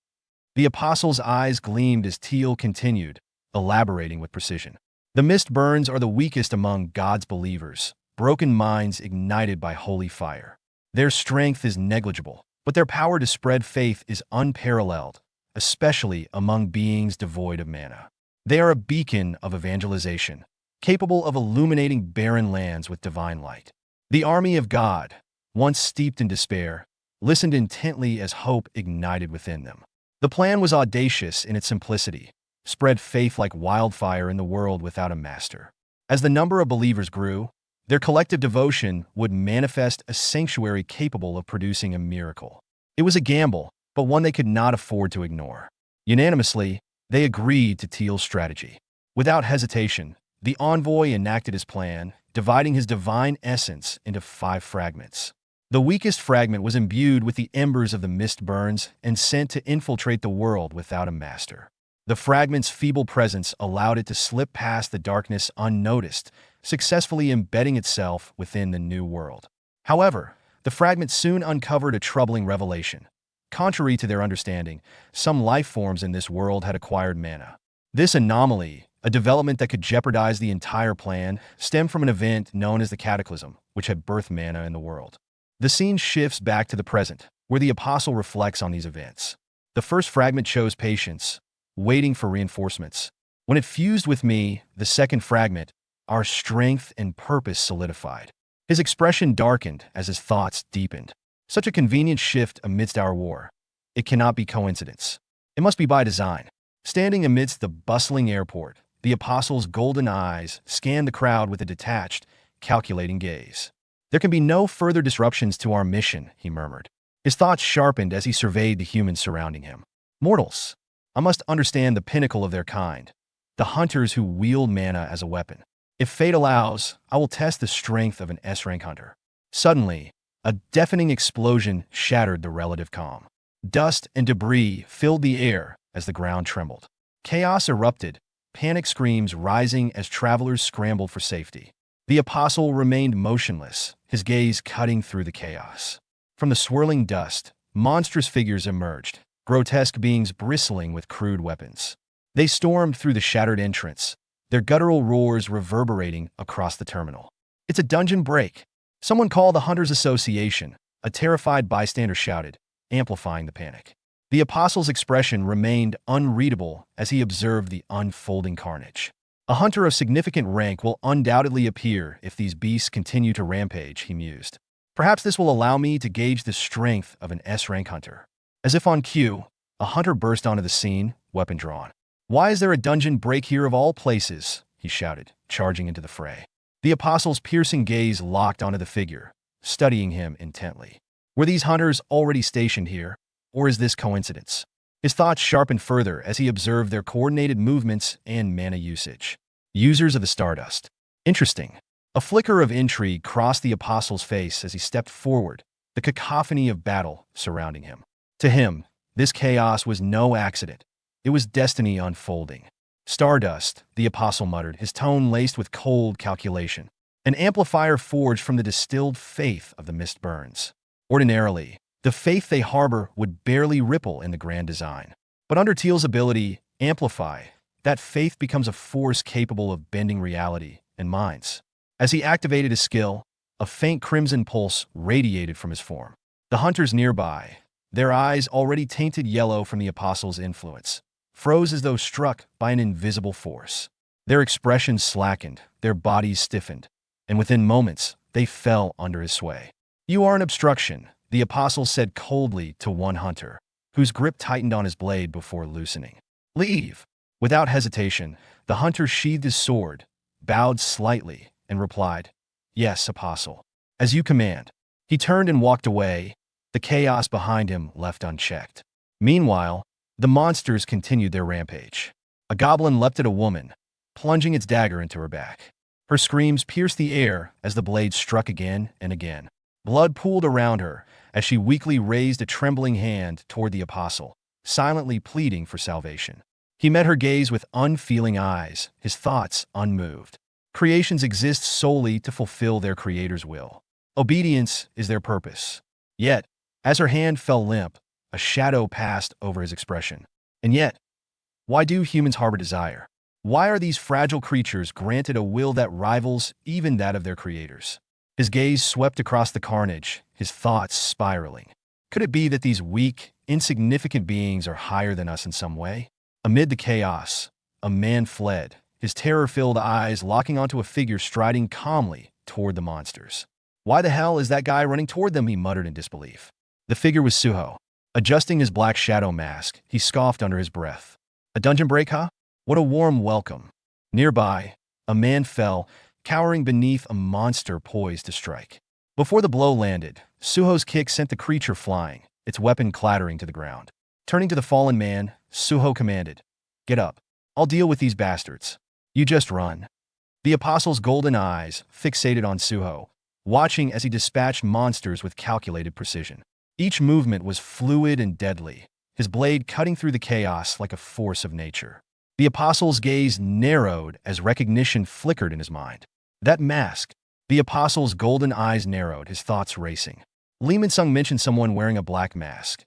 The Apostle's eyes gleamed as Teal continued, elaborating with precision. The mist burns are the weakest among God's believers, broken minds ignited by holy fire. Their strength is negligible, but their power to spread faith is unparalleled, especially among beings devoid of mana. They are a beacon of evangelization, capable of illuminating barren lands with divine light. The army of God, once steeped in despair, listened intently as hope ignited within them. The plan was audacious in its simplicity, spread faith like wildfire in the world without a master. As the number of believers grew, their collective devotion would manifest a sanctuary capable of producing a miracle. It was a gamble, but one they could not afford to ignore. Unanimously, they agreed to Teal's strategy. Without hesitation, the envoy enacted his plan, dividing his divine essence into 5 fragments. The weakest fragment was imbued with the embers of the mist burns and sent to infiltrate the world without a master. The fragment's feeble presence allowed it to slip past the darkness unnoticed, successfully embedding itself within the new world. However, the fragment soon uncovered a troubling revelation. Contrary to their understanding, some life forms in this world had acquired mana. This anomaly, a development that could jeopardize the entire plan, stemmed from an event known as the Cataclysm, which had birthed mana in the world. The scene shifts back to the present, where the Apostle reflects on these events. The first fragment chose patience, waiting for reinforcements. When it fused with me, the second fragment, our strength and purpose solidified. His expression darkened as his thoughts deepened. Such a convenient shift amidst our war. It cannot be coincidence. It must be by design. Standing amidst the bustling airport, the Apostle's golden eyes scanned the crowd with a detached, calculating gaze. There can be no further disruptions to our mission, he murmured. His thoughts sharpened as he surveyed the humans surrounding him. Mortals. I must understand the pinnacle of their kind, the hunters who wield mana as a weapon. If fate allows, I will test the strength of an S-rank hunter. Suddenly, a deafening explosion shattered the relative calm. Dust and debris filled the air as the ground trembled. Chaos erupted, panic screams rising as travelers scrambled for safety. The apostle remained motionless, his gaze cutting through the chaos. From the swirling dust, monstrous figures emerged, grotesque beings bristling with crude weapons. They stormed through the shattered entrance, their guttural roars reverberating across the terminal. It's a dungeon break. Someone call the Hunters Association, a terrified bystander shouted, amplifying the panic. The apostle's expression remained unreadable as he observed the unfolding carnage. A hunter of significant rank will undoubtedly appear if these beasts continue to rampage, he mused. Perhaps this will allow me to gauge the strength of an S-rank hunter. As if on cue, a hunter burst onto the scene, weapon drawn. Why is there a dungeon break here of all places? He shouted, charging into the fray. The apostle's piercing gaze locked onto the figure, studying him intently. Were these hunters already stationed here, or is this coincidence? His thoughts sharpened further as he observed their coordinated movements and mana usage. Users of the stardust. Interesting. A flicker of intrigue crossed the apostle's face as he stepped forward, the cacophony of battle surrounding him. To him, this chaos was no accident. It was destiny unfolding. Stardust, the apostle muttered, his tone laced with cold calculation. An amplifier forged from the distilled faith of the mist burns. Ordinarily, the faith they harbor would barely ripple in the grand design. But under Teal's ability, Amplify, that faith becomes a force capable of bending reality and minds. As he activated his skill, a faint crimson pulse radiated from his form. The hunters nearby, their eyes already tainted yellow from the apostle's influence, froze as though struck by an invisible force. Their expressions slackened, their bodies stiffened, and within moments, they fell under his sway. You are an obstruction, the apostle said coldly to one hunter, whose grip tightened on his blade before loosening. Leave! Without hesitation, the hunter sheathed his sword, bowed slightly, and replied, Yes, apostle. As you command. He turned and walked away, the chaos behind him left unchecked. Meanwhile, the monsters continued their rampage. A goblin leapt at a woman, plunging its dagger into her back. Her screams pierced the air as the blade struck again and again. Blood pooled around her as she weakly raised a trembling hand toward the apostle, silently pleading for salvation. He met her gaze with unfeeling eyes, his thoughts unmoved. Creations exist solely to fulfill their creator's will. Obedience is their purpose. Yet, as her hand fell limp, a shadow passed over his expression. And yet, why do humans harbor desire? Why are these fragile creatures granted a will that rivals even that of their creators? His gaze swept across the carnage, his thoughts spiraling. Could it be that these weak, insignificant beings are higher than us in some way? Amid the chaos, a man fled, his terror-filled eyes locking onto a figure striding calmly toward the monsters. Why the hell is that guy running toward them? He muttered in disbelief. The figure was Suho. Adjusting his black shadow mask, he scoffed under his breath. A dungeon break, huh? What a warm welcome. Nearby, a man fell, cowering beneath a monster poised to strike. Before the blow landed, Suho's kick sent the creature flying, its weapon clattering to the ground. Turning to the fallen man, Suho commanded, Get up. I'll deal with these bastards. You just run. The apostle's golden eyes fixated on Suho, watching as he dispatched monsters with calculated precision. Each movement was fluid and deadly, his blade cutting through the chaos like a force of nature. The apostle's gaze narrowed as recognition flickered in his mind. That mask. The apostle's golden eyes narrowed, his thoughts racing. Lee Min-sung mentioned someone wearing a black mask.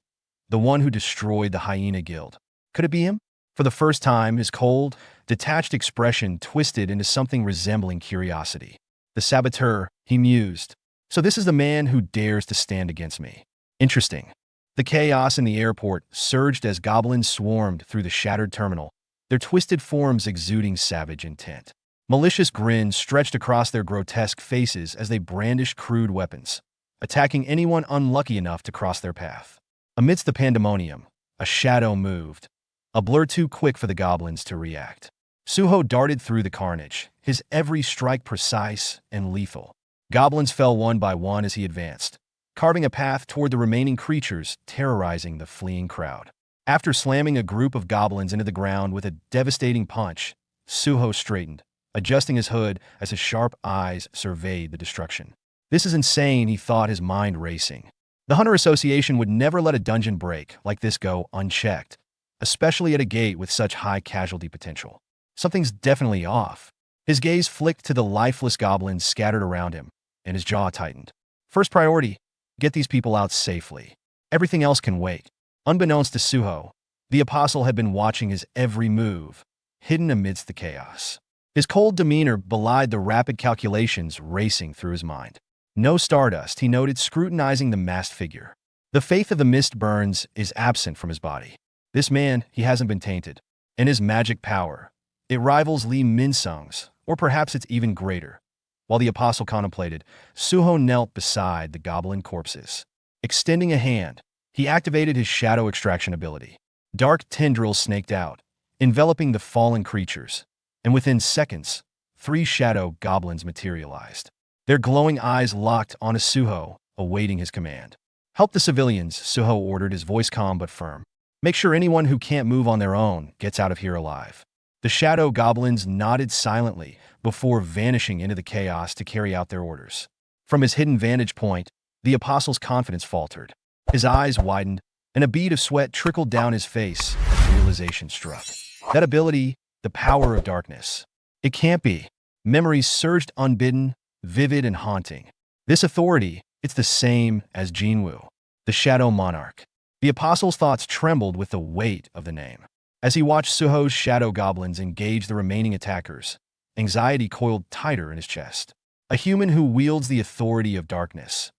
The one who destroyed the hyena guild. Could it be him? For the first time, his cold, detached expression twisted into something resembling curiosity. The saboteur, he mused. So this is the man who dares to stand against me. Interesting. The chaos in the airport surged as goblins swarmed through the shattered terminal, their twisted forms exuding savage intent. Malicious grins stretched across their grotesque faces as they brandished crude weapons, attacking anyone unlucky enough to cross their path. Amidst the pandemonium, a shadow moved, a blur too quick for the goblins to react. Suho darted through the carnage, his every strike precise and lethal. Goblins fell one by one as he advanced, carving a path toward the remaining creatures, terrorizing the fleeing crowd. After slamming a group of goblins into the ground with a devastating punch, Suho straightened, adjusting his hood as his sharp eyes surveyed the destruction. This is insane, he thought, his mind racing. The Hunter Association would never let a dungeon break like this go unchecked, especially at a gate with such high casualty potential. Something's definitely off. His gaze flicked to the lifeless goblins scattered around him, and his jaw tightened. First priority, get these people out safely. Everything else can wait. Unbeknownst to Suho, the apostle had been watching his every move, hidden amidst the chaos. His cold demeanor belied the rapid calculations racing through his mind. No stardust, he noted, scrutinizing the masked figure. The faith of the mist burns is absent from his body. This man, he hasn't been tainted. And his magic power, it rivals Lee Min-sung's, or perhaps it's even greater. While the apostle contemplated, Suho knelt beside the goblin corpses. Extending a hand, he activated his shadow extraction ability. Dark tendrils snaked out, enveloping the fallen creatures, and within seconds, 3 shadow goblins materialized. Their glowing eyes locked onto Suho, awaiting his command. Help the civilians, Suho ordered, his voice calm but firm. Make sure anyone who can't move on their own gets out of here alive. The shadow goblins nodded silently before vanishing into the chaos to carry out their orders. From his hidden vantage point, the apostle's confidence faltered. His eyes widened, and a bead of sweat trickled down his face as realization struck. That ability, the power of darkness. It can't be. Memories surged unbidden, vivid and haunting. This authority, it's the same as Jinwoo, the shadow monarch. The apostle's thoughts trembled with the weight of the name. As he watched Suho's shadow goblins engage the remaining attackers, anxiety coiled tighter in his chest. A human who wields the authority of darkness.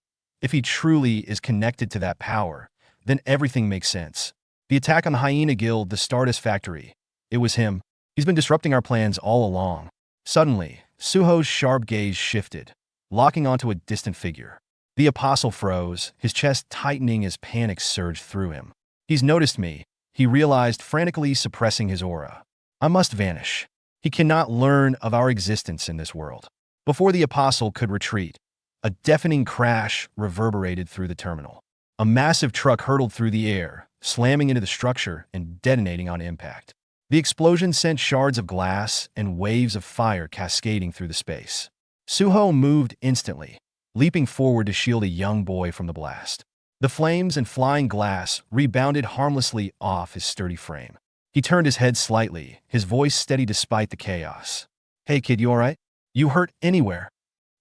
If he truly is connected to that power, then everything makes sense. The attack on the hyena guild, the Stardust factory. It was him. He's been disrupting our plans all along. Suddenly, Suho's sharp gaze shifted, locking onto a distant figure. The apostle froze, his chest tightening as panic surged through him. He's noticed me, he realized, frantically suppressing his aura. I must vanish. He cannot learn of our existence in this world. Before the apostle could retreat, a deafening crash reverberated through the terminal. A massive truck hurtled through the air, slamming into the structure and detonating on impact. The explosion sent shards of glass and waves of fire cascading through the space. Suho moved instantly, leaping forward to shield a young boy from the blast. The flames and flying glass rebounded harmlessly off his sturdy frame. He turned his head slightly, his voice steady despite the chaos. Hey kid, you alright? You hurt anywhere?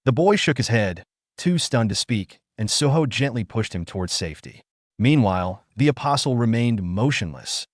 The boy shook his head, too stunned to speak, and Suho gently pushed him towards safety. Meanwhile, the apostle remained motionless,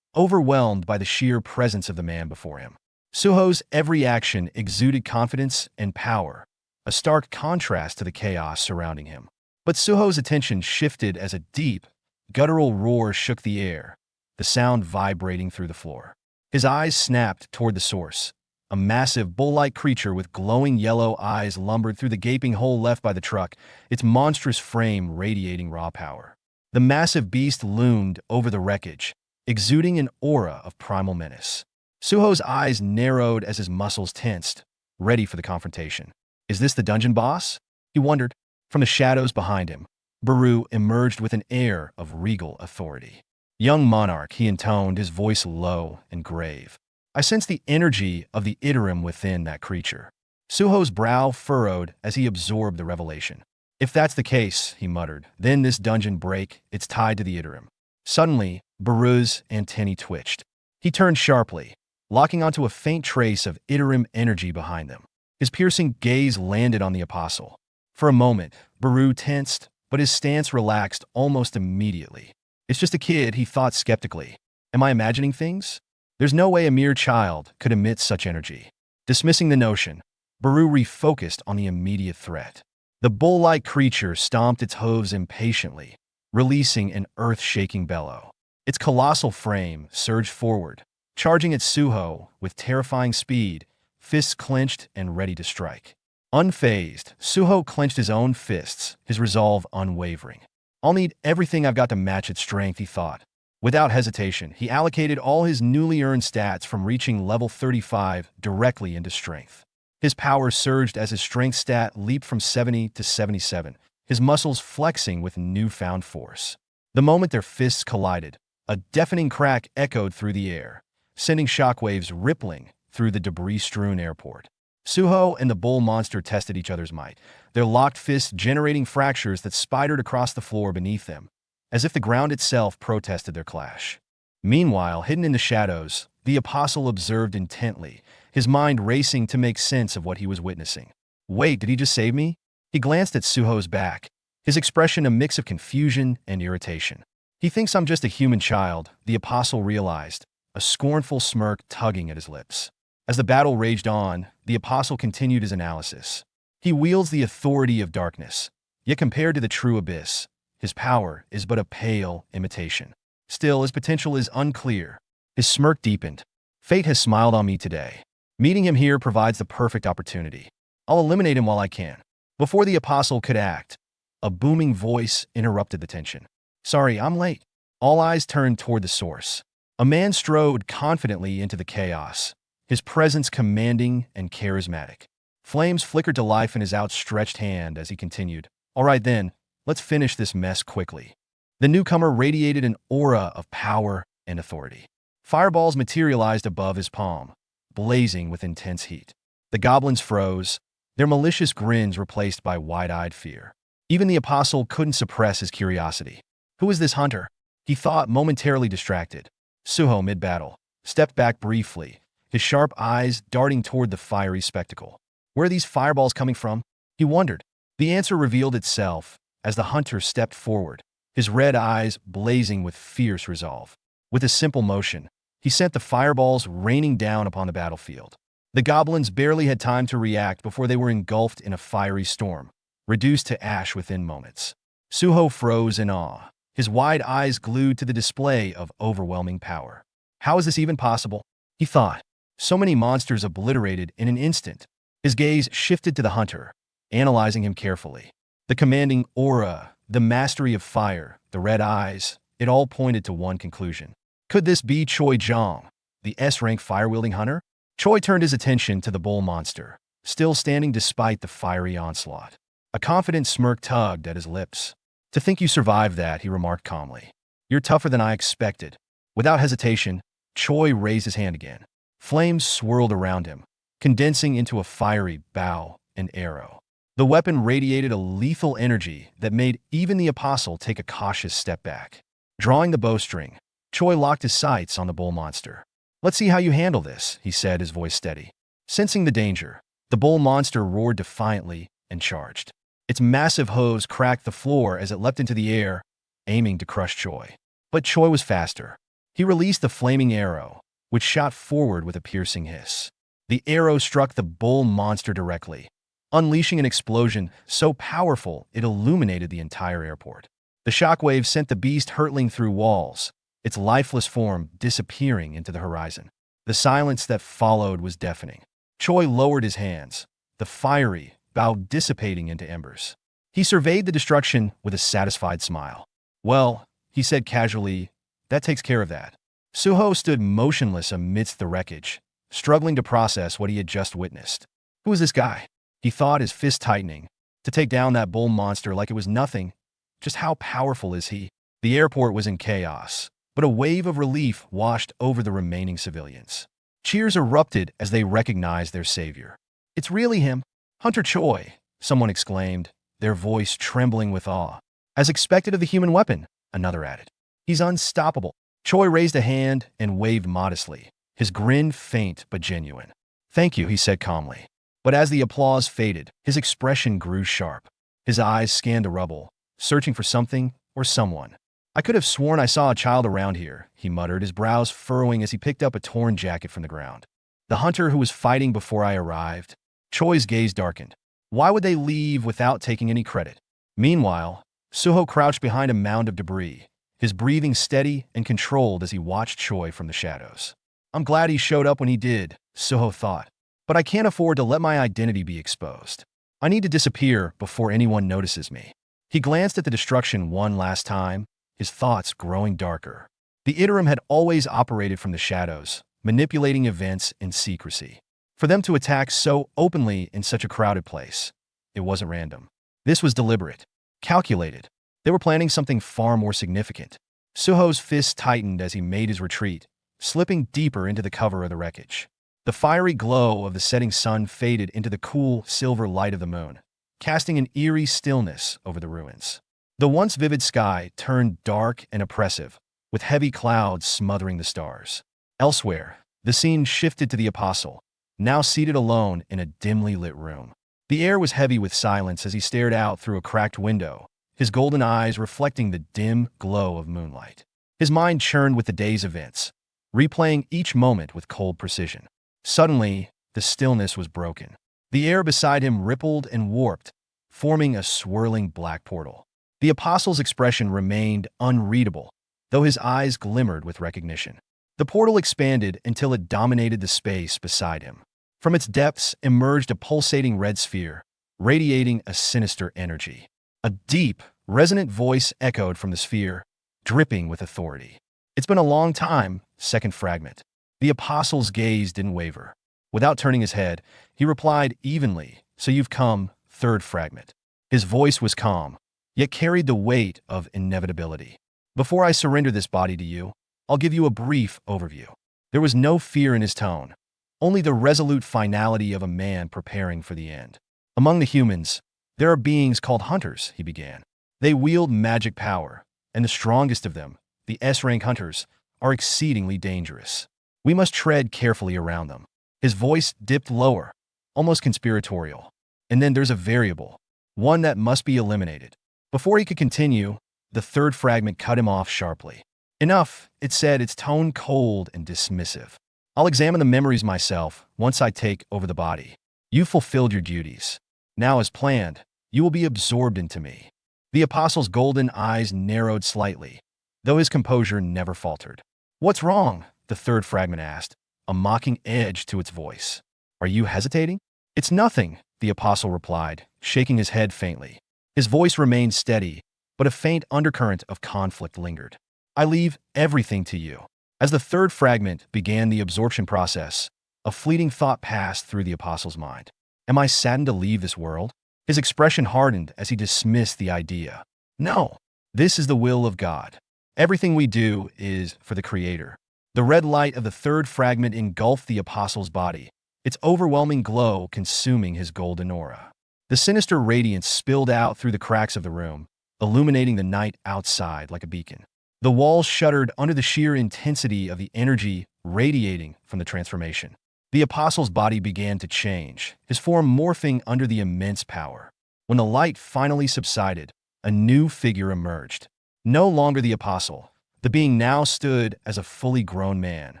overwhelmed by the sheer presence of the man before him. Suho's every action exuded confidence and power, a stark contrast to the chaos surrounding him. But Suho's attention shifted as a deep, guttural roar shook the air, the sound vibrating through the floor. His eyes snapped toward the source. A massive, bull-like creature with glowing yellow eyes lumbered through the gaping hole left by the truck, its monstrous frame radiating raw power. The massive beast loomed over the wreckage, exuding an aura of primal menace. Suho's eyes narrowed as his muscles tensed, ready for the confrontation. Is this the dungeon boss? He wondered. From the shadows behind him, Baru emerged with an air of regal authority. Young monarch, he intoned, his voice low and grave. I sense the energy of the Iterum within that creature. Suho's brow furrowed as he absorbed the revelation. If that's the case, he muttered, then this dungeon break, it's tied to the Iterum. Suddenly, Baru's antennae twitched. He turned sharply, locking onto a faint trace of Iterum energy behind them. His piercing gaze landed on the apostle. For a moment, Baru tensed, but his stance relaxed almost immediately. It's just a kid, he thought skeptically. Am I imagining things? There's no way a mere child could emit such energy. Dismissing the notion, Baru refocused on the immediate threat. The bull-like creature stomped its hooves impatiently, releasing an earth-shaking bellow. Its colossal frame surged forward, charging at Suho with terrifying speed, fists clenched and ready to strike. Unfazed, Suho clenched his own fists, his resolve unwavering. I'll need everything I've got to match its strength, he thought. Without hesitation, he allocated all his newly earned stats from reaching level 35 directly into strength. His power surged as his strength stat leaped from 70 to 77, his muscles flexing with newfound force. The moment their fists collided, a deafening crack echoed through the air, sending shockwaves rippling through the debris-strewn airport. Suho and the bull monster tested each other's might, their locked fists generating fractures that spidered across the floor beneath them, as if the ground itself protested their clash. Meanwhile, hidden in the shadows, the apostle observed intently, his mind racing to make sense of what he was witnessing. Wait, did he just save me? He glanced at Suho's back, his expression a mix of confusion and irritation. He thinks I'm just a human child, the apostle realized, a scornful smirk tugging at his lips. As the battle raged on, the apostle continued his analysis. He wields the authority of darkness, yet compared to the true abyss, his power is but a pale imitation. Still, his potential is unclear. His smirk deepened. Fate has smiled on me today. Meeting him here provides the perfect opportunity. I'll eliminate him while I can. Before the apostle could act, a booming voice interrupted the tension. Sorry, I'm late. All eyes turned toward the source. A man strode confidently into the chaos, his presence commanding and charismatic. Flames flickered to life in his outstretched hand as he continued. All right then, let's finish this mess quickly. The newcomer radiated an aura of power and authority. Fireballs materialized above his palm, blazing with intense heat. The goblins froze, their malicious grins replaced by wide-eyed fear. Even the apostle couldn't suppress his curiosity. Who is this hunter? He thought, momentarily distracted. Suho, mid-battle, stepped back briefly, his sharp eyes darting toward the fiery spectacle. Where are these fireballs coming from? He wondered. The answer revealed itself as the hunter stepped forward, his red eyes blazing with fierce resolve. With a simple motion, he sent the fireballs raining down upon the battlefield. The goblins barely had time to react before they were engulfed in a fiery storm, reduced to ash within moments. Suho froze in awe, his wide eyes glued to the display of overwhelming power. How is this even possible? He thought. So many monsters obliterated in an instant. His gaze shifted to the hunter, analyzing him carefully. The commanding aura, the mastery of fire, the red eyes, it all pointed to one conclusion. Could this be Choi Zhang, the S-rank fire-wielding hunter? Choi turned his attention to the bull monster, still standing despite the fiery onslaught. A confident smirk tugged at his lips. To think you survived that, he remarked calmly. You're tougher than I expected. Without hesitation, Choi raised his hand again. Flames swirled around him, condensing into a fiery bow and arrow. The weapon radiated a lethal energy that made even the apostle take a cautious step back. Drawing the bowstring, Choi locked his sights on the bull monster. Let's see how you handle this, he said, his voice steady. Sensing the danger, the bull monster roared defiantly and charged. Its massive hooves cracked the floor as it leapt into the air, aiming to crush Choi. But Choi was faster. He released the flaming arrow, which shot forward with a piercing hiss. The arrow struck the bull monster directly, unleashing an explosion so powerful it illuminated the entire airport. The shockwave sent the beast hurtling through walls, its lifeless form disappearing into the horizon. The silence that followed was deafening. Choi lowered his hands, the fiery bow dissipating into embers. He surveyed the destruction with a satisfied smile. Well, he said casually, that takes care of that. Suho stood motionless amidst the wreckage, struggling to process what he had just witnessed. Who is this guy? He thought, his fist tightening. To take down that bull monster like it was nothing. Just how powerful is he? The airport was in chaos, but a wave of relief washed over the remaining civilians. Cheers erupted as they recognized their savior. It's really him, Hunter Choi, someone exclaimed, their voice trembling with awe. As expected of the human weapon, another added. He's unstoppable. Choi raised a hand and waved modestly, his grin faint but genuine. Thank you, he said calmly. But as the applause faded, his expression grew sharp. His eyes scanned the rubble, searching for something or someone. I could have sworn I saw a child around here, he muttered, his brows furrowing as he picked up a torn jacket from the ground. The hunter who was fighting before I arrived. Choi's gaze darkened. Why would they leave without taking any credit? Meanwhile, Suho crouched behind a mound of debris, his breathing steady and controlled as he watched Choi from the shadows. I'm glad he showed up when he did, Suho thought. But I can't afford to let my identity be exposed. I need to disappear before anyone notices me. He glanced at the destruction one last time, his thoughts growing darker. The Iterum had always operated from the shadows, manipulating events in secrecy. For them to attack so openly in such a crowded place, it wasn't random. This was deliberate, calculated. They were planning something far more significant. Suho's fist tightened as he made his retreat, slipping deeper into the cover of the wreckage. The fiery glow of the setting sun faded into the cool, silver light of the moon, casting an eerie stillness over the ruins. The once vivid sky turned dark and oppressive, with heavy clouds smothering the stars. Elsewhere, the scene shifted to the apostle, now seated alone in a dimly lit room. The air was heavy with silence as he stared out through a cracked window, his golden eyes reflecting the dim glow of moonlight. His mind churned with the day's events, replaying each moment with cold precision. Suddenly, the stillness was broken. The air beside him rippled and warped, forming a swirling black portal. The apostle's expression remained unreadable, though his eyes glimmered with recognition. The portal expanded until it dominated the space beside him. From its depths emerged a pulsating red sphere, radiating a sinister energy. A deep, resonant voice echoed from the sphere, dripping with authority. "It's been a long time," second fragment. The apostle's gaze didn't waver. Without turning his head, he replied evenly, "So you've come," third fragment. His voice was calm, yet carried the weight of inevitability. "Before I surrender this body to you, I'll give you a brief overview." There was no fear in his tone, only the resolute finality of a man preparing for the end. "Among the humans, there are beings called hunters," he began. "They wield magic power, and the strongest of them, the S-rank hunters, are exceedingly dangerous. We must tread carefully around them." His voice dipped lower, almost conspiratorial. "And then there's a variable, one that must be eliminated." Before he could continue, the third fragment cut him off sharply. "Enough," it said, its tone cold and dismissive. "I'll examine the memories myself once I take over the body. You fulfilled your duties. Now, as planned, you will be absorbed into me." The apostle's golden eyes narrowed slightly, though his composure never faltered. "What's wrong?" the third fragment asked, a mocking edge to its voice. "Are you hesitating?" "It's nothing," the apostle replied, shaking his head faintly. His voice remained steady, but a faint undercurrent of conflict lingered. "I leave everything to you." As the third fragment began the absorption process, a fleeting thought passed through the apostle's mind. "Am I saddened to leave this world?" His expression hardened as he dismissed the idea. "No, this is the will of God. Everything we do is for the Creator." The red light of the third fragment engulfed the apostle's body, its overwhelming glow consuming his golden aura. The sinister radiance spilled out through the cracks of the room, illuminating the night outside like a beacon. The walls shuddered under the sheer intensity of the energy radiating from the transformation. The apostle's body began to change, his form morphing under the immense power. When the light finally subsided, a new figure emerged. No longer the apostle, the being now stood as a fully grown man,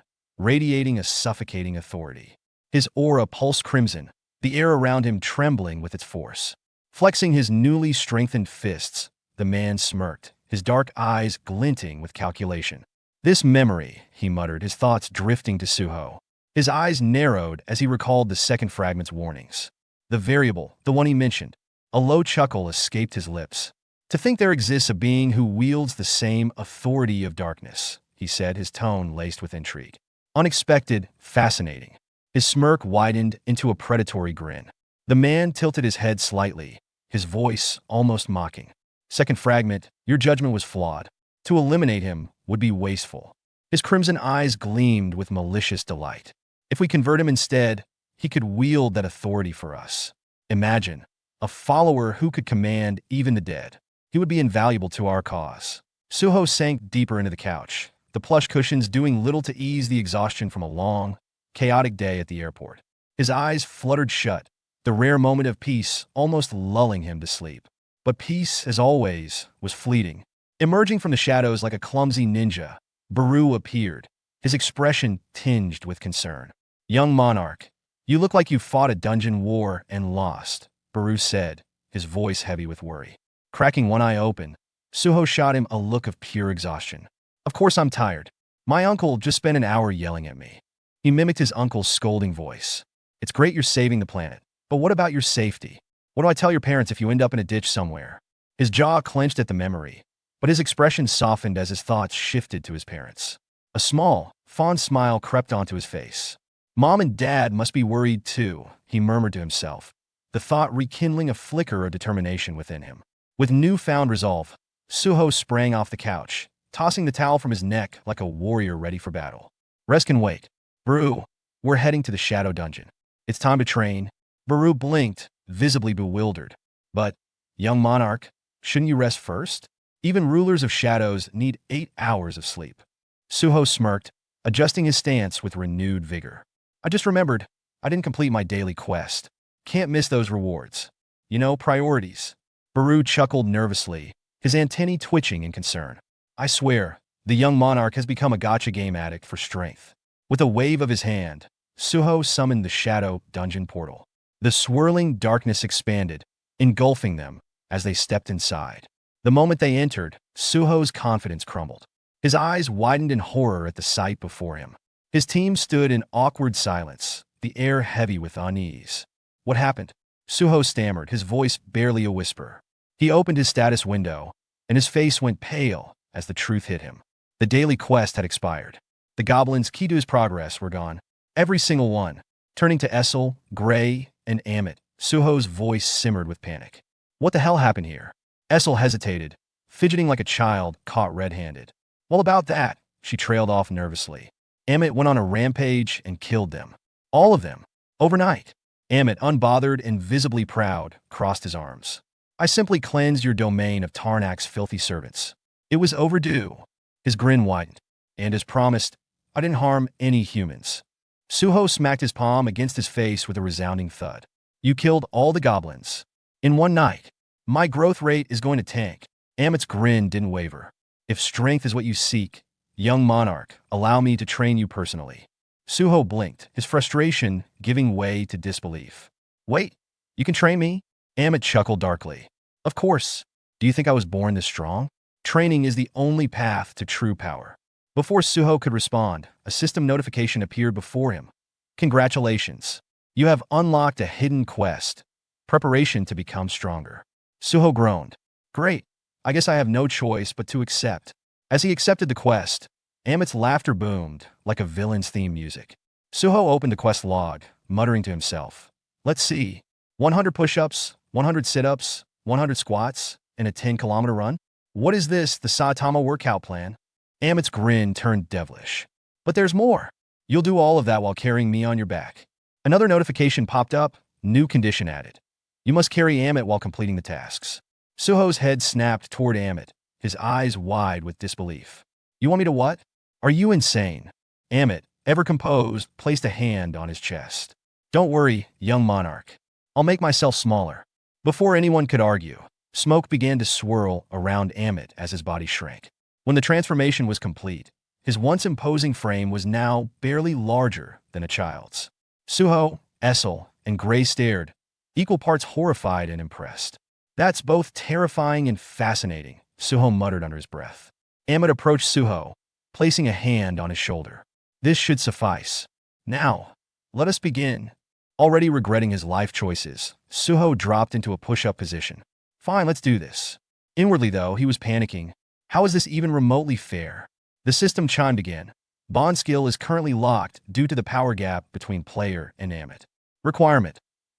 radiating a suffocating authority. His aura pulsed crimson, the air around him trembling with its force. Flexing his newly strengthened fists, the man smirked, his dark eyes glinting with calculation. "This memory," he muttered, his thoughts drifting to Suho. His eyes narrowed as he recalled the second fragment's warnings. The variable, the one he mentioned. A low chuckle escaped his lips. "To think there exists a being who wields the same authority of darkness," he said, his tone laced with intrigue. "Unexpected, fascinating." His smirk widened into a predatory grin. The man tilted his head slightly, his voice almost mocking. "Second fragment, your judgment was flawed. To eliminate him would be wasteful." His crimson eyes gleamed with malicious delight. "If we convert him instead, he could wield that authority for us. Imagine, a follower who could command even the dead. He would be invaluable to our cause." Suho sank deeper into the couch, the plush cushions doing little to ease the exhaustion from a long, chaotic day at the airport. His eyes fluttered shut, the rare moment of peace almost lulling him to sleep. But peace, as always, was fleeting. Emerging from the shadows like a clumsy ninja, Baru appeared, his expression tinged with concern. "Young monarch, you look like you fought a dungeon war and lost," Baru said, his voice heavy with worry. Cracking one eye open, Suho shot him a look of pure exhaustion. "Of course I'm tired. My uncle just spent an hour yelling at me." He mimicked his uncle's scolding voice. "It's great you're saving the planet, but what about your safety? What do I tell your parents if you end up in a ditch somewhere?" His jaw clenched at the memory, but his expression softened as his thoughts shifted to his parents. A small, fond smile crept onto his face. Mom and Dad must be worried too, he murmured to himself, the thought rekindling a flicker of determination within him. With newfound resolve, Suho sprang off the couch, tossing the towel from his neck like a warrior ready for battle. Rest can wait. Baru, we're heading to the shadow dungeon. It's time to train. Baru blinked, visibly bewildered. But, young monarch, shouldn't you rest first? Even rulers of shadows need 8 hours of sleep. Suho smirked, adjusting his stance with renewed vigor. I just remembered, I didn't complete my daily quest. Can't miss those rewards. You know, priorities. Baru chuckled nervously, his antennae twitching in concern. I swear, the young monarch has become a gacha game addict for strength. With a wave of his hand, Suho summoned the shadow dungeon portal. The swirling darkness expanded, engulfing them as they stepped inside. The moment they entered, Suho's confidence crumbled. His eyes widened in horror at the sight before him. His team stood in awkward silence, the air heavy with unease. What happened? Suho stammered, his voice barely a whisper. He opened his status window, and his face went pale as the truth hit him. The daily quest had expired. The goblins key to his progress were gone. Every single one. Turning to Essel, Gray, and Amit, Suho's voice simmered with panic. What the hell happened here? Essel hesitated, fidgeting like a child caught red-handed. Well, about that, she trailed off nervously. Amit went on a rampage and killed them. All of them. Overnight. Amit, unbothered and visibly proud, crossed his arms. I simply cleansed your domain of Tarnak's filthy servants. It was overdue. His grin widened. And as promised, I didn't harm any humans. Suho smacked his palm against his face with a resounding thud. You killed all the goblins. In one night. My growth rate is going to tank. Amit's grin didn't waver. If strength is what you seek, young monarch, allow me to train you personally. Suho blinked, his frustration giving way to disbelief. Wait, you can train me? Amit chuckled darkly. Of course. Do you think I was born this strong? Training is the only path to true power. Before Suho could respond, a system notification appeared before him. Congratulations. You have unlocked a hidden quest. Preparation to become stronger. Suho groaned. Great. I guess I have no choice but to accept. As he accepted the quest, Amit's laughter boomed like a villain's theme music. Suho opened the quest log, muttering to himself. Let's see. 100 push-ups, 100 sit-ups, 100 squats, and a 10-kilometer run? What is this, the Saitama workout plan? Amit's grin turned devilish. But there's more. You'll do all of that while carrying me on your back. Another notification popped up, new condition added. You must carry Amit while completing the tasks. Suho's head snapped toward Amit, his eyes wide with disbelief. You want me to what? Are you insane? Amit, ever composed, placed a hand on his chest. Don't worry, young monarch. I'll make myself smaller. Before anyone could argue, smoke began to swirl around Amit as his body shrank. When the transformation was complete, his once imposing frame was now barely larger than a child's. Suho, Essel, and Gray stared, equal parts horrified and impressed. That's both terrifying and fascinating, Suho muttered under his breath. Amit approached Suho, placing a hand on his shoulder. This should suffice. Now, let us begin. Already regretting his life choices, Suho dropped into a push-up position. Fine, let's do this. Inwardly, though, he was panicking. How is this even remotely fair? The system chimed again. Bond skill is currently locked due to the power gap between player and Amit. Requirement.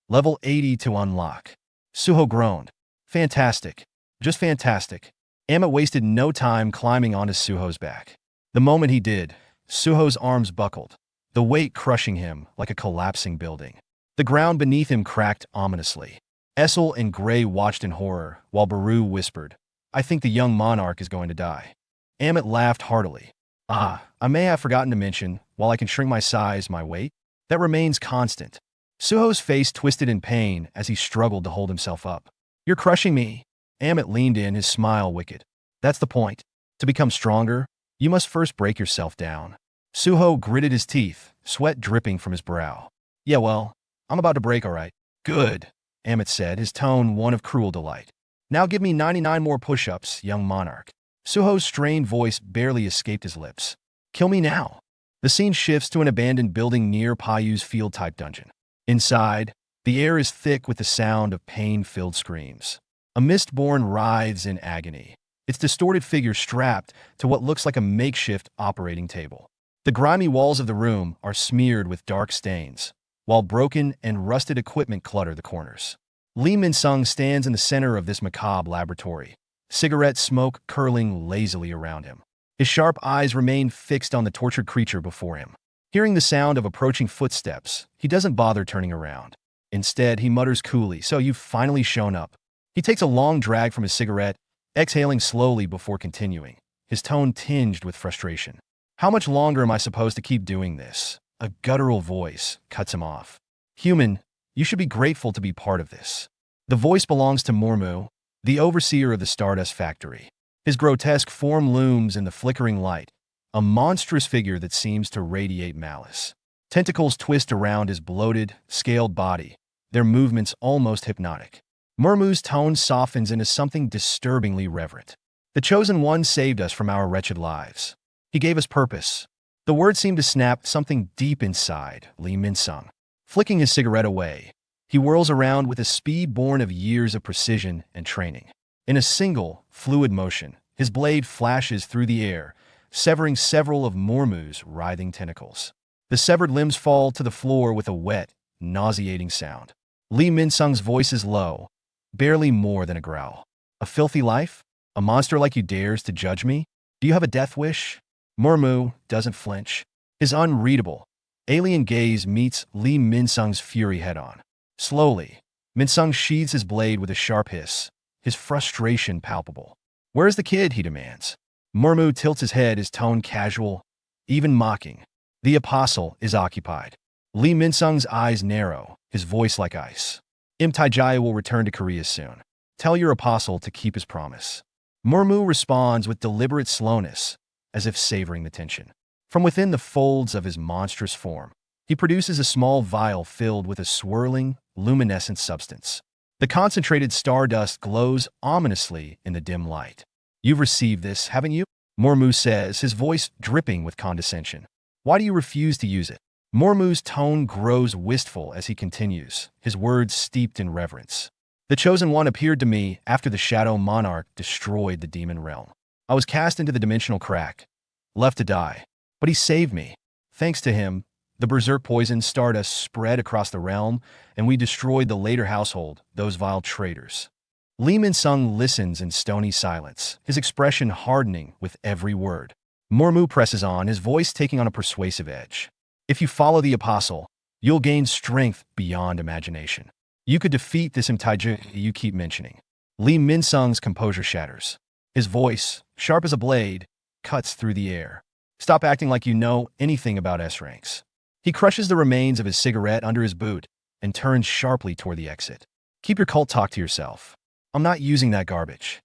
Level 80 to unlock. Suho groaned. Fantastic. Just fantastic. Amit wasted no time climbing onto Suho's back. The moment he did, Suho's arms buckled, the weight crushing him like a collapsing building. The ground beneath him cracked ominously. Essel and Gray watched in horror, while Baru whispered, I think the young monarch is going to die. Amit laughed heartily. I may have forgotten to mention, while I can shrink my size, my weight, that remains constant. Suho's face twisted in pain as he struggled to hold himself up. You're crushing me. Amit leaned in, his smile wicked. That's the point. To become stronger, you must first break yourself down. Suho gritted his teeth, sweat dripping from his brow. Yeah, well, I'm about to break, all right. Good, Amit said, his tone one of cruel delight. Now give me 99 more push-ups, young monarch. Suho's strained voice barely escaped his lips. Kill me now. The scene shifts to an abandoned building near Payu's field-type dungeon. Inside, the air is thick with the sound of pain-filled screams. A mistborn writhes in agony, its distorted figure strapped to what looks like a makeshift operating table. The grimy walls of the room are smeared with dark stains, while broken and rusted equipment clutter the corners. Lee Min-sung stands in the center of this macabre laboratory, cigarette smoke curling lazily around him. His sharp eyes remain fixed on the tortured creature before him. Hearing the sound of approaching footsteps, he doesn't bother turning around. Instead, he mutters coolly, "So you've finally shown up." He takes a long drag from his cigarette, exhaling slowly before continuing, his tone tinged with frustration. "How much longer am I supposed to keep doing this?" A guttural voice cuts him off. "Human, you should be grateful to be part of this." The voice belongs to Mormu, the overseer of the Stardust Factory. His grotesque form looms in the flickering light, a monstrous figure that seems to radiate malice. Tentacles twist around his bloated, scaled body, their movements almost hypnotic. Mormu's tone softens into something disturbingly reverent. "The Chosen One saved us from our wretched lives. He gave us purpose." The words seem to snap something deep inside Lee Min-sung. Flicking his cigarette away, he whirls around with a speed born of years of precision and training. In a single, fluid motion, his blade flashes through the air, severing several of Mormu's writhing tentacles. The severed limbs fall to the floor with a wet, nauseating sound. Lee Min-sung's voice is low, barely more than a growl. "A filthy life? A monster like you dares to judge me? Do you have a death wish?" Mormu doesn't flinch. His unreadable, alien gaze meets Lee Min-sung's fury head-on. Slowly, Min-sung sheathes his blade with a sharp hiss, his frustration palpable. "Where's the kid?" he demands. Mormu tilts his head, his tone casual, even mocking. "The apostle is occupied." Lee Min-sung's eyes narrow, his voice like ice. "Im Taijaya will return to Korea soon. Tell your apostle to keep his promise." Mormu responds with deliberate slowness, as if savoring the tension. From within the folds of his monstrous form, he produces a small vial filled with a swirling, luminescent substance. The concentrated stardust glows ominously in the dim light. "You've received this, haven't you?" Mormu says, his voice dripping with condescension. "Why do you refuse to use it?" Mormu's tone grows wistful as he continues, his words steeped in reverence. "The Chosen One appeared to me after the Shadow Monarch destroyed the demon realm. I was cast into the dimensional crack, left to die. But he saved me. Thanks to him, the berserk poison stardust spread across the realm, and we destroyed the later household, those vile traitors." Lee Min-sung listens in stony silence, his expression hardening with every word. Mormu presses on, his voice taking on a persuasive edge. "If you follow the apostle, you'll gain strength beyond imagination. You could defeat this Imtaija you keep mentioning." Lee Min-sung's composure shatters. His voice, sharp as a blade, cuts through the air. "Stop acting like you know anything about S-ranks." He crushes the remains of his cigarette under his boot and turns sharply toward the exit. "Keep your cult talk to yourself. I'm not using that garbage."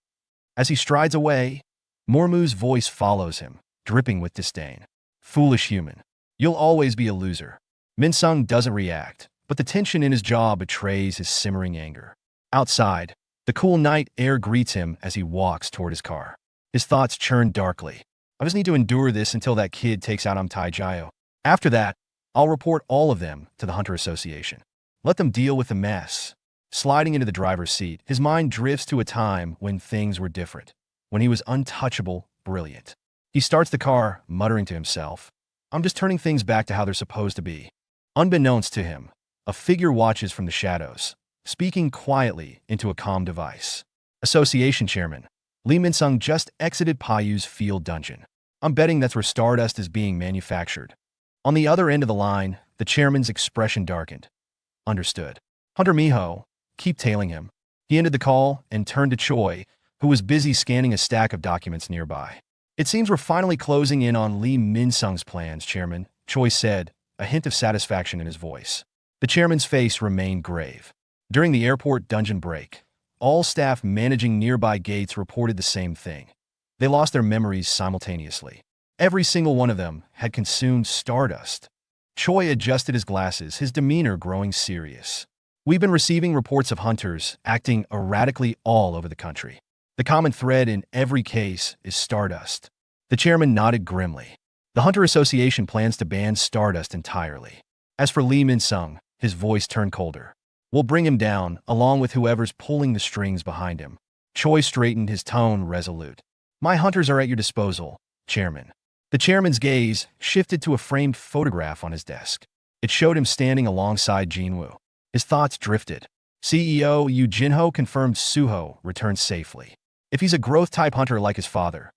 As he strides away, Mormu's voice follows him, dripping with disdain. "Foolish human. You'll always be a loser." Min-sung doesn't react, but the tension in his jaw betrays his simmering anger. Outside, the cool night air greets him as he walks toward his car. His thoughts churn darkly. "I just need to endure this until that kid takes out Taijaya. After that, I'll report all of them to the Hunter Association. Let them deal with the mess." Sliding into the driver's seat, his mind drifts to a time when things were different, when he was untouchable, brilliant. He starts the car, muttering to himself, "I'm just turning things back to how they're supposed to be." Unbeknownst to him, a figure watches from the shadows, speaking quietly into a comm device. "Association Chairman, Lee Min-sung just exited Payu's field dungeon. I'm betting that's where stardust is being manufactured." On the other end of the line, the chairman's expression darkened. "Understood. Hunter Miho, keep tailing him." He ended the call and turned to Choi, who was busy scanning a stack of documents nearby. "It seems we're finally closing in on Lee Min-sung's plans, Chairman," Choi said, a hint of satisfaction in his voice. The chairman's face remained grave. During the airport dungeon break, all staff managing nearby gates reported the same thing. They lost their memories simultaneously. Every single one of them had consumed stardust. Choi adjusted his glasses, his demeanor growing serious. "We've been receiving reports of hunters acting erratically all over the country. The common thread in every case is stardust." The chairman nodded grimly. "The Hunter Association plans to ban stardust entirely." As for Lee Min-sung, his voice turned colder. "We'll bring him down, along with whoever's pulling the strings behind him." Choi straightened, his tone resolute. "My hunters are at your disposal, Chairman. The chairman's gaze shifted to a framed photograph on his desk. It showed him standing alongside Jinwoo. His thoughts drifted. CEO Yoo Jinho confirmed Suho returned safely. If he's a growth-type hunter like his father,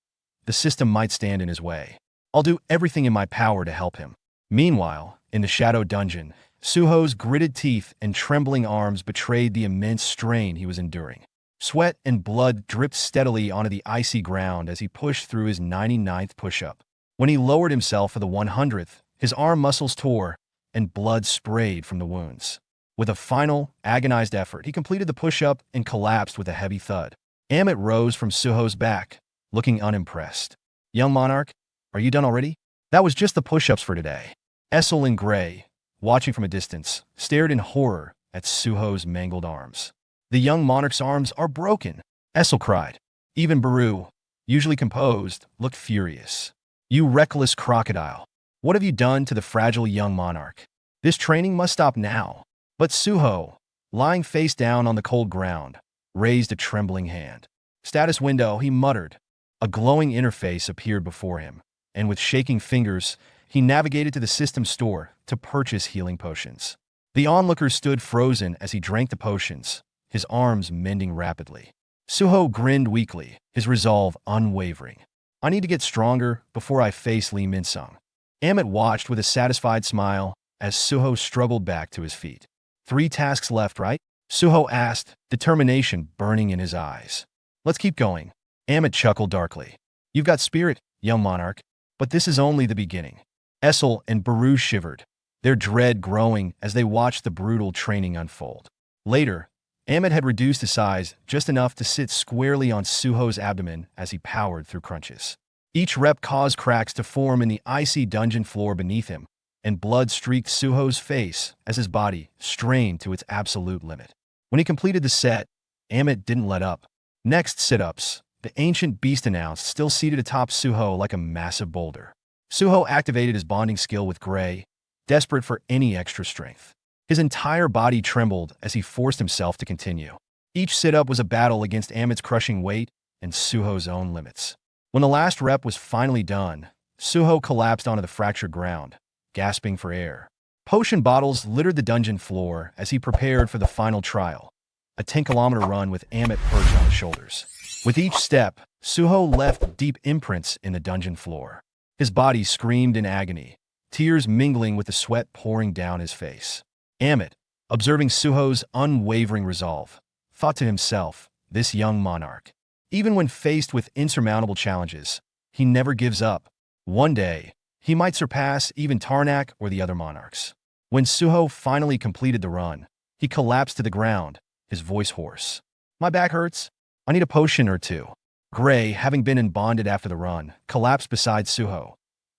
the system might stand in his way. I'll do everything in my power to help him. Meanwhile, in the shadow dungeon, Suho's gritted teeth and trembling arms betrayed the immense strain he was enduring. Sweat and blood dripped steadily onto the icy ground as he pushed through his 99th push-up. When he lowered himself for the 100th, his arm muscles tore and blood sprayed from the wounds. With a final, agonized effort, he completed the push-up and collapsed with a heavy thud. Amit rose from Suho's back, looking unimpressed. Young monarch, are you done already? That was just the push-ups for today. Essel in gray, watching from a distance, stared in horror at Suho's mangled arms. The young monarch's arms are broken, Essel cried. Even Baru, usually composed, looked furious. You reckless crocodile. What have you done to the fragile young monarch? This training must stop now. But Suho, lying face down on the cold ground, raised a trembling hand. Status window, he muttered. A glowing interface appeared before him, and with shaking fingers, he navigated to the system store to purchase healing potions. The onlooker stood frozen as he drank the potions, his arms mending rapidly. Suho grinned weakly, his resolve unwavering. I need to get stronger before I face Lee Min-sung. Amit watched with a satisfied smile as Suho struggled back to his feet. 3 tasks left, right? Suho asked, determination burning in his eyes. Let's keep going. Amit chuckled darkly. You've got spirit, young monarch, but this is only the beginning. Essel and Baru shivered, their dread growing as they watched the brutal training unfold. Later, Amit had reduced his size just enough to sit squarely on Suho's abdomen as he powered through crunches. Each rep caused cracks to form in the icy dungeon floor beneath him, and blood streaked Suho's face as his body strained to its absolute limit. When he completed the set, Amit didn't let up. Next sit-ups, the ancient beast announced, still seated atop Suho like a massive boulder. Suho activated his bonding skill with Gray, desperate for any extra strength. His entire body trembled as he forced himself to continue. Each sit-up was a battle against Amit's crushing weight and Suho's own limits. When the last rep was finally done, Suho collapsed onto the fractured ground, gasping for air. Potion bottles littered the dungeon floor as he prepared for the final trial, a 10-kilometer run with Amit perched on his shoulders. With each step, Suho left deep imprints in the dungeon floor. His body screamed in agony, tears mingling with the sweat pouring down his face. Amit, observing Suho's unwavering resolve, thought to himself, this young monarch. Even when faced with insurmountable challenges, he never gives up. One day, he might surpass even Tarnak or the other monarchs. When Suho finally completed the run, he collapsed to the ground, his voice hoarse. My back hurts. I need a potion or two. Gray, having been bonded after the run, collapsed beside Suho,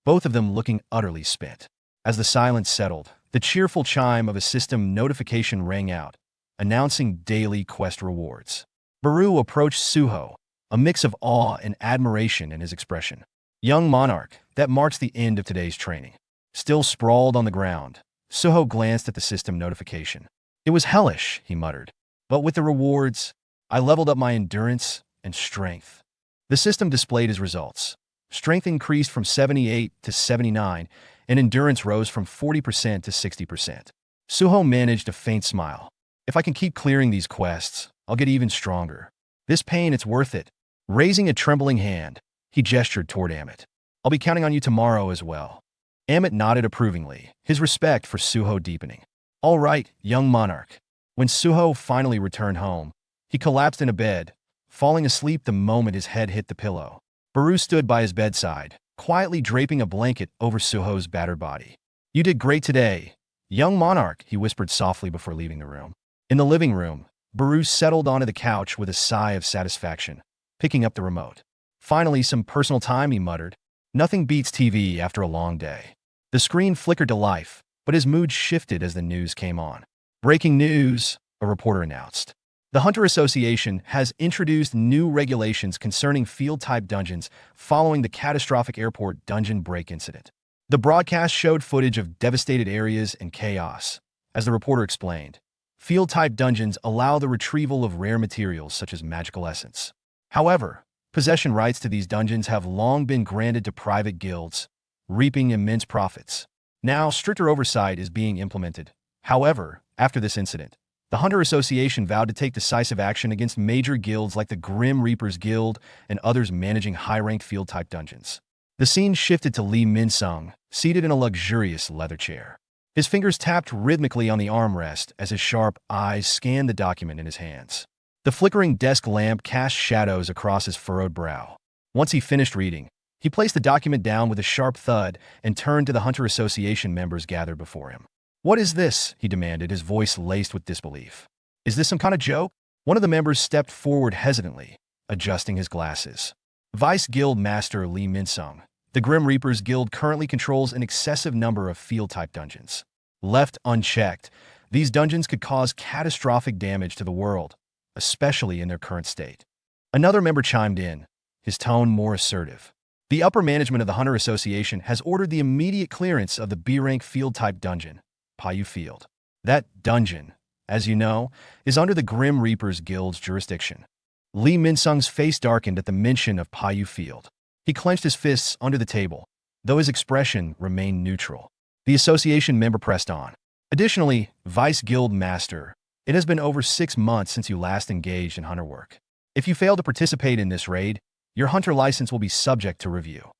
both of them looking utterly spent. As the silence settled, the cheerful chime of a system notification rang out, announcing daily quest rewards. Baru approached Suho, a mix of awe and admiration in his expression. Young monarch, that marks the end of today's training. Still sprawled on the ground, Suho glanced at the system notification. It was hellish, he muttered. But with the rewards, I leveled up my endurance and strength. The system displayed his results. Strength increased from 78 to 79, and endurance rose from 40% to 60%. Suho managed a faint smile. If I can keep clearing these quests, I'll get even stronger. This pain, it's worth it. Raising a trembling hand, he gestured toward Amit. I'll be counting on you tomorrow as well. Amit nodded approvingly, his respect for Suho deepening. All right, young monarch. When Suho finally returned home, he collapsed in a bed, falling asleep the moment his head hit the pillow. Baru stood by his bedside, quietly draping a blanket over Suho's battered body. You did great today, young monarch, he whispered softly before leaving the room. In the living room, Baru settled onto the couch with a sigh of satisfaction, picking up the remote. Finally, some personal time, he muttered. Nothing beats TV after a long day. The screen flickered to life, but his mood shifted as the news came on. Breaking news, a reporter announced. The Hunter Association has introduced new regulations concerning field-type dungeons following the catastrophic airport dungeon break incident. The broadcast showed footage of devastated areas and chaos. As the reporter explained, field-type dungeons allow the retrieval of rare materials such as magical essence. However, Possession rights to these dungeons have long been granted to private guilds, reaping immense profits. Now, stricter oversight is being implemented. However, after this incident, the Hunter Association vowed to take decisive action against major guilds like the Grim Reapers Guild and others managing high-ranked field-type dungeons. The scene shifted to Lee Min-sung, seated in a luxurious leather chair. His fingers tapped rhythmically on the armrest as his sharp eyes scanned the document in his hands. The flickering desk lamp cast shadows across his furrowed brow. Once he finished reading, he placed the document down with a sharp thud and turned to the Hunter Association members gathered before him. "What is this?" he demanded, his voice laced with disbelief. "Is this some kind of joke?" One of the members stepped forward hesitantly, adjusting his glasses. Vice Guild Master Lee Min-sung. The Grim Reapers Guild currently controls an excessive number of field-type dungeons. Left unchecked, these dungeons could cause catastrophic damage to the world, especially in their current state. Another member chimed in, his tone more assertive. The upper management of the Hunter Association has ordered the immediate clearance of the B-rank field-type dungeon, Paiyu Field. That dungeon, as you know, is under the Grim Reapers Guild's jurisdiction. Lee Min-sung's face darkened at the mention of Paiyu Field. He clenched his fists under the table, though his expression remained neutral. The association member pressed on. Additionally, Vice Guild Master, it has been over 6 months since you last engaged in hunter work. If you fail to participate in this raid, your hunter license will be subject to review.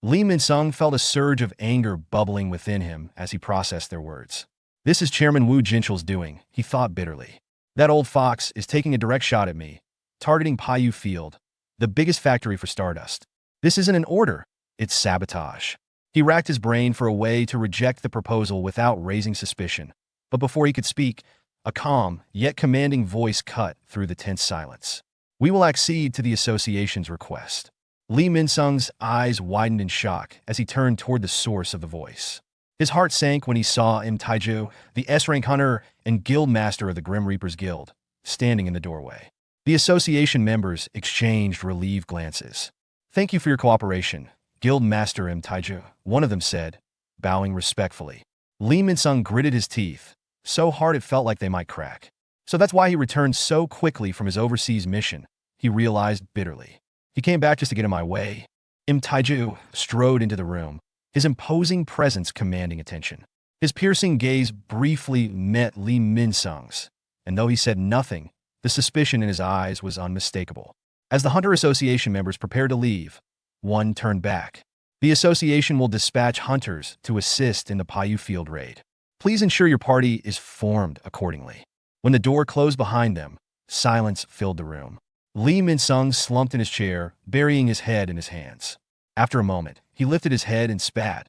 Lee Min-sung felt a surge of anger bubbling within him as he processed their words. This is Chairman Wu Jinchul's doing, he thought bitterly. That old fox is taking a direct shot at me, targeting Paiyu Field, the biggest factory for stardust. This isn't an order, it's sabotage. He racked his brain for a way to reject the proposal without raising suspicion. But before he could speak, a calm, yet commanding voice cut through the tense silence. We will accede to the association's request. Lee Min-sung's eyes widened in shock as he turned toward the source of the voice. His heart sank when he saw Im Taiju, the S-rank hunter and guild master of the Grim Reapers Guild, standing in the doorway. The association members exchanged relieved glances. "Thank you for your cooperation, Guild Master Im Taiju," one of them said, bowing respectfully. Lee Min-sung gritted his teeth, so hard it felt like they might crack. So that's why he returned so quickly from his overseas mission, he realized bitterly. He came back just to get in my way. Im Taiju strode into the room, his imposing presence commanding attention. His piercing gaze briefly met Lee Min-sung's, and though he said nothing, the suspicion in his eyes was unmistakable. As the Hunter Association members prepared to leave, one turned back. The association will dispatch hunters to assist in the Paiyu Field raid. Please ensure your party is formed accordingly. When the door closed behind them, silence filled the room. Lee Min-sung slumped in his chair, burying his head in his hands. After a moment, he lifted his head and spat.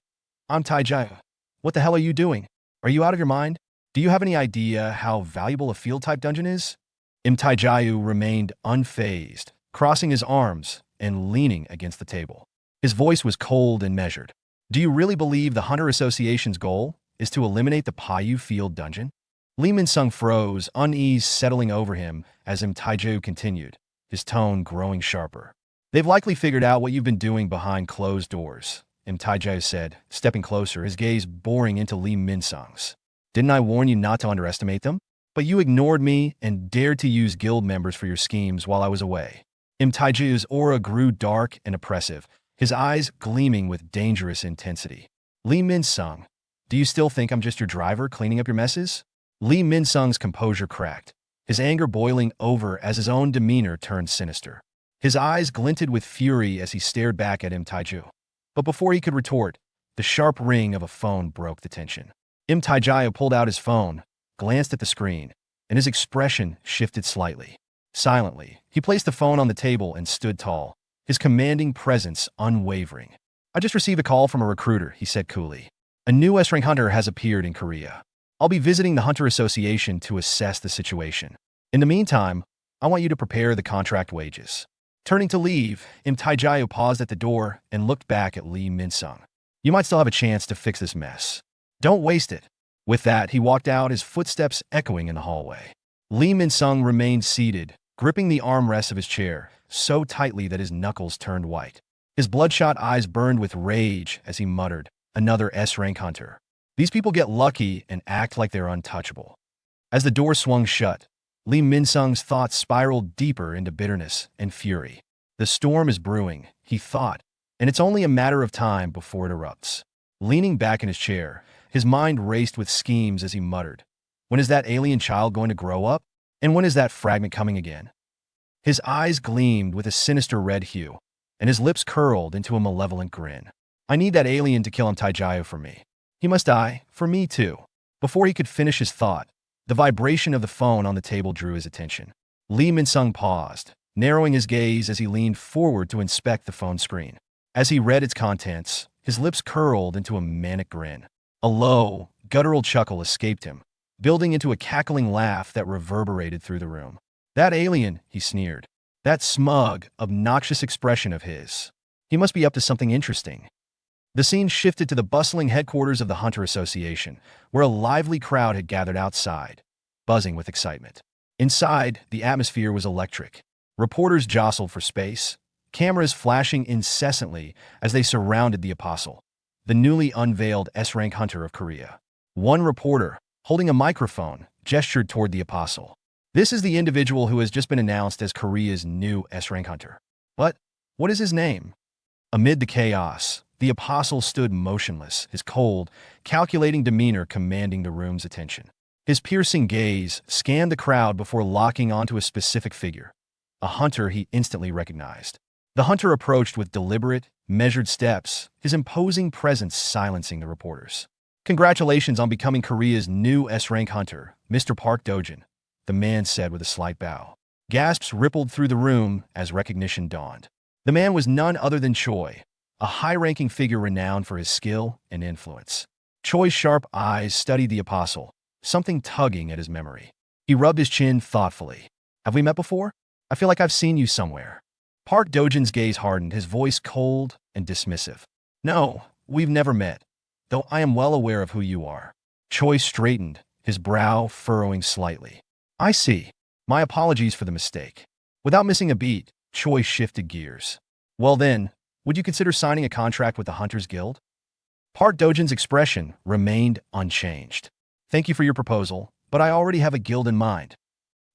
"I'm Taiju. What the hell are you doing? Are you out of your mind? Do you have any idea how valuable a field-type dungeon is?" Im Taiju remained unfazed, crossing his arms and leaning against the table. His voice was cold and measured. "Do you really believe the Hunter Association's goal is to eliminate the Paiyu Field dungeon?" Lee Min-sung froze, unease settling over him as Im Taiju continued, his tone growing sharper. "They've likely figured out what you've been doing behind closed doors," Im Taiju said, stepping closer, his gaze boring into Lee Min-sung's. "Didn't I warn you not to underestimate them? But you ignored me and dared to use guild members for your schemes while I was away." Im Taiju's aura grew dark and oppressive, his eyes gleaming with dangerous intensity. "Lee Min-sung, do you still think I'm just your driver cleaning up your messes?" Lee Min-sung's composure cracked, his anger boiling over as his own demeanor turned sinister. His eyes glinted with fury as he stared back at Im Taiju. But before he could retort, the sharp ring of a phone broke the tension. Im Taiju pulled out his phone, glanced at the screen, and his expression shifted slightly. Silently, he placed the phone on the table and stood tall, his commanding presence unwavering. "I just received a call from a recruiter," he said coolly. "A new S-rank hunter has appeared in Korea. I'll be visiting the Hunter Association to assess the situation. In the meantime, I want you to prepare the contract wages." Turning to leave, Im Taiju paused at the door and looked back at Lee Min-sung. "You might still have a chance to fix this mess. Don't waste it." With that, he walked out, his footsteps echoing in the hallway. Lee Min-sung remained seated, gripping the armrests of his chair so tightly that his knuckles turned white. His bloodshot eyes burned with rage as he muttered, "Another S-rank hunter. These people get lucky and act like they're untouchable." As the door swung shut, Lee Min-sung's thoughts spiraled deeper into bitterness and fury. The storm is brewing, he thought, and it's only a matter of time before it erupts. Leaning back in his chair, his mind raced with schemes as he muttered, "When is that alien child going to grow up? And when is that fragment coming again?" His eyes gleamed with a sinister red hue, and his lips curled into a malevolent grin. "I need that alien to kill Taijao for me. He must die, for me too." Before he could finish his thought, the vibration of the phone on the table drew his attention. Lee Min-sung paused, narrowing his gaze as he leaned forward to inspect the phone screen. As he read its contents, his lips curled into a manic grin. A low, guttural chuckle escaped him, building into a cackling laugh that reverberated through the room. "That alien," he sneered. "That smug, obnoxious expression of his. He must be up to something interesting." The scene shifted to the bustling headquarters of the Hunter Association, where a lively crowd had gathered outside, buzzing with excitement. Inside, the atmosphere was electric. Reporters jostled for space, cameras flashing incessantly as they surrounded the Apostle, the newly unveiled S-rank hunter of Korea. One reporter, holding a microphone, gestured toward the Apostle. "This is the individual who has just been announced as Korea's new S-rank hunter." "But what is his name?" Amid the chaos, the Apostle stood motionless, his cold, calculating demeanor commanding the room's attention. His piercing gaze scanned the crowd before locking onto a specific figure, a hunter he instantly recognized. The hunter approached with deliberate, measured steps, his imposing presence silencing the reporters. "Congratulations on becoming Korea's new S-rank hunter, Mr. Park Dojin," the man said with a slight bow. Gasps rippled through the room as recognition dawned. The man was none other than Choi, a high-ranking figure renowned for his skill and influence. Choi's sharp eyes studied the Apostle, something tugging at his memory. He rubbed his chin thoughtfully. "Have we met before? I feel like I've seen you somewhere." Park Dojin's gaze hardened, his voice cold and dismissive. "No, we've never met, though I am well aware of who you are." Choi straightened, his brow furrowing slightly. "I see. My apologies for the mistake." Without missing a beat, Choi shifted gears. "Well then, would you consider signing a contract with the Hunters Guild?" Park Dojin's expression remained unchanged. "Thank you for your proposal, but I already have a guild in mind."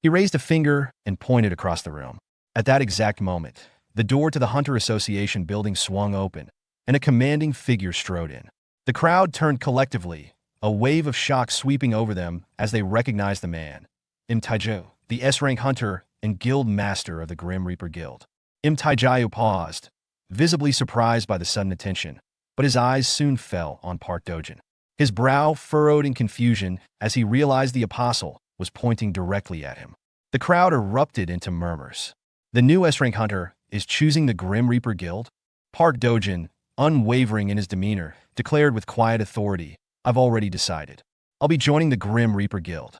He raised a finger and pointed across the room. At that exact moment, the door to the Hunter Association building swung open, and a commanding figure strode in. The crowd turned collectively, a wave of shock sweeping over them as they recognized the man, Im Taijao, the S-rank hunter and guild master of the Grim Reaper Guild. Im Taijao paused, visibly surprised by the sudden attention, but his eyes soon fell on Park Dojin. His brow furrowed in confusion as he realized the Apostle was pointing directly at him. The crowd erupted into murmurs. "The new S-rank hunter is choosing the Grim Reaper Guild?" Park Dojin, unwavering in his demeanor, declared with quiet authority, "I've already decided. I'll be joining the Grim Reaper Guild."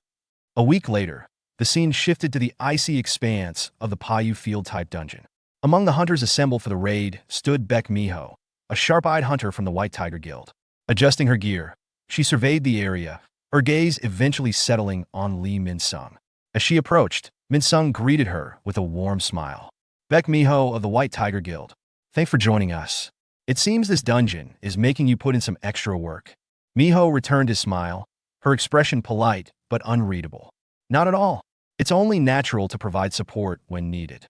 A week later, the scene shifted to the icy expanse of the Payu Field-type dungeon. Among the hunters assembled for the raid stood Baek Miho, a sharp-eyed hunter from the White Tiger Guild. Adjusting her gear, she surveyed the area, her gaze eventually settling on Lee Min-sung. As she approached, Min-sung greeted her with a warm smile. "Baek Miho of the White Tiger Guild, thanks for joining us. It seems this dungeon is making you put in some extra work." Miho returned his smile, her expression polite but unreadable. "Not at all. It's only natural to provide support when needed."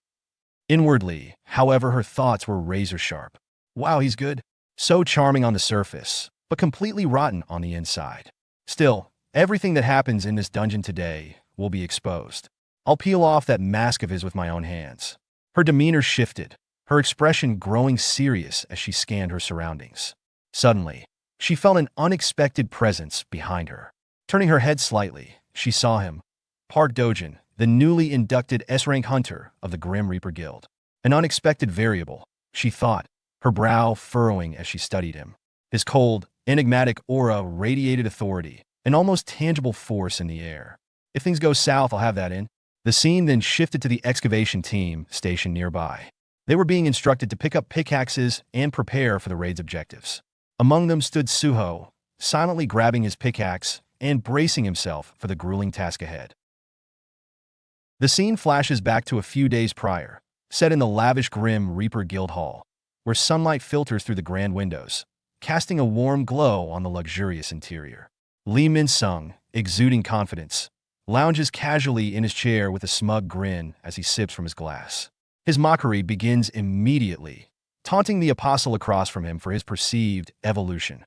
Inwardly, however, her thoughts were razor-sharp. Wow, he's good. So charming on the surface, but completely rotten on the inside. Still, everything that happens in this dungeon today will be exposed. I'll peel off that mask of his with my own hands. Her demeanor shifted, her expression growing serious as she scanned her surroundings. Suddenly, she felt an unexpected presence behind her. Turning her head slightly, she saw him, Park Dojin, the newly inducted S-rank hunter of the Grim Reaper Guild. An unexpected variable, she thought, her brow furrowing as she studied him. His cold, enigmatic aura radiated authority, an almost tangible force in the air. "If things go south, I'll have that in." The scene then shifted to the excavation team stationed nearby. They were being instructed to pick up pickaxes and prepare for the raid's objectives. Among them stood Suho, silently grabbing his pickaxe and bracing himself for the grueling task ahead. The scene flashes back to a few days prior, set in the lavish Grim Reaper Guild Hall, where sunlight filters through the grand windows, casting a warm glow on the luxurious interior. Lee Min-sung, exuding confidence, lounges casually in his chair with a smug grin as he sips from his glass. His mockery begins immediately, taunting the apostle across from him for his perceived evolution.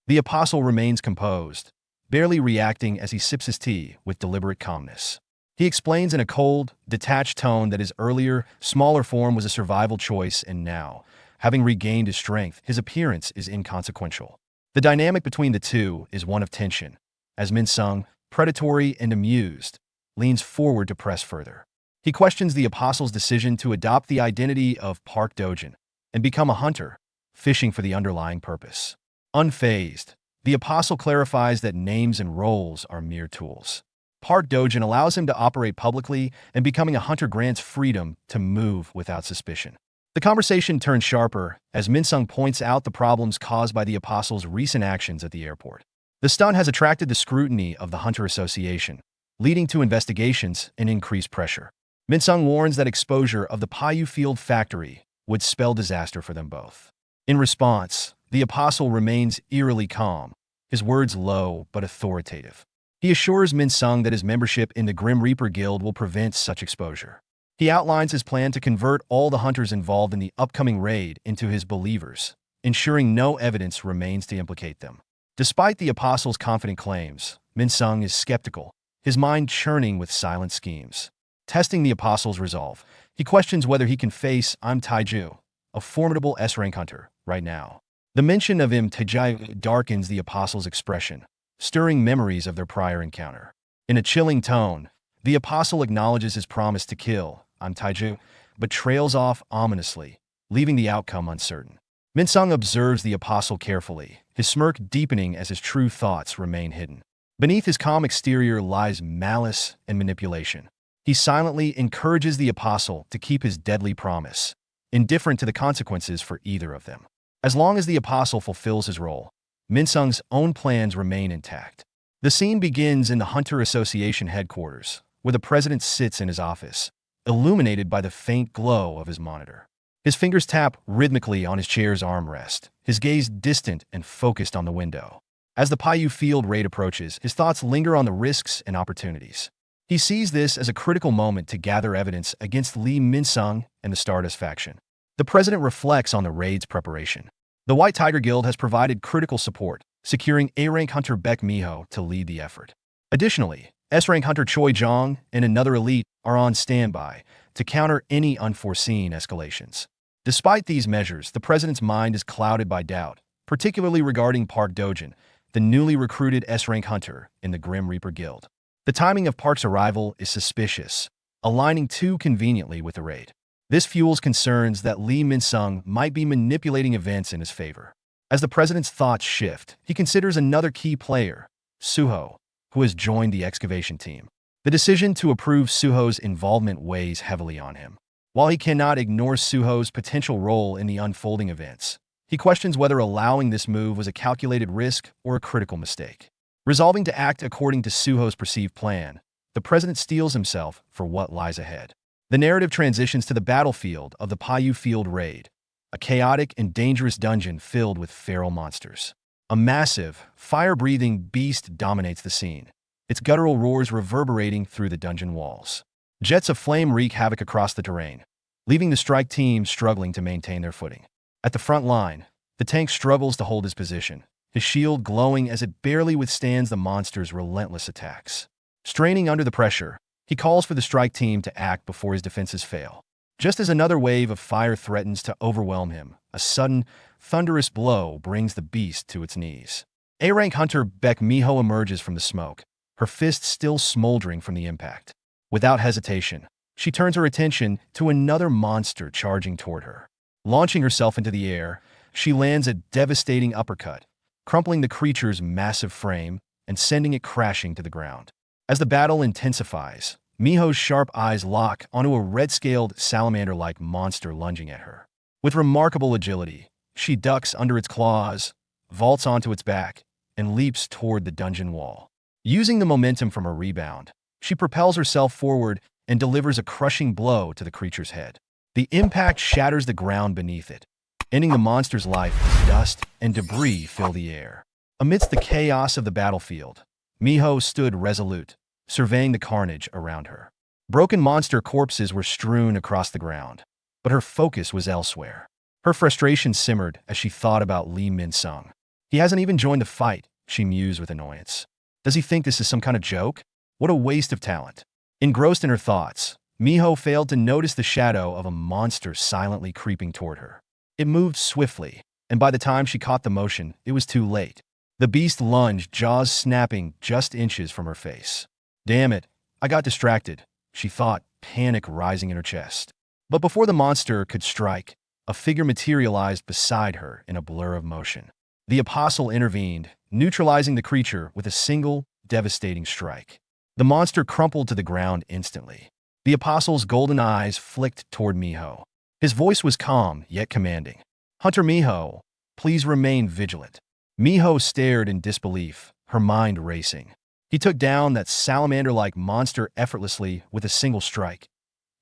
The apostle remains composed, barely reacting as he sips his tea with deliberate calmness. He explains in a cold, detached tone that his earlier, smaller form was a survival choice and now, having regained his strength, his appearance is inconsequential. The dynamic between the two is one of tension, as Min Sung, predatory and amused, leans forward to press further. He questions the apostle's decision to adopt the identity of Park Dojin and become a hunter, fishing for the underlying purpose. Unfazed, the apostle clarifies that names and roles are mere tools. Park Dojin allows him to operate publicly, and becoming a hunter grants freedom to move without suspicion. The conversation turns sharper as Min Sung points out the problems caused by the apostle's recent actions at the airport. The stunt has attracted the scrutiny of the Hunter Association, leading to investigations and increased pressure. Min Sung warns that exposure of the Payu Field factory would spell disaster for them both. In response, the apostle remains eerily calm, his words low but authoritative. He assures Min Sung that his membership in the Grim Reaper Guild will prevent such exposure. He outlines his plan to convert all the hunters involved in the upcoming raid into his believers, ensuring no evidence remains to implicate them. Despite the apostle's confident claims, Min Sung is skeptical, his mind churning with silent schemes. Testing the apostle's resolve, he questions whether he can face Im Taiju, a formidable S-rank hunter, right now. The mention of Im Taiju darkens the apostle's expression, stirring memories of their prior encounter. In a chilling tone, the apostle acknowledges his promise to kill Im Taiju, but trails off ominously, leaving the outcome uncertain. Min Sung observes the apostle carefully, his smirk deepening as his true thoughts remain hidden. Beneath his calm exterior lies malice and manipulation. He silently encourages the apostle to keep his deadly promise, indifferent to the consequences for either of them. As long as the apostle fulfills his role, Min Sung's own plans remain intact. The scene begins in the Hunter Association headquarters, where the president sits in his office, illuminated by the faint glow of his monitor. His fingers tap rhythmically on his chair's armrest, his gaze distant and focused on the window. As the Payu Field raid approaches, his thoughts linger on the risks and opportunities. He sees this as a critical moment to gather evidence against Lee Min Sung and the Stardust faction. The president reflects on the raid's preparation. The White Tiger Guild has provided critical support, securing A-rank hunter Baek Miho to lead the effort. Additionally, S-rank hunter Choi Jong and another elite are on standby to counter any unforeseen escalations. Despite these measures, the president's mind is clouded by doubt, particularly regarding Park Dojin, the newly recruited S-rank hunter in the Grim Reaper Guild. The timing of Park's arrival is suspicious, aligning too conveniently with the raid. This fuels concerns that Lee Min Sung might be manipulating events in his favor. As the president's thoughts shift, he considers another key player, Suho, who has joined the excavation team. The decision to approve Suho's involvement weighs heavily on him. While he cannot ignore Suho's potential role in the unfolding events, he questions whether allowing this move was a calculated risk or a critical mistake. Resolving to act according to Suho's perceived plan, the president steels himself for what lies ahead. The narrative transitions to the battlefield of the Payu Field raid, a chaotic and dangerous dungeon filled with feral monsters. A massive, fire-breathing beast dominates the scene, its guttural roars reverberating through the dungeon walls. Jets of flame wreak havoc across the terrain, leaving the strike team struggling to maintain their footing. At the front line, the tank struggles to hold his position, his shield glowing as it barely withstands the monster's relentless attacks. Straining under the pressure, he calls for the strike team to act before his defenses fail. Just as another wave of fire threatens to overwhelm him, a sudden, thunderous blow brings the beast to its knees. A-rank hunter Baek Miho emerges from the smoke, her fist still smoldering from the impact. Without hesitation, she turns her attention to another monster charging toward her. Launching herself into the air, she lands a devastating uppercut, crumpling the creature's massive frame and sending it crashing to the ground. As the battle intensifies, Miho's sharp eyes lock onto a red-scaled salamander-like monster lunging at her. With remarkable agility, she ducks under its claws, vaults onto its back, and leaps toward the dungeon wall. Using the momentum from her rebound, she propels herself forward and delivers a crushing blow to the creature's head. The impact shatters the ground beneath it, ending the monster's life as dust and debris fill the air. Amidst the chaos of the battlefield, Miho stood resolute, surveying the carnage around her. Broken monster corpses were strewn across the ground, but her focus was elsewhere. Her frustration simmered as she thought about Lee Min-sung. He hasn't even joined the fight, she mused with annoyance. Does he think this is some kind of joke? What a waste of talent. Engrossed in her thoughts, Miho failed to notice the shadow of a monster silently creeping toward her. It moved swiftly, and by the time she caught the motion, it was too late. The beast lunged, jaws snapping just inches from her face. Damn it, I got distracted, she thought, panic rising in her chest. But before the monster could strike, a figure materialized beside her in a blur of motion. The apostle intervened, neutralizing the creature with a single, devastating strike. The monster crumpled to the ground instantly. The apostle's golden eyes flicked toward Miho. His voice was calm, yet commanding. Hunter Miho, please remain vigilant. Miho stared in disbelief, her mind racing. He took down that salamander-like monster effortlessly with a single strike.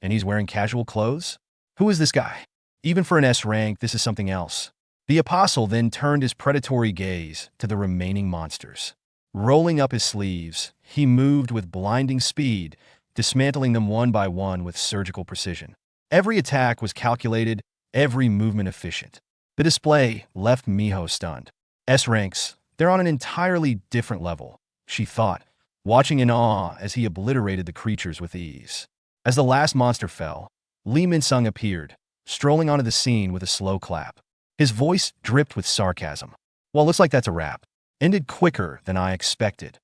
And he's wearing casual clothes? Who is this guy? Even for an S rank, this is something else. The apostle then turned his predatory gaze to the remaining monsters. Rolling up his sleeves, he moved with blinding speed, dismantling them one by one with surgical precision. Every attack was calculated, every movement efficient. The display left Miho stunned. S ranks, they're on an entirely different level, she thought, watching in awe as he obliterated the creatures with ease. As the last monster fell, Lee Min-sung appeared, strolling onto the scene with a slow clap. His voice dripped with sarcasm. Well, looks like that's a wrap. Ended quicker than I expected.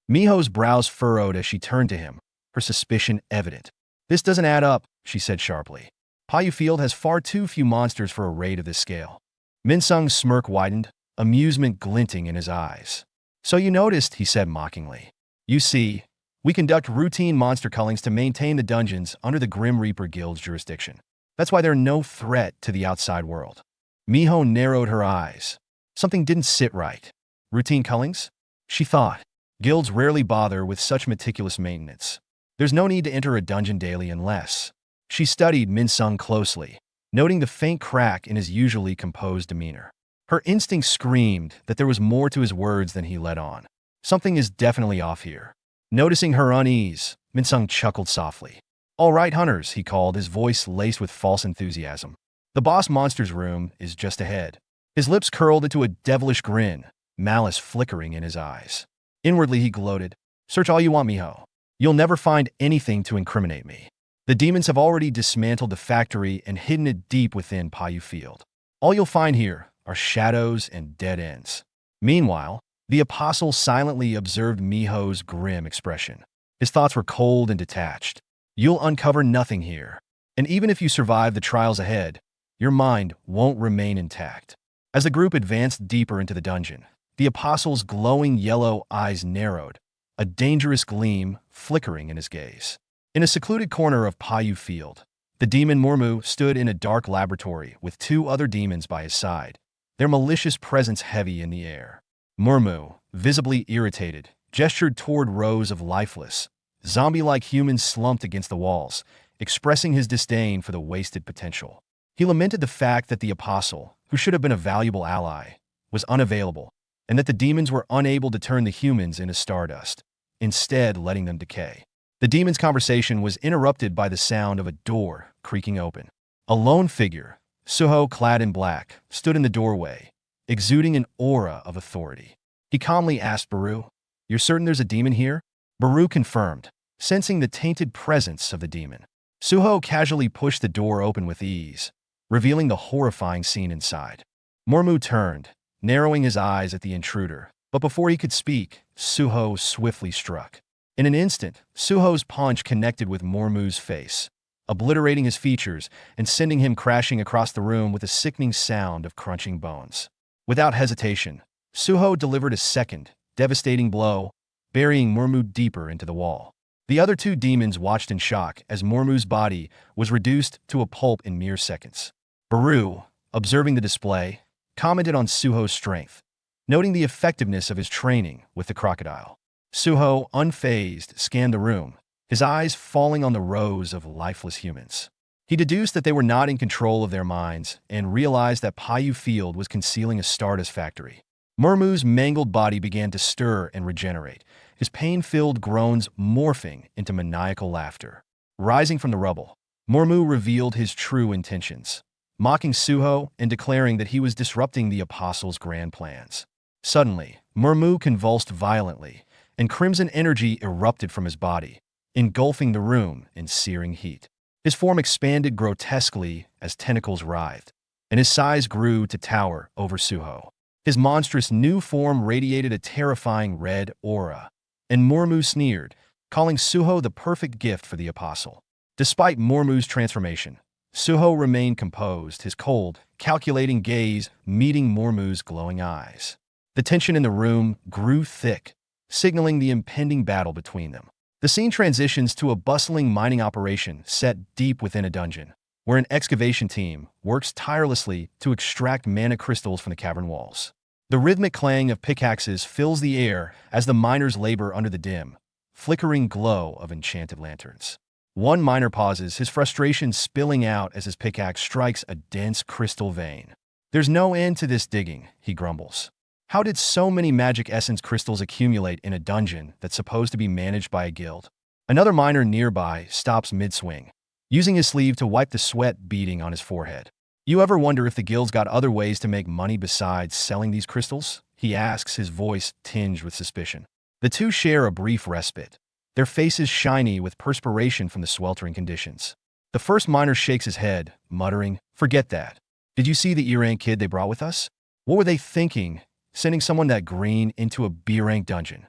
Miho's brows furrowed as she turned to him, her suspicion evident. This doesn't add up, she said sharply. Paiyu Field has far too few monsters for a raid of this scale. Min-sung's smirk widened, amusement glinting in his eyes. So you noticed, he said mockingly. You see, we conduct routine monster cullings to maintain the dungeons under the Grim Reaper Guild's jurisdiction. That's why they're no threat to the outside world. Miho narrowed her eyes. Something didn't sit right. Routine cullings? She thought. Guilds rarely bother with such meticulous maintenance. There's no need to enter a dungeon daily unless. She studied Min-sung closely, noting the faint crack in his usually composed demeanor. Her instinct screamed that there was more to his words than he let on. Something is definitely off here. Noticing her unease, Min-sung chuckled softly. All right, hunters, he called, his voice laced with false enthusiasm. The boss monster's room is just ahead. His lips curled into a devilish grin, malice flickering in his eyes. Inwardly, he gloated. Search all you want, Miho. You'll never find anything to incriminate me. The demons have already dismantled the factory and hidden it deep within Paiyu Field. All you'll find here are shadows and dead ends. Meanwhile, the apostle silently observed Miho's grim expression. His thoughts were cold and detached. You'll uncover nothing here. And even if you survive the trials ahead, your mind won't remain intact. As the group advanced deeper into the dungeon, the apostle's glowing yellow eyes narrowed, a dangerous gleam flickering in his gaze. In a secluded corner of Paiyu Field, the demon Mormu stood in a dark laboratory with two other demons by his side, their malicious presence heavy in the air. Mormu, visibly irritated, gestured toward rows of lifeless, zombie-like humans slumped against the walls, expressing his disdain for the wasted potential. He lamented the fact that the apostle, who should have been a valuable ally, was unavailable, and that the demons were unable to turn the humans into stardust, instead letting them decay. The demon's conversation was interrupted by the sound of a door creaking open. A lone figure, Suho clad in black, stood in the doorway, exuding an aura of authority. He calmly asked Baru, "You're certain there's a demon here?" Baru confirmed, sensing the tainted presence of the demon. Suho casually pushed the door open with ease, revealing the horrifying scene inside. Mormu turned, narrowing his eyes at the intruder, but before he could speak, Suho swiftly struck. In an instant, Suho's punch connected with Mormu's face, obliterating his features and sending him crashing across the room with a sickening sound of crunching bones. Without hesitation, Suho delivered a second, devastating blow, burying Mormu deeper into the wall. The other two demons watched in shock as Mormu's body was reduced to a pulp in mere seconds. Baru, observing the display, commented on Suho's strength, noting the effectiveness of his training with the crocodile. Suho, unfazed, scanned the room, his eyes falling on the rows of lifeless humans. He deduced that they were not in control of their minds and realized that Paiyu Field was concealing a stardust factory. Mormu's mangled body began to stir and regenerate, his pain-filled groans morphing into maniacal laughter. Rising from the rubble, Mormu revealed his true intentions, mocking Suho and declaring that he was disrupting the apostles' grand plans. Suddenly, Mormu convulsed violently, and crimson energy erupted from his body, engulfing the room in searing heat. His form expanded grotesquely as tentacles writhed, and his size grew to tower over Suho. His monstrous new form radiated a terrifying red aura, and Mormu sneered, calling Suho the perfect gift for the apostle. Despite Mormu's transformation, Suho remained composed, his cold, calculating gaze meeting Mormu's glowing eyes. The tension in the room grew thick, signaling the impending battle between them. The scene transitions to a bustling mining operation set deep within a dungeon, where an excavation team works tirelessly to extract mana crystals from the cavern walls. The rhythmic clang of pickaxes fills the air as the miners labor under the dim, flickering glow of enchanted lanterns. One miner pauses, his frustration spilling out as his pickaxe strikes a dense crystal vein. "There's no end to this digging," he grumbles. "How did so many magic essence crystals accumulate in a dungeon that's supposed to be managed by a guild?" Another miner nearby stops mid-swing, using his sleeve to wipe the sweat beading on his forehead. "You ever wonder if the guild's got other ways to make money besides selling these crystals?" he asks, his voice tinged with suspicion. The two share a brief respite, their faces shiny with perspiration from the sweltering conditions. The first miner shakes his head, muttering, "Forget that. Did you see the E-rank kid they brought with us? What were they thinking, sending someone that green into a B-rank dungeon?"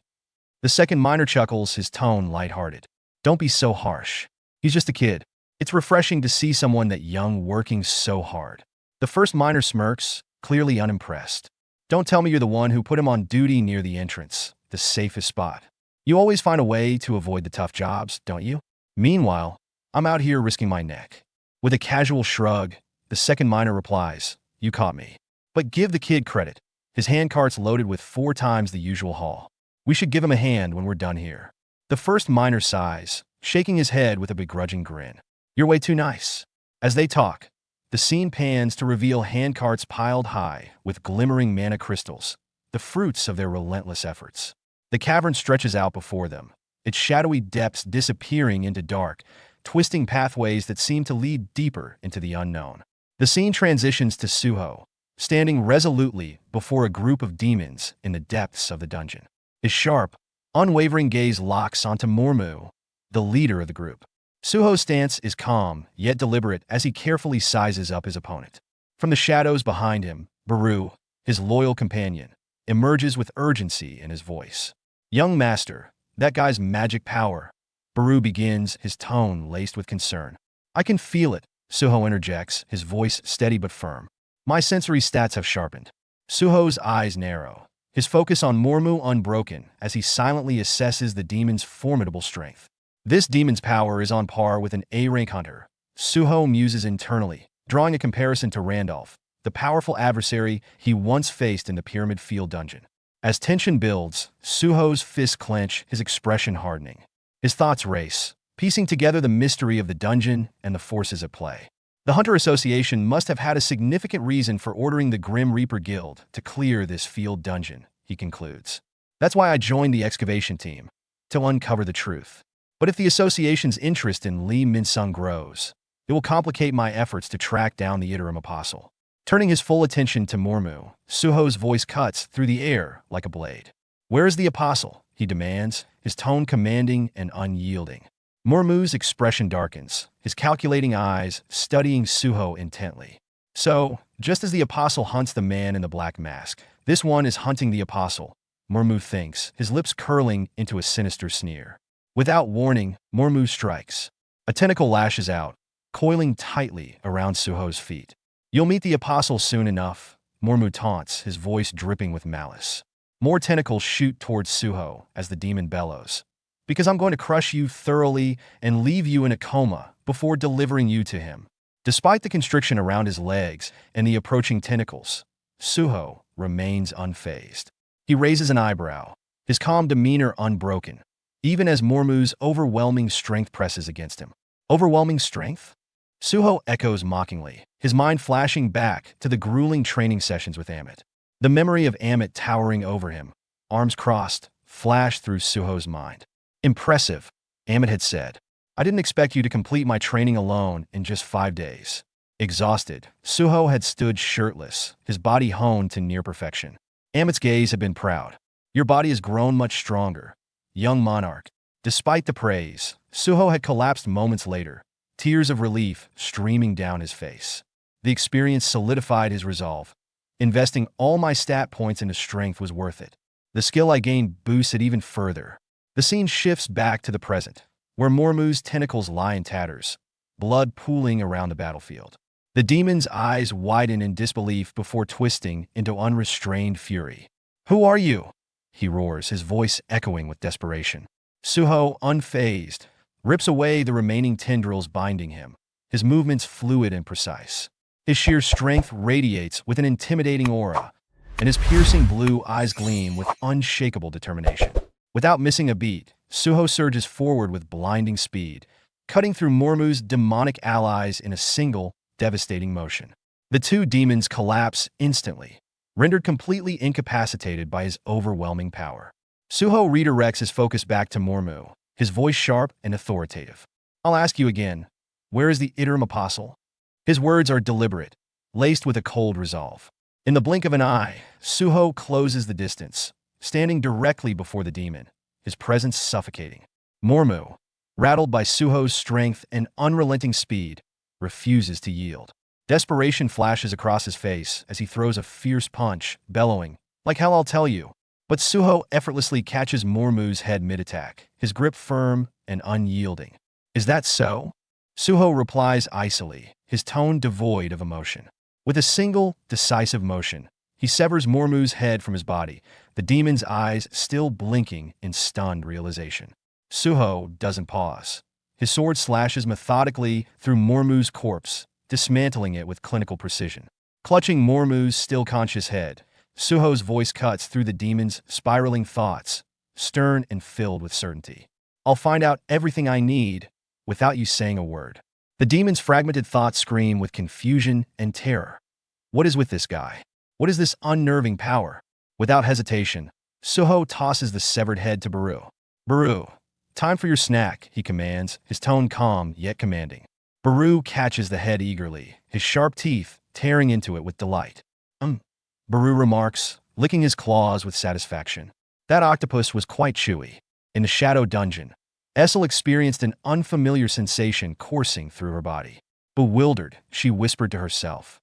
The second miner chuckles, his tone lighthearted. "Don't be so harsh. He's just a kid. It's refreshing to see someone that young working so hard." The first miner smirks, clearly unimpressed. "Don't tell me you're the one who put him on duty near the entrance, the safest spot. You always find a way to avoid the tough jobs, don't you? Meanwhile, I'm out here risking my neck." With a casual shrug, the second miner replies, "You caught me. But give the kid credit. His handcart's loaded with 4 times the usual haul. We should give him a hand when we're done here." The first miner sighs, shaking his head with a begrudging grin. "You're way too nice." As they talk, the scene pans to reveal handcarts piled high with glimmering mana crystals, the fruits of their relentless efforts. The cavern stretches out before them, its shadowy depths disappearing into dark, twisting pathways that seem to lead deeper into the unknown. The scene transitions to Suho, standing resolutely before a group of demons in the depths of the dungeon. His sharp, unwavering gaze locks onto Mormu, the leader of the group. Suho's stance is calm, yet deliberate as he carefully sizes up his opponent. From the shadows behind him, Baru, his loyal companion, emerges with urgency in his voice. "Young master, that guy's magic power," Baru begins, his tone laced with concern. "I can feel it," Suho interjects, his voice steady but firm. "My sensory stats have sharpened." Suho's eyes narrow, his focus on Mormu unbroken as he silently assesses the demon's formidable strength. This demon's power is on par with an A-rank hunter, Suho muses internally, drawing a comparison to Randolph, the powerful adversary he once faced in the Pyramid Field dungeon. As tension builds, Suho's fists clench, his expression hardening. His thoughts race, piecing together the mystery of the dungeon and the forces at play. The Hunter Association must have had a significant reason for ordering the Grim Reaper Guild to clear this field dungeon, he concludes. "That's why I joined the excavation team, to uncover the truth. But if the association's interest in Lee Min-sung grows, it will complicate my efforts to track down the interim apostle." Turning his full attention to Mormu, Suho's voice cuts through the air like a blade. "Where is the apostle?" he demands, his tone commanding and unyielding. Mormu's expression darkens, his calculating eyes studying Suho intently. "So, just as the apostle hunts the man in the black mask, this one is hunting the apostle," Mormu thinks, his lips curling into a sinister sneer. Without warning, Mormu strikes. A tentacle lashes out, coiling tightly around Suho's feet. "You'll meet the apostle soon enough," Mormu taunts, his voice dripping with malice. More tentacles shoot towards Suho as the demon bellows. "Because I'm going to crush you thoroughly and leave you in a coma before delivering you to him." Despite the constriction around his legs and the approaching tentacles, Suho remains unfazed. He raises an eyebrow, his calm demeanor unbroken, even as Mormu's overwhelming strength presses against him. "Overwhelming strength?" Suho echoes mockingly, his mind flashing back to the grueling training sessions with Amit. The memory of Amit towering over him, arms crossed, flashed through Suho's mind. "Impressive," Amit had said. I didn't expect you to complete my training alone in just 5 days. Exhausted, Suho had stood shirtless, his body honed to near perfection. Amit's gaze had been proud. Your body has grown much stronger, young monarch. Despite the praise, Suho had collapsed moments later, tears of relief streaming down his face. The experience solidified his resolve. Investing all my stat points into strength was worth it. The skill I gained boosted even further. The scene shifts back to the present, where Mormu's tentacles lie in tatters, blood pooling around the battlefield. The demon's eyes widen in disbelief before twisting into unrestrained fury. Who are you? He roars, his voice echoing with desperation. Suho, unfazed, rips away the remaining tendrils binding him, his movements fluid and precise. His sheer strength radiates with an intimidating aura, and his piercing blue eyes gleam with unshakable determination. Without missing a beat, Suho surges forward with blinding speed, cutting through Mormu's demonic allies in a single, devastating motion. The two demons collapse instantly, rendered completely incapacitated by his overwhelming power. Suho redirects his focus back to Mormu, his voice sharp and authoritative. I'll ask you again, where is the Iterum Apostle? His words are deliberate, laced with a cold resolve. In the blink of an eye, Suho closes the distance, standing directly before the demon, his presence suffocating. Mormu, rattled by Suho's strength and unrelenting speed, refuses to yield. Desperation flashes across his face as he throws a fierce punch, bellowing, "Like hell I'll tell you." But Suho effortlessly catches Mormu's head mid-attack, his grip firm and unyielding. Is that so? Suho replies icily, his tone devoid of emotion. With a single, decisive motion, he severs Mormu's head from his body, the demon's eyes still blinking in stunned realization. Suho doesn't pause. His sword slashes methodically through Mormu's corpse, dismantling it with clinical precision. Clutching Mormu's still-conscious head, Suho's voice cuts through the demon's spiraling thoughts, stern and filled with certainty. I'll find out everything I need without you saying a word. The demon's fragmented thoughts scream with confusion and terror. What is with this guy? What is this unnerving power? Without hesitation, Suho tosses the severed head to Baru. Baru, time for your snack, he commands, his tone calm yet commanding. Baru catches the head eagerly, his sharp teeth tearing into it with delight. Baru remarks, licking his claws with satisfaction. That octopus was quite chewy. In the shadow dungeon, Essel experienced an unfamiliar sensation coursing through her body. Bewildered, she whispered to herself,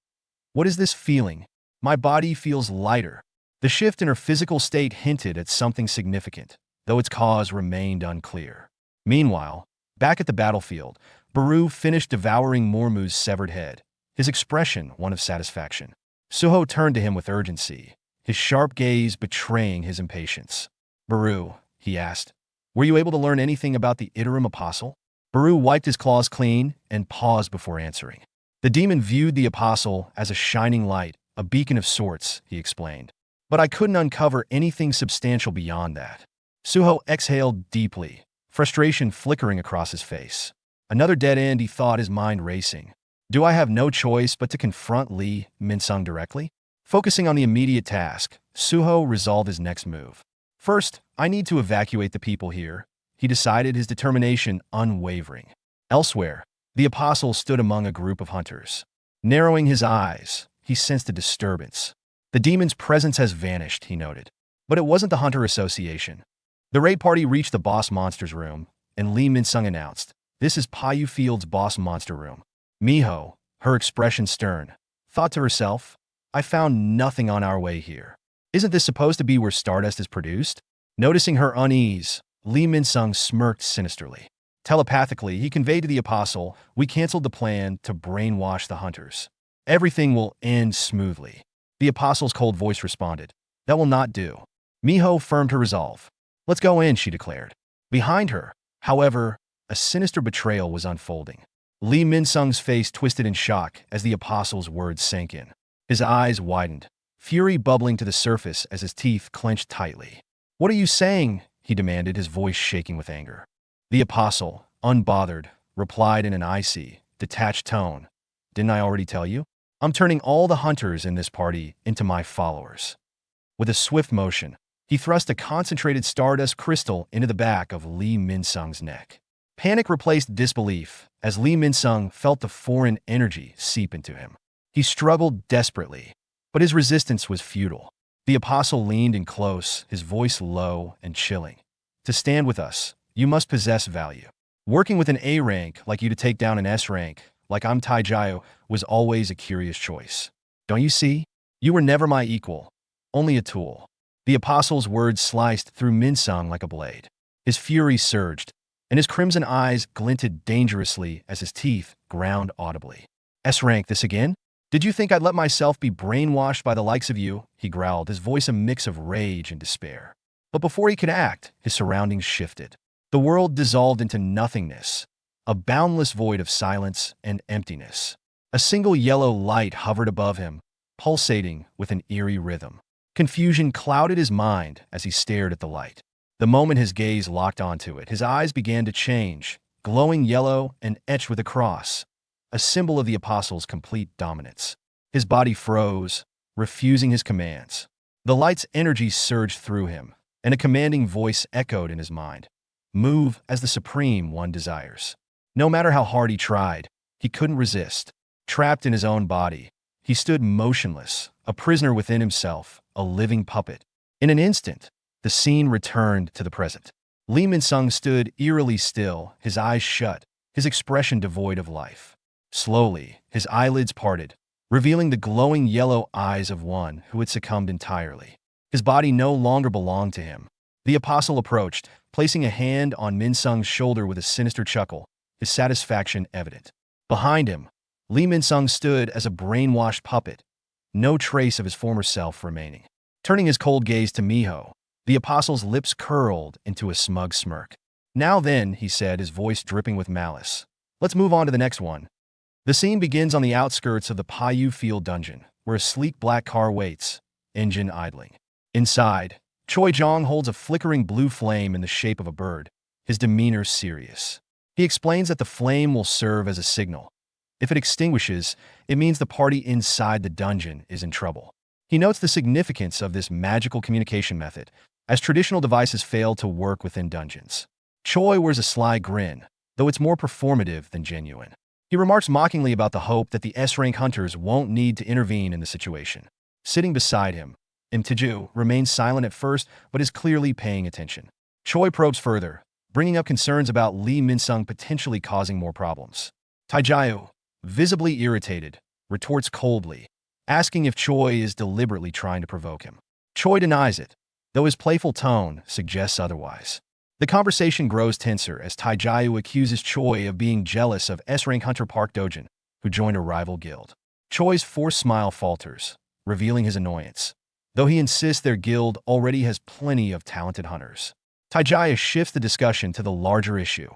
"What is this feeling? My body feels lighter." The shift in her physical state hinted at something significant, though its cause remained unclear. Meanwhile, back at the battlefield, Baru finished devouring Mormu's severed head, his expression one of satisfaction. Suho turned to him with urgency, his sharp gaze betraying his impatience. "Baru," he asked, "were you able to learn anything about the Iterum Apostle?" Baru wiped his claws clean and paused before answering. The demon viewed the Apostle as a shining light, a beacon of sorts, he explained. But I couldn't uncover anything substantial beyond that. Suho exhaled deeply, frustration flickering across his face. Another dead end, he thought, his mind racing. Do I have no choice but to confront Lee Min-sung directly? Focusing on the immediate task, Suho resolved his next move. First, I need to evacuate the people here, he decided, his determination unwavering. Elsewhere, the Apostle stood among a group of hunters. Narrowing his eyes, he sensed a disturbance. The demon's presence has vanished, he noted. But it wasn't the Hunter Association. The raid party reached the boss monster's room, and Lee Min-sung announced, "This is Payu Field's boss monster room." Miho, her expression stern, thought to herself, I found nothing on our way here. Isn't this supposed to be where stardust is produced? Noticing her unease, Lee Min-sung smirked sinisterly. Telepathically, he conveyed to the Apostle, we canceled the plan to brainwash the hunters. Everything will end smoothly. The Apostle's cold voice responded, that will not do. Miho firmed her resolve. Let's go in, she declared. Behind her, however, a sinister betrayal was unfolding. Lee Min-sung's face twisted in shock as the Apostle's words sank in. His eyes widened, fury bubbling to the surface as his teeth clenched tightly. What are you saying? He demanded, his voice shaking with anger. The Apostle, unbothered, replied in an icy, detached tone. Didn't I already tell you? I'm turning all the hunters in this party into my followers. With a swift motion, he thrust a concentrated stardust crystal into the back of Lee Min-sung's neck. Panic replaced disbelief as Lee Min-sung felt the foreign energy seep into him. He struggled desperately, but his resistance was futile. The apostle leaned in close, his voice low and chilling. To stand with us, you must possess value. Working with an A rank like you to take down an S rank, like I'm Taijio, was always a curious choice. Don't you see? You were never my equal, only a tool. The apostle's words sliced through Min-sung like a blade. His fury surged, and his crimson eyes glinted dangerously as his teeth ground audibly. S-rank this again? Did you think I'd let myself be brainwashed by the likes of you? He growled, his voice a mix of rage and despair. But before he could act, his surroundings shifted. The world dissolved into nothingness, a boundless void of silence and emptiness. A single yellow light hovered above him, pulsating with an eerie rhythm. Confusion clouded his mind as he stared at the light. The moment his gaze locked onto it, his eyes began to change, glowing yellow and etched with a cross, a symbol of the apostle's complete dominance. His body froze, refusing his commands. The light's energy surged through him, and a commanding voice echoed in his mind. Move as the supreme one desires. No matter how hard he tried, he couldn't resist. Trapped in his own body, he stood motionless, a prisoner within himself, a living puppet. In an instant, the scene returned to the present. Lee Min-sung stood eerily still, his eyes shut, his expression devoid of life. Slowly, his eyelids parted, revealing the glowing yellow eyes of one who had succumbed entirely. His body no longer belonged to him. The apostle approached, placing a hand on Min-sung's shoulder with a sinister chuckle, his satisfaction evident. Behind him, Lee Min-sung stood as a brainwashed puppet, no trace of his former self remaining. Turning his cold gaze to Miho, the apostle's lips curled into a smug smirk. Now then, he said, his voice dripping with malice. Let's move on to the next one. The scene begins on the outskirts of the Paiyu Field dungeon, where a sleek black car waits, engine idling. Inside, Choi Jong holds a flickering blue flame in the shape of a bird, his demeanor serious. He explains that the flame will serve as a signal. If it extinguishes, it means the party inside the dungeon is in trouble. He notes the significance of this magical communication method, as traditional devices fail to work within dungeons. Choi wears a sly grin, though it's more performative than genuine. He remarks mockingly about the hope that the S-rank hunters won't need to intervene in the situation. Sitting beside him, Im-taeju remains silent at first, but is clearly paying attention. Choi probes further, bringing up concerns about Lee Min-sung potentially causing more problems. Taijio, visibly irritated, retorts coldly, asking if Choi is deliberately trying to provoke him. Choi denies it, though his playful tone suggests otherwise. The conversation grows tenser as Taijio accuses Choi of being jealous of S-rank hunter Park Dojin, who joined a rival guild. Choi's forced smile falters, revealing his annoyance, though he insists their guild already has plenty of talented hunters. Taijio shifts the discussion to the larger issue,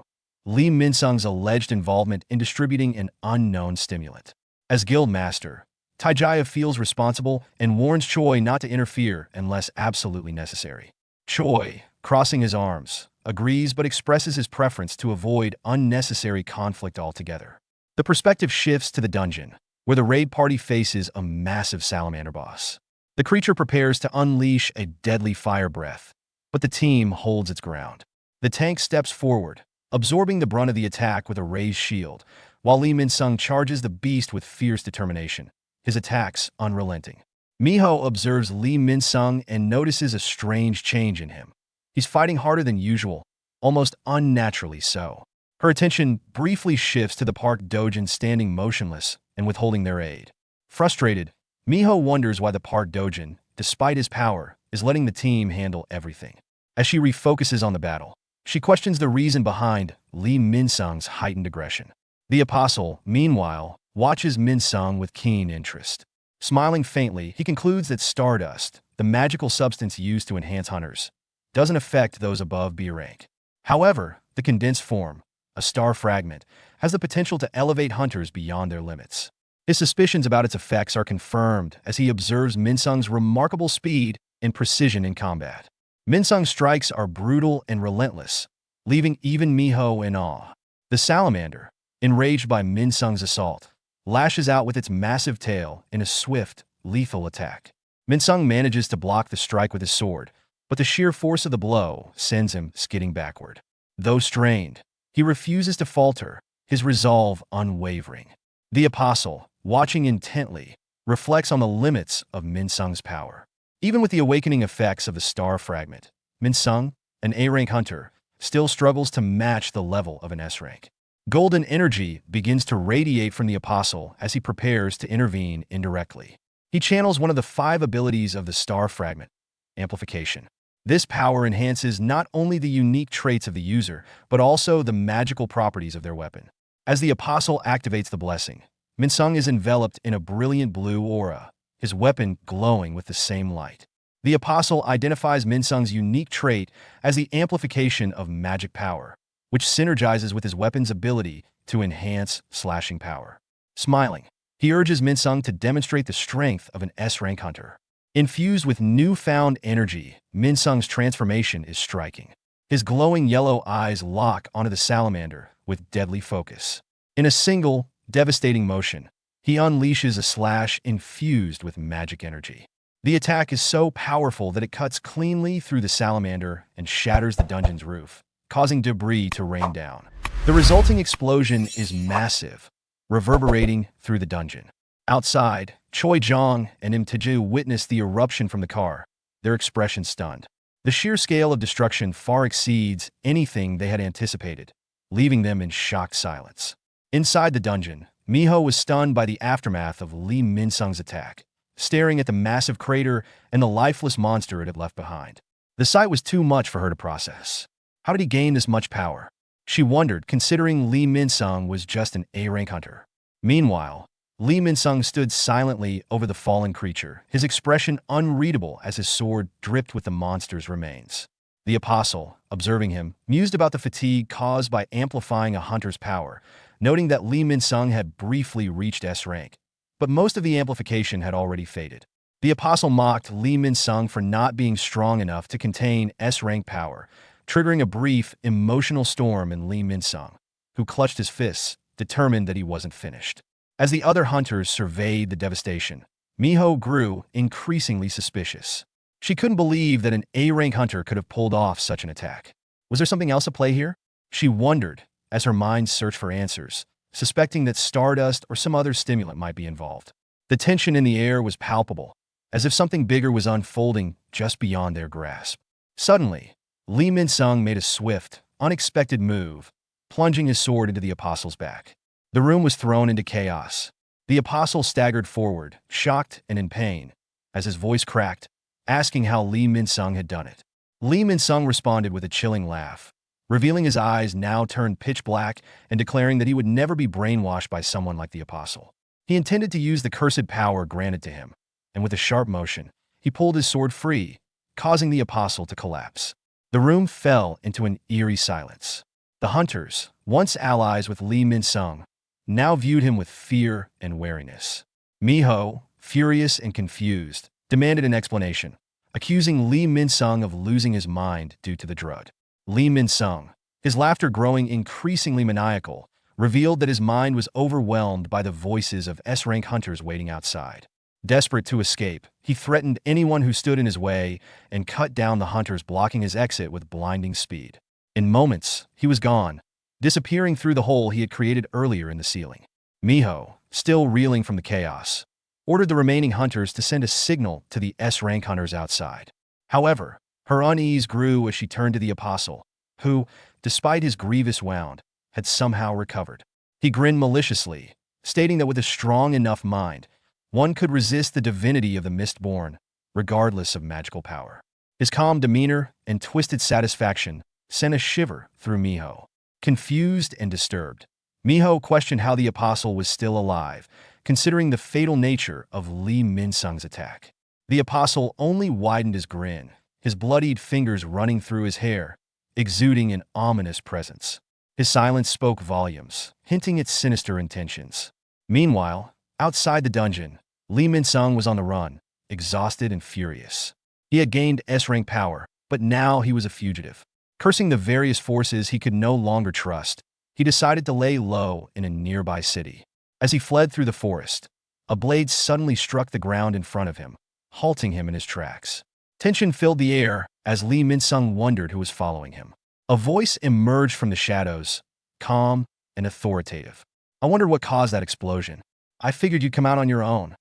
Lee Min-sung's alleged involvement in distributing an unknown stimulant. As guild master, Taijio feels responsible and warns Choi not to interfere unless absolutely necessary. Choi, crossing his arms, agrees but expresses his preference to avoid unnecessary conflict altogether. The perspective shifts to the dungeon, where the raid party faces a massive salamander boss. The creature prepares to unleash a deadly fire breath, but the team holds its ground. The tank steps forward, absorbing the brunt of the attack with a raised shield, while Lee Min-sung charges the beast with fierce determination, his attacks unrelenting. Miho observes Lee Min-sung and notices a strange change in him. He's fighting harder than usual, almost unnaturally so. Her attention briefly shifts to the Park Dojin standing motionless and withholding their aid. Frustrated, Miho wonders why the Park Dojin, despite his power, is letting the team handle everything. As she refocuses on the battle, she questions the reason behind Lee Min-sung's heightened aggression. The apostle, meanwhile, watches Min-sung with keen interest. Smiling faintly, he concludes that stardust, the magical substance used to enhance hunters, doesn't affect those above B rank. However, the condensed form, a star fragment, has the potential to elevate hunters beyond their limits. His suspicions about its effects are confirmed as he observes Min-sung's remarkable speed and precision in combat. Min-sung's strikes are brutal and relentless, leaving even Miho in awe. The salamander, enraged by Min-sung's assault, lashes out with its massive tail in a swift, lethal attack. Min-sung manages to block the strike with his sword, but the sheer force of the blow sends him skidding backward. Though strained, He refuses to falter, his resolve unwavering. The apostle, watching intently, reflects on the limits of Min Sung's power. Even with the awakening effects of the star fragment, Min Sung, an A-rank hunter, still struggles to match the level of an S-rank. Golden energy begins to radiate from the apostle as he prepares to intervene indirectly. He channels one of the 5 abilities of the star fragment, amplification. This power enhances not only the unique traits of the user, but also the magical properties of their weapon. As the apostle activates the blessing, Min Sung is enveloped in a brilliant blue aura, his weapon glowing with the same light. The apostle identifies Min Sung's unique trait as the amplification of magic power, which synergizes with his weapon's ability to enhance slashing power. Smiling, he urges Min Sung to demonstrate the strength of an S-rank hunter. Infused with newfound energy, Min Sung's transformation is striking. His glowing yellow eyes lock onto the salamander with deadly focus. In a single, devastating motion, he unleashes a slash infused with magic energy. The attack is so powerful that it cuts cleanly through the salamander and shatters the dungeon's roof, causing debris to rain down. The resulting explosion is massive, reverberating through the dungeon. Outside, Choi Jong and Im Tae-ju witness the eruption from the car, their expressions stunned. The sheer scale of destruction far exceeds anything they had anticipated, leaving them in shocked silence. Inside the dungeon, Miho was stunned by the aftermath of Lee Min Sung's attack, staring at the massive crater and the lifeless monster it had left behind. The sight was too much for her to process. How did he gain this much power? She wondered, considering Lee Min Sung was just an A-rank hunter. Meanwhile, Lee Min Sung stood silently over the fallen creature, his expression unreadable as his sword dripped with the monster's remains. The apostle, observing him, mused about the fatigue caused by amplifying a hunter's power, noting that Lee Min Sung had briefly reached S rank, but most of the amplification had already faded. The apostle mocked Lee Min Sung for not being strong enough to contain S rank power, triggering a brief, emotional storm in Lee Min Sung, who clutched his fists, determined that he wasn't finished. As the other hunters surveyed the devastation, Miho grew increasingly suspicious. She couldn't believe that an A-rank hunter could have pulled off such an attack. Was there something else at play here? She wondered as her mind searched for answers, suspecting that stardust or some other stimulant might be involved. The tension in the air was palpable, as if something bigger was unfolding just beyond their grasp. Suddenly, Lee Min Sung made a swift, unexpected move, plunging his sword into the apostle's back. The room was thrown into chaos. The apostle staggered forward, shocked and in pain, as his voice cracked, asking how Lee Min Sung had done it. Lee Min Sung responded with a chilling laugh, revealing his eyes now turned pitch black and declaring that he would never be brainwashed by someone like the apostle. He intended to use the cursed power granted to him, and with a sharp motion, he pulled his sword free, causing the apostle to collapse. The room fell into an eerie silence. The hunters, once allies with Lee Min Sung, now viewed him with fear and wariness. Miho, furious and confused, demanded an explanation, accusing Lee Min Sung of losing his mind due to the drug. Lee Min Sung, his laughter growing increasingly maniacal, revealed that his mind was overwhelmed by the voices of S-rank hunters waiting outside. Desperate to escape, he threatened anyone who stood in his way and cut down the hunters blocking his exit with blinding speed. In moments, he was gone, disappearing through the hole he had created earlier in the ceiling. Miho, still reeling from the chaos, ordered the remaining hunters to send a signal to the S-rank hunters outside. However, her unease grew as she turned to the apostle, who, despite his grievous wound, had somehow recovered. He grinned maliciously, stating that with a strong enough mind, one could resist the divinity of the Mistborn, regardless of magical power. His calm demeanor and twisted satisfaction sent a shiver through Miho. Confused and disturbed, Miho questioned how the apostle was still alive, considering the fatal nature of Lee Min Sung's attack. The apostle only widened his grin, his bloodied fingers running through his hair, exuding an ominous presence. His silence spoke volumes, hinting at sinister intentions. Meanwhile, outside the dungeon, Lee Min Sung was on the run, exhausted and furious. He had gained S-rank power, but now he was a fugitive. Cursing the various forces he could no longer trust, he decided to lay low in a nearby city. As he fled through the forest, a blade suddenly struck the ground in front of him, halting him in his tracks. Tension filled the air as Lee Min Sung wondered who was following him. A voice emerged from the shadows, calm and authoritative. I wondered what caused that explosion. I figured you'd come out on your own.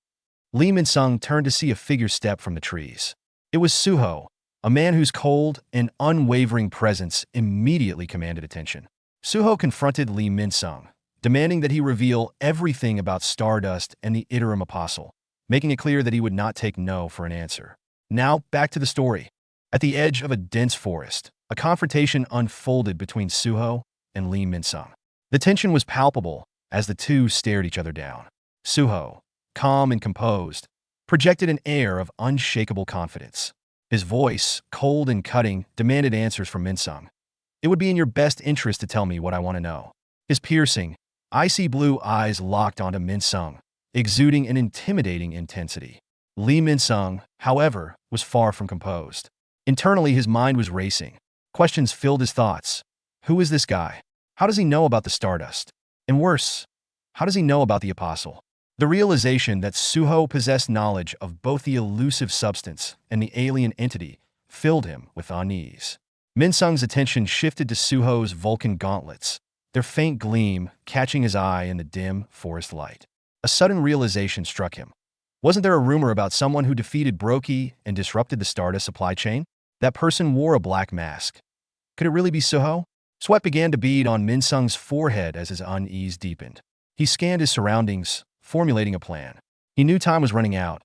Lee Min-sung turned to see a figure step from the trees. It was Suho, a man whose cold and unwavering presence immediately commanded attention. Suho confronted Lee Min-sung, demanding that he reveal everything about Stardust and the Iterum Apostle, making it clear that he would not take no for an answer. Now, back to the story. At the edge of a dense forest, a confrontation unfolded between Suho and Lee Min-sung. The tension was palpable as the two stared each other down. Suho, calm and composed, projected an air of unshakable confidence. His voice, cold and cutting, demanded answers from Min-sung. It would be in your best interest to tell me what I want to know. His piercing, icy blue eyes locked onto Min-sung, exuding an intimidating intensity. Lee Min-sung, however, was far from composed. Internally, his mind was racing. Questions filled his thoughts. Who is this guy? How does he know about the Stardust? And worse, how does he know about the Apostle? The realization that Suho possessed knowledge of both the elusive substance and the alien entity filled him with unease. Min-sung's attention shifted to Suho's Vulcan gauntlets, their faint gleam catching his eye in the dim forest light. A sudden realization struck him. Wasn't there a rumor about someone who defeated Brokey and disrupted the Stardust supply chain? That person wore a black mask. Could it really be Suho? Sweat began to bead on Min-sung's forehead as his unease deepened. He scanned his surroundings, formulating a plan. He knew time was running out.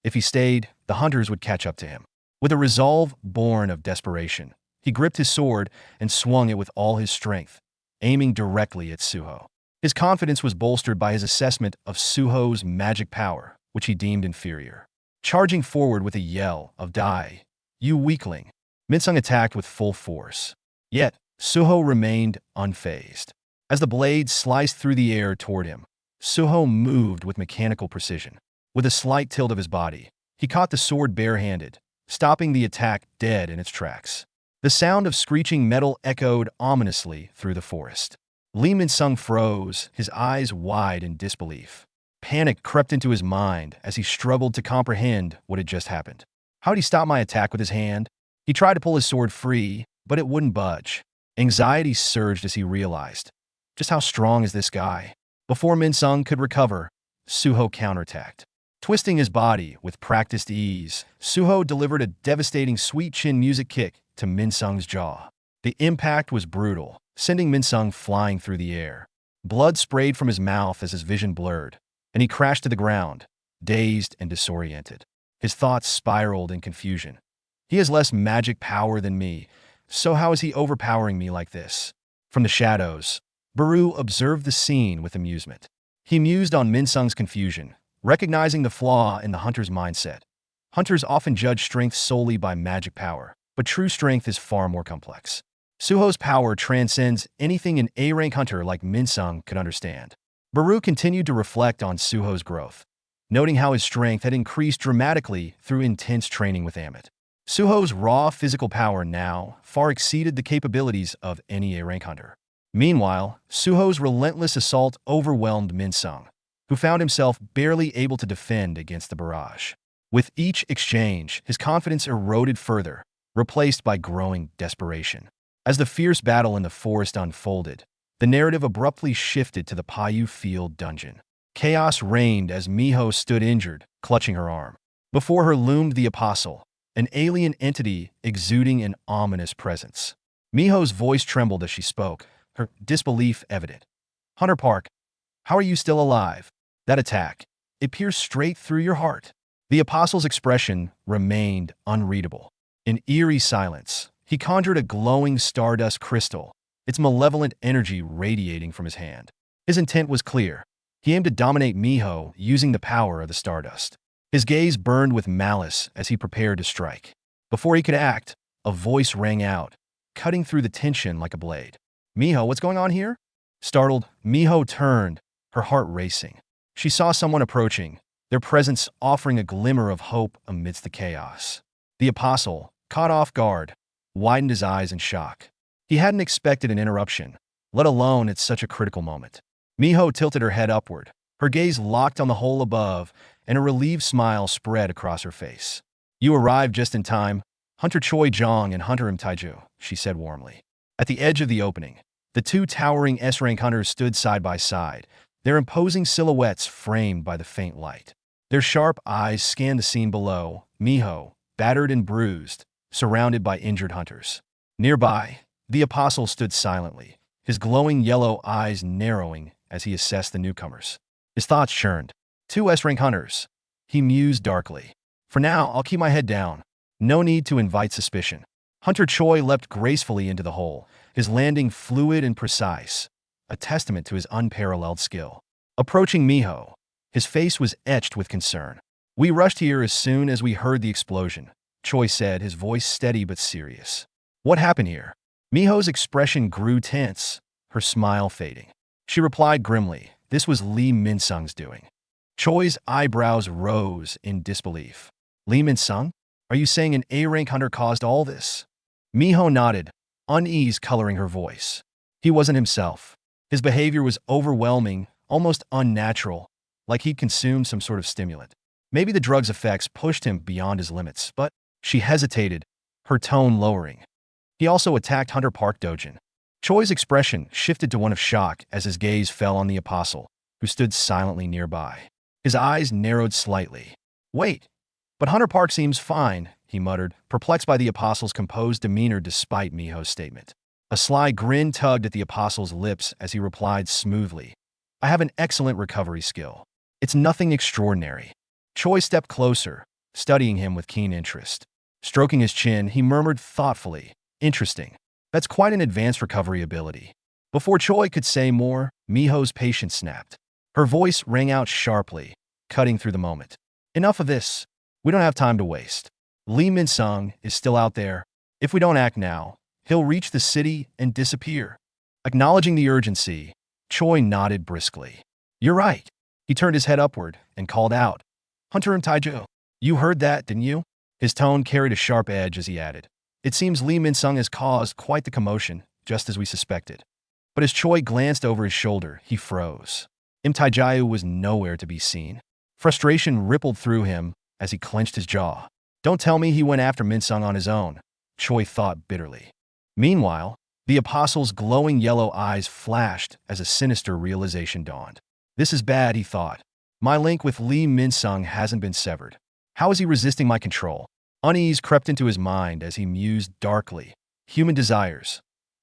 If he stayed, the hunters would catch up to him. With a resolve born of desperation, he gripped his sword and swung it with all his strength, aiming directly at Suho. His confidence was bolstered by his assessment of Suho's magic power, which he deemed inferior. Charging forward with a yell of "Die, you weakling!" Min-sung attacked with full force. Yet, Suho remained unfazed. As the blade sliced through the air toward him, Suho moved with mechanical precision. With a slight tilt of his body, he caught the sword barehanded, stopping the attack dead in its tracks. The sound of screeching metal echoed ominously through the forest. Lee Min-sung froze, his eyes wide in disbelief. Panic crept into his mind as he struggled to comprehend what had just happened. How'd he stop my attack with his hand? He tried to pull his sword free, but it wouldn't budge. Anxiety surged as he realized, just how strong is this guy? Before Min-sung could recover, Suho counterattacked. Twisting his body with practiced ease, Suho delivered a devastating sweet chin music kick to Min-sung's jaw. The impact was brutal, sending Min-sung flying through the air. Blood sprayed from his mouth as his vision blurred, and he crashed to the ground, dazed and disoriented. His thoughts spiraled in confusion. He has less magic power than me, so how is he overpowering me like this? From the shadows, Baru observed the scene with amusement. He mused on Min-sung's confusion, recognizing the flaw in the hunter's mindset. Hunters often judge strength solely by magic power, but true strength is far more complex. Suho's power transcends anything an A-rank hunter like Min-sung could understand. Baru continued to reflect on Suho's growth, noting how his strength had increased dramatically through intense training with Amit. Suho's raw physical power now far exceeded the capabilities of any A-rank hunter. Meanwhile, Suho's relentless assault overwhelmed Min-sung, who found himself barely able to defend against the barrage. With each exchange, his confidence eroded further, replaced by growing desperation. As the fierce battle in the forest unfolded, the narrative abruptly shifted to the Payu Field dungeon. Chaos reigned as Miho stood injured, clutching her arm. Before her loomed the Apostle, an alien entity exuding an ominous presence. Miho's voice trembled as she spoke, her disbelief evident. "Hunter Park, how are you still alive?" That attack, it pierced straight through your heart. The Apostle's expression remained unreadable. In eerie silence, he conjured a glowing stardust crystal, its malevolent energy radiating from his hand. His intent was clear. He aimed to dominate Miho using the power of the stardust. His gaze burned with malice as he prepared to strike. Before he could act, a voice rang out, cutting through the tension like a blade. "Miho, what's going on here?" Startled, Miho turned, her heart racing. She saw someone approaching, their presence offering a glimmer of hope amidst the chaos. The Apostle, caught off guard, widened his eyes in shock. He hadn't expected an interruption, let alone at such a critical moment. Miho tilted her head upward, her gaze locked on the hole above, and a relieved smile spread across her face. "You arrived just in time, Hunter Choi Jong and Hunter Im Taiju," she said warmly. At the edge of the opening, The two towering S-rank hunters stood side by side, their imposing silhouettes framed by the faint light. Their sharp eyes scanned the scene below, Miho, battered and bruised, surrounded by injured hunters. Nearby, the apostle stood silently, his glowing yellow eyes narrowing as he assessed the newcomers. His thoughts churned. Two S-rank hunters. He mused darkly. For now, I'll keep my head down. No need to invite suspicion. Hunter Choi leapt gracefully into the hole, his landing fluid and precise, a testament to his unparalleled skill. Approaching Miho, his face was etched with concern. We rushed here as soon as we heard the explosion, Choi said, his voice steady but serious. What happened here? Miho's expression grew tense, her smile fading. She replied grimly, this was Lee Min-sung's doing. Choi's eyebrows rose in disbelief. Lee Min-sung? Are you saying an A-rank hunter caused all this? Miho nodded, unease coloring her voice. He wasn't himself. His behavior was overwhelming, almost unnatural, like he'd consumed some sort of stimulant. Maybe the drug's effects pushed him beyond his limits, but she hesitated, her tone lowering. He also attacked Hunter Park Dojin. Choi's expression shifted to one of shock as his gaze fell on the apostle, who stood silently nearby. His eyes narrowed slightly. Wait, but Hunter Park seems fine, he muttered, perplexed by the apostle's composed demeanor despite Miho's statement. A sly grin tugged at the apostle's lips as he replied smoothly, I have an excellent recovery skill. It's nothing extraordinary. Choi stepped closer, studying him with keen interest. Stroking his chin, he murmured thoughtfully, interesting. That's quite an advanced recovery ability. Before Choi could say more, Miho's patience snapped. Her voice rang out sharply, cutting through the moment. Enough of this. We don't have time to waste. Lee Min-sung is still out there. If we don't act now, he'll reach the city and disappear. Acknowledging the urgency, Choi nodded briskly. You're right. He turned his head upward and called out, Hunter and Taiju. You heard that, didn't you? His tone carried a sharp edge as he added. It seems Lee Min-sung has caused quite the commotion, just as we suspected. But as Choi glanced over his shoulder, he froze. Taiju was nowhere to be seen. Frustration rippled through him as he clenched his jaw. Don't tell me he went after Min-sung on his own, Choi thought bitterly. Meanwhile, the apostle's glowing yellow eyes flashed as a sinister realization dawned. This is bad, he thought. My link with Lee Min-sung hasn't been severed. How is he resisting my control? Unease crept into his mind as he mused darkly. Human desires.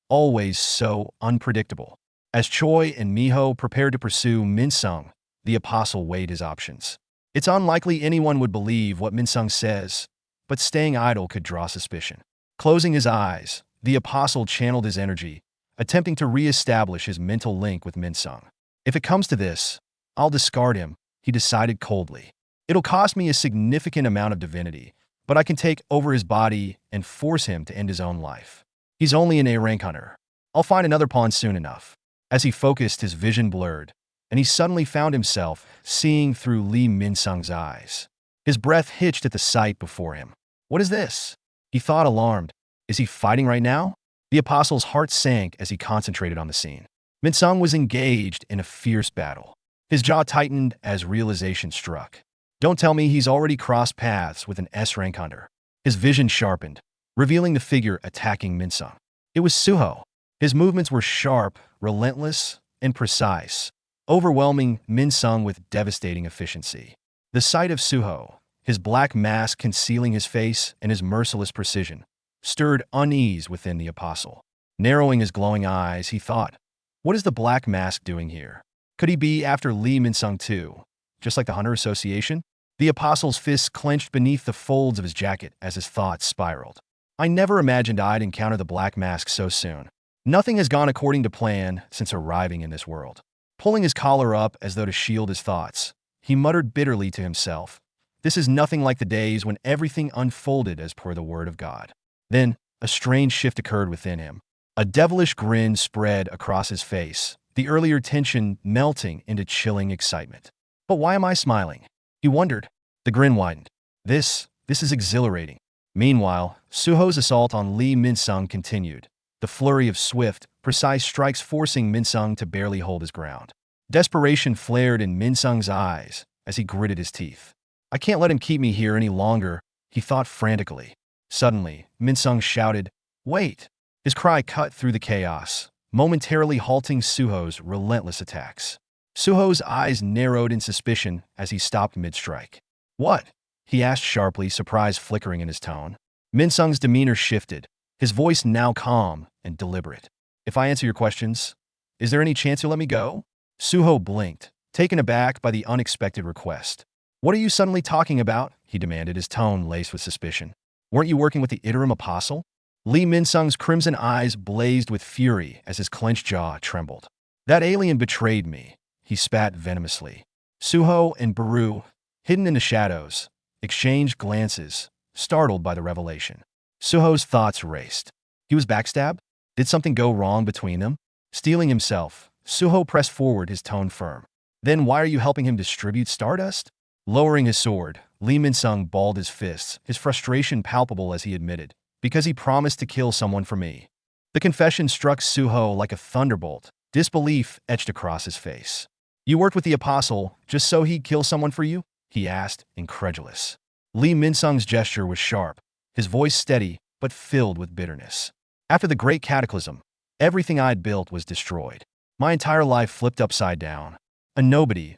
Always so unpredictable. As Choi and Miho prepared to pursue Min-sung, the apostle weighed his options. It's unlikely anyone would believe what Min-sung says, but staying idle could draw suspicion. Closing his eyes, the apostle channeled his energy, attempting to re-establish his mental link with Min-sung. If it comes to this, I'll discard him, he decided coldly. It'll cost me a significant amount of divinity, but I can take over his body and force him to end his own life. He's only an A-rank hunter. I'll find another pawn soon enough. As he focused, his vision blurred, and he suddenly found himself seeing through Lee Min-sung's eyes. His breath hitched at the sight before him. What is this? He thought, alarmed. Is he fighting right now? The apostle's heart sank as he concentrated on the scene. Min-sung was engaged in a fierce battle. His jaw tightened as realization struck. Don't tell me he's already crossed paths with an S-rank hunter. His vision sharpened, revealing the figure attacking Min-sung. It was Suho. His movements were sharp, relentless, and precise, overwhelming Min-sung with devastating efficiency. The sight of Suho, his black mask concealing his face and his merciless precision, stirred unease within the apostle. Narrowing his glowing eyes, he thought, what is the black mask doing here? Could he be after Lee Min-sung too, just like the Hunter Association? The apostle's fists clenched beneath the folds of his jacket as his thoughts spiraled. I never imagined I'd encounter the black mask so soon. Nothing has gone according to plan since arriving in this world. Pulling his collar up as though to shield his thoughts, he muttered bitterly to himself, this is nothing like the days when everything unfolded as per the word of God. Then, a strange shift occurred within him. A devilish grin spread across his face, the earlier tension melting into chilling excitement. But why am I smiling? He wondered. The grin widened. This is exhilarating. Meanwhile, Suho's assault on Lee Min-sung continued, the flurry of swift, precise strikes forcing Min-sung to barely hold his ground. Desperation flared in Min-sung's eyes as he gritted his teeth. I can't let him keep me here any longer, he thought frantically. Suddenly, Min-sung shouted, wait! His cry cut through the chaos, momentarily halting Suho's relentless attacks. Suho's eyes narrowed in suspicion as he stopped mid-strike. "What?" he asked sharply, surprise flickering in his tone. Minsung's demeanor shifted, his voice now calm and deliberate. "If I answer your questions, is there any chance you'll let me go?" Suho blinked, taken aback by the unexpected request. "What are you suddenly talking about?" he demanded, his tone laced with suspicion. "Weren't you working with the Iterum Apostle?" Lee Minsung's crimson eyes blazed with fury as his clenched jaw trembled. "That alien betrayed me," he spat venomously. Suho and Baru, hidden in the shadows, exchanged glances, startled by the revelation. Suho's thoughts raced. He was backstabbed? Did something go wrong between them? Steeling himself, Suho pressed forward, his tone firm. "Then why are you helping him distribute stardust?" Lowering his sword, Lee Minsung balled his fists, his frustration palpable as he admitted, "Because he promised to kill someone for me." The confession struck Suho like a thunderbolt, disbelief etched across his face. "You worked with the Apostle just so he'd kill someone for you?" he asked, incredulous. Lee Minsung's gesture was sharp, his voice steady but filled with bitterness. "After the Great Cataclysm, everything I'd built was destroyed. My entire life flipped upside down. A nobody,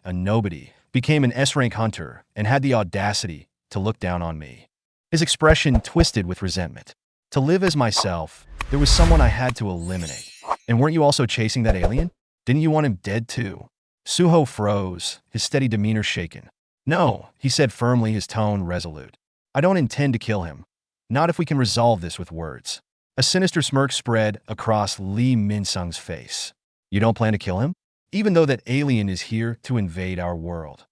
became an S-rank hunter and had the audacity to look down on me." His expression twisted with resentment. "To live as myself, there was someone I had to eliminate. And weren't you also chasing that alien? Didn't you want him dead too?" Suho froze, his steady demeanor shaken. "No," he said firmly, his tone resolute. "I don't intend to kill him. Not if we can resolve this with words." A sinister smirk spread across Lee Minsung's face. "You don't plan to kill him? Even though that alien is here to invade our world?"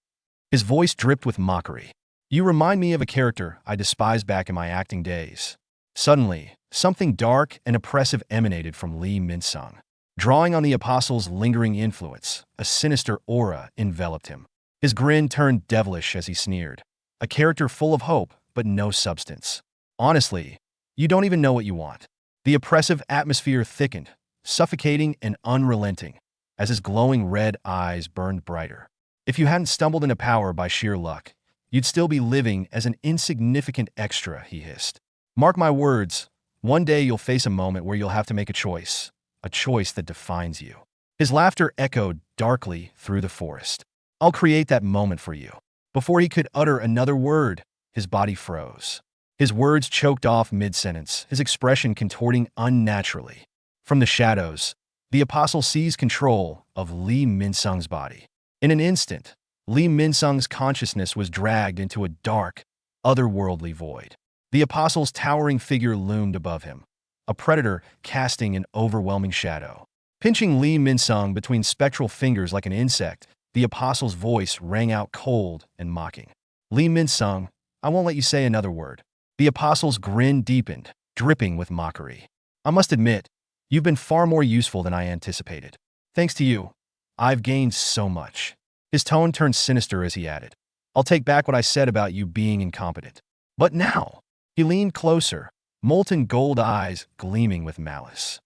His voice dripped with mockery. "You remind me of a character I despised back in my acting days." Suddenly, something dark and oppressive emanated from Lee Minsung. Drawing on the Apostle's lingering influence, a sinister aura enveloped him. His grin turned devilish as he sneered. "A character full of hope, but no substance. Honestly, you don't even know what you want." The oppressive atmosphere thickened, suffocating and unrelenting, as his glowing red eyes burned brighter. "If you hadn't stumbled into power by sheer luck, you'd still be living as an insignificant extra," he hissed. "Mark my words, one day you'll face a moment where you'll have to make a choice that defines you." His laughter echoed darkly through the forest. "I'll create that moment for you." Before he could utter another word, his body froze. His words choked off mid-sentence, his expression contorting unnaturally. From the shadows, the Apostle seized control of Lee Minsung's body. In an instant, Lee Minsung's consciousness was dragged into a dark, otherworldly void. The Apostle's towering figure loomed above him, a predator casting an overwhelming shadow. Pinching Lee Minsung between spectral fingers like an insect, the Apostle's voice rang out cold and mocking. "Lee Minsung, I won't let you say another word." The Apostle's grin deepened, dripping with mockery. "I must admit, you've been far more useful than I anticipated. Thanks to you, I've gained so much." His tone turned sinister as he added, "I'll take back what I said about you being incompetent. But now," he leaned closer, molten gold eyes gleaming with malice.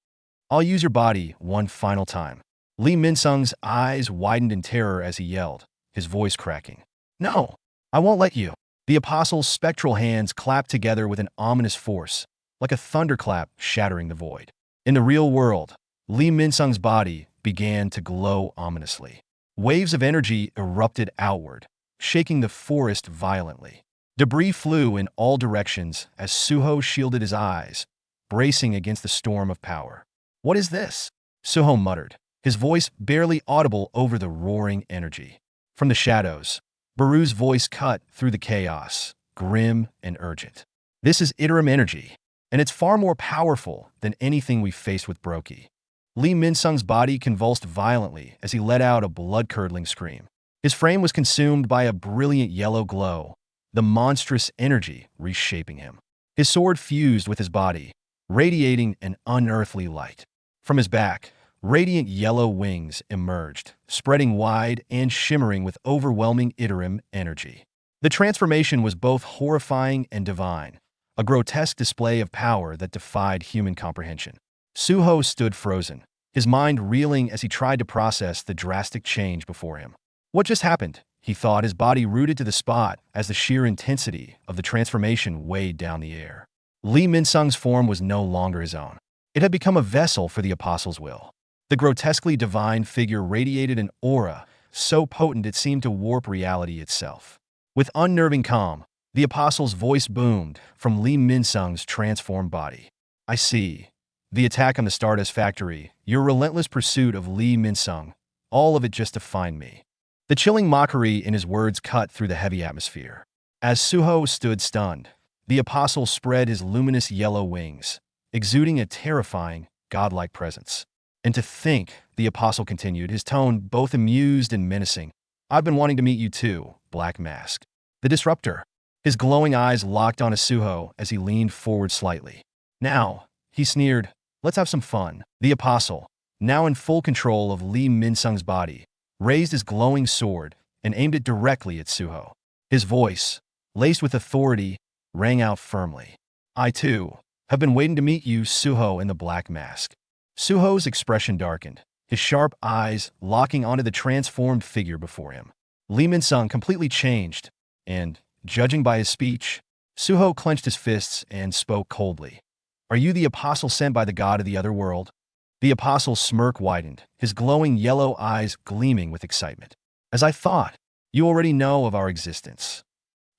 "I'll use your body one final time." Lee Minsung's eyes widened in terror as he yelled, his voice cracking. "No, I won't let you." The Apostle's spectral hands clapped together with an ominous force, like a thunderclap shattering the void. In the real world, Lee Minsung's body began to glow ominously. Waves of energy erupted outward, shaking the forest violently. Debris flew in all directions as Suho shielded his eyes, bracing against the storm of power. "What is this?" Suho muttered, his voice barely audible over the roaring energy. From the shadows, Baru's voice cut through the chaos, grim and urgent. "This is Iterum energy, and it's far more powerful than anything we faced with Brokey." Lee Minsung's body convulsed violently as he let out a blood-curdling scream. His frame was consumed by a brilliant yellow glow, the monstrous energy reshaping him. His sword fused with his body, radiating an unearthly light. From his back, radiant yellow wings emerged, spreading wide and shimmering with overwhelming Iterum energy. The transformation was both horrifying and divine, a grotesque display of power that defied human comprehension. Suho stood frozen, his mind reeling as he tried to process the drastic change before him. What just happened? He thought, his body rooted to the spot as the sheer intensity of the transformation weighed down the air. Lee Minsung's form was no longer his own. It had become a vessel for the Apostle's will. The grotesquely divine figure radiated an aura so potent it seemed to warp reality itself. With unnerving calm, the apostle's voice boomed from Lee Min-sung's transformed body. I see. The attack on the Stardust Factory, your relentless pursuit of Lee Min-sung, all of it just to find me. The chilling mockery in his words cut through the heavy atmosphere. As Suho stood stunned, the apostle spread his luminous yellow wings, exuding a terrifying, godlike presence. And to think, the apostle continued, his tone both amused and menacing, I've been wanting to meet you too, Black Mask. The disruptor. His glowing eyes locked on Suho as he leaned forward slightly. Now, he sneered, let's have some fun. The apostle, now in full control of Lee Min-sung's body, raised his glowing sword and aimed it directly at Suho. His voice, laced with authority, rang out firmly. I too have been waiting to meet you, Suho in the Black Mask. Suho's expression darkened, his sharp eyes locking onto the transformed figure before him. Lee Min-sung completely changed, and, judging by his speech, Suho clenched his fists and spoke coldly. Are you the apostle sent by the god of the other world? The apostle's smirk widened, his glowing yellow eyes gleaming with excitement. As I thought, you already know of our existence.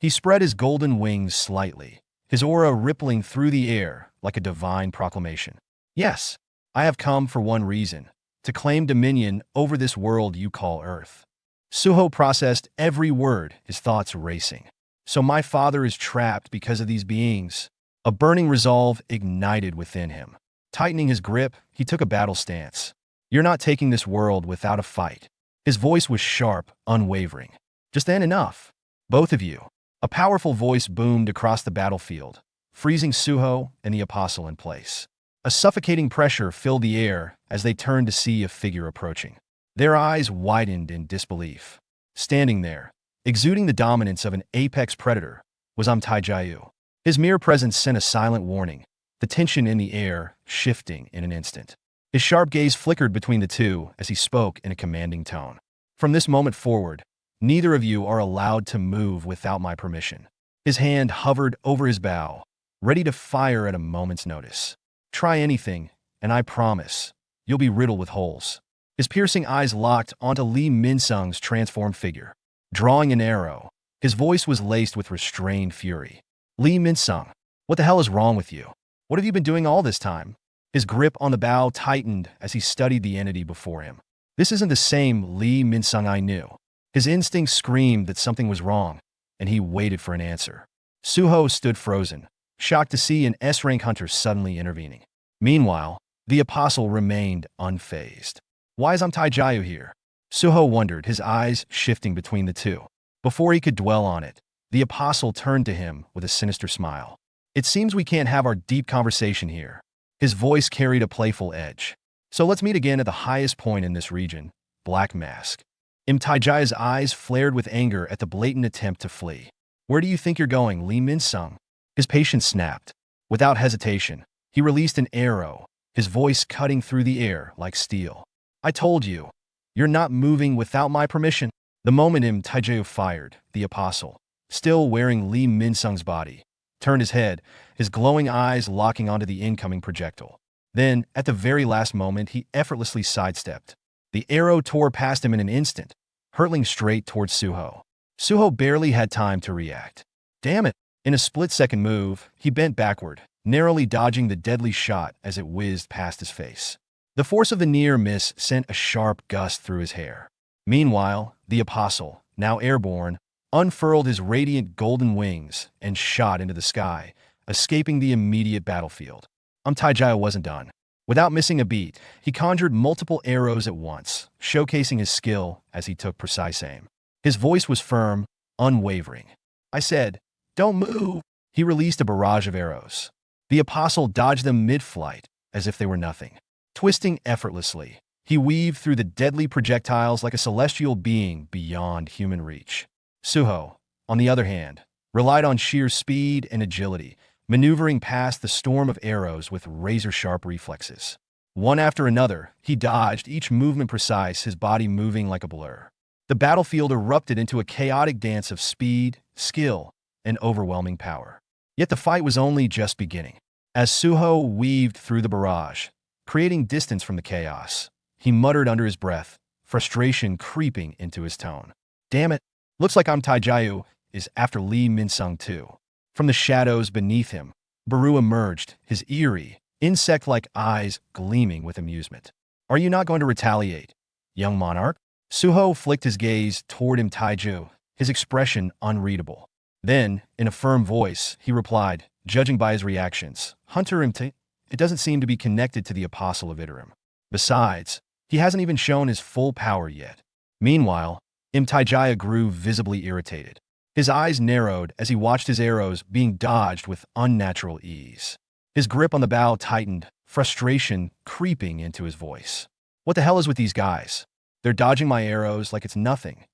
He spread his golden wings slightly, his aura rippling through the air like a divine proclamation. Yes, I have come for one reason, to claim dominion over this world you call Earth. Suho processed every word, his thoughts racing. So my father is trapped because of these beings. A burning resolve ignited within him. Tightening his grip, he took a battle stance. You're not taking this world without a fight. His voice was sharp, unwavering. Just then enough. Both of you. A powerful voice boomed across the battlefield, freezing Suho and the apostle in place. A suffocating pressure filled the air as they turned to see a figure approaching. Their eyes widened in disbelief. Standing there, exuding the dominance of an apex predator, was Amit. His mere presence sent a silent warning, the tension in the air shifting in an instant. His sharp gaze flickered between the two as he spoke in a commanding tone. From this moment forward, neither of you are allowed to move without my permission. His hand hovered over his bow, ready to fire at a moment's notice. Try anything, and I promise, you'll be riddled with holes. His piercing eyes locked onto Lee Min-sung's transformed figure. Drawing an arrow, his voice was laced with restrained fury. Lee Min-sung, what the hell is wrong with you? What have you been doing all this time? His grip on the bow tightened as he studied the entity before him. This isn't the same Lee Min-sung I knew. His instincts screamed that something was wrong, and he waited for an answer. Suho stood frozen, shocked to see an S-rank hunter suddenly intervening. Meanwhile, the apostle remained unfazed. Why is Amit here? Suho wondered, his eyes shifting between the two. Before he could dwell on it, the apostle turned to him with a sinister smile. It seems we can't have our deep conversation here. His voice carried a playful edge. So let's meet again at the highest point in this region, Black Mask. Imtaijai's eyes flared with anger at the blatant attempt to flee. Where do you think you're going, Lee Min-sung? His patience snapped. Without hesitation, he released an arrow, his voice cutting through the air like steel. I told you, you're not moving without my permission. The moment Imtaijai fired, the apostle, still wearing Lee Min-sung's body, turned his head, his glowing eyes locking onto the incoming projectile. Then, at the very last moment, he effortlessly sidestepped. The arrow tore past him in an instant, hurtling straight towards Suho. Suho barely had time to react. Damn it! In a split-second move, he bent backward, narrowly dodging the deadly shot as it whizzed past his face. The force of the near miss sent a sharp gust through his hair. Meanwhile, the apostle, now airborne, unfurled his radiant golden wings and shot into the sky, escaping the immediate battlefield. Imtaijai wasn't done. Without missing a beat, he conjured multiple arrows at once, showcasing his skill as he took precise aim. His voice was firm, unwavering. I said, don't move. He released a barrage of arrows. The apostle dodged them mid-flight, as if they were nothing. Twisting effortlessly, he weaved through the deadly projectiles like a celestial being beyond human reach. Suho, on the other hand, relied on sheer speed and agility, maneuvering past the storm of arrows with razor-sharp reflexes. One after another, he dodged, each movement precise, his body moving like a blur. The battlefield erupted into a chaotic dance of speed, skill, and overwhelming power. Yet the fight was only just beginning. As Suho weaved through the barrage, creating distance from the chaos, He muttered under his breath, frustration creeping into his tone. Damn it, looks like Taijaiyu is after Lee Min-sung too. From the shadows beneath him, Baru emerged, his eerie, insect-like eyes gleaming with amusement. Are you not going to retaliate, young monarch? Suho flicked his gaze toward Taiju, his expression unreadable. Then, in a firm voice, he replied, judging by his reactions, Hunter it doesn't seem to be connected to the Apostle of Iterum. Besides, he hasn't even shown his full power yet. Meanwhile, Taijaya grew visibly irritated. His eyes narrowed as he watched his arrows being dodged with unnatural ease. His grip on the bow tightened, frustration creeping into his voice. What the hell is with these guys? They're dodging my arrows like it's nothing.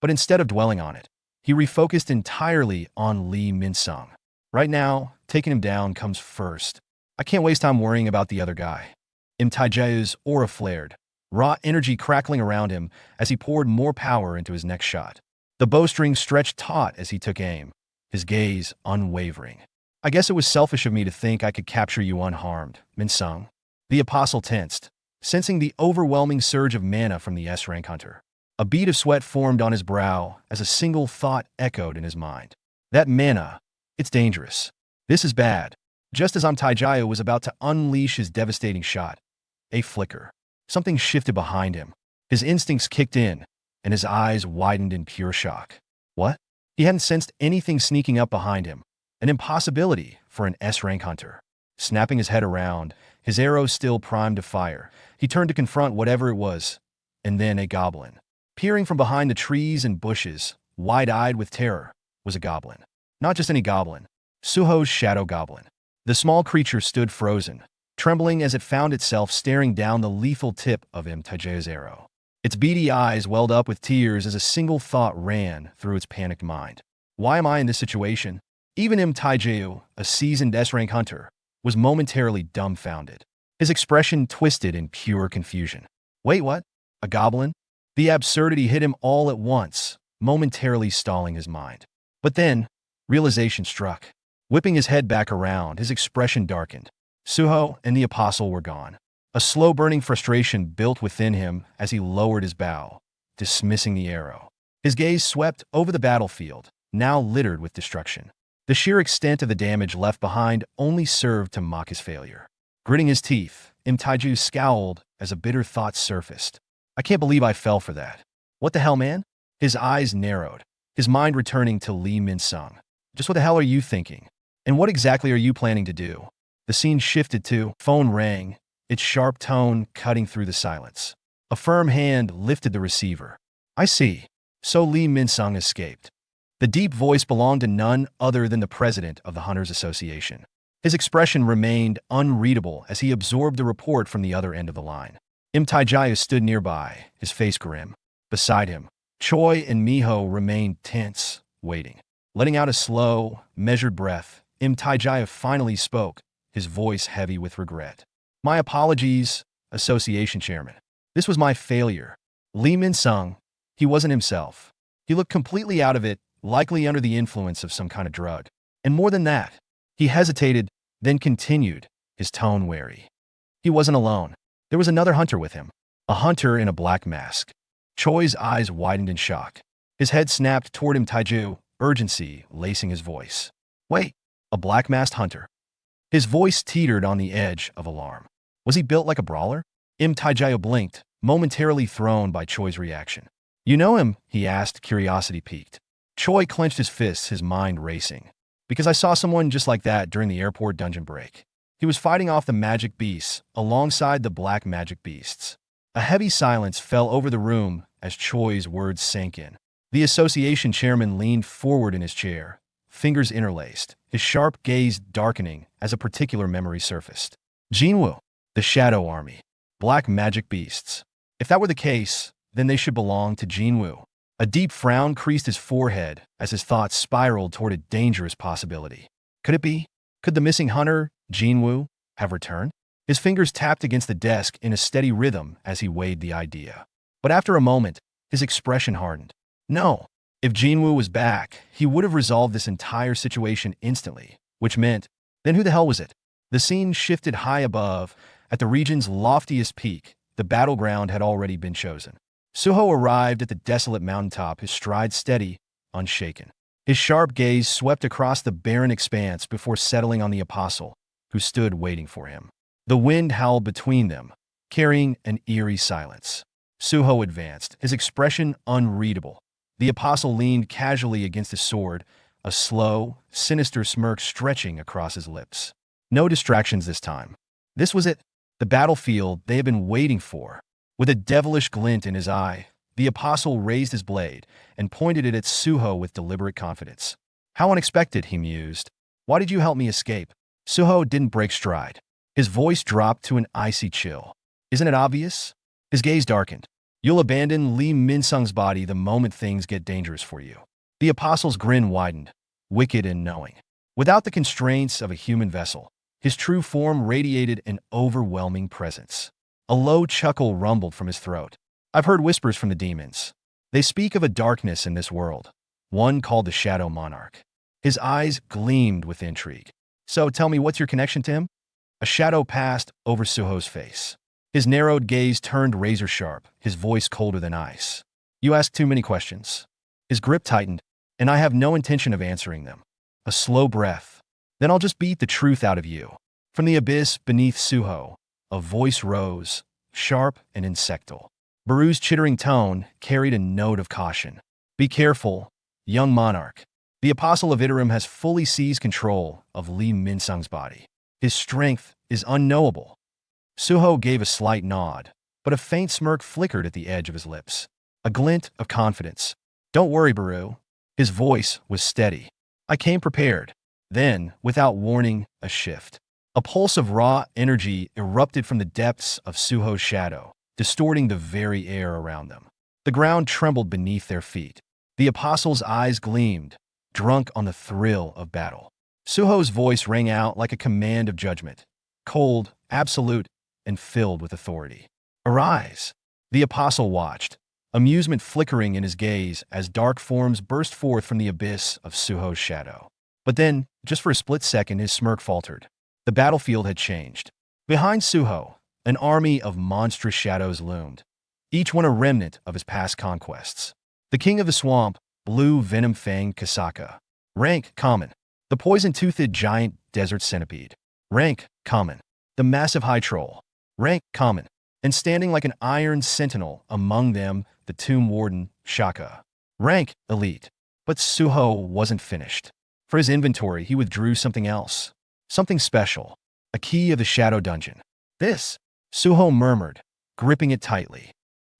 But instead of dwelling on it, he refocused entirely on Lee Min-sung. Right now, taking him down comes first. I can't waste time worrying about the other guy. Taijayu's aura flared, raw energy crackling around him as he poured more power into his next shot. The bowstring stretched taut as he took aim, his gaze unwavering. I guess it was selfish of me to think I could capture you unharmed, Min-sung. The apostle tensed, sensing the overwhelming surge of mana from the S-rank hunter. A bead of sweat formed on his brow as a single thought echoed in his mind. That mana, it's dangerous. This is bad. Just as Taijaiyu was about to unleash his devastating shot, a flicker. Something shifted behind him. His instincts kicked in, and his eyes widened in pure shock. What? He hadn't sensed anything sneaking up behind him. An impossibility for an S-rank hunter. Snapping his head around, his arrow still primed to fire, he turned to confront whatever it was, and then a goblin. Peering from behind the trees and bushes, wide-eyed with terror, was a goblin. Not just any goblin. Suho's shadow goblin. The small creature stood frozen, trembling as it found itself staring down the lethal tip of Taijai's arrow. Its beady eyes welled up with tears as a single thought ran through its panicked mind. Why am I in this situation? Even Taijaiyu, a seasoned S-rank hunter, was momentarily dumbfounded. His expression twisted in pure confusion. Wait, what? A goblin? The absurdity hit him all at once, momentarily stalling his mind. But then, realization struck. Whipping his head back around, his expression darkened. Suho and the apostle were gone. A slow-burning frustration built within him as he lowered his bow, dismissing the arrow. His gaze swept over the battlefield, now littered with destruction. The sheer extent of the damage left behind only served to mock his failure. Gritting his teeth, Taiju scowled as a bitter thought surfaced. I can't believe I fell for that. What the hell, man? His eyes narrowed, his mind returning to Lee Min-sung. Just what the hell are you thinking? And what exactly are you planning to do? The scene shifted to, phone rang, its sharp tone cutting through the silence. A firm hand lifted the receiver. I see. So Lee Min-sung escaped. The deep voice belonged to none other than the president of the Hunters Association. His expression remained unreadable as he absorbed the report from the other end of the line. Taijaiyu stood nearby, his face grim. Beside him, Choi and Miho remained tense, waiting. Letting out a slow, measured breath, Taijaiyu finally spoke, his voice heavy with regret. My apologies, Association Chairman. This was my failure. Lee Min-sung, he wasn't himself. He looked completely out of it, likely under the influence of some kind of drug. And more than that, he hesitated, then continued, his tone wary. He wasn't alone. There was another hunter with him. A hunter in a black mask. Choi's eyes widened in shock. His head snapped toward Taiju, urgency lacing his voice. Wait, a black-masked hunter. His voice teetered on the edge of alarm. Was he built like a brawler? Taijaiyu blinked, momentarily thrown by Choi's reaction. You know him? He asked, curiosity piqued. Choi clenched his fists, his mind racing. Because I saw someone just like that during the airport dungeon break. He was fighting off the magic beasts alongside the black magic beasts. A heavy silence fell over the room as Choi's words sank in. The association chairman leaned forward in his chair, fingers interlaced, his sharp gaze darkening as a particular memory surfaced. Jinwoo, the Shadow Army, black magic beasts. If that were the case, then they should belong to Jinwoo. A deep frown creased his forehead as his thoughts spiraled toward a dangerous possibility. Could it be? Could the missing hunter, Jinwoo, have returned? His fingers tapped against the desk in a steady rhythm as he weighed the idea. But after a moment, his expression hardened. No, if Jinwoo was back, he would have resolved this entire situation instantly, which meant, then who the hell was it? The scene shifted high above, at the region's loftiest peak, The battleground had already been chosen. Suho arrived at the desolate mountaintop, his stride steady, unshaken. His sharp gaze swept across the barren expanse before settling on the apostle, who stood waiting for him. The wind howled between them, carrying an eerie silence. Suho advanced, his expression unreadable. The apostle leaned casually against his sword, a slow, sinister smirk stretching across his lips. No distractions this time. This was it, the battlefield they had been waiting for. With a devilish glint in his eye, the apostle raised his blade and pointed it at Suho with deliberate confidence. How unexpected, he mused. Why did you help me escape? Suho didn't break stride. His voice dropped to an icy chill. Isn't it obvious? His gaze darkened. You'll abandon Lee Min-sung's body the moment things get dangerous for you. The apostle's grin widened, wicked and knowing. Without the constraints of a human vessel, his true form radiated an overwhelming presence. A low chuckle rumbled from his throat. I've heard whispers from the demons. They speak of a darkness in this world, one called the Shadow Monarch. His eyes gleamed with intrigue. So tell me, what's your connection to him? A shadow passed over Suho's face. His narrowed gaze turned razor-sharp, his voice colder than ice. You ask too many questions. His grip tightened, and I have no intention of answering them. A slow breath. Then I'll just beat the truth out of you. From the abyss beneath Suho, a voice rose, sharp and insectal. Baru's chittering tone carried a note of caution. Be careful, young monarch. The Apostle of Iterum has fully seized control of Lee Min-sung's body. His strength is unknowable. Suho gave a slight nod, but a faint smirk flickered at the edge of his lips. A glint of confidence. Don't worry, Baru. His voice was steady. I came prepared. Then, without warning, a shift. A pulse of raw energy erupted from the depths of Suho's shadow, distorting the very air around them. The ground trembled beneath their feet. The apostle's eyes gleamed, drunk on the thrill of battle. Suho's voice rang out like a command of judgment, cold, absolute, and filled with authority. Arise! The apostle watched, amusement flickering in his gaze as dark forms burst forth from the abyss of Suho's shadow. But then, just for a split second, his smirk faltered. The battlefield had changed. Behind Suho, an army of monstrous shadows loomed, each one a remnant of his past conquests. The king of the swamp, blue venom-fanged Kasaka. Rank common. The poison-toothed giant desert centipede. Rank common. The massive high troll. Rank common. And standing like an iron sentinel among them, the tomb warden, Shaka. Rank elite. But Suho wasn't finished. For his inventory, he withdrew something else. Something special. A key of the shadow dungeon. This, Suho murmured, gripping it tightly.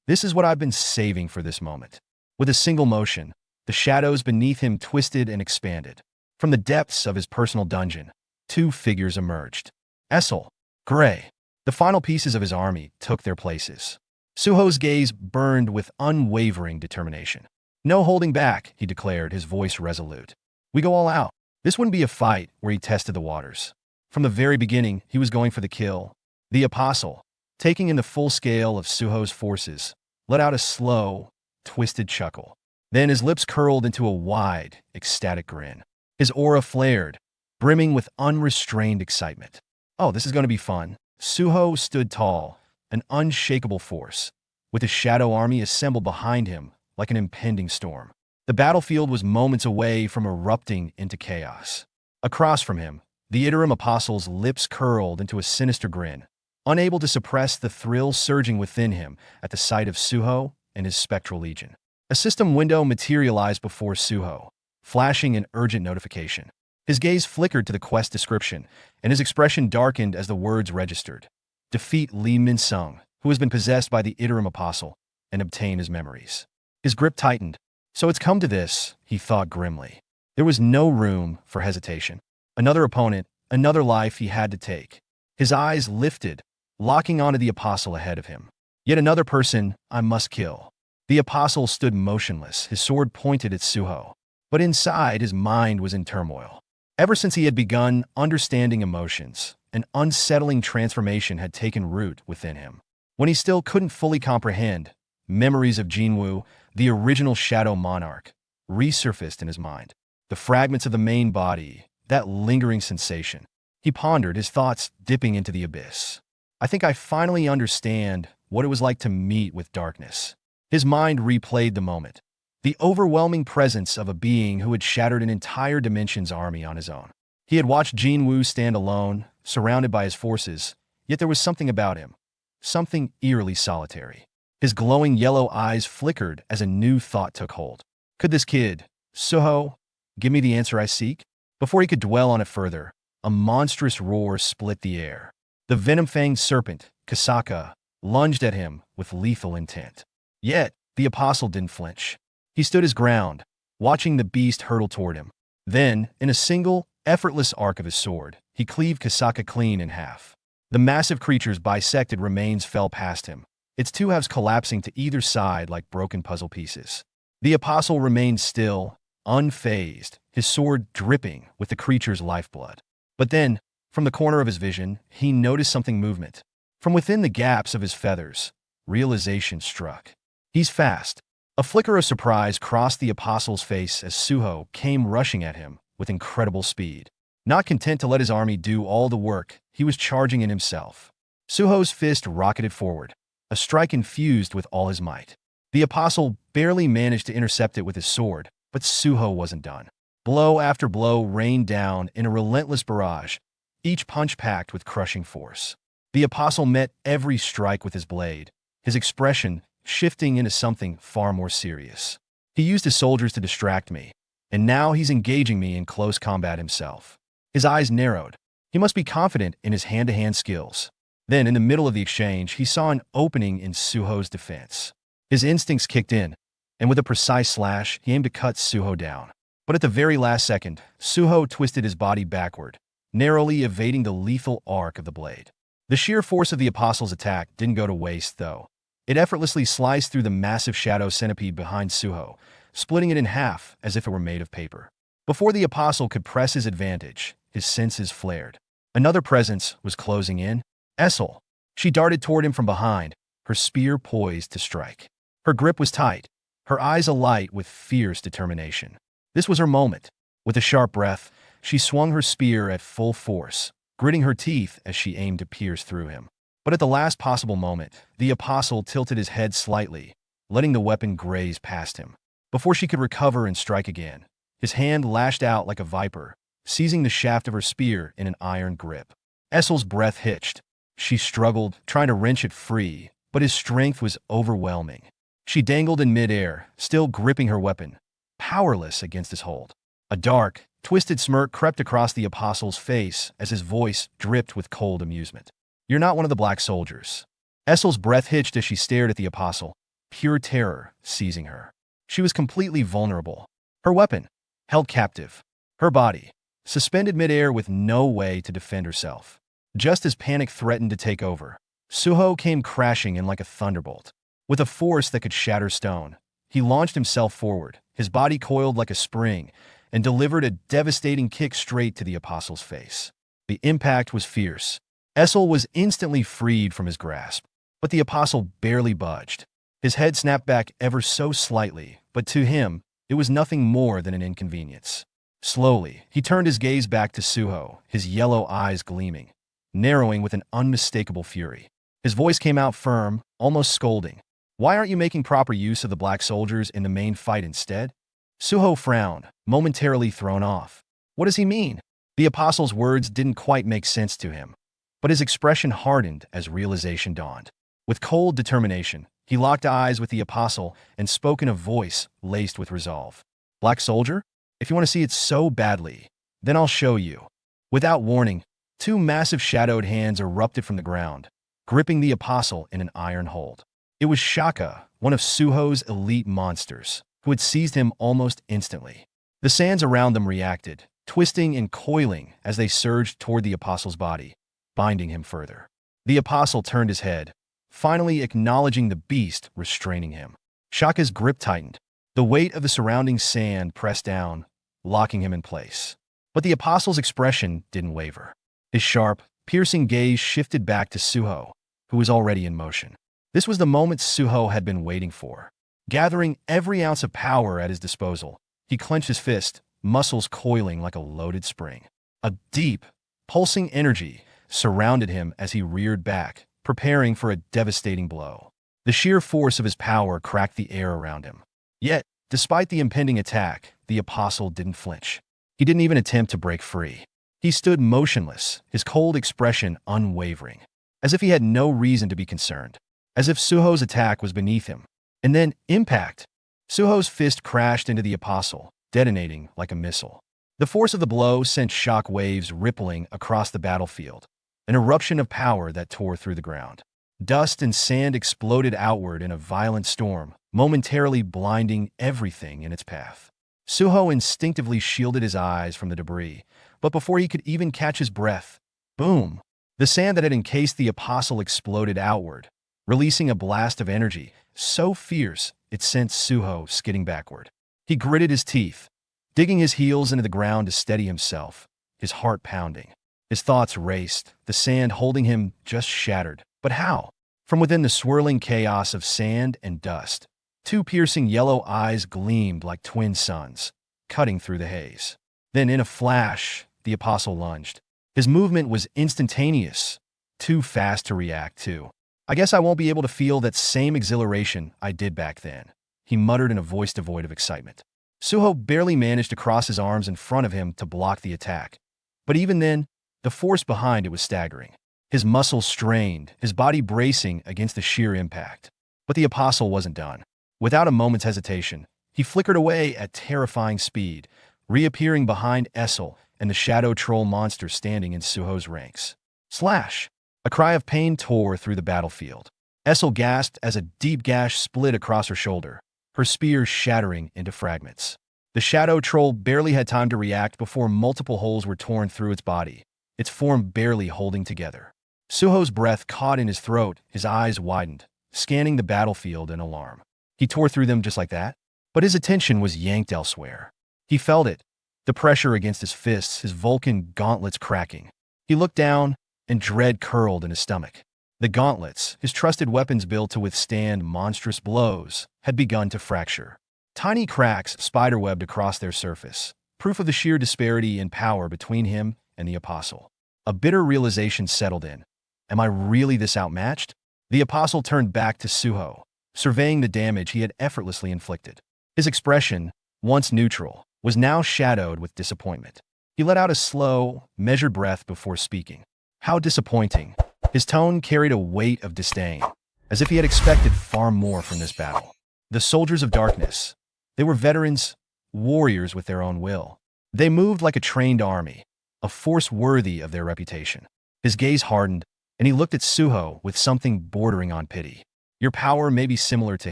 This is what I've been saving for this moment. With a single motion, the shadows beneath him twisted and expanded. From the depths of his personal dungeon, two figures emerged. Essel, Gray. The final pieces of his army took their places. Suho's gaze burned with unwavering determination. No holding back, he declared, his voice resolute. We go all out. This wouldn't be a fight where he tested the waters. From the very beginning, he was going for the kill. The apostle, taking in the full scale of Suho's forces, let out a slow, twisted chuckle. Then his lips curled into a wide, ecstatic grin. His aura flared, brimming with unrestrained excitement. Oh, this is going to be fun. Suho stood tall, an unshakable force, with his shadow army assembled behind him like an impending storm. The battlefield was moments away from erupting into chaos. Across from him, the Iterum apostle's lips curled into a sinister grin, unable to suppress the thrill surging within him at the sight of Suho and his spectral legion. A system window materialized before Suho, flashing an urgent notification. His gaze flickered to the quest description, and his expression darkened as the words registered. Defeat Lee Min-sung, who has been possessed by the Iterum apostle, and obtain his memories. His grip tightened. So it's come to this, he thought grimly. There was no room for hesitation. Another opponent, another life he had to take. His eyes lifted, locking onto the apostle ahead of him. Yet another person I must kill. The apostle stood motionless, his sword pointed at Suho. But inside, his mind was in turmoil. Ever since he had begun understanding emotions, an unsettling transformation had taken root within him. When he still couldn't fully comprehend, memories of Jinwoo, the original Shadow Monarch, resurfaced in his mind. The fragments of the main body, that lingering sensation. He pondered, his thoughts dipping into the abyss. I think I finally understand what it was like to meet with darkness. His mind replayed the moment, the overwhelming presence of a being who had shattered an entire dimension's army on his own. He had watched Jinwoo stand alone, surrounded by his forces, yet there was something about him, something eerily solitary. His glowing yellow eyes flickered as a new thought took hold. Could this kid, Suho, give me the answer I seek? Before he could dwell on it further, a monstrous roar split the air. The venom-fanged serpent, Kasaka, lunged at him with lethal intent. Yet, the apostle didn't flinch. He stood his ground, watching the beast hurtle toward him. Then, in a single, effortless arc of his sword, he cleaved Kasaka clean in half. The massive creature's bisected remains fell past him, its two halves collapsing to either side like broken puzzle pieces. The apostle remained still, unfazed, his sword dripping with the creature's lifeblood. But then, from the corner of his vision, he noticed something movement. From within the gaps of his feathers, realization struck. He's fast. A flicker of surprise crossed the apostle's face as Suho came rushing at him with incredible speed. Not content to let his army do all the work, he was charging in himself. Suho's fist rocketed forward, a strike infused with all his might. The apostle barely managed to intercept it with his sword, but Suho wasn't done. Blow after blow rained down in a relentless barrage, each punch packed with crushing force. The apostle met every strike with his blade, his expression shifting into something far more serious. He used his soldiers to distract me, and now he's engaging me in close combat himself. His eyes narrowed. He must be confident in his hand-to-hand skills. Then, in the middle of the exchange, he saw an opening in Suho's defense. His instincts kicked in, and with a precise slash, he aimed to cut Suho down. But at the very last second, Suho twisted his body backward, narrowly evading the lethal arc of the blade. The sheer force of the apostle's attack didn't go to waste, though. It effortlessly sliced through the massive shadow centipede behind Suho, splitting it in half as if it were made of paper. Before the apostle could press his advantage, his senses flared. Another presence was closing in. Essel. She darted toward him from behind, her spear poised to strike. Her grip was tight, her eyes alight with fierce determination. This was her moment. With a sharp breath, she swung her spear at full force, gritting her teeth as she aimed to pierce through him. But at the last possible moment, the apostle tilted his head slightly, letting the weapon graze past him. Before she could recover and strike again, his hand lashed out like a viper, seizing the shaft of her spear in an iron grip. Essel's breath hitched. She struggled, trying to wrench it free, but his strength was overwhelming. She dangled in midair, still gripping her weapon, powerless against his hold. A dark, twisted smirk crept across the apostle's face as his voice dripped with cold amusement. "You're not one of the black soldiers." Essel's breath hitched as she stared at the apostle, pure terror seizing her. She was completely vulnerable. Her weapon, held captive. Her body, suspended midair with no way to defend herself. Just as panic threatened to take over, Suho came crashing in like a thunderbolt. With a force that could shatter stone, he launched himself forward, his body coiled like a spring, and delivered a devastating kick straight to the apostle's face. The impact was fierce. Essel was instantly freed from his grasp, but the apostle barely budged. His head snapped back ever so slightly, but to him, it was nothing more than an inconvenience. Slowly, he turned his gaze back to Suho, his yellow eyes gleaming, narrowing with an unmistakable fury. His voice came out firm, almost scolding. "Why aren't you making proper use of the black soldiers in the main fight instead?" Suho frowned, momentarily thrown off. What does he mean? The apostle's words didn't quite make sense to him, but his expression hardened as realization dawned. With cold determination, he locked eyes with the apostle and spoke in a voice laced with resolve. "Black soldier? If you want to see it so badly, then I'll show you." Without warning, two massive shadowed hands erupted from the ground, gripping the apostle in an iron hold. It was Shaka, one of Suho's elite monsters, who had seized him almost instantly. The sands around them reacted, twisting and coiling as they surged toward the apostle's body, binding him further. The apostle turned his head, finally acknowledging the beast restraining him. Shaka's grip tightened. The weight of the surrounding sand pressed down, locking him in place. But the apostle's expression didn't waver. His sharp, piercing gaze shifted back to Suho, who was already in motion. This was the moment Suho had been waiting for. Gathering every ounce of power at his disposal, he clenched his fist, muscles coiling like a loaded spring. A deep, pulsing energy surrounded him as he reared back, preparing for a devastating blow. The sheer force of his power cracked the air around him. Yet, despite the impending attack, the apostle didn't flinch. He didn't even attempt to break free. He stood motionless, his cold expression unwavering, as if he had no reason to be concerned, as if Suho's attack was beneath him. And then, impact! Suho's fist crashed into the apostle, detonating like a missile. The force of the blow sent shock waves rippling across the battlefield, an eruption of power that tore through the ground. Dust and sand exploded outward in a violent storm, momentarily blinding everything in its path. Suho instinctively shielded his eyes from the debris, but before he could even catch his breath, boom! The sand that had encased the apostle exploded outward, releasing a blast of energy so fierce it sent Suho skidding backward. He gritted his teeth, digging his heels into the ground to steady himself, his heart pounding. His thoughts raced, the sand holding him just shattered. But how? From within the swirling chaos of sand and dust, two piercing yellow eyes gleamed like twin suns, cutting through the haze. Then, in a flash, the apostle lunged. His movement was instantaneous, too fast to react to. I guess I won't be able to feel that same exhilaration I did back then, he muttered in a voice devoid of excitement. Suho barely managed to cross his arms in front of him to block the attack. But even then, the force behind it was staggering. His muscles strained, his body bracing against the sheer impact. But the apostle wasn't done. Without a moment's hesitation, he flickered away at terrifying speed, reappearing behind Essel and the shadow troll monster standing in Suho's ranks. Slash! A cry of pain tore through the battlefield. Essel gasped as a deep gash split across her shoulder, her spear shattering into fragments. The shadow troll barely had time to react before multiple holes were torn through its body, its form barely holding together. Suho's breath caught in his throat, his eyes widened, scanning the battlefield in alarm. He tore through them just like that? But his attention was yanked elsewhere. He felt it, the pressure against his fists, his Vulcan gauntlets cracking. He looked down, and dread curled in his stomach. The gauntlets, his trusted weapons built to withstand monstrous blows, had begun to fracture. Tiny cracks spiderwebbed across their surface, proof of the sheer disparity in power between him and the apostle. A bitter realization settled in. Am I really this outmatched? The apostle turned back to Suho, surveying the damage he had effortlessly inflicted. His expression, once neutral, was now shadowed with disappointment. He let out a slow, measured breath before speaking. How disappointing. His tone carried a weight of disdain, as if he had expected far more from this battle. The soldiers of darkness. They were veterans, warriors with their own will. They moved like a trained army, a force worthy of their reputation. His gaze hardened, and he looked at Suho with something bordering on pity. Your power may be similar to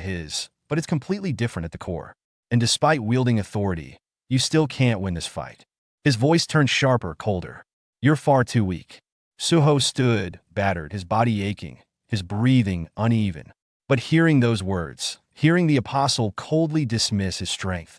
his, but it's completely different at the core. And despite wielding authority, you still can't win this fight. His voice turned sharper, colder. You're far too weak. Suho stood, battered, his body aching, his breathing uneven. But hearing those words, hearing the apostle coldly dismiss his strength,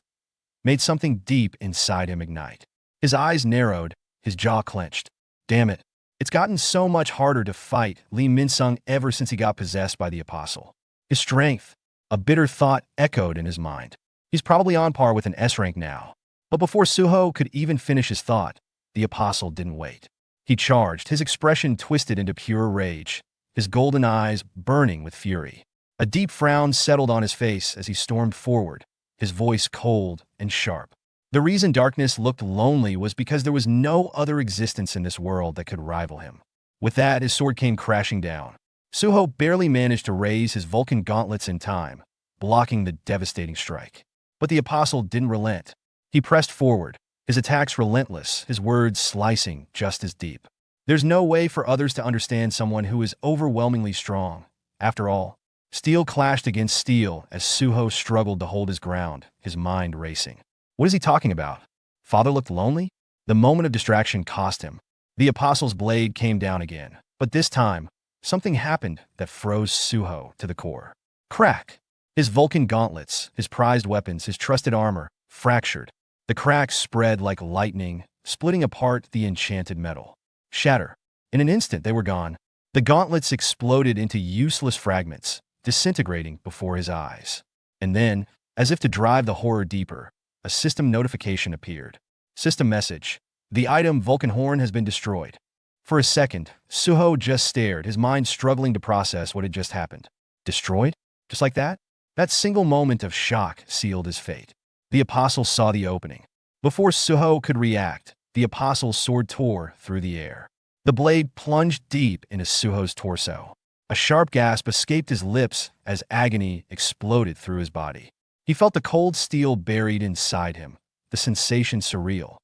made something deep inside him ignite. His eyes narrowed, his jaw clenched. Damn it. It's gotten so much harder to fight Lee Min-sung ever since he got possessed by the apostle. His strength, a bitter thought echoed in his mind. He's probably on par with an S rank now. But before Suho could even finish his thought, the apostle didn't wait. He charged, his expression twisted into pure rage, his golden eyes burning with fury. A deep frown settled on his face as he stormed forward, his voice cold and sharp. The reason darkness looked lonely was because there was no other existence in this world that could rival him. With that, his sword came crashing down. Suho barely managed to raise his Vulcan gauntlets in time, blocking the devastating strike. But the apostle didn't relent. He pressed forward, his attacks relentless, his words slicing just as deep. There's no way for others to understand someone who is overwhelmingly strong. After all, steel clashed against steel as Suho struggled to hold his ground, his mind racing. What is he talking about? Father looked lonely? The moment of distraction cost him. The apostle's blade came down again, but this time, something happened that froze Suho to the core. Crack! His Vulcan gauntlets, his prized weapons, his trusted armor, fractured. The cracks spread like lightning, splitting apart the enchanted metal. Shatter. In an instant, they were gone. The gauntlets exploded into useless fragments, disintegrating before his eyes. And then, as if to drive the horror deeper, a system notification appeared. System message. The item Vulcan Horn has been destroyed. For a second, Suho just stared, his mind struggling to process what had just happened. Destroyed? Just like that? That single moment of shock sealed his fate. The apostle saw the opening. Before Suho could react, the apostle's sword tore through the air. The blade plunged deep into Suho's torso. A sharp gasp escaped his lips as agony exploded through his body. He felt the cold steel buried inside him, the sensation surreal,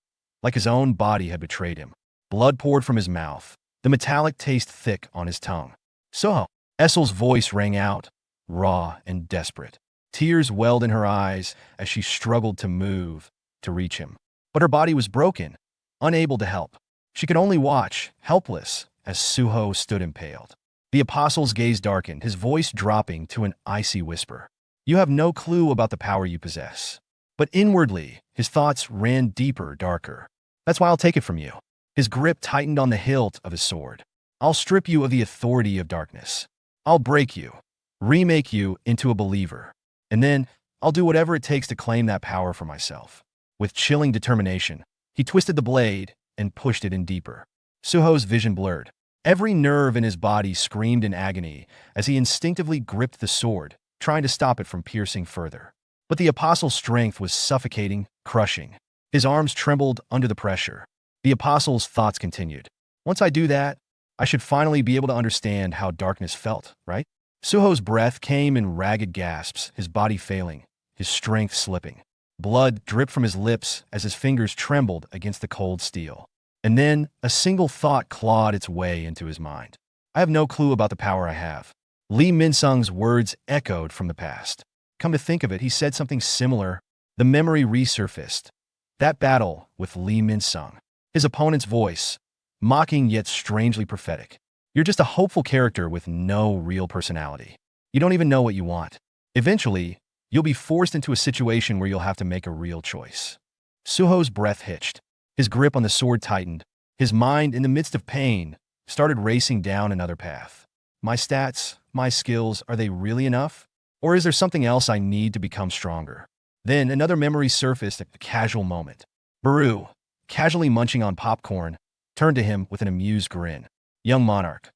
like his own body had betrayed him. Blood poured from his mouth, the metallic taste thick on his tongue. Suho! Essel's voice rang out, raw and desperate. Tears welled in her eyes as she struggled to move, to reach him. But her body was broken, unable to help. She could only watch, helpless, as Suho stood impaled. The apostle's gaze darkened, his voice dropping to an icy whisper. You have no clue about the power you possess. But inwardly, his thoughts ran deeper, darker. That's why I'll take it from you. His grip tightened on the hilt of his sword. I'll strip you of the authority of darkness. I'll break you, remake you into a believer. And then, I'll do whatever it takes to claim that power for myself. With chilling determination, he twisted the blade and pushed it in deeper. Suho's vision blurred. Every nerve in his body screamed in agony as he instinctively gripped the sword, trying to stop it from piercing further. But the apostle's strength was suffocating, crushing. His arms trembled under the pressure. The apostle's thoughts continued. Once I do that, I should finally be able to understand how darkness felt, right? Suho's breath came in ragged gasps, his body failing, his strength slipping. Blood dripped from his lips as his fingers trembled against the cold steel. And then, a single thought clawed its way into his mind. I have no clue about the power I have. Lee Min-sung's words echoed from the past. Come to think of it, he said something similar. The memory resurfaced. That battle with Lee Min-sung. His opponent's voice, mocking yet strangely prophetic. You're just a hopeful character with no real personality. You don't even know what you want. Eventually, you'll be forced into a situation where you'll have to make a real choice. Suho's breath hitched. His grip on the sword tightened. His mind, in the midst of pain, started racing down another path. My stats, my skills, are they really enough? Or is there something else I need to become stronger? Then another memory surfaced at a casual moment. Baru, casually munching on popcorn, turned to him with an amused grin. Young monarch,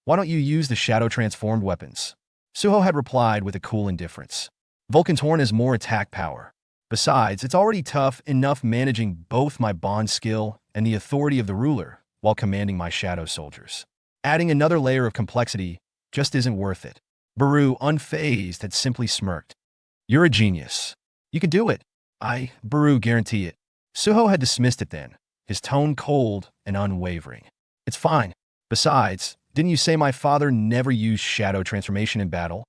why don't you use the shadow-transformed weapons? Suho had replied with a cool indifference. Vulcan's horn has more attack power. Besides, it's already tough enough managing both my bond skill and the authority of the ruler while commanding my shadow soldiers. Adding another layer of complexity just isn't worth it. Baru, unfazed, had simply smirked. You're a genius. You can do it. Baru, guarantee it. Suho had dismissed it then, his tone cold and unwavering. It's fine. Besides, didn't you say my father never used shadow transformation in battle?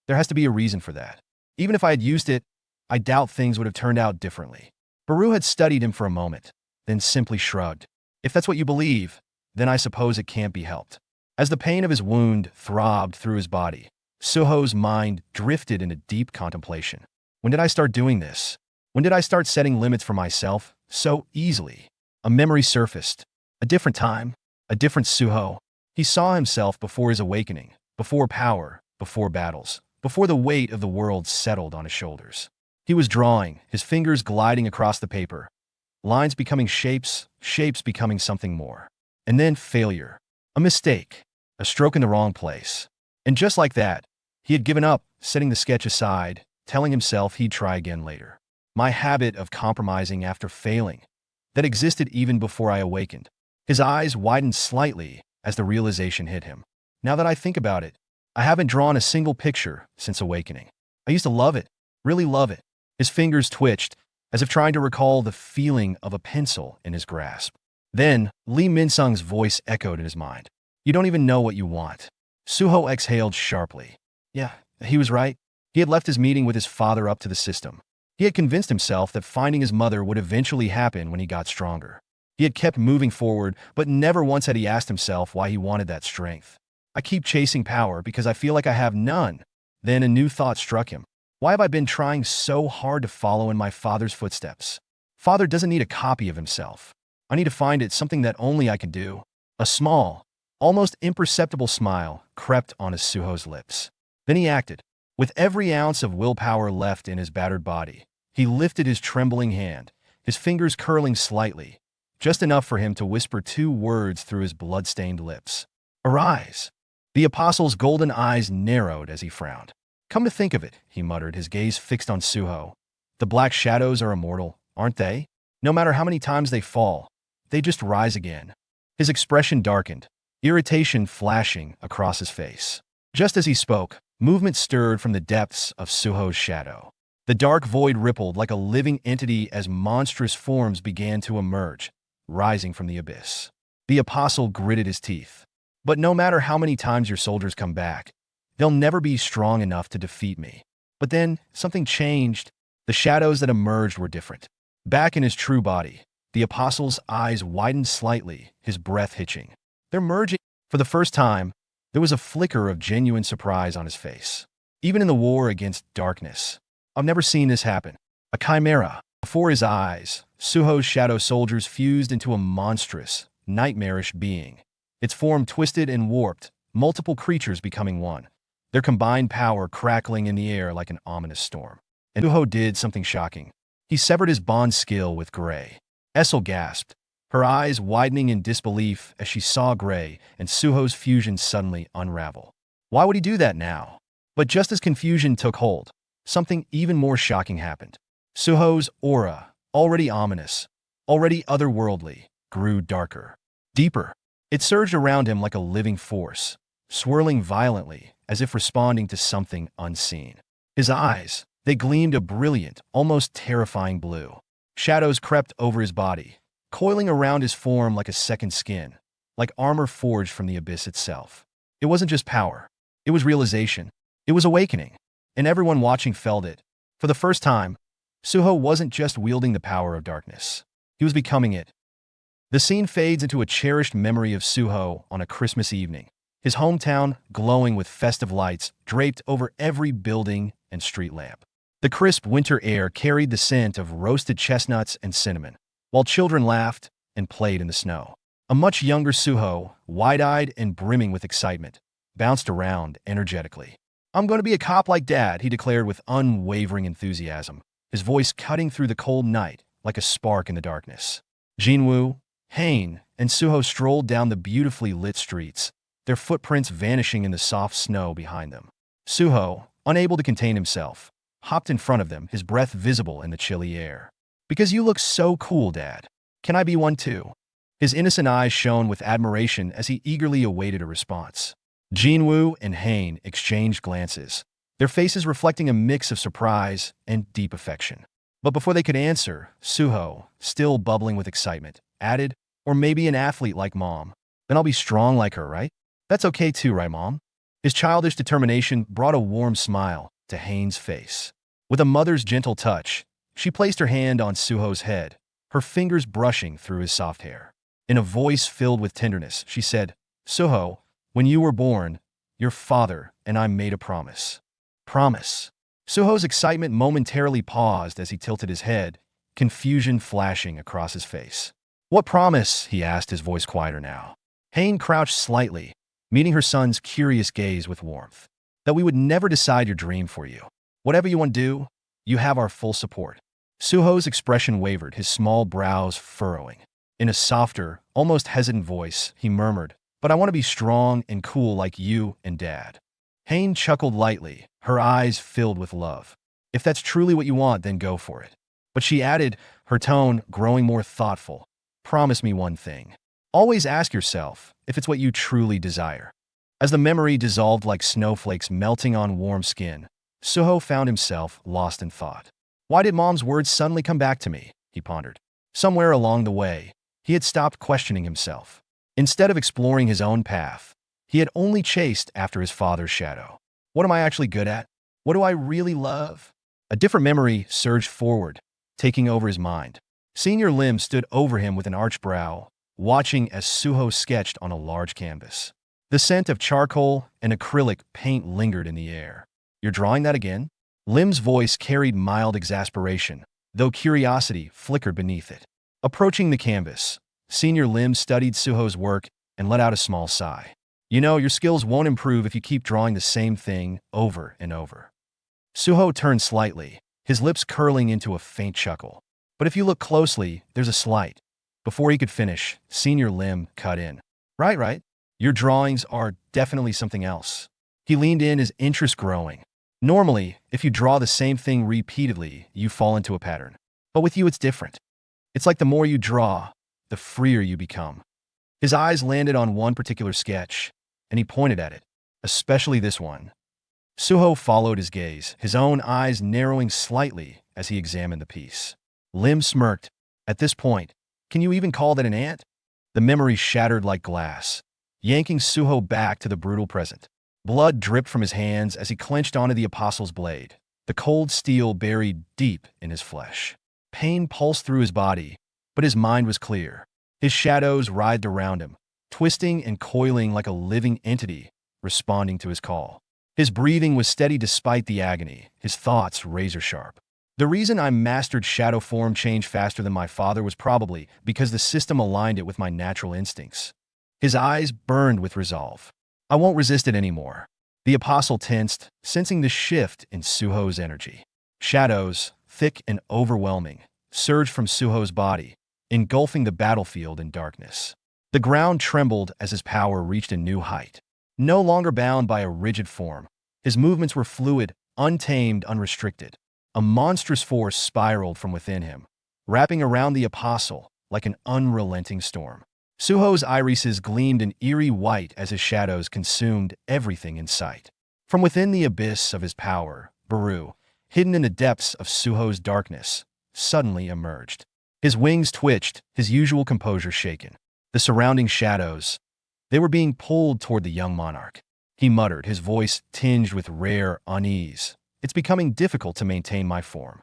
There has to be a reason for that. Even if I had used it, I doubt things would have turned out differently. Baru had studied him for a moment, then simply shrugged. If that's what you believe, then I suppose it can't be helped. As the pain of his wound throbbed through his body, Suho's mind drifted into deep contemplation. When did I start doing this? When did I start setting limits for myself so easily? A memory surfaced. A different time, a different Suho. He saw himself before his awakening, before power, before battles, before the weight of the world settled on his shoulders. He was drawing, his fingers gliding across the paper, lines becoming shapes, shapes becoming something more. And then failure, a mistake, a stroke in the wrong place. And just like that, he had given up, setting the sketch aside, telling himself he'd try again later. My habit of compromising after failing, that existed even before I awakened. His eyes widened slightly as the realization hit him. Now that I think about it, I haven't drawn a single picture since awakening. I used to love it, really love it. His fingers twitched, as if trying to recall the feeling of a pencil in his grasp. Then, Lee Min-sung's voice echoed in his mind. You don't even know what you want. Suho exhaled sharply. Yeah, he was right. He had left his meeting with his father up to the system. He had convinced himself that finding his mother would eventually happen when he got stronger. He had kept moving forward, but never once had he asked himself why he wanted that strength. I keep chasing power because I feel like I have none. Then a new thought struck him. Why have I been trying so hard to follow in my father's footsteps? Father doesn't need a copy of himself. I need to find it, something that only I can do. A small, almost imperceptible smile crept on his Suho's lips. Then he acted. With every ounce of willpower left in his battered body, he lifted his trembling hand, his fingers curling slightly, just enough for him to whisper 2 words through his blood-stained lips. Arise! The apostle's golden eyes narrowed as he frowned. Come to think of it, he muttered, his gaze fixed on Suho. The black shadows are immortal, aren't they? No matter how many times they fall, they just rise again. His expression darkened, irritation flashing across his face. Just as he spoke, movement stirred from the depths of Suho's shadow. The dark void rippled like a living entity as monstrous forms began to emerge, rising from the abyss. The apostle gritted his teeth. But no matter how many times your soldiers come back, they'll never be strong enough to defeat me. But then, something changed. The shadows that emerged were different. Back in his true body, the apostle's eyes widened slightly, his breath hitching. They're merging. For the first time, there was a flicker of genuine surprise on his face. Even in the war against darkness, I've never seen this happen. A chimera. Before his eyes, Suho's shadow soldiers fused into a monstrous, nightmarish being. Its form twisted and warped, multiple creatures becoming one, their combined power crackling in the air like an ominous storm. And Suho did something shocking. He severed his bond skill with Gray. Essel gasped, her eyes widening in disbelief as she saw Gray and Suho's fusion suddenly unravel. Why would he do that now? But just as confusion took hold, something even more shocking happened. Suho's aura, already ominous, already otherworldly, grew darker, deeper. It surged around him like a living force, swirling violently as if responding to something unseen. His eyes, they gleamed a brilliant, almost terrifying blue. Shadows crept over his body, coiling around his form like a second skin, like armor forged from the abyss itself. It wasn't just power. It was realization. It was awakening. And everyone watching felt it. For the first time, Suho wasn't just wielding the power of darkness. He was becoming it. The scene fades into a cherished memory of Suho on a Christmas evening, his hometown glowing with festive lights draped over every building and street lamp. The crisp winter air carried the scent of roasted chestnuts and cinnamon, while children laughed and played in the snow. A much younger Suho, wide-eyed and brimming with excitement, bounced around energetically. I'm going to be a cop like Dad, he declared with unwavering enthusiasm, his voice cutting through the cold night like a spark in the darkness. Jinwoo, Hain, and Suho strolled down the beautifully lit streets, their footprints vanishing in the soft snow behind them. Suho, unable to contain himself, hopped in front of them, his breath visible in the chilly air. Because you look so cool, Dad. Can I be one too? His innocent eyes shone with admiration as he eagerly awaited a response. Jinwoo and Hain exchanged glances, their faces reflecting a mix of surprise and deep affection. But before they could answer, Suho, still bubbling with excitement, added, or maybe an athlete like Mom. Then I'll be strong like her, right? That's okay too, right, Mom? His childish determination brought a warm smile to Hain's face. With a mother's gentle touch, she placed her hand on Suho's head, her fingers brushing through his soft hair. In a voice filled with tenderness, she said, Suho, when you were born, your father and I made a promise. Promise. Suho's excitement momentarily paused as he tilted his head, confusion flashing across his face. What promise? He asked, his voice quieter now. Hain crouched slightly, meeting her son's curious gaze with warmth. That we would never decide your dream for you. Whatever you want to do, you have our full support. Suho's expression wavered, his small brows furrowing. In a softer, almost hesitant voice, he murmured, but I want to be strong and cool like you and Dad. Hain chuckled lightly, her eyes filled with love. If that's truly what you want, then go for it. But she added, her tone growing more thoughtful, promise me one thing. Always ask yourself if it's what you truly desire. As the memory dissolved like snowflakes melting on warm skin, Suho found himself lost in thought. Why did Mom's words suddenly come back to me? He pondered. Somewhere along the way, he had stopped questioning himself. Instead of exploring his own path, he had only chased after his father's shadow. What am I actually good at? What do I really love? A different memory surged forward, taking over his mind. Senior Lim stood over him with an arched brow, watching as Suho sketched on a large canvas. The scent of charcoal and acrylic paint lingered in the air. You're drawing that again? Lim's voice carried mild exasperation, though curiosity flickered beneath it. Approaching the canvas, Senior Lim studied Suho's work and let out a small sigh. You know, your skills won't improve if you keep drawing the same thing over and over. Suho turned slightly, his lips curling into a faint chuckle. But if you look closely, there's a slight, Before he could finish, Senior Lim cut in. Right. Your drawings are definitely something else. He leaned in, his interest growing. Normally, if you draw the same thing repeatedly, you fall into a pattern. But with you, it's different. It's like the more you draw, the freer you become. His eyes landed on one particular sketch, and he pointed at it, especially this one. Suho followed his gaze, his own eyes narrowing slightly as he examined the piece. Lim smirked. At this point, can you even call that an ant? The memory shattered like glass, yanking Suho back to the brutal present. Blood dripped from his hands as he clenched onto the apostle's blade, the cold steel buried deep in his flesh. Pain pulsed through his body, but his mind was clear. His shadows writhed around him, twisting and coiling like a living entity, responding to his call. His breathing was steady despite the agony, his thoughts razor-sharp. The reason I mastered shadow form change faster than my father was probably because the system aligned it with my natural instincts. His eyes burned with resolve. I won't resist it anymore. The apostle tensed, sensing the shift in Suho's energy. Shadows, thick and overwhelming, surged from Suho's body, engulfing the battlefield in darkness. The ground trembled as his power reached a new height. No longer bound by a rigid form, his movements were fluid, untamed, unrestricted. A monstrous force spiraled from within him, wrapping around the apostle like an unrelenting storm. Suho's irises gleamed an eerie white as his shadows consumed everything in sight. From within the abyss of his power, Baru, hidden in the depths of Suho's darkness, suddenly emerged. His wings twitched, his usual composure shaken. The surrounding shadows, they were being pulled toward the young monarch. He muttered, his voice tinged with rare unease. It's becoming difficult to maintain my form.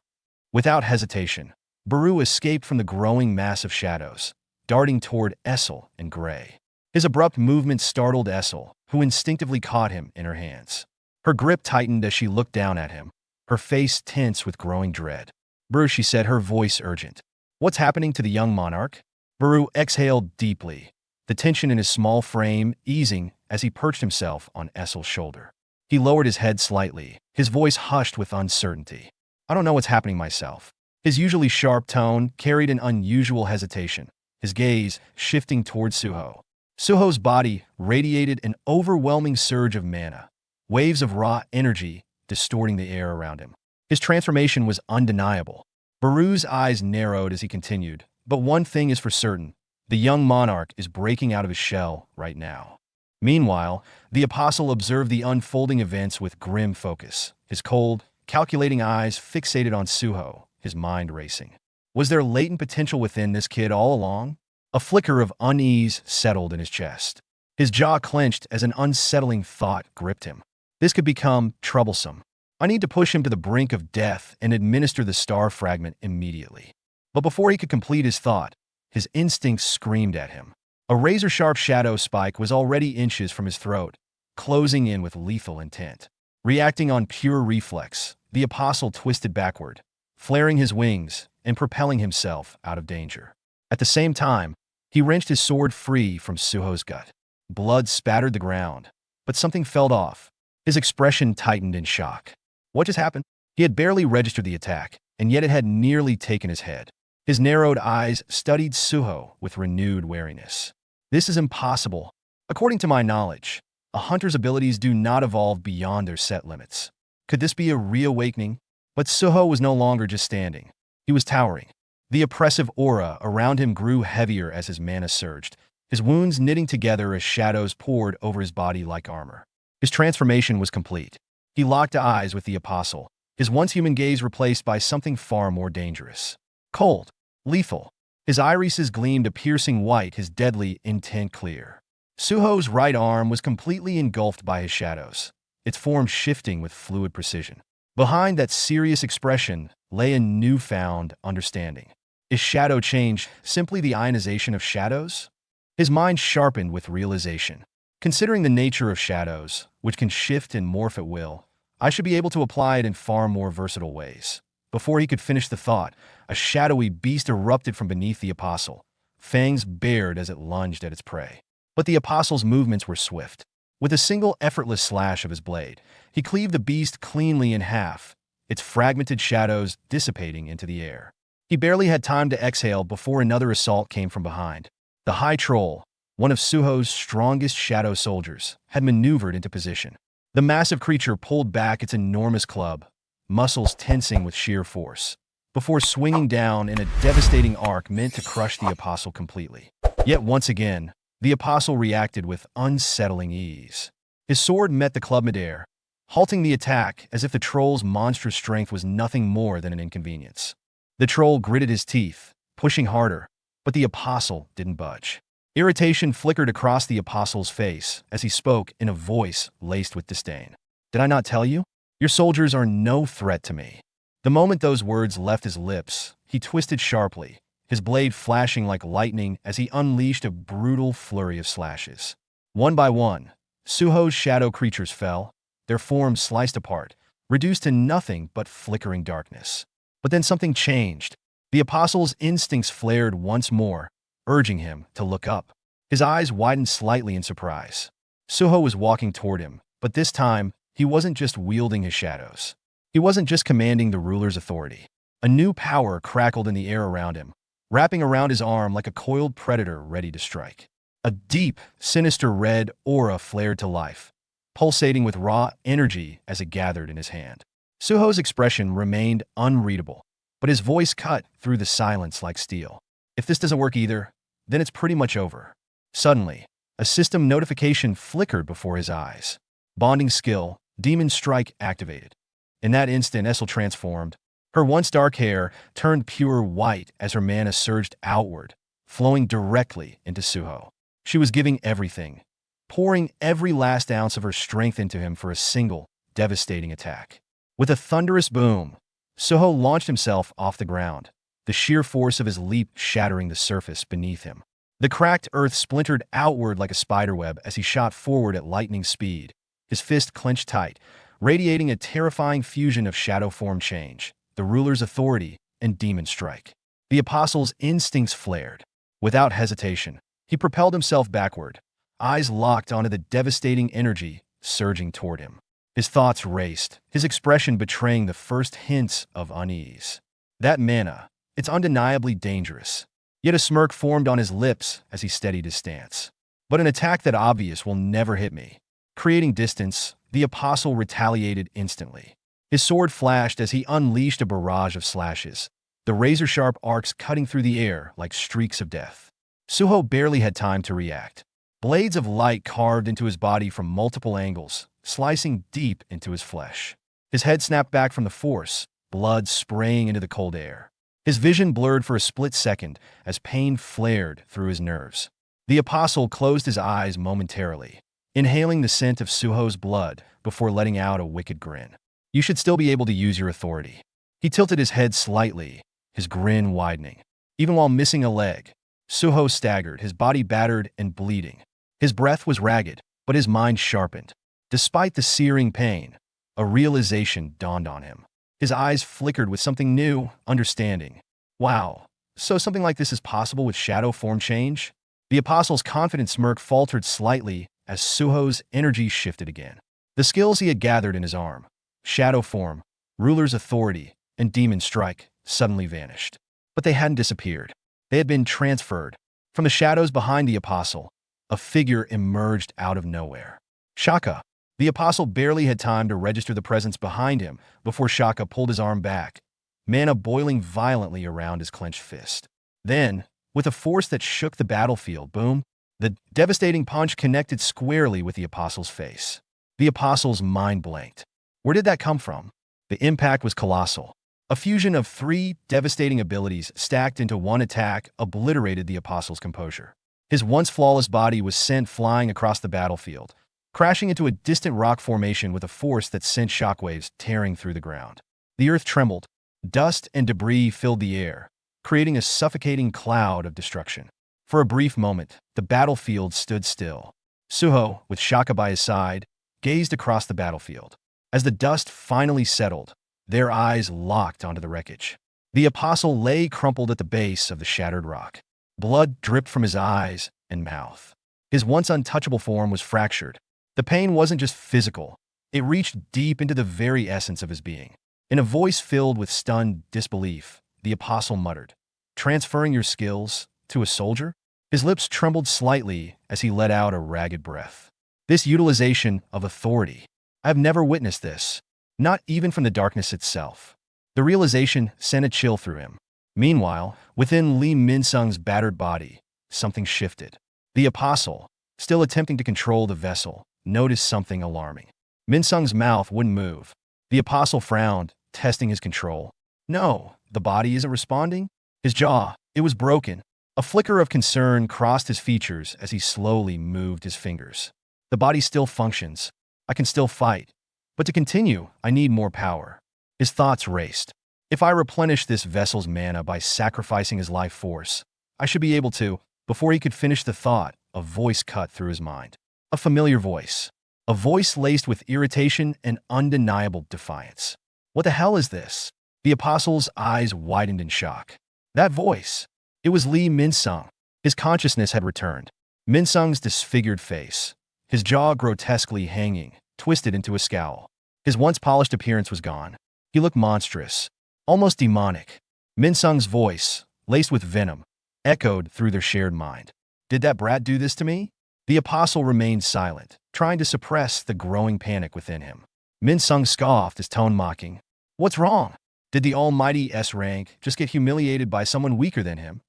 Without hesitation, Baru escaped from the growing mass of shadows, darting toward Essel and Gray. His abrupt movement startled Essel, who instinctively caught him in her hands. Her grip tightened as she looked down at him, her face tense with growing dread. Baru, she said, her voice urgent. What's happening to the young monarch? Baru exhaled deeply, the tension in his small frame easing as he perched himself on Essel's shoulder. He lowered his head slightly, his voice hushed with uncertainty. I don't know what's happening myself. His usually sharp tone carried an unusual hesitation, his gaze shifting toward Suho. Suho's body radiated an overwhelming surge of mana, waves of raw energy distorting the air around him. His transformation was undeniable. Baru's eyes narrowed as he continued, but one thing is for certain, the young monarch is breaking out of his shell right now. Meanwhile, the apostle observed the unfolding events with grim focus, his cold, calculating eyes fixated on Suho, his mind racing. Was there latent potential within this kid all along? A flicker of unease settled in his chest. His jaw clenched as an unsettling thought gripped him. This could become troublesome. I need to push him to the brink of death and administer the star fragment immediately. But before he could complete his thought, his instincts screamed at him. A razor-sharp shadow spike was already inches from his throat, closing in with lethal intent. Reacting on pure reflex, the apostle twisted backward, flaring his wings and propelling himself out of danger. At the same time, he wrenched his sword free from Suho's gut. Blood spattered the ground, but something fell off. His expression tightened in shock. What just happened? He had barely registered the attack, and yet it had nearly taken his head. His narrowed eyes studied Suho with renewed wariness. This is impossible. According to my knowledge, a hunter's abilities do not evolve beyond their set limits. Could this be a reawakening? But Suho was no longer just standing. He was towering. The oppressive aura around him grew heavier as his mana surged, his wounds knitting together as shadows poured over his body like armor. His transformation was complete. He locked eyes with the apostle, his once human gaze replaced by something far more dangerous. Cold, lethal. His irises gleamed a piercing white, his deadly intent clear. Suho's right arm was completely engulfed by his shadows, its form shifting with fluid precision. Behind that serious expression lay a newfound understanding. Is shadow change simply the ionization of shadows? His mind sharpened with realization. Considering the nature of shadows, which can shift and morph at will, I should be able to apply it in far more versatile ways. Before he could finish the thought, a shadowy beast erupted from beneath the apostle, fangs bared as it lunged at its prey. But the apostle's movements were swift. With a single effortless slash of his blade, he cleaved the beast cleanly in half, its fragmented shadows dissipating into the air. He barely had time to exhale before another assault came from behind. The High Troll, one of Suho's strongest shadow soldiers, had maneuvered into position. The massive creature pulled back its enormous club, muscles tensing with sheer force, before swinging down in a devastating arc meant to crush the Apostle completely. Yet once again, the Apostle reacted with unsettling ease. His sword met the club midair, halting the attack as if the troll's monstrous strength was nothing more than an inconvenience. The troll gritted his teeth, pushing harder, but the Apostle didn't budge. Irritation flickered across the Apostle's face as he spoke in a voice laced with disdain. "Did I not tell you? Your soldiers are no threat to me." The moment those words left his lips, he twisted sharply, his blade flashing like lightning as he unleashed a brutal flurry of slashes. One by one, Suho's shadow creatures fell, their forms sliced apart, reduced to nothing but flickering darkness. But then something changed. The Apostle's instincts flared once more, urging him to look up. His eyes widened slightly in surprise. Suho was walking toward him, but this time, he wasn't just wielding his shadows. He wasn't just commanding the ruler's authority. A new power crackled in the air around him, wrapping around his arm like a coiled predator ready to strike. A deep, sinister red aura flared to life, pulsating with raw energy as it gathered in his hand. Suho's expression remained unreadable, but his voice cut through the silence like steel. "If this doesn't work either, then it's pretty much over." Suddenly, a system notification flickered before his eyes. Bonding skill, Demon Strike activated. In that instant, Essel transformed. Her once dark hair turned pure white as her mana surged outward, flowing directly into Suho. She was giving everything, pouring every last ounce of her strength into him for a single, devastating attack. With a thunderous boom, Suho launched himself off the ground, the sheer force of his leap shattering the surface beneath him. The cracked earth splintered outward like a spiderweb as he shot forward at lightning speed, his fist clenched tight, radiating a terrifying fusion of shadow form change, the ruler's authority, and demon strike. The Apostle's instincts flared. Without hesitation, he propelled himself backward, eyes locked onto the devastating energy surging toward him. His thoughts raced, his expression betraying the first hints of unease. That mana, it's undeniably dangerous. Yet a smirk formed on his lips as he steadied his stance. But an attack that obvious will never hit me. Creating distance, the Apostle retaliated instantly. His sword flashed as he unleashed a barrage of slashes, the razor-sharp arcs cutting through the air like streaks of death. Suho barely had time to react. Blades of light carved into his body from multiple angles, slicing deep into his flesh. His head snapped back from the force, blood spraying into the cold air. His vision blurred for a split second as pain flared through his nerves. The Apostle closed his eyes momentarily, inhaling the scent of Suho's blood before letting out a wicked grin. "You should still be able to use your authority." He tilted his head slightly, his grin widening. Even while missing a leg, Suho staggered, his body battered and bleeding. His breath was ragged, but his mind sharpened. Despite the searing pain, a realization dawned on him. His eyes flickered with something new, understanding. Wow, so something like this is possible with shadow form change? The Apostle's confident smirk faltered slightly as Suho's energy shifted again. The skills he had gathered in his arm, shadow form, ruler's authority, and demon strike, suddenly vanished. But they hadn't disappeared. They had been transferred. From the shadows behind the Apostle, a figure emerged out of nowhere. Shaka. The Apostle barely had time to register the presence behind him before Shaka pulled his arm back, mana boiling violently around his clenched fist. Then, with a force that shook the battlefield, boom, the devastating punch connected squarely with the Apostle's face. The Apostle's mind blanked. Where did that come from? The impact was colossal. A fusion of three devastating abilities stacked into one attack obliterated the Apostle's composure. His once flawless body was sent flying across the battlefield, crashing into a distant rock formation with a force that sent shockwaves tearing through the ground. The earth trembled. Dust and debris filled the air, creating a suffocating cloud of destruction. For a brief moment, the battlefield stood still. Suho, with Shaka by his side, gazed across the battlefield. As the dust finally settled, their eyes locked onto the wreckage. The Apostle lay crumpled at the base of the shattered rock. Blood dripped from his eyes and mouth. His once untouchable form was fractured. The pain wasn't just physical. It reached deep into the very essence of his being. In a voice filled with stunned disbelief, the apostle muttered. Transferring your skills to a soldier? His lips trembled slightly as he let out a ragged breath. This utilization of authority. I have never witnessed this, not even from the darkness itself. The realization sent a chill through him. Meanwhile, within Lee Min-sung's battered body, something shifted. The apostle, still attempting to control the vessel, noticed something alarming. Min-sung's mouth wouldn't move. The apostle frowned, testing his control. No, the body isn't responding. His jaw, it was broken. A flicker of concern crossed his features as he slowly moved his fingers. The body still functions. I can still fight. But to continue, I need more power. His thoughts raced. If I replenish this vessel's mana by sacrificing his life force, I should be able to. Before he could finish the thought, a voice cut through his mind. A familiar voice. A voice laced with irritation and undeniable defiance. What the hell is this? The apostle's eyes widened in shock. That voice. It was Lee Min-sung. His consciousness had returned. Min-sung's disfigured face. His jaw grotesquely hanging, twisted into a scowl. His once polished appearance was gone. He looked monstrous, almost demonic. Min-sung's voice, laced with venom, echoed through their shared mind. Did that brat do this to me? The apostle remained silent, trying to suppress the growing panic within him. Min-sung scoffed, his tone mocking. What's wrong? Did the almighty S-rank just get humiliated by someone weaker than him?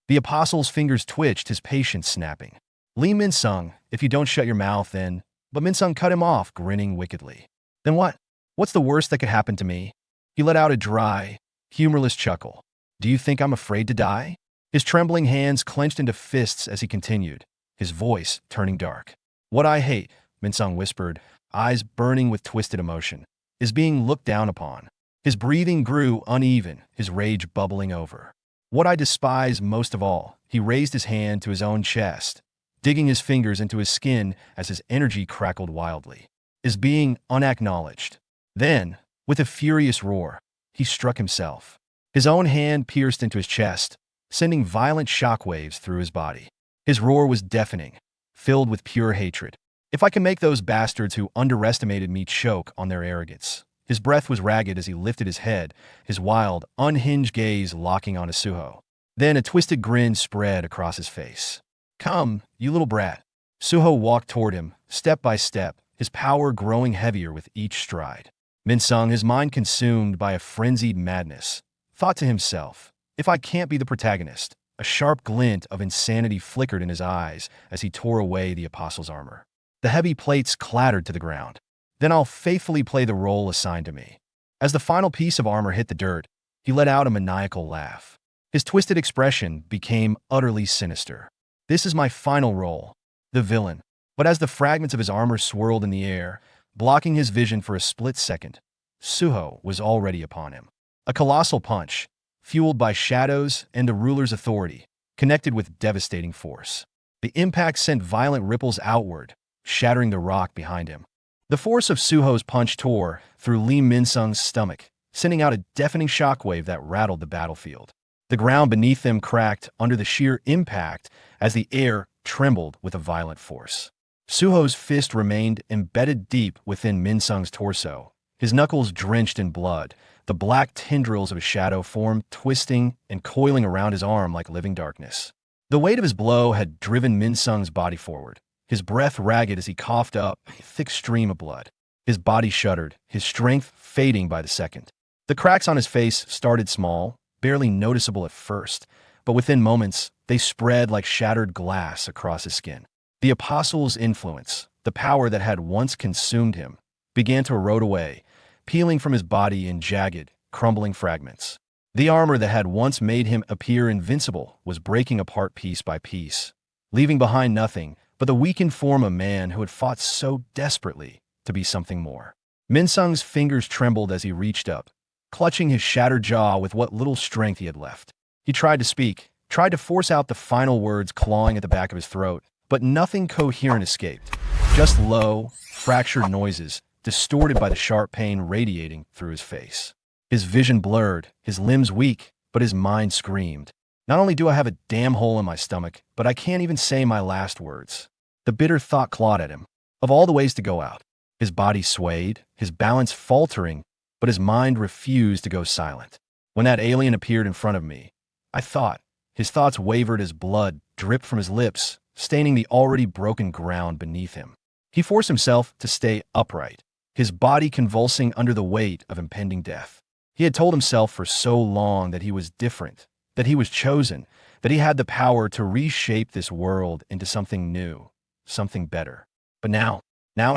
The apostle's fingers twitched, his patience snapping. Lee Min-sung, if you don't shut your mouth, then... But Min-sung cut him off, grinning wickedly. Then what? What's the worst that could happen to me? He let out a dry, humorless chuckle. Do you think I'm afraid to die? His trembling hands clenched into fists as he continued, his voice turning dark. What I hate, Min-sung whispered, eyes burning with twisted emotion, is being looked down upon. His breathing grew uneven, his rage bubbling over. What I despise most of all, he raised his hand to his own chest, digging his fingers into his skin as his energy crackled wildly, is being unacknowledged. Then, with a furious roar, he struck himself. His own hand pierced into his chest, sending violent shockwaves through his body. His roar was deafening, filled with pure hatred. If I can make those bastards who underestimated me choke on their arrogance. His breath was ragged as he lifted his head, his wild, unhinged gaze locking onto Suho. Then a twisted grin spread across his face. Come, you little brat. Suho walked toward him, step by step, his power growing heavier with each stride. Min-sung, his mind consumed by a frenzied madness, thought to himself, if I can't be the protagonist. A sharp glint of insanity flickered in his eyes as he tore away the apostle's armor. The heavy plates clattered to the ground. Then I'll faithfully play the role assigned to me. As the final piece of armor hit the dirt, he let out a maniacal laugh. His twisted expression became utterly sinister. This is my final role, the villain. But as the fragments of his armor swirled in the air, blocking his vision for a split second, Suho was already upon him. A colossal punch, fueled by shadows and the ruler's authority, connected with devastating force. The impact sent violent ripples outward, shattering the rock behind him. The force of Suho's punch tore through Lee Min-sung's stomach, sending out a deafening shockwave that rattled the battlefield. The ground beneath them cracked under the sheer impact as the air trembled with a violent force. Suho's fist remained embedded deep within Min-sung's torso, his knuckles drenched in blood. The black tendrils of his shadow form twisting and coiling around his arm like living darkness. The weight of his blow had driven Min-sung's body forward, his breath ragged as he coughed up a thick stream of blood. His body shuddered, his strength fading by the second. The cracks on his face started small, barely noticeable at first, but within moments, they spread like shattered glass across his skin. The apostle's influence, the power that had once consumed him, began to erode away, peeling from his body in jagged, crumbling fragments. The armor that had once made him appear invincible was breaking apart piece by piece, leaving behind nothing but the weakened form of a man who had fought so desperately to be something more. Min-sung's fingers trembled as he reached up, clutching his shattered jaw with what little strength he had left. He tried to speak, tried to force out the final words clawing at the back of his throat, but nothing coherent escaped. Just low, fractured noises, distorted by the sharp pain radiating through his face. His vision blurred, his limbs weak, but his mind screamed. Not only do I have a damn hole in my stomach, but I can't even say my last words. The bitter thought clawed at him. Of all the ways to go out. His body swayed, his balance faltering, but his mind refused to go silent. When that alien appeared in front of me, I thought. His thoughts wavered as blood dripped from his lips, staining the already broken ground beneath him. He forced himself to stay upright, his body convulsing under the weight of impending death. He had told himself for so long that he was different, that he was chosen, that he had the power to reshape this world into something new, something better. But now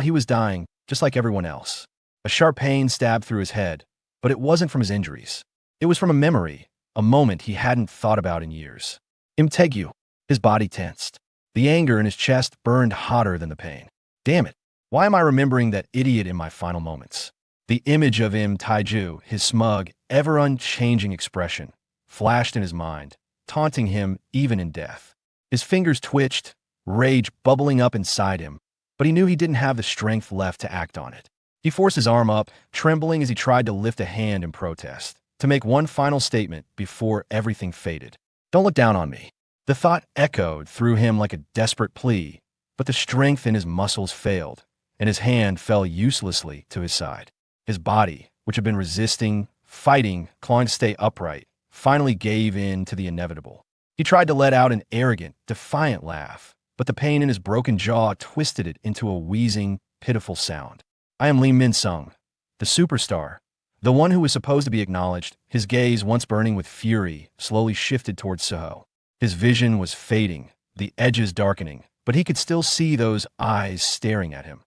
he was dying, just like everyone else. A sharp pain stabbed through his head, but it wasn't from his injuries. It was from a memory, a moment he hadn't thought about in years. Imtegu. His body tensed. The anger in his chest burned hotter than the pain. Damn it. Why am I remembering that idiot in my final moments? The image of Taiju, his smug, ever-unchanging expression, flashed in his mind, taunting him even in death. His fingers twitched, rage bubbling up inside him, but he knew he didn't have the strength left to act on it. He forced his arm up, trembling as he tried to lift a hand in protest, to make one final statement before everything faded. Don't look down on me. The thought echoed through him like a desperate plea, but the strength in his muscles failed, and his hand fell uselessly to his side. His body, which had been resisting, fighting, clawing to stay upright, finally gave in to the inevitable. He tried to let out an arrogant, defiant laugh, but the pain in his broken jaw twisted it into a wheezing, pitiful sound. I am Lee Min-sung, the superstar, the one who was supposed to be acknowledged. His gaze, once burning with fury, slowly shifted towards Suho. His vision was fading, the edges darkening, but he could still see those eyes staring at him.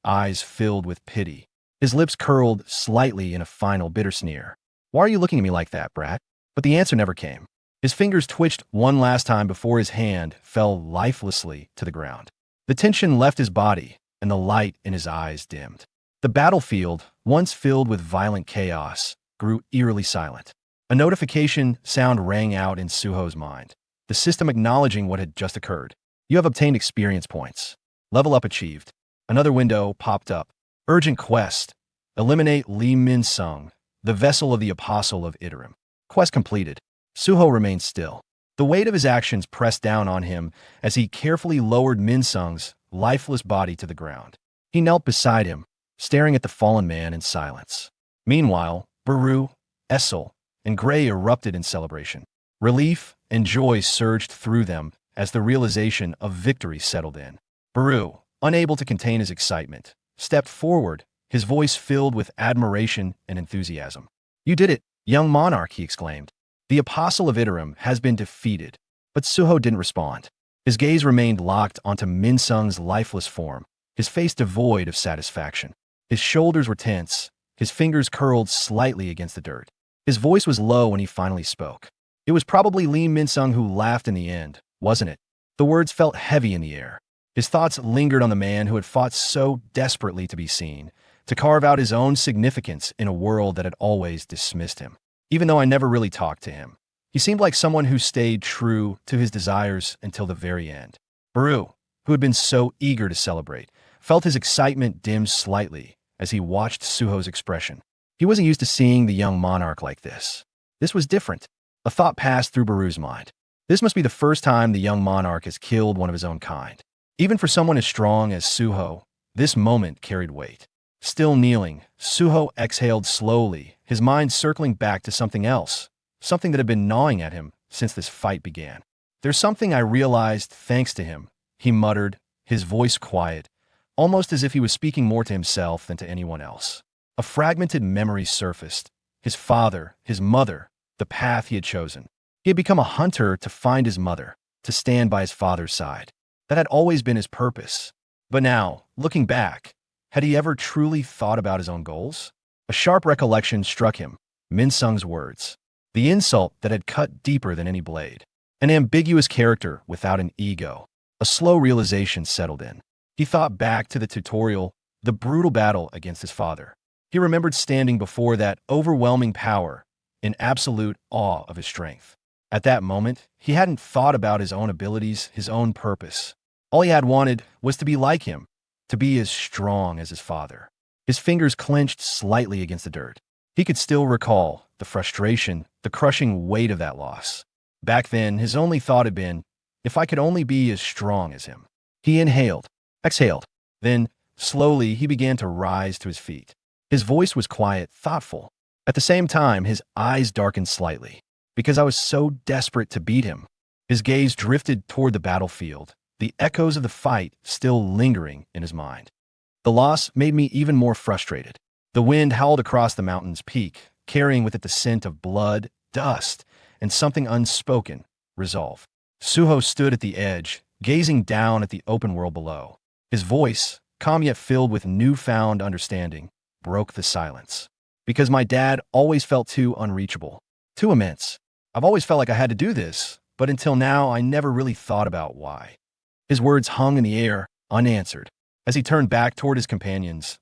Eyes filled with pity. His lips curled slightly in a final bitter sneer. Why are you looking at me like that, brat? But the answer never came. His fingers twitched one last time before his hand fell lifelessly to the ground. The tension left his body, and the light in his eyes dimmed. The battlefield, once filled with violent chaos, grew eerily silent. A notification sound rang out in Suho's mind, the system acknowledging what had just occurred. You have obtained experience points. Level up achieved. Another window popped up. Urgent quest. Eliminate Lee Min-sung, the vessel of the Apostle of Iterum. Quest completed. Suho remained still. The weight of his actions pressed down on him as he carefully lowered Min-sung's lifeless body to the ground. He knelt beside him, staring at the fallen man in silence. Meanwhile, Baru, Essel, and Gray erupted in celebration. Relief and joy surged through them as the realization of victory settled in. Baru, unable to contain his excitement, stepped forward, his voice filled with admiration and enthusiasm. You did it, young monarch, he exclaimed. The Apostle of Iterum has been defeated. But Suho didn't respond. His gaze remained locked onto Min-sung's lifeless form, his face devoid of satisfaction. His shoulders were tense, his fingers curled slightly against the dirt. His voice was low when he finally spoke. It was probably Lee Min-sung who laughed in the end, wasn't it? The words felt heavy in the air. His thoughts lingered on the man who had fought so desperately to be seen, to carve out his own significance in a world that had always dismissed him. Even though I never really talked to him, he seemed like someone who stayed true to his desires until the very end. Baru, who had been so eager to celebrate, felt his excitement dim slightly as he watched Suho's expression. He wasn't used to seeing the young monarch like this. This was different. A thought passed through Baru's mind. This must be the first time the young monarch has killed one of his own kind. Even for someone as strong as Suho, this moment carried weight. Still kneeling, Suho exhaled slowly, his mind circling back to something else, something that had been gnawing at him since this fight began. There's something I realized thanks to him, he muttered, his voice quiet, almost as if he was speaking more to himself than to anyone else. A fragmented memory surfaced. His father, his mother, the path he had chosen. He had become a hunter to find his mother, to stand by his father's side. That had always been his purpose. But now, looking back, had he ever truly thought about his own goals? A sharp recollection struck him, Min-sung's words. The insult that had cut deeper than any blade. An ambiguous character without an ego. A slow realization settled in. He thought back to the tutorial, the brutal battle against his father. He remembered standing before that overwhelming power, in absolute awe of his strength. At that moment, he hadn't thought about his own abilities, his own purpose. All he had wanted was to be like him, to be as strong as his father. His fingers clenched slightly against the dirt. He could still recall the frustration, the crushing weight of that loss. Back then, his only thought had been, if I could only be as strong as him. He inhaled, exhaled. Then, slowly, he began to rise to his feet. His voice was quiet, thoughtful. At the same time, his eyes darkened slightly, because I was so desperate to beat him. His gaze drifted toward the battlefield, the echoes of the fight still lingering in his mind. The loss made me even more frustrated. The wind howled across the mountain's peak, carrying with it the scent of blood, dust, and something unspoken, resolve. Suho stood at the edge, gazing down at the open world below. His voice, calm yet filled with newfound understanding, broke the silence. Because my dad always felt too unreachable, too immense. I've always felt like I had to do this, but until now I never really thought about why. His words hung in the air, unanswered. As he turned back toward his companions,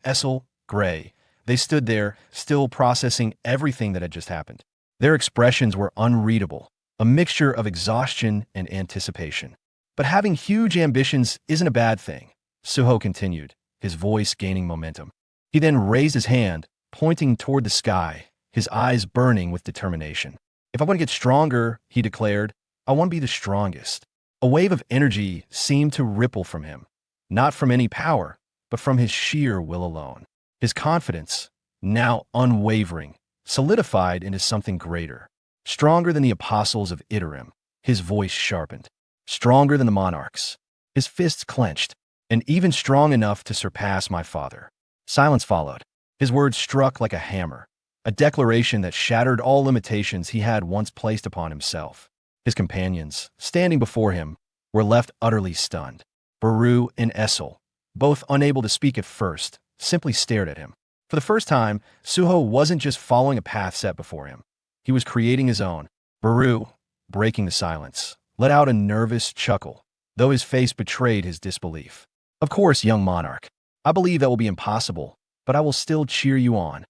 Essel, Gray, they stood there, still processing everything that had just happened. Their expressions were unreadable, a mixture of exhaustion and anticipation. But having huge ambitions isn't a bad thing, Suho continued, his voice gaining momentum. He then raised his hand, pointing toward the sky, his eyes burning with determination. If I want to get stronger, he declared, I want to be the strongest. A wave of energy seemed to ripple from him, not from any power, but from his sheer will alone. His confidence, now unwavering, solidified into something greater. Stronger than the apostles of Iterim, his voice sharpened. Stronger than the monarchs. His fists clenched, and even strong enough to surpass my father. Silence followed. His words struck like a hammer, a declaration that shattered all limitations he had once placed upon himself. His companions, standing before him, were left utterly stunned. Baru and Essel, both unable to speak at first, simply stared at him. For the first time, Suho wasn't just following a path set before him. He was creating his own. Baru, breaking the silence, let out a nervous chuckle, though his face betrayed his disbelief. Of course, young monarch. I believe that will be impossible, but I will still cheer you on.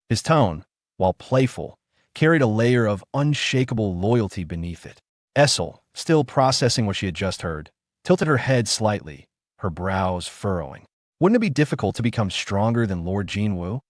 His tone, while playful, carried a layer of unshakable loyalty beneath it. Essel, still processing what she had just heard, tilted her head slightly, her brows furrowing. Wouldn't it be difficult to become stronger than Lord Jinwoo?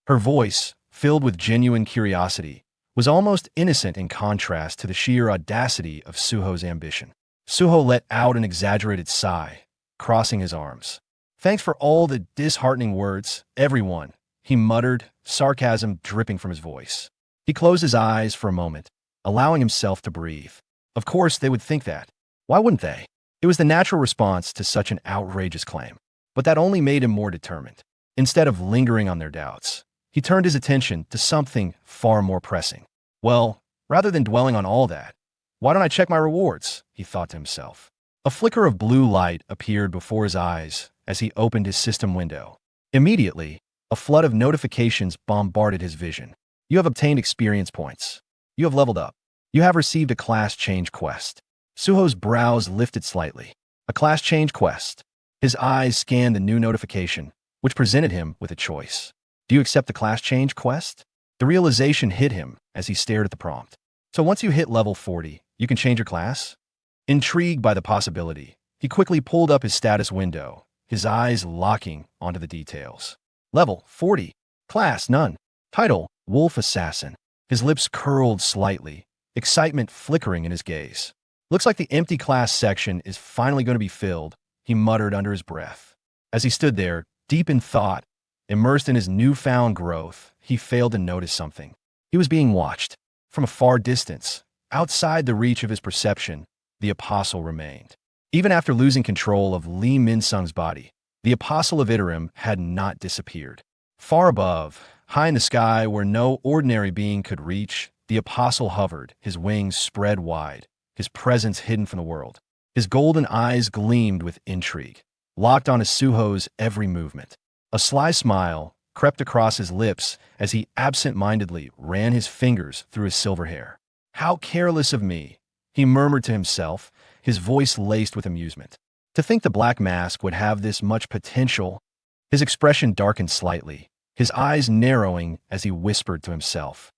Her voice, filled with genuine curiosity, was almost innocent in contrast to the sheer audacity of Suho's ambition. Suho let out an exaggerated sigh, crossing his arms. Thanks for all the disheartening words, everyone, he muttered, sarcasm dripping from his voice. He closed his eyes for a moment, allowing himself to breathe. Of course they would think that. Why wouldn't they? It was the natural response to such an outrageous claim. But that only made him more determined. Instead of lingering on their doubts, he turned his attention to something far more pressing. Well, rather than dwelling on all that, why don't I check my rewards? He thought to himself. A flicker of blue light appeared before his eyes as he opened his system window. Immediately, a flood of notifications bombarded his vision. You have obtained experience points. You have leveled up. You have received a class change quest. Suho's brows lifted slightly. A class change quest. His eyes scanned the new notification, which presented him with a choice. Do you accept the class change quest? The realization hit him as he stared at the prompt. So once you hit level 40, you can change your class? Intrigued by the possibility, he quickly pulled up his status window, his eyes locking onto the details. Level 40. Class none. Title, Wolf Assassin. His lips curled slightly, excitement flickering in his gaze. Looks like the empty class section is finally going to be filled, he muttered under his breath. As he stood there, deep in thought, immersed in his newfound growth, he failed to notice something. He was being watched. From a far distance, outside the reach of his perception, the apostle remained. Even after losing control of Lee Min-sung's body, the apostle of Iterim had not disappeared. Far above, high in the sky where no ordinary being could reach, the apostle hovered, his wings spread wide, his presence hidden from the world. His golden eyes gleamed with intrigue, locked on Suho's every movement. A sly smile crept across his lips as he absent-mindedly ran his fingers through his silver hair. How careless of me, he murmured to himself, his voice laced with amusement. To think the black mask would have this much potential. His expression darkened slightly, his eyes narrowing as he whispered to himself.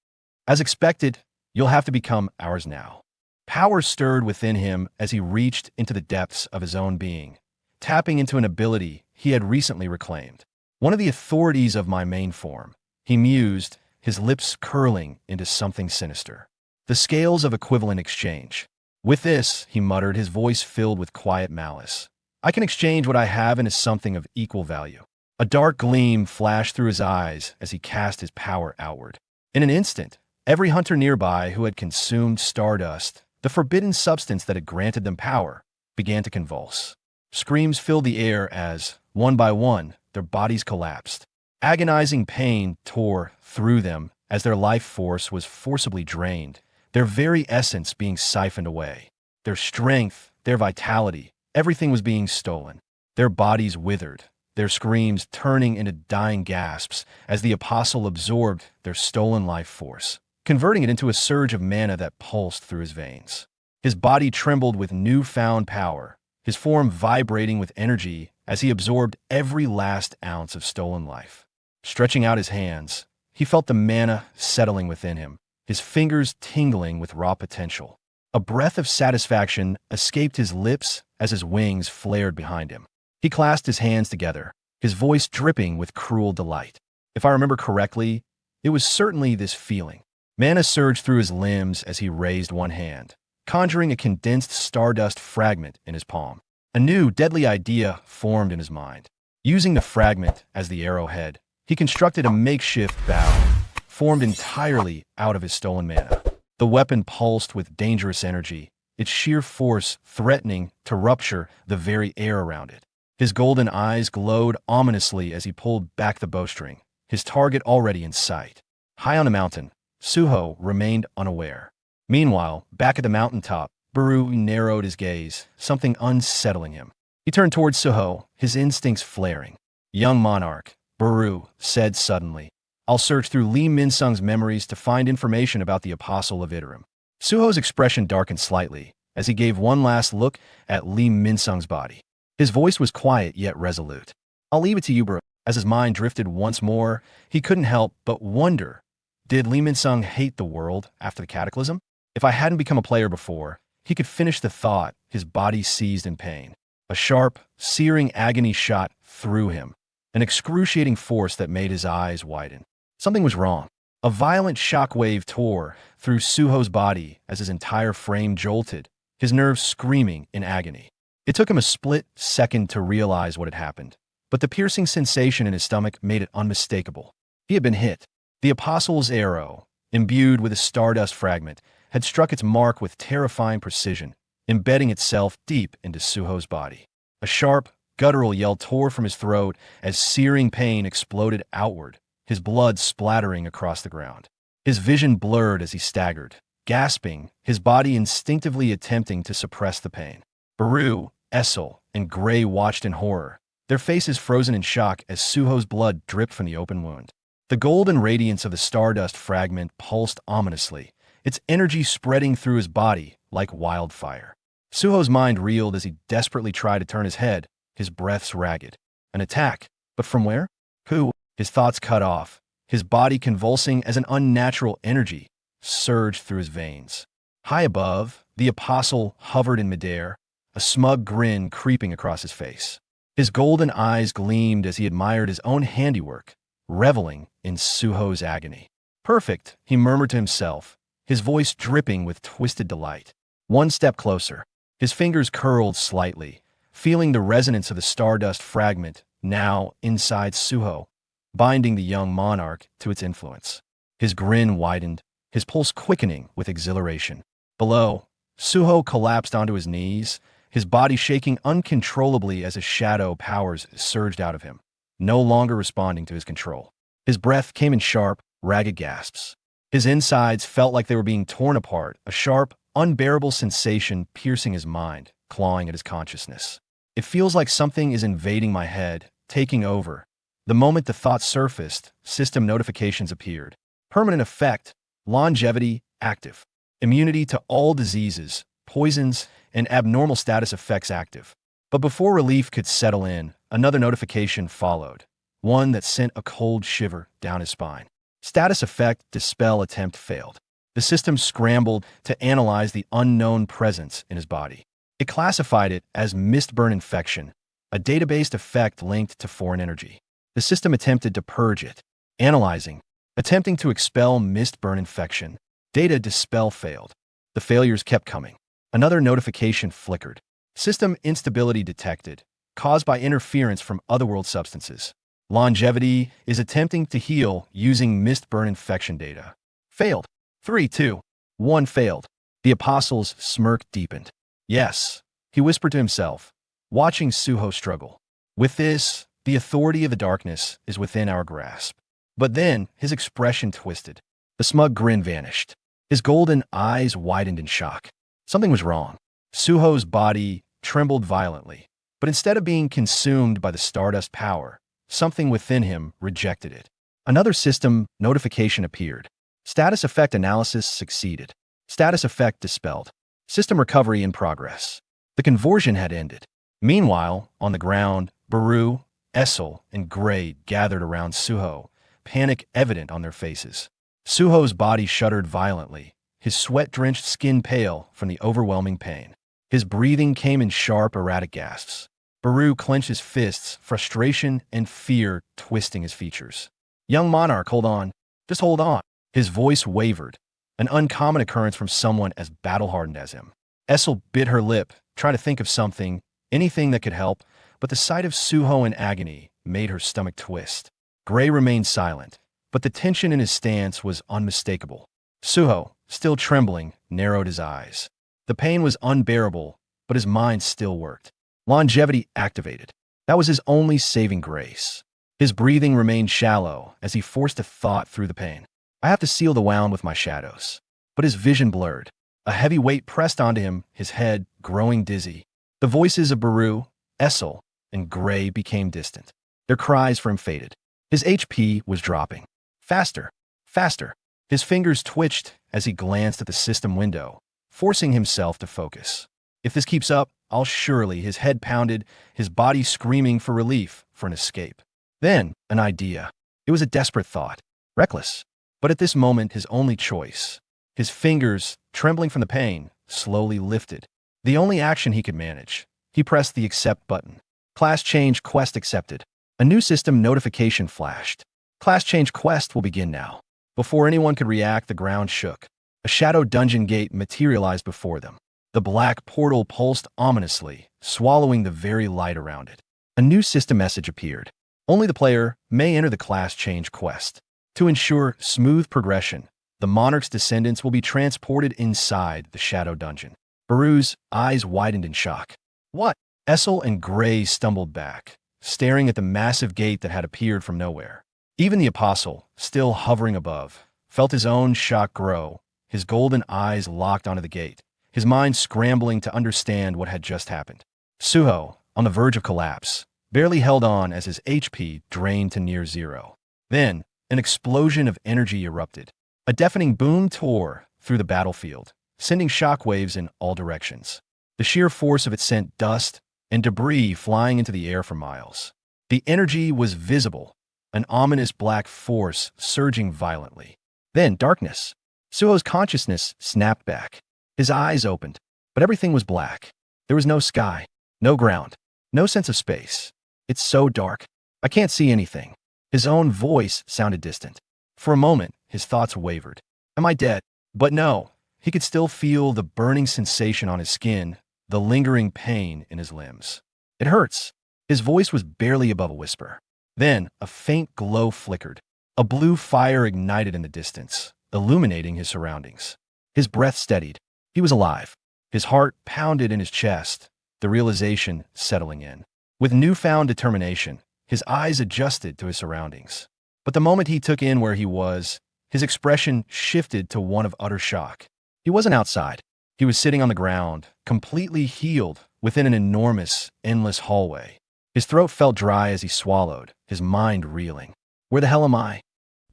As expected, you'll have to become ours now. Power stirred within him as he reached into the depths of his own being, tapping into an ability he had recently reclaimed. One of the authorities of my main form, he mused, his lips curling into something sinister. The scales of equivalent exchange. With this, he muttered, his voice filled with quiet malice. I can exchange what I have into something of equal value. A dark gleam flashed through his eyes as he cast his power outward. In an instant, every hunter nearby who had consumed stardust, the forbidden substance that had granted them power, began to convulse. Screams filled the air as, one by one, their bodies collapsed. Agonizing pain tore through them as their life force was forcibly drained, their very essence being siphoned away. Their strength, their vitality, everything was being stolen. Their bodies withered, their screams turning into dying gasps as the apostle absorbed their stolen life force, converting it into a surge of mana that pulsed through his veins. His body trembled with newfound power, his form vibrating with energy as he absorbed every last ounce of stolen life. Stretching out his hands, he felt the mana settling within him, his fingers tingling with raw potential. A breath of satisfaction escaped his lips as his wings flared behind him. He clasped his hands together, his voice dripping with cruel delight. If I remember correctly, it was certainly this feeling. Mana surged through his limbs as he raised one hand, conjuring a condensed stardust fragment in his palm. A new, deadly idea formed in his mind. Using the fragment as the arrowhead, he constructed a makeshift bow, formed entirely out of his stolen mana. The weapon pulsed with dangerous energy, its sheer force threatening to rupture the very air around it. His golden eyes glowed ominously as he pulled back the bowstring, his target already in sight. High on a mountain, Suho remained unaware. Meanwhile, back at the mountaintop, Baru narrowed his gaze, something unsettling him. He turned towards Suho, his instincts flaring. "Young monarch," Baru said suddenly, "I'll search through Lee Min-sung's memories to find information about the Apostle of Iterum." Suho's expression darkened slightly as he gave one last look at Lee Min-sung's body. His voice was quiet yet resolute. "I'll leave it to you, Baru." As his mind drifted once more, he couldn't help but wonder, did Lee Min-sung hate the world after the cataclysm? If I hadn't become a player before, he could finish the thought, his body seized in pain. A sharp, searing agony shot through him, an excruciating force that made his eyes widen. Something was wrong. A violent shockwave tore through Suho's body as his entire frame jolted, his nerves screaming in agony. It took him a split second to realize what had happened, but the piercing sensation in his stomach made it unmistakable. He had been hit. The Apostle's arrow, imbued with a stardust fragment, had struck its mark with terrifying precision, embedding itself deep into Suho's body. A sharp, guttural yell tore from his throat as searing pain exploded outward, his blood splattering across the ground. His vision blurred as he staggered, gasping, his body instinctively attempting to suppress the pain. Baru, Essel, and Gray watched in horror, their faces frozen in shock as Suho's blood dripped from the open wound. The golden radiance of the stardust fragment pulsed ominously, its energy spreading through his body like wildfire. Suho's mind reeled as he desperately tried to turn his head, his breaths ragged. An attack, but from where? Who? His thoughts cut off, his body convulsing as an unnatural energy surged through his veins. High above, the Apostle hovered in midair, a smug grin creeping across his face. His golden eyes gleamed as he admired his own handiwork, reveling in Suho's agony. "Perfect," he murmured to himself, his voice dripping with twisted delight. One step closer. His fingers curled slightly, feeling the resonance of the stardust fragment now inside Suho, binding the young monarch to its influence. His grin widened, his pulse quickening with exhilaration. Below, Suho collapsed onto his knees, his body shaking uncontrollably as a shadow powers surged out of him, no longer responding to his control. His breath came in sharp, ragged gasps. His insides felt like they were being torn apart, a sharp, unbearable sensation piercing his mind, clawing at his consciousness. "It feels like something is invading my head, taking over." The moment the thought surfaced, system notifications appeared. Permanent effect, longevity active. Immunity to all diseases, poisons, and abnormal status effects active. But before relief could settle in, another notification followed, one that sent a cold shiver down his spine. Status effect dispel attempt failed. The system scrambled to analyze the unknown presence in his body. It classified it as mistburn infection, a database effect linked to foreign energy. The system attempted to purge it, analyzing, attempting to expel mistburn infection. Data dispel failed. The failures kept coming. Another notification flickered. System instability detected, caused by interference from otherworld substances. Longevity is attempting to heal using mist burn infection data. Failed. 3, 2, 1 failed. The apostle's smirk deepened. Yes, he whispered to himself, watching Suho struggle. With this, the authority of the darkness is within our grasp. But then, his expression twisted. The smug grin vanished. His golden eyes widened in shock. Something was wrong. Suho's body trembled violently. But instead of being consumed by the stardust power, something within him rejected it. Another system notification appeared. Status effect analysis succeeded. Status effect dispelled. System recovery in progress. The conversion had ended. Meanwhile, on the ground, Baru, Essel, and Gray gathered around Suho, panic evident on their faces. Suho's body shuddered violently, his sweat-drenched skin pale from the overwhelming pain. His breathing came in sharp, erratic gasps. Baru clenched his fists, frustration and fear twisting his features. Young monarch, hold on. Just hold on. His voice wavered, an uncommon occurrence from someone as battle-hardened as him. Essel bit her lip, trying to think of something, anything that could help, but the sight of Suho in agony made her stomach twist. Gray remained silent, but the tension in his stance was unmistakable. Suho, still trembling, narrowed his eyes. The pain was unbearable, but his mind still worked. Longevity activated. That was his only saving grace. His breathing remained shallow as he forced a thought through the pain. I have to seal the wound with my shadows. But his vision blurred. A heavy weight pressed onto him, his head growing dizzy. The voices of Baru, Essel, and Gray became distant. Their cries for him faded. His HP was dropping. Faster, faster. His fingers twitched as he glanced at the system window, forcing himself to focus. If this keeps up, I'll surely. His head pounded, his body screaming for relief, for an escape. Then, an idea. It was a desperate thought. Reckless. But at this moment, his only choice. His fingers, trembling from the pain, slowly lifted. The only action he could manage. He pressed the accept button. Class change quest accepted. A new system notification flashed. Class change quest will begin now. Before anyone could react, the ground shook. A shadow dungeon gate materialized before them. The black portal pulsed ominously, swallowing the very light around it. A new system message appeared. Only the player may enter the class change quest. To ensure smooth progression, the monarch's descendants will be transported inside the shadow dungeon. Baru's eyes widened in shock. What? Essel and Gray stumbled back, staring at the massive gate that had appeared from nowhere. Even the apostle, still hovering above, felt his own shock grow, his golden eyes locked onto the gate, his mind scrambling to understand what had just happened. Suho, on the verge of collapse, barely held on as his HP drained to near zero. Then, an explosion of energy erupted. A deafening boom tore through the battlefield, sending shockwaves in all directions. The sheer force of it sent dust and debris flying into the air for miles. The energy was visible, an ominous black force surging violently. Then darkness. Suho's consciousness snapped back. His eyes opened, but everything was black. There was no sky, no ground, no sense of space. It's so dark. I can't see anything. His own voice sounded distant. For a moment, his thoughts wavered. Am I dead? But no, he could still feel the burning sensation on his skin, the lingering pain in his limbs. It hurts. His voice was barely above a whisper. Then, a faint glow flickered. A blue fire ignited in the distance, illuminating his surroundings. His breath steadied. He was alive. His heart pounded in his chest, the realization settling in. With newfound determination, his eyes adjusted to his surroundings. But the moment he took in where he was, his expression shifted to one of utter shock. He wasn't outside. He was sitting on the ground, completely healed, within an enormous, endless hallway. His throat felt dry as he swallowed, his mind reeling. Where the hell am I?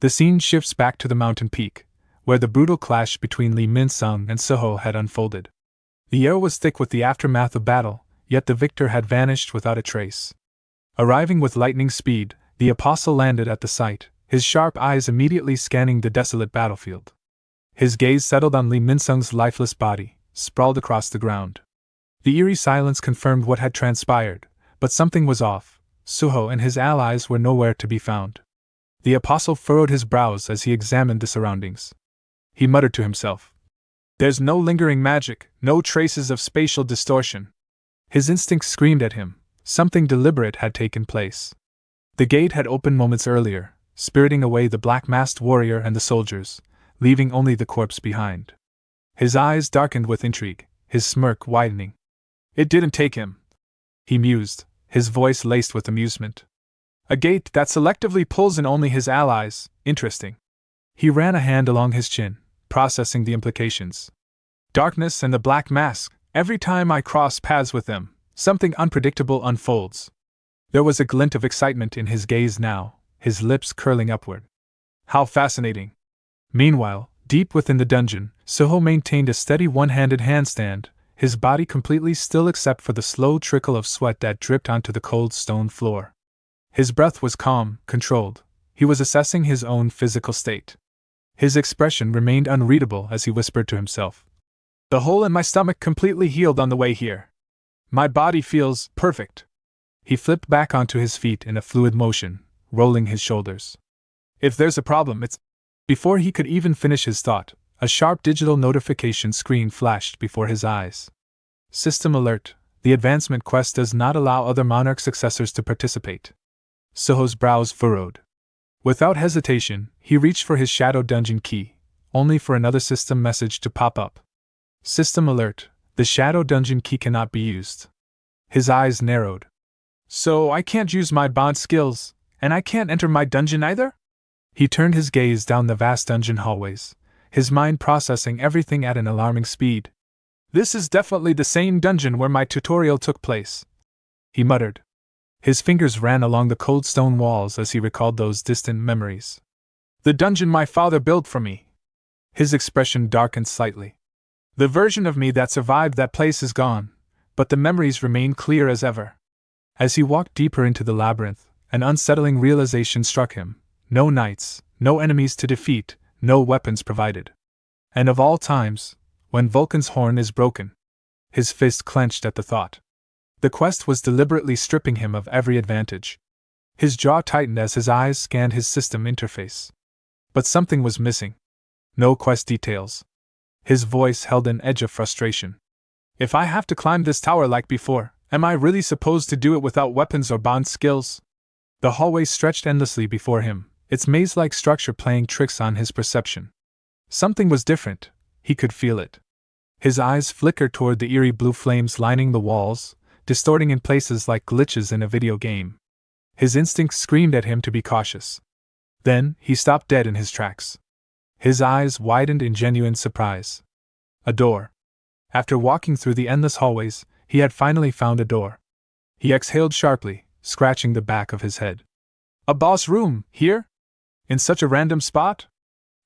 The scene shifts back to the mountain peak, where the brutal clash between Lee Min-sung and Suho had unfolded. The air was thick with the aftermath of battle, yet the victor had vanished without a trace. Arriving with lightning speed, the apostle landed at the site, his sharp eyes immediately scanning the desolate battlefield. His gaze settled on Lee Min-sung's lifeless body, sprawled across the ground. The eerie silence confirmed what had transpired, but something was off. Suho and his allies were nowhere to be found. The apostle furrowed his brows as he examined the surroundings. He muttered to himself, "There's no lingering magic, no traces of spatial distortion." His instincts screamed at him. Something deliberate had taken place. The gate had opened moments earlier, spiriting away the black-masked warrior and the soldiers, leaving only the corpse behind. His eyes darkened with intrigue, his smirk widening. It didn't take him, he mused, his voice laced with amusement. A gate that selectively pulls in only his allies, interesting. He ran a hand along his chin, processing the implications. Darkness and the black mask, every time I cross paths with them, something unpredictable unfolds. There was a glint of excitement in his gaze now, his lips curling upward. How fascinating! Meanwhile, deep within the dungeon, Suho maintained a steady one-handed handstand, his body completely still except for the slow trickle of sweat that dripped onto the cold stone floor. His breath was calm, controlled. He was assessing his own physical state. His expression remained unreadable as he whispered to himself. The hole in my stomach completely healed on the way here. My body feels perfect. He flipped back onto his feet in a fluid motion, rolling his shoulders. If there's a problem, it's... Before he could even finish his thought, a sharp digital notification screen flashed before his eyes. System alert. The advancement quest does not allow other monarch successors to participate. Suho's brows furrowed. Without hesitation, he reached for his shadow dungeon key, only for another system message to pop up. System alert. The shadow dungeon key cannot be used. His eyes narrowed. So I can't use my bond skills, and I can't enter my dungeon either? He turned his gaze down the vast dungeon hallways, his mind processing everything at an alarming speed. This is definitely the same dungeon where my tutorial took place, he muttered. His fingers ran along the cold stone walls as he recalled those distant memories. The dungeon my father built for me. His expression darkened slightly. The version of me that survived that place is gone, but the memories remain clear as ever. As he walked deeper into the labyrinth, an unsettling realization struck him. No knights, no enemies to defeat, no weapons provided. And of all times, when Vulcan's horn is broken. His fist clenched at the thought. The quest was deliberately stripping him of every advantage. His jaw tightened as his eyes scanned his system interface. But something was missing. No quest details. His voice held an edge of frustration. If I have to climb this tower like before, am I really supposed to do it without weapons or bond skills? The hallway stretched endlessly before him, its maze-like structure playing tricks on his perception. Something was different, he could feel it. His eyes flickered toward the eerie blue flames lining the walls, distorting in places like glitches in a video game. His instincts screamed at him to be cautious. Then, he stopped dead in his tracks. His eyes widened in genuine surprise. A door. After walking through the endless hallways, he had finally found a door. He exhaled sharply, scratching the back of his head. A boss room, here? In such a random spot?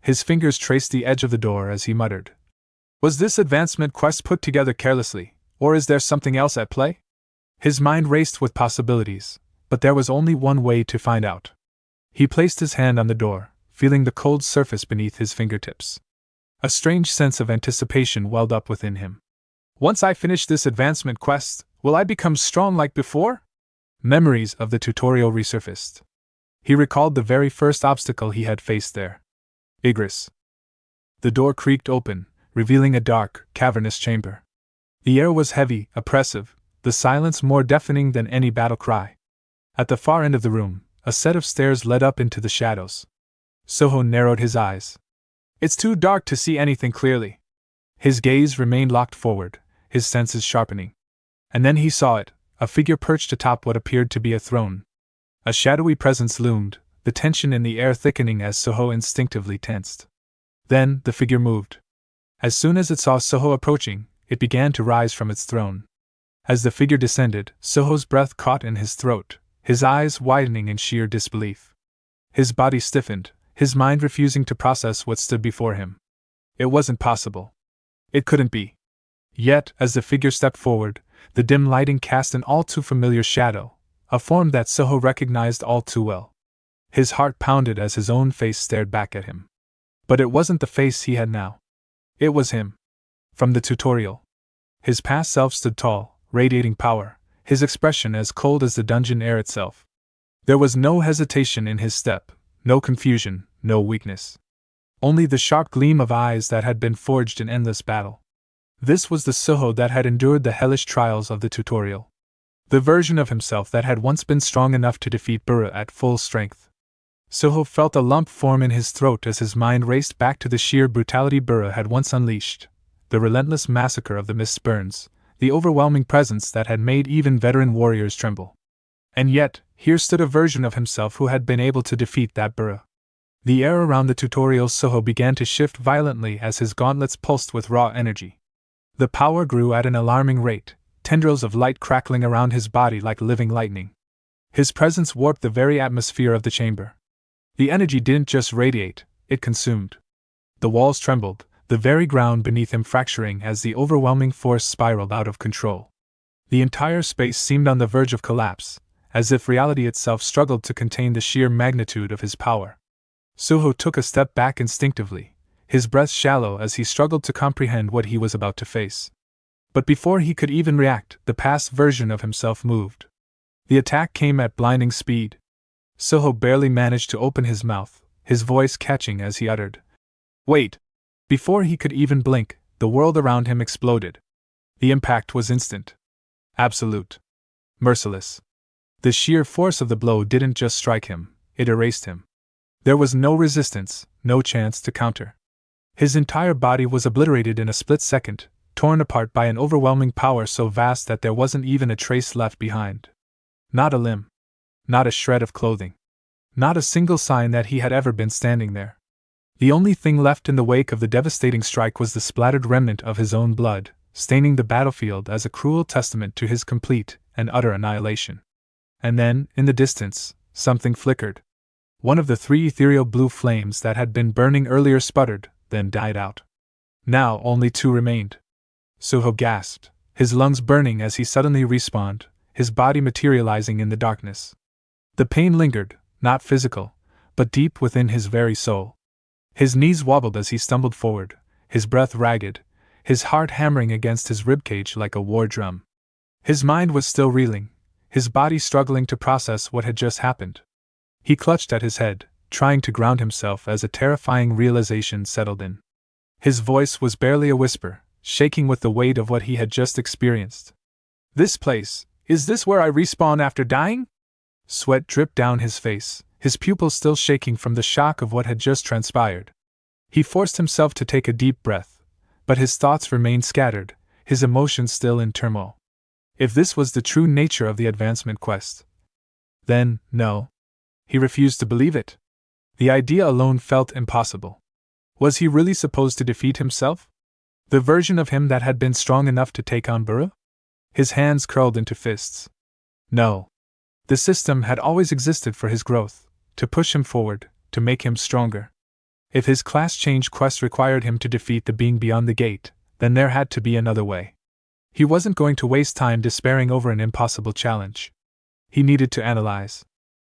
His fingers traced the edge of the door as he muttered. Was this advancement quest put together carelessly, or is there something else at play? His mind raced with possibilities, but there was only one way to find out. He placed his hand on the door, feeling the cold surface beneath his fingertips. A strange sense of anticipation welled up within him. Once I finish this advancement quest, will I become strong like before? Memories of the tutorial resurfaced. He recalled the very first obstacle he had faced there. Igris. The door creaked open, revealing a dark, cavernous chamber. The air was heavy, oppressive, the silence more deafening than any battle cry. At the far end of the room, a set of stairs led up into the shadows. Suho narrowed his eyes. It's too dark to see anything clearly. His gaze remained locked forward, his senses sharpening. And then he saw it, a figure perched atop what appeared to be a throne. A shadowy presence loomed, the tension in the air thickening as Suho instinctively tensed. Then, the figure moved. As soon as it saw Suho approaching, it began to rise from its throne. As the figure descended, Suho's breath caught in his throat, his eyes widening in sheer disbelief. His body stiffened, his mind refusing to process what stood before him. It wasn't possible. It couldn't be. Yet, as the figure stepped forward, the dim lighting cast an all too familiar shadow, a form that Suho recognized all too well. His heart pounded as his own face stared back at him. But it wasn't the face he had now. It was him. From the tutorial. His past self stood tall, radiating power, his expression as cold as the dungeon air itself. There was no hesitation in his step, no confusion, no weakness. Only the sharp gleam of eyes that had been forged in endless battle. This was the Suho that had endured the hellish trials of the tutorial. The version of himself that had once been strong enough to defeat Bura at full strength. Suho felt a lump form in his throat as his mind raced back to the sheer brutality Bura had once unleashed, the relentless massacre of the Mist Burns, the overwhelming presence that had made even veteran warriors tremble. And yet, here stood a version of himself who had been able to defeat that Bura. The air around the tutorial Suho began to shift violently as his gauntlets pulsed with raw energy. The power grew at an alarming rate, tendrils of light crackling around his body like living lightning. His presence warped the very atmosphere of the chamber. The energy didn't just radiate, it consumed. The walls trembled, the very ground beneath him fracturing as the overwhelming force spiraled out of control. The entire space seemed on the verge of collapse, as if reality itself struggled to contain the sheer magnitude of his power. Suho took a step back instinctively, his breath shallow as he struggled to comprehend what he was about to face. But before he could even react, the past version of himself moved. The attack came at blinding speed. Suho barely managed to open his mouth, his voice catching as he uttered, "Wait!" Before he could even blink, the world around him exploded. The impact was instant. Absolute. Merciless. The sheer force of the blow didn't just strike him, it erased him. There was no resistance, no chance to counter. His entire body was obliterated in a split second, torn apart by an overwhelming power so vast that there wasn't even a trace left behind. Not a limb. Not a shred of clothing. Not a single sign that he had ever been standing there. The only thing left in the wake of the devastating strike was the splattered remnant of his own blood, staining the battlefield as a cruel testament to his complete and utter annihilation. And then, in the distance, something flickered. One of the 3 ethereal blue flames that had been burning earlier sputtered, then died out. Now only 2 remained. Suho gasped, his lungs burning as he suddenly respawned, his body materializing in the darkness. The pain lingered, not physical, but deep within his very soul. His knees wobbled as he stumbled forward, his breath ragged, his heart hammering against his ribcage like a war drum. His mind was still reeling, his body struggling to process what had just happened. He clutched at his head, trying to ground himself as a terrifying realization settled in. His voice was barely a whisper, shaking with the weight of what he had just experienced. "This place, is this where I respawn after dying?" Sweat dripped down his face, his pupils still shaking from the shock of what had just transpired. He forced himself to take a deep breath, but his thoughts remained scattered, his emotions still in turmoil. If this was the true nature of the advancement quest, then, no. He refused to believe it. The idea alone felt impossible. Was he really supposed to defeat himself? The version of him that had been strong enough to take on Bura? His hands curled into fists. No. The system had always existed for his growth, to push him forward, to make him stronger. If his class change quest required him to defeat the being beyond the gate, then there had to be another way. He wasn't going to waste time despairing over an impossible challenge. He needed to analyze.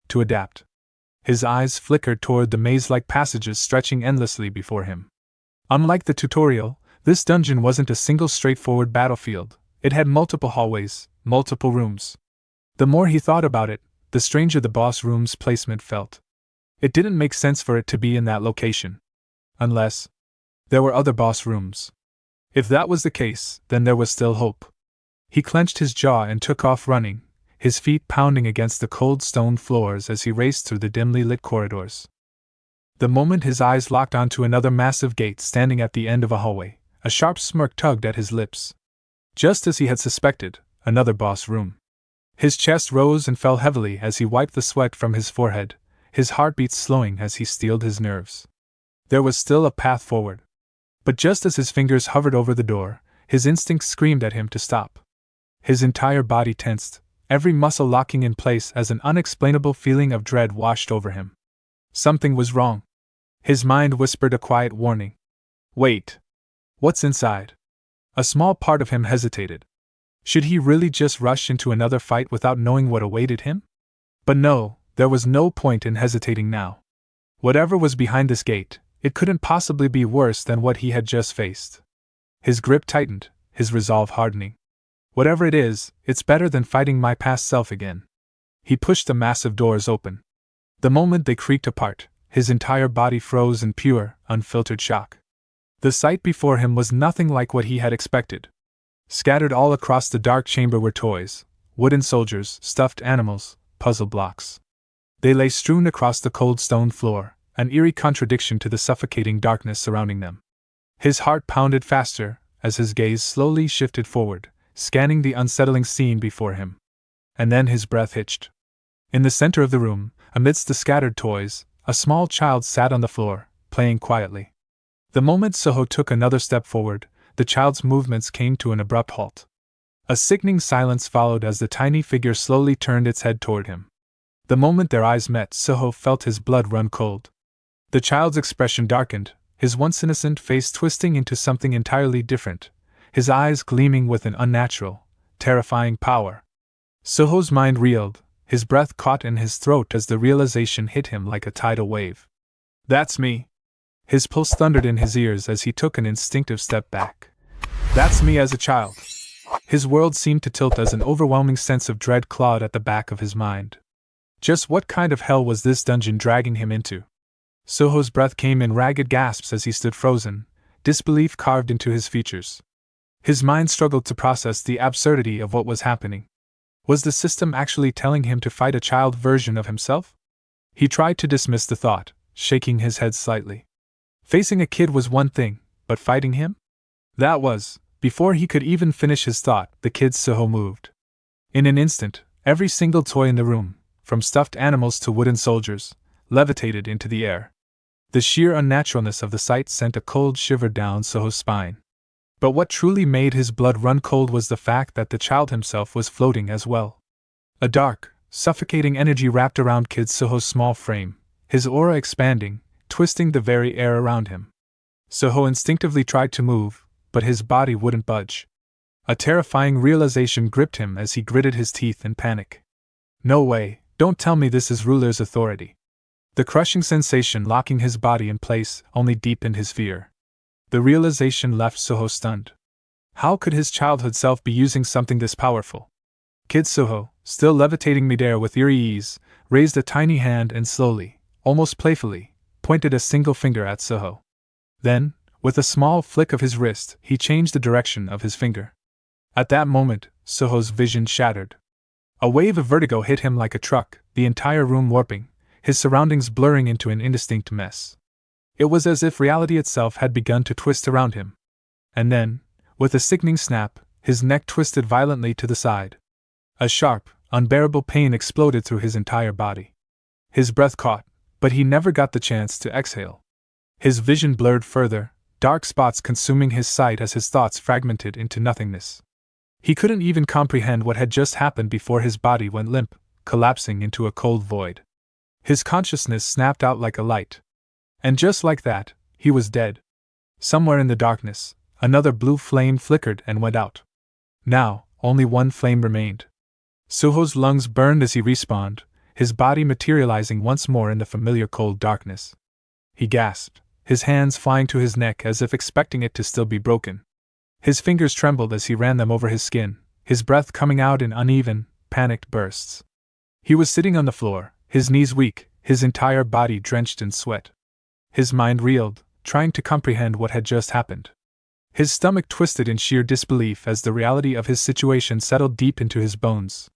To adapt. His eyes flickered toward the maze-like passages stretching endlessly before him. Unlike the tutorial, this dungeon wasn't a single straightforward battlefield. It had multiple hallways, multiple rooms. The more he thought about it, the stranger the boss room's placement felt. It didn't make sense for it to be in that location. Unless there were other boss rooms. If that was the case, then there was still hope. He clenched his jaw and took off running, his feet pounding against the cold stone floors as he raced through the dimly lit corridors. The moment his eyes locked onto another massive gate standing at the end of a hallway, a sharp smirk tugged at his lips. Just as he had suspected, another boss room. His chest rose and fell heavily as he wiped the sweat from his forehead, his heartbeat slowing as he steeled his nerves. There was still a path forward. But just as his fingers hovered over the door, his instinct screamed at him to stop. His entire body tensed, every muscle locking in place as an unexplainable feeling of dread washed over him. Something was wrong. His mind whispered a quiet warning. Wait. What's inside? A small part of him hesitated. Should he really just rush into another fight without knowing what awaited him? But no, there was no point in hesitating now. Whatever was behind this gate, it couldn't possibly be worse than what he had just faced. His grip tightened, his resolve hardening. Whatever it is, it's better than fighting my past self again. He pushed the massive doors open. The moment they creaked apart, his entire body froze in pure, unfiltered shock. The sight before him was nothing like what he had expected. Scattered all across the dark chamber were toys, wooden soldiers, stuffed animals, puzzle blocks. They lay strewn across the cold stone floor, an eerie contradiction to the suffocating darkness surrounding them. His heart pounded faster as his gaze slowly shifted forward, scanning the unsettling scene before him. And then his breath hitched. In the center of the room, amidst the scattered toys, a small child sat on the floor, playing quietly. The moment Suho took another step forward, the child's movements came to an abrupt halt. A sickening silence followed as the tiny figure slowly turned its head toward him. The moment their eyes met, Suho felt his blood run cold. The child's expression darkened, his once innocent face twisting into something entirely different, his eyes gleaming with an unnatural, terrifying power. Suho's mind reeled, his breath caught in his throat as the realization hit him like a tidal wave. That's me. His pulse thundered in his ears as he took an instinctive step back. That's me as a child. His world seemed to tilt as an overwhelming sense of dread clawed at the back of his mind. Just what kind of hell was this dungeon dragging him into? Suho's breath came in ragged gasps as he stood frozen, disbelief carved into his features. His mind struggled to process the absurdity of what was happening. Was the system actually telling him to fight a child version of himself? He tried to dismiss the thought, shaking his head slightly. Facing a kid was one thing, but fighting him? That was. Before he could even finish his thought, the kid's Suho moved. In an instant, every single toy in the room, from stuffed animals to wooden soldiers, levitated into the air. The sheer unnaturalness of the sight sent a cold shiver down Suho's spine. But what truly made his blood run cold was the fact that the child himself was floating as well. A dark, suffocating energy wrapped around kid Suho's small frame, his aura expanding, twisting the very air around him. Suho instinctively tried to move, but his body wouldn't budge. A terrifying realization gripped him as he gritted his teeth in panic. No way, don't tell me this is ruler's authority. The crushing sensation locking his body in place only deepened his fear. The realization left Suho stunned. How could his childhood self be using something this powerful? Kid Suho, still levitating midair with eerie ease, raised a tiny hand and slowly, almost playfully, pointed a single finger at Suho. Then, with a small flick of his wrist, he changed the direction of his finger. At that moment, Suho's vision shattered. A wave of vertigo hit him like a truck, the entire room warping, his surroundings blurring into an indistinct mess. It was as if reality itself had begun to twist around him. And then, with a sickening snap, his neck twisted violently to the side. A sharp, unbearable pain exploded through his entire body. His breath caught, but he never got the chance to exhale. His vision blurred further, dark spots consuming his sight as his thoughts fragmented into nothingness. He couldn't even comprehend what had just happened before his body went limp, collapsing into a cold void. His consciousness snapped out like a light. And just like that, he was dead. Somewhere in the darkness, another blue flame flickered and went out. Now, only one flame remained. Suho's lungs burned as he respawned, his body materializing once more in the familiar cold darkness. He gasped, his hands flying to his neck as if expecting it to still be broken. His fingers trembled as he ran them over his skin, his breath coming out in uneven, panicked bursts. He was sitting on the floor, his knees weak, his entire body drenched in sweat. His mind reeled, trying to comprehend what had just happened. His stomach twisted in sheer disbelief as the reality of his situation settled deep into his bones.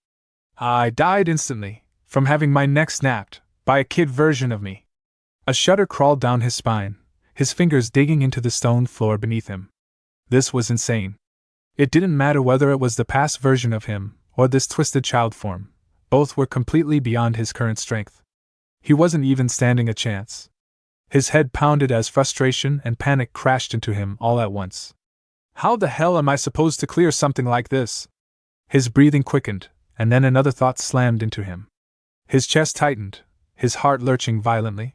I died instantly, from having my neck snapped, by a kid version of me. A shudder crawled down his spine, his fingers digging into the stone floor beneath him. This was insane. It didn't matter whether it was the past version of him, or this twisted child form, both were completely beyond his current strength. He wasn't even standing a chance. His head pounded as frustration and panic crashed into him all at once. How the hell am I supposed to clear something like this? His breathing quickened, and then another thought slammed into him. His chest tightened, his heart lurching violently.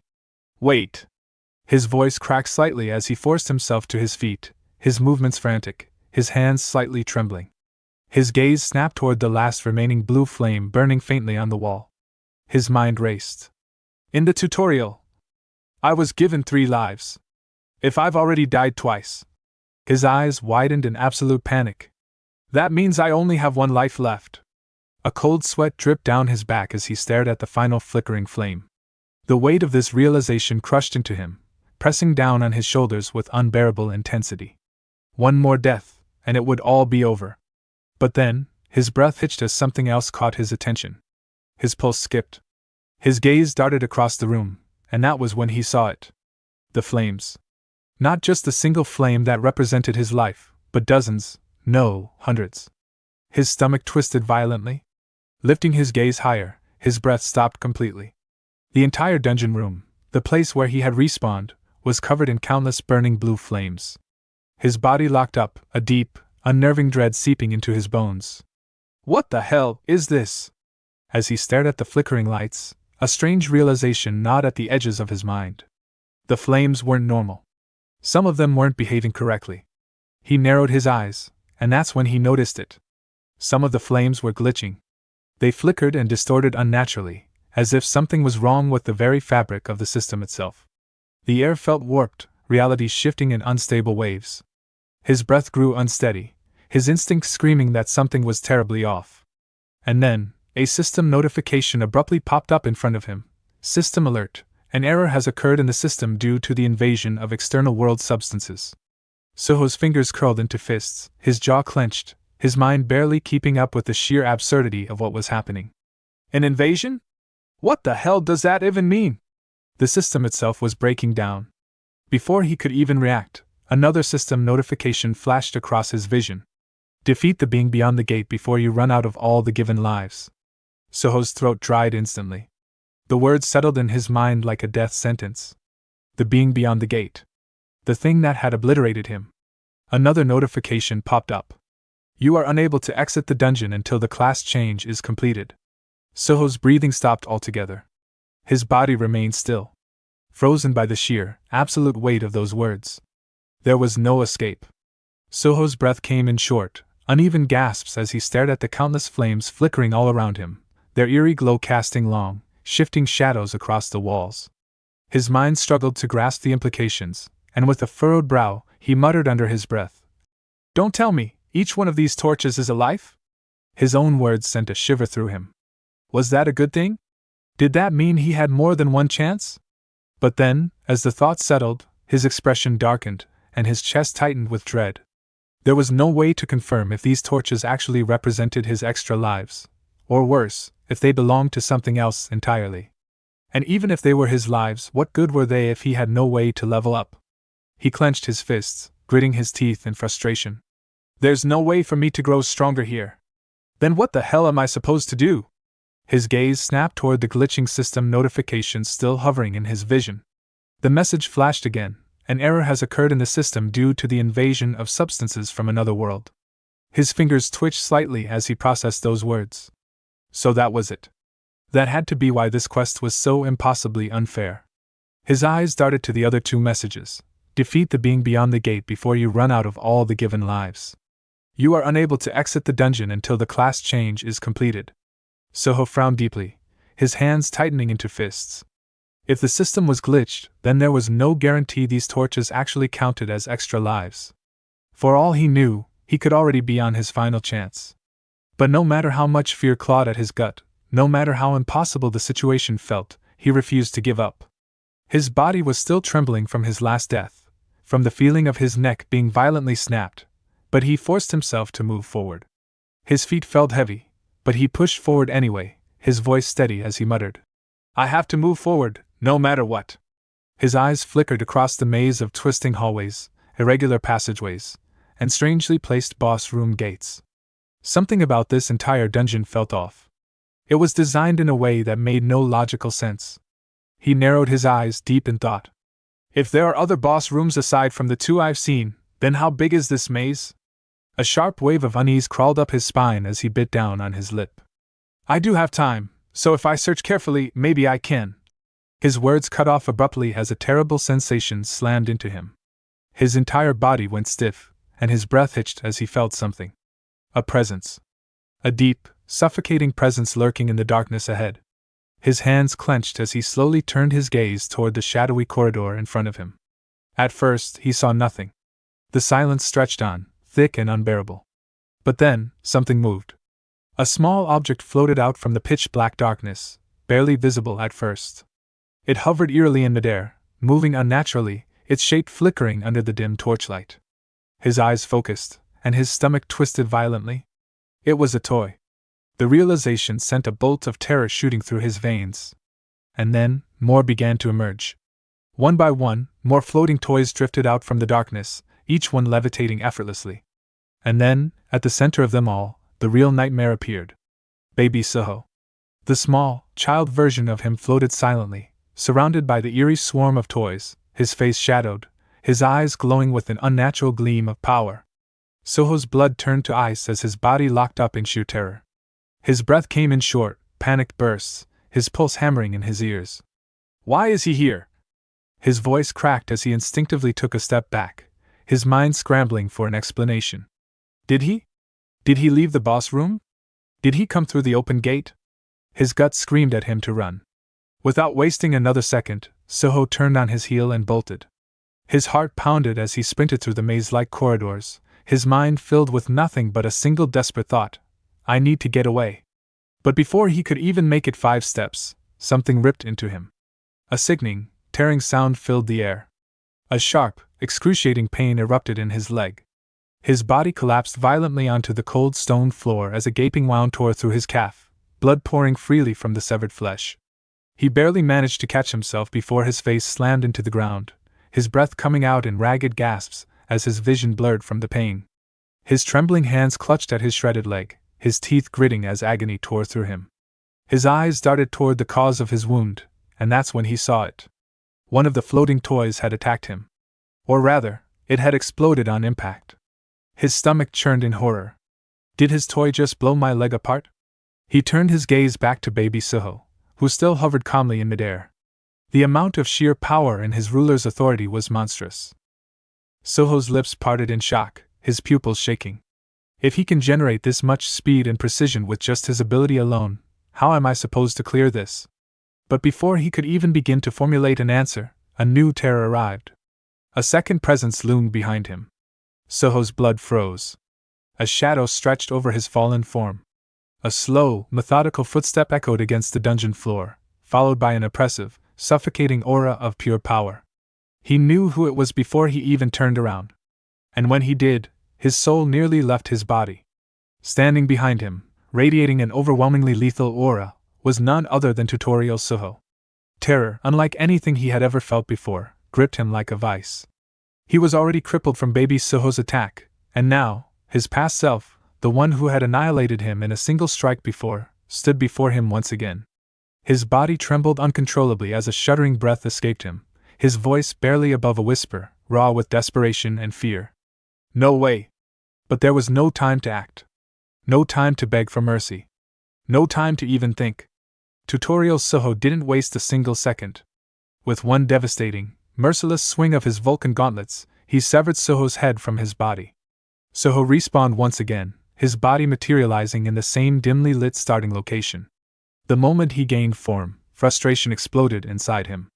Wait! His voice cracked slightly as he forced himself to his feet, his movements frantic, his hands slightly trembling. His gaze snapped toward the last remaining blue flame burning faintly on the wall. His mind raced. In the tutorial, I was given 3 lives. If I've already died twice. His eyes widened in absolute panic. That means I only have 1 life left. A cold sweat dripped down his back as he stared at the final flickering flame. The weight of this realization crushed into him, pressing down on his shoulders with unbearable intensity. One more death, and it would all be over. But then, His breath hitched as something else caught his attention. His pulse skipped. His gaze darted across the room, and that was when he saw it. The flames. Not just a single flame that represented his life, but dozens, no, hundreds. His stomach twisted violently. Lifting his gaze higher, his breath stopped completely. The entire dungeon room, the place where he had respawned, was covered in countless burning blue flames. His body locked up, a deep, unnerving dread seeping into his bones. What the hell is this? As he stared at the flickering lights, a strange realization gnawed at the edges of his mind. The flames weren't normal. Some of them weren't behaving correctly. He narrowed his eyes, and that's when he noticed it. Some of the flames were glitching. They flickered and distorted unnaturally, as if something was wrong with the very fabric of the system itself. The air felt warped, reality shifting in unstable waves. His breath grew unsteady, his instincts screaming that something was terribly off. And then, a system notification abruptly popped up in front of him. System alert. An error has occurred in the system due to the invasion of external world substances. Suho's fingers curled into fists, his jaw clenched, his mind barely keeping up with the sheer absurdity of what was happening. An invasion? What the hell does that even mean? The system itself was breaking down. Before he could even react, another system notification flashed across his vision. Defeat the being beyond the gate before you run out of all the given lives. Suho's throat dried instantly. The words settled in his mind like a death sentence. The being beyond the gate. The thing that had obliterated him. Another notification popped up. You are unable to exit the dungeon until the class change is completed. Suho's breathing stopped altogether. His body remained still, frozen by the sheer, absolute weight of those words. There was no escape. Suho's breath came in short, uneven gasps as he stared at the countless flames flickering all around him, their eerie glow casting long, shifting shadows across the walls. His mind struggled to grasp the implications, and with a furrowed brow, he muttered under his breath, "Don't tell me, each one of these torches is a life?" His own words sent a shiver through him. Was that a good thing? Did that mean he had more than one chance? But then, as the thought settled, his expression darkened, and his chest tightened with dread. There was no way to confirm if these torches actually represented his extra lives, or worse, if they belonged to something else entirely. And even if they were his lives, what good were they if he had no way to level up? He clenched his fists, gritting his teeth in frustration. There's no way for me to grow stronger here. Then what the hell am I supposed to do? His gaze snapped toward the glitching system notifications still hovering in his vision. The message flashed again. An error has occurred in the system due to the invasion of substances from another world. His fingers twitched slightly as he processed those words. So that was it. That had to be why this quest was so impossibly unfair. His eyes darted to the other two messages. Defeat the being beyond the gate before you run out of all the given lives. You are unable to exit the dungeon until the class change is completed. Suho frowned deeply, his hands tightening into fists. If the system was glitched, then there was no guarantee these torches actually counted as extra lives. For all he knew, he could already be on his final chance. But no matter how much fear clawed at his gut, no matter how impossible the situation felt, he refused to give up. His body was still trembling from his last death, from the feeling of his neck being violently snapped, but he forced himself to move forward. His feet felt heavy, but he pushed forward anyway, his voice steady as he muttered, "I have to move forward, no matter what." His eyes flickered across the maze of twisting hallways, irregular passageways, and strangely placed boss room gates. Something about this entire dungeon felt off. It was designed in a way that made no logical sense. He narrowed his eyes deep in thought. If there are other boss rooms aside from the two I've seen, then how big is this maze? A sharp wave of unease crawled up his spine as he bit down on his lip. I do have time, so if I search carefully, maybe I can. His words cut off abruptly as a terrible sensation slammed into him. His entire body went stiff, and his breath hitched as he felt something. A presence. A deep, suffocating presence lurking in the darkness ahead. His hands clenched as he slowly turned his gaze toward the shadowy corridor in front of him. At first, he saw nothing. The silence stretched on, thick and unbearable. But then, something moved. A small object floated out from the pitch-black darkness, barely visible at first. It hovered eerily in midair, moving unnaturally, its shape flickering under the dim torchlight. His eyes focused, and his stomach twisted violently. It was a toy. The realization sent a bolt of terror shooting through his veins. And then, more began to emerge. One by one, more floating toys drifted out from the darkness, each one levitating effortlessly. And then, at the center of them all, the real nightmare appeared. Baby Suho. The small, child version of him floated silently, surrounded by the eerie swarm of toys, his face shadowed, his eyes glowing with an unnatural gleam of power. Suho's blood turned to ice as his body locked up in sheer terror. His breath came in short, panicked bursts, his pulse hammering in his ears. Why is he here? His voice cracked as he instinctively took a step back, his mind scrambling for an explanation. Did he? Did he leave the boss room? Did he come through the open gate? His gut screamed at him to run. Without wasting another second, Suho turned on his heel and bolted. His heart pounded as he sprinted through the maze-like corridors, his mind filled with nothing but a single desperate thought: I need to get away. But before he could even make it 5 steps, something ripped into him. A sickening, tearing sound filled the air. A sharp, excruciating pain erupted in his leg. His body collapsed violently onto the cold stone floor as a gaping wound tore through his calf, blood pouring freely from the severed flesh. He barely managed to catch himself before his face slammed into the ground, his breath coming out in ragged gasps as his vision blurred from the pain. His trembling hands clutched at his shredded leg, his teeth gritting as agony tore through him. His eyes darted toward the cause of his wound, and that's when he saw it. One of the floating toys had attacked him. Or rather, it had exploded on impact. His stomach churned in horror. Did his toy just blow my leg apart? He turned his gaze back to baby Suho, who still hovered calmly in midair. The amount of sheer power in his ruler's authority was monstrous. Suho's lips parted in shock, his pupils shaking. If he can generate this much speed and precision with just his ability alone, how am I supposed to clear this? But before he could even begin to formulate an answer, a new terror arrived. A second presence loomed behind him. Suho's blood froze. A shadow stretched over his fallen form. A slow, methodical footstep echoed against the dungeon floor, followed by an oppressive, suffocating aura of pure power. He knew who it was before he even turned around. And when he did, his soul nearly left his body. Standing behind him, radiating an overwhelmingly lethal aura, was none other than Tutorial Suho. Terror, unlike anything he had ever felt before, gripped him like a vice. He was already crippled from baby Suho's attack, and now, his past self, the one who had annihilated him in a single strike before, stood before him once again. His body trembled uncontrollably as a shuddering breath escaped him, his voice barely above a whisper, raw with desperation and fear. No way! But there was no time to act. No time to beg for mercy. No time to even think. Tutorial Suho didn't waste a single second. With one devastating, merciless swing of his Vulcan gauntlets, he severed Suho's head from his body. Suho respawned once again, his body materializing in the same dimly lit starting location. The moment he gained form, frustration exploded inside him.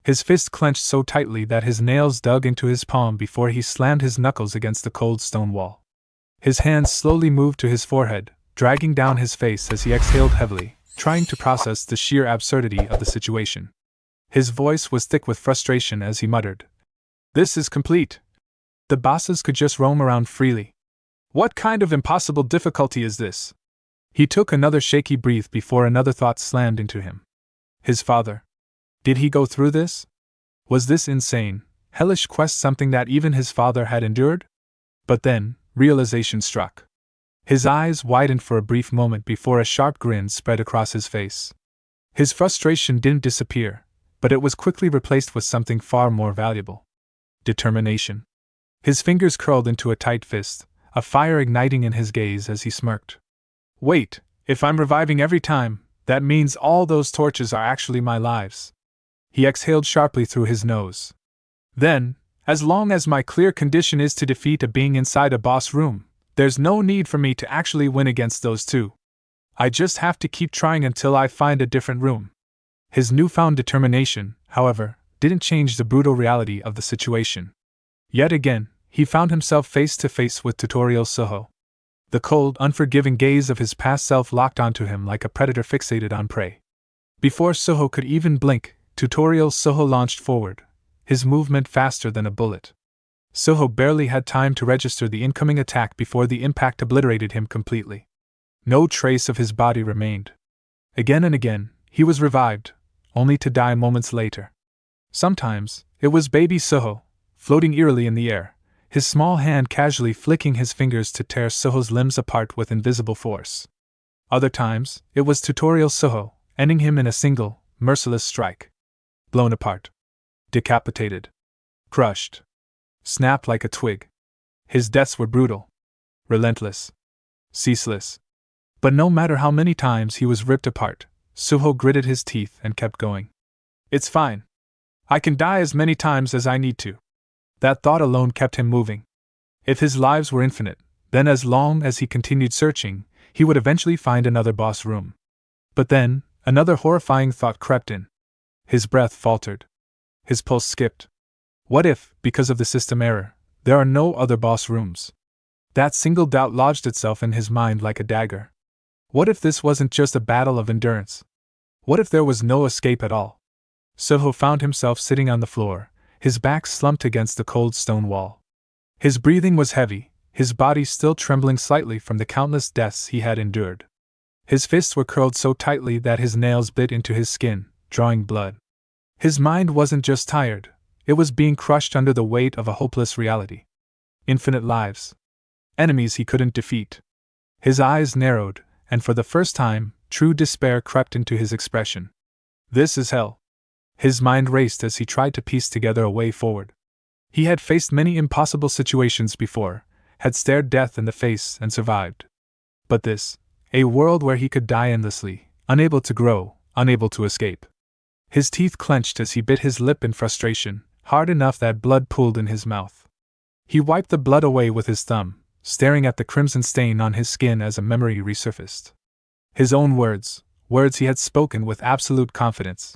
His fist clenched so tightly that his nails dug into his palm before he slammed his knuckles against the cold stone wall. His hands slowly moved to his forehead, dragging down his face as he exhaled heavily, trying to process the sheer absurdity of the situation. His voice was thick with frustration as he muttered, "This is complete. The bosses could just roam around freely. What kind of impossible difficulty is this?" He took another shaky breath before another thought slammed into him. His father. Did he go through this? Was this insane, hellish quest something that even his father had endured? But then, realization struck. His eyes widened for a brief moment before a sharp grin spread across his face. His frustration didn't disappear, but it was quickly replaced with something far more valuable. Determination. His fingers curled into a tight fist, a fire igniting in his gaze as he smirked. Wait, if I'm reviving every time, that means all those torches are actually my lives. He exhaled sharply through his nose. Then, as long as my clear condition is to defeat a being inside a boss room, there's no need for me to actually win against those two. I just have to keep trying until I find a different room. His newfound determination, however, didn't change the brutal reality of the situation. Yet again, he found himself face to face with Tutorial Suho. The cold, unforgiving gaze of his past self locked onto him like a predator fixated on prey. Before Suho could even blink, Tutorial Suho launched forward, his movement faster than a bullet. Suho barely had time to register the incoming attack before the impact obliterated him completely. No trace of his body remained. Again and again, he was revived, only to die moments later. Sometimes, it was baby Suho, floating eerily in the air, his small hand casually flicking his fingers to tear Suho's limbs apart with invisible force. Other times, it was tutorial Suho, ending him in a single, merciless strike. Blown apart. Decapitated. Crushed. Snapped like a twig. His deaths were brutal. Relentless. Ceaseless. But no matter how many times he was ripped apart, Suho gritted his teeth and kept going. It's fine. I can die as many times as I need to. That thought alone kept him moving. If his lives were infinite, then as long as he continued searching, he would eventually find another boss room. But then, another horrifying thought crept in. His breath faltered. His pulse skipped. What if, because of the system error, there are no other boss rooms? That single doubt lodged itself in his mind like a dagger. What if this wasn't just a battle of endurance? What if there was no escape at all? Suho found himself sitting on the floor, his back slumped against the cold stone wall. His breathing was heavy, his body still trembling slightly from the countless deaths he had endured. His fists were curled so tightly that his nails bit into his skin, drawing blood. His mind wasn't just tired, it was being crushed under the weight of a hopeless reality. Infinite lives. Enemies he couldn't defeat. His eyes narrowed, and for the first time, true despair crept into his expression. This is hell. His mind raced as he tried to piece together a way forward. He had faced many impossible situations before, had stared death in the face and survived. But this, a world where he could die endlessly, unable to grow, unable to escape. His teeth clenched as he bit his lip in frustration, hard enough that blood pooled in his mouth. He wiped the blood away with his thumb, staring at the crimson stain on his skin as a memory resurfaced. His own words he had spoken with absolute confidence.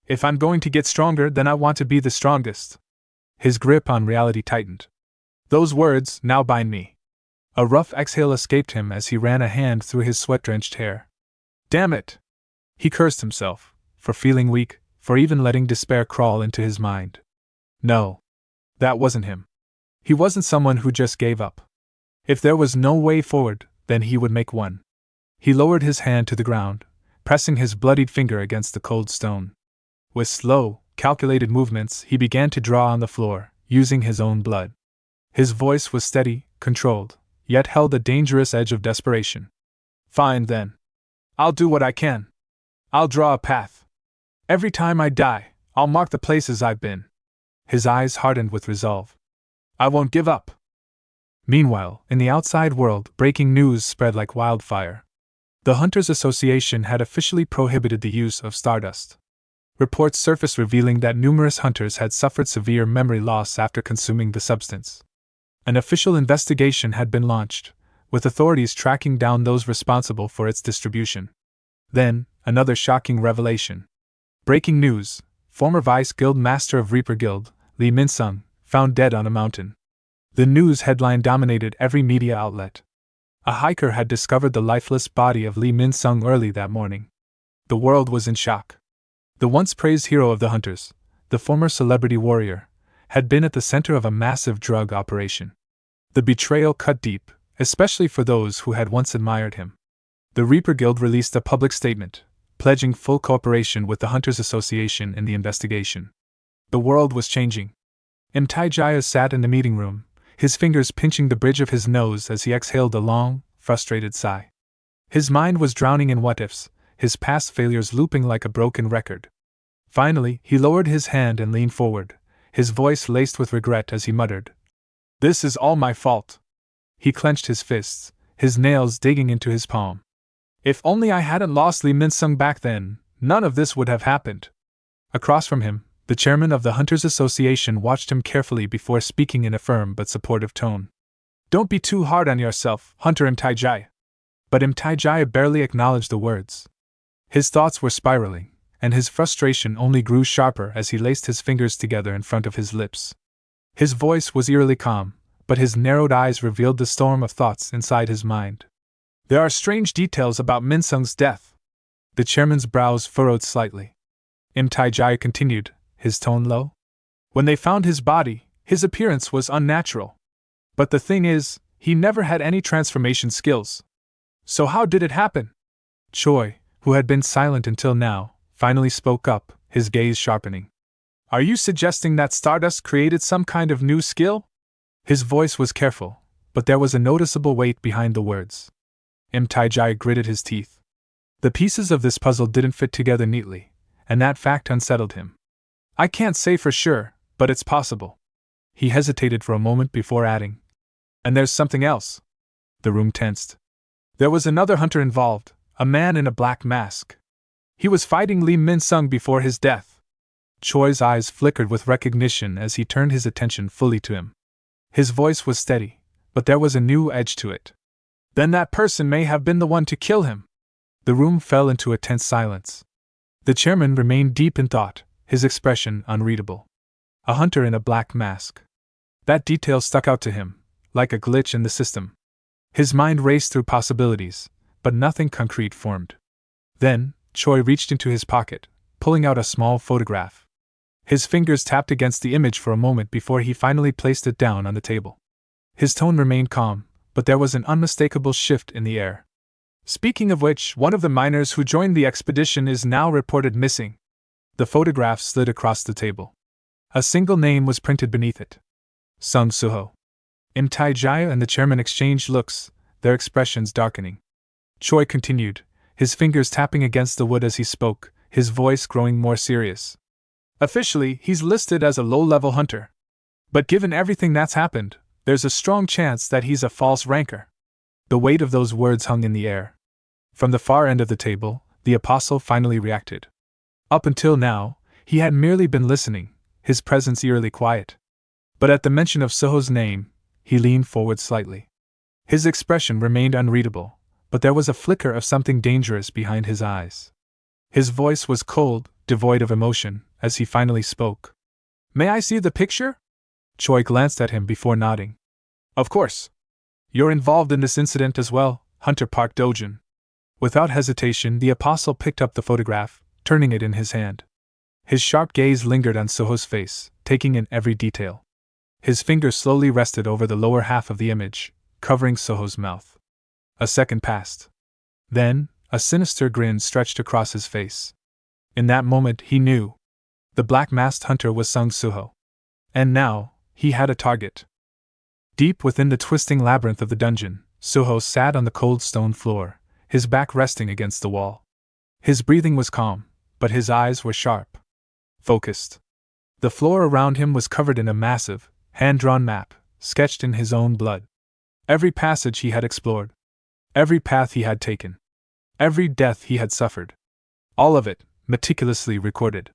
If I'm going to get stronger, then I want to be the strongest. His grip on reality tightened. Those words now bind me. A rough exhale escaped him as he ran a hand through his sweat-drenched hair. Damn it! He cursed himself, for feeling weak, for even letting despair crawl into his mind. No. That wasn't him. He wasn't someone who just gave up. If there was no way forward, then he would make one. He lowered his hand to the ground, pressing his bloodied finger against the cold stone. With slow, calculated movements, he began to draw on the floor, using his own blood. His voice was steady, controlled, yet held a dangerous edge of desperation. Fine then. I'll do what I can. I'll draw a path. Every time I die, I'll mark the places I've been. His eyes hardened with resolve. I won't give up. Meanwhile, in the outside world, breaking news spread like wildfire. The Hunters Association had officially prohibited the use of stardust. Reports surfaced revealing that numerous hunters had suffered severe memory loss after consuming the substance. An official investigation had been launched, with authorities tracking down those responsible for its distribution. Then, another shocking revelation. Breaking news: former Vice Guild Master of Reaper Guild, Lee Min-sung, found dead on a mountain. The news headline dominated every media outlet. A hiker had discovered the lifeless body of Lee Min-sung early that morning. The world was in shock. The once praised hero of the hunters, the former celebrity warrior, had been at the center of a massive drug operation. The betrayal cut deep, especially for those who had once admired him. The Reaper Guild released a public statement, pledging full cooperation with the Hunters Association in the investigation. The world was changing. Taijaya sat in the meeting room, his fingers pinching the bridge of his nose as he exhaled a long, frustrated sigh. His mind was drowning in what-ifs, his past failures looping like a broken record. Finally, he lowered his hand and leaned forward, his voice laced with regret as he muttered, "This is all my fault." He clenched his fists, his nails digging into his palm. If only I hadn't lost Lee Min-sung back then, none of this would have happened. Across from him, the chairman of the Hunters Association watched him carefully before speaking in a firm but supportive tone. "Don't be too hard on yourself, Hunter Taijaya." But Taijaya barely acknowledged the words. His thoughts were spiraling, and his frustration only grew sharper as he laced his fingers together in front of his lips. His voice was eerily calm, but his narrowed eyes revealed the storm of thoughts inside his mind. "There are strange details about Min-sung's death." The chairman's brows furrowed slightly. Taijaya continued, his tone low. "When they found his body, his appearance was unnatural. But the thing is, he never had any transformation skills. So how did it happen? Choi, who had been silent until now, finally spoke up, his gaze sharpening. Are you suggesting that Stardust created some kind of new skill? His voice was careful, but there was a noticeable weight behind the words. Taijai gritted his teeth. The pieces of this puzzle didn't fit together neatly, and that fact unsettled him. I can't say for sure, but it's possible. He hesitated for a moment before adding. And there's something else. The room tensed. There was another hunter involved, a man in a black mask. He was fighting Lee Min-sung before his death. Choi's eyes flickered with recognition as he turned his attention fully to him. His voice was steady, but there was a new edge to it. Then that person may have been the one to kill him. The room fell into a tense silence. The chairman remained deep in thought, his expression unreadable. A hunter in a black mask. That detail stuck out to him, like a glitch in the system. His mind raced through possibilities, but nothing concrete formed. Then, Choi reached into his pocket, pulling out a small photograph. His fingers tapped against the image for a moment before he finally placed it down on the table. His tone remained calm, but there was an unmistakable shift in the air. Speaking of which, one of the miners who joined the expedition is now reported missing. The photograph slid across the table. A single name was printed beneath it. Sung Suho. Taijaya and the chairman exchanged looks, their expressions darkening. Choi continued, his fingers tapping against the wood as he spoke, his voice growing more serious. Officially, he's listed as a low-level hunter. But given everything that's happened, there's a strong chance that he's a false ranker. The weight of those words hung in the air. From the far end of the table, the apostle finally reacted. Up until now, he had merely been listening, his presence eerily quiet. But at the mention of Suho's name, he leaned forward slightly. His expression remained unreadable, but there was a flicker of something dangerous behind his eyes. His voice was cold, devoid of emotion, as he finally spoke. May I see the picture? Choi glanced at him before nodding. Of course. You're involved in this incident as well, Hunter Park Dojin. Without hesitation, the apostle picked up the photograph, turning it in his hand. His sharp gaze lingered on Suho's face, taking in every detail. His fingers slowly rested over the lower half of the image, covering Suho's mouth. A second passed. Then, a sinister grin stretched across his face. In that moment, he knew. The black-masked hunter was Sung Suho. And now, he had a target. Deep within the twisting labyrinth of the dungeon, Suho sat on the cold stone floor, his back resting against the wall. His breathing was calm, but his eyes were sharp. Focused. The floor around him was covered in a massive, hand-drawn map, sketched in his own blood. Every passage he had explored. Every path he had taken. Every death he had suffered. All of it, meticulously recorded.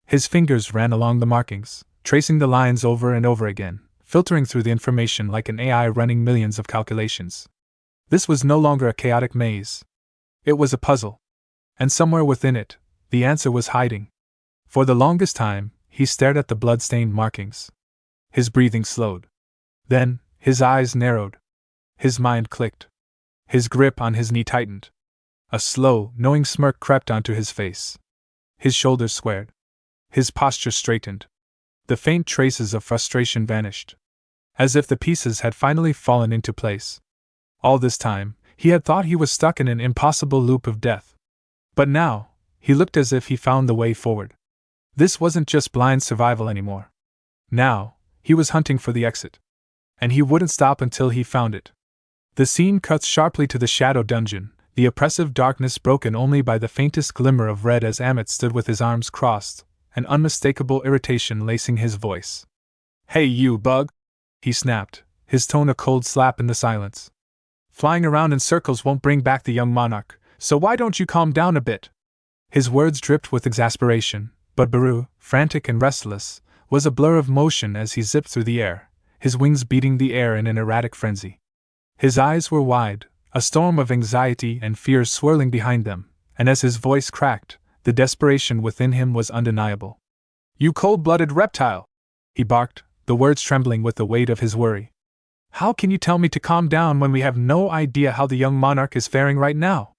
His fingers ran along the markings, tracing the lines over and over again, filtering through the information like an AI running millions of calculations. This was no longer a chaotic maze. It was a puzzle. And somewhere within it, the answer was hiding. For the longest time, he stared at the blood-stained markings. His breathing slowed. Then, his eyes narrowed. His mind clicked. His grip on his knee tightened. A slow, knowing smirk crept onto his face. His shoulders squared. His posture straightened. The faint traces of frustration vanished. As if the pieces had finally fallen into place. All this time, he had thought he was stuck in an impossible loop of death. But now, he looked as if he found the way forward. This wasn't just blind survival anymore. Now, he was hunting for the exit. And he wouldn't stop until he found it. The scene cuts sharply to the shadow dungeon, the oppressive darkness broken only by the faintest glimmer of red as Amit stood with his arms crossed, an unmistakable irritation lacing his voice. Hey you bug! He snapped, his tone a cold slap in the silence. Flying around in circles won't bring back the young monarch, so why don't you calm down a bit? His words dripped with exasperation, but Baru, frantic and restless, was a blur of motion as he zipped through the air, his wings beating the air in an erratic frenzy. His eyes were wide, a storm of anxiety and fear swirling behind them, and as his voice cracked, the desperation within him was undeniable. You cold-blooded reptile! He barked, the words trembling with the weight of his worry. How can you tell me to calm down when we have no idea how the young monarch is faring right now?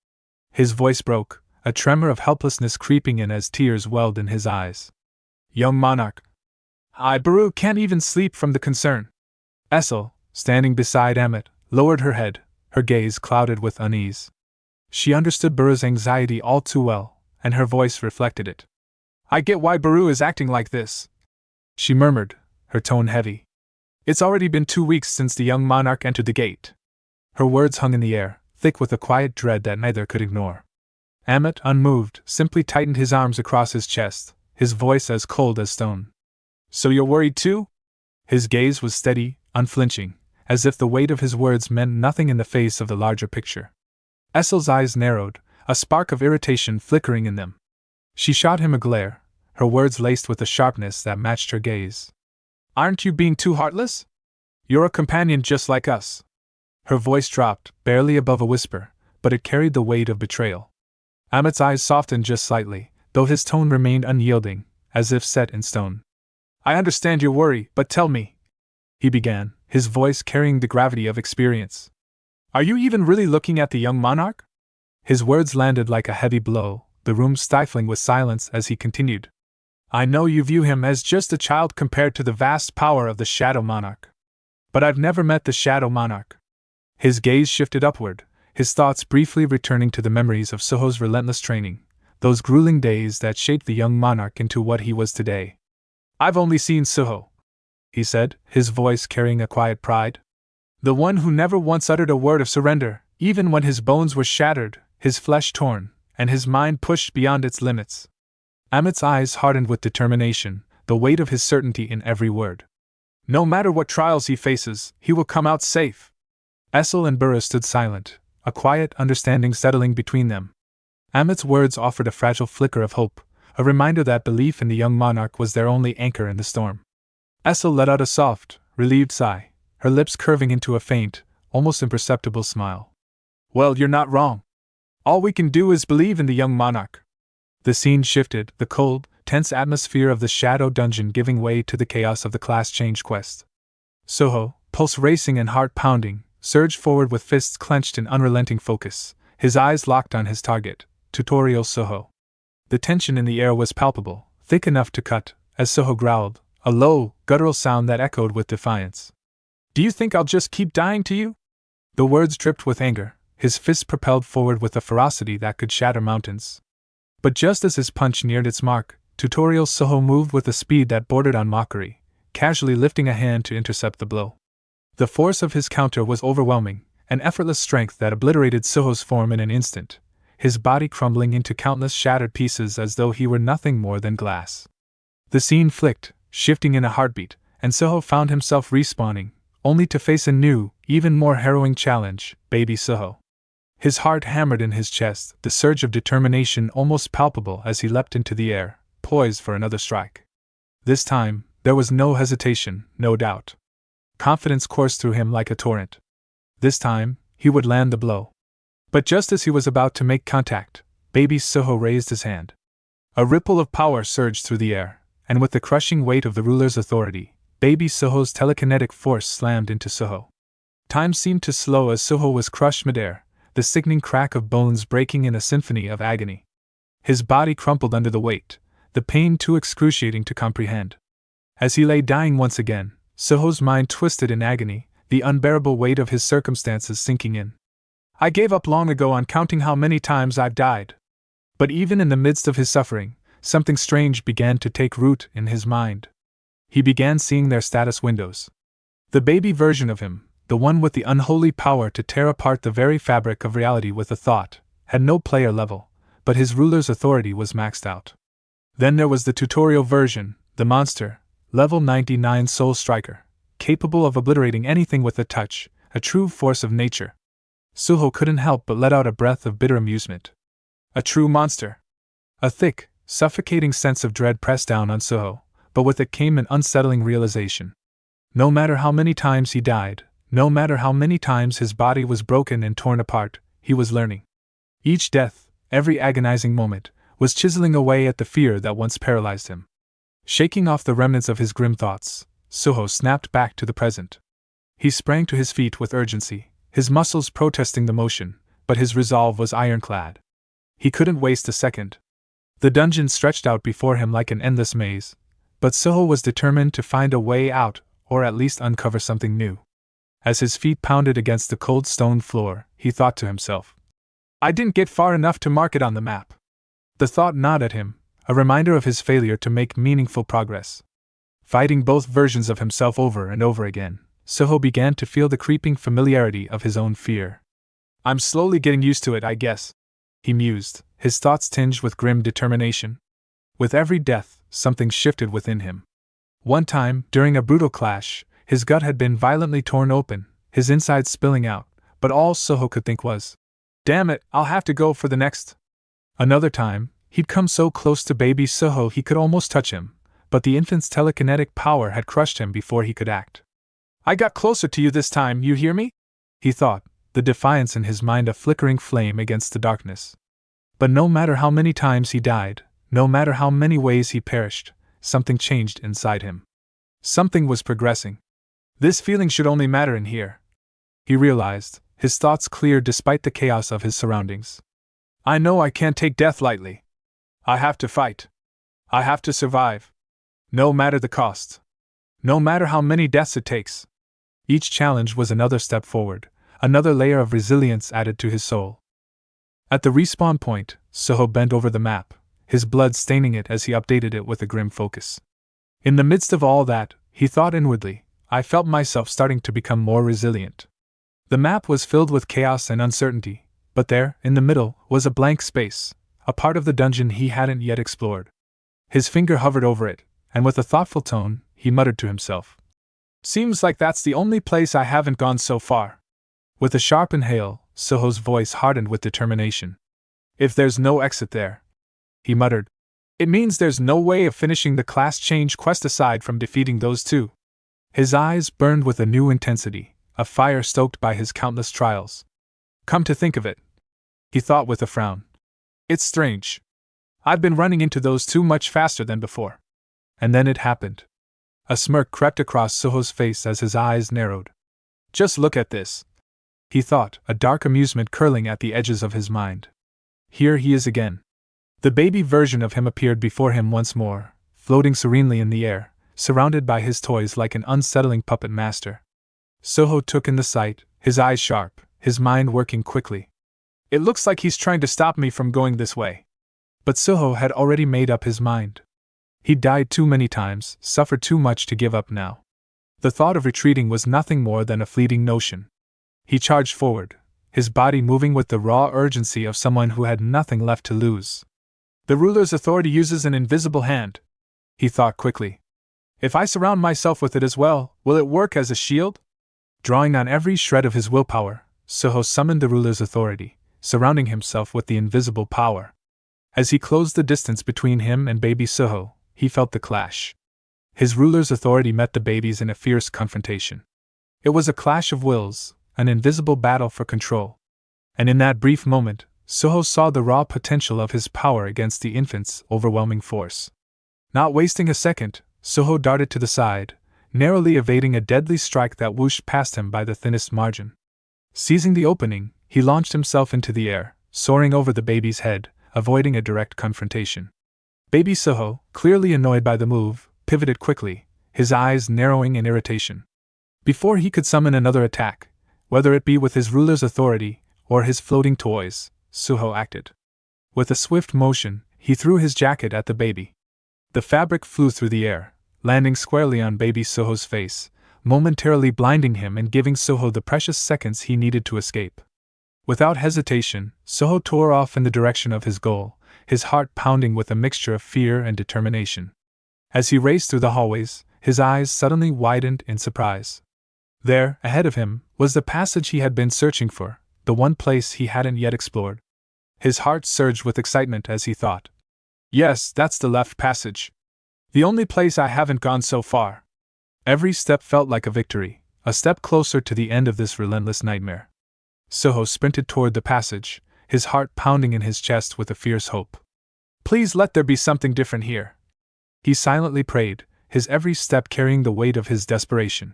His voice broke, a tremor of helplessness creeping in as tears welled in his eyes. Young monarch. Baru can't even sleep from the concern. Essel, standing beside Amit, lowered her head, her gaze clouded with unease. She understood Baru's anxiety all too well, and her voice reflected it. "I get why Baru is acting like this," she murmured, her tone heavy. "It's already been 2 weeks since the young monarch entered the gate." Her words hung in the air, thick with a quiet dread that neither could ignore. Amit, unmoved, simply tightened his arms across his chest, his voice as cold as stone. "So you're worried too?" His gaze was steady, unflinching, as if the weight of his words meant nothing in the face of the larger picture. Essel's eyes narrowed, a spark of irritation flickering in them. She shot him a glare, her words laced with a sharpness that matched her gaze. "Aren't you being too heartless? You're a companion just like us." Her voice dropped, barely above a whisper, but it carried the weight of betrayal. Amit's eyes softened just slightly, though his tone remained unyielding, as if set in stone. "I understand your worry, but tell me," he began, his voice carrying the gravity of experience. "Are you even really looking at the young monarch?" His words landed like a heavy blow, the room stifling with silence as he continued. "I know you view him as just a child compared to the vast power of the Shadow Monarch. But I've never met the Shadow Monarch." His gaze shifted upward, his thoughts briefly returning to the memories of Suho's relentless training, those grueling days that shaped the young monarch into what he was today. "I've only seen Suho," he said, his voice carrying a quiet pride. "The one who never once uttered a word of surrender, even when his bones were shattered, his flesh torn, and his mind pushed beyond its limits." Amit's eyes hardened with determination, the weight of his certainty in every word. "No matter what trials he faces, he will come out safe." Essel and Burra stood silent, a quiet understanding settling between them. Amit's words offered a fragile flicker of hope, a reminder that belief in the young monarch was their only anchor in the storm. Essel let out a soft, relieved sigh, her lips curving into a faint, almost imperceptible smile. "Well, you're not wrong. All we can do is believe in the young monarch." The scene shifted, the cold, tense atmosphere of the shadow dungeon giving way to the chaos of the class change quest. Suho, pulse racing and heart pounding, surged forward with fists clenched in unrelenting focus, his eyes locked on his target, Tutorial Suho. The tension in the air was palpable, thick enough to cut, as Suho growled, a low, guttural sound that echoed with defiance. "Do you think I'll just keep dying to you?" The words dripped with anger, his fists propelled forward with a ferocity that could shatter mountains. But just as his punch neared its mark, Tutorial Suho moved with a speed that bordered on mockery, casually lifting a hand to intercept the blow. The force of his counter was overwhelming, an effortless strength that obliterated Suho's form in an instant, his body crumbling into countless shattered pieces as though he were nothing more than glass. The scene flicked, shifting in a heartbeat, and Suho found himself respawning, only to face a new, even more harrowing challenge, baby Suho. His heart hammered in his chest, the surge of determination almost palpable as he leapt into the air, poised for another strike. This time, there was no hesitation, no doubt. Confidence coursed through him like a torrent. This time, he would land the blow. But just as he was about to make contact, baby Suho raised his hand. A ripple of power surged through the air, and with the crushing weight of the ruler's authority, baby Suho's telekinetic force slammed into Suho. Time seemed to slow as Suho was crushed midair, the sickening crack of bones breaking in a symphony of agony. His body crumpled under the weight, the pain too excruciating to comprehend. As he lay dying once again, Suho's mind twisted in agony, the unbearable weight of his circumstances sinking in. "I gave up long ago on counting how many times I've died." But even in the midst of his suffering, something strange began to take root in his mind. He began seeing their status windows. The baby version of him, the one with the unholy power to tear apart the very fabric of reality with a thought, had no player level, but his ruler's authority was maxed out. Then there was the tutorial version, the monster, level 99 Soul Striker, capable of obliterating anything with a touch, a true force of nature. Suho couldn't help but let out a breath of bitter amusement. A true monster. A thick, suffocating sense of dread pressed down on Suho, but with it came an unsettling realization. No matter how many times he died, no matter how many times his body was broken and torn apart, he was learning. Each death, every agonizing moment, was chiseling away at the fear that once paralyzed him. Shaking off the remnants of his grim thoughts, Suho snapped back to the present. He sprang to his feet with urgency, his muscles protesting the motion, but his resolve was ironclad. He couldn't waste a second. The dungeon stretched out before him like an endless maze, but Suho was determined to find a way out, or at least uncover something new. As his feet pounded against the cold stone floor, he thought to himself, I didn't get far enough to mark it on the map. The thought gnawed at him, a reminder of his failure to make meaningful progress. Fighting both versions of himself over and over again, Suho began to feel the creeping familiarity of his own fear. I'm slowly getting used to it, I guess, he mused, his thoughts tinged with grim determination. With every death, something shifted within him. One time, during a brutal clash, his gut had been violently torn open, his insides spilling out, but all Suho could think was, damn it, I'll have to go for the next. Another time, he'd come so close to baby Suho he could almost touch him, but the infant's telekinetic power had crushed him before he could act. I got closer to you this time, you hear me? He thought, the defiance in his mind a flickering flame against the darkness. But no matter how many times he died, no matter how many ways he perished, something changed inside him. Something was progressing. This feeling should only matter in here. He realized, his thoughts clear despite the chaos of his surroundings. I know I can't take death lightly. I have to fight. I have to survive. No matter the cost. No matter how many deaths it takes. Each challenge was another step forward, another layer of resilience added to his soul. At the respawn point, Suho bent over the map, his blood staining it as he updated it with a grim focus. In the midst of all that, he thought inwardly, I felt myself starting to become more resilient. The map was filled with chaos and uncertainty, but there, in the middle, was a blank space, a part of the dungeon he hadn't yet explored. His finger hovered over it, and with a thoughtful tone, he muttered to himself. Seems like that's the only place I haven't gone so far. With a sharp inhale, Suho's voice hardened with determination. If there's no exit there, he muttered, it means there's no way of finishing the class change quest aside from defeating those two. His eyes burned with a new intensity, a fire stoked by his countless trials. Come to think of it, he thought with a frown. It's strange. I've been running into those two much faster than before. And then it happened. A smirk crept across Suho's face as his eyes narrowed. Just look at this, he thought, a dark amusement curling at the edges of his mind. Here he is again. The baby version of him appeared before him once more, floating serenely in the air, surrounded by his toys like an unsettling puppet master. Suho took in the sight, his eyes sharp, his mind working quickly. It looks like he's trying to stop me from going this way. But Suho had already made up his mind. He'd died too many times, suffered too much to give up now. The thought of retreating was nothing more than a fleeting notion. He charged forward, his body moving with the raw urgency of someone who had nothing left to lose. The ruler's authority uses an invisible hand, he thought quickly. If I surround myself with it as well, will it work as a shield? Drawing on every shred of his willpower, Suho summoned the ruler's authority, surrounding himself with the invisible power. As he closed the distance between him and baby Suho, he felt the clash. His ruler's authority met the baby's in a fierce confrontation. It was a clash of wills, an invisible battle for control. And in that brief moment, Suho saw the raw potential of his power against the infant's overwhelming force. Not wasting a second, Suho darted to the side, narrowly evading a deadly strike that whooshed past him by the thinnest margin. Seizing the opening, he launched himself into the air, soaring over the baby's head, avoiding a direct confrontation. Baby Suho, clearly annoyed by the move, pivoted quickly, his eyes narrowing in irritation. Before he could summon another attack, whether it be with his ruler's authority or his floating toys, Suho acted. With a swift motion, he threw his jacket at the baby. The fabric flew through the air, landing squarely on baby Suho's face, momentarily blinding him and giving Suho the precious seconds he needed to escape. Without hesitation, Suho tore off in the direction of his goal, his heart pounding with a mixture of fear and determination. As he raced through the hallways, his eyes suddenly widened in surprise. There, ahead of him, was the passage he had been searching for, the one place he hadn't yet explored. His heart surged with excitement as he thought. Yes, that's the left passage. The only place I haven't gone so far. Every step felt like a victory, a step closer to the end of this relentless nightmare. Suho sprinted toward the passage, his heart pounding in his chest with a fierce hope. Please let there be something different here. He silently prayed, his every step carrying the weight of his desperation.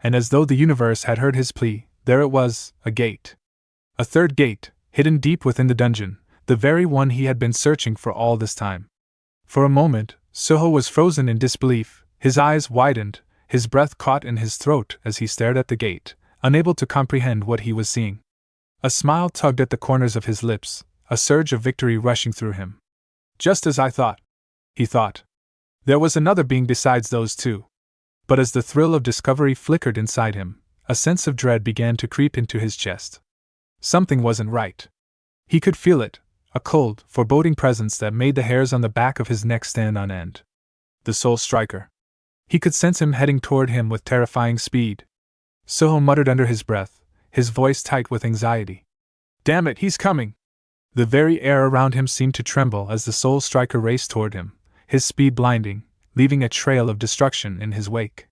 And as though the universe had heard his plea, there it was, a gate. A third gate, hidden deep within the dungeon, the very one he had been searching for all this time. For a moment, Suho was frozen in disbelief, his eyes widened, his breath caught in his throat as he stared at the gate, unable to comprehend what he was seeing. A smile tugged at the corners of his lips, a surge of victory rushing through him. Just as I thought, he thought. There was another being besides those two. But as the thrill of discovery flickered inside him, a sense of dread began to creep into his chest. Something wasn't right. He could feel it, a cold, foreboding presence that made the hairs on the back of his neck stand on end. The Soul Striker. He could sense him heading toward him with terrifying speed. Suho muttered under his breath, his voice tight with anxiety. Damn it, he's coming! The very air around him seemed to tremble as the Soul Striker raced toward him, his speed blinding, leaving a trail of destruction in his wake.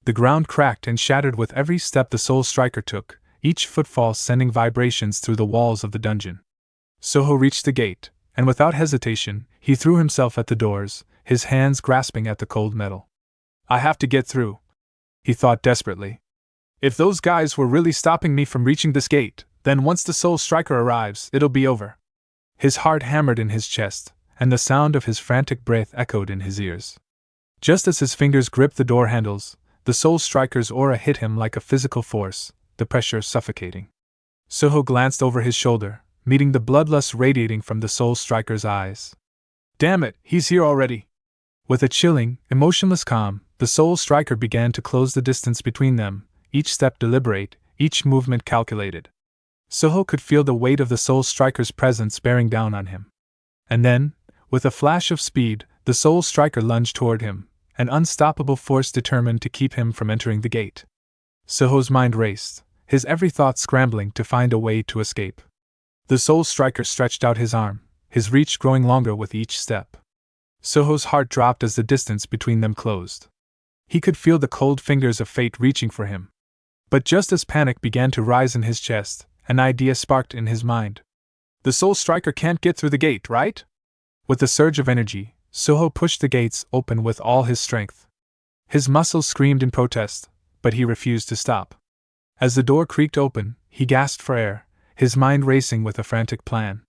The ground cracked and shattered with every step the Soul Striker took, each footfall sending vibrations through the walls of the dungeon. Suho reached the gate, and without hesitation, he threw himself at the doors, his hands grasping at the cold metal. I have to get through, he thought desperately. If those guys were really stopping me from reaching this gate, then once the Soul Striker arrives, it'll be over. His heart hammered in his chest, and the sound of his frantic breath echoed in his ears. Just as his fingers gripped the door handles, the Soul Striker's aura hit him like a physical force, the pressure suffocating. Suho glanced over his shoulder, meeting the bloodlust radiating from the Soul Striker's eyes. Damn it, he's here already! With a chilling, emotionless calm, the Soul Striker began to close the distance between them, each step deliberate, each movement calculated. Suho could feel the weight of the Soul Striker's presence bearing down on him. And then, with a flash of speed, the Soul Striker lunged toward him, an unstoppable force determined to keep him from entering the gate. Suho's mind raced, his every thought scrambling to find a way to escape. The Soul Striker stretched out his arm, his reach growing longer with each step. Suho's heart dropped as the distance between them closed. He could feel the cold fingers of fate reaching for him. But just as panic began to rise in his chest, an idea sparked in his mind. The Soul Striker can't get through the gate, right? With a surge of energy, Suho pushed the gates open with all his strength. His muscles screamed in protest, but he refused to stop. As the door creaked open, he gasped for air, his mind racing with a frantic plan.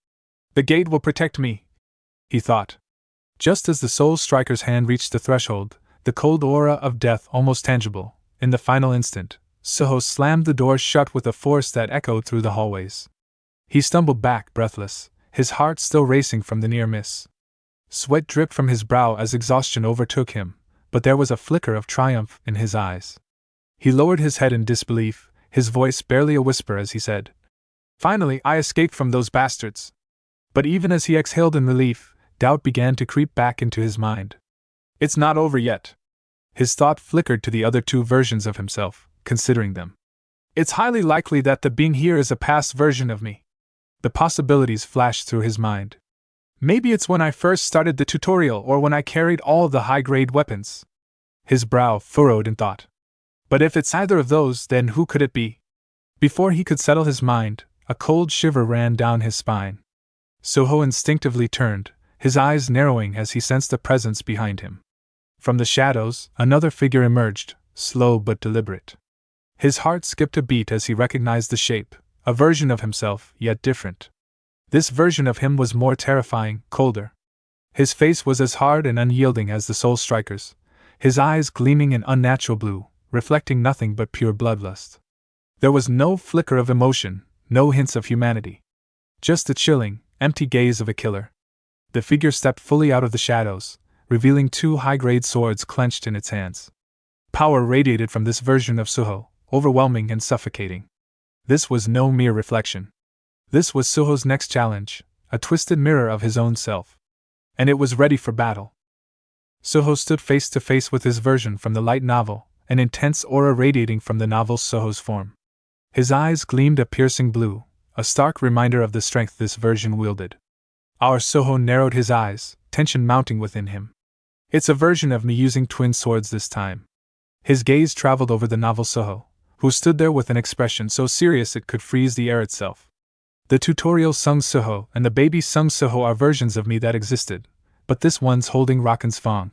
The gate will protect me, he thought. Just as the Soul Striker's hand reached the threshold, the cold aura of death almost tangible, in the final instant, Suho slammed the door shut with a force that echoed through the hallways. He stumbled back, breathless, his heart still racing from the near miss. Sweat dripped from his brow as exhaustion overtook him, but there was a flicker of triumph in his eyes. He lowered his head in disbelief, his voice barely a whisper as he said, Finally, I escaped from those bastards. But even as he exhaled in relief, doubt began to creep back into his mind. It's not over yet. His thought flickered to the other two versions of himself, considering them. It's highly likely that the being here is a past version of me. The possibilities flashed through his mind. Maybe it's when I first started the tutorial or when I carried all of the high-grade weapons. His brow furrowed in thought. But if it's either of those, then who could it be? Before he could settle his mind, a cold shiver ran down his spine. Suho instinctively turned, his eyes narrowing as he sensed a presence behind him. From the shadows, another figure emerged, slow but deliberate. His heart skipped a beat as he recognized the shape, a version of himself, yet different. This version of him was more terrifying, colder. His face was as hard and unyielding as the Soul Striker's, his eyes gleaming in unnatural blue, reflecting nothing but pure bloodlust. There was no flicker of emotion, no hints of humanity. Just the chilling, empty gaze of a killer. The figure stepped fully out of the shadows, revealing two high-grade swords clenched in its hands. Power radiated from this version of Suho, overwhelming and suffocating. This was no mere reflection. This was Suho's next challenge, a twisted mirror of his own self. And it was ready for battle. Suho stood face to face with his version from the light novel, an intense aura radiating from the novel's Suho's form. His eyes gleamed a piercing blue, a stark reminder of the strength this version wielded. Our Suho narrowed his eyes, tension mounting within him. It's a version of me using twin swords this time. His gaze traveled over the novel Suho, who stood there with an expression so serious it could freeze the air itself. The tutorial Sung Suho and the baby Sung Suho are versions of me that existed, but this one's holding Raken's fang.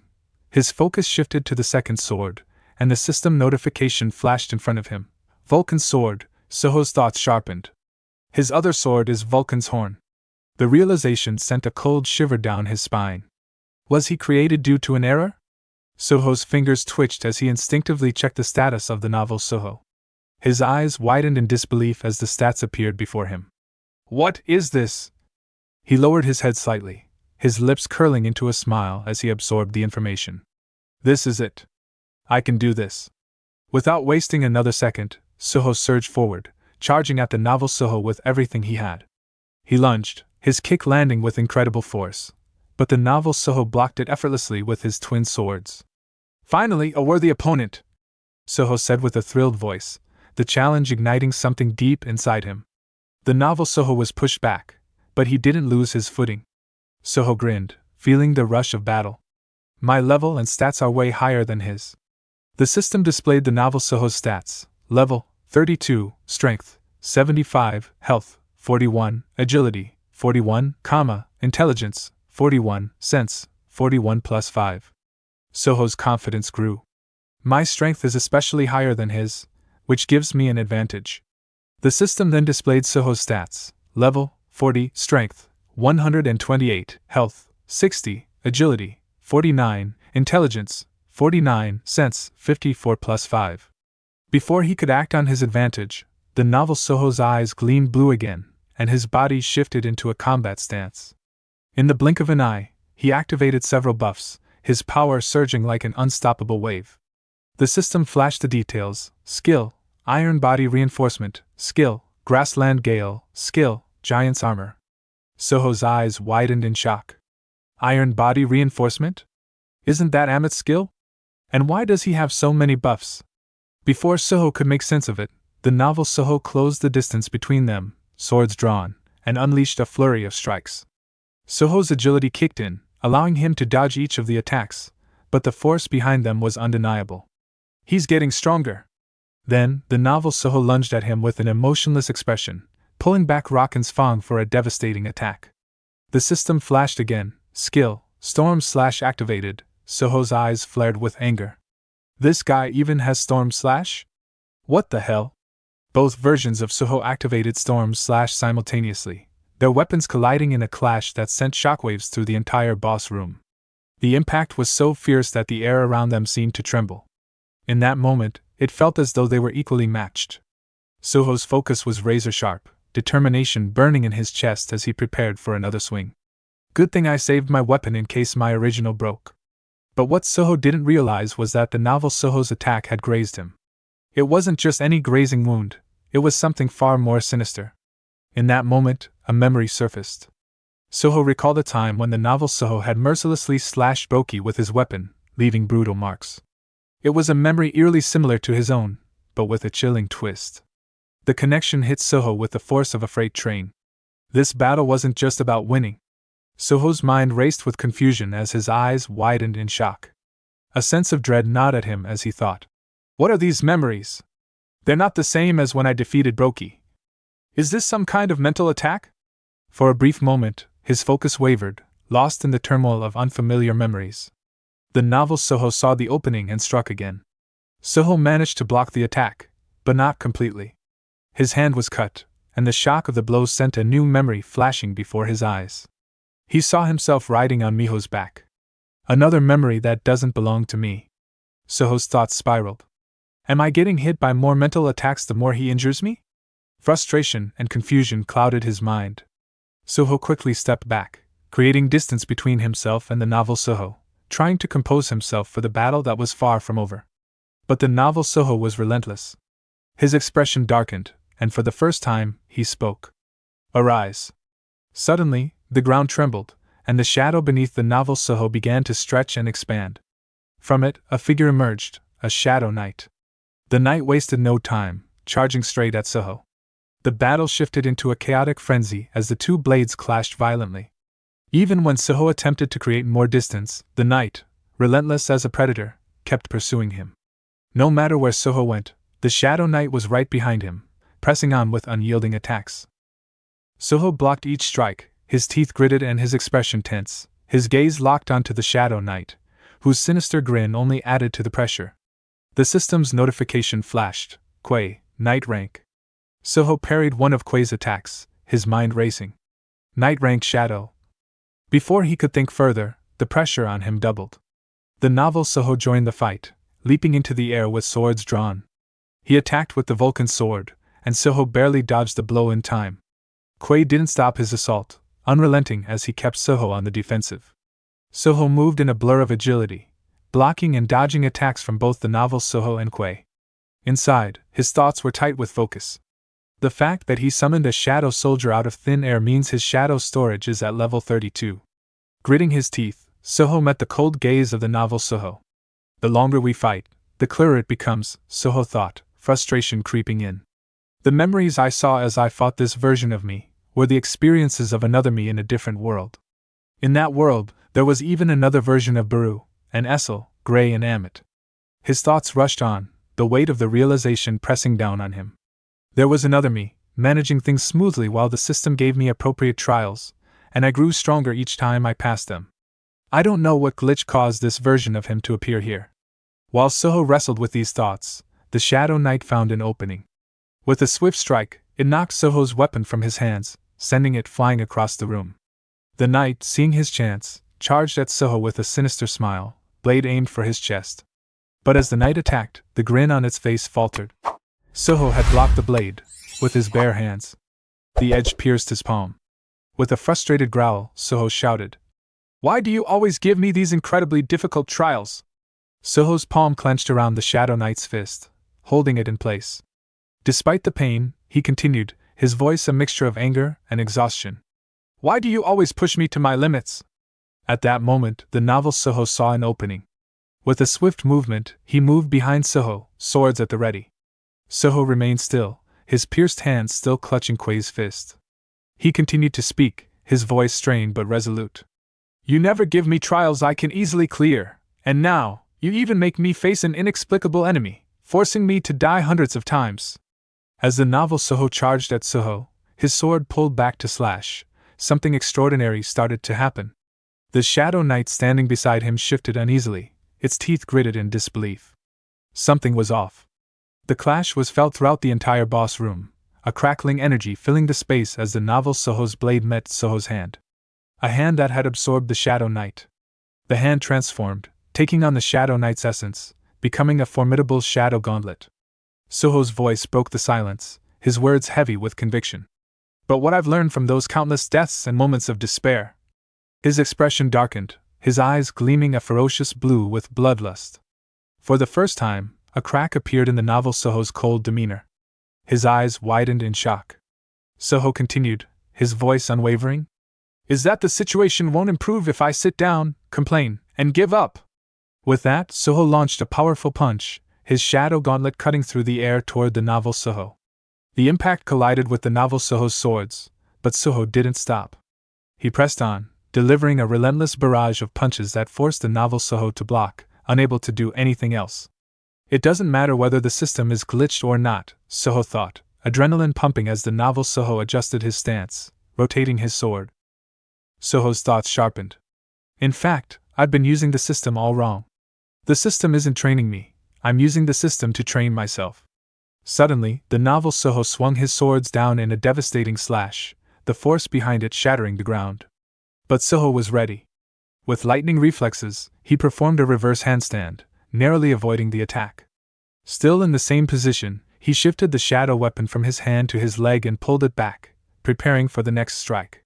His focus shifted to the second sword, and the system notification flashed in front of him. Vulcan's sword, Suho's thoughts sharpened. His other sword is Vulcan's horn. The realization sent a cold shiver down his spine. Was he created due to an error? Suho's fingers twitched as he instinctively checked the status of the novel Suho. His eyes widened in disbelief as the stats appeared before him. What is this? He lowered his head slightly, his lips curling into a smile as he absorbed the information. This is it. I can do this. Without wasting another second, Suho surged forward, charging at the novel Suho with everything he had. He lunged, his kick landing with incredible force, but the novel Suho blocked it effortlessly with his twin swords. Finally, a worthy opponent, Suho said with a thrilled voice, the challenge igniting something deep inside him. The novel Suho was pushed back, but he didn't lose his footing. Suho grinned, feeling the rush of battle. My level and stats are way higher than his. The system displayed the novel Suho's stats: level 32, strength 75, health 41, agility 41, intelligence 41, sense 41 plus 5. Suho's confidence grew. My strength is especially higher than his, which gives me an advantage. The system then displayed Suho's stats: level 40, strength 128, health 60, agility 49, intelligence 49, sense 54 plus 5. Before he could act on his advantage, the novel Suho's eyes gleamed blue again, and his body shifted into a combat stance. In the blink of an eye, he activated several buffs, his power surging like an unstoppable wave. The system flashed the details: skill, iron body reinforcement, skill, grassland gale, skill, giant's armor. Suho's eyes widened in shock. Iron body reinforcement? Isn't that Amit's skill? And why does he have so many buffs? Before Suho could make sense of it, the novel Suho closed the distance between them, swords drawn, and unleashed a flurry of strikes. Suho's agility kicked in, allowing him to dodge each of the attacks, but the force behind them was undeniable. He's getting stronger. Then, the novel Suho lunged at him with an emotionless expression, pulling back Rocken's fang for a devastating attack. The system flashed again, skill, storm/activated. Suho's eyes flared with anger. This guy even has storm slash? What the hell? Both versions of Suho activated storm slash simultaneously, their weapons colliding in a clash that sent shockwaves through the entire boss room. The impact was so fierce that the air around them seemed to tremble. In that moment, it felt as though they were equally matched. Suho's focus was razor-sharp, determination burning in his chest as he prepared for another swing. Good thing I saved my weapon in case my original broke. But what Suho didn't realize was that the novel Suho's attack had grazed him. It wasn't just any grazing wound, it was something far more sinister. In that moment, a memory surfaced. Suho recalled a time when the novel Suho had mercilessly slashed Boki with his weapon, leaving brutal marks. It was a memory eerily similar to his own, but with a chilling twist. The connection hit Suho with the force of a freight train. This battle wasn't just about winning. Suho's mind raced with confusion as his eyes widened in shock. A sense of dread gnawed at him as he thought. What are these memories? They're not the same as when I defeated Boki. Is this some kind of mental attack? For a brief moment, his focus wavered, lost in the turmoil of unfamiliar memories. The novel Suho saw the opening and struck again. Suho managed to block the attack, but not completely. His hand was cut, and the shock of the blow sent a new memory flashing before his eyes. He saw himself riding on Miho's back. Another memory that doesn't belong to me. Suho's thoughts spiraled. Am I getting hit by more mental attacks the more he injures me? Frustration and confusion clouded his mind. Suho quickly stepped back, creating distance between himself and the novel Suho, trying to compose himself for the battle that was far from over. But the novel Suho was relentless. His expression darkened, and for the first time, he spoke. Arise. Suddenly, the ground trembled, and the shadow beneath the novel Suho began to stretch and expand. From it, a figure emerged, a shadow knight. The knight wasted no time, charging straight at Suho. The battle shifted into a chaotic frenzy as the two blades clashed violently. Even when Suho attempted to create more distance, the knight, relentless as a predator, kept pursuing him. No matter where Suho went, the shadow knight was right behind him, pressing on with unyielding attacks. Suho blocked each strike, his teeth gritted and his expression tense, his gaze locked onto the shadow knight, whose sinister grin only added to the pressure. The system's notification flashed. Quay, Knight rank. Suho parried one of Quay's attacks, his mind racing. Knight rank Shadow. Before he could think further, the pressure on him doubled. The novel Suho joined the fight, leaping into the air with swords drawn. He attacked with the Vulcan sword, and Suho barely dodged the blow in time. Quay didn't stop his assault, unrelenting as he kept Suho on the defensive. Suho moved in a blur of agility, blocking and dodging attacks from both the novel Suho and Quay. Inside, his thoughts were tight with focus. The fact that he summoned a shadow soldier out of thin air means his shadow storage is at level 32. Gritting his teeth, Suho met the cold gaze of the novel Suho. The longer we fight, the clearer it becomes, Suho thought, frustration creeping in. The memories I saw as I fought this version of me were the experiences of another me in a different world. In that world, there was even another version of Baru, and Essel, Gray and Amit. His thoughts rushed on, the weight of the realization pressing down on him. There was another me, managing things smoothly while the system gave me appropriate trials, and I grew stronger each time I passed them. I don't know what glitch caused this version of him to appear here. While Suho wrestled with these thoughts, the Shadow Knight found an opening. With a swift strike, it knocked Suho's weapon from his hands, sending it flying across the room. The knight, seeing his chance, charged at Suho with a sinister smile, blade aimed for his chest. But as the knight attacked, the grin on its face faltered. Suho had blocked the blade, with his bare hands. The edge pierced his palm. With a frustrated growl, Suho shouted, "Why do you always give me these incredibly difficult trials?" Suho's palm clenched around the Shadow Knight's fist, holding it in place. Despite the pain, he continued, his voice a mixture of anger and exhaustion. "Why do you always push me to my limits?" At that moment, the novel Suho saw an opening. With a swift movement, he moved behind Suho, swords at the ready. Suho remained still, his pierced hands still clutching Quay's fist. He continued to speak, his voice strained but resolute. "You never give me trials I can easily clear, and now, you even make me face an inexplicable enemy, forcing me to die hundreds of times." As the novel Suho charged at Suho, his sword pulled back to slash, something extraordinary started to happen. The Shadow Knight standing beside him shifted uneasily, its teeth gritted in disbelief. Something was off. The clash was felt throughout the entire boss room, a crackling energy filling the space as the novel Suho's blade met Suho's hand. A hand that had absorbed the Shadow Knight. The hand transformed, taking on the Shadow Knight's essence, becoming a formidable shadow gauntlet. Suho's voice broke the silence, his words heavy with conviction. "But what I've learned from those countless deaths and moments of despair." His expression darkened, his eyes gleaming a ferocious blue with bloodlust. For the first time, a crack appeared in the novel Suho's cold demeanor. His eyes widened in shock. Suho continued, his voice unwavering. "Is that the situation won't improve if I sit down, complain, and give up?" With that, Suho launched a powerful punch, his shadow gauntlet cutting through the air toward the novel Suho. The impact collided with the novel Suho's swords, but Suho didn't stop. He pressed on, delivering a relentless barrage of punches that forced the novel Suho to block, unable to do anything else. It doesn't matter whether the system is glitched or not, Suho thought, adrenaline pumping as the novel Suho adjusted his stance, rotating his sword. Suho's thoughts sharpened. "In fact, I've been using the system all wrong. The system isn't training me, I'm using the system to train myself." Suddenly, the novel Suho swung his swords down in a devastating slash, the force behind it shattering the ground. But Suho was ready. With lightning reflexes, he performed a reverse handstand, narrowly avoiding the attack. Still in the same position, he shifted the shadow weapon from his hand to his leg and pulled it back, preparing for the next strike.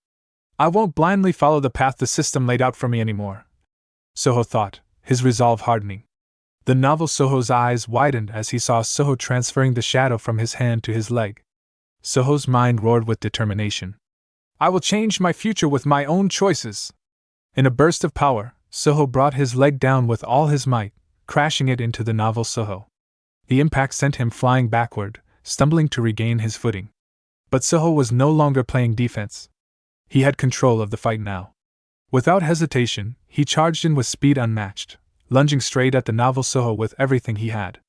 "I won't blindly follow the path the system laid out for me anymore," Suho thought, his resolve hardening. The novel Suho's eyes widened as he saw Suho transferring the shadow from his hand to his leg. Suho's mind roared with determination. "I will change my future with my own choices." In a burst of power, Suho brought his leg down with all his might, crashing it into the novel Suho. The impact sent him flying backward, stumbling to regain his footing. But Suho was no longer playing defense. He had control of the fight now. Without hesitation, he charged in with speed unmatched, lunging straight at the novel Suho with everything he had.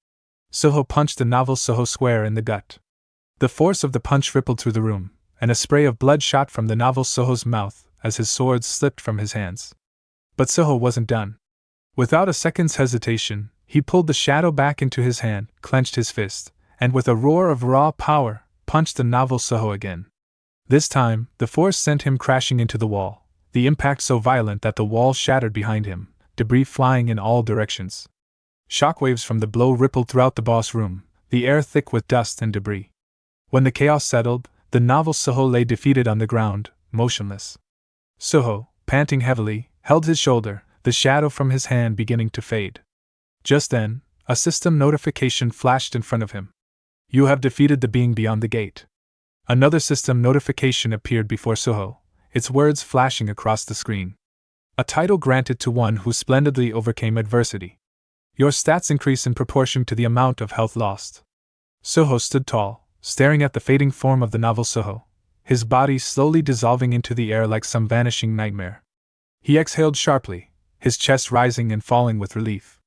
Suho punched the novel Suho square in the gut. The force of the punch rippled through the room, and a spray of blood shot from the novel Suho's mouth as his sword slipped from his hands. But Suho wasn't done. Without a second's hesitation, he pulled the shadow back into his hand, clenched his fist, and with a roar of raw power, punched the novel Suho again. This time, the force sent him crashing into the wall, the impact so violent that the wall shattered behind him, debris flying in all directions. Shockwaves from the blow rippled throughout the boss room, the air thick with dust and debris. When the chaos settled, the novel Suho lay defeated on the ground, motionless. Suho, panting heavily, held his shoulder, the shadow from his hand beginning to fade. Just then, a system notification flashed in front of him. You have defeated the being beyond the gate. Another system notification appeared before Suho, its words flashing across the screen. A title granted to one who splendidly overcame adversity. Your stats increase in proportion to the amount of health lost. Suho stood tall, staring at the fading form of the novel Suho, his body slowly dissolving into the air like some vanishing nightmare. He exhaled sharply, his chest rising and falling with relief.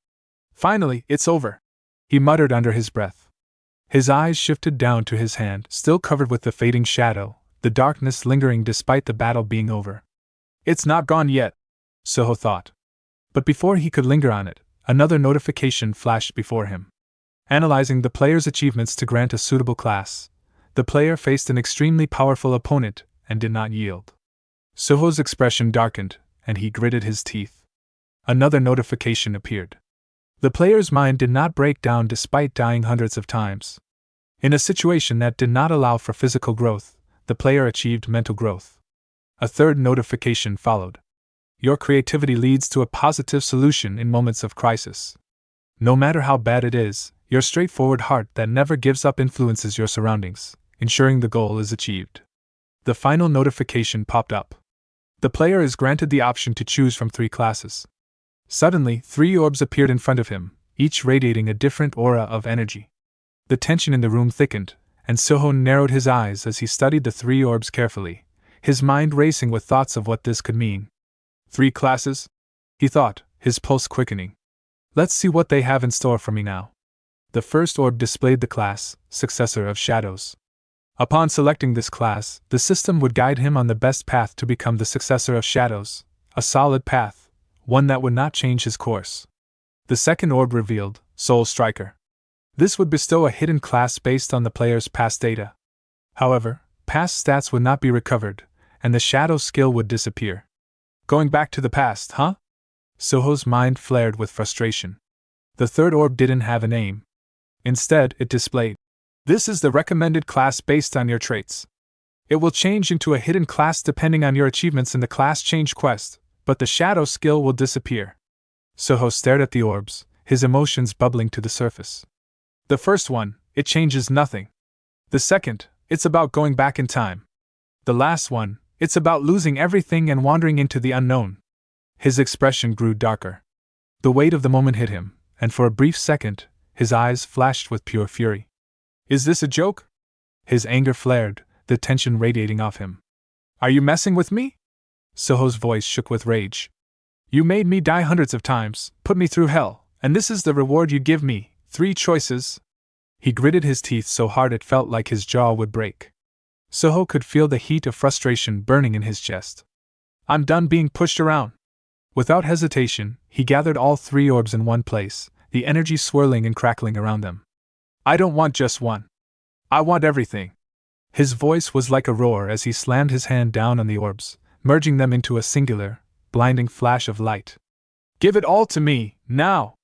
Finally, it's over, he muttered under his breath. His eyes shifted down to his hand, still covered with the fading shadow, the darkness lingering despite the battle being over. It's not gone yet, Suho thought. But before he could linger on it, another notification flashed before him. Analyzing the player's achievements to grant a suitable class, the player faced an extremely powerful opponent and did not yield. Suho's expression darkened, and he gritted his teeth. Another notification appeared. The player's mind did not break down despite dying hundreds of times. In a situation that did not allow for physical growth, the player achieved mental growth. A third notification followed. Your creativity leads to a positive solution in moments of crisis. No matter how bad it is, your straightforward heart that never gives up influences your surroundings, ensuring the goal is achieved. The final notification popped up. The player is granted the option to choose from 3 classes. Suddenly, 3 orbs appeared in front of him, each radiating a different aura of energy. The tension in the room thickened, and Suho narrowed his eyes as he studied the 3 orbs carefully, his mind racing with thoughts of what this could mean. 3 classes? He thought, his pulse quickening. Let's see what they have in store for me now. The first orb displayed the class, Successor of Shadows. Upon selecting this class, the system would guide him on the best path to become the Successor of Shadows, a solid path, one that would not change his course. The second orb revealed, Soul Striker. This would bestow a hidden class based on the player's past data. However, past stats would not be recovered, and the Shadow skill would disappear. Going back to the past, huh? Suho's mind flared with frustration. The third orb didn't have a name. Instead, it displayed, this is the recommended class based on your traits. It will change into a hidden class depending on your achievements in the class change quest, but the Shadow skill will disappear. Suho stared at the orbs, his emotions bubbling to the surface. The first one, it changes nothing. The second, it's about going back in time. The last one, it's about losing everything and wandering into the unknown. His expression grew darker. The weight of the moment hit him, and for a brief second, his eyes flashed with pure fury. Is this a joke? His anger flared, the tension radiating off him. Are you messing with me? Suho's voice shook with rage. You made me die hundreds of times, put me through hell, and this is the reward you give me, 3 choices. He gritted his teeth so hard it felt like his jaw would break. Suho could feel the heat of frustration burning in his chest. I'm done being pushed around. Without hesitation, he gathered all 3 orbs in one place, the energy swirling and crackling around them. I don't want just one. I want everything. His voice was like a roar as he slammed his hand down on the orbs, merging them into a singular, blinding flash of light. Give it all to me, now!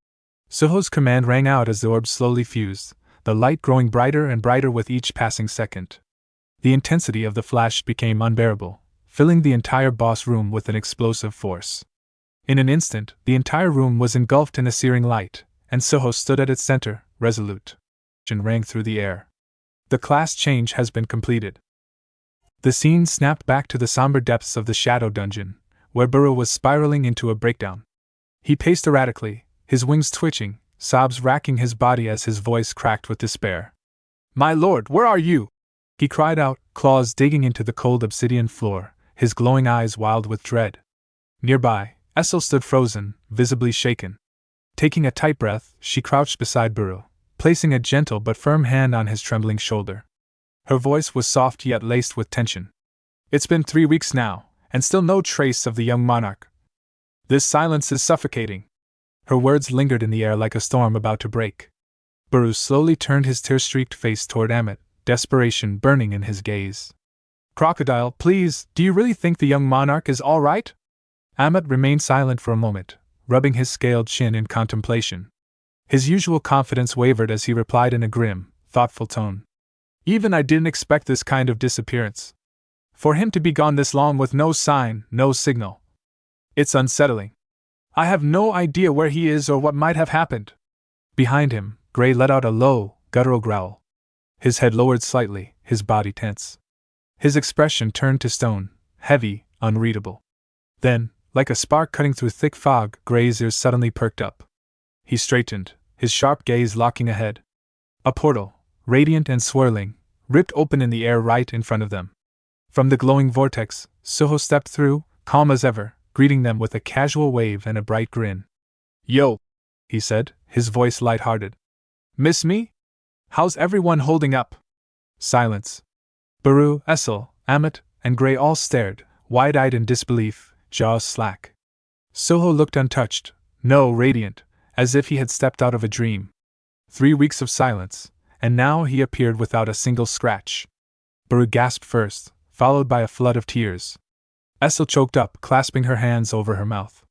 Suho's command rang out as the orbs slowly fused, the light growing brighter and brighter with each passing second. The intensity of the flash became unbearable, filling the entire boss room with an explosive force. In an instant, the entire room was engulfed in a searing light, and Suho stood at its center, resolute. And rang through the air. The class change has been completed. The scene snapped back to the somber depths of the Shadow Dungeon, where Burrow was spiraling into a breakdown. He paced erratically, his wings twitching, sobs racking his body as his voice cracked with despair. My lord, where are you? He cried out, claws digging into the cold obsidian floor, his glowing eyes wild with dread. Nearby, Essel stood frozen, visibly shaken. Taking a tight breath, she crouched beside Burrow, placing a gentle but firm hand on his trembling shoulder. Her voice was soft yet laced with tension. It's been 3 weeks now, and still no trace of the young monarch. This silence is suffocating. Her words lingered in the air like a storm about to break. Burrow slowly turned his tear-streaked face toward Amit, desperation burning in his gaze. Crocodile, please, do you really think the young monarch is all right? Amit remained silent for a moment, rubbing his scaled chin in contemplation. His usual confidence wavered as he replied in a grim, thoughtful tone. Even I didn't expect this kind of disappearance. For him to be gone this long with no sign, no signal. It's unsettling. I have no idea where he is or what might have happened. Behind him, Gray let out a low, guttural growl. His head lowered slightly, his body tense. His expression turned to stone, heavy, unreadable. Then, like a spark cutting through thick fog, Gray's ears suddenly perked up. He straightened, his sharp gaze locking ahead. A portal, radiant and swirling, ripped open in the air right in front of them. From the glowing vortex, Suho stepped through, calm as ever, greeting them with a casual wave and a bright grin. "Yo," he said, his voice light-hearted. "Miss me? How's everyone holding up?" Silence. Baru, Essel, Amit, and Gray all stared, wide-eyed in disbelief, jaws slack. Suho looked untouched, no, radiant, as if he had stepped out of a dream. 3 weeks of silence, and now he appeared without a single scratch. Baru gasped first, followed by a flood of tears. Essel choked up, clasping her hands over her mouth.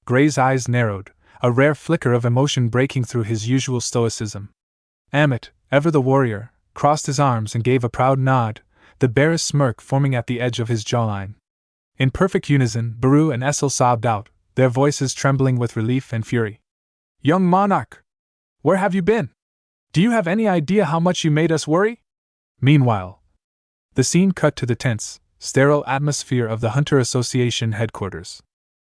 Gray's eyes narrowed, a rare flicker of emotion breaking through his usual stoicism. Amit, ever the warrior, crossed his arms and gave a proud nod, the barest smirk forming at the edge of his jawline. In perfect unison, Baru and Essel sobbed out, their voices trembling with relief and fury. "Young monarch! Where have you been? Do you have any idea how much you made us worry?" Meanwhile, the scene cut to the tense, sterile atmosphere of the Hunter Association headquarters.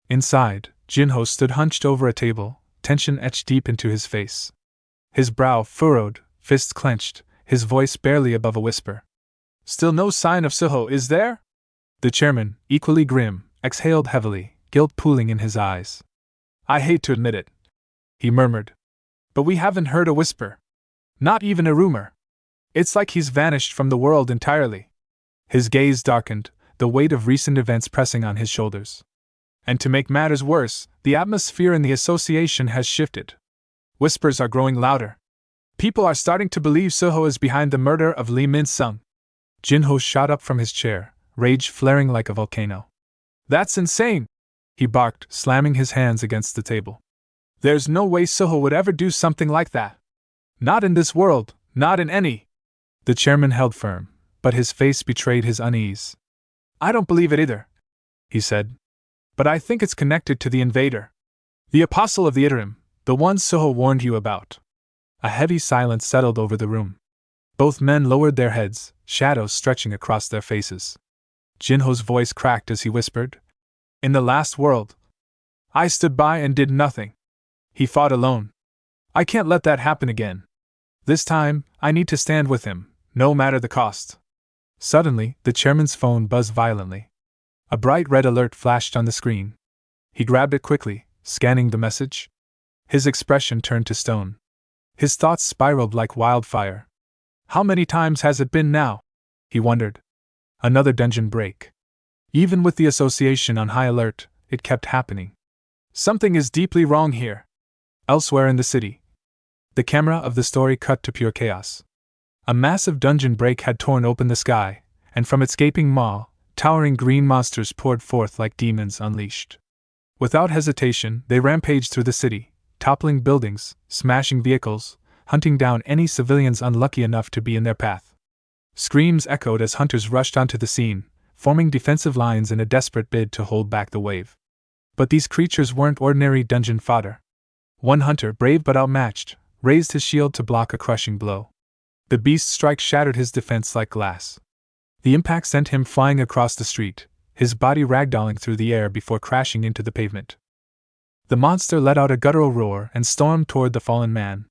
Inside, Jinho stood hunched over a table, tension etched deep into his face. His brow furrowed, fists clenched, his voice barely above a whisper. "Still no sign of Suho, is there?" The chairman, equally grim, exhaled heavily, guilt pooling in his eyes. "I hate to admit it," he murmured, "but we haven't heard a whisper. Not even a rumor. It's like he's vanished from the world entirely." His gaze darkened, the weight of recent events pressing on his shoulders. "And to make matters worse, the atmosphere in the association has shifted. Whispers are growing louder. People are starting to believe Suho is behind the murder of Lee Min-sung." Jinho shot up from his chair, rage flaring like a volcano. "That's insane!" he barked, slamming his hands against the table. "There's no way Suho would ever do something like that. Not in this world, not in any." The chairman held firm, but his face betrayed his unease. "I don't believe it either," he said. "But I think it's connected to the invader. The apostle of the Iterim, the one Suho warned you about." A heavy silence settled over the room. Both men lowered their heads, shadows stretching across their faces. Jinho's voice cracked as he whispered, "In the last world, I stood by and did nothing. He fought alone. I can't let that happen again. This time, I need to stand with him, no matter the cost." Suddenly, the chairman's phone buzzed violently. A bright red alert flashed on the screen. He grabbed it quickly, scanning the message. His expression turned to stone. His thoughts spiraled like wildfire. How many times has it been now? He wondered. Another dungeon break. Even with the association on high alert, it kept happening. Something is deeply wrong here. Elsewhere in the city, the camera of the story cut to pure chaos. A massive dungeon break had torn open the sky, and from its gaping maw, towering green monsters poured forth like demons unleashed. Without hesitation, they rampaged through the city, toppling buildings, smashing vehicles, hunting down any civilians unlucky enough to be in their path. Screams echoed as hunters rushed onto the scene, forming defensive lines in a desperate bid to hold back the wave. But these creatures weren't ordinary dungeon fodder. One hunter, brave but outmatched, raised his shield to block a crushing blow. The beast's strike shattered his defense like glass. The impact sent him flying across the street, his body ragdolling through the air before crashing into the pavement. The monster let out a guttural roar and stormed toward the fallen man.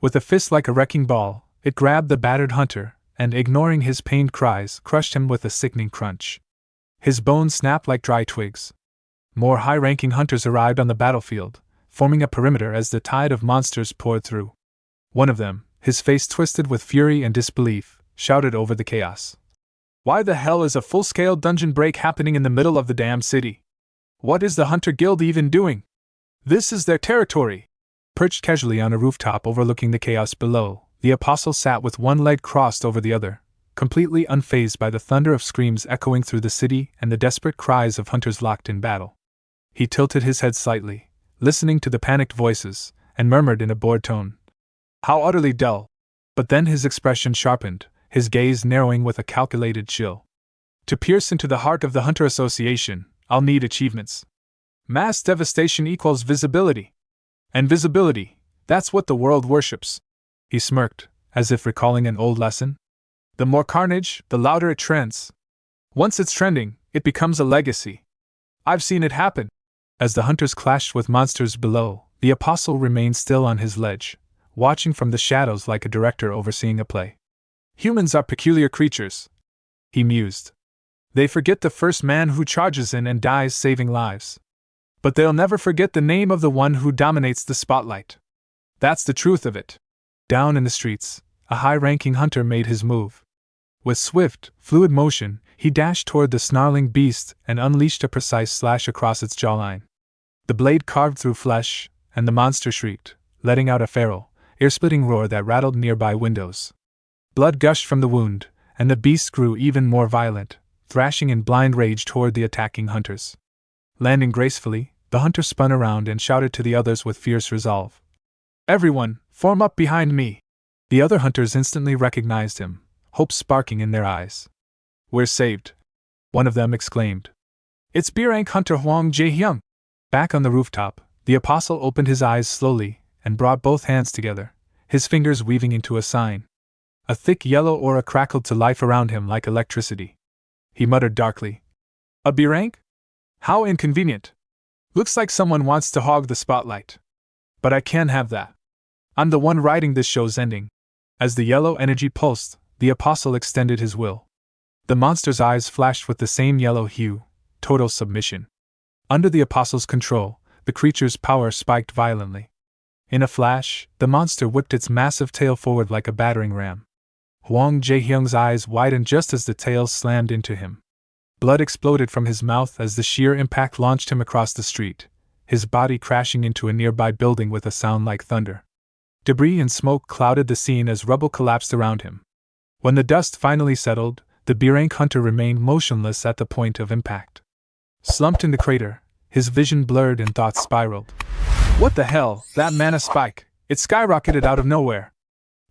With a fist like a wrecking ball, it grabbed the battered hunter, and ignoring his pained cries, crushed him with a sickening crunch. His bones snapped like dry twigs. More high-ranking hunters arrived on the battlefield, forming a perimeter as the tide of monsters poured through. One of them, his face twisted with fury and disbelief, shouted over the chaos. "Why the hell is a full-scale dungeon break happening in the middle of the damn city? What is the Hunter Guild even doing? This is their territory." Perched casually on a rooftop overlooking the chaos below, the apostle sat with one leg crossed over the other, completely unfazed by the thunder of screams echoing through the city and the desperate cries of hunters locked in battle. He tilted his head slightly, listening to the panicked voices, and murmured in a bored tone, "How utterly dull!" But then his expression sharpened, his gaze narrowing with a calculated chill. "To pierce into the heart of the Hunter Association, I'll need achievements. Mass devastation equals visibility. And visibility, that's what the world worships." He smirked, as if recalling an old lesson. "The more carnage, the louder it trends. Once it's trending, it becomes a legacy. I've seen it happen." As the hunters clashed with monsters below, the apostle remained still on his ledge, watching from the shadows like a director overseeing a play. "Humans are peculiar creatures," he mused. "They forget the first man who charges in and dies saving lives. But they'll never forget the name of the one who dominates the spotlight. That's the truth of it." Down in the streets, a high-ranking hunter made his move. With swift, fluid motion, he dashed toward the snarling beast and unleashed a precise slash across its jawline. The blade carved through flesh, and the monster shrieked, letting out a feral, ear-splitting roar that rattled nearby windows. Blood gushed from the wound, and the beast grew even more violent, thrashing in blind rage toward the attacking hunters. Landing gracefully, the hunter spun around and shouted to the others with fierce resolve, "Everyone, form up behind me!" The other hunters instantly recognized him, hope sparking in their eyes. "We're saved!" one of them exclaimed. "It's B-rank hunter Hwang Jae-hyung!" Back on the rooftop, the apostle opened his eyes slowly and brought both hands together, his fingers weaving into a sign. A thick yellow aura crackled to life around him like electricity. He muttered darkly, "A B-rank? How inconvenient! Looks like someone wants to hog the spotlight. But I can't have that. I'm the one writing this show's ending." As the yellow energy pulsed, the apostle extended his will. The monster's eyes flashed with the same yellow hue, total submission. Under the apostle's control, the creature's power spiked violently. In a flash, the monster whipped its massive tail forward like a battering ram. Hwang Jae-hyung's eyes widened just as the tail slammed into him. Blood exploded from his mouth as the sheer impact launched him across the street, his body crashing into a nearby building with a sound like thunder. Debris and smoke clouded the scene as rubble collapsed around him. When the dust finally settled, the B-rank hunter remained motionless at the point of impact. Slumped in the crater, his vision blurred and thoughts spiraled. "What the hell, that mana spike, it skyrocketed out of nowhere!"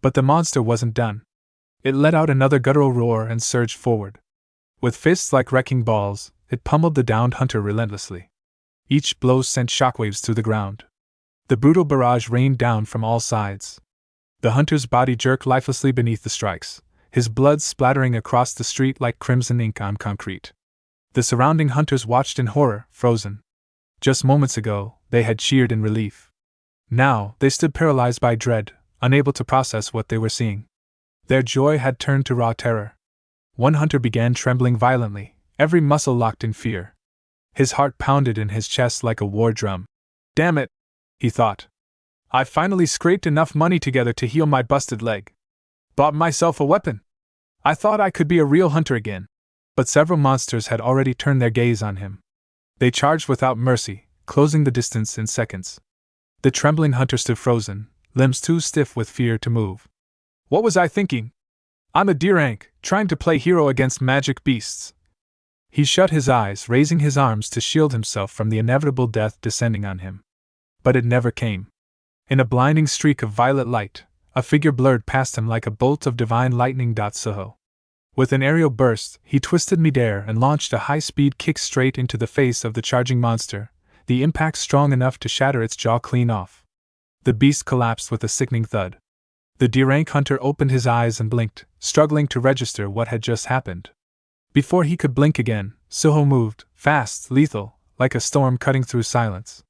But the monster wasn't done. It let out another guttural roar and surged forward. With fists like wrecking balls, it pummeled the downed hunter relentlessly. Each blow sent shockwaves through the ground. The brutal barrage rained down from all sides. The hunter's body jerked lifelessly beneath the strikes, his blood splattering across the street like crimson ink on concrete. The surrounding hunters watched in horror, frozen. Just moments ago, they had cheered in relief. Now, they stood paralyzed by dread, unable to process what they were seeing. Their joy had turned to raw terror. One hunter began trembling violently, every muscle locked in fear. His heart pounded in his chest like a war drum. "Damn it," he thought. "I finally scraped enough money together to heal my busted leg. Bought myself a weapon. I thought I could be a real hunter again." But several monsters had already turned their gaze on him. They charged without mercy, closing the distance in seconds. The trembling hunter stood frozen, limbs too stiff with fear to move. "What was I thinking? I'm a D-rank, trying to play hero against magic beasts." He shut his eyes, raising his arms to shield himself from the inevitable death descending on him. But it never came. In a blinding streak of violet light, a figure blurred past him like a bolt of divine lightning. Suho. With an aerial burst, he twisted midair and launched a high-speed kick straight into the face of the charging monster, the impact strong enough to shatter its jaw clean off. The beast collapsed with a sickening thud. The D-rank hunter opened his eyes and blinked, struggling to register what had just happened. Before he could blink again, Suho moved, fast, lethal, like a storm cutting through silence.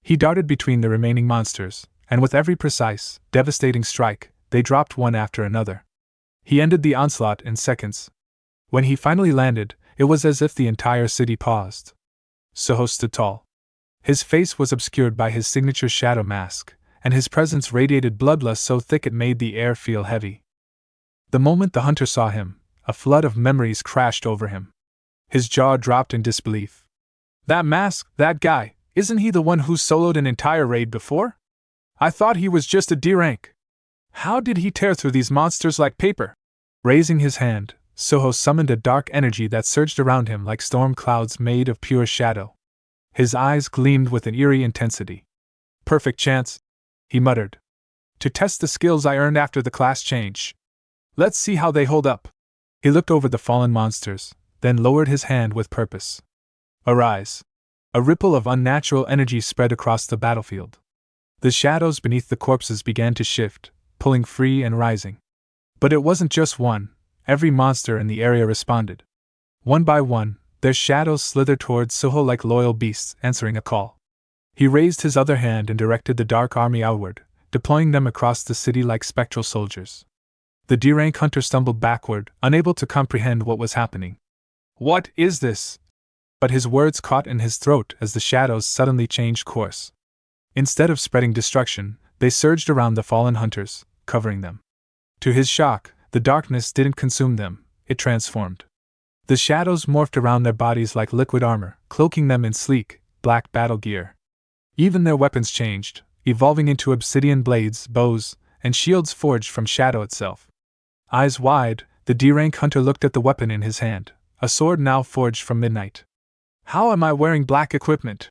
He darted between the remaining monsters, and with every precise, devastating strike, they dropped one after another. He ended the onslaught in seconds. When he finally landed, it was as if the entire city paused. Suho stood tall. His face was obscured by his signature shadow mask, and his presence radiated bloodlust so thick it made the air feel heavy. The moment the hunter saw him, a flood of memories crashed over him. His jaw dropped in disbelief. "That mask, that guy, isn't he the one who soloed an entire raid before? I thought he was just a D-rank. How did he tear through these monsters like paper?" Raising his hand, Suho summoned a dark energy that surged around him like storm clouds made of pure shadow. His eyes gleamed with an eerie intensity. "Perfect chance. he muttered. To test the skills I earned after the class change. Let's see how they hold up. He looked over the fallen monsters, then lowered his hand with purpose. Arise. A ripple of unnatural energy spread across the battlefield. The shadows beneath the corpses began to shift, pulling free and rising. But it wasn't just one, every monster in the area responded. One by one, their shadows slithered towards Suho like loyal beasts answering a call. He raised his other hand and directed the dark army outward, deploying them across the city like spectral soldiers. The D-rank hunter stumbled backward, unable to comprehend what was happening. What is this? But his words caught in his throat as the shadows suddenly changed course. Instead of spreading destruction, they surged around the fallen hunters, covering them. To his shock, the darkness didn't consume them, it transformed. The shadows morphed around their bodies like liquid armor, cloaking them in sleek, black battle gear. Even their weapons changed, evolving into obsidian blades, bows, and shields forged from shadow itself. Eyes wide, the D-rank hunter looked at the weapon in his hand, a sword now forged from midnight. How am I wearing black equipment?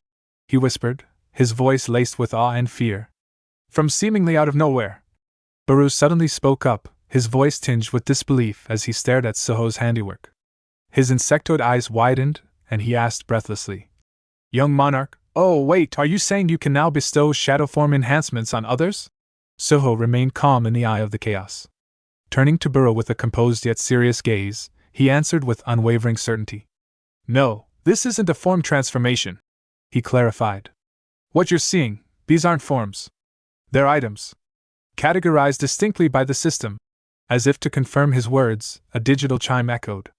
He whispered, his voice laced with awe and fear. From seemingly out of nowhere. Baru suddenly spoke up, his voice tinged with disbelief as he stared at Suho's handiwork. His insectoid eyes widened, and he asked breathlessly. Young monarch, oh wait, are you saying you can now bestow shadow form enhancements on others? Suho remained calm in the eye of the chaos. Turning to Baru with a composed yet serious gaze, he answered with unwavering certainty. No, this isn't a form transformation, he clarified. What you're seeing, these aren't forms. They're items. Categorized distinctly by the system. As if to confirm his words, a digital chime echoed.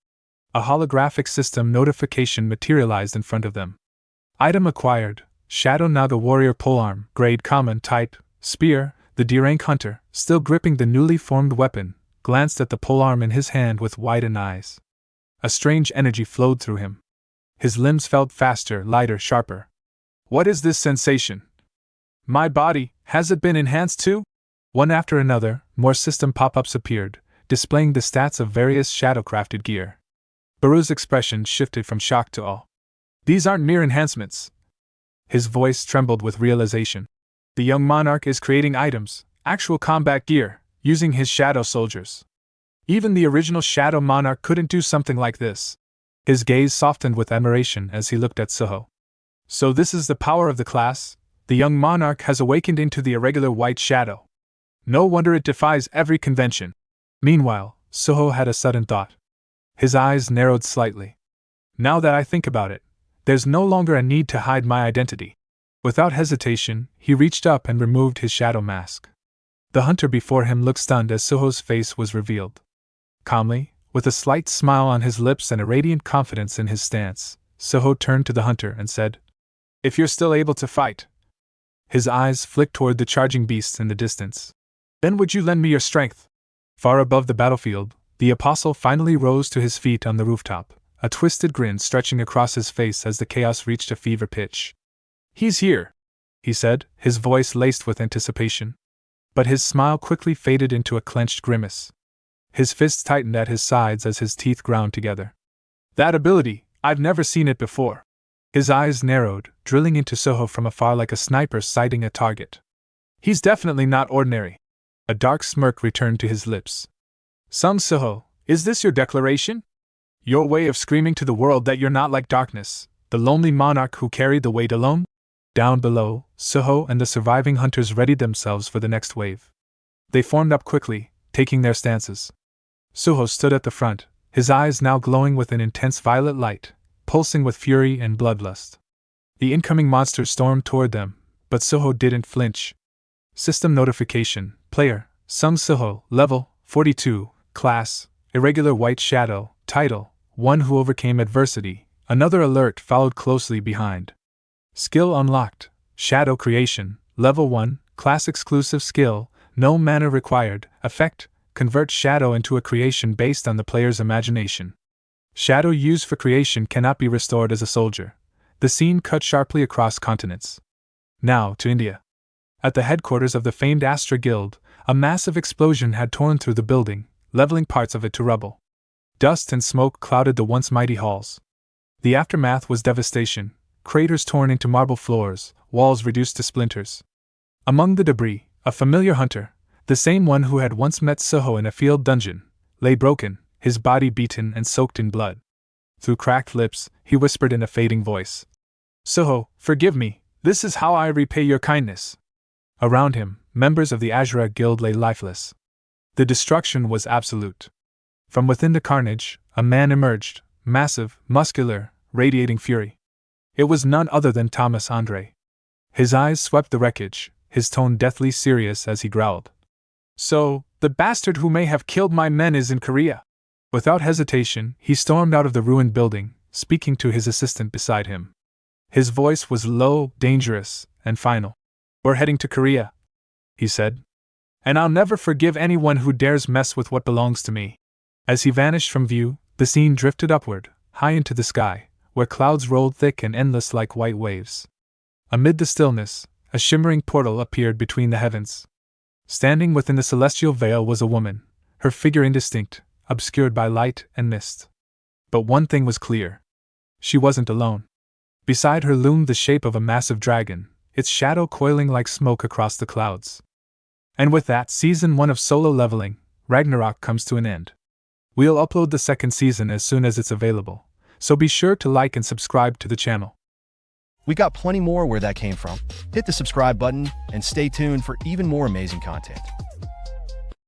A holographic system notification materialized in front of them. Item acquired, Shadow Naga Warrior Polearm, grade common type, spear. The D-rank hunter, still gripping the newly formed weapon, glanced at the polearm in his hand with widened eyes. A strange energy flowed through him. His limbs felt faster, lighter, sharper. What is this sensation? My body, has it been enhanced too? One after another, more system pop-ups appeared, displaying the stats of various shadow-crafted gear. Baru's expression shifted from shock to awe. These aren't mere enhancements. His voice trembled with realization. The young monarch is creating items, actual combat gear, using his shadow soldiers. Even the original shadow monarch couldn't do something like this. His gaze softened with admiration as he looked at Suho. So this is the power of the class? The young monarch has awakened into the irregular white shadow. No wonder it defies every convention. Meanwhile, Suho had a sudden thought. His eyes narrowed slightly. Now that I think about it, there's no longer a need to hide my identity. Without hesitation, he reached up and removed his shadow mask. The hunter before him looked stunned as Suho's face was revealed. Calmly, with a slight smile on his lips and a radiant confidence in his stance, Suho turned to the hunter and said, If you're still able to fight. His eyes flicked toward the charging beasts in the distance. Then would you lend me your strength? Far above the battlefield, the apostle finally rose to his feet on the rooftop, a twisted grin stretching across his face as the chaos reached a fever pitch. He's here, he said, his voice laced with anticipation. But his smile quickly faded into a clenched grimace. His fists tightened at his sides as his teeth ground together. That ability, I've never seen it before. His eyes narrowed, drilling into Suho from afar like a sniper sighting a target. He's definitely not ordinary. A dark smirk returned to his lips. Sung Suho, is this your declaration? Your way of screaming to the world that you're not like darkness, the lonely monarch who carried the weight alone? Down below, Suho and the surviving hunters readied themselves for the next wave. They formed up quickly, taking their stances. Suho stood at the front, his eyes now glowing with an intense violet light, pulsing with fury and bloodlust. The incoming monsters stormed toward them, but Suho didn't flinch. System notification, player, Sung Suho, level 42, class, irregular white shadow, title, one who overcame adversity. Another alert followed closely behind. Skill unlocked, shadow creation, level 1, class exclusive skill, no mana required, effect, convert shadow into a creation based on the player's imagination. Shadow used for creation cannot be restored as a soldier. The scene cut sharply across continents. Now to India. At the headquarters of the famed Astra Guild, a massive explosion had torn through the building, leveling parts of it to rubble. Dust and smoke clouded the once mighty halls. The aftermath was devastation. Craters torn into marble floors, walls reduced to splinters. Among the debris, a familiar hunter, the same one who had once met Suho in a field dungeon, lay broken, his body beaten and soaked in blood. Through cracked lips, he whispered in a fading voice, "Suho, forgive me, this is how I repay your kindness." Around him, members of the Asura Guild lay lifeless. The destruction was absolute. From within the carnage, a man emerged, massive, muscular, radiating fury. It was none other than Thomas Andre. His eyes swept the wreckage, his tone deathly serious as he growled, "So, the bastard who may have killed my men is in Korea." Without hesitation, he stormed out of the ruined building, speaking to his assistant beside him. His voice was low, dangerous, and final. "We're heading to Korea," he said. "And I'll never forgive anyone who dares mess with what belongs to me." As he vanished from view, the scene drifted upward, high into the sky, where clouds rolled thick and endless like white waves. Amid the stillness, a shimmering portal appeared between the heavens. Standing within the celestial veil was a woman, her figure indistinct, obscured by light and mist. But one thing was clear. She wasn't alone. Beside her loomed the shape of a massive dragon, its shadow coiling like smoke across the clouds. And with that, Season 1 of Solo Leveling Ragnarok comes to an end. We'll upload the second season as soon as it's available, so be sure to like and subscribe to the channel. We got plenty more where that came from. Hit the subscribe button and stay tuned for even more amazing content.